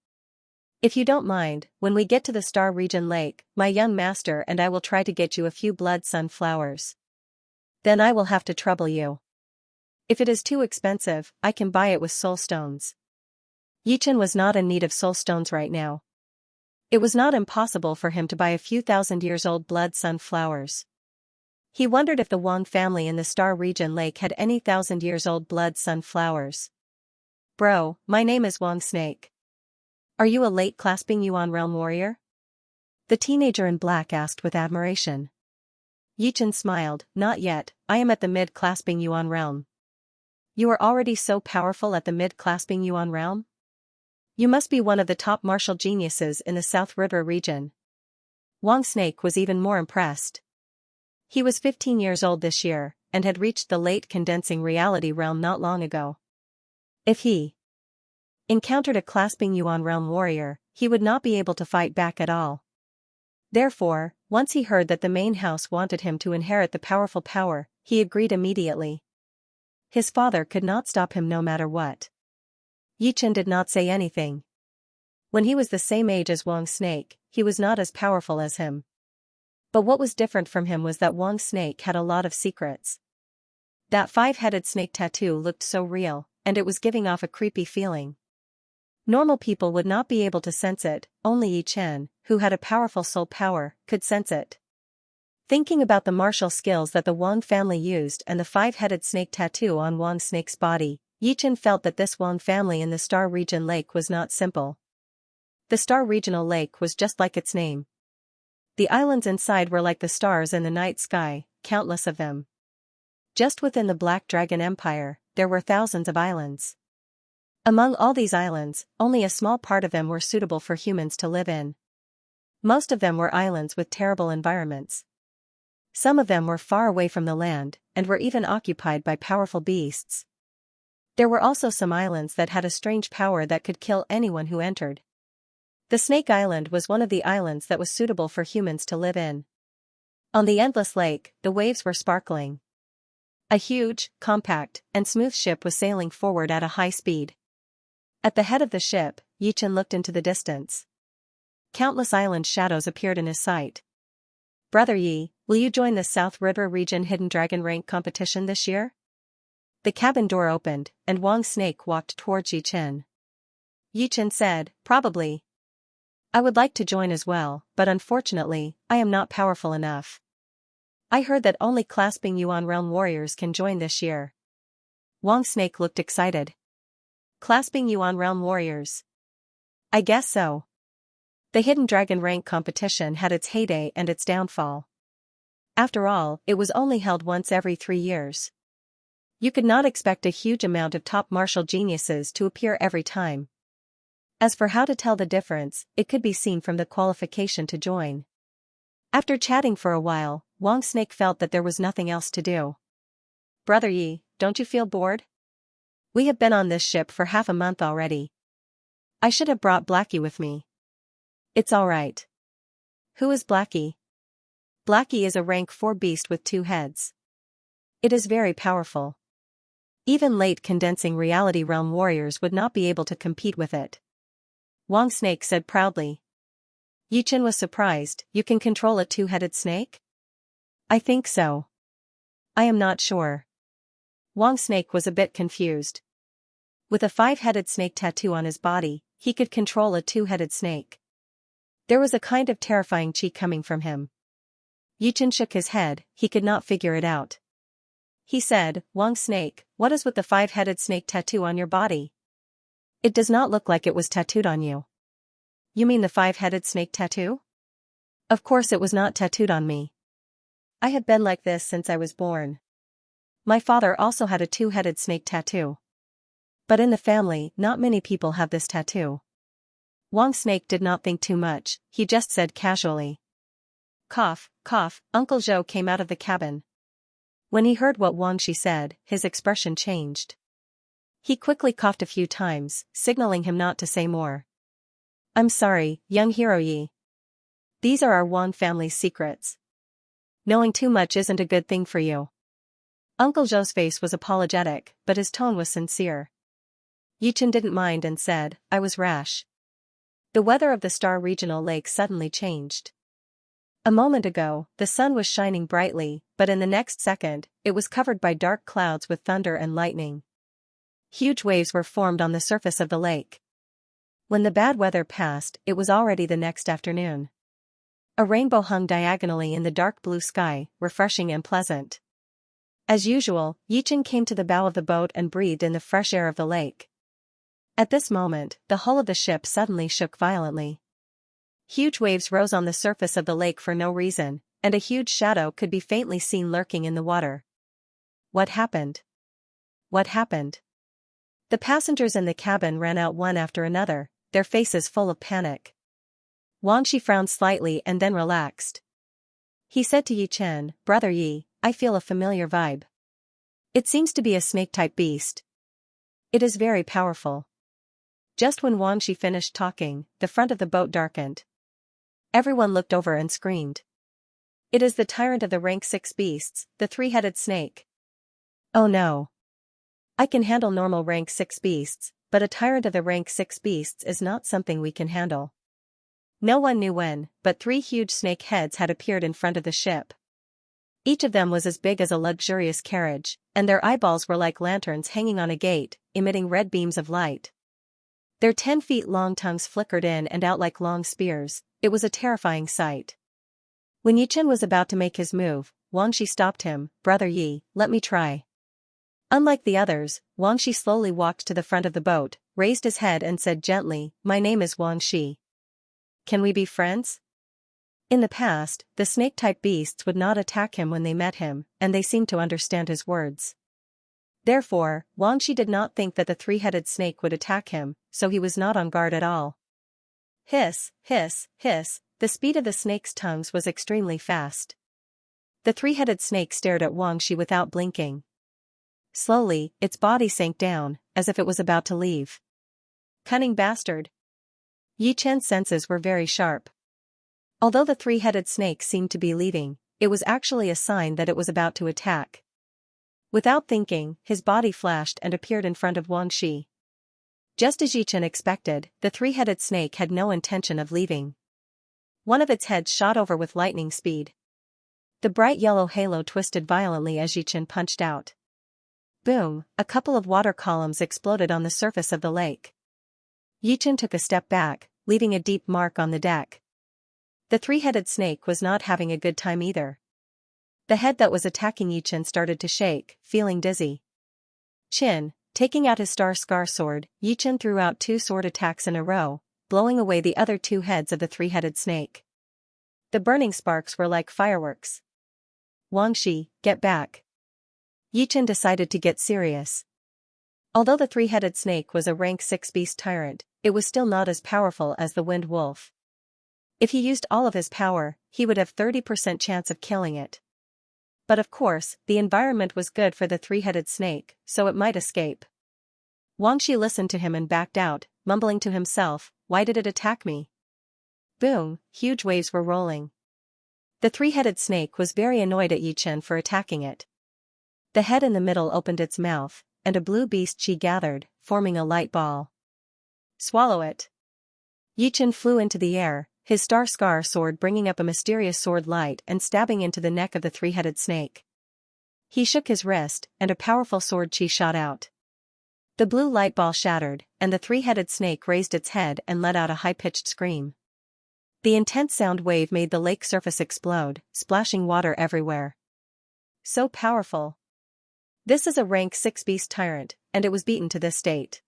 If you don't mind, when we get to the Star Region Lake, my young master and I will try to get you a few blood sunflowers. Then I will have to trouble you. If it is too expensive, I can buy it with soul stones." Yichen was not in need of soul stones right now. It was not impossible for him to buy a few thousand-years-old blood sunflowers. He wondered if the Wang family in the Star Region Lake had any thousand-years-old blood sunflowers. "Bro, my name is Wang Snake. Are you a late clasping Yuan realm warrior?" the teenager in black asked with admiration. Yichen smiled. "Not yet, I am at the mid-clasping Yuan realm." "You are already so powerful at the mid-clasping Yuan realm? You must be one of the top martial geniuses in the South River region." Wang Snake was even more impressed. He was 15 years old this year, and had reached the late condensing reality realm not long ago. If he encountered a clasping Yuan realm warrior, he would not be able to fight back at all. Therefore, once he heard that the main house wanted him to inherit the powerful power, he agreed immediately. His father could not stop him no matter what. Yichen did not say anything. When he was the same age as Wang Snake, he was not as powerful as him. But what was different from him was that Wang Snake had a lot of secrets. That 5-headed snake tattoo looked so real, and it was giving off a creepy feeling. Normal people would not be able to sense it, only Yichen, who had a powerful soul power, could sense it. Thinking about the martial skills that the Wang family used and the 5-headed snake tattoo on Wang Snake's body, Yichen felt that this Wang family in the Star Region Lake was not simple. The Star Regional Lake was just like its name. The islands inside were like the stars in the night sky, countless of them. Just within the Black Dragon Empire, there were thousands of islands. Among all these islands, only a small part of them were suitable for humans to live in. Most of them were islands with terrible environments. Some of them were far away from the land, and were even occupied by powerful beasts. There were also some islands that had a strange power that could kill anyone who entered. The Snake Island was one of the islands that was suitable for humans to live in. On the endless lake, the waves were sparkling. A huge, compact, and smooth ship was sailing forward at a high speed. At the head of the ship, Yichen looked into the distance. Countless island shadows appeared in his sight. "Brother Yi, will you join the South River Region Hidden Dragon Rank competition this year?" The cabin door opened, and Wang Snake walked towards Yichen. Yichen said, "Probably. I would like to join as well, but unfortunately, I am not powerful enough. I heard that only clasping Yuan realm warriors can join this year." Wang Snake looked excited. "Clasping Yuan realm warriors? I guess so." The Hidden Dragon Rank competition had its heyday and its downfall. After all, it was only held once every 3 years. You could not expect a huge amount of top martial geniuses to appear every time. As for how to tell the difference, it could be seen from the qualification to join. After chatting for a while, Wang Snake felt that there was nothing else to do. "Brother Yi, don't you feel bored? We have been on this ship for half a month already. I should have brought Blackie with me. It's alright. Who is Blackie? Blackie is a rank 4 beast with 2 heads. It is very powerful. Even late condensing reality realm warriors would not be able to compete with it. Wang Snake said proudly. Yichen was surprised. You can control a 2-headed snake? I think so. I am not sure. Wang Snake was a bit confused. With a 5-headed snake tattoo on his body, he could control a 2-headed snake. There was a kind of terrifying chi coming from him. Yichen shook his head, he could not figure it out. He said, Wang Snake, what is with the 5-headed snake tattoo on your body? It does not look like it was tattooed on you. You mean the 5-headed snake tattoo? Of course it was not tattooed on me. I have been like this since I was born. My father also had a 2-headed snake tattoo. But in the family, not many people have this tattoo. Wang Snake did not think too much, he just said casually. Cough, cough, Uncle Zhou came out of the cabin. When he heard what Wang Shi said, his expression changed. He quickly coughed a few times, signaling him not to say more. I'm sorry, young hero Yi. These are our Wang family's secrets. Knowing too much isn't a good thing for you. Uncle Zhou's face was apologetic, but his tone was sincere. Yichen didn't mind and said, I was rash. The weather of the Star Regional Lake suddenly changed. A moment ago, the sun was shining brightly, but in the next second, it was covered by dark clouds with thunder and lightning. Huge waves were formed on the surface of the lake. When the bad weather passed, it was already the next afternoon. A rainbow hung diagonally in the dark blue sky, refreshing and pleasant. As usual, Yichen came to the bow of the boat and breathed in the fresh air of the lake. At this moment, the hull of the ship suddenly shook violently. Huge waves rose on the surface of the lake for no reason, and a huge shadow could be faintly seen lurking in the water. What happened? What happened? The passengers in the cabin ran out one after another, their faces full of panic. Wang Shi frowned slightly and then relaxed. He said to Yi Chen, Brother Yi, I feel a familiar vibe. It seems to be a snake-type beast. It is very powerful. Just when Wang Shi finished talking, the front of the boat darkened. Everyone looked over and screamed. It is the tyrant of the rank 6 beasts, the 3-headed snake. Oh no. I can handle normal rank 6 beasts, but a tyrant of the rank 6 beasts is not something we can handle. No one knew when, but 3 huge snake heads had appeared in front of the ship. Each of them was as big as a luxurious carriage, and their eyeballs were like lanterns hanging on a gate, emitting red beams of light. Their 10-feet-long tongues flickered in and out like long spears. It was a terrifying sight. When Yichen was about to make his move, Wang Shi stopped him. Brother Yi, let me try. Unlike the others, Wang Shi slowly walked to the front of the boat, raised his head and said gently, My name is Wang Shi. Can we be friends? In the past, the snake-type beasts would not attack him when they met him, and they seemed to understand his words. Therefore, Wang Shi did not think that the 3-headed snake would attack him, so he was not on guard at all. Hiss, hiss, hiss, the speed of the snake's tongues was extremely fast. The 3-headed snake stared at Wang Shi without blinking. Slowly, its body sank down, as if it was about to leave. Cunning bastard. Yi Chen's senses were very sharp. Although the 3-headed snake seemed to be leaving, it was actually a sign that it was about to attack. Without thinking, his body flashed and appeared in front of Wang Shi. Just as Yi Chen expected, the 3-headed snake had no intention of leaving. One of its heads shot over with lightning speed. The bright yellow halo twisted violently as Yi Chen punched out. Boom, a couple of water columns exploded on the surface of the lake. Yi Chen took a step back, leaving a deep mark on the deck. The 3-headed snake was not having a good time either. The head that was attacking Yi Chen started to shake, feeling dizzy. Chin, taking out his star scar sword, Yi Chen threw out 2 sword attacks in a row, blowing away the other 2 heads of the 3-headed snake. The burning sparks were like fireworks. Wang Shi, get back. Yi Chen decided to get serious. Although the 3-headed snake was a rank 6 beast tyrant, it was still not as powerful as the wind wolf. If he used all of his power, he would have 30% chance of killing it. But of course, the environment was good for the 3-headed snake, so it might escape. Wang Shi listened to him and backed out, mumbling to himself, "Why did it attack me?" Boom, huge waves were rolling. The three-headed snake was very annoyed at Yi Chen for attacking it. The head in the middle opened its mouth, and a blue beast she gathered, forming a light ball. "Swallow it." Yi Chen flew into the air, his star-scar sword bringing up a mysterious sword light and stabbing into the neck of the three-headed snake. He shook his wrist, and a powerful sword chi shot out. The blue light ball shattered, and the three-headed snake raised its head and let out a high-pitched scream. The intense sound wave made the lake surface explode, splashing water everywhere. So powerful. This is a rank 6 beast tyrant, and it was beaten to this state.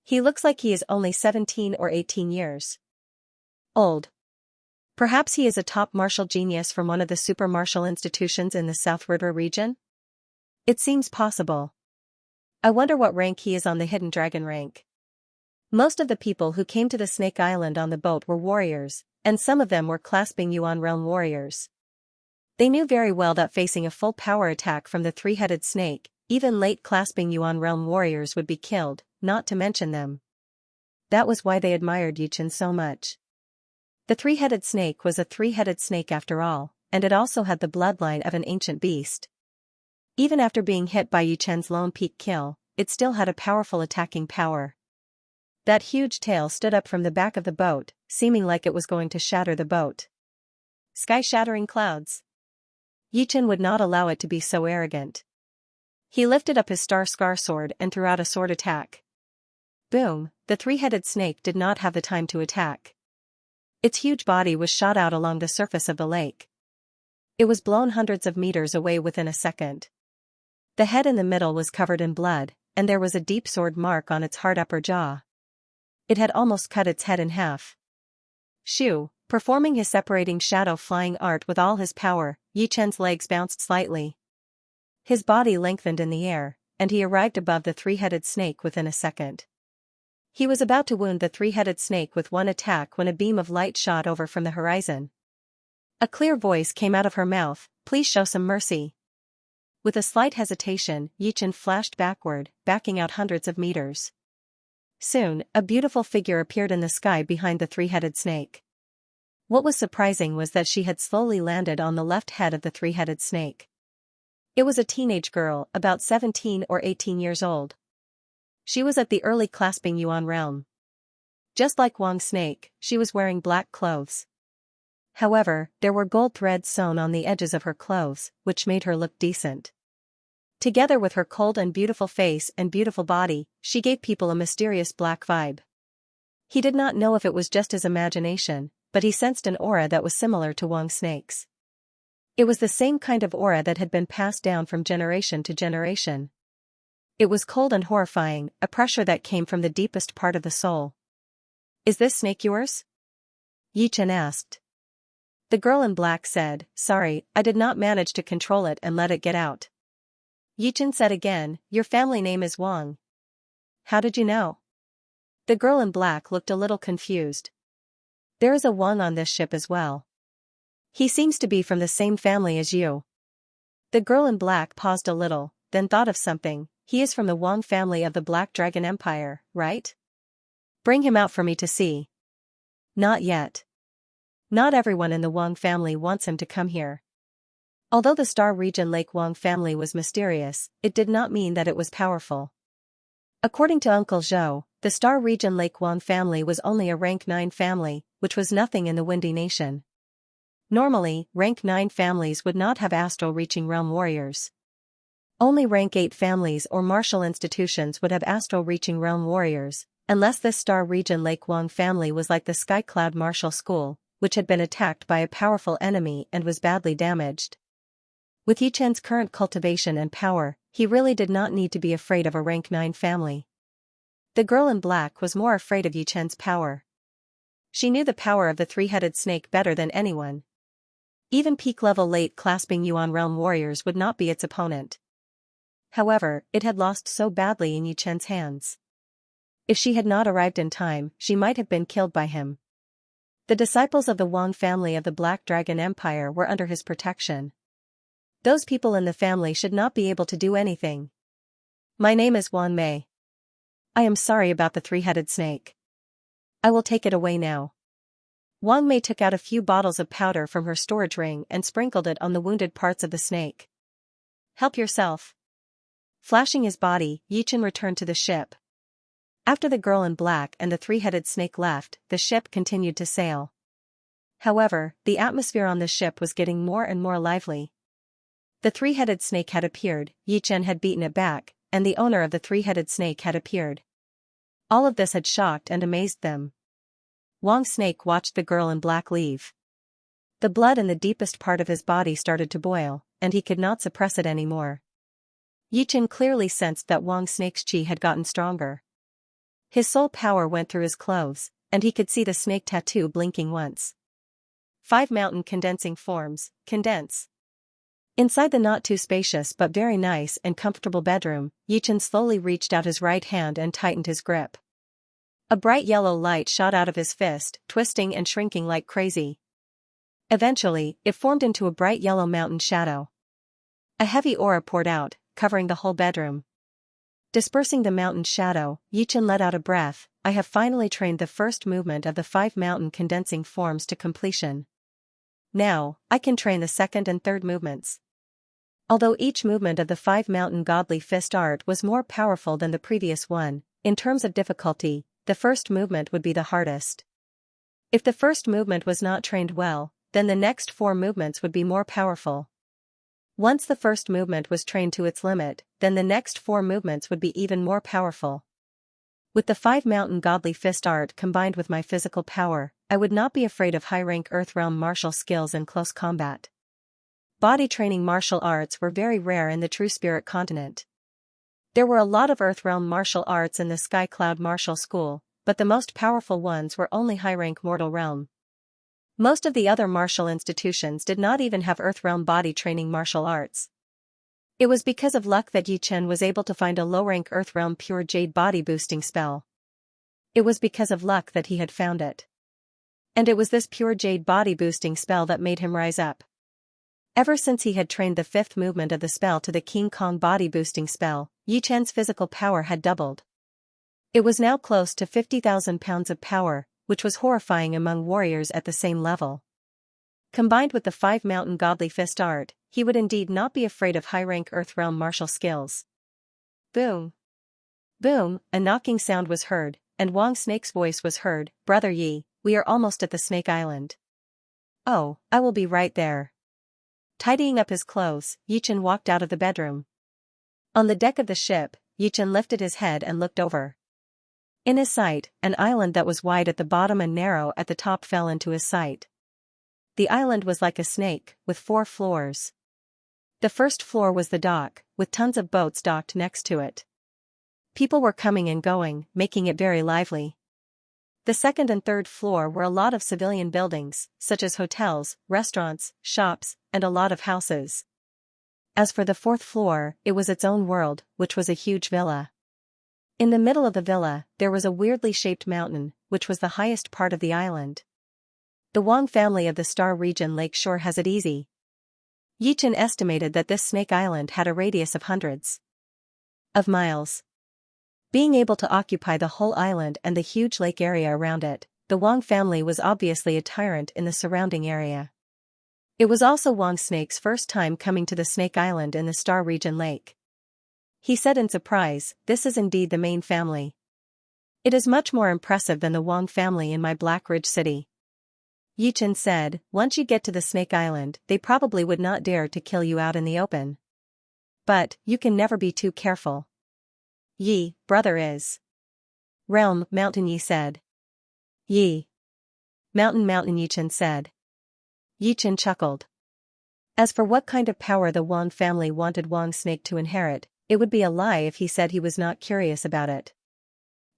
He looks like he is only 17 or 18 years old. Perhaps he is a top martial genius from one of the super martial institutions in the South River region? It seems possible. I wonder what rank he is on the Hidden Dragon rank. Most of the people who came to the Snake Island on the boat were warriors, and some of them were clasping Yuan realm warriors. They knew very well that facing a full power attack from the three-headed snake, even late clasping Yuan realm warriors would be killed, not to mention them. That was why they admired Yi Chen so much. The three-headed snake was a three-headed snake after all, and it also had the bloodline of an ancient beast. Even after being hit by Yi Chen's lone peak kill, it still had a powerful attacking power. That huge tail stood up from the back of the boat, seeming like it was going to shatter the boat. Sky-shattering clouds. Yi Chen would not allow it to be so arrogant. He lifted up his star-scar sword and threw out a sword attack. Boom, the three-headed snake did not have the time to attack. Its huge body was shot out along the surface of the lake. It was blown hundreds of meters away within a second. The head in the middle was covered in blood, and there was a deep sword mark on its hard upper jaw. It had almost cut its head in half. Shoo, performing his separating shadow flying art with all his power, Yi Chen's legs bounced slightly. His body lengthened in the air, and he arrived above the three-headed snake within a second. He was about to wound the three-headed snake with one attack when a beam of light shot over from the horizon. A clear voice came out of her mouth, "Please show some mercy." With a slight hesitation, Yi Chen flashed backward, backing out hundreds of meters. Soon, a beautiful figure appeared in the sky behind the three-headed snake. What was surprising was that she had slowly landed on the left head of the three-headed snake. It was a teenage girl, about 17 or 18 years old. She was at the early clasping Yuan realm. Just like Wang's snake, she was wearing black clothes. However, there were gold threads sewn on the edges of her clothes, which made her look decent. Together with her cold and beautiful face and beautiful body, she gave people a mysterious black vibe. He did not know if it was just his imagination, but he sensed an aura that was similar to Wang's snake's. It was the same kind of aura that had been passed down from generation to generation. It was cold and horrifying, a pressure that came from the deepest part of the soul. "Is this snake yours?" Yi Chen asked. The girl in black said, "Sorry, I did not manage to control it and let it get out." Yi Chen said again, "Your family name is Wang. How did you know?" The girl in black looked a little confused. "There is a Wang on this ship as well. He seems to be from the same family as you." The girl in black paused a little, then thought of something. "He is from the Wang family of the Black Dragon Empire, right? Bring him out for me to see." "Not yet. Not everyone in the Wang family wants him to come here." Although the Star Region Lake Wang family was mysterious, it did not mean that it was powerful. According to Uncle Zhou, the Star Region Lake Wang family was only a rank 9 family, which was nothing in the Windy Nation. Normally, rank 9 families would not have astral-reaching realm warriors. Only rank 8 families or martial institutions would have astral-reaching realm warriors, unless this Star Region Lake Wang family was like the Sky Cloud Martial School, which had been attacked by a powerful enemy and was badly damaged. With Yi Chen's current cultivation and power, he really did not need to be afraid of a rank 9 family. The girl in black was more afraid of Yi Chen's power. She knew the power of the three-headed snake better than anyone. Even peak-level late clasping Yuan realm warriors would not be its opponent. However, it had lost so badly in Yi Chen's hands. If she had not arrived in time, she might have been killed by him. The disciples of the Wang family of the Black Dragon Empire were under his protection. Those people in the family should not be able to do anything. "My name is Wan Mei. I am sorry about the three-headed snake. I will take it away now. Wang Mei took out a few bottles of powder from her storage ring and sprinkled it on the wounded parts of the snake. Help yourself. Flashing his body, Yichen returned to the ship. After the girl in black and the three-headed snake left, the ship continued to sail. However, the atmosphere on the ship was getting more and more lively. The three-headed snake had appeared, Yichen had beaten it back, and the owner of the three-headed snake had appeared. All of this had shocked and amazed them. Wang Snake watched the girl in black leave. The blood in the deepest part of his body started to boil, and he could not suppress it anymore. Yichen clearly sensed that Wang Snake's chi had gotten stronger. His soul power went through his clothes, and he could see the snake tattoo blinking once. 5 mountain condensing forms, condense. Inside the not too spacious but very nice and comfortable bedroom, Yichen slowly reached out his right hand and tightened his grip. A bright yellow light shot out of his fist, twisting and shrinking like crazy. Eventually, it formed into a bright yellow mountain shadow. A heavy aura poured out, covering the whole bedroom. Dispersing the mountain shadow, Yichen let out a breath. I have finally trained the first movement of the 5 mountain condensing forms to completion. Now, I can train the second and third movements. Although each movement of the 5 mountain godly fist art was more powerful than the previous one, in terms of difficulty, the first movement would be the hardest. If the first movement was not trained well, then the next 4 movements would be more powerful. Once the first movement was trained to its limit, then the next 4 movements would be even more powerful. With the 5 mountain godly fist art combined with my physical power, I would not be afraid of high-rank Earthrealm martial skills in close combat. Body training martial arts were very rare in the True Spirit continent. There were a lot of Earthrealm martial arts in the Sky Cloud Martial School, but the most powerful ones were only high-rank mortal realm. Most of the other martial institutions did not even have Earthrealm body training martial arts. It was because of luck that Yichen was able to find a low-rank Earthrealm pure jade body boosting spell. It was because of luck that he had found it. And it was this pure jade body boosting spell that made him rise up. Ever since he had trained the 5th movement of the spell to the King Kong body boosting spell, Yichen's physical power had doubled. It was now close to 50,000 pounds of power, which was horrifying among warriors at the same level. Combined with the 5 mountain godly fist art, he would indeed not be afraid of high-rank Earthrealm martial skills. Boom! Boom! A knocking sound was heard, and Wang Snake's voice was heard. Brother Yi, we are almost at the Snake Island. Oh, I will be right there. Tidying up his clothes, Yichen walked out of the bedroom. On the deck of the ship, Yichen lifted his head and looked over. In his sight, an island that was wide at the bottom and narrow at the top fell into his sight. The island was like a snake, with 4 floors. The first floor was the dock, with tons of boats docked next to it. People were coming and going, making it very lively. The second and third floor were a lot of civilian buildings, such as hotels, restaurants, shops, and a lot of houses. As for the 4th floor, it was its own world, which was a huge villa. In the middle of the villa, there was a weirdly shaped mountain, which was the highest part of the island. The Wang family of the Star Region Lake Shore has it easy. Yichen estimated that this Snake Island had a radius of hundreds of miles. Being able to occupy the whole island and the huge lake area around it, the Wang family was obviously a tyrant in the surrounding area. It was also Wang Snake's first time coming to the Snake Island in the Star Region Lake. He said in surprise, "This is indeed the main family. It is much more impressive than the Wang family in my Black Ridge City." Yichen said, "Once you get to the Snake Island, they probably would not dare to kill you out in the open. But, you can never be too careful." "Yi, brother is realm, mountain," Yi said. "Yi. Mountain, Yichen said. Yichen chuckled. As for what kind of power the Wang family wanted Wang Snake to inherit, it would be a lie if he said he was not curious about it.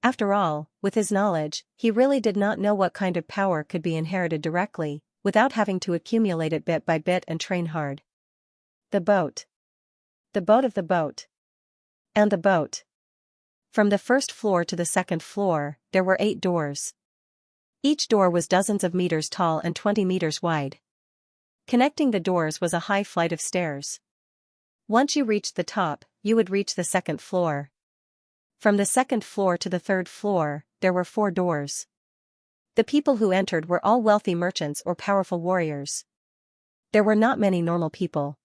After all, with his knowledge, he really did not know what kind of power could be inherited directly, without having to accumulate it bit by bit and train hard. The boat. The boat of the boat. And the boat. From the 1st floor to the 2nd floor, there were 8 doors. Each door was dozens of meters tall and 20 meters wide. Connecting the doors was a high flight of stairs. Once you reached the top, you would reach the 2nd floor. From the second floor to the third floor, there were 4 doors. The people who entered were all wealthy merchants or powerful warriors. There were not many normal people.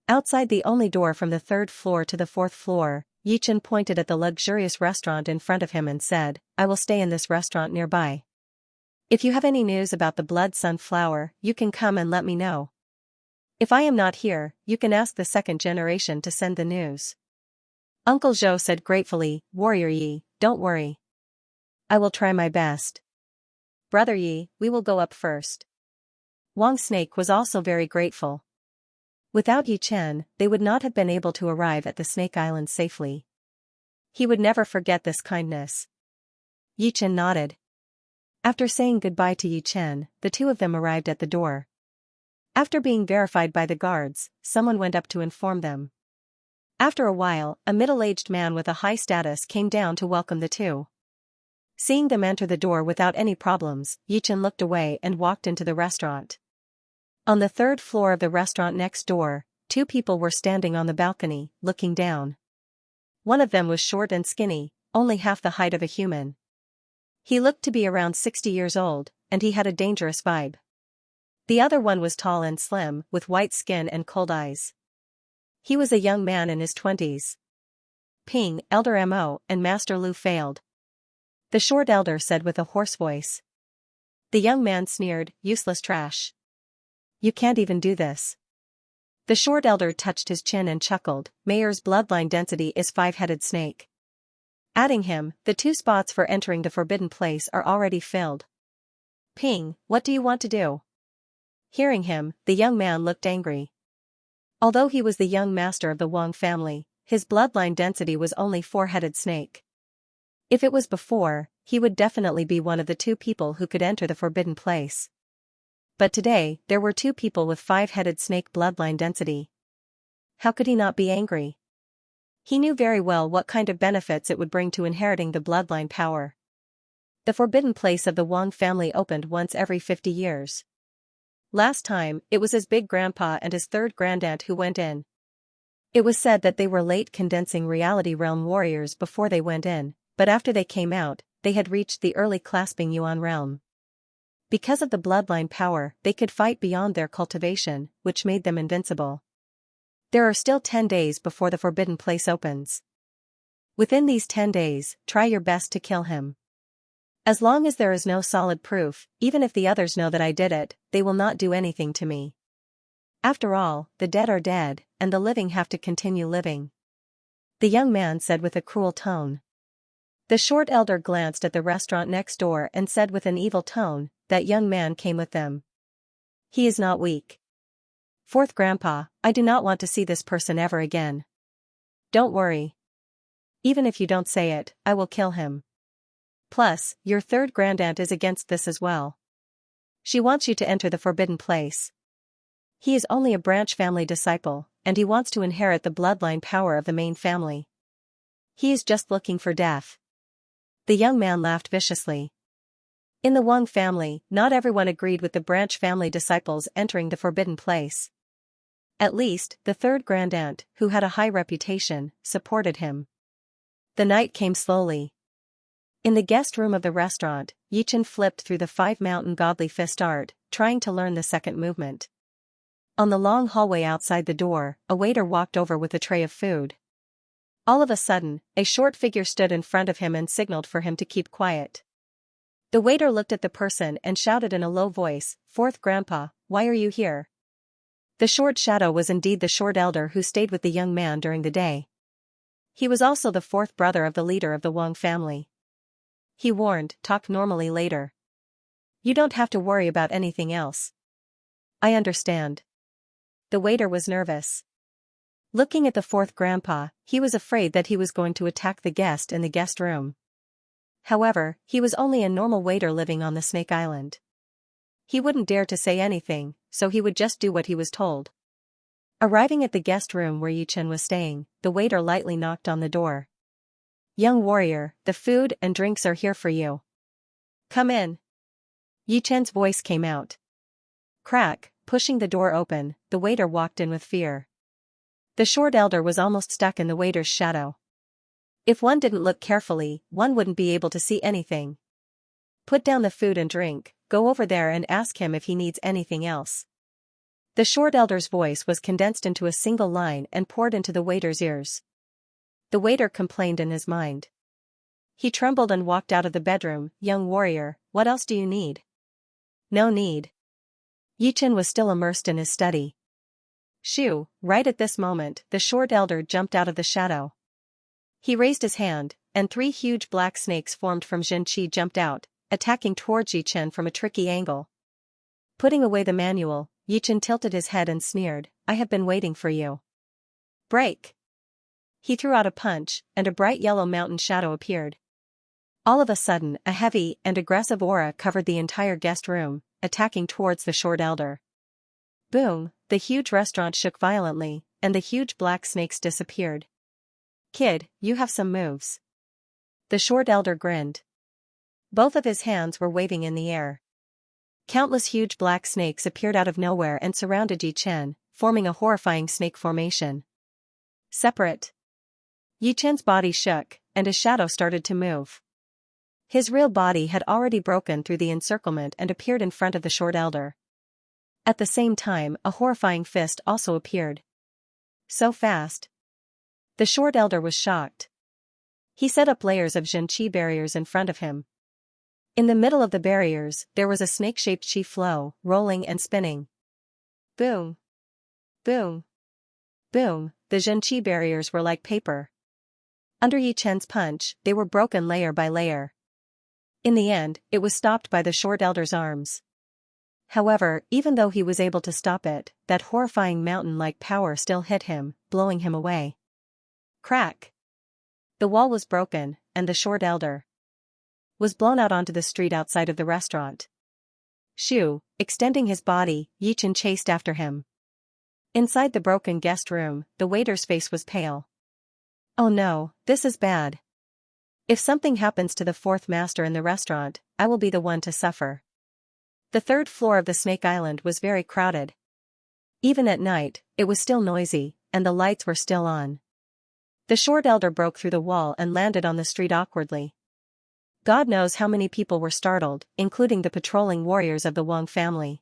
Outside the only door from the 3rd floor to the 4th floor, Yichen pointed at the luxurious restaurant in front of him and said, "I will stay in this restaurant nearby. If you have any news about the blood sunflower, you can come and let me know. If I am not here, you can ask the 2nd generation to send the news." Uncle Zhou said gratefully, "Warrior Yi, don't worry. I will try my best. Brother Yi, we will go up first." Wang Snake was also very grateful. Without Yi Chen, they would not have been able to arrive at the Snake Island safely. He would never forget this kindness. Yi Chen nodded. After saying goodbye to Yi Chen, the 2 of them arrived at the door. After being verified by the guards, someone went up to inform them. After a while, a middle-aged man with a high status came down to welcome the 2. Seeing them enter the door without any problems, Yi Chen looked away and walked into the restaurant. On the 3rd floor of the restaurant next door, 2 people were standing on the balcony, looking down. One of them was short and skinny, only half the height of a human. He looked to be around 60 years old, and he had a dangerous vibe. The other one was tall and slim, with white skin and cold eyes. He was a young man in his 20s. Ping, Elder Mo, and Master Lu failed. The short elder said with a hoarse voice. The young man sneered, "Useless trash. You can't even do this." The short elder touched his chin and chuckled, "Mayor's bloodline density is 5-headed snake. Adding him, the 2 spots for entering the forbidden place are already filled. Ping, what do you want to do?" Hearing him, the young man looked angry. Although he was the young master of the Wang family, his bloodline density was only 4-headed snake. If it was before, he would definitely be one of the 2 people who could enter the forbidden place. But today, there were 2 people with 5-headed snake bloodline density. How could he not be angry? He knew very well what kind of benefits it would bring to inheriting the bloodline power. The forbidden place of the Wang family opened once every 50 years. Last time, it was his big grandpa and his 3rd grandaunt who went in. It was said that they were late condensing reality realm warriors before they went in, but after they came out, they had reached the early clasping Yuan realm. Because of the bloodline power, they could fight beyond their cultivation, which made them invincible. There are still 10 days before the forbidden place opens. Within these 10 days, try your best to kill him. As long as there is no solid proof, even if the others know that I did it, they will not do anything to me. After all, the dead are dead, and the living have to continue living. The young man said with a cruel tone. The short elder glanced at the restaurant next door and said with an evil tone, "That young man came with them. He is not weak. 4th Grandpa, I do not want to see this person ever again. Don't worry. Even if you don't say it, I will kill him. Plus, your 3rd grandaunt is against this as well. She wants you to enter the forbidden place. He is only a branch family disciple, and he wants to inherit the bloodline power of the main family. He is just looking for death." The young man laughed viciously. In the Wang family, not everyone agreed with the branch family disciples entering the forbidden place. At least, the 3rd grandaunt, who had a high reputation, supported him. The night came slowly. In the guest room of the restaurant, Yi Chen flipped through the 5 mountain godly fist art, trying to learn the 2nd movement. On the long hallway outside the door, a waiter walked over with a tray of food. All of a sudden, a short figure stood in front of him and signaled for him to keep quiet. The waiter looked at the person and shouted in a low voice, "4th Grandpa, why are you here?" The short shadow was indeed the short elder who stayed with the young man during the day. He was also the 4th brother of the leader of the Wang family. He warned, "Talk normally later. You don't have to worry about anything else." "I understand." The waiter was nervous. Looking at the 4th Grandpa, he was afraid that he was going to attack the guest in the guest room. However, he was only a normal waiter living on the Snake Island. He wouldn't dare to say anything, so he would just do what he was told. Arriving at the guest room where Yi Chen was staying, the waiter lightly knocked on the door. "Young warrior, the food and drinks are here for you. Come in." Yi Chen's voice came out. Crack, pushing the door open, the waiter walked in with fear. The short elder was almost stuck in the waiter's shadow. If one didn't look carefully, one wouldn't be able to see anything. Put down the food and drink, go over there and ask him if he needs anything else. The short elder's voice was condensed into a single line and poured into the waiter's ears. The waiter complained in his mind. He trembled and walked out of the bedroom. Young warrior, what else do you need? No need. Yichen was still immersed in his study. Shoo, right at this moment, the short elder jumped out of the shadow. He raised his hand, and 3 huge black snakes formed from Xianxia jumped out, attacking towards Yichen from a tricky angle. Putting away the manual, Yichen tilted his head and sneered, I have been waiting for you. Break! He threw out a punch, and a bright yellow mountain shadow appeared. All of a sudden, a heavy and aggressive aura covered the entire guest room, attacking towards the short elder. Boom! The huge restaurant shook violently, and the huge black snakes disappeared. Kid, you have some moves. The short elder grinned. Both of his hands were waving in the air. Countless huge black snakes appeared out of nowhere and surrounded Yichen, forming a horrifying snake formation. Separate. Yichen's body shook, and a shadow started to move. His real body had already broken through the encirclement and appeared in front of the short elder. At the same time, a horrifying fist also appeared. So fast. The short elder was shocked. He set up layers of Xianxia barriers in front of him. In the middle of the barriers, there was a snake-shaped chi flow, rolling and spinning. Boom! Boom! Boom! The Xianxia barriers were like paper. Under Yichen's punch, they were broken layer by layer. In the end, it was stopped by the short elder's arms. However, even though he was able to stop it, that horrifying mountain-like power still hit him, blowing him away. Crack! The wall was broken, and the short elder was blown out onto the street outside of the restaurant. Shoo! Extending his body, Yichen chased after him. Inside the broken guest room, the waiter's face was pale. Oh no, this is bad. If something happens to the 4th master in the restaurant, I will be the one to suffer. The 3rd floor of the Snake Island was very crowded. Even at night, it was still noisy, and the lights were still on. The short elder broke through the wall and landed on the street awkwardly. God knows how many people were startled, including the patrolling warriors of the Wang family.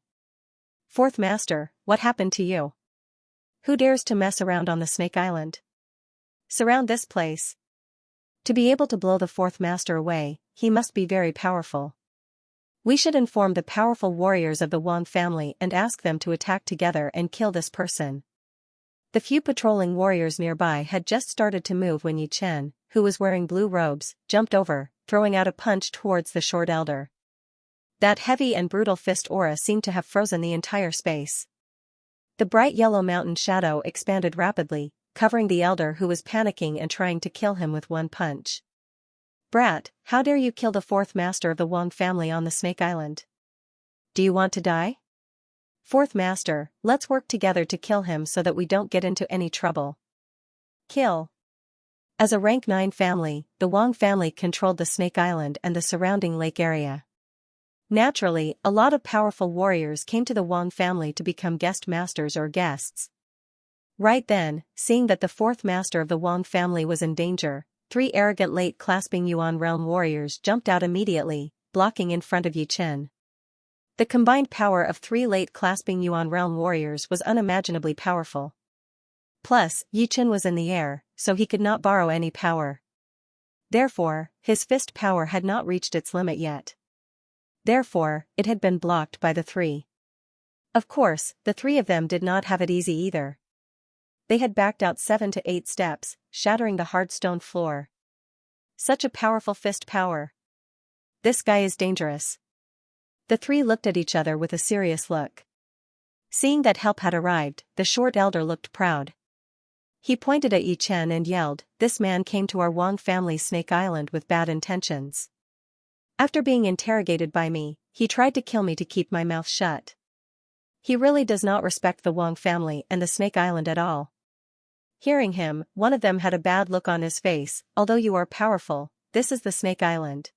4th master, what happened to you? Who dares to mess around on the Snake Island? Surround this place. To be able to blow the 4th master away, he must be very powerful. We should inform the powerful warriors of the Wang family and ask them to attack together and kill this person. The few patrolling warriors nearby had just started to move when Yichen, who was wearing blue robes, jumped over, throwing out a punch towards the short elder. That heavy and brutal fist aura seemed to have frozen the entire space. The bright yellow mountain shadow expanded rapidly, covering the elder who was panicking and trying to kill him with one punch. Brat, how dare you kill the 4th master of the Wang family on the Snake Island? Do you want to die? 4th master, let's work together to kill him so that we don't get into any trouble. Kill. As a rank 9 family, the Wang family controlled the Snake Island and the surrounding lake area. Naturally, a lot of powerful warriors came to the Wang family to become guest masters or guests. Right then, seeing that the 4th master of the Wang family was in danger, 3 arrogant late-clasping Yuan realm warriors jumped out immediately, blocking in front of Yichen. The combined power of 3 late-clasping Yuan realm warriors was unimaginably powerful. Plus, Yichen was in the air, so he could not borrow any power. Therefore, his fist power had not reached its limit yet. Therefore, it had been blocked by the 3. Of course, the 3 of them did not have it easy either. They had backed out 7 to 8 steps, shattering the hard stone floor. Such a powerful fist power. This guy is dangerous. The 3 looked at each other with a serious look. Seeing that help had arrived, the short elder looked proud. He pointed at Yichen and yelled, "This man came to our Wang family's Snake Island with bad intentions. After being interrogated by me, he tried to kill me to keep my mouth shut. He really does not respect the Wang family and the Snake Island at all." Hearing him, one of them had a bad look on his face. "Although you are powerful, this is the Snake Island.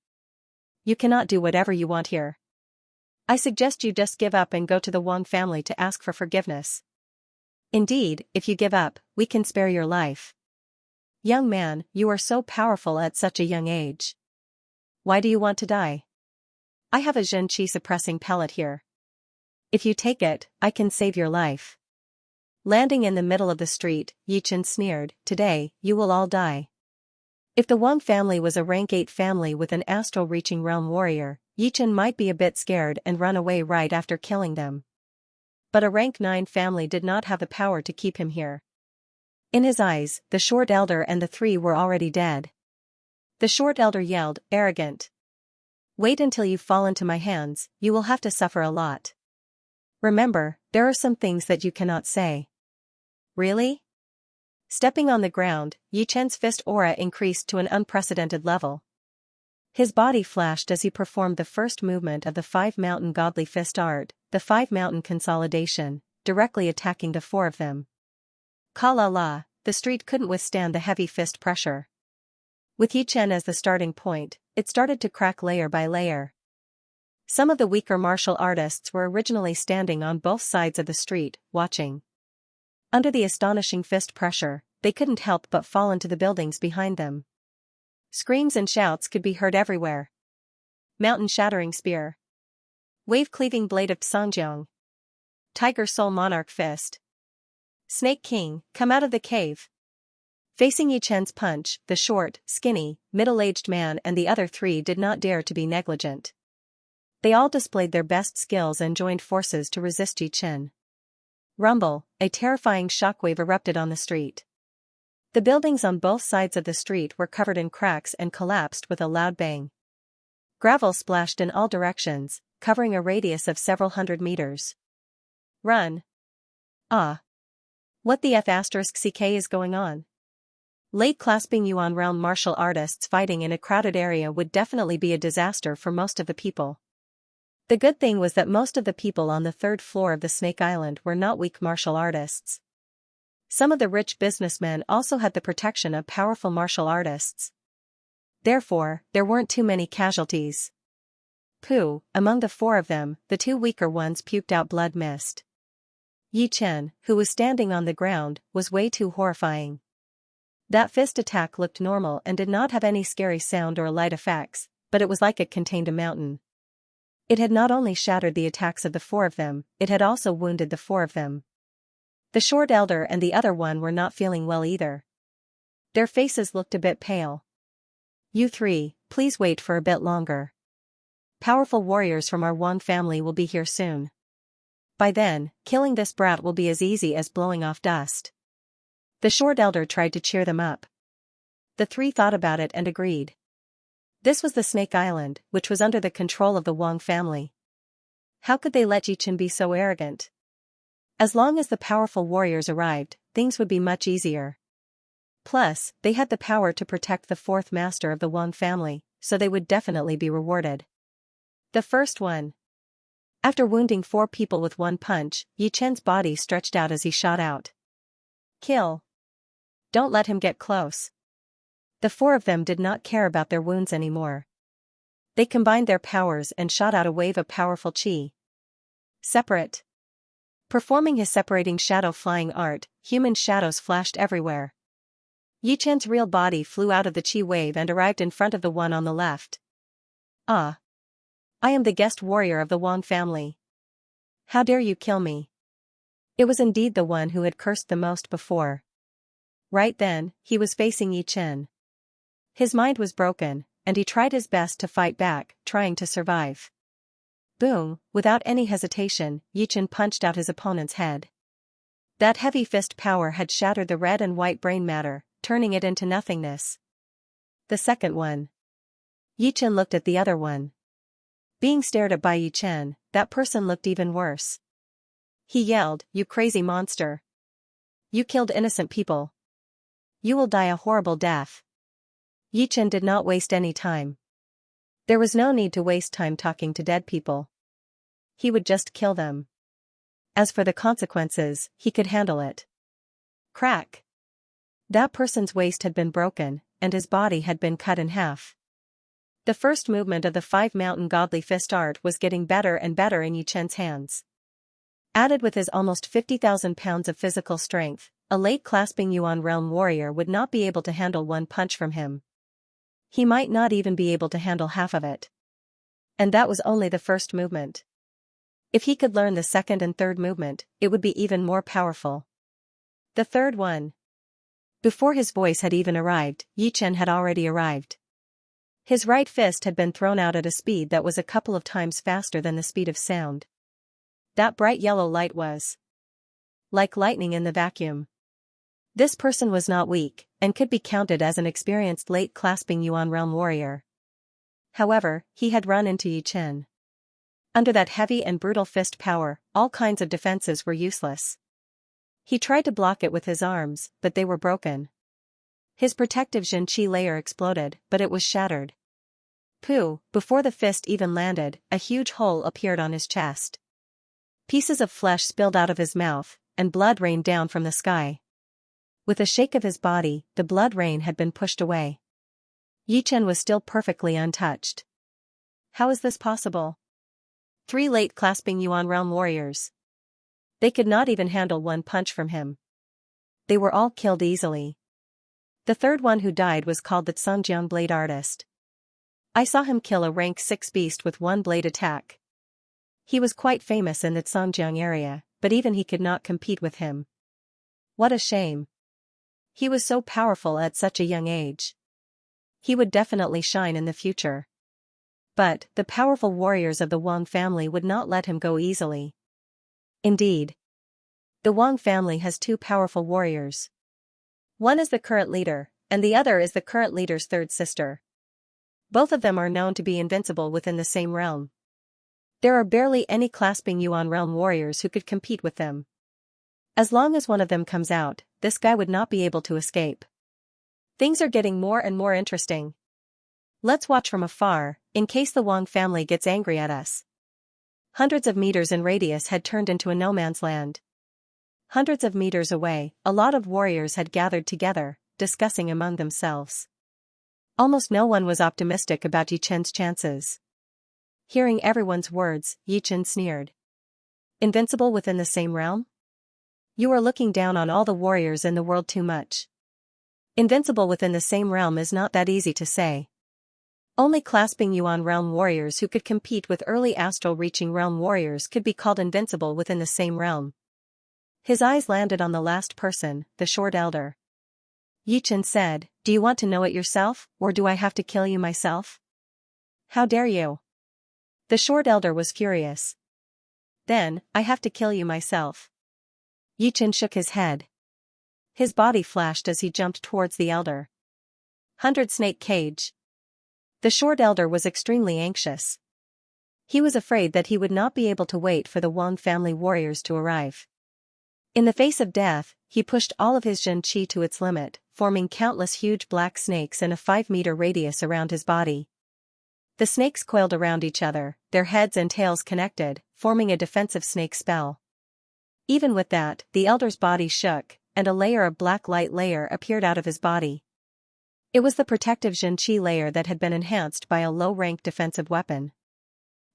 You cannot do whatever you want here. I suggest you just give up and go to the Wang family to ask for forgiveness. Indeed, if you give up, we can spare your life." Young man, you are so powerful at such a young age. Why do you want to die? I have a Xianxia suppressing pellet here. If you take it, I can save your life. Landing in the middle of the street, Yichen sneered, today, you will all die. If the Wang family was a rank 8 family with an astral-reaching realm warrior, Yichen might be a bit scared and run away right after killing them. But a rank 9 family did not have the power to keep him here. In his eyes, the short elder and the 3 were already dead. The short elder yelled, arrogant. Wait until you fall into my hands, you will have to suffer a lot. Remember, there are some things that you cannot say. Really? Stepping on the ground, Yichen's fist aura increased to an unprecedented level. His body flashed as he performed the first movement of the 5 mountain godly fist art, the 5 mountain consolidation, directly attacking the 4 of them. Ka-la-la, the street couldn't withstand the heavy fist pressure. With Yichen as the starting point, it started to crack layer by layer. Some of the weaker martial artists were originally standing on both sides of the street, watching. Under the astonishing fist pressure, they couldn't help but fall into the buildings behind them. Screams and shouts could be heard everywhere. Mountain-shattering spear. Wave-cleaving blade of Xianxia. Tiger Soul Monarch fist. Snake King, come out of the cave. Facing Yichen's punch, the short, skinny, middle-aged man and the other 3 did not dare to be negligent. They all displayed their best skills and joined forces to resist Yichen. Rumble, a terrifying shockwave erupted on the street. The buildings on both sides of the street were covered in cracks and collapsed with a loud bang. Gravel splashed in all directions, covering a radius of several hundred meters. Run. Ah. What the F***ck is going on? Late clasping Yuan realm martial artists fighting in a crowded area would definitely be a disaster for most of the people. The good thing was that most of the people on the 3rd floor of the Snake Island were not weak martial artists. Some of the rich businessmen also had the protection of powerful martial artists. Therefore, there weren't too many casualties. Pooh, among the 4 of them, the 2 weaker ones puked out blood mist. Yichen, who was standing on the ground, was way too horrifying. That fist attack looked normal and did not have any scary sound or light effects, but it was like it contained a mountain. It had not only shattered the attacks of the 4 of them, it had also wounded the 4 of them. The short elder and the other one were not feeling well either. Their faces looked a bit pale. You 3, please wait for a bit longer. Powerful warriors from our Wang family will be here soon. By then, killing this brat will be as easy as blowing off dust. The short elder tried to cheer them up. The 3 thought about it and agreed. This was the Snake Island, which was under the control of the Wang family. How could they let Yichen be so arrogant? As long as the powerful warriors arrived, things would be much easier. Plus, they had the power to protect the 4th master of the Wang family, so they would definitely be rewarded. The first one. After wounding 4 people with 1 punch, Yichen's body stretched out as he shot out. Kill. Don't let him get close. The 4 of them did not care about their wounds anymore. They combined their powers and shot out a wave of powerful chi. Separate. Performing his separating shadow flying art, human shadows flashed everywhere. Yichen's real body flew out of the chi wave and arrived in front of the one on the left. Ah. I am the guest warrior of the Wang family. How dare you kill me? It was indeed the one who had cursed the most before. Right then, he was facing Yichen. His mind was broken, and he tried his best to fight back, trying to survive. Boom, without any hesitation, Yichen punched out his opponent's head. That heavy fist power had shattered the red and white brain matter, turning it into nothingness. The second one. Yichen looked at the other one. Being stared at by Yichen, that person looked even worse. He yelled, "You crazy monster! You killed innocent people. You will die a horrible death." Yichen did not waste any time. There was no need to waste time talking to dead people. He would just kill them. As for the consequences, he could handle it. Crack! That person's waist had been broken, and his body had been cut in half. The first movement of the 5 mountain godly fist art was getting better and better in Yichen's hands. Added with his almost 50,000 pounds of physical strength, a late clasping Yuan realm warrior would not be able to handle one punch from him. He might not even be able to handle half of it. And that was only the first movement. If he could learn the second and third movement, it would be even more powerful. The third one. Before his voice had even arrived, Yi Chen had already arrived. His right fist had been thrown out at a speed that was a couple of times faster than the speed of sound. That bright yellow light was like lightning in the vacuum. This person was not weak, and could be counted as an experienced late clasping Yuan realm warrior. However, he had run into Yi Chen. Under that heavy and brutal fist power, all kinds of defenses were useless. He tried to block it with his arms, but they were broken. His protective Xianxia layer exploded, but it was shattered. Pooh, before the fist even landed, a huge hole appeared on his chest. Pieces of flesh spilled out of his mouth, and blood rained down from the sky. With a shake of his body, the blood rain had been pushed away. Yi Chen was still perfectly untouched. How is this possible? 3 late clasping Yuan realm warriors. They could not even handle one punch from him. They were all killed easily. The third one who died was called the Xianxia blade artist. I saw him kill a rank 6 beast with one blade attack. He was quite famous in the Xianxia area, but even he could not compete with him. What a shame. He was so powerful at such a young age. He would definitely shine in the future. But, the powerful warriors of the Wang family would not let him go easily. Indeed. The Wang family has 2 powerful warriors. One is the current leader, and the other is the current leader's third sister. Both of them are known to be invincible within the same realm. There are barely any clasping Yuan realm warriors who could compete with them. As long as one of them comes out, this guy would not be able to escape. Things are getting more and more interesting. Let's watch from afar, in case the Wang family gets angry at us. Hundreds of meters in radius had turned into a no man's land. Hundreds of meters away, a lot of warriors had gathered together, discussing among themselves. Almost no one was optimistic about Yi Chen's chances. Hearing everyone's words, Yi Chen sneered. Invincible within the same realm? You are looking down on all the warriors in the world too much. Invincible within the same realm is not that easy to say. Only clasping Yuan realm warriors who could compete with early astral reaching realm warriors could be called invincible within the same realm. His eyes landed on the last person, the short elder. Yi Chen said, "Do you want to know it yourself, or do I have to kill you myself?" "How dare you?" The short elder was furious. "Then, I have to kill you myself." Yi Chen shook his head. His body flashed as he jumped towards the elder. 100 snake cage. The short elder was extremely anxious. He was afraid that he would not be able to wait for the Wang family warriors to arrive. In the face of death, he pushed all of his Xianxia to its limit, forming countless huge black snakes in a 5-meter radius around his body. The snakes coiled around each other, their heads and tails connected, forming a defensive snake spell. Even with that, the elder's body shook, and a layer of black light layer appeared out of his body. It was the protective Xianxia layer that had been enhanced by a low-rank defensive weapon.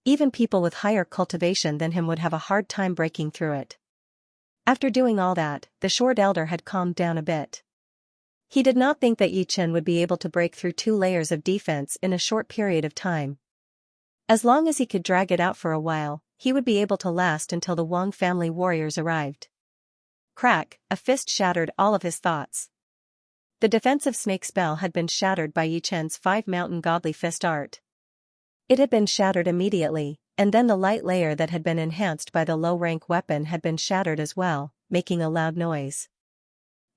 Even people with higher cultivation than him would have a hard time breaking through it. After doing all that, the short elder had calmed down a bit. He did not think that Yi Chen would be able to break through 2 layers of defense in a short period of time. As long as he could drag it out for a while, he would be able to last until the Wang family warriors arrived. Crack, a fist shattered all of his thoughts. The defensive snake spell had been shattered by Yi Chen's 5-mountain godly fist art. It had been shattered immediately, and then the light layer that had been enhanced by the low-rank weapon had been shattered as well, making a loud noise.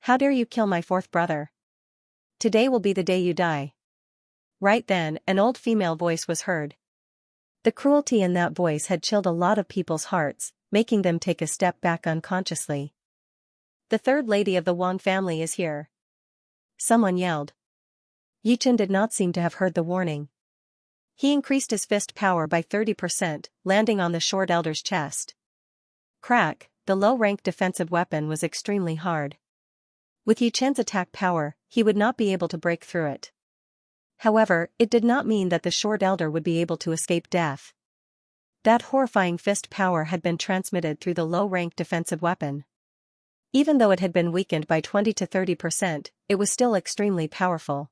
"How dare you kill my 4th brother? Today will be the day you die." Right then, an old female voice was heard. The cruelty in that voice had chilled a lot of people's hearts, making them take a step back unconsciously. "The third lady of the Wang family is here," someone yelled. Yi Chen did not seem to have heard the warning. He increased his fist power by 30%, landing on the short elder's chest. Crack, the low-rank defensive weapon was extremely hard. With Yi Chen's attack power, he would not be able to break through it. However, it did not mean that the short elder would be able to escape death. That horrifying fist power had been transmitted through the low-rank defensive weapon. Even though it had been weakened by 20 to 30%, it was still extremely powerful.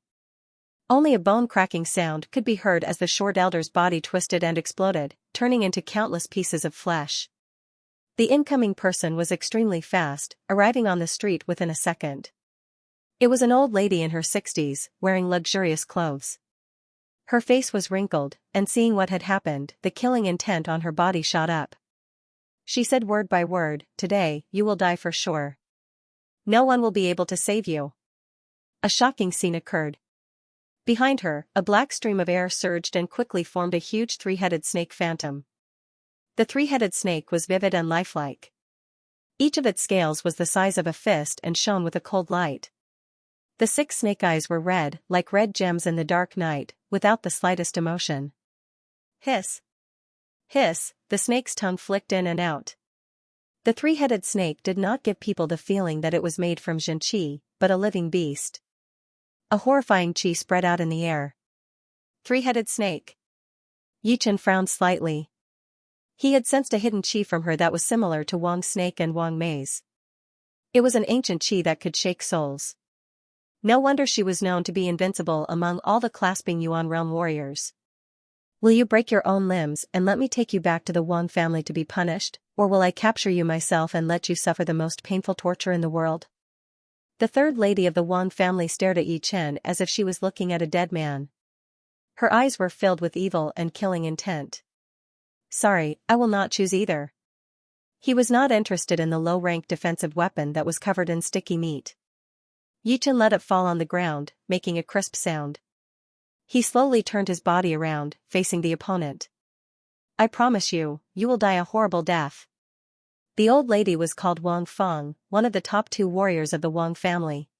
Only a bone-cracking sound could be heard as the short elder's body twisted and exploded, turning into countless pieces of flesh. The incoming person was extremely fast, arriving on the street within a second. It was an old lady in her 60s, wearing luxurious clothes. Her face was wrinkled, and seeing what had happened, the killing intent on her body shot up. She said word by word, "Today, you will die for sure. No one will be able to save you." A shocking scene occurred. Behind her, a black stream of air surged and quickly formed a huge three-headed snake phantom. The three-headed snake was vivid and lifelike. Each of its scales was the size of a fist and shone with a cold light. The 6 snake eyes were red, like red gems in the dark night, without the slightest emotion. Hiss! Hiss! The snake's tongue flicked in and out. The three-headed snake did not give people the feeling that it was made from Xianxia, but a living beast. A horrifying chi spread out in the air. Three-headed snake. Yichen frowned slightly. He had sensed a hidden chi from her that was similar to Wang's snake and Wang Mei's. It was an ancient chi that could shake souls. No wonder she was known to be invincible among all the clasping Yuan realm warriors. "Will you break your own limbs and let me take you back to the Wang family to be punished, or will I capture you myself and let you suffer the most painful torture in the world?" The third lady of the Wang family stared at Yi Chen as if she was looking at a dead man. Her eyes were filled with evil and killing intent. "Sorry, I will not choose either." He was not interested in the low-ranked defensive weapon that was covered in sticky meat. Yi Chen let it fall on the ground, making a crisp sound. He slowly turned his body around, facing the opponent. "I promise you, you will die a horrible death." The old lady was called Wang Feng, one of the top 2 warriors of the Wang family.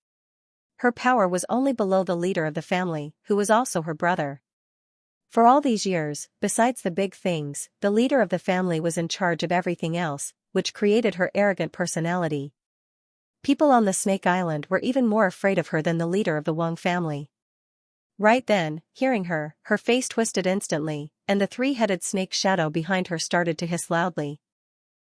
Her power was only below the leader of the family, who was also her brother. For all these years, besides the big things, the leader of the family was in charge of everything else, which created her arrogant personality. People on the Snake Island were even more afraid of her than the leader of the Wang family. Right then, hearing her, her face twisted instantly, and the three-headed snake shadow behind her started to hiss loudly.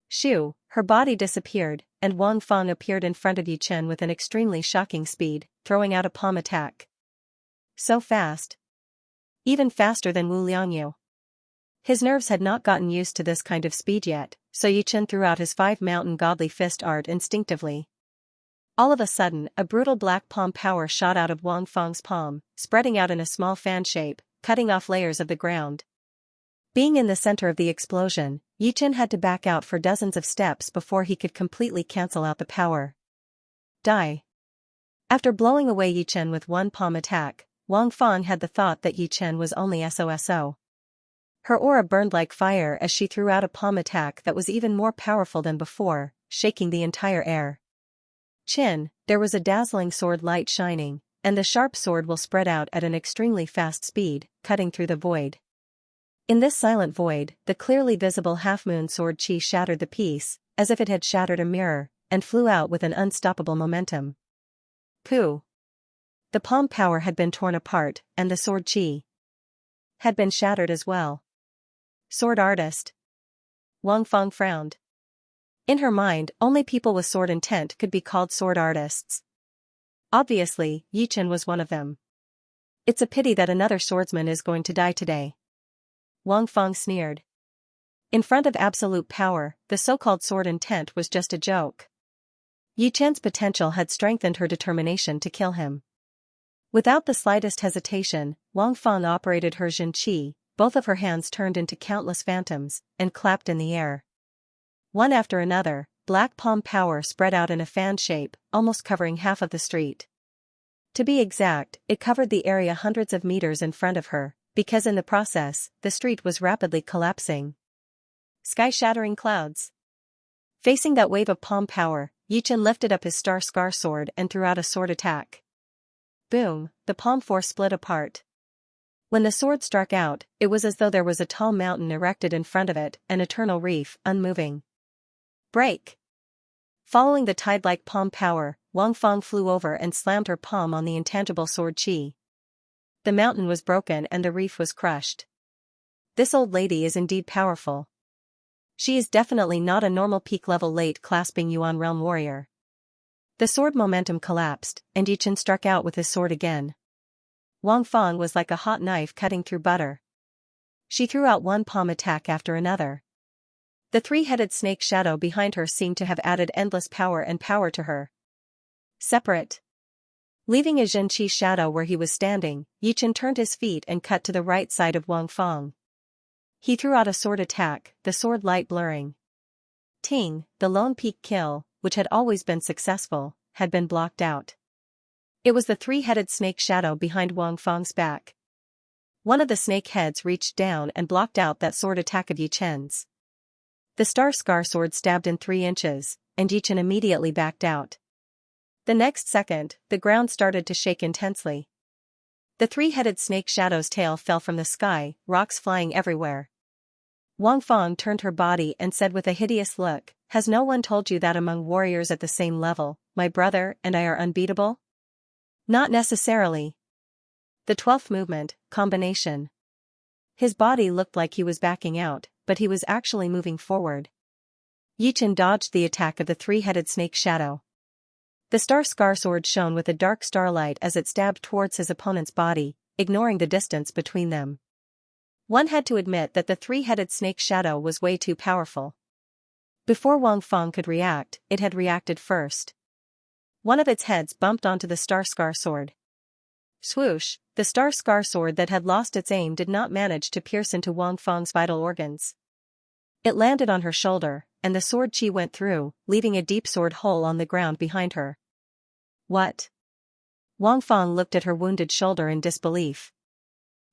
Shoo! Her body disappeared, and Wang Feng appeared in front of Yi Chen with an extremely shocking speed, throwing out a palm attack. So fast. Even faster than Wu Liangyu. His nerves had not gotten used to this kind of speed yet, so Yi Chen threw out his 5-mountain godly fist art instinctively. All of a sudden, a brutal black palm power shot out of Wang Feng's palm, spreading out in a small fan shape, cutting off layers of the ground. Being in the center of the explosion, Yi Chen had to back out for dozens of steps before he could completely cancel out the power. Die. After blowing away Yi Chen with one palm attack, Wang Feng had the thought that Yi Chen was only SOSO. Her aura burned like fire as she threw out a palm attack that was even more powerful than before, shaking the entire air. Chin, there was a dazzling sword light shining, and the sharp sword will spread out at an extremely fast speed, cutting through the void. In this silent void, the clearly visible half-moon sword chi shattered the piece, as if it had shattered a mirror, and flew out with an unstoppable momentum. Pooh! The palm power had been torn apart, and the sword chi had been shattered as well. Sword artist. Wang Feng frowned. In her mind, only people with sword intent could be called sword artists. Obviously, Yi Chen was one of them. "It's a pity that another swordsman is going to die today." Wang Feng sneered. In front of absolute power, the so-called sword intent was just a joke. Yi Chen's potential had strengthened her determination to kill him. Without the slightest hesitation, Wang Feng operated her Jin Qi, both of her hands turned into countless phantoms, and clapped in the air. One after another, black palm power spread out in a fan shape, almost covering half of the street. To be exact, it covered the area hundreds of meters in front of her, because in the process, the street was rapidly collapsing. Sky-shattering clouds. Facing that wave of palm power, Yi Chen lifted up his star scar sword and threw out a sword attack. Boom, the palm force split apart. When the sword struck out, it was as though there was a tall mountain erected in front of it, an eternal reef, unmoving. Break! Following the tide-like palm power, Wang Feng flew over and slammed her palm on the intangible sword chi. The mountain was broken and the reef was crushed. This old lady is indeed powerful. She is definitely not a normal peak-level late clasping Yuan realm warrior. The sword momentum collapsed, and Yichen struck out with his sword again. Wang Feng was like a hot knife cutting through butter. She threw out one palm attack after another. The three-headed snake shadow behind her seemed to have added endless power to her. Separate. Leaving a Xianxia shadow where he was standing, Yichen turned his feet and cut to the right side of Wang Feng. He threw out a sword attack, the sword light blurring. Ting, the lone peak kill, which had always been successful, had been blocked out. It was the three-headed snake shadow behind Wang Feng's back. One of the snake heads reached down and blocked out that sword attack of Yichen's. The star scar sword stabbed in 3 inches, and Yichen immediately backed out. The next second, the ground started to shake intensely. The three-headed snake shadow's tail fell from the sky, rocks flying everywhere. Wang Feng turned her body and said with a hideous look, "Has no one told you that among warriors at the same level, my brother and I are unbeatable?" Not necessarily. The 12th movement, combination. His body looked like he was backing out, but he was actually moving forward. Yichen dodged the attack of the three-headed snake shadow. The star scar sword shone with a dark starlight as it stabbed towards his opponent's body, ignoring the distance between them. One had to admit that the three-headed snake shadow was way too powerful. Before Wang Feng could react, it had reacted first. One of its heads bumped onto the star scar sword. Swoosh, the star scar sword that had lost its aim did not manage to pierce into Wang Feng's vital organs. It landed on her shoulder, and the sword chi went through, leaving a deep sword hole on the ground behind her. What? Wang Feng looked at her wounded shoulder in disbelief.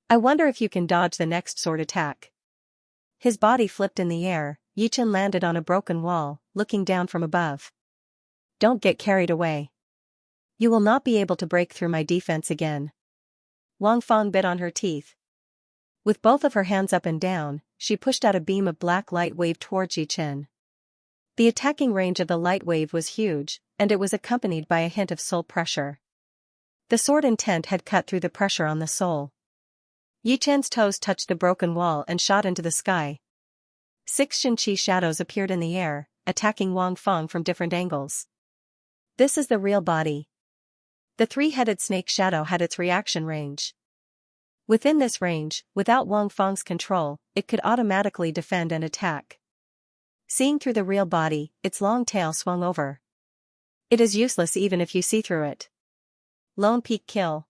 I wonder if you can dodge the next sword attack. His body flipped in the air, Yichen landed on a broken wall, looking down from above. Don't get carried away. You will not be able to break through my defense again. Wang Feng bit on her teeth. With both of her hands up and down, she pushed out a beam of black light wave towards Yichen. The attacking range of the light wave was huge, and it was accompanied by a hint of soul pressure. The sword intent had cut through the pressure on the soul. Yichen's toes touched the broken wall and shot into the sky. 6 Xianxia shadows appeared in the air, attacking Wang Feng from different angles. This is the real body. The three-headed snake shadow had its reaction range. Within this range, without Wang Feng's control, it could automatically defend and attack. Seeing through the real body, its long tail swung over. It is useless even if you see through it. Lone peak kill.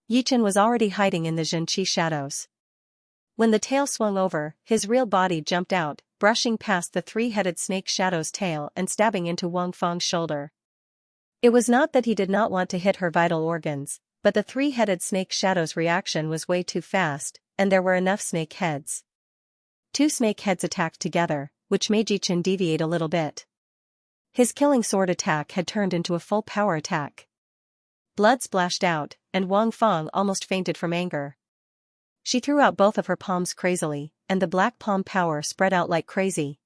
Yichen was already hiding in the Xianxia shadows. When the tail swung over, his real body jumped out, brushing past the three-headed snake shadow's tail and stabbing into Wang Feng's shoulder. It was not that he did not want to hit her vital organs, but the three-headed snake shadow's reaction was way too fast, and there were enough snake heads. 2 snake heads attacked together, which made Yichen deviate a little bit. His killing sword attack had turned into a full power attack. Blood splashed out, and Wang Feng almost fainted from anger. She threw out both of her palms crazily, and the black palm power spread out like crazy.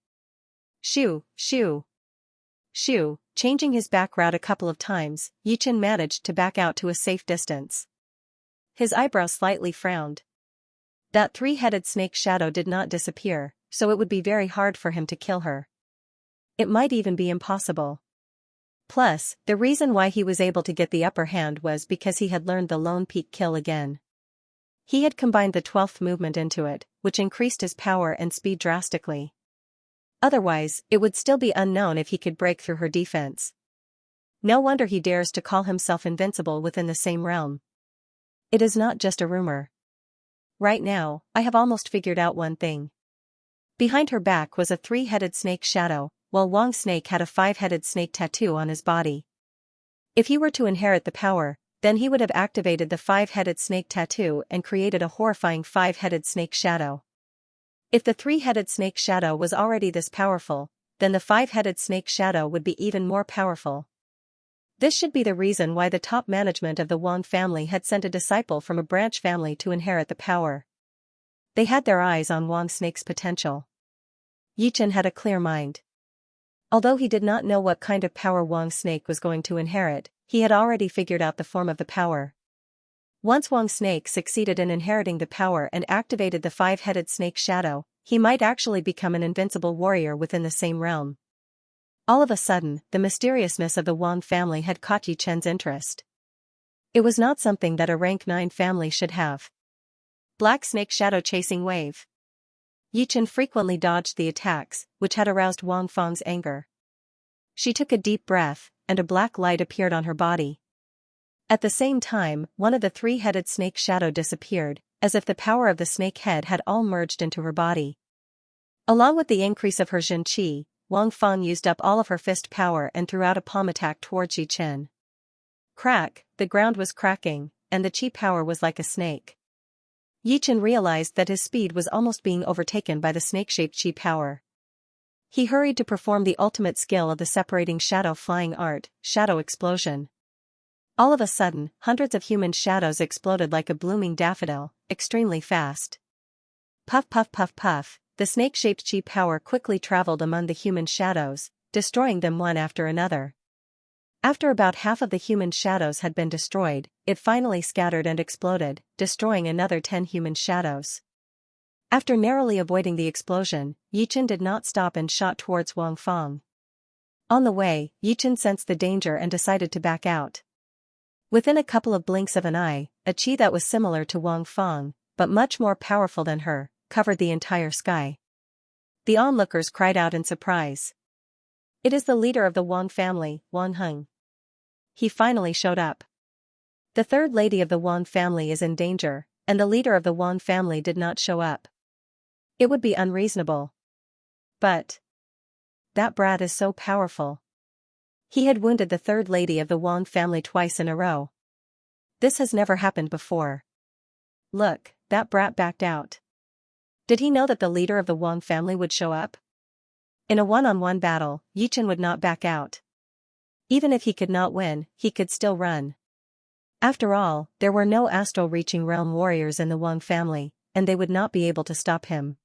Shoo, shoo. Shoo, changing his back route a couple of times, Yichen managed to back out to a safe distance. His eyebrows slightly frowned. That three-headed snake shadow did not disappear, so it would be very hard for him to kill her. It might even be impossible. Plus, the reason why he was able to get the upper hand was because he had learned the lone peak kill again. He had combined the 12th movement into it, which increased his power and speed drastically. Otherwise, it would still be unknown if he could break through her defense. No wonder he dares to call himself invincible within the same realm. It is not just a rumor. Right now, I have almost figured out one thing. Behind her back was a 3-headed snake shadow, while Wang's snake had a 5-headed snake tattoo on his body. If he were to inherit the power, then he would have activated the 5-headed snake tattoo and created a horrifying 5-headed snake shadow. If the 3-headed snake shadow was already this powerful, then the 5-headed snake shadow would be even more powerful. This should be the reason why the top management of the Wang family had sent a disciple from a branch family to inherit the power. They had their eyes on Wang Snake's potential. Yichen had a clear mind. Although he did not know what kind of power Wang Snake was going to inherit, he had already figured out the form of the power. Once Wang Snake succeeded in inheriting the power and activated the 5-headed snake shadow, he might actually become an invincible warrior within the same realm. All of a sudden, the mysteriousness of the Wang family had caught Yi Chen's interest. It was not something that a rank 9 family should have. Black Snake Shadow Chasing Wave. Yi Chen frequently dodged the attacks, which had aroused Wang Feng's anger. She took a deep breath, and a black light appeared on her body. At the same time, one of the three-headed snake shadow disappeared, as if the power of the snake head had all merged into her body. Along with the increase of her Jin Qi, Wang Feng used up all of her fist power and threw out a palm attack towards Yi Chen. Crack, the ground was cracking, and the Qi power was like a snake. Yi Chen realized that his speed was almost being overtaken by the snake-shaped Qi power. He hurried to perform the ultimate skill of the separating shadow flying art, Shadow Explosion. All of a sudden, hundreds of human shadows exploded like a blooming daffodil, extremely fast. Puff puff puff puff, the snake-shaped Qi power quickly traveled among the human shadows, destroying them one after another. After about half of the human shadows had been destroyed, it finally scattered and exploded, destroying another 10 human shadows. After narrowly avoiding the explosion, Yi Chen did not stop and shot towards Wang Feng. On the way, Yi Chen sensed the danger and decided to back out. Within a couple of blinks of an eye, a Qi that was similar to Wang Feng, but much more powerful than her, covered the entire sky. The onlookers cried out in surprise. It is the leader of the Wang family, Wang Heng. He finally showed up. The third lady of the Wang family is in danger, and the leader of the Wang family did not show up. It would be unreasonable. But that brat is so powerful. He had wounded the third lady of the Wang family twice in a row. This has never happened before. Look, that brat backed out. Did he know that the leader of the Wang family would show up? In a one-on-one battle, Yi Chen would not back out. Even if he could not win, he could still run. After all, there were no astral-reaching realm warriors in the Wang family, and they would not be able to stop him.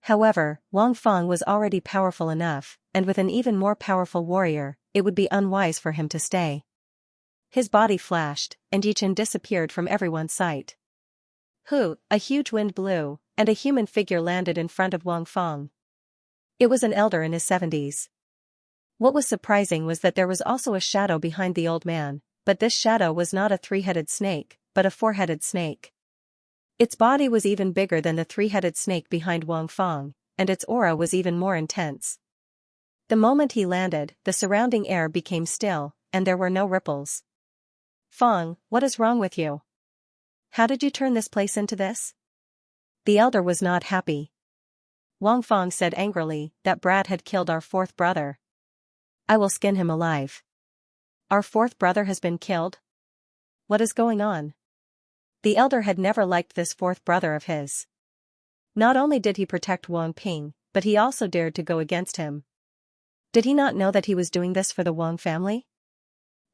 However, Wang Feng was already powerful enough, and with an even more powerful warrior, it would be unwise for him to stay. His body flashed, and Yi Chen disappeared from everyone's sight. A huge wind blew, and a human figure landed in front of Wang Feng. It was an elder in his 70s. What was surprising was that there was also a shadow behind the old man, but this shadow was not a three-headed snake, but a four-headed snake. Its body was even bigger than the three-headed snake behind Wang Feng, and its aura was even more intense. The moment he landed, the surrounding air became still, and there were no ripples. Feng, what is wrong with you? How did you turn this place into this? The elder was not happy. Wang Feng said angrily, that brat had killed our fourth brother. I will skin him alive. Our fourth brother has been killed? What is going on? The elder had never liked this fourth brother of his. Not only did he protect Wang Ping, but he also dared to go against him. Did he not know that he was doing this for the Wang family?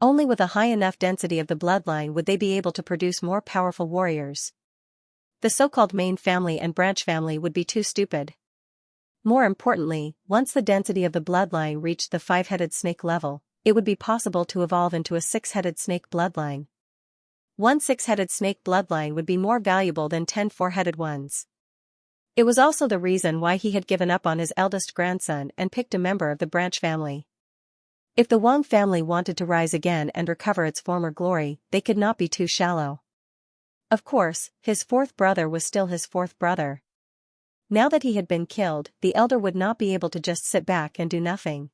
Only with a high enough density of the bloodline would they be able to produce more powerful warriors. The so-called main family and branch family would be too stupid. More importantly, once the density of the bloodline reached the 5-headed snake level, it would be possible to evolve into a 6-headed snake bloodline. One 6-headed snake bloodline would be more valuable than 10 4-headed ones. It was also the reason why he had given up on his eldest grandson and picked a member of the branch family. If the Wang family wanted to rise again and recover its former glory, they could not be too shallow. Of course, his fourth brother was still his fourth brother. Now that he had been killed, the elder would not be able to just sit back and do nothing.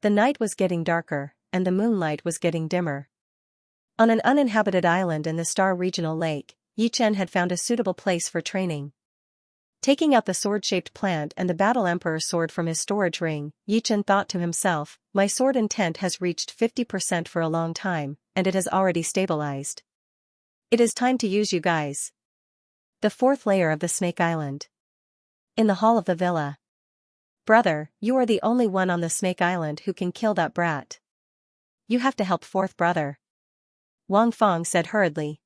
The night was getting darker, and the moonlight was getting dimmer. On an uninhabited island in the Star Regional Lake, Yi Chen had found a suitable place for training. Taking out the sword-shaped plant and the Battle Emperor's sword from his storage ring, Yi Chen thought to himself, my sword intent has reached 50% for a long time, and it has already stabilized. It is time to use you guys. The fourth layer of the Snake Island. In the hall of the villa. Brother, you are the only one on the Snake Island who can kill that brat. You have to help fourth brother. Wang Feng said hurriedly.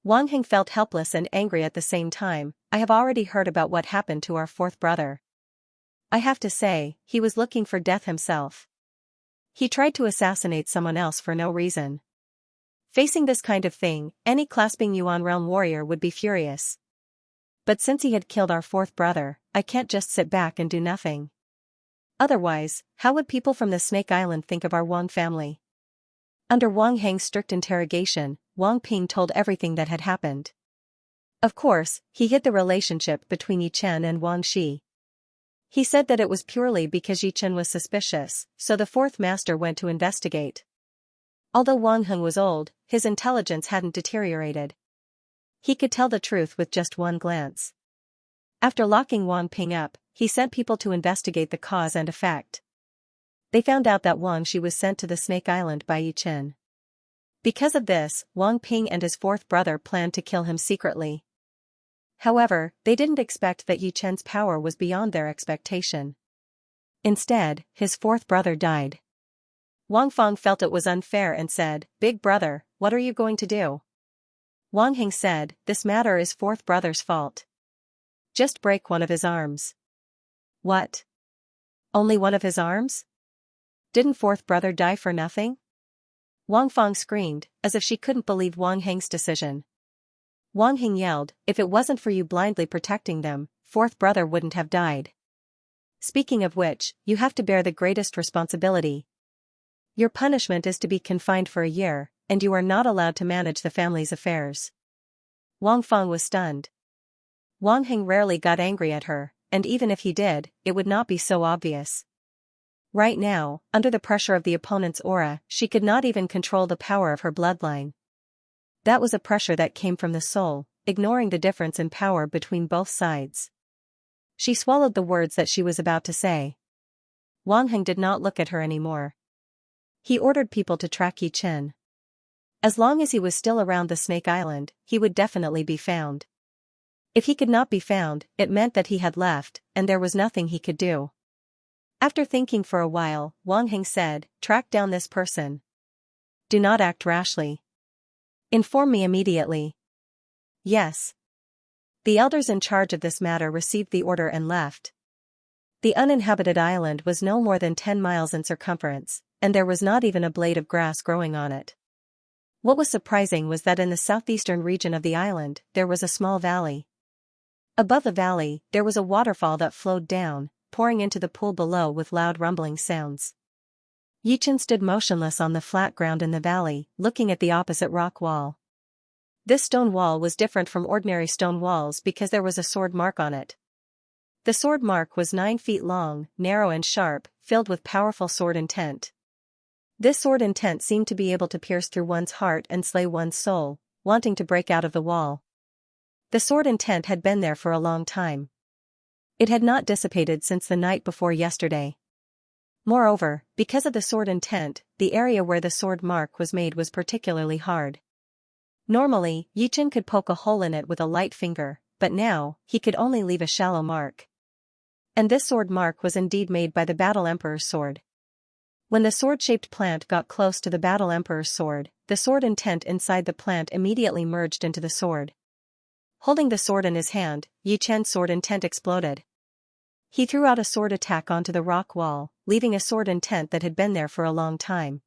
Wang Heng felt helpless and angry at the same time. I have already heard about what happened to our fourth brother. I have to say, he was looking for death himself. He tried to assassinate someone else for no reason. Facing this kind of thing, any clasping Yuan realm warrior would be furious. But since he had killed our fourth brother, I can't just sit back and do nothing. Otherwise, how would people from the Snake Island think of our Wang family? Under Wang Heng's strict interrogation, Wang Ping told everything that had happened. Of course, he hid the relationship between Yi Chen and Wang Shi. He said that it was purely because Yi Chen was suspicious, so the fourth master went to investigate. Although Wang Heng was old, his intelligence hadn't deteriorated. He could tell the truth with just one glance. After locking Wang Ping up, he sent people to investigate the cause and effect. They found out that Wang Shi was sent to the Snake Island by Yi Chen. Because of this, Wang Ping and his fourth brother planned to kill him secretly. However, they didn't expect that Yi Chen's power was beyond their expectation. Instead, his fourth brother died. Wang Feng felt it was unfair and said, "Big brother, what are you going to do?" Wang Heng said, "This matter is fourth brother's fault. Just break one of his arms." What? Only one of his arms? Didn't fourth brother die for nothing? Wang Feng screamed, as if she couldn't believe Wang Heng's decision. Wang Heng yelled, "If it wasn't for you blindly protecting them, fourth brother wouldn't have died. Speaking of which, you have to bear the greatest responsibility. Your punishment is to be confined for a year, and you are not allowed to manage the family's affairs." Wang Feng was stunned. Wang Heng rarely got angry at her, and even if he did, it would not be so obvious. Right now, under the pressure of the opponent's aura, she could not even control the power of her bloodline. That was a pressure that came from the soul, ignoring the difference in power between both sides. She swallowed the words that she was about to say. Wang Heng did not look at her anymore. He ordered people to track Yi Chen. As long as he was still around the Snake Island, he would definitely be found. If he could not be found, it meant that he had left, and there was nothing he could do. After thinking for a while, Wang Heng said, "Track down this person. Do not act rashly. Inform me immediately." Yes. The elders in charge of this matter received the order and left. The uninhabited island was no more than 10 miles in circumference, and there was not even a blade of grass growing on it. What was surprising was that in the southeastern region of the island, there was a small valley. Above the valley, there was a waterfall that flowed down, pouring into the pool below with loud rumbling sounds. Yi Chen stood motionless on the flat ground in the valley, looking at the opposite rock wall. This stone wall was different from ordinary stone walls because there was a sword mark on it. The sword mark was 9 feet long, narrow and sharp, filled with powerful sword intent. This sword intent seemed to be able to pierce through one's heart and slay one's soul, wanting to break out of the wall. The sword intent had been there for a long time. It had not dissipated since the night before yesterday. Moreover, because of the sword intent, the area where the sword mark was made was particularly hard. Normally, Yi Chen could poke a hole in it with a light finger, but now, he could only leave a shallow mark. And this sword mark was indeed made by the Battle Emperor's sword. When the sword-shaped plant got close to the Battle Emperor's sword, the sword intent inside the plant immediately merged into the sword. Holding the sword in his hand, Yi Chen's sword intent exploded. He threw out a sword attack onto the rock wall, leaving a sword intent that had been there for a long time.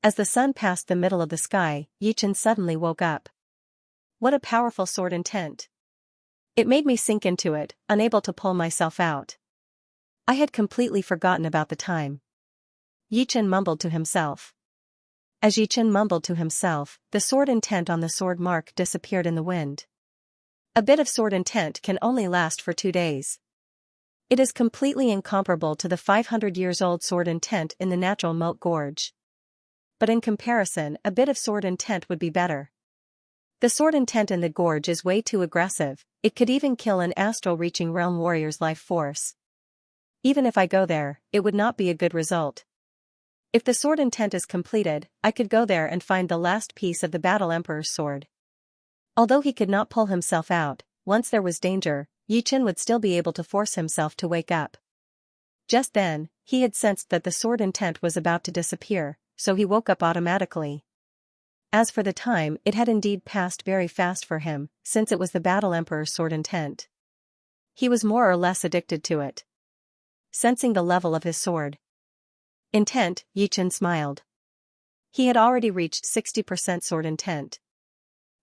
As the sun passed the middle of the sky, Yi Chen suddenly woke up. What a powerful sword intent! It made me sink into it, unable to pull myself out. I had completely forgotten about the time. Yi Chen mumbled to himself. As Yi Chen mumbled to himself, the sword intent on the sword mark disappeared in the wind. A bit of sword intent can only last for 2 days. It is completely incomparable to the 500 years old sword intent in the natural moat gorge. But in comparison, a bit of sword intent would be better. The sword intent in the gorge is way too aggressive, it could even kill an astral-reaching realm warrior's life force. Even if I go there, it would not be a good result. If the sword intent is completed, I could go there and find the last piece of the Battle Emperor's sword. Although he could not pull himself out, once there was danger, Yi Chen would still be able to force himself to wake up. Just then, he had sensed that the sword intent was about to disappear, so he woke up automatically. As for the time, it had indeed passed very fast for him, since it was the Battle Emperor's sword intent. He was more or less addicted to it. Sensing the level of his sword intent, Yi Chen smiled. He had already reached 60% sword intent.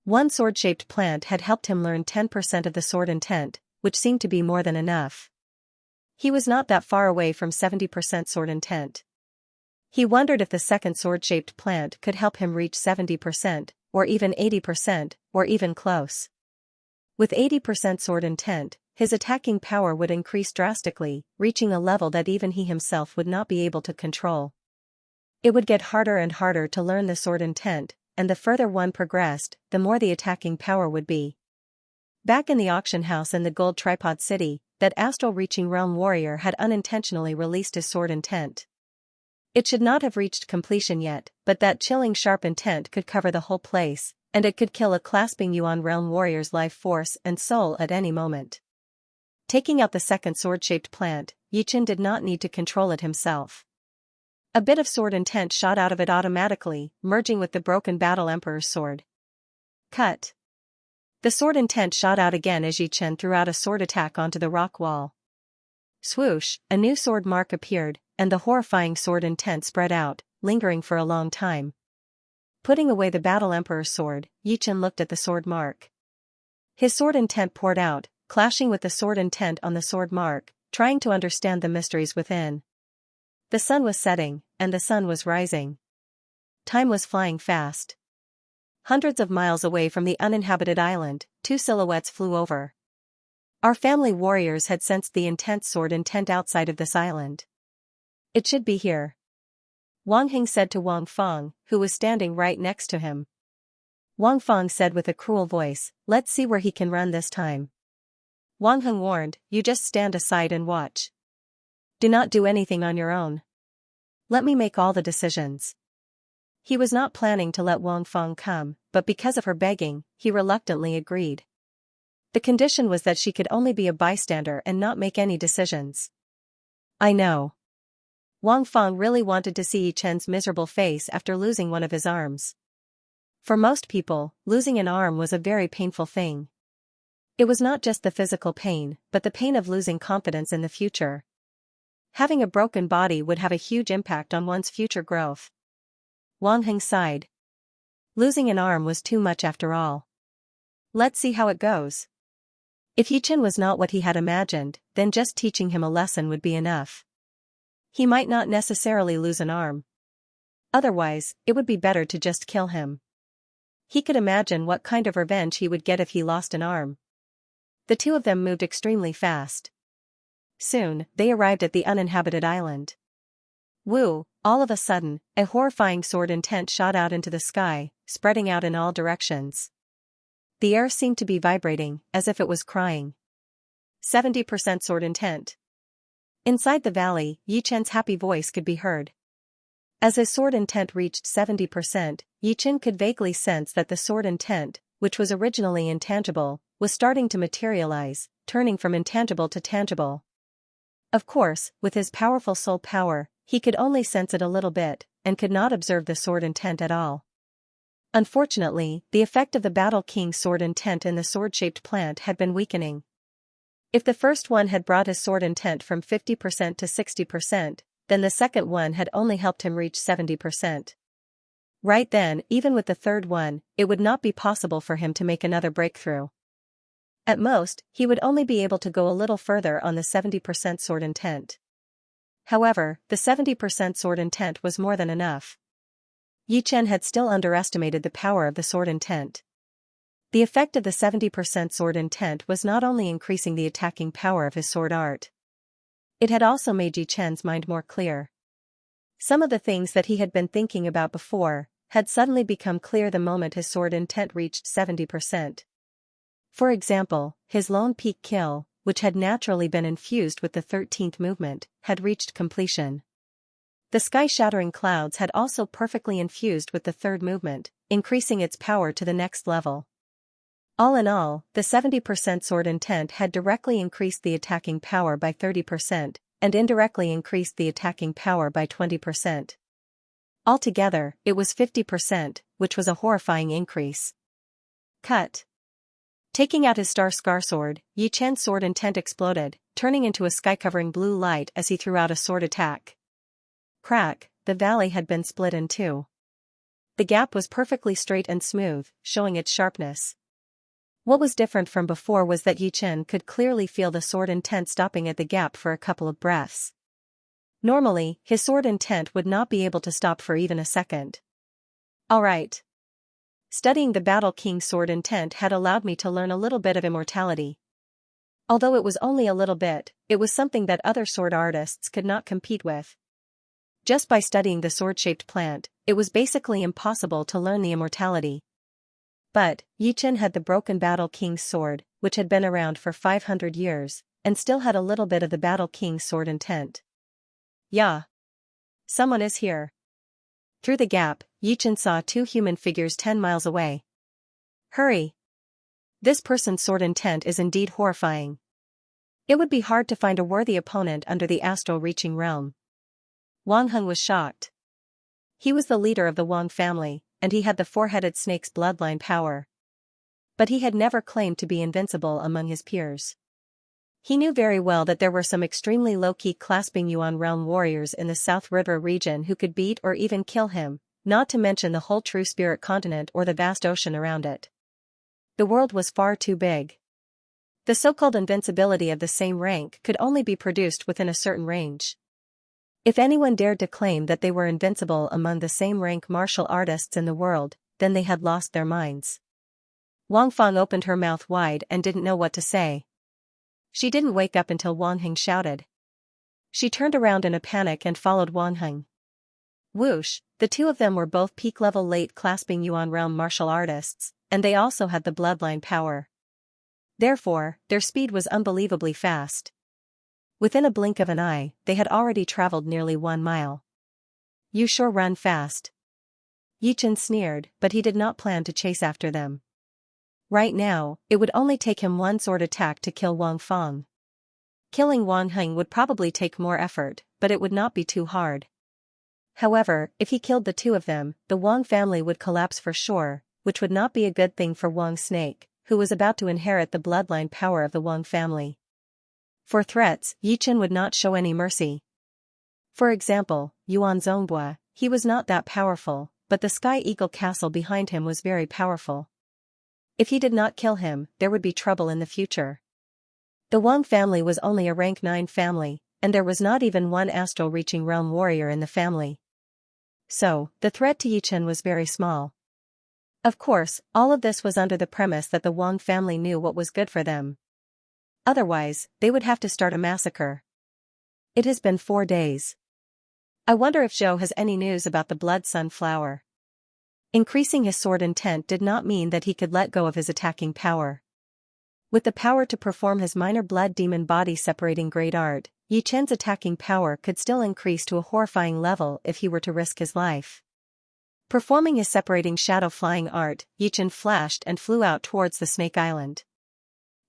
One sword-shaped plant had helped him learn 10% of the sword intent, which seemed to be more than enough. He was not that far away from 70% sword intent. He wondered if the second sword-shaped plant could help him reach 70%, or even 80%, or even close. With 80% sword intent, his attacking power would increase drastically, reaching a level that even he himself would not be able to control. It would get harder and harder to learn the sword intent, and the further one progressed, the more the attacking power would be. Back in the auction house in the Gold Tripod City, that astral-reaching realm warrior had unintentionally released his sword intent. It should not have reached completion yet, but that chilling sharp intent could cover the whole place, and it could kill a clasping Yuan realm warrior's life force and soul at any moment. Taking out the second sword-shaped plant, Yichen did not need to control it himself. A bit of sword intent shot out of it automatically, merging with the broken Battle Emperor's sword. Cut. The sword intent shot out again as Yichen threw out a sword attack onto the rock wall. Swoosh, a new sword mark appeared, and the horrifying sword intent spread out, lingering for a long time. Putting away the Battle Emperor's sword, Yichen looked at the sword mark. His sword intent poured out, clashing with the sword intent on the sword mark, trying to understand the mysteries within. The sun was setting, and the sun was rising. Time was flying fast. Hundreds of miles away from the uninhabited island, two silhouettes flew over. Our family warriors had sensed the intense sword intent outside of this island. It should be here, Wang Hing said to Wang Feng, who was standing right next to him. Wang Feng said with a cruel voice, "Let's see where he can run this time." Wang Hing warned, "You just stand aside and watch. Do not do anything on your own. Let me make all the decisions." He was not planning to let Wang Feng come, but because of her begging, he reluctantly agreed. The condition was that she could only be a bystander and not make any decisions. "I know." Wang Feng really wanted to see Yichen's miserable face after losing one of his arms. For most people, losing an arm was a very painful thing. It was not just the physical pain, but the pain of losing confidence in the future. Having a broken body would have a huge impact on one's future growth. Wang Hing sighed. Losing an arm was too much after all. Let's see how it goes. If Yichen was not what he had imagined, then just teaching him a lesson would be enough. He might not necessarily lose an arm. Otherwise, it would be better to just kill him. He could imagine what kind of revenge he would get if he lost an arm. The two of them moved extremely fast. Soon, they arrived at the uninhabited island. Woo, all of a sudden, a horrifying sword intent shot out into the sky, spreading out in all directions. The air seemed to be vibrating, as if it was crying. 70% sword intent. Inside the valley, Yichen's happy voice could be heard. As his sword intent reached 70%, Yichen could vaguely sense that the sword intent, which was originally intangible, was starting to materialize, turning from intangible to tangible. Of course, with his powerful soul power, he could only sense it a little bit, and could not observe the sword intent at all. Unfortunately, the effect of the Battle King's sword intent in the sword-shaped plant had been weakening. If the first one had brought his sword intent from 50% to 60%, then the second one had only helped him reach 70%. Right then, even with the third one, it would not be possible for him to make another breakthrough. At most, he would only be able to go a little further on the 70% sword intent. However, the 70% sword intent was more than enough. Yichen had still underestimated the power of the sword intent. The effect of the 70% sword intent was not only increasing the attacking power of his sword art. It had also made Yichen's mind more clear. Some of the things that he had been thinking about before had suddenly become clear the moment his sword intent reached 70%. For example, his lone peak kill, which had naturally been infused with the 13th movement, had reached completion. The sky-shattering clouds had also perfectly infused with the third movement, increasing its power to the next level. All in all, the 70% sword intent had directly increased the attacking power by 30%, and indirectly increased the attacking power by 20%. Altogether, it was 50%, which was a horrifying increase. Cut. Taking out his star scar sword, Yichen's sword intent exploded, turning into a sky-covering blue light as he threw out a sword attack. Crack, the valley had been split in two. The gap was perfectly straight and smooth, showing its sharpness. What was different from before was that Yi Chen could clearly feel the sword intent stopping at the gap for a couple of breaths. Normally, his sword intent would not be able to stop for even a second. Alright. Studying the Battle King's sword intent had allowed me to learn a little bit of immortality. Although it was only a little bit, it was something that other sword artists could not compete with. Just by studying the sword-shaped plant, it was basically impossible to learn the immortality. But, Yi Chen had the broken Battle King's sword, which had been around for 500 years, and still had a little bit of the Battle King's sword intent. Yeah. Someone is here. Through the gap, Yi Chen saw 2 human figures 10 miles away. Hurry! This person's sword intent is indeed horrifying. It would be hard to find a worthy opponent under the astral-reaching realm. Wang Heng was shocked. He was the leader of the Wang family, and he had the four-headed snake's bloodline power. But he had never claimed to be invincible among his peers. He knew very well that there were some extremely low-key clasping Yuan realm warriors in the South River region who could beat or even kill him, not to mention the whole True Spirit continent or the vast ocean around it. The world was far too big. The so-called invincibility of the same rank could only be produced within a certain range. If anyone dared to claim that they were invincible among the same rank martial artists in the world, then they had lost their minds. Wang Feng opened her mouth wide and didn't know what to say. She didn't wake up until Wang Heng shouted. She turned around in a panic and followed Wang Heng. Whoosh, the two of them were both peak-level late clasping Yuan realm martial artists, and they also had the bloodline power. Therefore, their speed was unbelievably fast. Within a blink of an eye, they had already traveled nearly 1 mile. You sure run fast. Yi Chen sneered, but he did not plan to chase after them. Right now, it would only take him one sword attack to kill Wang Feng. Killing Wang Heng would probably take more effort, but it would not be too hard. However, if he killed the two of them, the Wang family would collapse for sure, which would not be a good thing for Wang Snake, who was about to inherit the bloodline power of the Wang family. For threats, Yi Chen would not show any mercy. For example, Yuan Zongbua, he was not that powerful, but the Sky Eagle Castle behind him was very powerful. If he did not kill him, there would be trouble in the future. The Wang family was only a rank 9 family, and there was not even one astral-reaching realm warrior in the family. So, the threat to Yi Chen was very small. Of course, all of this was under the premise that the Wang family knew what was good for them. Otherwise, they would have to start a massacre. It has been 4 days. I wonder if Zhou has any news about the Blood Sun flower. Increasing his sword intent did not mean that he could let go of his attacking power. With the power to perform his minor blood demon body separating great art, Yi Chen's attacking power could still increase to a horrifying level if he were to risk his life. Performing his separating shadow flying art, Yi Chen flashed and flew out towards the Snake Island.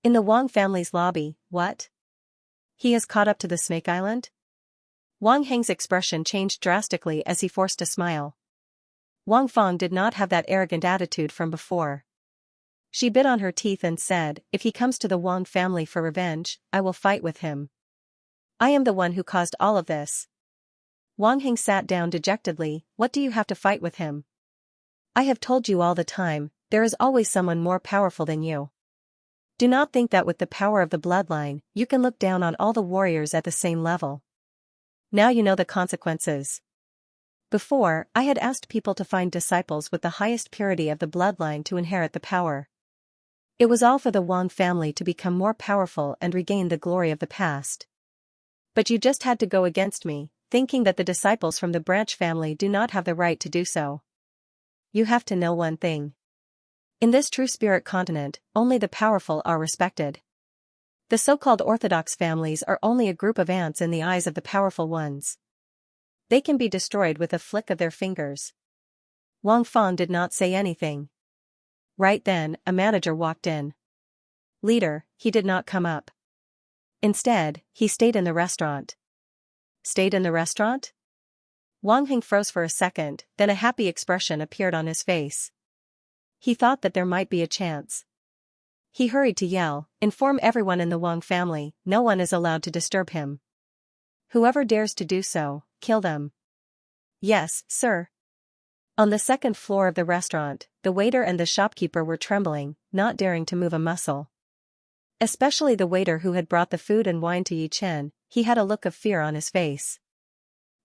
In the Wang family's lobby, what? He has caught up to the Snake Island? Wang Heng's expression changed drastically as he forced a smile. Wang Feng did not have that arrogant attitude from before. She bit on her teeth and said, if he comes to the Wang family for revenge, I will fight with him. I am the one who caused all of this. Wang Heng sat down dejectedly. What do you have to fight with him? I have told you all the time, there is always someone more powerful than you. Do not think that with the power of the bloodline, you can look down on all the warriors at the same level. Now you know the consequences. Before, I had asked people to find disciples with the highest purity of the bloodline to inherit the power. It was all for the Wang family to become more powerful and regain the glory of the past. But you just had to go against me, thinking that the disciples from the branch family do not have the right to do so. You have to know one thing. In this true spirit continent, only the powerful are respected. The so-called orthodox families are only a group of ants in the eyes of the powerful ones. They can be destroyed with a flick of their fingers. Wang Feng did not say anything. Right then, a manager walked in. Leader, he did not come up. Instead, he stayed in the restaurant. Stayed in the restaurant? Wang Heng froze for a second, then a happy expression appeared on his face. He thought that there might be a chance. He hurried to yell, inform everyone in the Wang family, no one is allowed to disturb him. Whoever dares to do so, kill them. Yes, sir. On the second floor of the restaurant, the waiter and the shopkeeper were trembling, not daring to move a muscle. Especially the waiter who had brought the food and wine to Yi Chen, he had a look of fear on his face.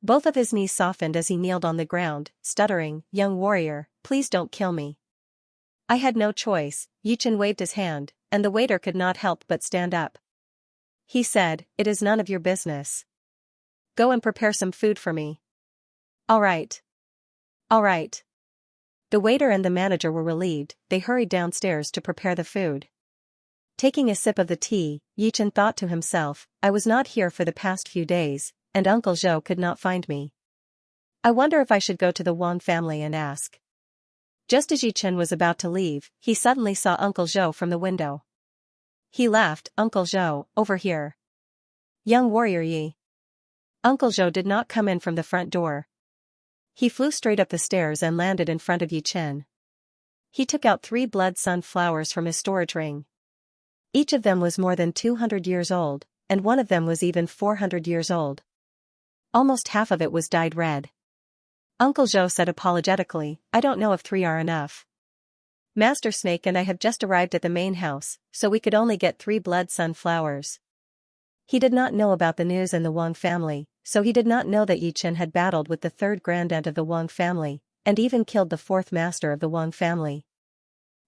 Both of his knees softened as he kneeled on the ground, stuttering, "Young warrior, please don't kill me." I had no choice. Yi Chen waved his hand, and the waiter could not help but stand up. He said, "It is none of your business. Go and prepare some food for me." "All right. All right." The waiter and the manager were relieved. They hurried downstairs to prepare the food. Taking a sip of the tea, Yi Chen thought to himself, "I was not here for the past few days, and Uncle Zhou could not find me. I wonder if I should go to the Wang family and ask." Just as Yi Chen was about to leave, he suddenly saw Uncle Zhou from the window. He laughed, "Uncle Zhou, over here." "Young warrior Yi." Uncle Zhou did not come in from the front door. He flew straight up the stairs and landed in front of Yi Chen. He took out 3 blood sunflowers from his storage ring. Each of them was more than 200 years old, and one of them was even 400 years old. Almost half of it was dyed red. Uncle Zhou said apologetically, "I don't know if 3 are enough. Master Snake and I have just arrived at the main house, so we could only get 3 blood sunflowers." He did not know about the news in the Wang family, so he did not know that Yi Chen had battled with the 3rd grandaunt of the Wang family, and even killed the 4th master of the Wang family.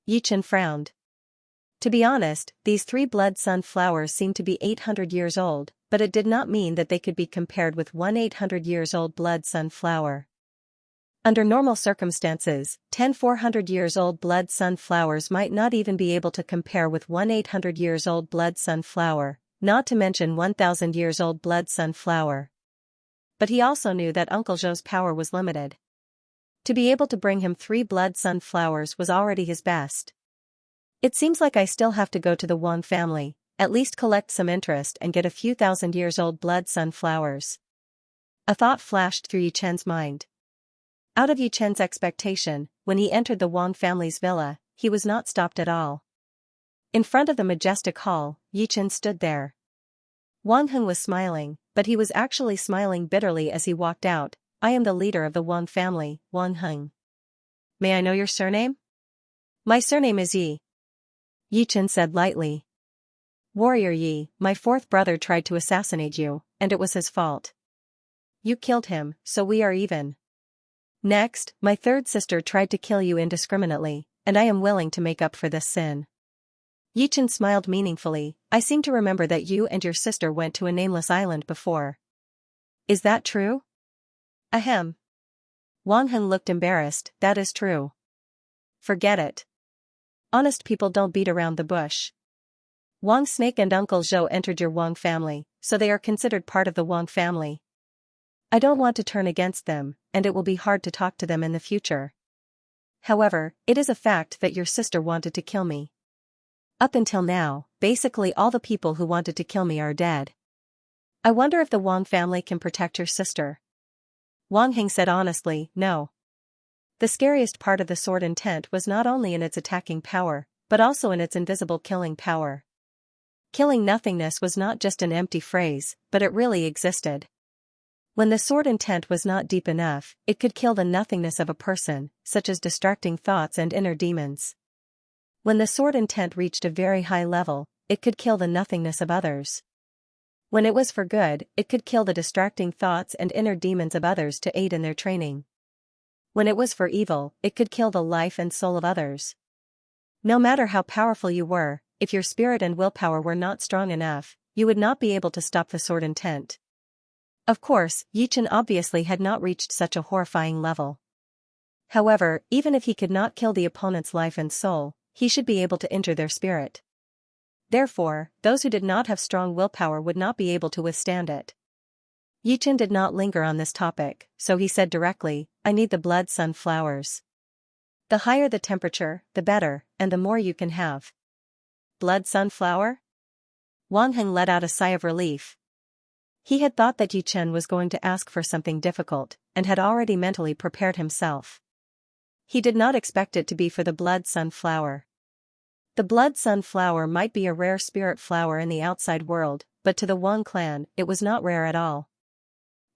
Yi Chen frowned. To be honest, these 3 blood sunflowers seemed to be 800 years old, but it did not mean that they could be compared with one 800 years old blood sunflower. Under normal circumstances, 10 400 years old blood sunflowers might not even be able to compare with one 800 years old blood sunflower, not to mention 1000 years old blood sunflower. But he also knew that Uncle Zhou's power was limited. To be able to bring him 3 blood sunflowers was already his best. "It seems like I still have to go to the Wang family, at least collect some interest and get a few thousand years old blood sunflowers." A thought flashed through Yi Chen's mind. Out of Yi Chen's expectation, when he entered the Wang family's villa, he was not stopped at all. In front of the majestic hall, Yi Chen stood there. Wang Heng was smiling, but he was actually smiling bitterly as he walked out. "I am the leader of the Wang family, Wang Heng. May I know your surname?" "My surname is Yi," Yi Chen said lightly. "Warrior Yi, my 4th brother tried to assassinate you, and it was his fault. You killed him, so we are even. Next, my 3rd sister tried to kill you indiscriminately, and I am willing to make up for this sin." Yi Chen smiled meaningfully. "I seem to remember that you and your sister went to a nameless island before. Is that true?" "Ahem." Wang Heng looked embarrassed. "That is true. Forget it. Honest people don't beat around the bush. Wang Snake and Uncle Zhou entered your Wang family, so they are considered part of the Wang family. I don't want to turn against them, and it will be hard to talk to them in the future. However, it is a fact that your sister wanted to kill me. Up until now, basically all the people who wanted to kill me are dead. I wonder if the Wang family can protect your sister." Wang Heng said honestly, "No." The scariest part of the sword intent was not only in its attacking power, but also in its invisible killing power. Killing nothingness was not just an empty phrase, but it really existed. When the sword intent was not deep enough, it could kill the nothingness of a person, such as distracting thoughts and inner demons. When the sword intent reached a very high level, it could kill the nothingness of others. When it was for good, it could kill the distracting thoughts and inner demons of others to aid in their training. When it was for evil, it could kill the life and soul of others. No matter how powerful you were, if your spirit and willpower were not strong enough, you would not be able to stop the sword intent. Of course, Yi Chen obviously had not reached such a horrifying level. However, even if he could not kill the opponent's life and soul, he should be able to injure their spirit. Therefore, those who did not have strong willpower would not be able to withstand it. Yi Chen did not linger on this topic, so he said directly, "I need the blood sunflowers. The higher the temperature, the better, and the more you can have." "Blood sunflower?" Wang Heng let out a sigh of relief. He had thought that Yi Chen was going to ask for something difficult, and had already mentally prepared himself. He did not expect it to be for the blood sunflower. The blood sunflower might be a rare spirit flower in the outside world, but to the Wang clan, it was not rare at all.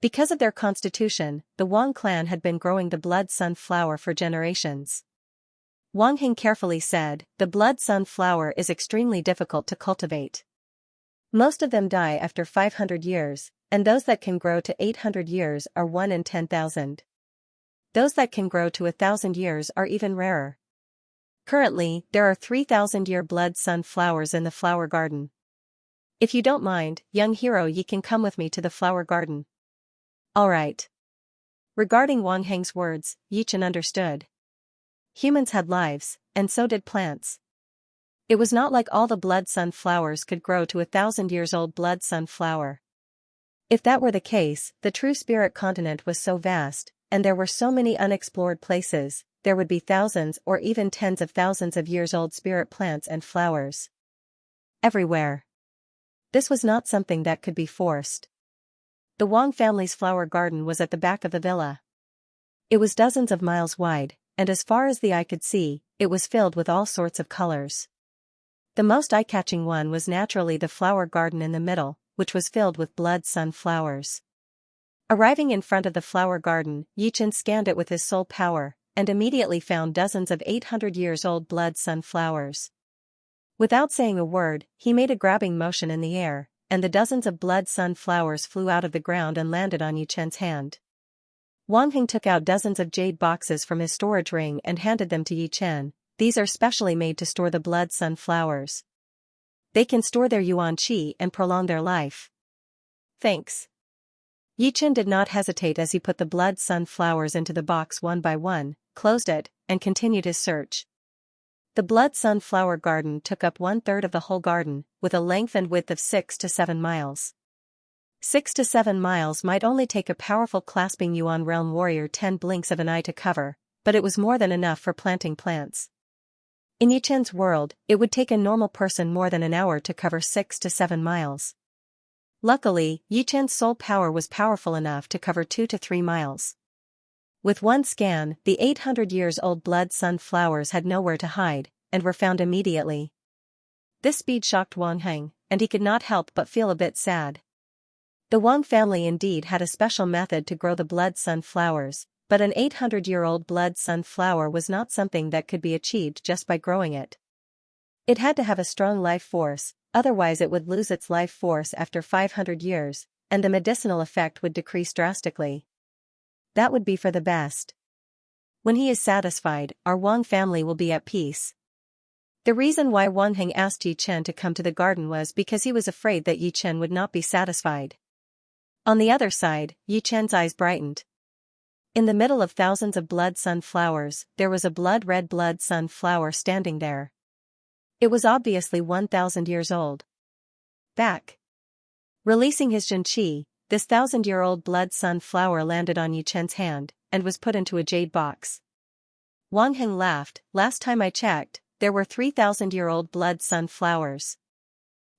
Because of their constitution, the Wang clan had been growing the blood sunflower for generations. Wang Heng carefully said, "The blood sunflower is extremely difficult to cultivate. Most of them die after 500 years, and those that can grow to 800 years are 1 in 10,000. Those that can grow to 1,000 years are even rarer. Currently, there are 3,000-year blood sunflowers in the flower garden. If you don't mind, young hero, you can come with me to the flower garden." "All right." Regarding Wang Heng's words, Yichen understood. Humans had lives, and so did plants. It was not like all the blood sunflowers could grow to 1,000 years old blood sunflower. If that were the case, the true spirit continent was so vast, and there were so many unexplored places, there would be thousands or even tens of thousands of years old spirit plants and flowers everywhere. This was not something that could be forced. The Wang family's flower garden was at the back of the villa. It was dozens of miles wide, and as far as the eye could see, it was filled with all sorts of colors. The most eye-catching one was naturally the flower garden in the middle, which was filled with blood sunflowers. Arriving in front of the flower garden, Yichen scanned it with his soul power, and immediately found dozens of 800 years old blood sunflowers. Without saying a word, he made a grabbing motion in the air, and the dozens of blood sunflowers flew out of the ground and landed on Yichen's hand. Wang Heng took out dozens of jade boxes from his storage ring and handed them to Yichen. "These are specially made to store the blood sunflowers. They can store their yuan qi and prolong their life." "Thanks." Yichen did not hesitate as he put the blood sunflowers into the box one by one, closed it, and continued his search. The blood sunflower garden took up 1/3 of the whole garden, with a length and width of 6 to 7 miles. 6 to 7 miles might only take a powerful clasping Yuan realm warrior 10 blinks of an eye to cover, but it was more than enough for planting plants. In Yichen's world, it would take a normal person more than an hour to cover 6 to 7 miles. Luckily, Yichen's soul power was powerful enough to cover 2 to 3 miles. With one scan, the 800 years old blood sunflowers had nowhere to hide, and were found immediately. This speed shocked Wang Heng, and he could not help but feel a bit sad. The Wang family indeed had a special method to grow the blood sunflowers, but an 800-year-old blood sunflower was not something that could be achieved just by growing it. It had to have a strong life force, otherwise it would lose its life force after 500 years, and the medicinal effect would decrease drastically. That would be for the best. When he is satisfied, our Wang family will be at peace. The reason why Wang Heng asked Yichen to come to the garden was because he was afraid that Yichen would not be satisfied. On the other side, Yichen's eyes brightened. In the middle of thousands of blood sunflowers, there was a blood-red blood sunflower standing there. It was obviously 1,000 years old. Back. Releasing his Xianxia, this 1,000-year-old blood sunflower landed on Yichen's hand, and was put into a jade box. Wang Heng laughed. "Last time I checked, there were 3,000-year-old blood sunflowers.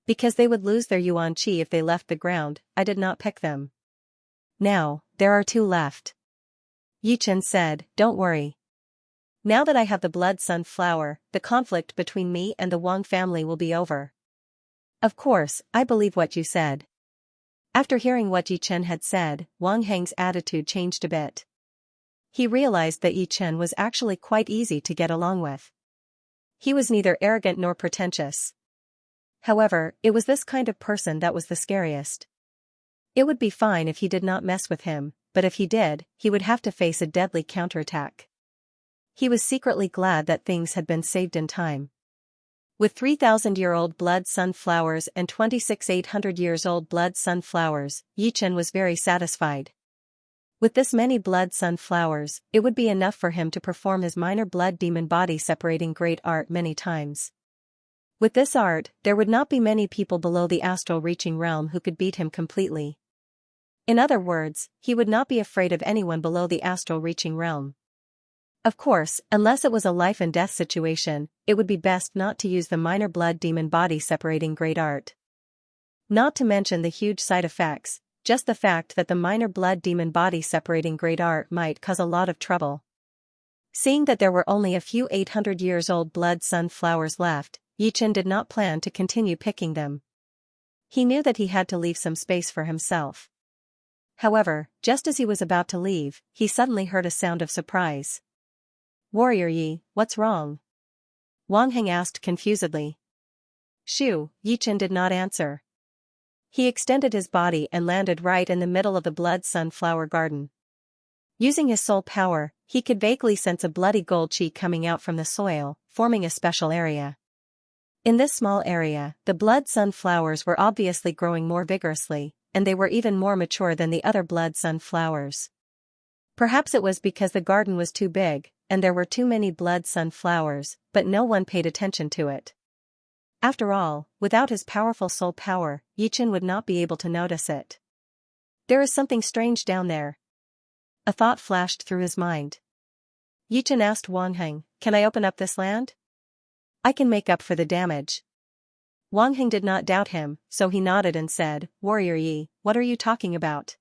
Because they would lose their yuan qi if they left the ground, I did not pick them. Now, there are 2 left." Yichen said, "Don't worry. Now that I have the blood sunflower, the conflict between me and the Wang family will be over." "Of course, I believe what you said." After hearing what Yichen had said, Wang Heng's attitude changed a bit. He realized that Yichen was actually quite easy to get along with. He was neither arrogant nor pretentious. However, it was this kind of person that was the scariest. It would be fine if he did not mess with him, but if he did, he would have to face a deadly counterattack. He was secretly glad that things had been saved in time. With 3,000-year-old blood sunflowers and 26 800 years old blood sunflowers, Yichen was very satisfied. With this many blood sunflowers, it would be enough for him to perform his minor blood demon body separating great art many times. With this art, there would not be many people below the astral reaching realm who could beat him completely. In other words, he would not be afraid of anyone below the astral reaching realm. Of course, unless it was a life and death situation, it would be best not to use the minor blood demon body separating great art. Not to mention the huge side effects, just the fact that the minor blood demon body separating great art might cause a lot of trouble. Seeing that there were only a few 800 years old blood sunflowers left, Yichen did not plan to continue picking them. He knew that he had to leave some space for himself. However, just as he was about to leave, he suddenly heard a sound of surprise. "Warrior Yi, what's wrong?" Wang Heng asked confusedly. "Shoo," Yichen did not answer. He extended his body and landed right in the middle of the blood sunflower garden. Using his soul power, he could vaguely sense a bloody gold chi coming out from the soil, forming a special area. In this small area, the blood sunflowers were obviously growing more vigorously, and they were even more mature than the other blood sunflowers. Perhaps it was because the garden was too big, and there were too many blood sunflowers, but no one paid attention to it. After all, without his powerful soul power, Yichen would not be able to notice it. There is something strange down there. A thought flashed through his mind. Yichen asked Wang Heng, "Can I open up this land? I can make up for the damage." Wang Heng did not doubt him, so he nodded and said, "Warrior Yi, what are you talking about?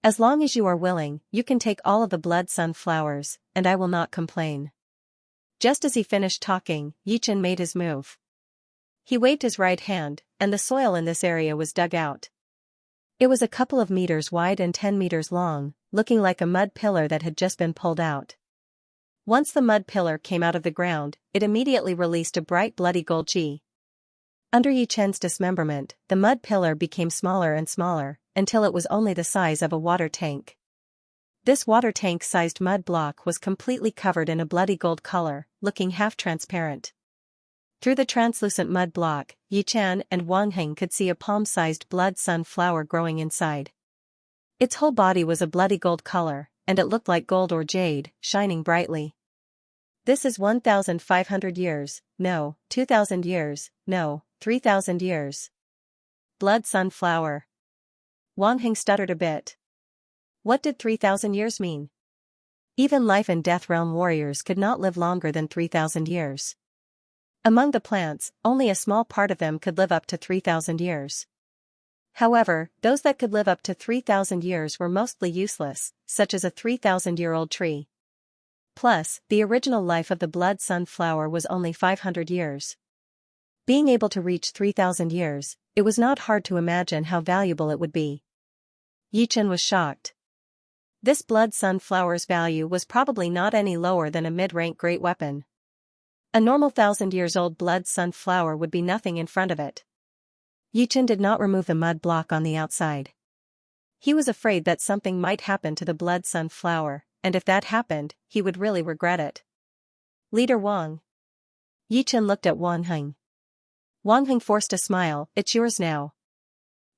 As long as you are willing, you can take all of the blood sunflowers, and I will not complain." Just as he finished talking, Yichen made his move. He waved his right hand, and the soil in this area was dug out. It was a couple of meters wide and 10 meters long, looking like a mud pillar that had just been pulled out. Once the mud pillar came out of the ground, it immediately released a bright bloody gold chi. Under Yichen's dismemberment, the mud pillar became smaller and smaller, until it was only the size of a water tank. This water tank-sized mud block was completely covered in a bloody gold color, looking half-transparent. Through the translucent mud block, Yichen and Wang Heng could see a palm-sized blood sunflower growing inside. Its whole body was a bloody gold color, and it looked like gold or jade, shining brightly. "This is 1,500 years, no, 2,000 years, no, 3,000 years. Blood sunflower." Wang Heng stuttered a bit. What did 3,000 years mean? Even life and death realm warriors could not live longer than 3,000 years. Among the plants, only a small part of them could live up to 3,000 years. However, those that could live up to 3,000 years were mostly useless, such as a 3,000-year-old tree. Plus, the original life of the blood sunflower was only 500 years. Being able to reach 3,000 years, it was not hard to imagine how valuable it would be. Yichen was shocked. This blood sunflower's value was probably not any lower than a mid-rank great weapon. A normal 1,000-years-old blood sunflower would be nothing in front of it. Yichen did not remove the mud block on the outside. He was afraid that something might happen to the blood sunflower, and if that happened, he would really regret it. "Leader Wang." Yichen looked at Wang Heng. Wang Heng forced a smile, "It's yours now."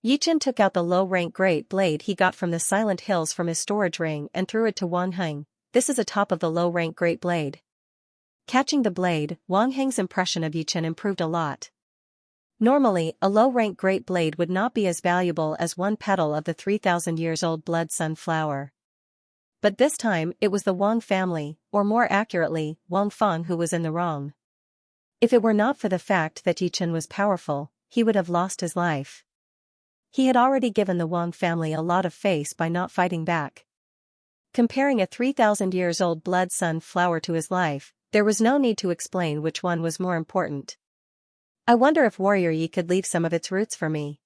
Yichen took out the low-rank great blade he got from the Silent Hills from his storage ring and threw it to Wang Heng. "This is a top of the low-rank great blade." Catching the blade, Wang Heng's impression of Yichen improved a lot. Normally, a low-rank great blade would not be as valuable as one petal of the 3,000-years-old blood sunflower. But this time, it was the Wang family, or more accurately, Wang Fang, who was in the wrong. If it were not for the fact that Yichen was powerful, he would have lost his life. He had already given the Wang family a lot of face by not fighting back. Comparing a 3,000-years-old blood sunflower to his life, there was no need to explain which one was more important. "I wonder if Warrior Yi could leave some of its roots for me."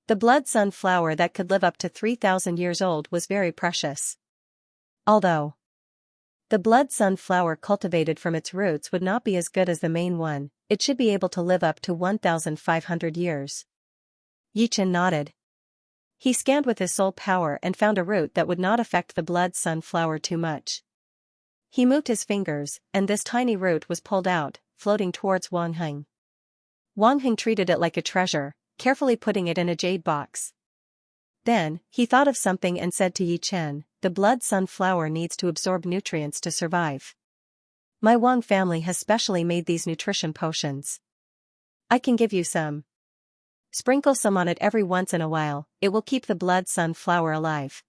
The blood sunflower that could live up to 3,000 years old was very precious. Although the blood sunflower cultivated from its roots would not be as good as the main one, it should be able to live up to 1,500 years. Yichen nodded. He scanned with his soul power and found a root that would not affect the blood sunflower too much. He moved his fingers, and this tiny root was pulled out, floating towards Wang Heng. Wang Heng treated it like a treasure, carefully putting it in a jade box. Then, he thought of something and said to Yichen, "The blood sunflower needs to absorb nutrients to survive. My Wang family has specially made these nutrition potions. I can give you some. Sprinkle some on it every once in a while, it will keep the blood sunflower alive."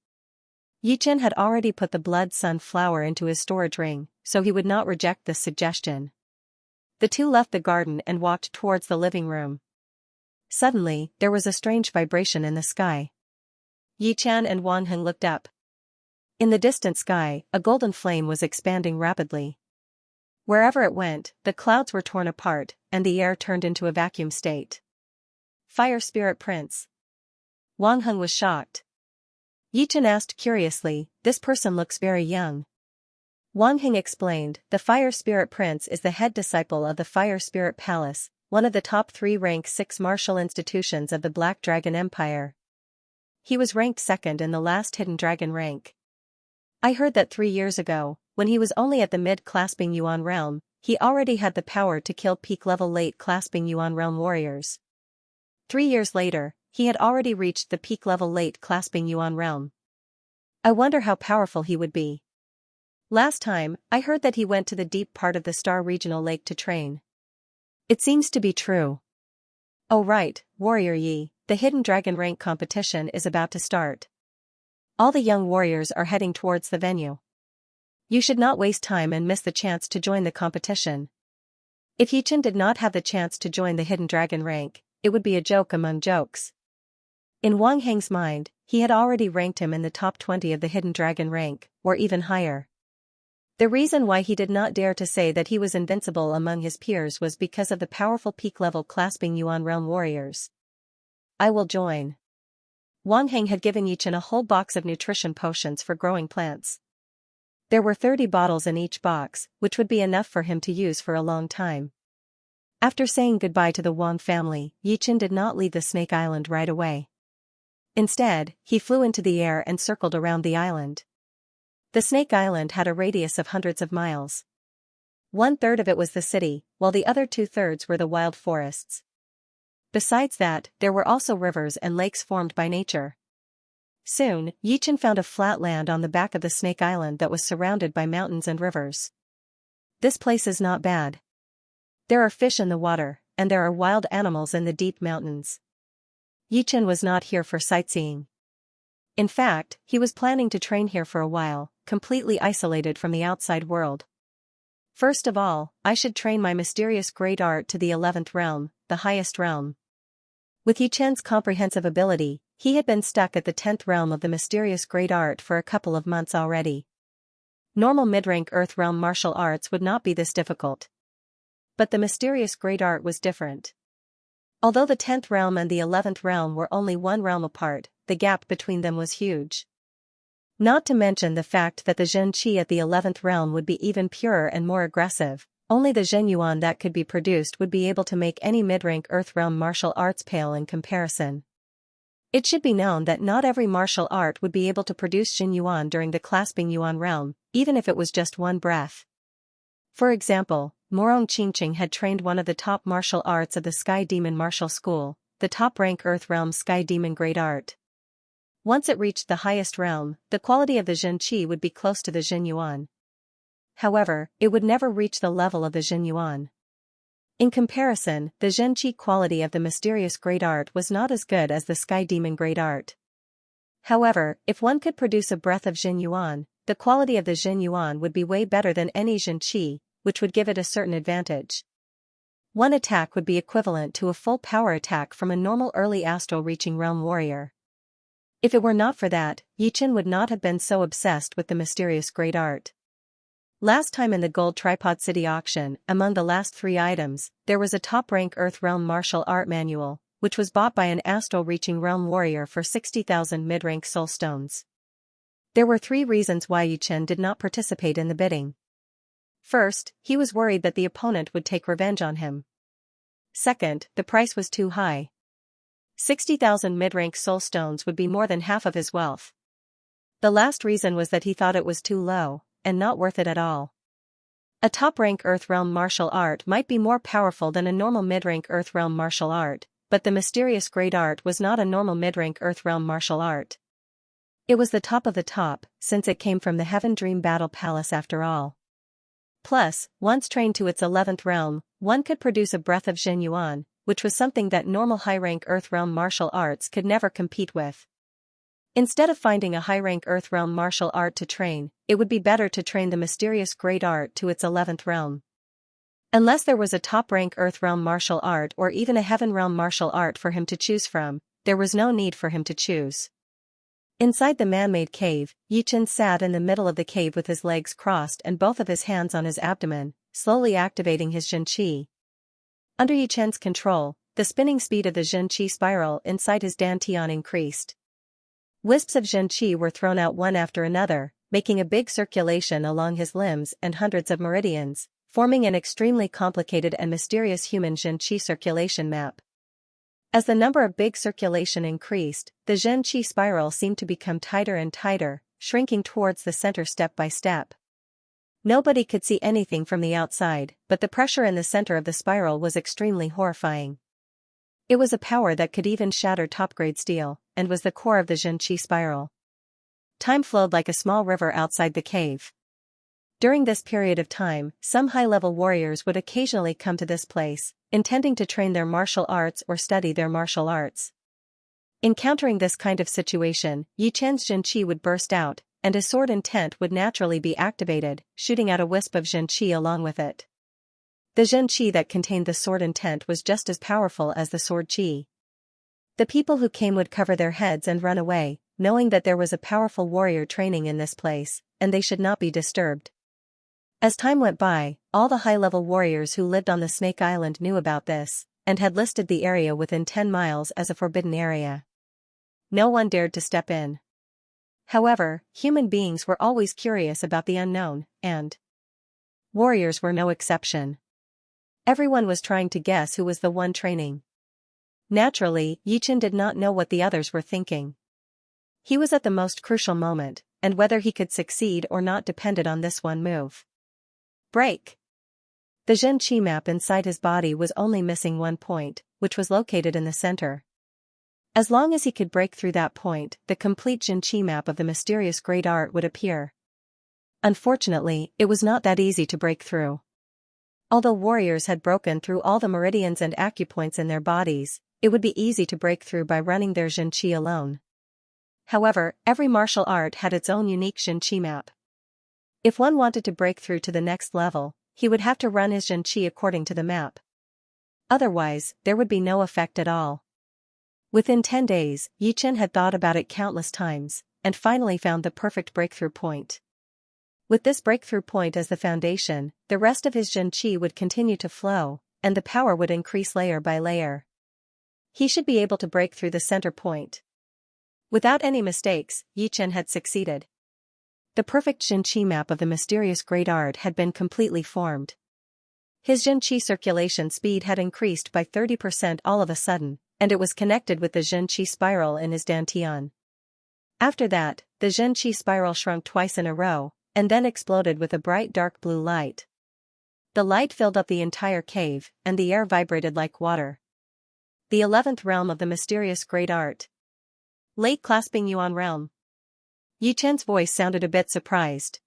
Yichen had already put the blood sunflower into his storage ring, so he would not reject this suggestion. The two left the garden and walked towards the living room. Suddenly, there was a strange vibration in the sky. Yichen and Wang Heng looked up. In the distant sky, a golden flame was expanding rapidly. Wherever it went, the clouds were torn apart, and the air turned into a vacuum state. "Fire Spirit Prince." Wang Heng was shocked. Yichen asked curiously, this person looks very young. Wang Heng explained, the Fire Spirit Prince is the head disciple of the Fire Spirit Palace, one of the top 3 rank 6 martial institutions of the Black Dragon Empire. He was ranked second in the last Hidden Dragon rank. I heard that 3 years ago, when he was only at the mid-clasping Yuan realm, he already had the power to kill peak-level late-clasping Yuan realm warriors. 3 years later, he had already reached the peak-level late-clasping Yuan realm. I wonder how powerful he would be. Last time, I heard that he went to the deep part of the Star Regional Lake to train. It seems to be true. Oh right, Warrior Yi, the Hidden Dragon rank competition is about to start. All the young warriors are heading towards the venue. You should not waste time and miss the chance to join the competition. If Yichen did not have the chance to join the Hidden Dragon rank, it would be a joke among jokes. In Wang Heng's mind, he had already ranked him in the top 20 of the Hidden Dragon rank, or even higher. The reason why he did not dare to say that he was invincible among his peers was because of the powerful peak-level clasping Yuan realm warriors. I will join. Wang Heng had given Yichen a whole box of nutrition potions for growing plants. There were 30 bottles in each box, which would be enough for him to use for a long time. After saying goodbye to the Wang family, Yichen did not leave the Snake Island right away. Instead, he flew into the air and circled around the island. The Snake Island had a radius of hundreds of miles. 1/3 of it was the city, while the other 2/3 were the wild forests. Besides that, there were also rivers and lakes formed by nature. Soon, Yichen found a flat land on the back of the Snake Island that was surrounded by mountains and rivers. This place is not bad. There are fish in the water, and there are wild animals in the deep mountains. Yichen was not here for sightseeing. In fact, he was planning to train here for a while, completely isolated from the outside world. First of all, I should train my mysterious great art to the 11th realm, the highest realm. With Yichen's comprehensive ability, he had been stuck at the 10th realm of the mysterious great art for a couple of months already. Normal mid-rank Earth realm martial arts would not be this difficult. But the mysterious great art was different. Although the 10th realm and the 11th realm were only 1 realm apart, the gap between them was huge. Not to mention the fact that the Zhen Qi at the 11th realm would be even purer and more aggressive. Only the Zhen Yuan that could be produced would be able to make any mid-rank Earth realm martial arts pale in comparison. It should be known that not every martial art would be able to produce Zhen Yuan during the clasping Yuan realm, even if it was just 1 breath. For example, Morong Qingqing had trained one of the top martial arts of the Sky Demon Martial School, the top-rank Earth realm Sky Demon Great Art. Once it reached the highest realm, the quality of the Zhen Qi would be close to the Zhen Yuan. However, it would never reach the level of the Zhen Yuan. In comparison, the Zhen Qi quality of the mysterious great art was not as good as the Sky Demon Great Art. However, if one could produce a breath of Zhen Yuan, the quality of the Zhen Yuan would be way better than any Zhen Qi, which would give it a certain advantage. One attack would be equivalent to a full power attack from a normal early astral reaching realm warrior. If it were not for that, Yichen would not have been so obsessed with the mysterious great art. Last time in the Gold Tripod City auction, among the last 3 items, there was a top-rank Earth Realm martial art manual, which was bought by an astral-reaching realm warrior for 60,000 mid-rank soul stones. There were 3 reasons why Yichen did not participate in the bidding. First, he was worried that the opponent would take revenge on him. Second, the price was too high. 60,000 mid-rank soul stones would be more than half of his wealth. The last reason was that he thought it was too low, and not worth it at all. A top-rank Earth Realm martial art might be more powerful than a normal mid-rank Earth Realm martial art, but the mysterious great art was not a normal mid-rank Earth Realm martial art. It was the top of the top, since it came from the Heaven Dream Battle Palace after all. Plus, once trained to its 11th realm, one could produce a breath of Zhen Yuan, which was something that normal high-rank Earth Realm martial arts could never compete with. Instead of finding a high-rank Earth Realm martial art to train, it would be better to train the mysterious great art to its 11th realm. Unless there was a top-rank Earth Realm martial art or even a Heaven Realm martial art for him to choose from, there was no need for him to choose. Inside the man-made cave, Yichen sat in the middle of the cave with his legs crossed and both of his hands on his abdomen, slowly activating his Zhen Qi. Under Yichen's control, the spinning speed of the Zhen Qi spiral inside his dantian increased. Wisps of Xianxia were thrown out one after another, making a big circulation along his limbs and hundreds of meridians, forming an extremely complicated and mysterious human Xianxia circulation map. As the number of big circulation increased, the Xianxia spiral seemed to become tighter and tighter, shrinking towards the center step by step. Nobody could see anything from the outside, but the pressure in the center of the spiral was extremely horrifying. It was a power that could even shatter top-grade steel, and was the core of the Xianxia spiral. Time flowed like a small river outside the cave. During this period of time, some high-level warriors would occasionally come to this place, intending to train their martial arts or study their martial arts. Encountering this kind of situation, Yichen's Xianxia would burst out, and his sword intent would naturally be activated, shooting out a wisp of Xianxia along with it. The Xianxia that contained the sword intent was just as powerful as the sword qi. The people who came would cover their heads and run away, knowing that there was a powerful warrior training in this place, and they should not be disturbed. As time went by, all the high-level warriors who lived on the Snake Island knew about this, and had listed the area within 10 miles as a forbidden area. No one dared to step in. However, human beings were always curious about the unknown, and warriors were no exception. Everyone was trying to guess who was the one training. Naturally, Yichen did not know what the others were thinking. He was at the most crucial moment, and whether he could succeed or not depended on this one move. Break! The Xianxia map inside his body was only missing one point, which was located in the center. As long as he could break through that point, the complete Xianxia map of the mysterious great art would appear. Unfortunately, it was not that easy to break through. Although warriors had broken through all the meridians and acupoints in their bodies, it would be easy to break through by running their Xianxia alone. However, every martial art had its own unique Xianxia map. If one wanted to break through to the next level, he would have to run his Xianxia according to the map. Otherwise, there would be no effect at all. Within 10 days, Yichen had thought about it countless times, and finally found the perfect breakthrough point. With this breakthrough point as the foundation, the rest of his Xianxia would continue to flow, and the power would increase layer by layer. He should be able to break through the center point. Without any mistakes, Yichen had succeeded. The perfect Xianxia map of the mysterious great art had been completely formed. His Xianxia circulation speed had increased by 30% all of a sudden, and it was connected with the Xianxia spiral in his dantian. After that, the Xianxia spiral shrunk twice in a row, and then exploded with a bright dark blue light. The light filled up the entire cave, and the air vibrated like water. The 11th realm of the mysterious great art. Late clasping Yuan realm. Yichen's voice sounded a bit surprised.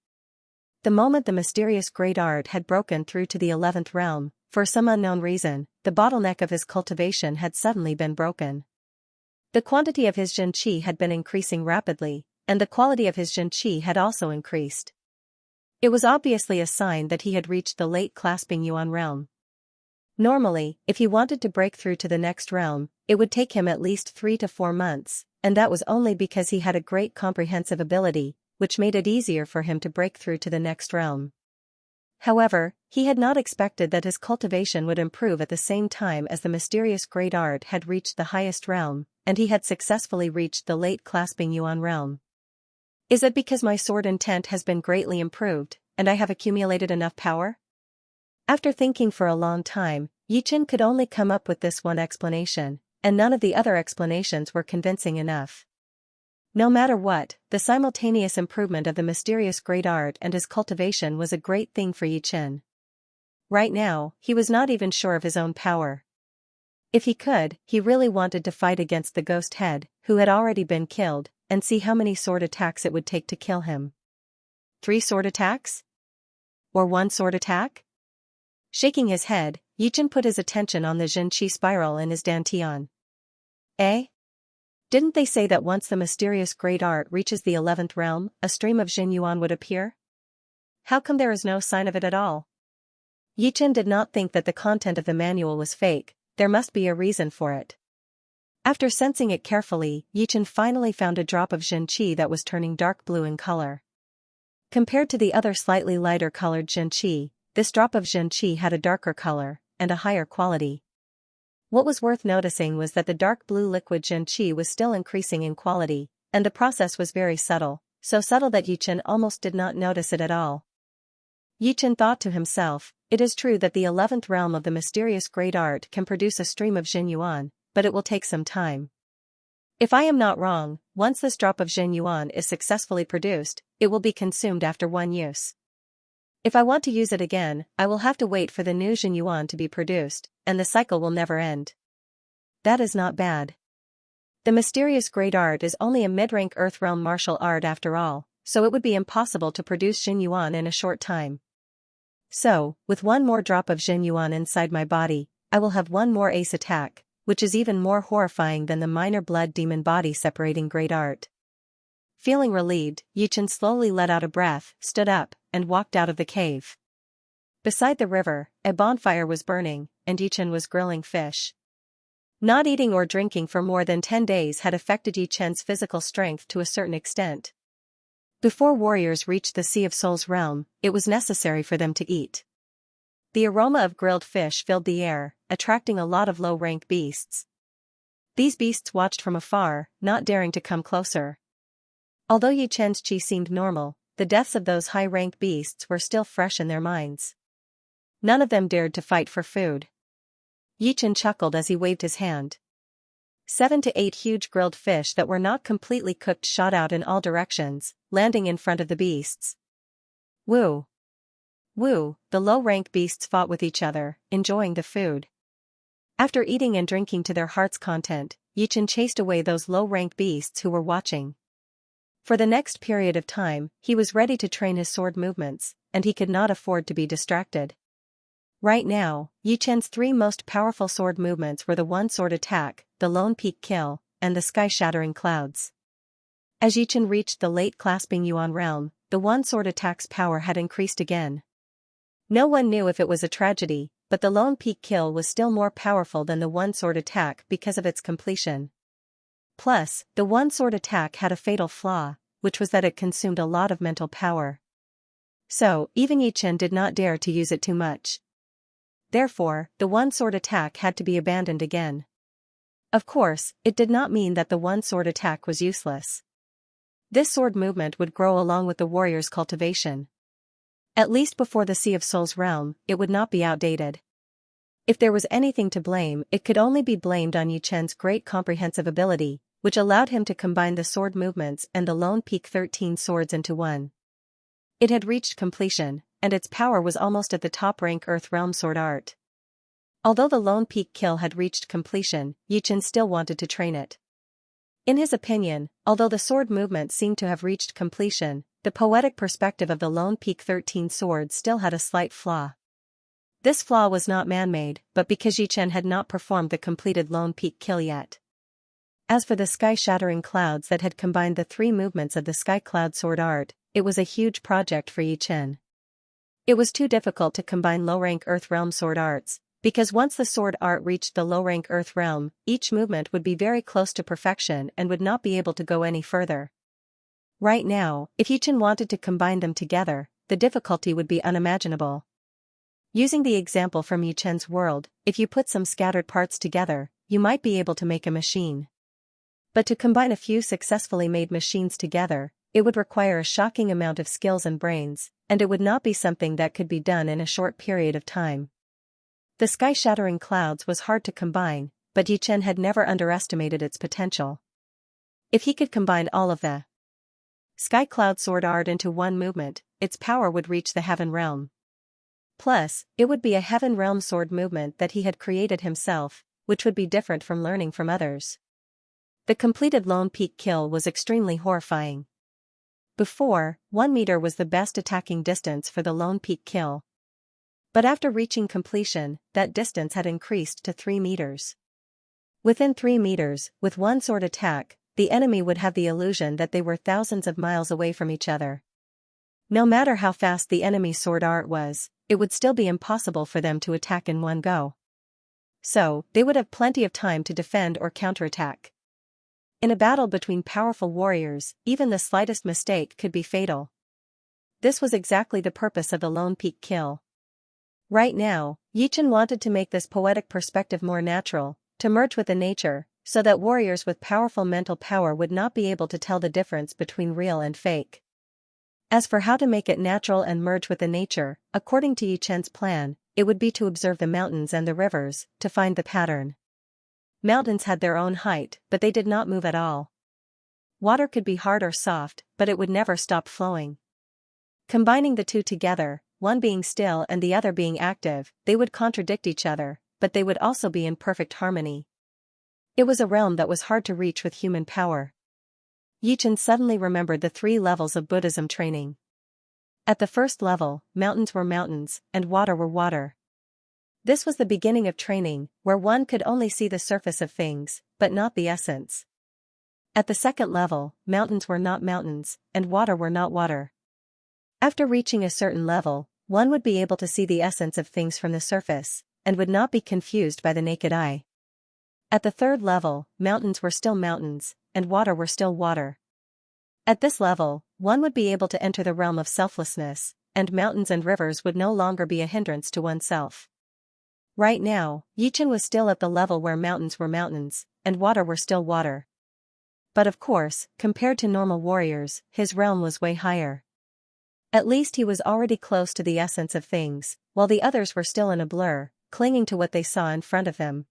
The moment the mysterious great art had broken through to the 11th realm, for some unknown reason, the bottleneck of his cultivation had suddenly been broken. The quantity of his Xianxia had been increasing rapidly, and the quality of his Xianxia had also increased. It was obviously a sign that he had reached the late clasping Yuan realm. Normally, if he wanted to break through to the next realm, it would take him at least 3 to 4 months, and that was only because he had a great comprehensive ability, which made it easier for him to break through to the next realm. However, he had not expected that his cultivation would improve at the same time as the mysterious great art had reached the highest realm, and he had successfully reached the late clasping Yuan realm. Is it because my sword intent has been greatly improved, and I have accumulated enough power? After thinking for a long time, Yichen could only come up with this one explanation, and none of the other explanations were convincing enough. No matter what, the simultaneous improvement of the mysterious great art and his cultivation was a great thing for Yichen. Right now, he was not even sure of his own power. If he could, he really wanted to fight against the ghost head, who had already been killed, and see how many sword attacks it would take to kill him. 3 sword attacks? Or 1 sword attack? Shaking his head, Yichen put his attention on the Xianxia spiral in his dantian. Eh? Didn't they say that once the mysterious great art reaches the 11th realm, a stream of Jin Yuan would appear? How come there is no sign of it at all? Yichen did not think that the content of the manual was fake, there must be a reason for it. After sensing it carefully, Yichen finally found a drop of Xianxia that was turning dark blue in color. Compared to the other slightly lighter colored Xianxia, this drop of Xianxia had a darker color, and a higher quality. What was worth noticing was that the dark blue liquid Xianxia was still increasing in quality, and the process was very subtle, so subtle that Yichen almost did not notice it at all. Yichen thought to himself, it is true that the 11th realm of the mysterious great art can produce a stream of Xianyuan, but it will take some time. If I am not wrong, once this drop of Xianyuan is successfully produced, it will be consumed after one use. If I want to use it again, I will have to wait for the new Xianyuan to be produced, and the cycle will never end. That is not bad. The mysterious great art is only a mid-rank Earth realm martial art after all, so it would be impossible to produce Xianyuan in a short time. So, with one more drop of Xianyuan inside my body, I will have one more ace attack, which is even more horrifying than the minor blood demon body separating great art. Feeling relieved, Yichen slowly let out a breath, stood up, and walked out of the cave. Beside the river, a bonfire was burning, and Yichen was grilling fish. Not eating or drinking for more than 10 days had affected Yichen's physical strength to a certain extent. Before warriors reached the Sea of Souls realm, it was necessary for them to eat. The aroma of grilled fish filled the air, attracting a lot of low-rank beasts. These beasts watched from afar, not daring to come closer. Although Yichen's chi seemed normal, the deaths of those high-rank beasts were still fresh in their minds. None of them dared to fight for food. Yichen chuckled as he waved his hand. 7 to 8 huge grilled fish that were not completely cooked shot out in all directions, landing in front of the beasts. Woo! Woo! The low-rank beasts fought with each other, enjoying the food. After eating and drinking to their heart's content, Yichen chased away those low-rank beasts who were watching. For the next period of time, he was ready to train his sword movements, and he could not afford to be distracted. Right now, Yichen's 3 most powerful sword movements were the one-sword attack, the lone peak kill, and the sky-shattering clouds. As Yichen reached the late clasping Yuan realm, the one-sword attack's power had increased again. No one knew if it was a tragedy, but the lone peak kill was still more powerful than the one-sword attack because of its completion. Plus, the one-sword attack had a fatal flaw, which was that it consumed a lot of mental power. So, even Yichen did not dare to use it too much. Therefore, the one-sword attack had to be abandoned again. Of course, it did not mean that the one-sword attack was useless. This sword movement would grow along with the warrior's cultivation. At least before the Sea of Souls realm, it would not be outdated. If there was anything to blame, it could only be blamed on Yichen's great comprehensive ability, which allowed him to combine the sword movements and the lone peak 13 swords into one. It had reached completion, and its power was almost at the top rank Earth realm sword art. Although the lone peak kill had reached completion, Yichen still wanted to train it. In his opinion, although the sword movement seemed to have reached completion, the poetic perspective of the lone peak 13 sword still had a slight flaw. This flaw was not man-made, but because Yichen had not performed the completed lone peak kill yet. As for the sky-shattering clouds that had combined the 3 movements of the sky cloud sword art, it was a huge project for Yichen. It was too difficult to combine low-rank Earth realm sword arts, because once the sword art reached the low-rank Earth realm, each movement would be very close to perfection and would not be able to go any further. Right now, if Yichen wanted to combine them together, the difficulty would be unimaginable. Using the example from Yichen's world, if you put some scattered parts together, you might be able to make a machine. But to combine a few successfully made machines together, it would require a shocking amount of skills and brains, and it would not be something that could be done in a short period of time. The sky-shattering clouds was hard to combine, but Yichen had never underestimated its potential. If he could combine all of the sky cloud sword art into one movement, its power would reach the heaven realm. Plus, it would be a heaven realm sword movement that he had created himself, which would be different from learning from others. The completed lone peak kill was extremely horrifying. Before, 1 meter was the best attacking distance for the lone peak kill. But after reaching completion, that distance had increased to 3 meters. Within 3 meters, with one sword attack, the enemy would have the illusion that they were thousands of miles away from each other. No matter how fast the enemy's sword art was, it would still be impossible for them to attack in one go. So, they would have plenty of time to defend or counterattack. In a battle between powerful warriors, even the slightest mistake could be fatal. This was exactly the purpose of the lone peak kill. Right now, Yichen wanted to make this poetic perspective more natural, to merge with the nature, so that warriors with powerful mental power would not be able to tell the difference between real and fake. As for how to make it natural and merge with the nature, according to Yichen's plan, it would be to observe the mountains and the rivers, to find the pattern. Mountains had their own height, but they did not move at all. Water could be hard or soft, but it would never stop flowing. Combining the two together, one being still and the other being active, they would contradict each other, but they would also be in perfect harmony. It was a realm that was hard to reach with human power. Yichen suddenly remembered the 3 levels of Buddhism training. At the first level, mountains were mountains, and water were water. This was the beginning of training, where one could only see the surface of things, but not the essence. At the second level, mountains were not mountains, and water were not water. After reaching a certain level, one would be able to see the essence of things from the surface, and would not be confused by the naked eye. At the third level, mountains were still mountains, and water were still water. At this level, one would be able to enter the realm of selflessness, and mountains and rivers would no longer be a hindrance to oneself. Right now, Yichen was still at the level where mountains were mountains, and water were still water. But of course, compared to normal warriors, his realm was way higher. At least he was already close to the essence of things, while the others were still in a blur, clinging to what they saw in front of them.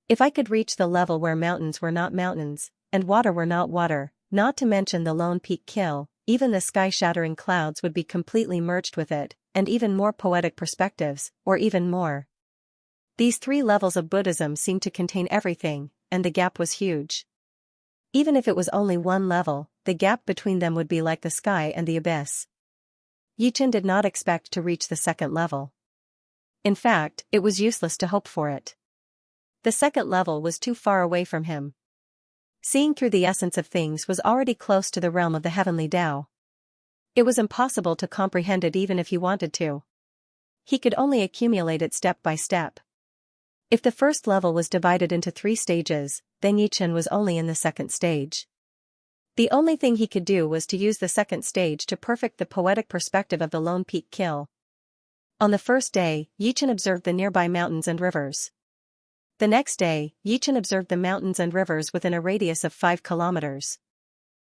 If I could reach the level where mountains were not mountains, and water were not water, not to mention the lone peak kill, even the sky-shattering clouds would be completely merged with it, and even more poetic perspectives, or even more. These 3 levels of Buddhism seemed to contain everything, and the gap was huge. Even if it was only one level, the gap between them would be like the sky and the abyss. Yichen did not expect to reach the second level. In fact, it was useless to hope for it. The second level was too far away from him. Seeing through the essence of things was already close to the realm of the heavenly Tao. It was impossible to comprehend it even if he wanted to. He could only accumulate it step by step. If the first level was divided into 3 stages, then Yichen was only in the second stage. The only thing he could do was to use the second stage to perfect the poetic perspective of the lone peak kill. On the first day, Yichen observed the nearby mountains and rivers. The next day, Yichen observed the mountains and rivers within a radius of 5 kilometers.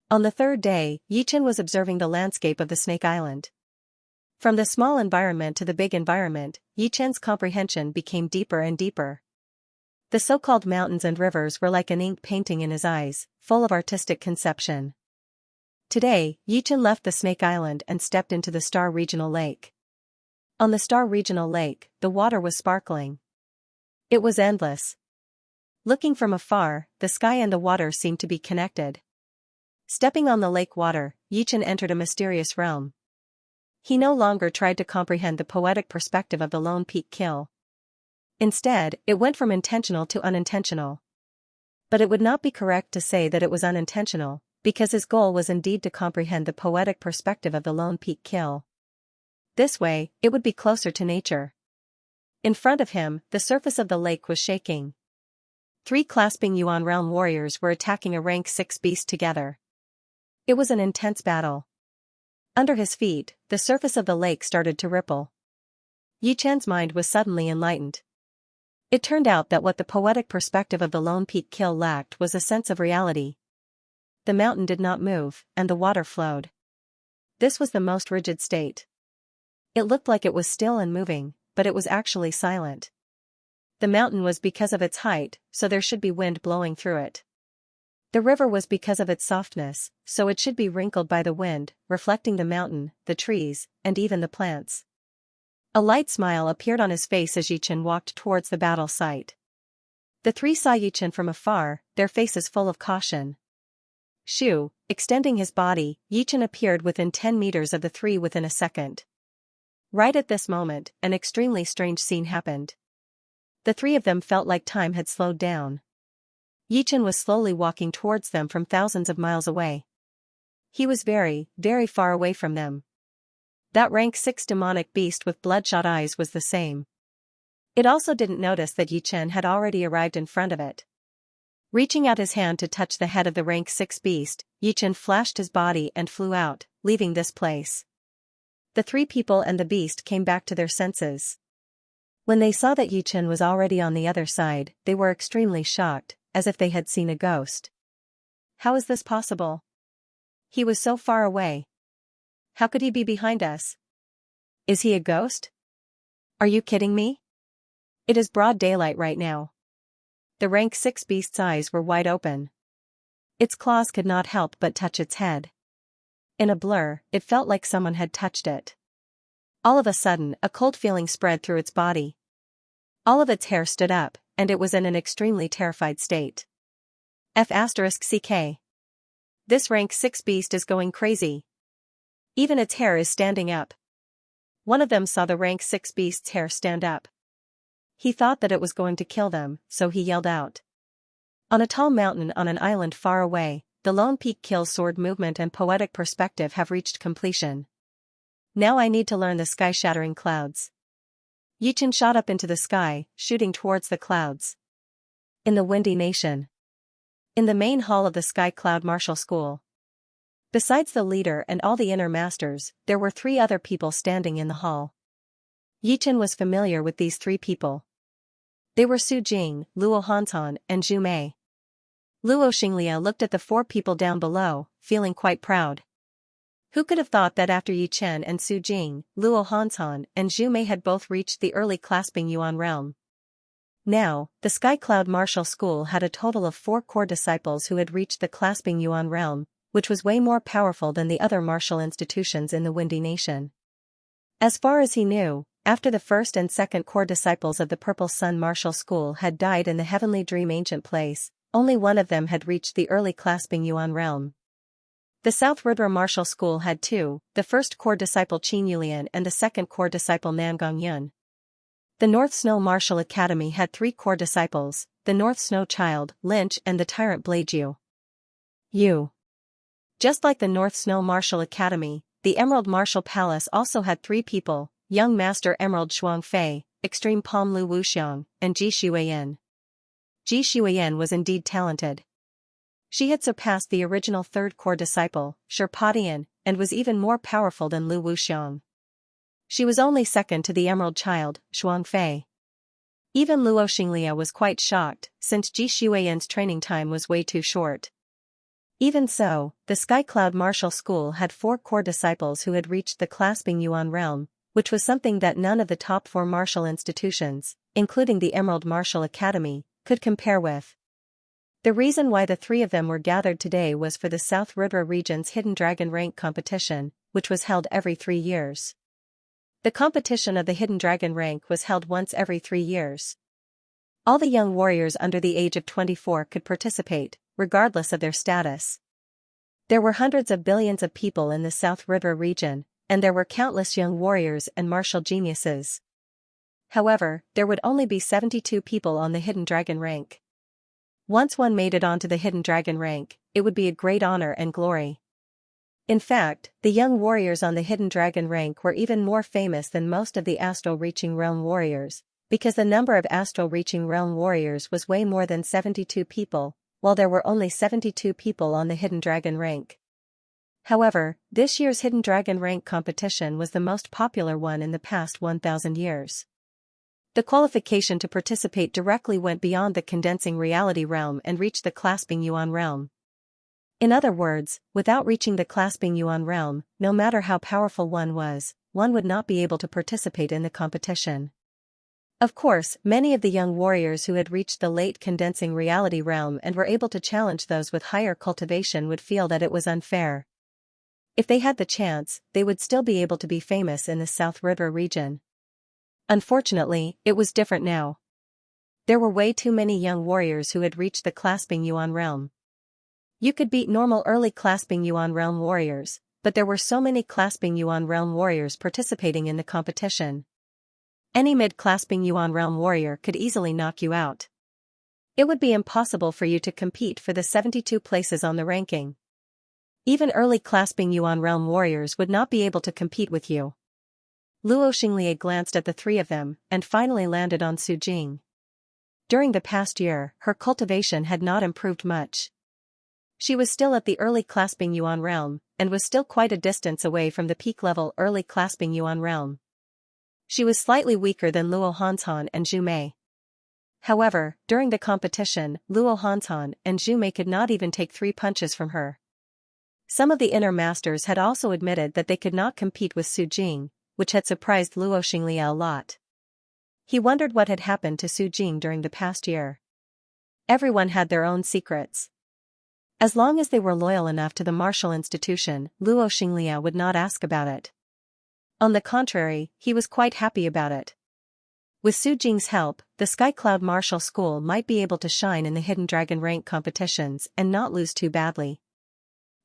On the third day, Yichen was observing the landscape of the Snake Island. From the small environment to the big environment, Yichen's comprehension became deeper and deeper. The so-called mountains and rivers were like an ink painting in his eyes, full of artistic conception. Today, Yichen left the Snake Island and stepped into the Star Regional Lake. On the Star Regional Lake, the water was sparkling. It was endless. Looking from afar, the sky and the water seemed to be connected. Stepping on the lake water, Yichen entered a mysterious realm. He no longer tried to comprehend the poetic perspective of the lone peak kill. Instead, it went from intentional to unintentional. But it would not be correct to say that it was unintentional, because his goal was indeed to comprehend the poetic perspective of the lone peak kill. This way, it would be closer to nature. In front of him, the surface of the lake was shaking. 3 clasping Yuan realm warriors were attacking a rank 6 beast together. It was an intense battle. Under his feet, the surface of the lake started to ripple. Yichen's mind was suddenly enlightened. It turned out that what the poetic perspective of the lone peak kill lacked was a sense of reality. The mountain did not move, and the water flowed. This was the most rigid state. It looked like it was still and moving, but it was actually silent. The mountain was because of its height, so there should be wind blowing through it. The river was because of its softness, so it should be wrinkled by the wind, reflecting the mountain, the trees, and even the plants. A light smile appeared on his face as Yichen walked towards the battle site. The 3 saw Yichen from afar, their faces full of caution. Shoo, extending his body, Yichen appeared within 10 meters of the 3 within a second. Right at this moment, an extremely strange scene happened. The 3 of them felt like time had slowed down. Yichen was slowly walking towards them from thousands of miles away. He was very, very far away from them. That rank 6 demonic beast with bloodshot eyes was the same. It also didn't notice that Yichen had already arrived in front of it. Reaching out his hand to touch the head of the rank 6 beast, Yichen flashed his body and flew out, leaving this place. The 3 people and the beast came back to their senses. When they saw that Yichen was already on the other side, they were extremely shocked, as if they had seen a ghost. How is this possible? He was so far away. How could he be behind us? Is he a ghost? Are you kidding me? It is broad daylight right now. The rank 6 beast's eyes were wide open. Its claws could not help but touch its head. In a blur, it felt like someone had touched it. All of a sudden, a cold feeling spread through its body. All of its hair stood up, and it was in an extremely terrified state. F***CK. This rank 6 beast is going crazy. Even its hair is standing up. One of them saw the rank 6 beast's hair stand up. He thought that it was going to kill them, so he yelled out. On a tall mountain on an island far away, the lone peak kills sword movement and poetic perspective have reached completion. Now I need to learn the sky-shattering clouds. Yichen shot up into the sky, shooting towards the clouds. In the Windy Nation. In the main hall of the Sky Cloud Martial School. Besides the leader and all the inner masters, there were 3 other people standing in the hall. Yichen was familiar with these 3 people. They were Su Jing, Luo Hantan, and Zhu Mei. Luo Xianxia looked at the 4 people down below, feeling quite proud. Who could have thought that after Yi Chen and Su Jing, Luo Hantan, and Zhu Mei had both reached the early clasping Yuan realm? Now, the Sky Cloud Martial School had a total of 4 core disciples who had reached the clasping Yuan realm, which was way more powerful than the other martial institutions in the Windy Nation. As far as he knew, after the first and second core disciples of the Purple Sun Martial School had died in the Heavenly Dream Ancient Place, only one of them had reached the early clasping Yuan realm. The South Rudra Martial School had 2, the first core disciple Qin Yulian and the second core disciple Nangong Yun. The North Snow Martial Academy had 3 core disciples, the North Snow Child, Lynch and the Tyrant Bladeju. Just like the North Snow Martial Academy, the Emerald Martial Palace also had 3 people, Young Master Emerald Shuang Fei, Extreme Palm Lu Wuxiang, and Ji Shuiyan. Ji Shuiyan was indeed talented. She had surpassed the original 3rd core disciple, Sherpadian, and was even more powerful than Lu Wuxiang. She was only second to the Emerald Child, Shuang Fei. Even Luo Xinglia was quite shocked, since Ji Shuiyan's training time was way too short. Even so, the Sky Cloud Martial School had 4 core disciples who had reached the clasping Yuan realm, which was something that none of the top 4 martial institutions, including the Emerald Martial Academy, could compare with. The reason why the 3 of them were gathered today was for the South Rudra region's Hidden Dragon Rank competition, which was held every 3 years. The competition of the Hidden Dragon Rank was held once every 3 years. All the young warriors under the age of 24 could participate, regardless of their status. There were hundreds of billions of people in the South Rudra region, and there were countless young warriors and martial geniuses. However, there would only be 72 people on the Hidden Dragon Rank. Once one made it onto the Hidden Dragon Rank, it would be a great honor and glory. In fact, the young warriors on the Hidden Dragon Rank were even more famous than most of the Astral Reaching Realm warriors, because the number of Astral Reaching Realm warriors was way more than 72 people, while there were only 72 people on the Hidden Dragon Rank. However, this year's Hidden Dragon Rank competition was the most popular one in the past 1,000 years. The qualification to participate directly went beyond the condensing reality realm and reached the clasping Yuan realm. In other words, without reaching the clasping Yuan realm, no matter how powerful one was, one would not be able to participate in the competition. Of course, many of the young warriors who had reached the late condensing reality realm and were able to challenge those with higher cultivation would feel that it was unfair. If they had the chance, they would still be able to be famous in the South Rudra region. Unfortunately, it was different now. There were way too many young warriors who had reached the clasping Yuan realm. You could beat normal early clasping Yuan realm warriors, but there were so many clasping Yuan realm warriors participating in the competition. Any mid-clasping Yuan realm warrior could easily knock you out. It would be impossible for you to compete for the 72 places on the ranking. Even early clasping Yuan realm warriors would not be able to compete with you. Luo Xinglia glanced at the 3 of them, and finally landed on Su Jing. During the past year, her cultivation had not improved much. She was still at the early clasping Yuan realm, and was still quite a distance away from the peak-level early clasping Yuan realm. She was slightly weaker than Luo Hantan and Zhu Mei. However, during the competition, Luo Hansan and Zhu Mei could not even take 3 punches from her. Some of the inner masters had also admitted that they could not compete with Su Jing, which had surprised Luo Xinglia a lot. He wondered what had happened to Su Jing during the past year. Everyone had their own secrets. As long as they were loyal enough to the martial institution, Luo Xinglia would not ask about it. On the contrary, he was quite happy about it. With Su Jing's help, the Sky Cloud Martial School might be able to shine in the Hidden Dragon rank competitions and not lose too badly.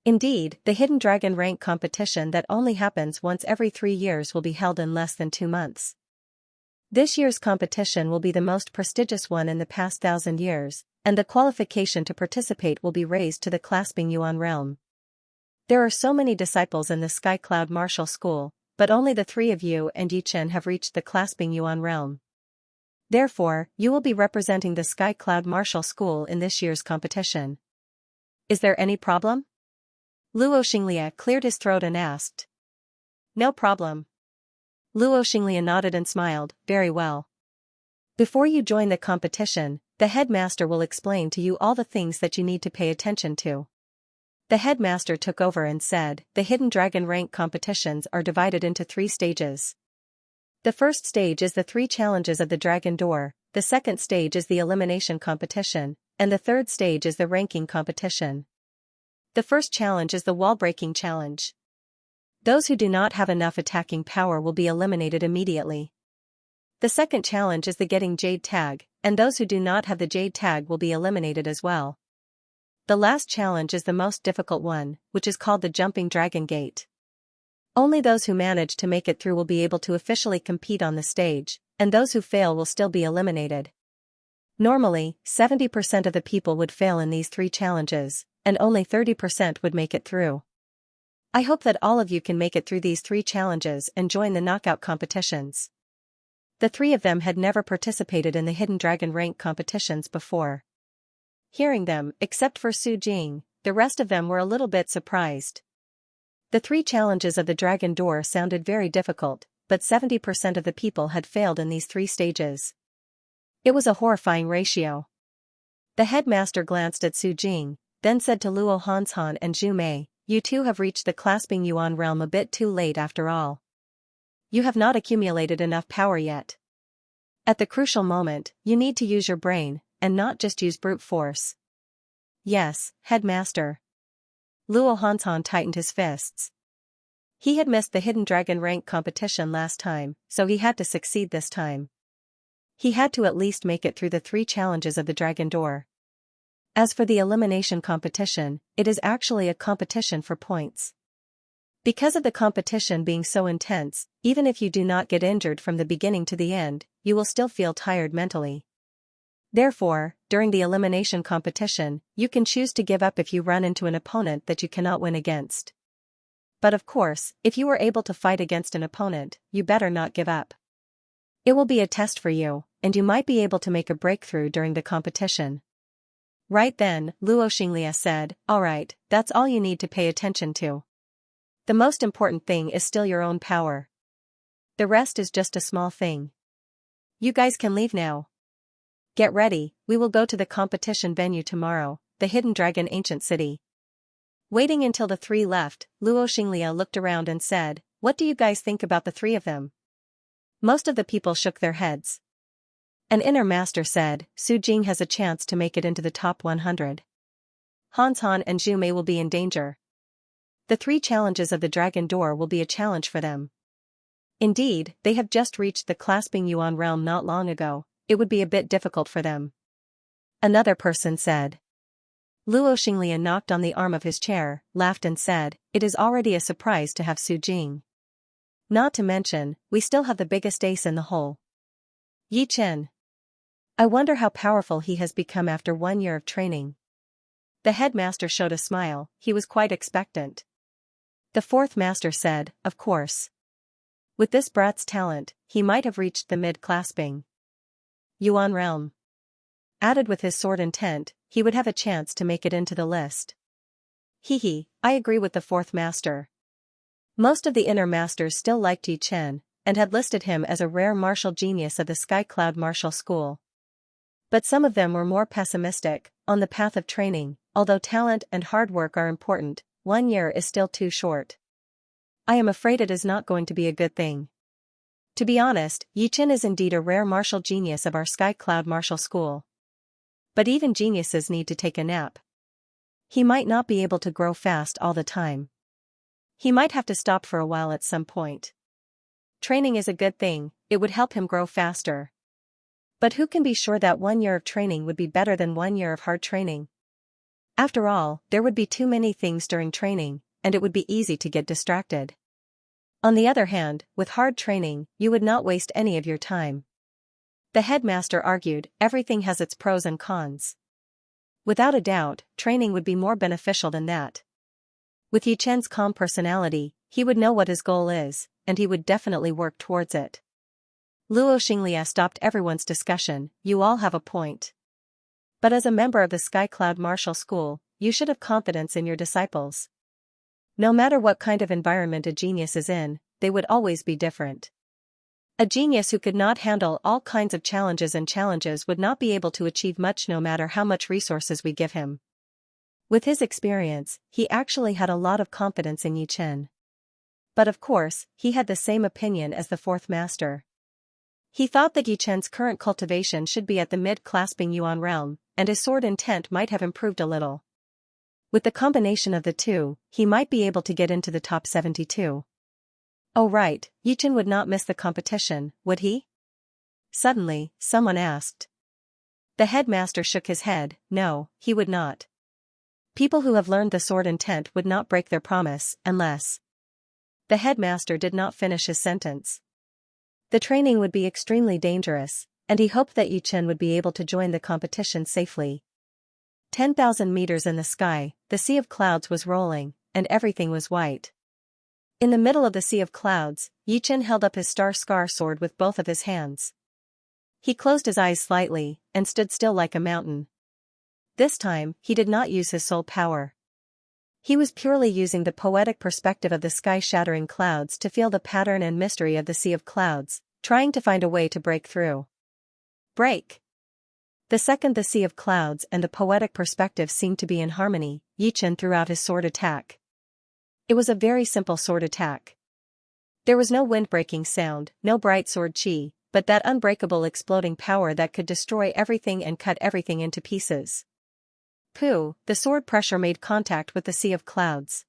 Indeed, the Hidden Dragon rank competition that only happens once every 3 years will be held in less than 2 months. This year's competition will be the most prestigious one in the past 1,000 years, and the qualification to participate will be raised to the Clasping Yuan realm. There are so many disciples in the Sky Cloud Martial School, but only the 3 of you and Yi Chen have reached the Clasping Yuan realm. Therefore, you will be representing the Sky Cloud Martial School in this year's competition. Is there any problem? Luo Xinglia cleared his throat and asked. No problem. Luo Xinglia nodded and smiled, very well. Before you join the competition, the headmaster will explain to you all the things that you need to pay attention to. The headmaster took over and said, the Hidden Dragon rank competitions are divided into 3 stages. The first stage is the 3 challenges of the Dragon Door, the second stage is the elimination competition, and the third stage is the ranking competition. The first challenge is the wall-breaking challenge. Those who do not have enough attacking power will be eliminated immediately. The second challenge is the Getting Jade Tag, and those who do not have the Jade Tag will be eliminated as well. The last challenge is the most difficult one, which is called the Jumping Dragon Gate. Only those who manage to make it through will be able to officially compete on the stage, and those who fail will still be eliminated. Normally, 70% of the people would fail in these 3 challenges, and only 30% would make it through. I hope that all of you can make it through these 3 challenges and join the knockout competitions. The 3 of them had never participated in the Hidden Dragon rank competitions before. Hearing them, except for Su Jing, the rest of them were a little bit surprised. The 3 challenges of the Dragon Door sounded very difficult, but 70% of the people had failed in these 3 stages. It was a horrifying ratio. The headmaster glanced at Su Jing, then said to Luo Hansan and Zhu Mei, you 2 have reached the Clasping Yuan realm a bit too late after all. You have not accumulated enough power yet. At the crucial moment, you need to use your brain, and not just use brute force. Yes, headmaster. Luo Hansan tightened his fists. He had missed the Hidden Dragon rank competition last time, so he had to succeed this time. He had to at least make it through the 3 challenges of the Dragon Door. As for the elimination competition, it is actually a competition for points. Because of the competition being so intense, even if you do not get injured from the beginning to the end, you will still feel tired mentally. Therefore, during the elimination competition, you can choose to give up if you run into an opponent that you cannot win against. But of course, if you are able to fight against an opponent, you better not give up. It will be a test for you, and you might be able to make a breakthrough during the competition. Right then, Luo Xinglia said, alright, that's all you need to pay attention to. The most important thing is still your own power. The rest is just a small thing. You guys can leave now. Get ready, we will go to the competition venue tomorrow, the Hidden Dragon Ancient City. Waiting until the 3 left, Luo Xinglia looked around and said, what do you guys think about the 3 of them? Most of the people shook their heads. An inner master said, Su Jing has a chance to make it into the top 100. Hansan and Zhu Mei will be in danger. The 3 challenges of the Dragon Door will be a challenge for them. Indeed, they have just reached the Clasping Yuan realm not long ago. It would be a bit difficult for them. Another person said. Luo Xinglia knocked on the arm of his chair, laughed and said, it is already a surprise to have Su Jing. Not to mention, we still have the biggest ace in the hole. Yi Chen. I wonder how powerful he has become after 1 year of training. The headmaster showed a smile, he was quite expectant. The 4th master said, of course. With this brat's talent, he might have reached the mid-clasping Yuan realm. Added with his sword intent, he would have a chance to make it into the list. Hee, I agree with the 4th master. Most of the inner masters still liked Yi Chen, and had listed him as a rare martial genius of the Sky Cloud Martial School. But some of them were more pessimistic. On the path of training, although talent and hard work are important, 1 year is still too short. I am afraid it is not going to be a good thing. To be honest, Yichen is indeed a rare martial genius of our Sky Cloud Martial School. But even geniuses need to take a nap. He might not be able to grow fast all the time. He might have to stop for a while at some point. Training is a good thing, it would help him grow faster. But who can be sure that 1 year of training would be better than 1 year of hard training? After all, there would be too many things during training, and it would be easy to get distracted. On the other hand, with hard training, you would not waste any of your time. The headmaster argued, everything has its pros and cons. Without a doubt, training would be more beneficial than that. With Yichen's calm personality, he would know what his goal is, and he would definitely work towards it. Luo Xinglia stopped everyone's discussion, you all have a point. But as a member of the Sky Cloud Martial School, you should have confidence in your disciples. No matter what kind of environment a genius is in, they would always be different. A genius who could not handle all kinds of challenges would not be able to achieve much no matter how much resources we give him. With his experience, he actually had a lot of confidence in Yichen. But of course, he had the same opinion as the fourth master. He thought that Yichen's current cultivation should be at the mid-clasping Yuan realm, and his sword intent might have improved a little. With the combination of the two, he might be able to get into the top 72. Oh right, Yichen would not miss the competition, would he? Suddenly, someone asked. The headmaster shook his head, no, he would not. People who have learned the sword intent would not break their promise, unless... The headmaster did not finish his sentence. The training would be extremely dangerous, and he hoped that Yichen would be able to join the competition safely. 10,000 meters in the sky, the sea of clouds was rolling, and everything was white. In the middle of the sea of clouds, Yichen held up his star-scar sword with both of his hands. He closed his eyes slightly, and stood still like a mountain. This time, he did not use his soul power. He was purely using the poetic perspective of the sky-shattering clouds to feel the pattern and mystery of the sea of clouds, trying to find a way to break through. Break! The second the sea of clouds and the poetic perspective seemed to be in harmony, Yichen threw out his sword attack. It was a very simple sword attack. There was no wind-breaking sound, no bright sword chi, but that unbreakable exploding power that could destroy everything and cut everything into pieces. Pooh, the sword pressure made contact with the sea of clouds.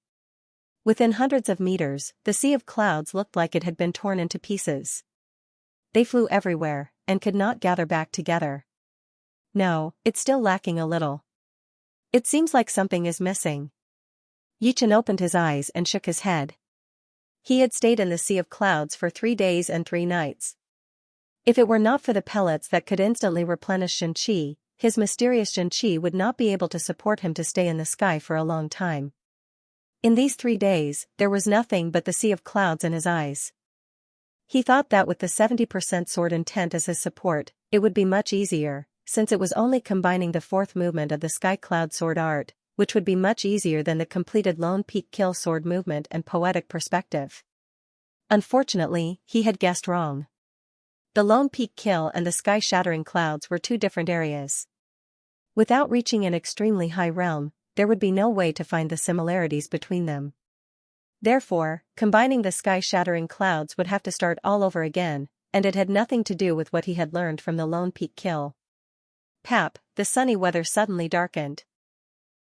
Within hundreds of meters, the sea of clouds looked like it had been torn into pieces. They flew everywhere, and could not gather back together. No, it's still lacking a little. It seems like something is missing. Yichen opened his eyes and shook his head. He had stayed in the sea of clouds for 3 days and 3 nights. If it were not for the pellets that could instantly replenish Xianxia, his mysterious Xianxia would not be able to support him to stay in the sky for a long time. In these 3 days, there was nothing but the sea of clouds in his eyes. He thought that with the 70% sword intent as his support, it would be much easier, since it was only combining the fourth movement of the sky cloud sword art, which would be much easier than the completed lone peak kill sword movement and poetic perspective. Unfortunately, he had guessed wrong. The lone peak kill and the sky-shattering clouds were 2 different areas. Without reaching an extremely high realm, there would be no way to find the similarities between them. Therefore, combining the sky-shattering clouds would have to start all over again, and it had nothing to do with what he had learned from the lone peak kill. Pap, the sunny weather suddenly darkened.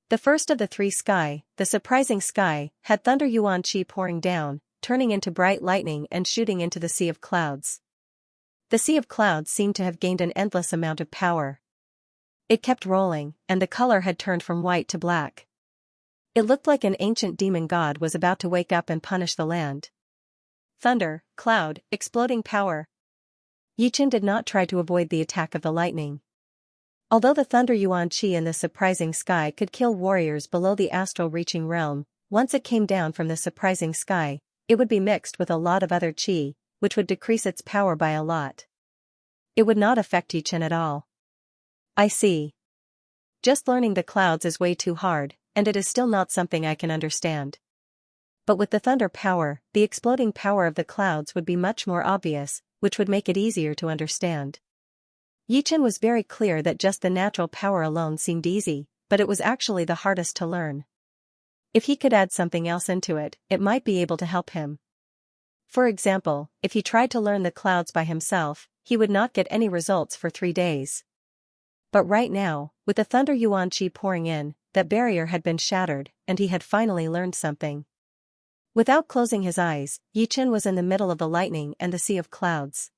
The first of the 3 sky, the surprising sky, had thunder yuan chi pouring down, turning into bright lightning and shooting into the sea of clouds. The sea of clouds seemed to have gained an endless amount of power. It kept rolling, and the color had turned from white to black. It looked like an ancient demon god was about to wake up and punish the land. Thunder, cloud, exploding power. Yichen did not try to avoid the attack of the lightning. Although the thunder yuan chi in the surprising sky could kill warriors below the astral reaching realm, once it came down from the surprising sky, it would be mixed with a lot of other chi, which would decrease its power by a lot. It would not affect Yichen at all. I see. Just learning the clouds is way too hard, and it is still not something I can understand. But with the thunder power, the exploding power of the clouds would be much more obvious, which would make it easier to understand. Yichen was very clear that just the natural power alone seemed easy, but it was actually the hardest to learn. If he could add something else into it, it might be able to help him. For example, if he tried to learn the clouds by himself, he would not get any results for 3 days. But right now, with the thunder yuan qi pouring in, that barrier had been shattered, and he had finally learned something. Without closing his eyes, Yichen was in the middle of the lightning and the sea of clouds.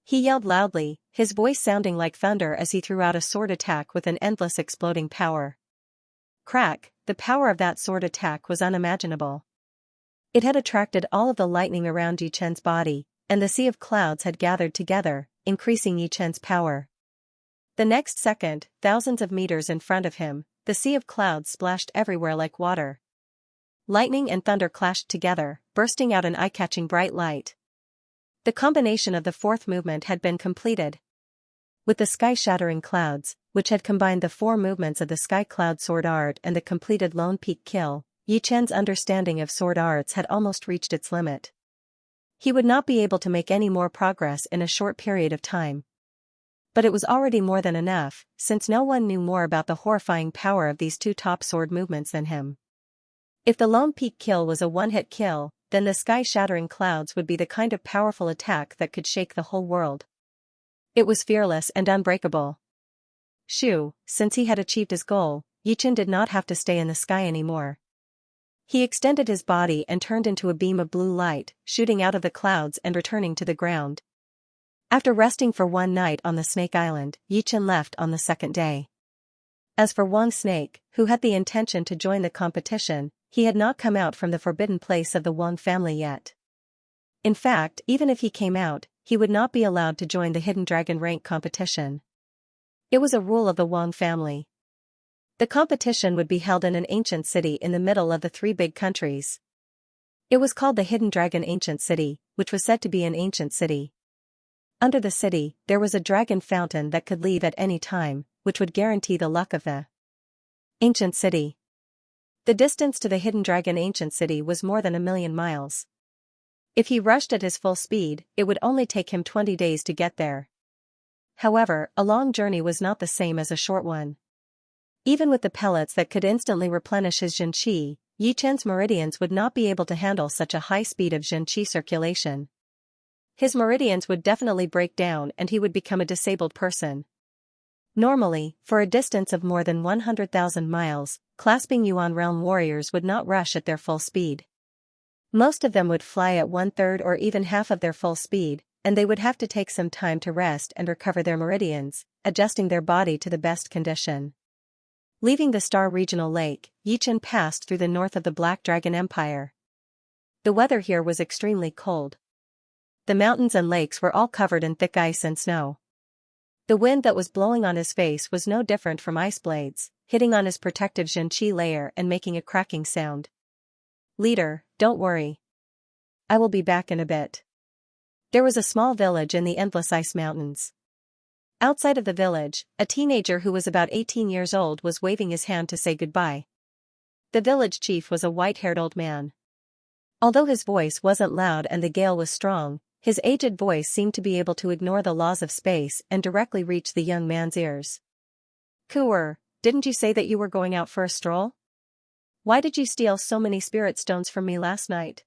He yelled loudly, his voice sounding like thunder as he threw out a sword attack with an endless exploding power. Crack, the power of that sword attack was unimaginable. It had attracted all of the lightning around Yichen's body, and the sea of clouds had gathered together, increasing Yichen's power. The next second, thousands of meters in front of him, the sea of clouds splashed everywhere like water. Lightning and thunder clashed together, bursting out an eye-catching bright light. The combination of the fourth movement had been completed. With the sky-shattering clouds, which had combined the 4 movements of the sky cloud sword art and the completed lone peak kill, Yichen's understanding of sword arts had almost reached its limit. He would not be able to make any more progress in a short period of time. But it was already more than enough, since no one knew more about the horrifying power of these 2 top sword movements than him. If the lone peak kill was a one-hit kill, then the sky-shattering clouds would be the kind of powerful attack that could shake the whole world. It was fearless and unbreakable. Shoo, since he had achieved his goal, Yichen did not have to stay in the sky anymore. He extended his body and turned into a beam of blue light, shooting out of the clouds and returning to the ground. After resting for 1 night on the Snake Island, Yichen left on the 2nd day. As for Wang Snake, who had the intention to join the competition, he had not come out from the forbidden place of the Wang family yet. In fact, even if he came out, he would not be allowed to join the Hidden Dragon rank competition. It was a rule of the Wang family. The competition would be held in an ancient city in the middle of the 3 big countries. It was called the Hidden Dragon Ancient City, which was said to be an ancient city. Under the city, there was a dragon fountain that could leave at any time, which would guarantee the luck of the ancient city. The distance to the Hidden Dragon Ancient City was more than 1,000,000 miles. If he rushed at his full speed, it would only take him 20 days to get there. However, a long journey was not the same as a short one. Even with the pellets that could instantly replenish his Jin Qi, Yichen's meridians would not be able to handle such a high speed of Jin Qi circulation. His meridians would definitely break down and he would become a disabled person. Normally, for a distance of more than 100,000 miles, clasping Yuan realm warriors would not rush at their full speed. Most of them would fly at 1/3 or even half of their full speed, and they would have to take some time to rest and recover their meridians, adjusting their body to the best condition. Leaving the Star Regional Lake, Yichen passed through the north of the Black Dragon Empire. The weather here was extremely cold. The mountains and lakes were all covered in thick ice and snow. The wind that was blowing on his face was no different from ice blades, hitting on his protective Jin Qi layer and making a cracking sound. "Leader, don't worry. I will be back in a bit." There was a small village in the endless ice mountains. Outside of the village, a teenager who was about 18 years old was waving his hand to say goodbye. The village chief was a white-haired old man. Although his voice wasn't loud and the gale was strong, his aged voice seemed to be able to ignore the laws of space and directly reach the young man's ears. "Cooer, didn't you say that you were going out for a stroll? Why did you steal so many spirit stones from me last night?"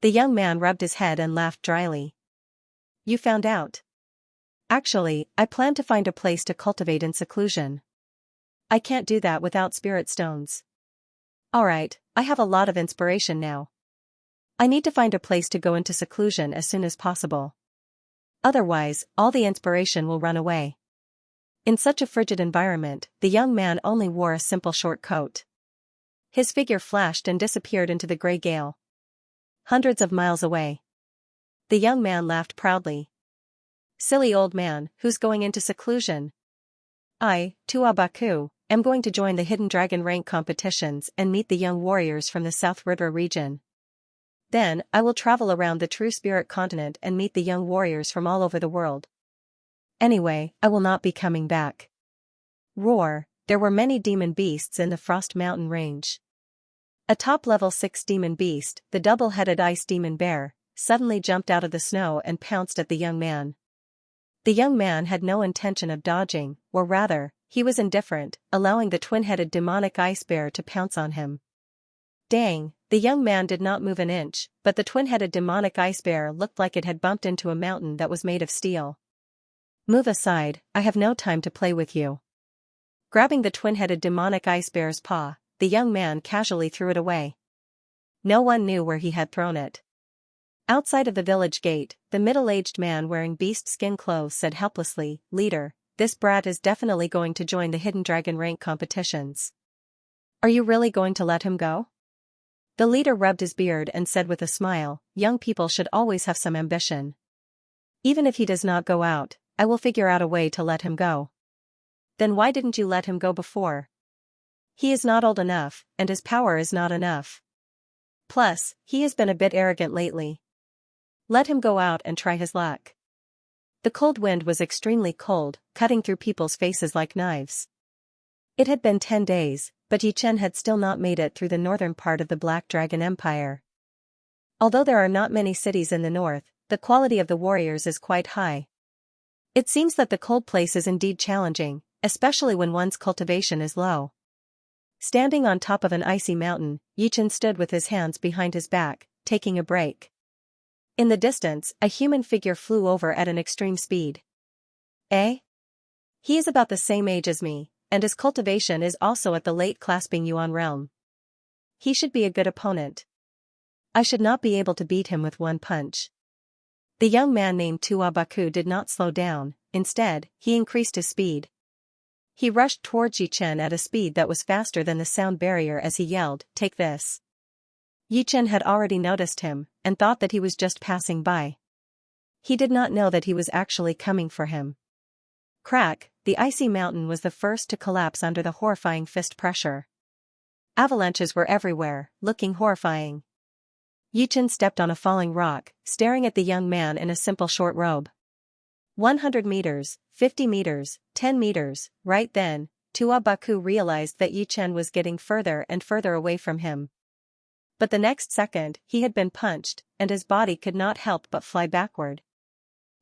The young man rubbed his head and laughed dryly. "You found out. Actually, I plan to find a place to cultivate in seclusion. I can't do that without spirit stones. Alright, I have a lot of inspiration now. I need to find a place to go into seclusion as soon as possible. Otherwise, all the inspiration will run away." In such a frigid environment, the young man only wore a simple short coat. His figure flashed and disappeared into the gray gale. Hundreds of miles away. The young man laughed proudly. "Silly old man, who's going into seclusion? I, Tua Baku, am going to join the Hidden Dragon rank competitions and meet the young warriors from the South Ridra region. Then, I will travel around the true spirit continent and meet the young warriors from all over the world. Anyway, I will not be coming back." Roar, there were many demon beasts in the Frost Mountain range. A top-level 6 demon beast, the double-headed ice demon bear, suddenly jumped out of the snow and pounced at the young man. The young man had no intention of dodging, or rather, he was indifferent, allowing the twin-headed demonic ice bear to pounce on him. Dang, the young man did not move an inch, but the twin-headed demonic ice bear looked like it had bumped into a mountain that was made of steel. Move aside, I have no time to play with you. Grabbing the twin-headed demonic ice bear's paw, the young man casually threw it away. No one knew where he had thrown it. Outside of the village gate, the middle-aged man wearing beast skin clothes said helplessly, "Leader, this brat is definitely going to join the hidden dragon rank competitions. Are you really going to let him go?" The leader rubbed his beard and said with a smile, "Young people should always have some ambition. Even if he does not go out, I will figure out a way to let him go." "Then why didn't you let him go before?" "He is not old enough, and his power is not enough. Plus, he has been a bit arrogant lately. Let him go out and try his luck." The cold wind was extremely cold, cutting through people's faces like knives. It had been 10 days, but Yi Chen had still not made it through the northern part of the Black Dragon Empire. Although there are not many cities in the north, the quality of the warriors is quite high. It seems that the cold place is indeed challenging, especially when one's cultivation is low. Standing on top of an icy mountain, Yi Chen stood with his hands behind his back, taking a break. In the distance, a human figure flew over at an extreme speed. Eh? He is about the same age as me, and his cultivation is also at the late clasping Yuan realm. He should be a good opponent. I should not be able to beat him with one punch. The young man named Tua Baku did not slow down, instead, he increased his speed. He rushed towards Yi Chen at a speed that was faster than the sound barrier as he yelled, "Take this." Yi Chen had already noticed him, and thought that he was just passing by. He did not know that he was actually coming for him. Crack, the icy mountain was the first to collapse under the horrifying fist pressure. Avalanches were everywhere, looking horrifying. Yi Chen stepped on a falling rock, staring at the young man in a simple short robe. 100 meters, 50 meters, 10 meters, right then, Tua Baku realized that Yi Chen was getting further and further away from him. But the next second, he had been punched, and his body could not help but fly backward.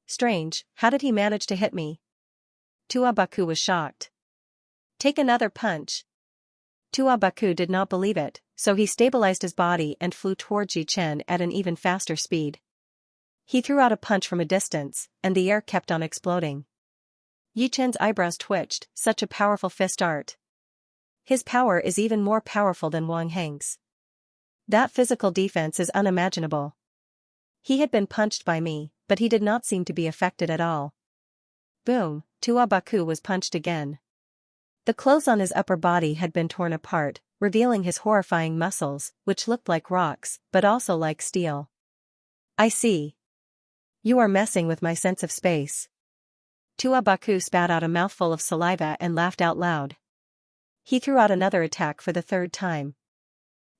Strange, how did he manage to hit me? Tua Baku was shocked. Take another punch. Tua Baku did not believe it, so he stabilized his body and flew towards Yi Chen at an even faster speed. He threw out a punch from a distance, and the air kept on exploding. Yi Chen's eyebrows twitched, such a powerful fist art. His power is even more powerful than Wang Heng's. That physical defense is unimaginable. He had been punched by me, but he did not seem to be affected at all. Boom, Tua Baku was punched again. The clothes on his upper body had been torn apart, revealing his horrifying muscles, which looked like rocks, but also like steel. I see. You are messing with my sense of space. Tua Baku spat out a mouthful of saliva and laughed out loud. He threw out another attack for the third time.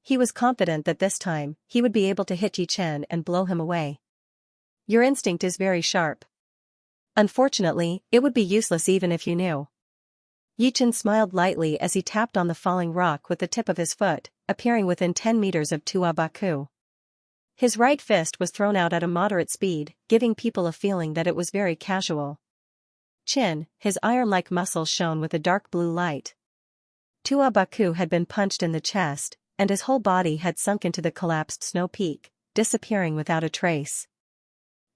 He was confident that this time, he would be able to hit Yi Chen and blow him away. Your instinct is very sharp. Unfortunately, it would be useless even if you knew. Yi Chen smiled lightly as he tapped on the falling rock with the tip of his foot, appearing within 10 meters of Tua Baku. His right fist was thrown out at a moderate speed, giving people a feeling that it was very casual. Chin, his iron-like muscles shone with a dark blue light. Tua Baku had been punched in the chest, and his whole body had sunk into the collapsed snow peak, disappearing without a trace.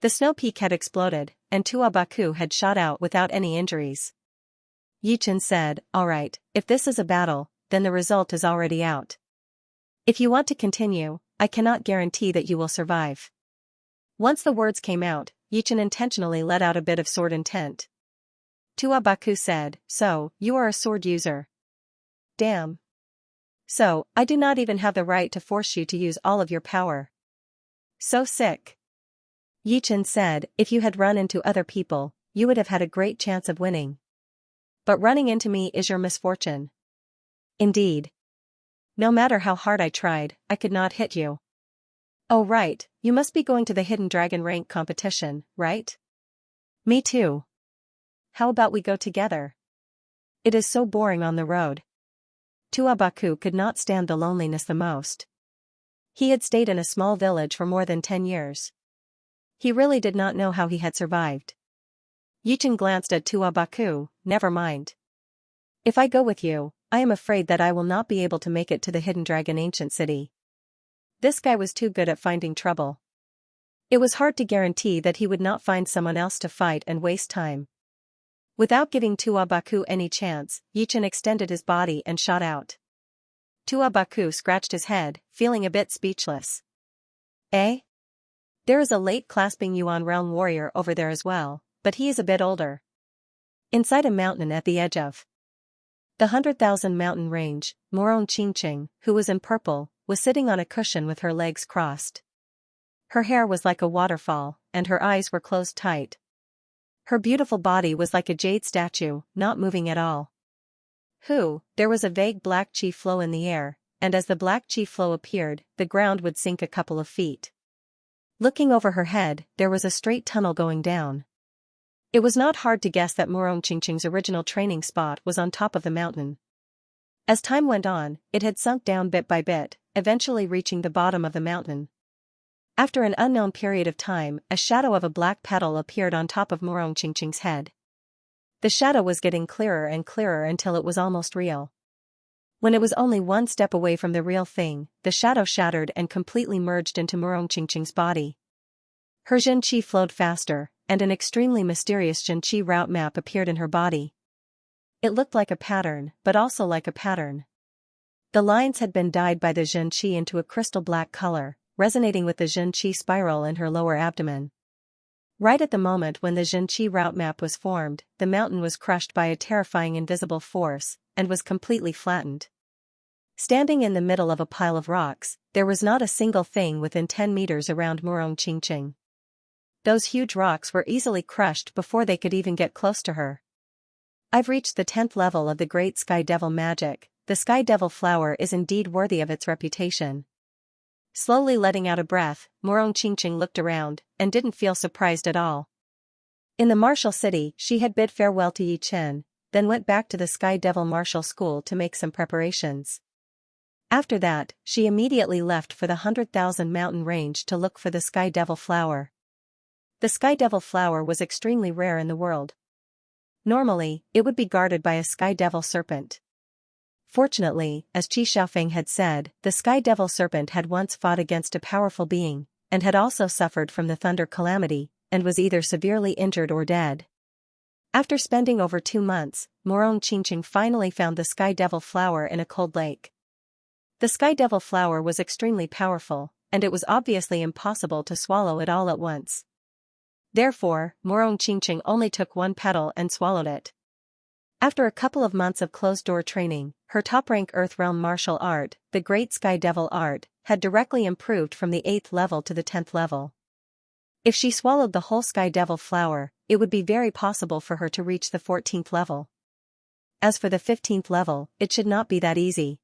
The snow peak had exploded, and Tua Baku had shot out without any injuries. Yi Chen said, "All right, if this is a battle, then the result is already out. If you want to continue, I cannot guarantee that you will survive." Once the words came out, Yi Chen intentionally let out a bit of sword intent. Tua Baku said, "So, you are a sword user. Damn. So, I do not even have the right to force you to use all of your power. So sick." Yi Chen said, "If you had run into other people, you would have had a great chance of winning. But running into me is your misfortune." Indeed. No matter how hard I tried, I could not hit you. Oh right, you must be going to the Hidden Dragon rank competition, right? Me too. How about we go together? It is so boring on the road. Tua Baku could not stand the loneliness the most. He had stayed in a small village for more than 10 years. He really did not know how he had survived. Yichen glanced at Tuabaku. Never mind. If I go with you, I am afraid that I will not be able to make it to the Hidden Dragon Ancient City. This guy was too good at finding trouble. It was hard to guarantee that he would not find someone else to fight and waste time. Without giving Tuabaku any chance, Yichen extended his body and shot out. Tuabaku scratched his head, feeling a bit speechless. Eh? There is a late clasping Yuan realm warrior over there as well, but he is a bit older. Inside a mountain at the edge of the 100,000 mountain range, Moron Qingqing, who was in purple, was sitting on a cushion with her legs crossed. Her hair was like a waterfall, and her eyes were closed tight. Her beautiful body was like a jade statue, not moving at all. There was a vague black chi flow in the air, and as the black chi flow appeared, the ground would sink a couple of feet. Looking over her head, there was a straight tunnel going down. It was not hard to guess that Moron Qingqing's original training spot was on top of the mountain. As time went on, it had sunk down bit by bit, eventually reaching the bottom of the mountain. After an unknown period of time, a shadow of a black petal appeared on top of Moron Qingqing's head. The shadow was getting clearer and clearer until it was almost real. When it was only one step away from the real thing, the shadow shattered and completely merged into Moron Qingqing's body. Her Jin Qi flowed faster, and an extremely mysterious Jin Qi route map appeared in her body. It looked like a pattern, but also like a pattern. The lines had been dyed by the Jin Qi into a crystal black color, resonating with the Jin Qi spiral in her lower abdomen. Right at the moment when the Jin Qi route map was formed, the mountain was crushed by a terrifying invisible force, and was completely flattened. Standing in the middle of a pile of rocks, there was not a single thing within 10 meters around Moron Qingqing. Those huge rocks were easily crushed before they could even get close to her. I've reached the 10th level of the Great Sky Devil magic. The Sky Devil flower is indeed worthy of its reputation. Slowly letting out a breath, Moron Qingqing looked around, and didn't feel surprised at all. In the martial city, she had bid farewell to Yi Chen, then went back to the Sky Devil Martial School to make some preparations. After that, she immediately left for the 100,000 mountain range to look for the Sky Devil flower. The Sky Devil flower was extremely rare in the world. Normally, it would be guarded by a Sky Devil serpent. Fortunately, as Qi Xiaofeng had said, the Sky Devil serpent had once fought against a powerful being, and had also suffered from the thunder calamity, and was either severely injured or dead. After spending over 2 months, Moron Qingqing finally found the Sky Devil flower in a cold lake. The Sky Devil flower was extremely powerful, and it was obviously impossible to swallow it all at once. Therefore, Moron Qingqing only took one petal and swallowed it. After a couple of months of closed-door training, her top-rank Earth Realm martial art, the Great Sky Devil art, had directly improved from the 8th level to the 10th level. If she swallowed the whole Sky Devil flower, it would be very possible for her to reach the 14th level. As for the 15th level, it should not be that easy.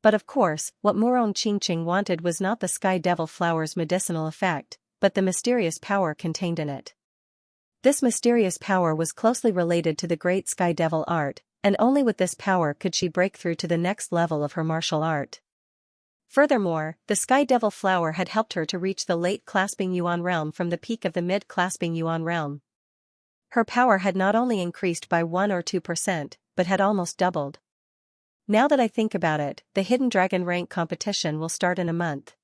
But of course, what Moron Qingqing wanted was not the Sky Devil flower's medicinal effect, but the mysterious power contained in it. This mysterious power was closely related to the Great Sky Devil art, and only with this power could she break through to the next level of her martial art. Furthermore, the Sky Devil flower had helped her to reach the late clasping Yuan realm from the peak of the mid clasping Yuan realm. Her power had not only increased by 1 or 2%, but had almost doubled. Now that I think about it, the Hidden Dragon rank competition will start in a month.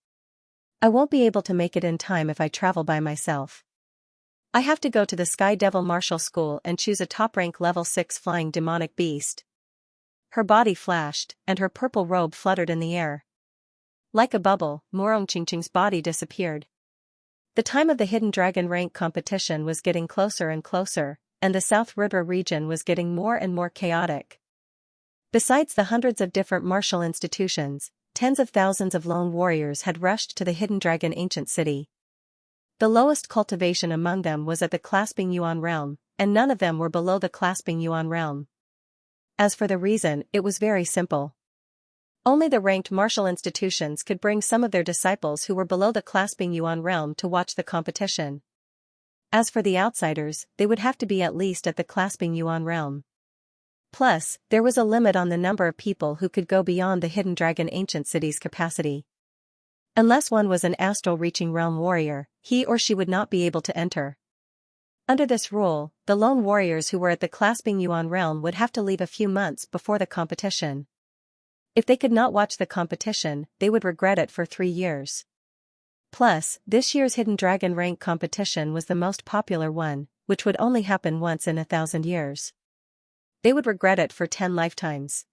I won't be able to make it in time if I travel by myself. I have to go to the Sky Devil Martial School and choose a top-rank level 6 flying demonic beast. Her body flashed, and her purple robe fluttered in the air. Like a bubble, Moron Qingqing's body disappeared. The time of the Hidden Dragon rank competition was getting closer and closer, and the South River region was getting more and more chaotic. Besides the hundreds of different martial institutions, tens of thousands of lone warriors had rushed to the Hidden Dragon ancient city. The lowest cultivation among them was at the Clasping Yuan realm, and none of them were below the Clasping Yuan realm. As for the reason, it was very simple. Only the ranked martial institutions could bring some of their disciples who were below the Clasping Yuan realm to watch the competition. As for the outsiders, they would have to be at least at the Clasping Yuan realm. Plus, there was a limit on the number of people who could go beyond the Hidden Dragon ancient city's capacity. Unless one was an astral-reaching realm warrior, he or she would not be able to enter. Under this rule, the lone warriors who were at the Clasping Yuan realm would have to leave a few months before the competition. If they could not watch the competition, they would regret it for 3 years. Plus, this year's Hidden Dragon rank competition was the most popular one, which would only happen once in 1,000 years. They would regret it for 10 lifetimes.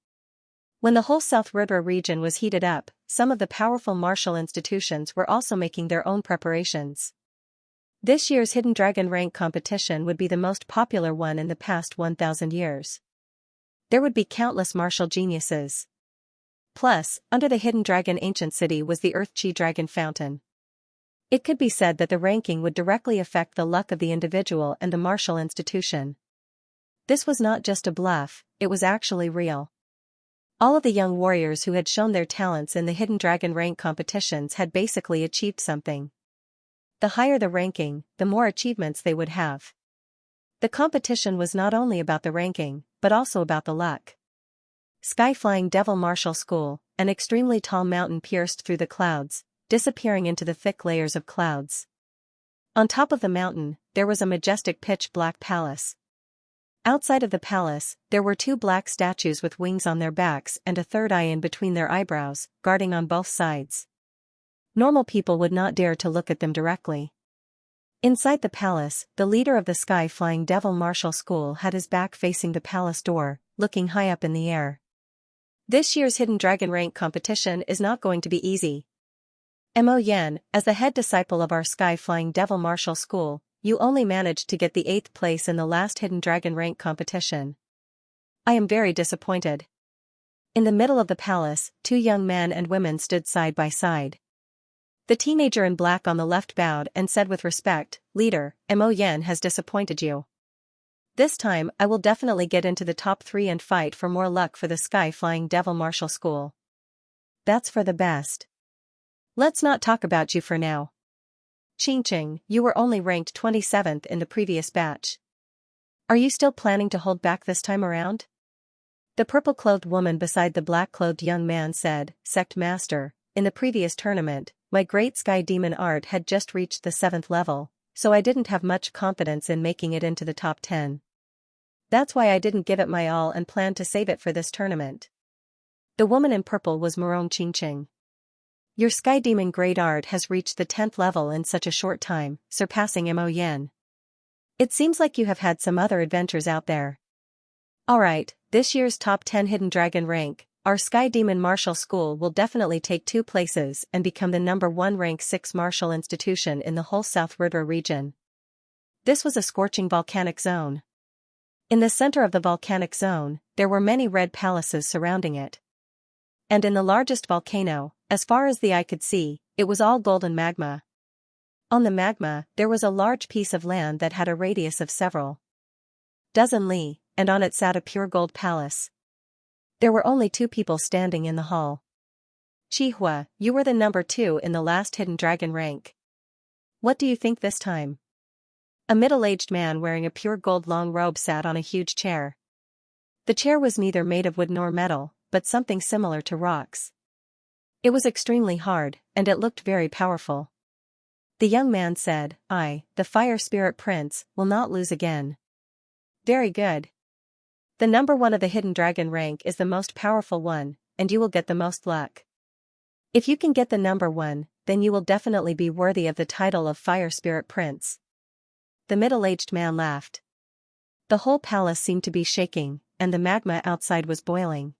When the whole South River region was heated up, some of the powerful martial institutions were also making their own preparations. This year's Hidden Dragon rank competition would be the most popular one in the past 1,000 years. There would be countless martial geniuses. Plus, under the Hidden Dragon ancient city was the Earth Chi Dragon Fountain. It could be said that the ranking would directly affect the luck of the individual and the martial institution. This was not just a bluff, it was actually real. All of the young warriors who had shown their talents in the Hidden Dragon rank competitions had basically achieved something. The higher the ranking, the more achievements they would have. The competition was not only about the ranking, but also about the luck. Sky-flying Devil Martial School, an extremely tall mountain pierced through the clouds, disappearing into the thick layers of clouds. On top of the mountain, there was a majestic pitch-black palace. Outside of the palace, there were 2 black statues with wings on their backs and a third eye in between their eyebrows, guarding on both sides. Normal people would not dare to look at them directly. Inside the palace, the leader of the Sky-flying Devil Martial School had his back facing the palace door, looking high up in the air. This year's Hidden Dragon rank competition is not going to be easy. Mo Yan, as the head disciple of our Sky-flying Devil Martial School, you only managed to get the 8th place in the last Hidden Dragon rank competition. I am very disappointed. In the middle of the palace, 2 young men and women stood side by side. The teenager in black on the left bowed and said with respect, "Leader, Mo Yan has disappointed you. This time I will definitely get into the top 3 and fight for more luck for the Sky-flying Devil Martial School. That's for the best. Let's not talk about you for now. Xianxia, you were only ranked 27th in the previous batch. Are you still planning to hold back this time around?" The purple-clothed woman beside the black-clothed young man said, "Sect Master, in the previous tournament, my great sky demon art had just reached the 7th level, so I didn't have much confidence in making it into the top 10. That's why I didn't give it my all and planned to save it for this tournament." The woman in purple was Morone Xianxia. Your Sky Demon Great Art has reached the 10th level in such a short time, surpassing Mo Yan. It seems like you have had some other adventures out there. Alright, this year's top 10 Hidden Dragon rank, our Sky Demon Martial School will definitely take 2 places and become the number 1 rank 6 martial institution in the whole South River region. This was a scorching volcanic zone. In the center of the volcanic zone, there were many red palaces surrounding it. And in the largest volcano, as far as the eye could see, it was all golden magma. On the magma, there was a large piece of land that had a radius of several dozen li, and on it sat a pure gold palace. There were only 2 people standing in the hall. "Chihua, you were the number 2 in the last Hidden Dragon rank. What do you think this time?" A middle-aged man wearing a pure gold long robe sat on a huge chair. The chair was neither made of wood nor metal, but something similar to rocks. It was extremely hard, and it looked very powerful. The young man said, "I, the Fire Spirit Prince, will not lose again." Very good. The number 1 of the Hidden Dragon rank is the most powerful one, and you will get the most luck. If you can get the number 1, then you will definitely be worthy of the title of Fire Spirit Prince. The middle-aged man laughed. The whole palace seemed to be shaking, and the magma outside was boiling.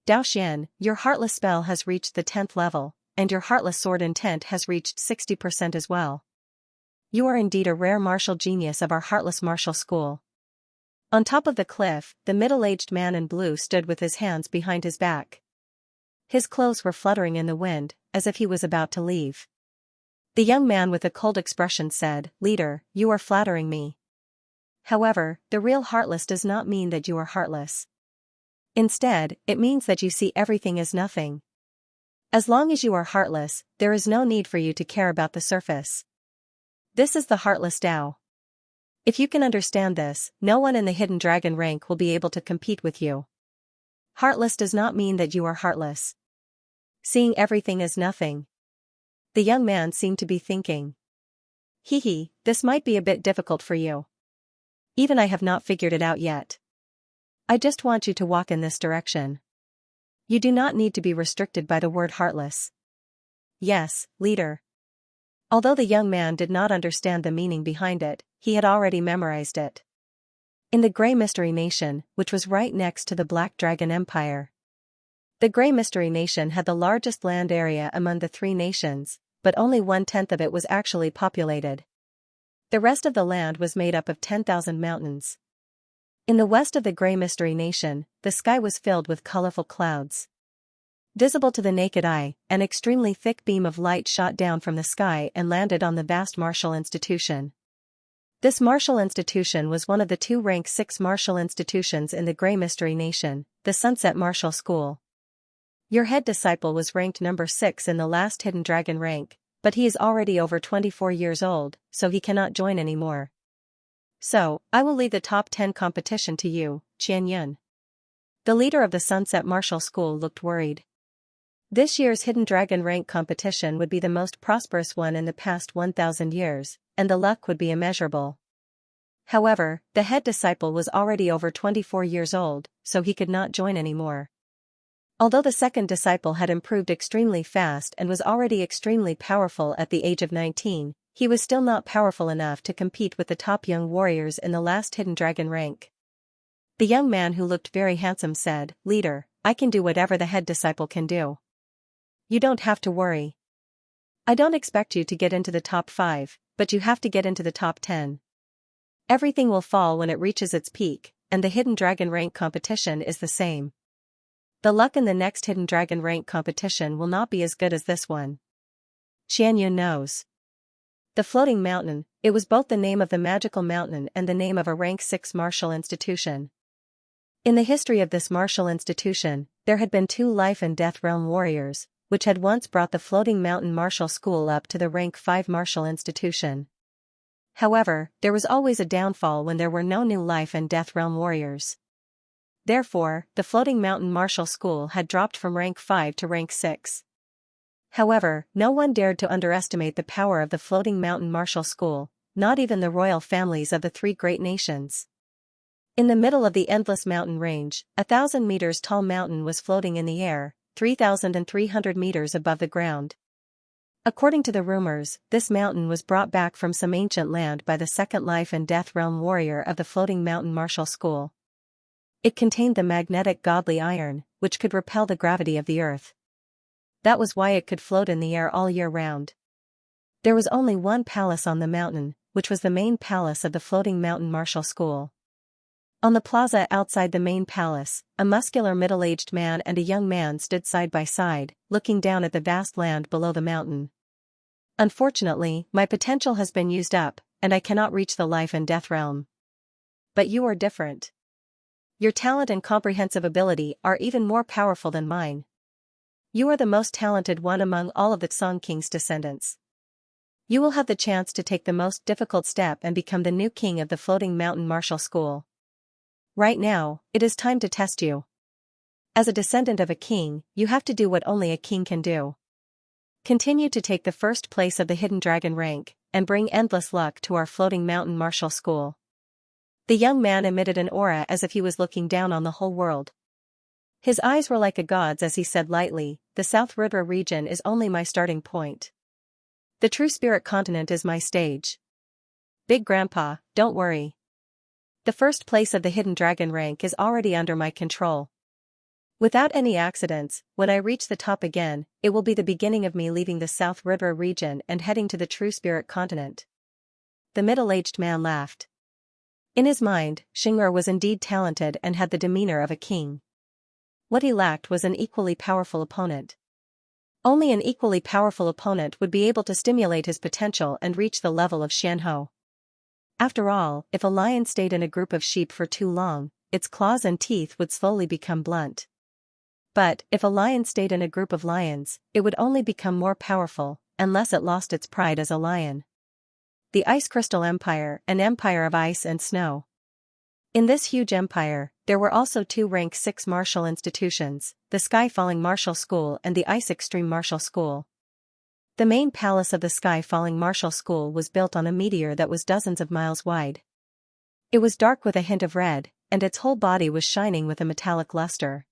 "Daoxian, your Heartless spell has reached the 10th level, and your Heartless sword intent has reached 60% as well. You are indeed a rare martial genius of our Heartless Martial School." On top of the cliff, the middle-aged man in blue stood with his hands behind his back. His clothes were fluttering in the wind, as if he was about to leave. The young man with a cold expression said, "Leader, you are flattering me. However, the real Heartless does not mean that you are heartless. Instead, it means that you see everything as nothing. As long as you are heartless, there is no need for you to care about the surface. This is the Heartless Tao. If you can understand this, no one in the Hidden Dragon rank will be able to compete with you. Heartless does not mean that you are heartless. Seeing everything as nothing." The young man seemed to be thinking. Hee, this might be a bit difficult for you. Even I have not figured it out yet. I just want you to walk in this direction. You do not need to be restricted by the word heartless. Yes, leader. Although the young man did not understand the meaning behind it, he had already memorized it. In the Grey Mystery Nation, which was right next to the Black Dragon Empire. The Grey Mystery Nation had the largest land area among the three nations, but only 1/10 of it was actually populated. The rest of the land was made up of 10,000 mountains. In the west of the Grey Mystery Nation, the sky was filled with colorful clouds. Visible to the naked eye, an extremely thick beam of light shot down from the sky and landed on the vast martial institution. This martial institution was one of the two rank 6 martial institutions in the Grey Mystery Nation, the Sunset Martial School. Your head disciple was ranked number 6 in the last Hidden Dragon rank, but he is already over 24 years old, so he cannot join anymore. So, I will leave the top 10 competition to you, Xianxia. The leader of the Sunset Martial School looked worried. This year's Hidden Dragon rank competition would be the most prosperous one in the past 1,000 years, and the luck would be immeasurable. However, the head disciple was already over 24 years old, so he could not join anymore. Although the second disciple had improved extremely fast and was already extremely powerful at the age of 19, he was still not powerful enough to compete with the top young warriors in the last Hidden Dragon rank. The young man who looked very handsome said, "Leader, I can do whatever the head disciple can do. You don't have to worry. I don't expect you to get into the top 5, but you have to get into the top 10. Everything will fall when it reaches its peak, and the Hidden Dragon rank competition is the same. The luck in the next Hidden Dragon rank competition will not be as good as this one." Xianxia knows. The Floating Mountain, it was both the name of the magical mountain and the name of a rank 6 martial institution. In the history of this martial institution, there had been 2 life and death realm warriors, which had once brought the Floating Mountain Martial School up to the rank 5 martial institution. However, there was always a downfall when there were no new life and death realm warriors. Therefore, the Floating Mountain Martial School had dropped from rank 5 to rank 6. However, no one dared to underestimate the power of the Floating Mountain Martial School, not even the royal families of the 3 great nations. In the middle of the endless mountain range, 1,000 meters tall mountain was floating in the air, 3,300 meters above the ground. According to the rumors, this mountain was brought back from some ancient land by the second life and death realm warrior of the Floating Mountain Martial School. It contained the magnetic godly iron, which could repel the gravity of the earth. That was why it could float in the air all year round. There was only one palace on the mountain, which was the main palace of the Floating Mountain Martial School. On the plaza outside the main palace, a muscular middle-aged man and a young man stood side by side, looking down at the vast land below the mountain. "Unfortunately, my potential has been used up, and I cannot reach the life and death realm. But you are different. Your talent and comprehensive ability are even more powerful than mine. You are the most talented one among all of the Song King's descendants. You will have the chance to take the most difficult step and become the new king of the Floating Mountain Martial School. Right now, it is time to test you. As a descendant of a king, you have to do what only a king can do. Continue to take the first place of the Hidden Dragon rank, and bring endless luck to our Floating Mountain Martial School." The young man emitted an aura as if he was looking down on the whole world. His eyes were like a god's as he said lightly, "The South River region is only my starting point. The True Spirit continent is my stage. Big Grandpa, don't worry. The first place of the Hidden Dragon rank is already under my control. Without any accidents, when I reach the top again, it will be the beginning of me leaving the South River region and heading to the True Spirit continent." The middle-aged man laughed. In his mind, Xianxia was indeed talented and had the demeanor of a king. What he lacked was an equally powerful opponent. Only an equally powerful opponent would be able to stimulate his potential and reach the level of Xianhou. After all, if a lion stayed in a group of sheep for too long, its claws and teeth would slowly become blunt. But, if a lion stayed in a group of lions, it would only become more powerful, unless it lost its pride as a lion. The Ice Crystal Empire, an empire of ice and snow. In this huge empire, there were also 2 rank 6 martial institutions, the Sky Falling Martial School and the Ice Extreme Martial School. The main palace of the sky-falling martial school was built on a meteor that was dozens of miles wide. It was dark with a hint of red, and its whole body was shining with a metallic luster.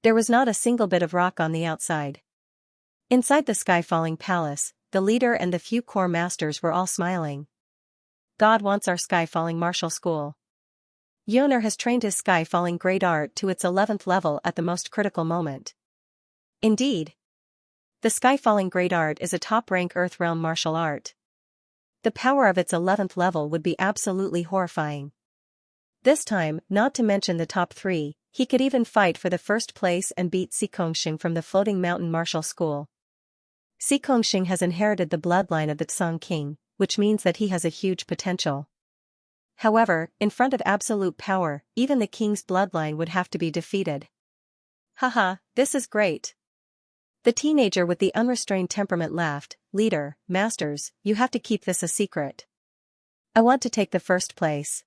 There was not a single bit of rock on the outside. Inside the sky-falling palace, the leader and the few core masters were all smiling. God wants our sky-falling martial school. Yeoner has trained his sky-falling great art to its 11th level at the most critical moment. Indeed. The sky-falling great art is a top-rank Earth realm martial art. The power of its 11th level would be absolutely horrifying. This time, not to mention the top 3, he could even fight for the first place and beat Xianxia from the floating mountain martial school. Xianxia has inherited the bloodline of the Tsang king, which means that he has a huge potential. However, in front of absolute power, even the king's bloodline would have to be defeated. Haha, this is great. The teenager with the unrestrained temperament laughed. Leader, masters, you have to keep this a secret. I want to take the first place.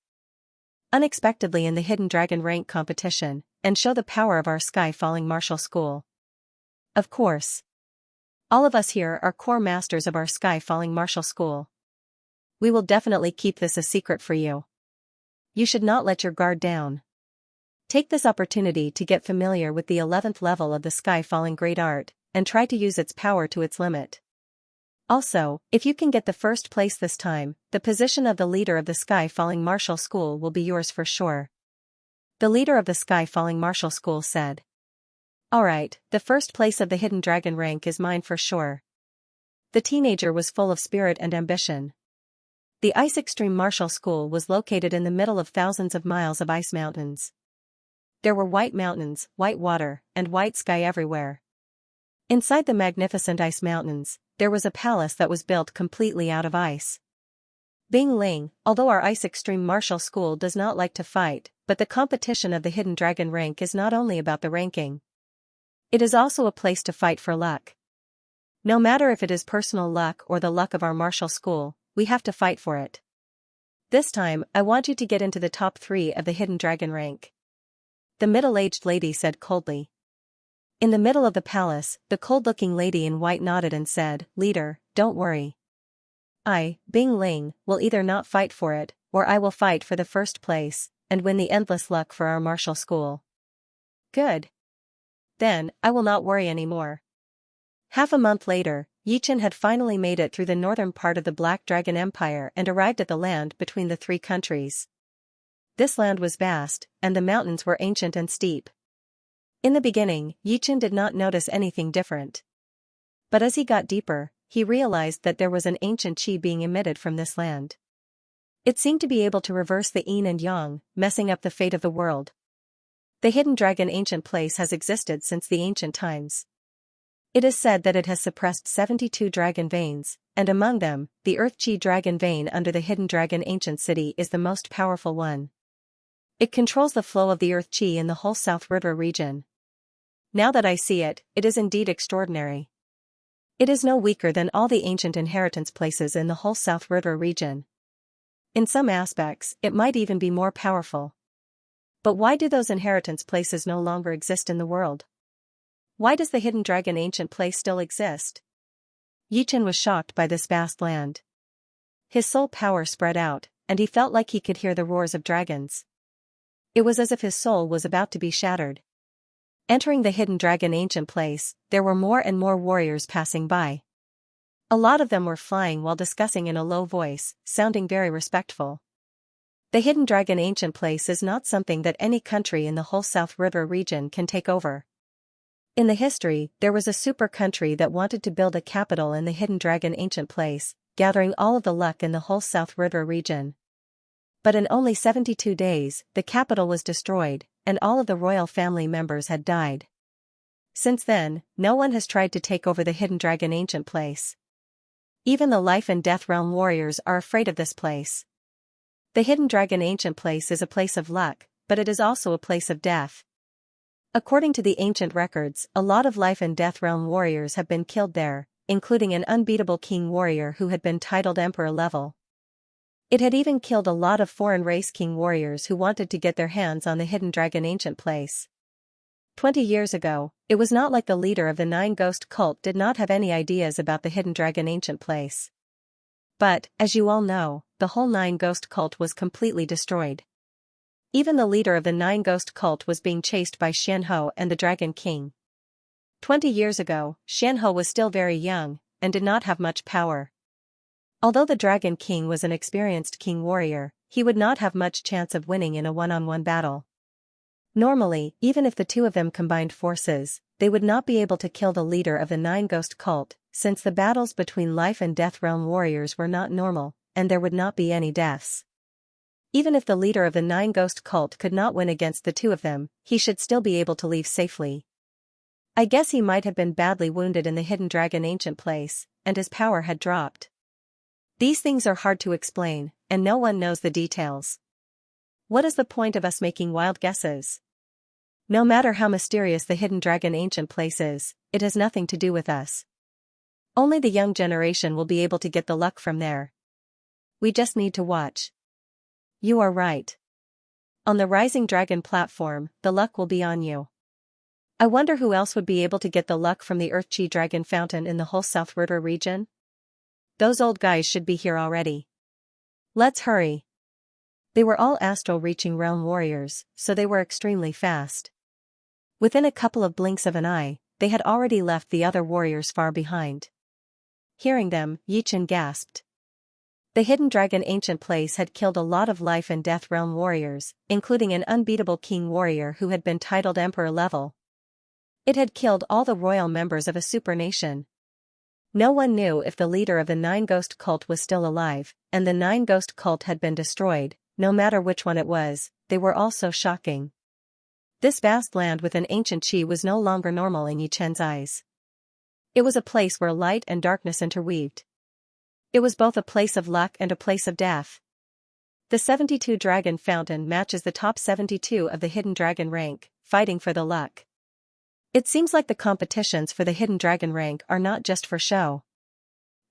Unexpectedly in the Hidden Dragon rank competition, and show the power of our sky-falling martial school. Of course. All of us here are core masters of our sky-falling martial school. We will definitely keep this a secret for you. You should not let your guard down. Take this opportunity to get familiar with the 11th level of the sky-falling great art, and try to use its power to its limit. Also, if you can get the first place this time, the position of the leader of the sky-falling martial school will be yours for sure. The leader of the sky-falling martial school said. Alright, the first place of the Hidden Dragon rank is mine for sure. The teenager was full of spirit and ambition. The Ice Extreme Martial School was located in the middle of thousands of miles of ice mountains. There were white mountains, white water, and white sky everywhere. Inside the magnificent ice mountains, there was a palace that was built completely out of ice. Bing Ling, although our Ice Extreme Martial School does not like to fight, but the competition of the Hidden Dragon rank is not only about the ranking. It is also a place to fight for luck. No matter if it is personal luck or the luck of our martial school, we have to fight for it. This time, I want you to get into the top 3 of the Hidden Dragon rank. The middle-aged lady said coldly. In the middle of the palace, the cold-looking lady in white nodded and said, Leader, don't worry. I, Bing Ling, will either not fight for it, or I will fight for the first place, and win the endless luck for our martial school. Good. Then, I will not worry anymore. Half a month later, Yichen had finally made it through the northern part of the Black Dragon Empire and arrived at the land between the 3 countries. This land was vast, and the mountains were ancient and steep. In the beginning, Yichen did not notice anything different. But as he got deeper, he realized that there was an ancient qi being emitted from this land. It seemed to be able to reverse the yin and yang, messing up the fate of the world. The Hidden Dragon ancient place has existed since the ancient times. It is said that it has suppressed 72 dragon veins, and among them, the Earth Qi dragon vein under the Hidden Dragon ancient city is the most powerful one. It controls the flow of the Earth Qi in the whole South River region. Now that I see it, it is indeed extraordinary. It is no weaker than all the ancient inheritance places in the whole South River region. In some aspects, it might even be more powerful. But why do those inheritance places no longer exist in the world? Why does the Hidden Dragon ancient place still exist? Yichen was shocked by this vast land. His soul power spread out, and he felt like he could hear the roars of dragons. It was as if his soul was about to be shattered. Entering the Hidden Dragon ancient place, there were more and more warriors passing by. A lot of them were flying while discussing in a low voice, sounding very respectful. The Hidden Dragon ancient place is not something that any country in the whole South River region can take over. In the history, there was a super country that wanted to build a capital in the Hidden Dragon ancient place, gathering all of the luck in the whole South River region. But in only 72 days, the capital was destroyed, and all of the royal family members had died. Since then, no one has tried to take over the Hidden Dragon ancient place. Even the life and death realm warriors are afraid of this place. The Hidden Dragon ancient place is a place of luck, but it is also a place of death. According to the ancient records, a lot of life and death realm warriors have been killed there, including an unbeatable king warrior who had been titled emperor level. It had even killed a lot of foreign race king warriors who wanted to get their hands on the Hidden Dragon ancient place. 20 years ago, it was not like the leader of the Nine Ghost cult did not have any ideas about the hidden dragon ancient place. But, as you all know, the whole Nine Ghost cult was completely destroyed. Even the leader of the Nine Ghost cult was being chased by Xianxia and the Dragon King. 20 years ago, Xianxia was still very young, and did not have much power. Although the Dragon King was an experienced king warrior, he would not have much chance of winning in a one-on-one battle. Normally, even if the two of them combined forces, they would not be able to kill the leader of the Nine Ghost cult, since the battles between life and death realm warriors were not normal, and there would not be any deaths. Even if the leader of the Nine Ghost cult could not win against the two of them, he should still be able to leave safely. I guess he might have been badly wounded in the hidden dragon ancient place, and his power had dropped. These things are hard to explain, and no one knows the details. What is the point of us making wild guesses? No matter how mysterious the hidden dragon ancient place is, it has nothing to do with us. Only the young generation will be able to get the luck from there. We just need to watch. You are right. On the Rising Dragon platform, the luck will be on you. I wonder who else would be able to get the luck from the Earthchi Dragon Fountain in the whole South River region? Those old guys should be here already. Let's hurry. They were all astral-reaching realm warriors, so they were extremely fast. Within a couple of blinks of an eye, they had already left the other warriors far behind. Hearing them, Yichen gasped. The hidden dragon ancient place had killed a lot of life and death realm warriors, including an unbeatable king warrior who had been titled emperor level. It had killed all the royal members of a super nation. No one knew if the leader of the Nine Ghost cult was still alive, and the Nine Ghost cult had been destroyed. No matter which one it was, they were all so shocking. This vast land with an ancient chi was no longer normal in Yichen's eyes. It was a place where light and darkness interweaved. It was both a place of luck and a place of death. The 72 Dragon Fountain matches the top 72 of the Hidden Dragon rank, fighting for the luck. It seems like the competitions for the Hidden Dragon rank are not just for show.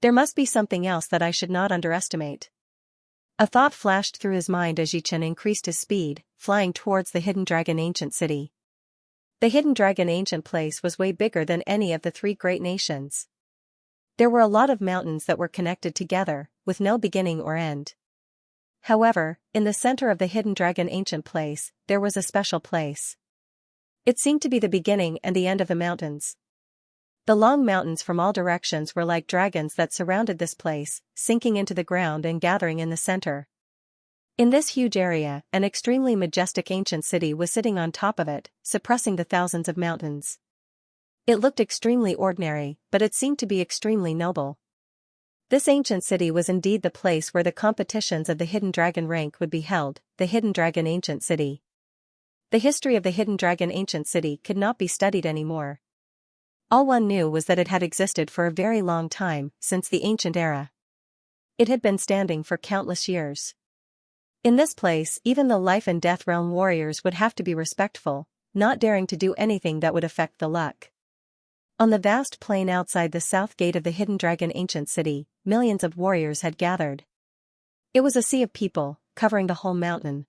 There must be something else that I should not underestimate. A thought flashed through his mind as Yichen increased his speed, flying towards the Hidden Dragon Ancient City. The Hidden Dragon Ancient Place was way bigger than any of the three great nations. There were a lot of mountains that were connected together, with no beginning or end. However, in the center of the Hidden Dragon Ancient Place, there was a special place. It seemed to be the beginning and the end of the mountains. The long mountains from all directions were like dragons that surrounded this place, sinking into the ground and gathering in the center. In this huge area, an extremely majestic ancient city was sitting on top of it, suppressing the thousands of mountains. It looked extremely ordinary, but it seemed to be extremely noble. This ancient city was indeed the place where the competitions of the Hidden Dragon rank would be held, the Hidden Dragon Ancient City. The history of the Hidden Dragon Ancient City could not be studied anymore. All one knew was that it had existed for a very long time, since the ancient era. It had been standing for countless years. In this place, even the life and death realm warriors would have to be respectful, not daring to do anything that would affect the luck. On the vast plain outside the south gate of the Hidden Dragon Ancient City, millions of warriors had gathered. It was a sea of people, covering the whole mountain.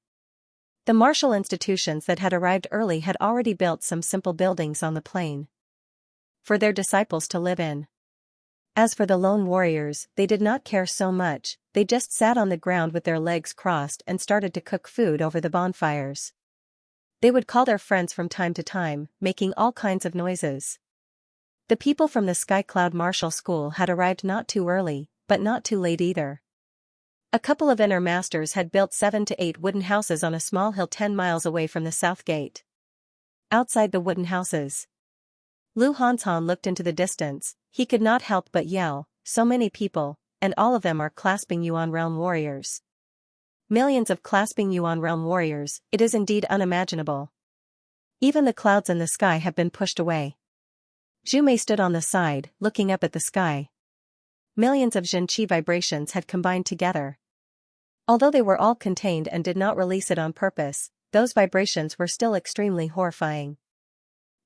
The martial institutions that had arrived early had already built some simple buildings on the plain for their disciples to live in. As for the lone warriors, they did not care so much, they just sat on the ground with their legs crossed and started to cook food over the bonfires. They would call their friends from time to time, making all kinds of noises. The people from the Sky Cloud Martial School had arrived not too early, but not too late either. A couple of inner masters had built 7 to 8 wooden houses on a small hill 10 miles away from the south gate. Outside the wooden houses, Lu Hanshan looked into the distance. He could not help but yell, "So many people, and all of them are clasping Yuan Realm warriors. Millions of clasping Yuan Realm warriors, it is indeed unimaginable. Even the clouds in the sky have been pushed away." Zhu Mei stood on the side, looking up at the sky. Millions of Zhenqi vibrations had combined together. Although they were all contained and did not release it on purpose, those vibrations were still extremely horrifying.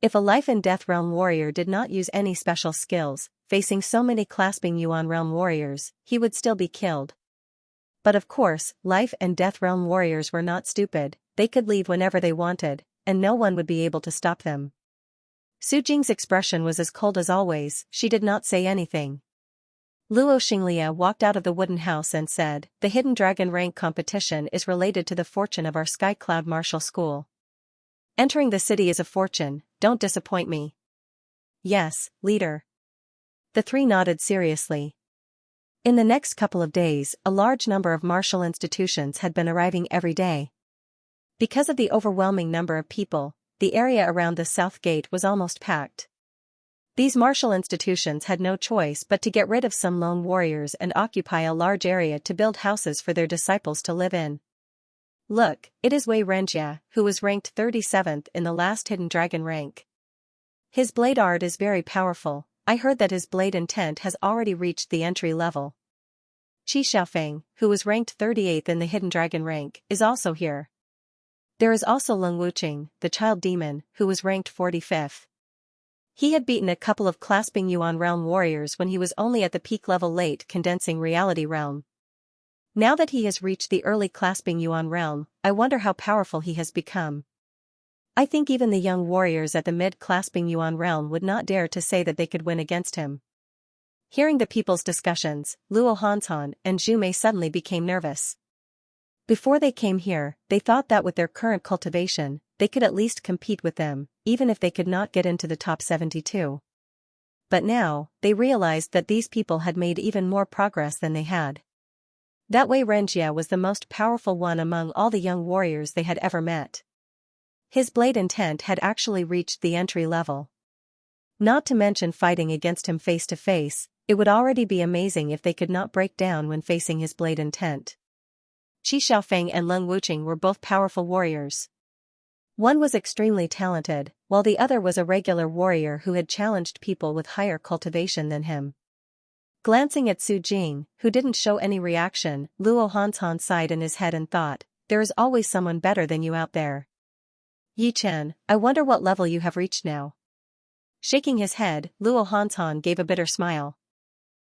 If a life and death realm warrior did not use any special skills, facing so many clasping Yuan realm warriors, he would still be killed. But of course, life and death realm warriors were not stupid, they could leave whenever they wanted, and no one would be able to stop them. Su Jing's expression was as cold as always, she did not say anything. Luo Xinglia walked out of the wooden house and said, "The Hidden Dragon rank competition is related to the fortune of our Sky Cloud Martial School. Entering the city is a fortune, don't disappoint me." "Yes, leader." The three nodded seriously. In the next couple of days, a large number of martial institutions had been arriving every day. Because of the overwhelming number of people, the area around the south gate was almost packed. These martial institutions had no choice but to get rid of some lone warriors and occupy a large area to build houses for their disciples to live in. Look, it is Wei Renjia, who was ranked 37th in the last Hidden Dragon rank. His blade art is very powerful. I heard that his blade intent has already reached the entry level. Qi Xiaofeng, who was ranked 38th in the Hidden Dragon rank, is also here. There is also Leng Wuqing, the child demon, who was ranked 45th. He had beaten a couple of clasping Yuan realm warriors when he was only at the peak level late condensing reality realm. Now that he has reached the early clasping Yuan realm, I wonder how powerful he has become. I think even the young warriors at the mid-clasping Yuan realm would not dare to say that they could win against him. Hearing the people's discussions, Luo Hanzhan and Zhu Mei suddenly became nervous. Before they came here, they thought that with their current cultivation, they could at least compete with them, even if they could not get into the top 72. But now, they realized that these people had made even more progress than they had. That Wei Renjia was the most powerful one among all the young warriors they had ever met. His blade intent had actually reached the entry level. Not to mention fighting against him face to face, it would already be amazing if they could not break down when facing his blade intent. Qi Xiaofeng and Leng Wuqing were both powerful warriors. One was extremely talented, while the other was a regular warrior who had challenged people with higher cultivation than him. Glancing at Su Jing, who didn't show any reaction, Luo Hanzhan sighed in his head and thought, "There is always someone better than you out there. Yi Chen, I wonder what level you have reached now." Shaking his head, Luo Hanzhan gave a bitter smile.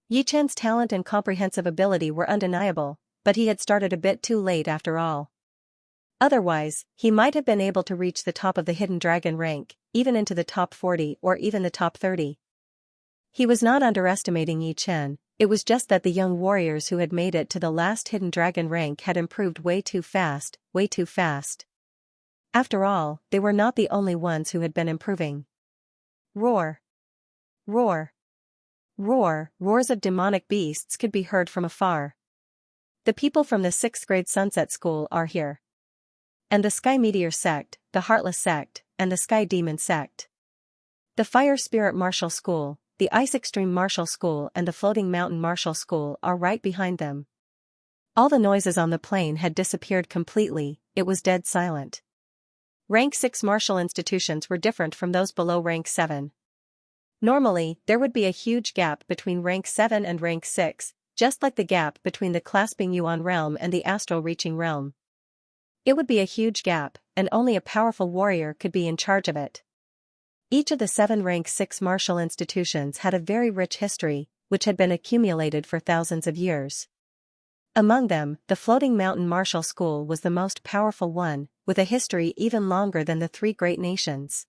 Yi Chen's talent and comprehensive ability were undeniable, but he had started a bit too late after all. Otherwise, he might have been able to reach the top of the Hidden Dragon rank, even into the top 40 or even the top 30. He was not underestimating Yi Chen, it was just that the young warriors who had made it to the last Hidden Dragon rank had improved way too fast, way too fast. After all, they were not the only ones who had been improving. Roar! Roar! Roar! Roars of demonic beasts could be heard from afar. The people from the 6th grade Sunset School are here. And the Sky Meteor sect, the Heartless sect, and the Sky Demon sect. The Fire Spirit Martial School, the Ice Extreme Martial School and the Floating Mountain Martial School are right behind them. All the noises on the plain had disappeared completely, it was dead silent. Rank 6 martial institutions were different from those below rank 7. Normally, there would be a huge gap between rank 7 and rank 6, just like the gap between the clasping Yuan realm and the astral reaching realm. It would be a huge gap, and only a powerful warrior could be in charge of it. Each of the 7 rank 6 martial institutions had a very rich history, which had been accumulated for thousands of years. Among them, the Floating Mountain Martial School was the most powerful one, with a history even longer than the 3 great nations.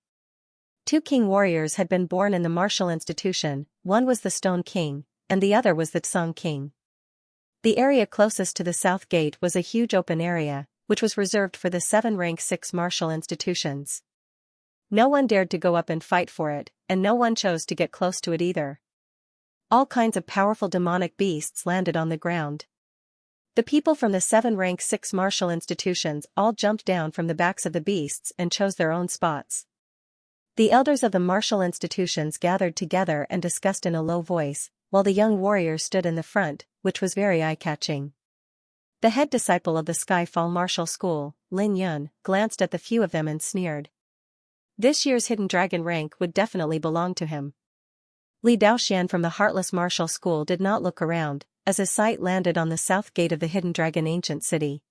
2 king warriors had been born in the martial institution, one was the Stone King, and the other was the Tsung King. The area closest to the south gate was a huge open area, which was reserved for the 7 rank 6 martial institutions. No one dared to go up and fight for it, and no one chose to get close to it either. All kinds of powerful demonic beasts landed on the ground. The people from the 7 rank 6 martial institutions all jumped down from the backs of the beasts and chose their own spots. The elders of the martial institutions gathered together and discussed in a low voice, while the young warriors stood in the front, which was very eye-catching. The head disciple of the Skyfall Martial School, Lin Yun, glanced at the few of them and sneered. This year's Hidden Dragon rank would definitely belong to him. Li Daoxian from the Heartless Martial School did not look around, as his sight landed on the south gate of the Hidden Dragon ancient city.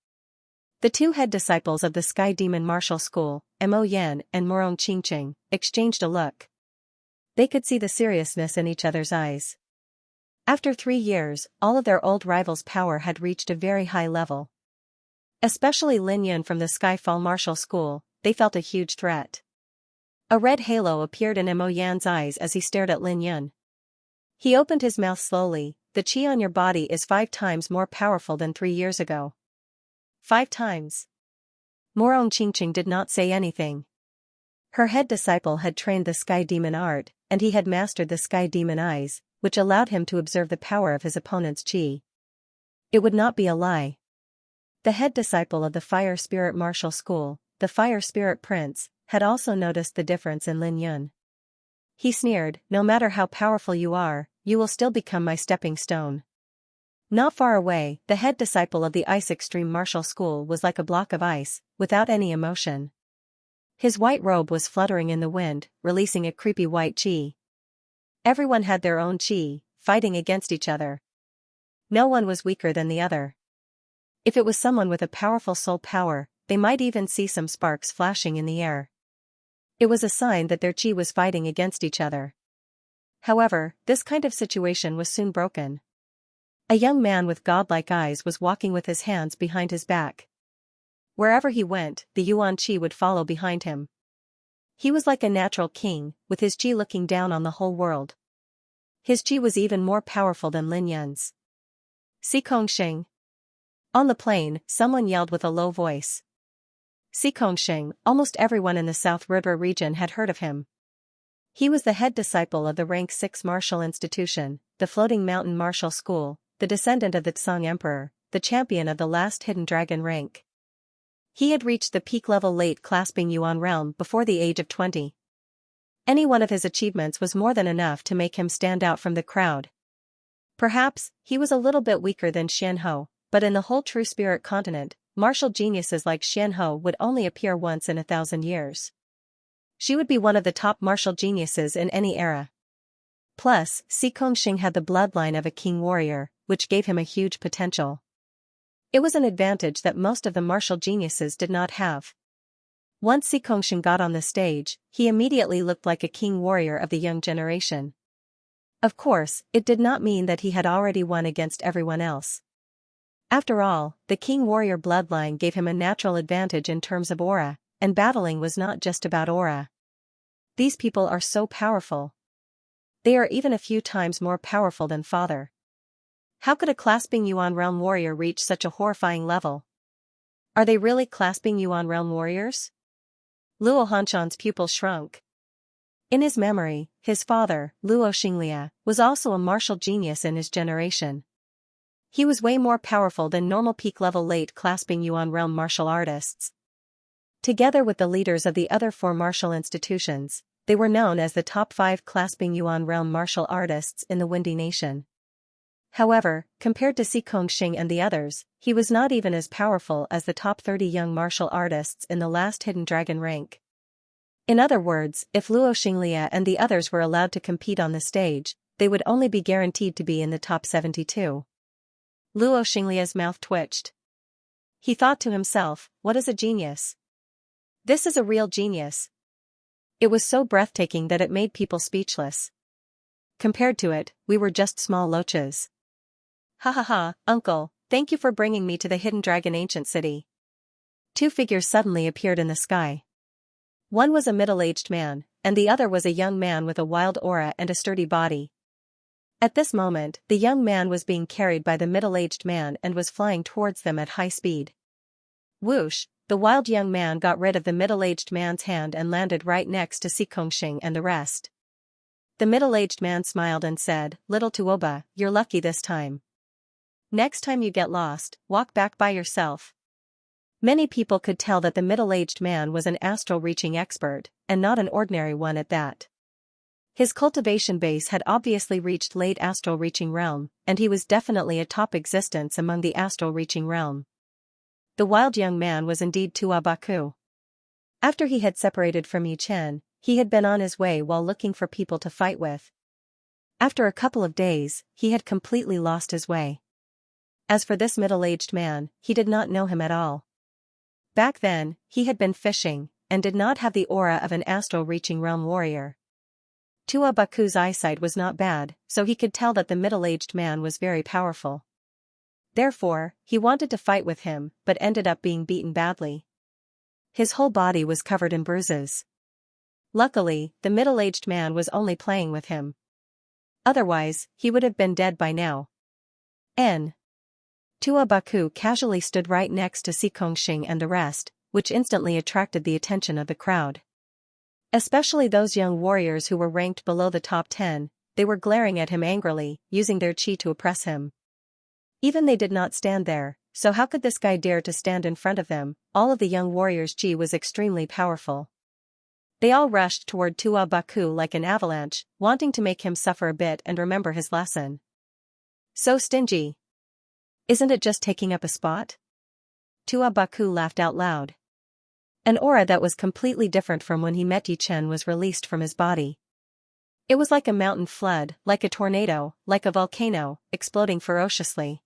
The 2 head disciples of the Sky Demon Martial School, Mo Yan and Morong Qingqing, exchanged a look. They could see the seriousness in each other's eyes. After 3 years, all of their old rivals' power had reached a very high level. Especially Lin Yun from the Skyfall Martial School, they felt a huge threat. A red halo appeared in Mo Yan's eyes as he stared at Lin Yun. He opened his mouth slowly. The qi on your body is 5 times more powerful than 3 years ago. 5 times. Morong Qingqing did not say anything. Her head disciple had trained the sky demon art, and he had mastered the sky demon eyes, which allowed him to observe the power of his opponent's qi. It would not be a lie. The head disciple of the Fire Spirit Martial School, the Fire Spirit Prince, had also noticed the difference in Lin Yun. He sneered, "No matter how powerful you are, you will still become my stepping stone." Not far away, the head disciple of the Ice Extreme Martial School was like a block of ice, without any emotion. His white robe was fluttering in the wind, releasing a creepy white qi. Everyone had their own qi, fighting against each other. No one was weaker than the other. If it was someone with a powerful soul power, they might even see some sparks flashing in the air. It was a sign that their qi was fighting against each other. However, this kind of situation was soon broken. A young man with godlike eyes was walking with his hands behind his back. Wherever he went, the Yuan qi would follow behind him. He was like a natural king, with his qi looking down on the whole world. His qi was even more powerful than Lin Yun's. "Si Kongxing." On the plain, someone yelled with a low voice. Si Kongxing, almost everyone in the South River region had heard of him. He was the head disciple of the Rank 6 martial institution, the Floating Mountain Martial School, the descendant of the Tsang Emperor, the champion of the last Hidden Dragon rank. He had reached the peak level late clasping Yuan realm before the age of 20. Any one of his achievements was more than enough to make him stand out from the crowd. Perhaps, he was a little bit weaker than Xianho, but in the whole True Spirit continent, martial geniuses like Xianho would only appear once in 1,000 years. She would be one of the top martial geniuses in any era. Plus, Si Kongxing had the bloodline of a king warrior, which gave him a huge potential. It was an advantage that most of the martial geniuses did not have. Once Si Kongxing got on the stage, he immediately looked like a king warrior of the young generation. Of course, it did not mean that he had already won against everyone else. After all, the king warrior bloodline gave him a natural advantage in terms of aura, and battling was not just about aura. These people are so powerful. They are even a few times more powerful than father. How could a clasping Yuan realm warrior reach such a horrifying level? Are they really clasping Yuan realm warriors? Luo Hanshan's pupil shrunk. In his memory, his father, Luo Xinglia, was also a martial genius in his generation. He was way more powerful than normal peak-level late clasping Yuan realm martial artists. Together with the leaders of the other 4 martial institutions, they were known as the top 5 clasping Yuan realm martial artists in the Windy Nation. However, compared to Si Kongxing and the others, he was not even as powerful as the top 30 young martial artists in the last Hidden Dragon rank. In other words, if Luo Xinglia and the others were allowed to compete on the stage, they would only be guaranteed to be in the top 72. Luo Xinglia's mouth twitched. He thought to himself, what is a genius? This is a real genius. It was so breathtaking that it made people speechless. Compared to it, we were just small loaches. Ha ha ha, uncle, thank you for bringing me to the Hidden Dragon ancient city. 2 figures suddenly appeared in the sky. One was a middle-aged man, and the other was a young man with a wild aura and a sturdy body. At this moment, the young man was being carried by the middle-aged man and was flying towards them at high speed. Whoosh, the wild young man got rid of the middle-aged man's hand and landed right next to Si Kongxing and the rest. The middle-aged man smiled and said, "Little Tuoba, you're lucky this time. Next time you get lost, walk back by yourself." Many people could tell that the middle-aged man was an astral-reaching expert, and not an ordinary one at that. His cultivation base had obviously reached late astral-reaching realm, and he was definitely a top existence among the astral-reaching realm. The wild young man was indeed Tua Baku. After he had separated from Yi Chen, he had been on his way while looking for people to fight with. After a couple of days, he had completely lost his way. As for this middle-aged man, he did not know him at all. Back then, he had been fishing, and did not have the aura of an astral-reaching realm warrior. Tua Baku's eyesight was not bad, so he could tell that the middle-aged man was very powerful. Therefore, he wanted to fight with him, but ended up being beaten badly. His whole body was covered in bruises. Luckily, the middle-aged man was only playing with him. Otherwise, he would have been dead by now. N. Tua Baku casually stood right next to Xianxia and the rest, which instantly attracted the attention of the crowd. Especially those young warriors who were ranked below the top 10, they were glaring at him angrily, using their chi to oppress him. Even they did not stand there, so how could this guy dare to stand in front of them? All of the young warriors' chi was extremely powerful. They all rushed toward Tua Baku like an avalanche, wanting to make him suffer a bit and remember his lesson. So stingy. Isn't it just taking up a spot? Tua Baku laughed out loud. An aura that was completely different from when he met Yichen was released from his body. It was like a mountain flood, like a tornado, like a volcano, exploding ferociously.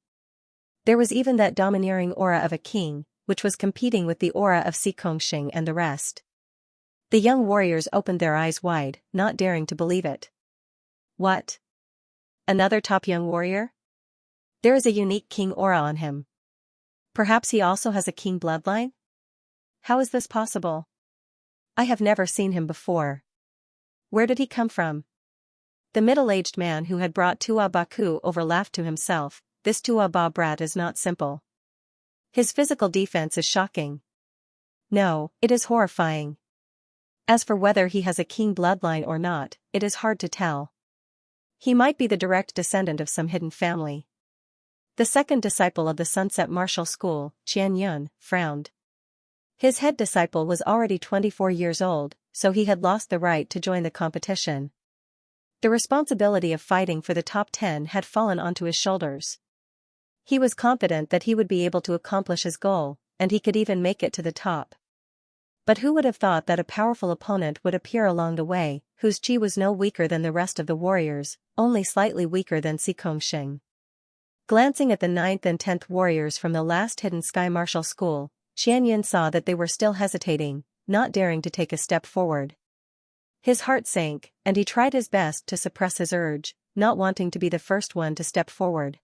There was even that domineering aura of a king, which was competing with the aura of Xianxia and the rest. The young warriors opened their eyes wide, not daring to believe it. What? Another top young warrior? There is a unique king aura on him. Perhaps he also has a king bloodline? How is this possible? I have never seen him before. Where did he come from? The middle-aged man who had brought Tua Baku over laughed to himself. This Tua Ba brat is not simple. His physical defense is shocking. No, it is horrifying. As for whether he has a king bloodline or not, it is hard to tell. He might be the direct descendant of some hidden family. The second disciple of the Sunset Martial School, Qianyun, frowned. His head disciple was already 24 years old, so he had lost the right to join the competition. The responsibility of fighting for the top 10 had fallen onto his shoulders. He was confident that he would be able to accomplish his goal, and he could even make it to the top. But who would have thought that a powerful opponent would appear along the way, whose chi was no weaker than the rest of the warriors, only slightly weaker than Xianxia. Glancing at the 9th and 10th warriors from the last hidden sky martial school, Qianyun saw that they were still hesitating, not daring to take a step forward. His heart sank, and he tried his best to suppress his urge, not wanting to be the first one to step forward.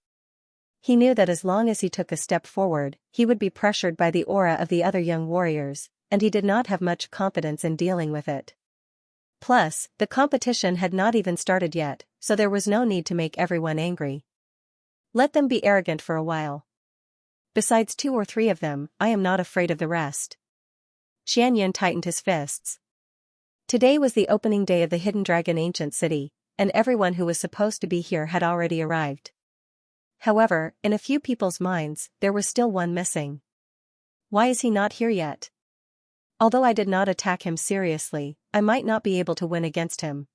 He knew that as long as he took a step forward, he would be pressured by the aura of the other young warriors, and he did not have much confidence in dealing with it. Plus, the competition had not even started yet, so there was no need to make everyone angry. Let them be arrogant for a while. Besides 2 or 3 of them, I am not afraid of the rest. Qianyun tightened his fists. Today was the opening day of the Hidden Dragon Ancient City, and everyone who was supposed to be here had already arrived. However, in a few people's minds, there was still one missing. Why is he not here yet? Although I did not attack him seriously, I might not be able to win against him.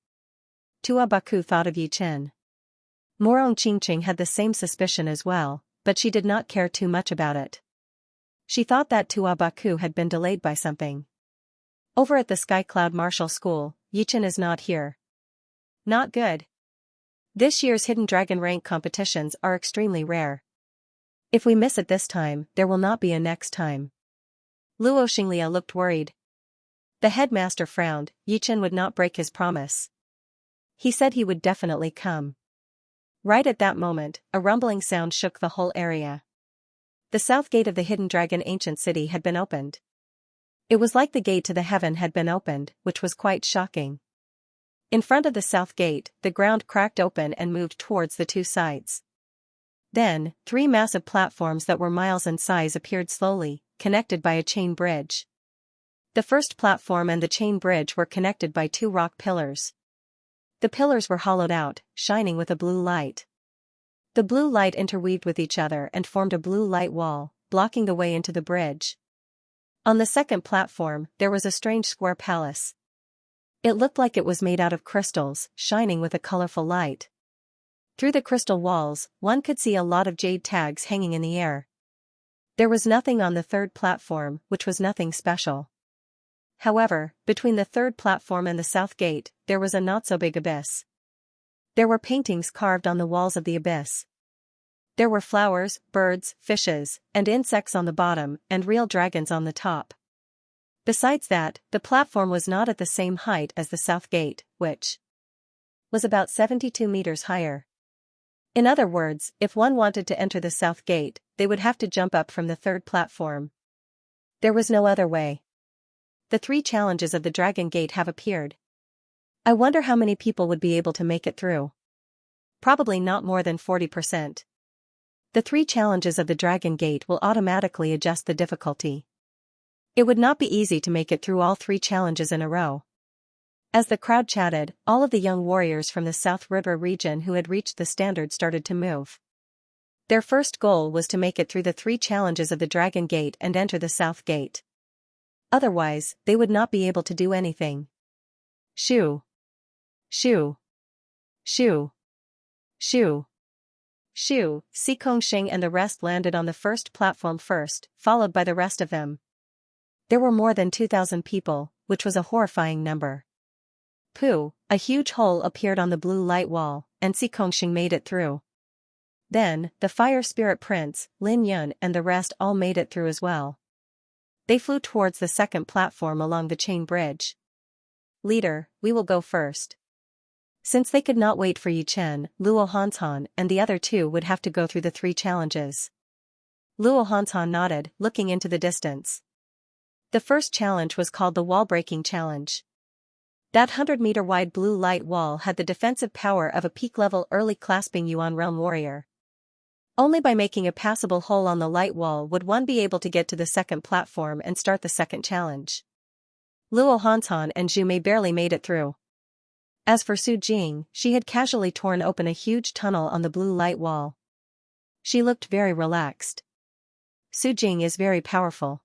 Tua Baku thought of Yichen. Morong Qingqing had the same suspicion as well, but she did not care too much about it. She thought that Tua Baku had been delayed by something. Over at the Sky Cloud Martial School, Yichen is not here. Not good. This year's Hidden Dragon rank competitions are extremely rare. If we miss it this time, there will not be a next time. Luo Xinglia looked worried. The headmaster frowned. Yichen would not break his promise. He said he would definitely come. Right at that moment, a rumbling sound shook the whole area. The south gate of the Hidden Dragon Ancient City had been opened. It was like the gate to the heaven had been opened, which was quite shocking. In front of the south gate, the ground cracked open and moved towards the 2 sides. Then, 3 massive platforms that were miles in size appeared slowly, connected by a chain bridge. The first platform and the chain bridge were connected by 2 rock pillars. The pillars were hollowed out, shining with a blue light. The blue light interweaved with each other and formed a blue light wall, blocking the way into the bridge. On the second platform, there was a strange square palace. It looked like it was made out of crystals, shining with a colorful light. Through the crystal walls, one could see a lot of jade tags hanging in the air. There was nothing on the third platform, which was nothing special. However, between the third platform and the south gate, there was a not-so-big abyss. There were paintings carved on the walls of the abyss. There were flowers, birds, fishes, and insects on the bottom, and real dragons on the top. Besides that, the platform was not at the same height as the south gate, which was about 72 meters higher. In other words, if one wanted to enter the south gate, they would have to jump up from the third platform. There was no other way. The 3 challenges of the Dragon Gate have appeared. I wonder how many people would be able to make it through. Probably not more than 40%. The 3 challenges of the Dragon Gate will automatically adjust the difficulty. It would not be easy to make it through all 3 challenges in a row. As the crowd chatted, all of the young warriors from the South River region who had reached the standard started to move. Their first goal was to make it through the 3 challenges of the Dragon Gate and enter the South Gate. Otherwise, they would not be able to do anything. Shoo. Shoo. Shoo. Shoo. Shoo. Xing and the rest landed on the first platform first, followed by the rest of them. There were more than 2,000 people, which was a horrifying number. Pooh, a huge hole appeared on the blue light wall, and Xing made it through. Then, the Fire Spirit Prince, Lin Yun and the rest all made it through as well. They flew towards the second platform along the chain bridge. Leader, we will go first. Since they could not wait for Yichen, Luo Hanshan and the other 2 would have to go through the 3 challenges. Luo Hanshan nodded, looking into the distance. The first challenge was called the Wall-Breaking Challenge. That 100-meter wide blue light wall had the defensive power of a peak-level early clasping Yuan Realm warrior. Only by making a passable hole on the light wall would one be able to get to the second platform and start the second challenge. Luo Hanshan and Zhu Mei barely made it through. As for Su Jing, she had casually torn open a huge tunnel on the blue light wall. She looked very relaxed. Su Jing is very powerful.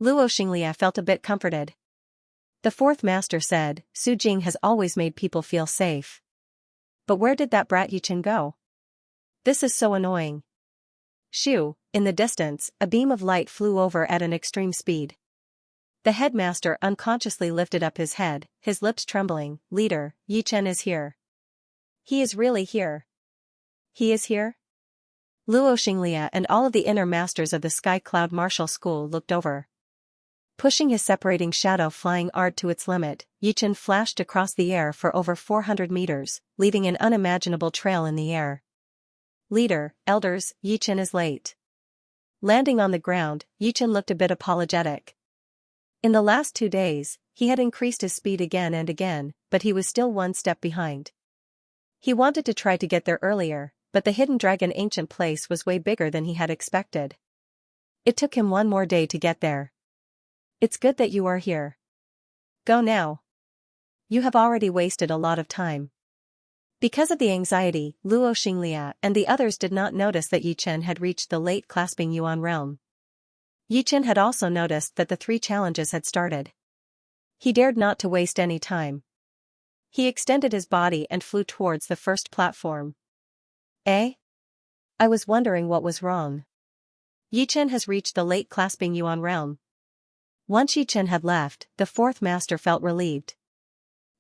Luo Xianxia felt a bit comforted. The 4th master said, Su Jing has always made people feel safe. But where did that brat Yichen go? This is so annoying. Shoo, in the distance, a beam of light flew over at an extreme speed. The headmaster unconsciously lifted up his head, his lips trembling. Leader, Yichen is here. He is really here. He is here? Luo Xianxia and all of the inner masters of the Sky Cloud Martial School looked over. Pushing his separating shadow flying art to its limit, Yichen flashed across the air for over 400 meters, leaving an unimaginable trail in the air. Leader, elders, Yichen is late. Landing on the ground, Yichen looked a bit apologetic. In the last 2 days, he had increased his speed again and again, but he was still 1 step behind. He wanted to try to get there earlier, but the Hidden Dragon ancient place was way bigger than he had expected. It took him 1 more day to get there. It's good that you are here. Go now. You have already wasted a lot of time. Because of the anxiety, Luo Xianxia and the others did not notice that Yichen had reached the late clasping Yuan realm. Yichen had also noticed that the 3 challenges had started. He dared not to waste any time. He extended his body and flew towards the first platform. Eh? I was wondering what was wrong. Yichen has reached the late clasping Yuan realm. Once Yichen had left, the 4th master felt relieved.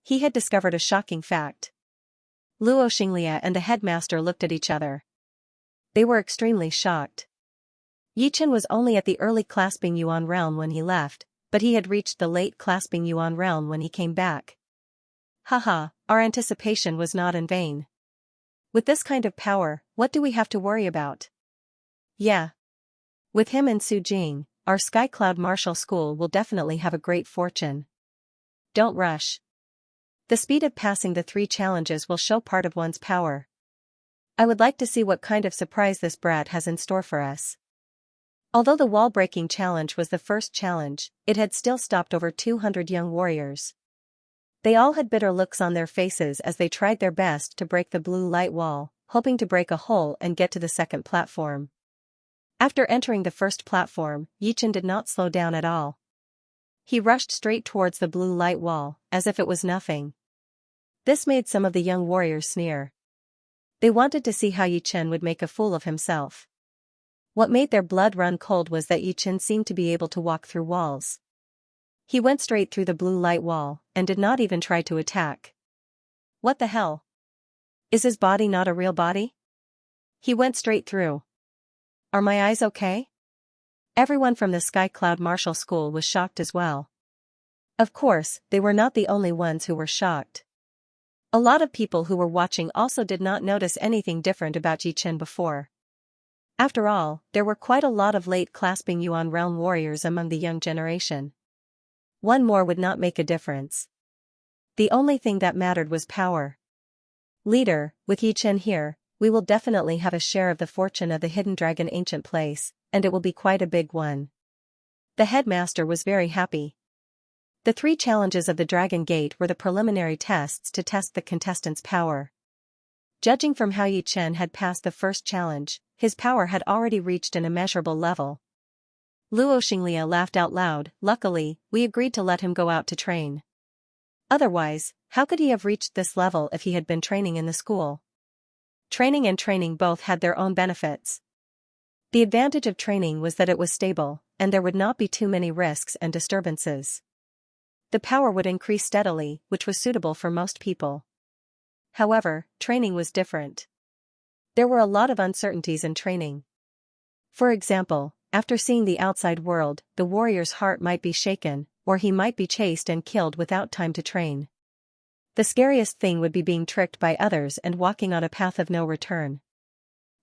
He had discovered a shocking fact. Luo Xianxia and the headmaster looked at each other. They were extremely shocked. Yichen was only at the early clasping Yuan realm when he left, but he had reached the late clasping Yuan realm when he came back. Haha, our anticipation was not in vain. With this kind of power, what do we have to worry about? Yeah. With him and Su Jing, our Sky Cloud Martial School will definitely have a great fortune. Don't rush. The speed of passing the 3 challenges will show part of one's power. I would like to see what kind of surprise this brat has in store for us. Although the wall-breaking challenge was the first challenge, it had still stopped over 200 young warriors. They all had bitter looks on their faces as they tried their best to break the blue light wall, hoping to break a hole and get to the second platform. After entering the first platform, Yichen did not slow down at all. He rushed straight towards the blue light wall, as if it was nothing. This made some of the young warriors sneer. They wanted to see how Yichen would make a fool of himself. What made their blood run cold was that Yichen seemed to be able to walk through walls. He went straight through the blue light wall, and did not even try to attack. What the hell? Is his body not a real body? He went straight through. Are my eyes okay? Everyone from the Sky Cloud Martial School was shocked as well. Of course, they were not the only ones who were shocked. A lot of people who were watching also did not notice anything different about Yichen before. After all, there were quite a lot of late clasping Yuan realm warriors among the young generation. One more would not make a difference. The only thing that mattered was power. Leader, with Yi Chen here, we will definitely have a share of the fortune of the Hidden Dragon ancient place, and it will be quite a big one. The headmaster was very happy. The 3 challenges of the Dragon Gate were the preliminary tests to test the contestants' power. Judging from how Yi Chen had passed the first challenge, his power had already reached an immeasurable level. Luo Xinglia laughed out loud. Luckily, we agreed to let him go out to train. Otherwise, how could he have reached this level if he had been training in the school? Training and training both had their own benefits. The advantage of training was that it was stable, and there would not be too many risks and disturbances. The power would increase steadily, which was suitable for most people. However, training was different. There were a lot of uncertainties in training. For example, after seeing the outside world, the warrior's heart might be shaken, or he might be chased and killed without time to train. The scariest thing would be being tricked by others and walking on a path of no return.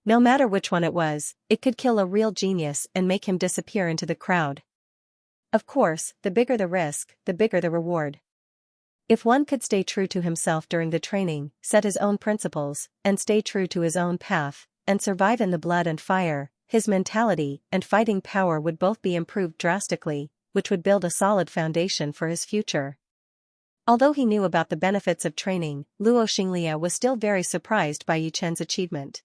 No matter which one it was, it could kill a real genius and make him disappear into the crowd. Of course, the bigger the risk, the bigger the reward. If one could stay true to himself during the training, set his own principles, and stay true to his own path, and survive in the blood and fire, his mentality and fighting power would both be improved drastically, which would build a solid foundation for his future. Although he knew about the benefits of training, Luo Xinglia was still very surprised by Yi Chen's achievement.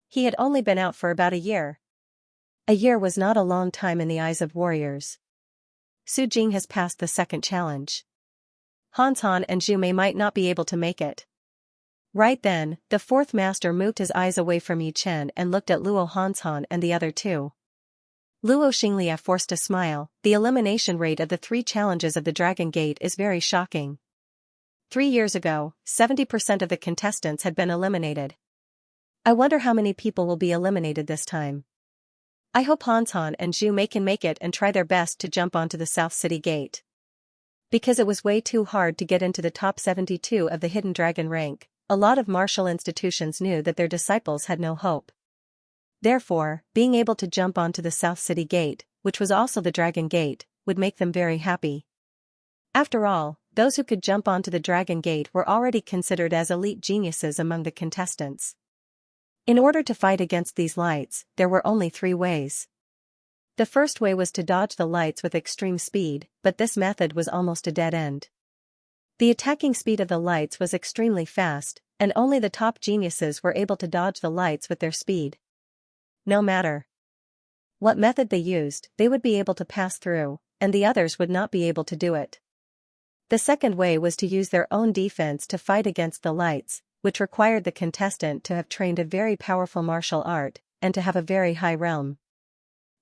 He had only been out for about a year. A year was not a long time in the eyes of warriors. Su Jing has passed the second challenge. Han Han and Zhu Mei might not be able to make it. Right then, the 4th master moved his eyes away from Yi Chen and looked at Luo Han and the other 2. Luo Xinglia forced a smile. The elimination rate of the 3 challenges of the Dragon Gate is very shocking. 3 years ago, 70% of the contestants had been eliminated. I wonder how many people will be eliminated this time. I hope Han Han and Zhu Mei can make it and try their best to jump onto the South City Gate. Because it was way too hard to get into the top 72 of the Hidden Dragon rank, a lot of martial institutions knew that their disciples had no hope. Therefore, being able to jump onto the South City Gate, which was also the Dragon Gate, would make them very happy. After all, those who could jump onto the Dragon Gate were already considered as elite geniuses among the contestants. In order to fight against these lights, there were only 3 ways. The first way was to dodge the lights with extreme speed, but this method was almost a dead end. The attacking speed of the lights was extremely fast, and only the top geniuses were able to dodge the lights with their speed. No matter what method they used, they would be able to pass through, and the others would not be able to do it. The second way was to use their own defense to fight against the lights, which required the contestant to have trained a very powerful martial art, and to have a very high realm.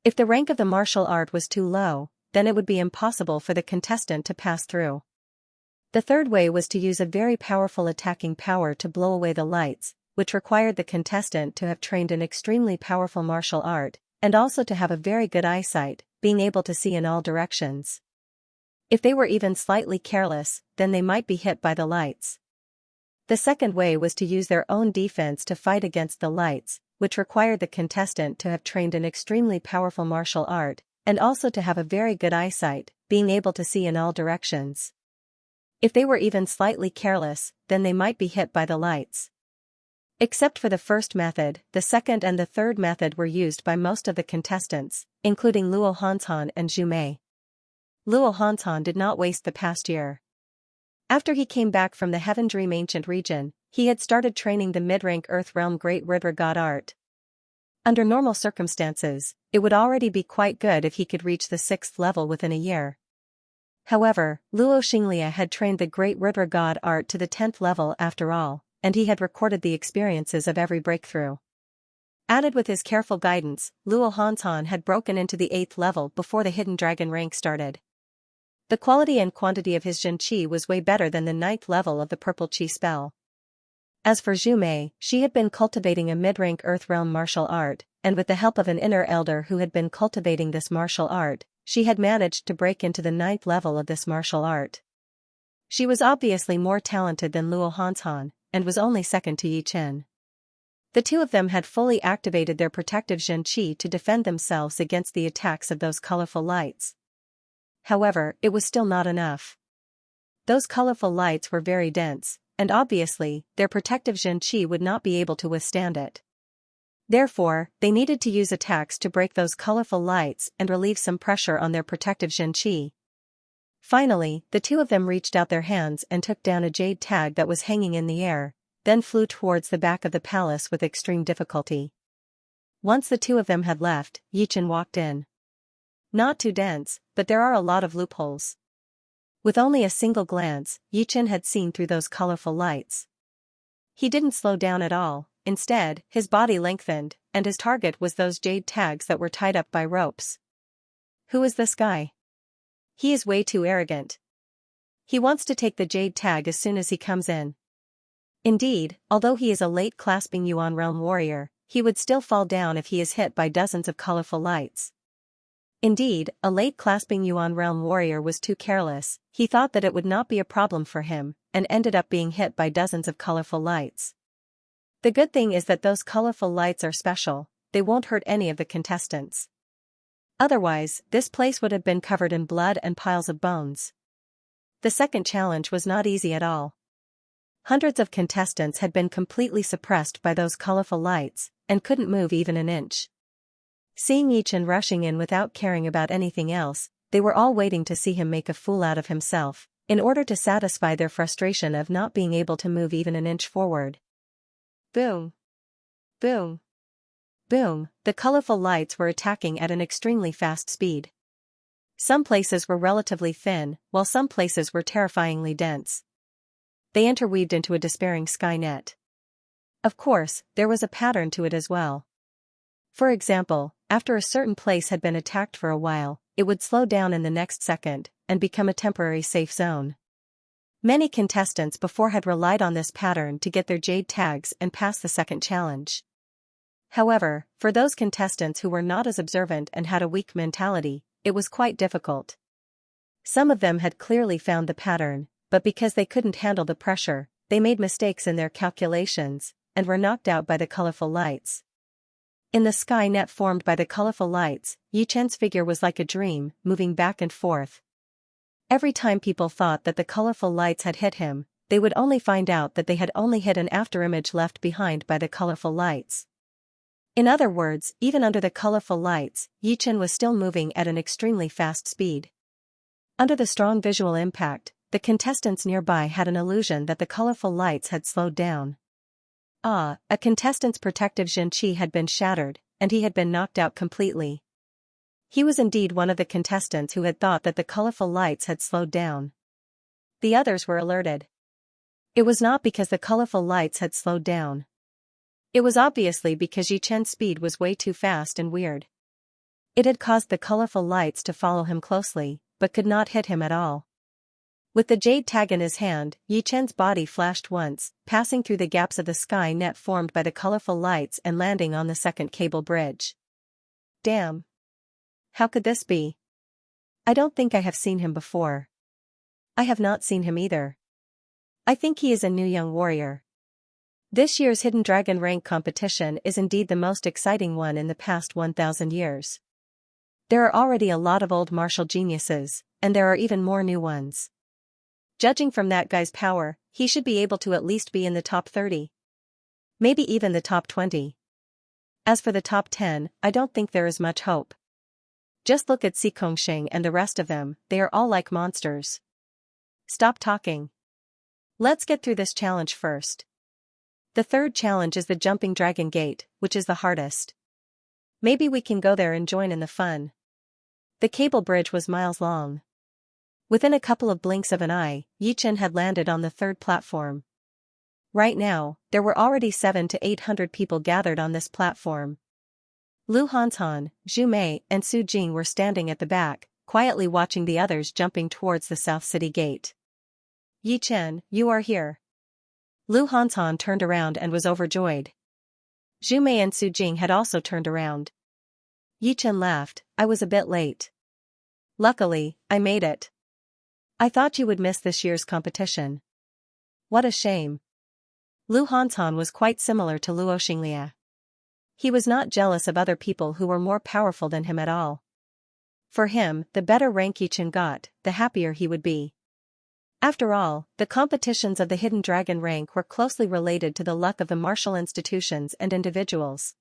If the rank of the martial art was too low, then it would be impossible for the contestant to pass through. The third way was to use a very powerful attacking power to blow away the lights, which required the contestant to have trained an extremely powerful martial art, and also to have a very good eyesight, being able to see in all directions. If they were even slightly careless, then they might be hit by the lights. The second way was to use their own defense to fight against the lights, which required the contestant to have trained an extremely powerful martial art, and also to have a very good eyesight, being able to see in all directions. If they were even slightly careless, then they might be hit by the lights. Except for the first method, the second and the third method were used by most of the contestants, including Luo Han and Zhu Mei. Luo Han did not waste the past year. After he came back from the Heaven Dream Ancient region, he had started training the mid-rank Earth Realm Great River God art. Under normal circumstances, it would already be quite good if he could reach the 6th level within a year. However, Luo Xinglia had trained the Great River God art to the 10th level after all, and he had recorded the experiences of every breakthrough. Added with his careful guidance, Luo Han had broken into the 8th level before the Hidden Dragon rank started. The quality and quantity of his Zhen Qi was way better than the 9th level of the Purple Qi spell. As for Zhu Mei, she had been cultivating a mid-rank Earth Realm martial art, and with the help of an inner elder who had been cultivating this martial art, she had managed to break into the 9th level of this martial art. She was obviously more talented than Luo Han, and was only second to Yi Chen. The two of them had fully activated their protective Zhen Qi to defend themselves against the attacks of those colorful lights. However, it was still not enough. Those colorful lights were very dense, and obviously, their protective Xianxia would not be able to withstand it. Therefore, they needed to use attacks to break those colorful lights and relieve some pressure on their protective Xianxia. Finally, the two of them reached out their hands and took down a jade tag that was hanging in the air, then flew towards the back of the palace with extreme difficulty. Once the two of them had left, Yichen walked in. Not too dense, but there are a lot of loopholes. With only a single glance, Yichen had seen through those colorful lights. He didn't slow down at all, instead, his body lengthened, and his target was those jade tags that were tied up by ropes. Who is this guy? He is way too arrogant. He wants to take the jade tag as soon as he comes in. Indeed, although he is a late clasping Yuan realm warrior, he would still fall down if he is hit by dozens of colorful lights. Indeed, a late clasping Yuan realm warrior was too careless. He thought that it would not be a problem for him, and ended up being hit by dozens of colorful lights. The good thing is that those colorful lights are special, they won't hurt any of the contestants. Otherwise, this place would have been covered in blood and piles of bones. The second challenge was not easy at all. Hundreds of contestants had been completely suppressed by those colorful lights, and couldn't move even an inch. Seeing Yichen rushing in without caring about anything else, they were all waiting to see him make a fool out of himself, in order to satisfy their frustration of not being able to move even an inch forward. Boom! Boom! Boom! The colorful lights were attacking at an extremely fast speed. Some places were relatively thin, while some places were terrifyingly dense. They interweaved into a despairing sky net. Of course, there was a pattern to it as well. For example, after a certain place had been attacked for a while, it would slow down in the next second, and become a temporary safe zone. Many contestants before had relied on this pattern to get their jade tags and pass the second challenge. However, for those contestants who were not as observant and had a weak mentality, it was quite difficult. Some of them had clearly found the pattern, but because they couldn't handle the pressure, they made mistakes in their calculations, and were knocked out by the colorful lights. In the sky net formed by the colorful lights, Yichen's figure was like a dream, moving back and forth. Every time people thought that the colorful lights had hit him, they would only find out that they had only hit an afterimage left behind by the colorful lights. In other words, even under the colorful lights, Yichen was still moving at an extremely fast speed. Under the strong visual impact, the contestants nearby had an illusion that the colorful lights had slowed down. A contestant's protective Xianxia had been shattered, and he had been knocked out completely. He was indeed one of the contestants who had thought that the colorful lights had slowed down. The others were alerted. It was not because the colorful lights had slowed down. It was obviously because Yichen's speed was way too fast and weird. It had caused the colorful lights to follow him closely, but could not hit him at all. With the jade tag in his hand, Yichen's body flashed once, passing through the gaps of the sky net formed by the colorful lights and landing on the second cable bridge. Damn! How could this be? I don't think I have seen him before. I have not seen him either. I think he is a new young warrior. This year's Hidden Dragon rank competition is indeed the most exciting one in the past 1,000 years. There are already a lot of old martial geniuses, and there are even more new ones. Judging from that guy's power, he should be able to at least be in the top 30. Maybe even the top 20. As for the top 10, I don't think there is much hope. Just look at Xikongxing and the rest of them, they are all like monsters. Stop talking. Let's get through this challenge first. The third challenge is the Jumping Dragon Gate, which is the hardest. Maybe we can go there and join in the fun. The cable bridge was miles long. Within a couple of blinks of an eye, Yichen had landed on the third platform. Right now, there were already 700 to 800 people gathered on this platform. Lu Hanzhan, Zhu Mei, and Su Jing were standing at the back, quietly watching the others jumping towards the South City Gate. Yichen, you are here. Lu Hanzhan turned around and was overjoyed. Zhu Mei and Su Jing had also turned around. Yichen laughed, I was a bit late. Luckily, I made it. I thought you would miss this year's competition. What a shame. Lu Hanzhan was quite similar to Luo Xinglia. He was not jealous of other people who were more powerful than him at all. For him, the better rank Yichen got, the happier he would be. After all, the competitions of the hidden dragon rank were closely related to the luck of the martial institutions and individuals.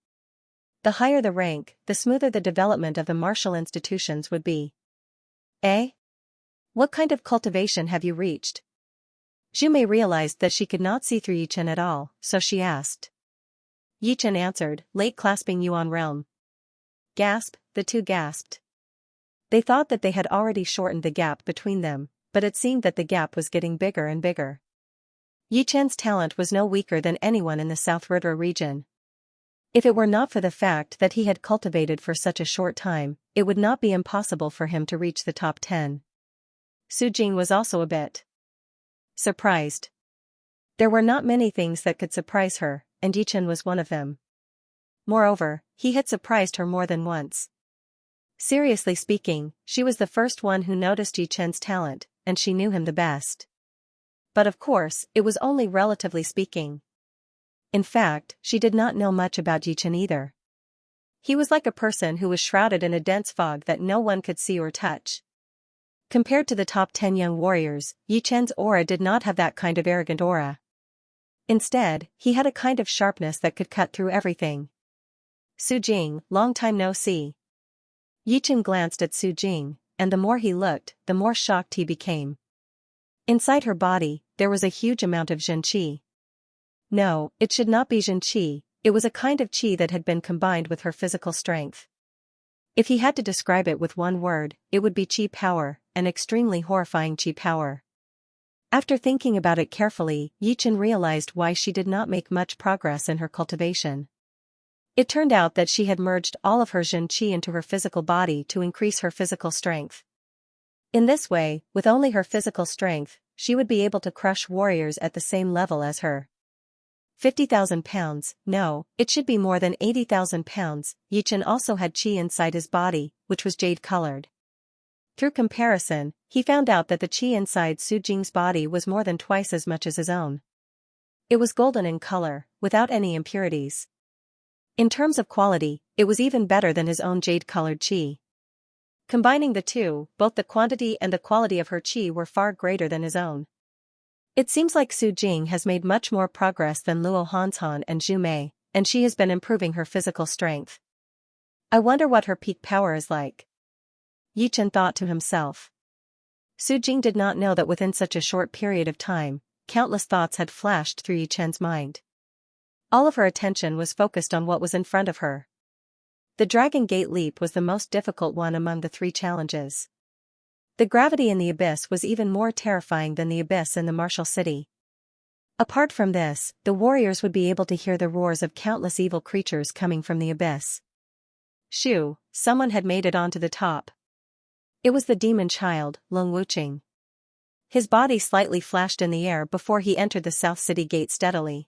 The higher the rank, the smoother the development of the martial institutions would be. Eh? What kind of cultivation have you reached? Zhumei realized that she could not see through Yichen at all, so she asked. Yichen answered, late clasping Yuan realm. Gasp, the two gasped. They thought that they had already shortened the gap between them, but it seemed that the gap was getting bigger and bigger. Yichen's talent was no weaker than anyone in the South Ridra region. If it were not for the fact that he had cultivated for such a short time, it would not be impossible for him to reach the top 10. Su Jing was also a bit surprised. There were not many things that could surprise her, and Yichen was one of them. Moreover, he had surprised her more than once. Seriously speaking, she was the first one who noticed Yichen's talent, and she knew him the best. But of course, it was only relatively speaking. In fact, she did not know much about Yichen either. He was like a person who was shrouded in a dense fog that no one could see or touch. Compared to the top 10 young warriors, Yichen's aura did not have that kind of arrogant aura. Instead, he had a kind of sharpness that could cut through everything. Su Jing, long time no see. Yichen glanced at Su Jing, and the more he looked, the more shocked he became. Inside her body, there was a huge amount of Zhen qi. No, it should not be Zhen qi, it was a kind of qi that had been combined with her physical strength. If he had to describe it with one word, it would be qi power, an extremely horrifying qi power. After thinking about it carefully, Yichen realized why she did not make much progress in her cultivation. It turned out that she had merged all of her Zhen qi into her physical body to increase her physical strength. In this way, with only her physical strength, she would be able to crush warriors at the same level as her. 50,000 pounds, no, it should be more than 80,000 pounds. Yichen also had qi inside his body, which was jade-colored. Through comparison, he found out that the qi inside Su Jing's body was more than twice as much as his own. It was golden in color, without any impurities. In terms of quality, it was even better than his own jade-colored qi. Combining the two, both the quantity and the quality of her qi were far greater than his own. It seems like Su Jing has made much more progress than Luo Hanshan and Zhu Mei, and she has been improving her physical strength. I wonder what her peak power is like. Yichen thought to himself. Su Jing did not know that within such a short period of time, countless thoughts had flashed through Yichen's mind. All of her attention was focused on what was in front of her. The Dragon Gate leap was the most difficult one among the 3 challenges. The gravity in the abyss was even more terrifying than the abyss in the martial city. Apart from this, the warriors would be able to hear the roars of countless evil creatures coming from the abyss. Shoo, someone had made it onto the top. It was the demon child, Lung Wuqing. His body slightly flashed in the air before he entered the South City Gate steadily.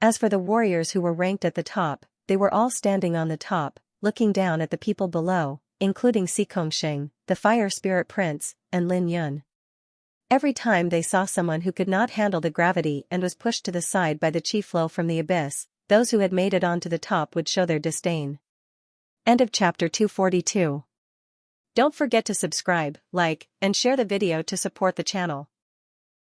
As for the warriors who were ranked at the top, they were all standing on the top, looking down at the people below, including Si Kongxing, the Fire Spirit Prince, and Lin Yun. Every time they saw someone who could not handle the gravity and was pushed to the side by the qi flow from the abyss, those who had made it onto the top would show their disdain. End of chapter 242. Don't forget to subscribe, like, and share the video to support the channel.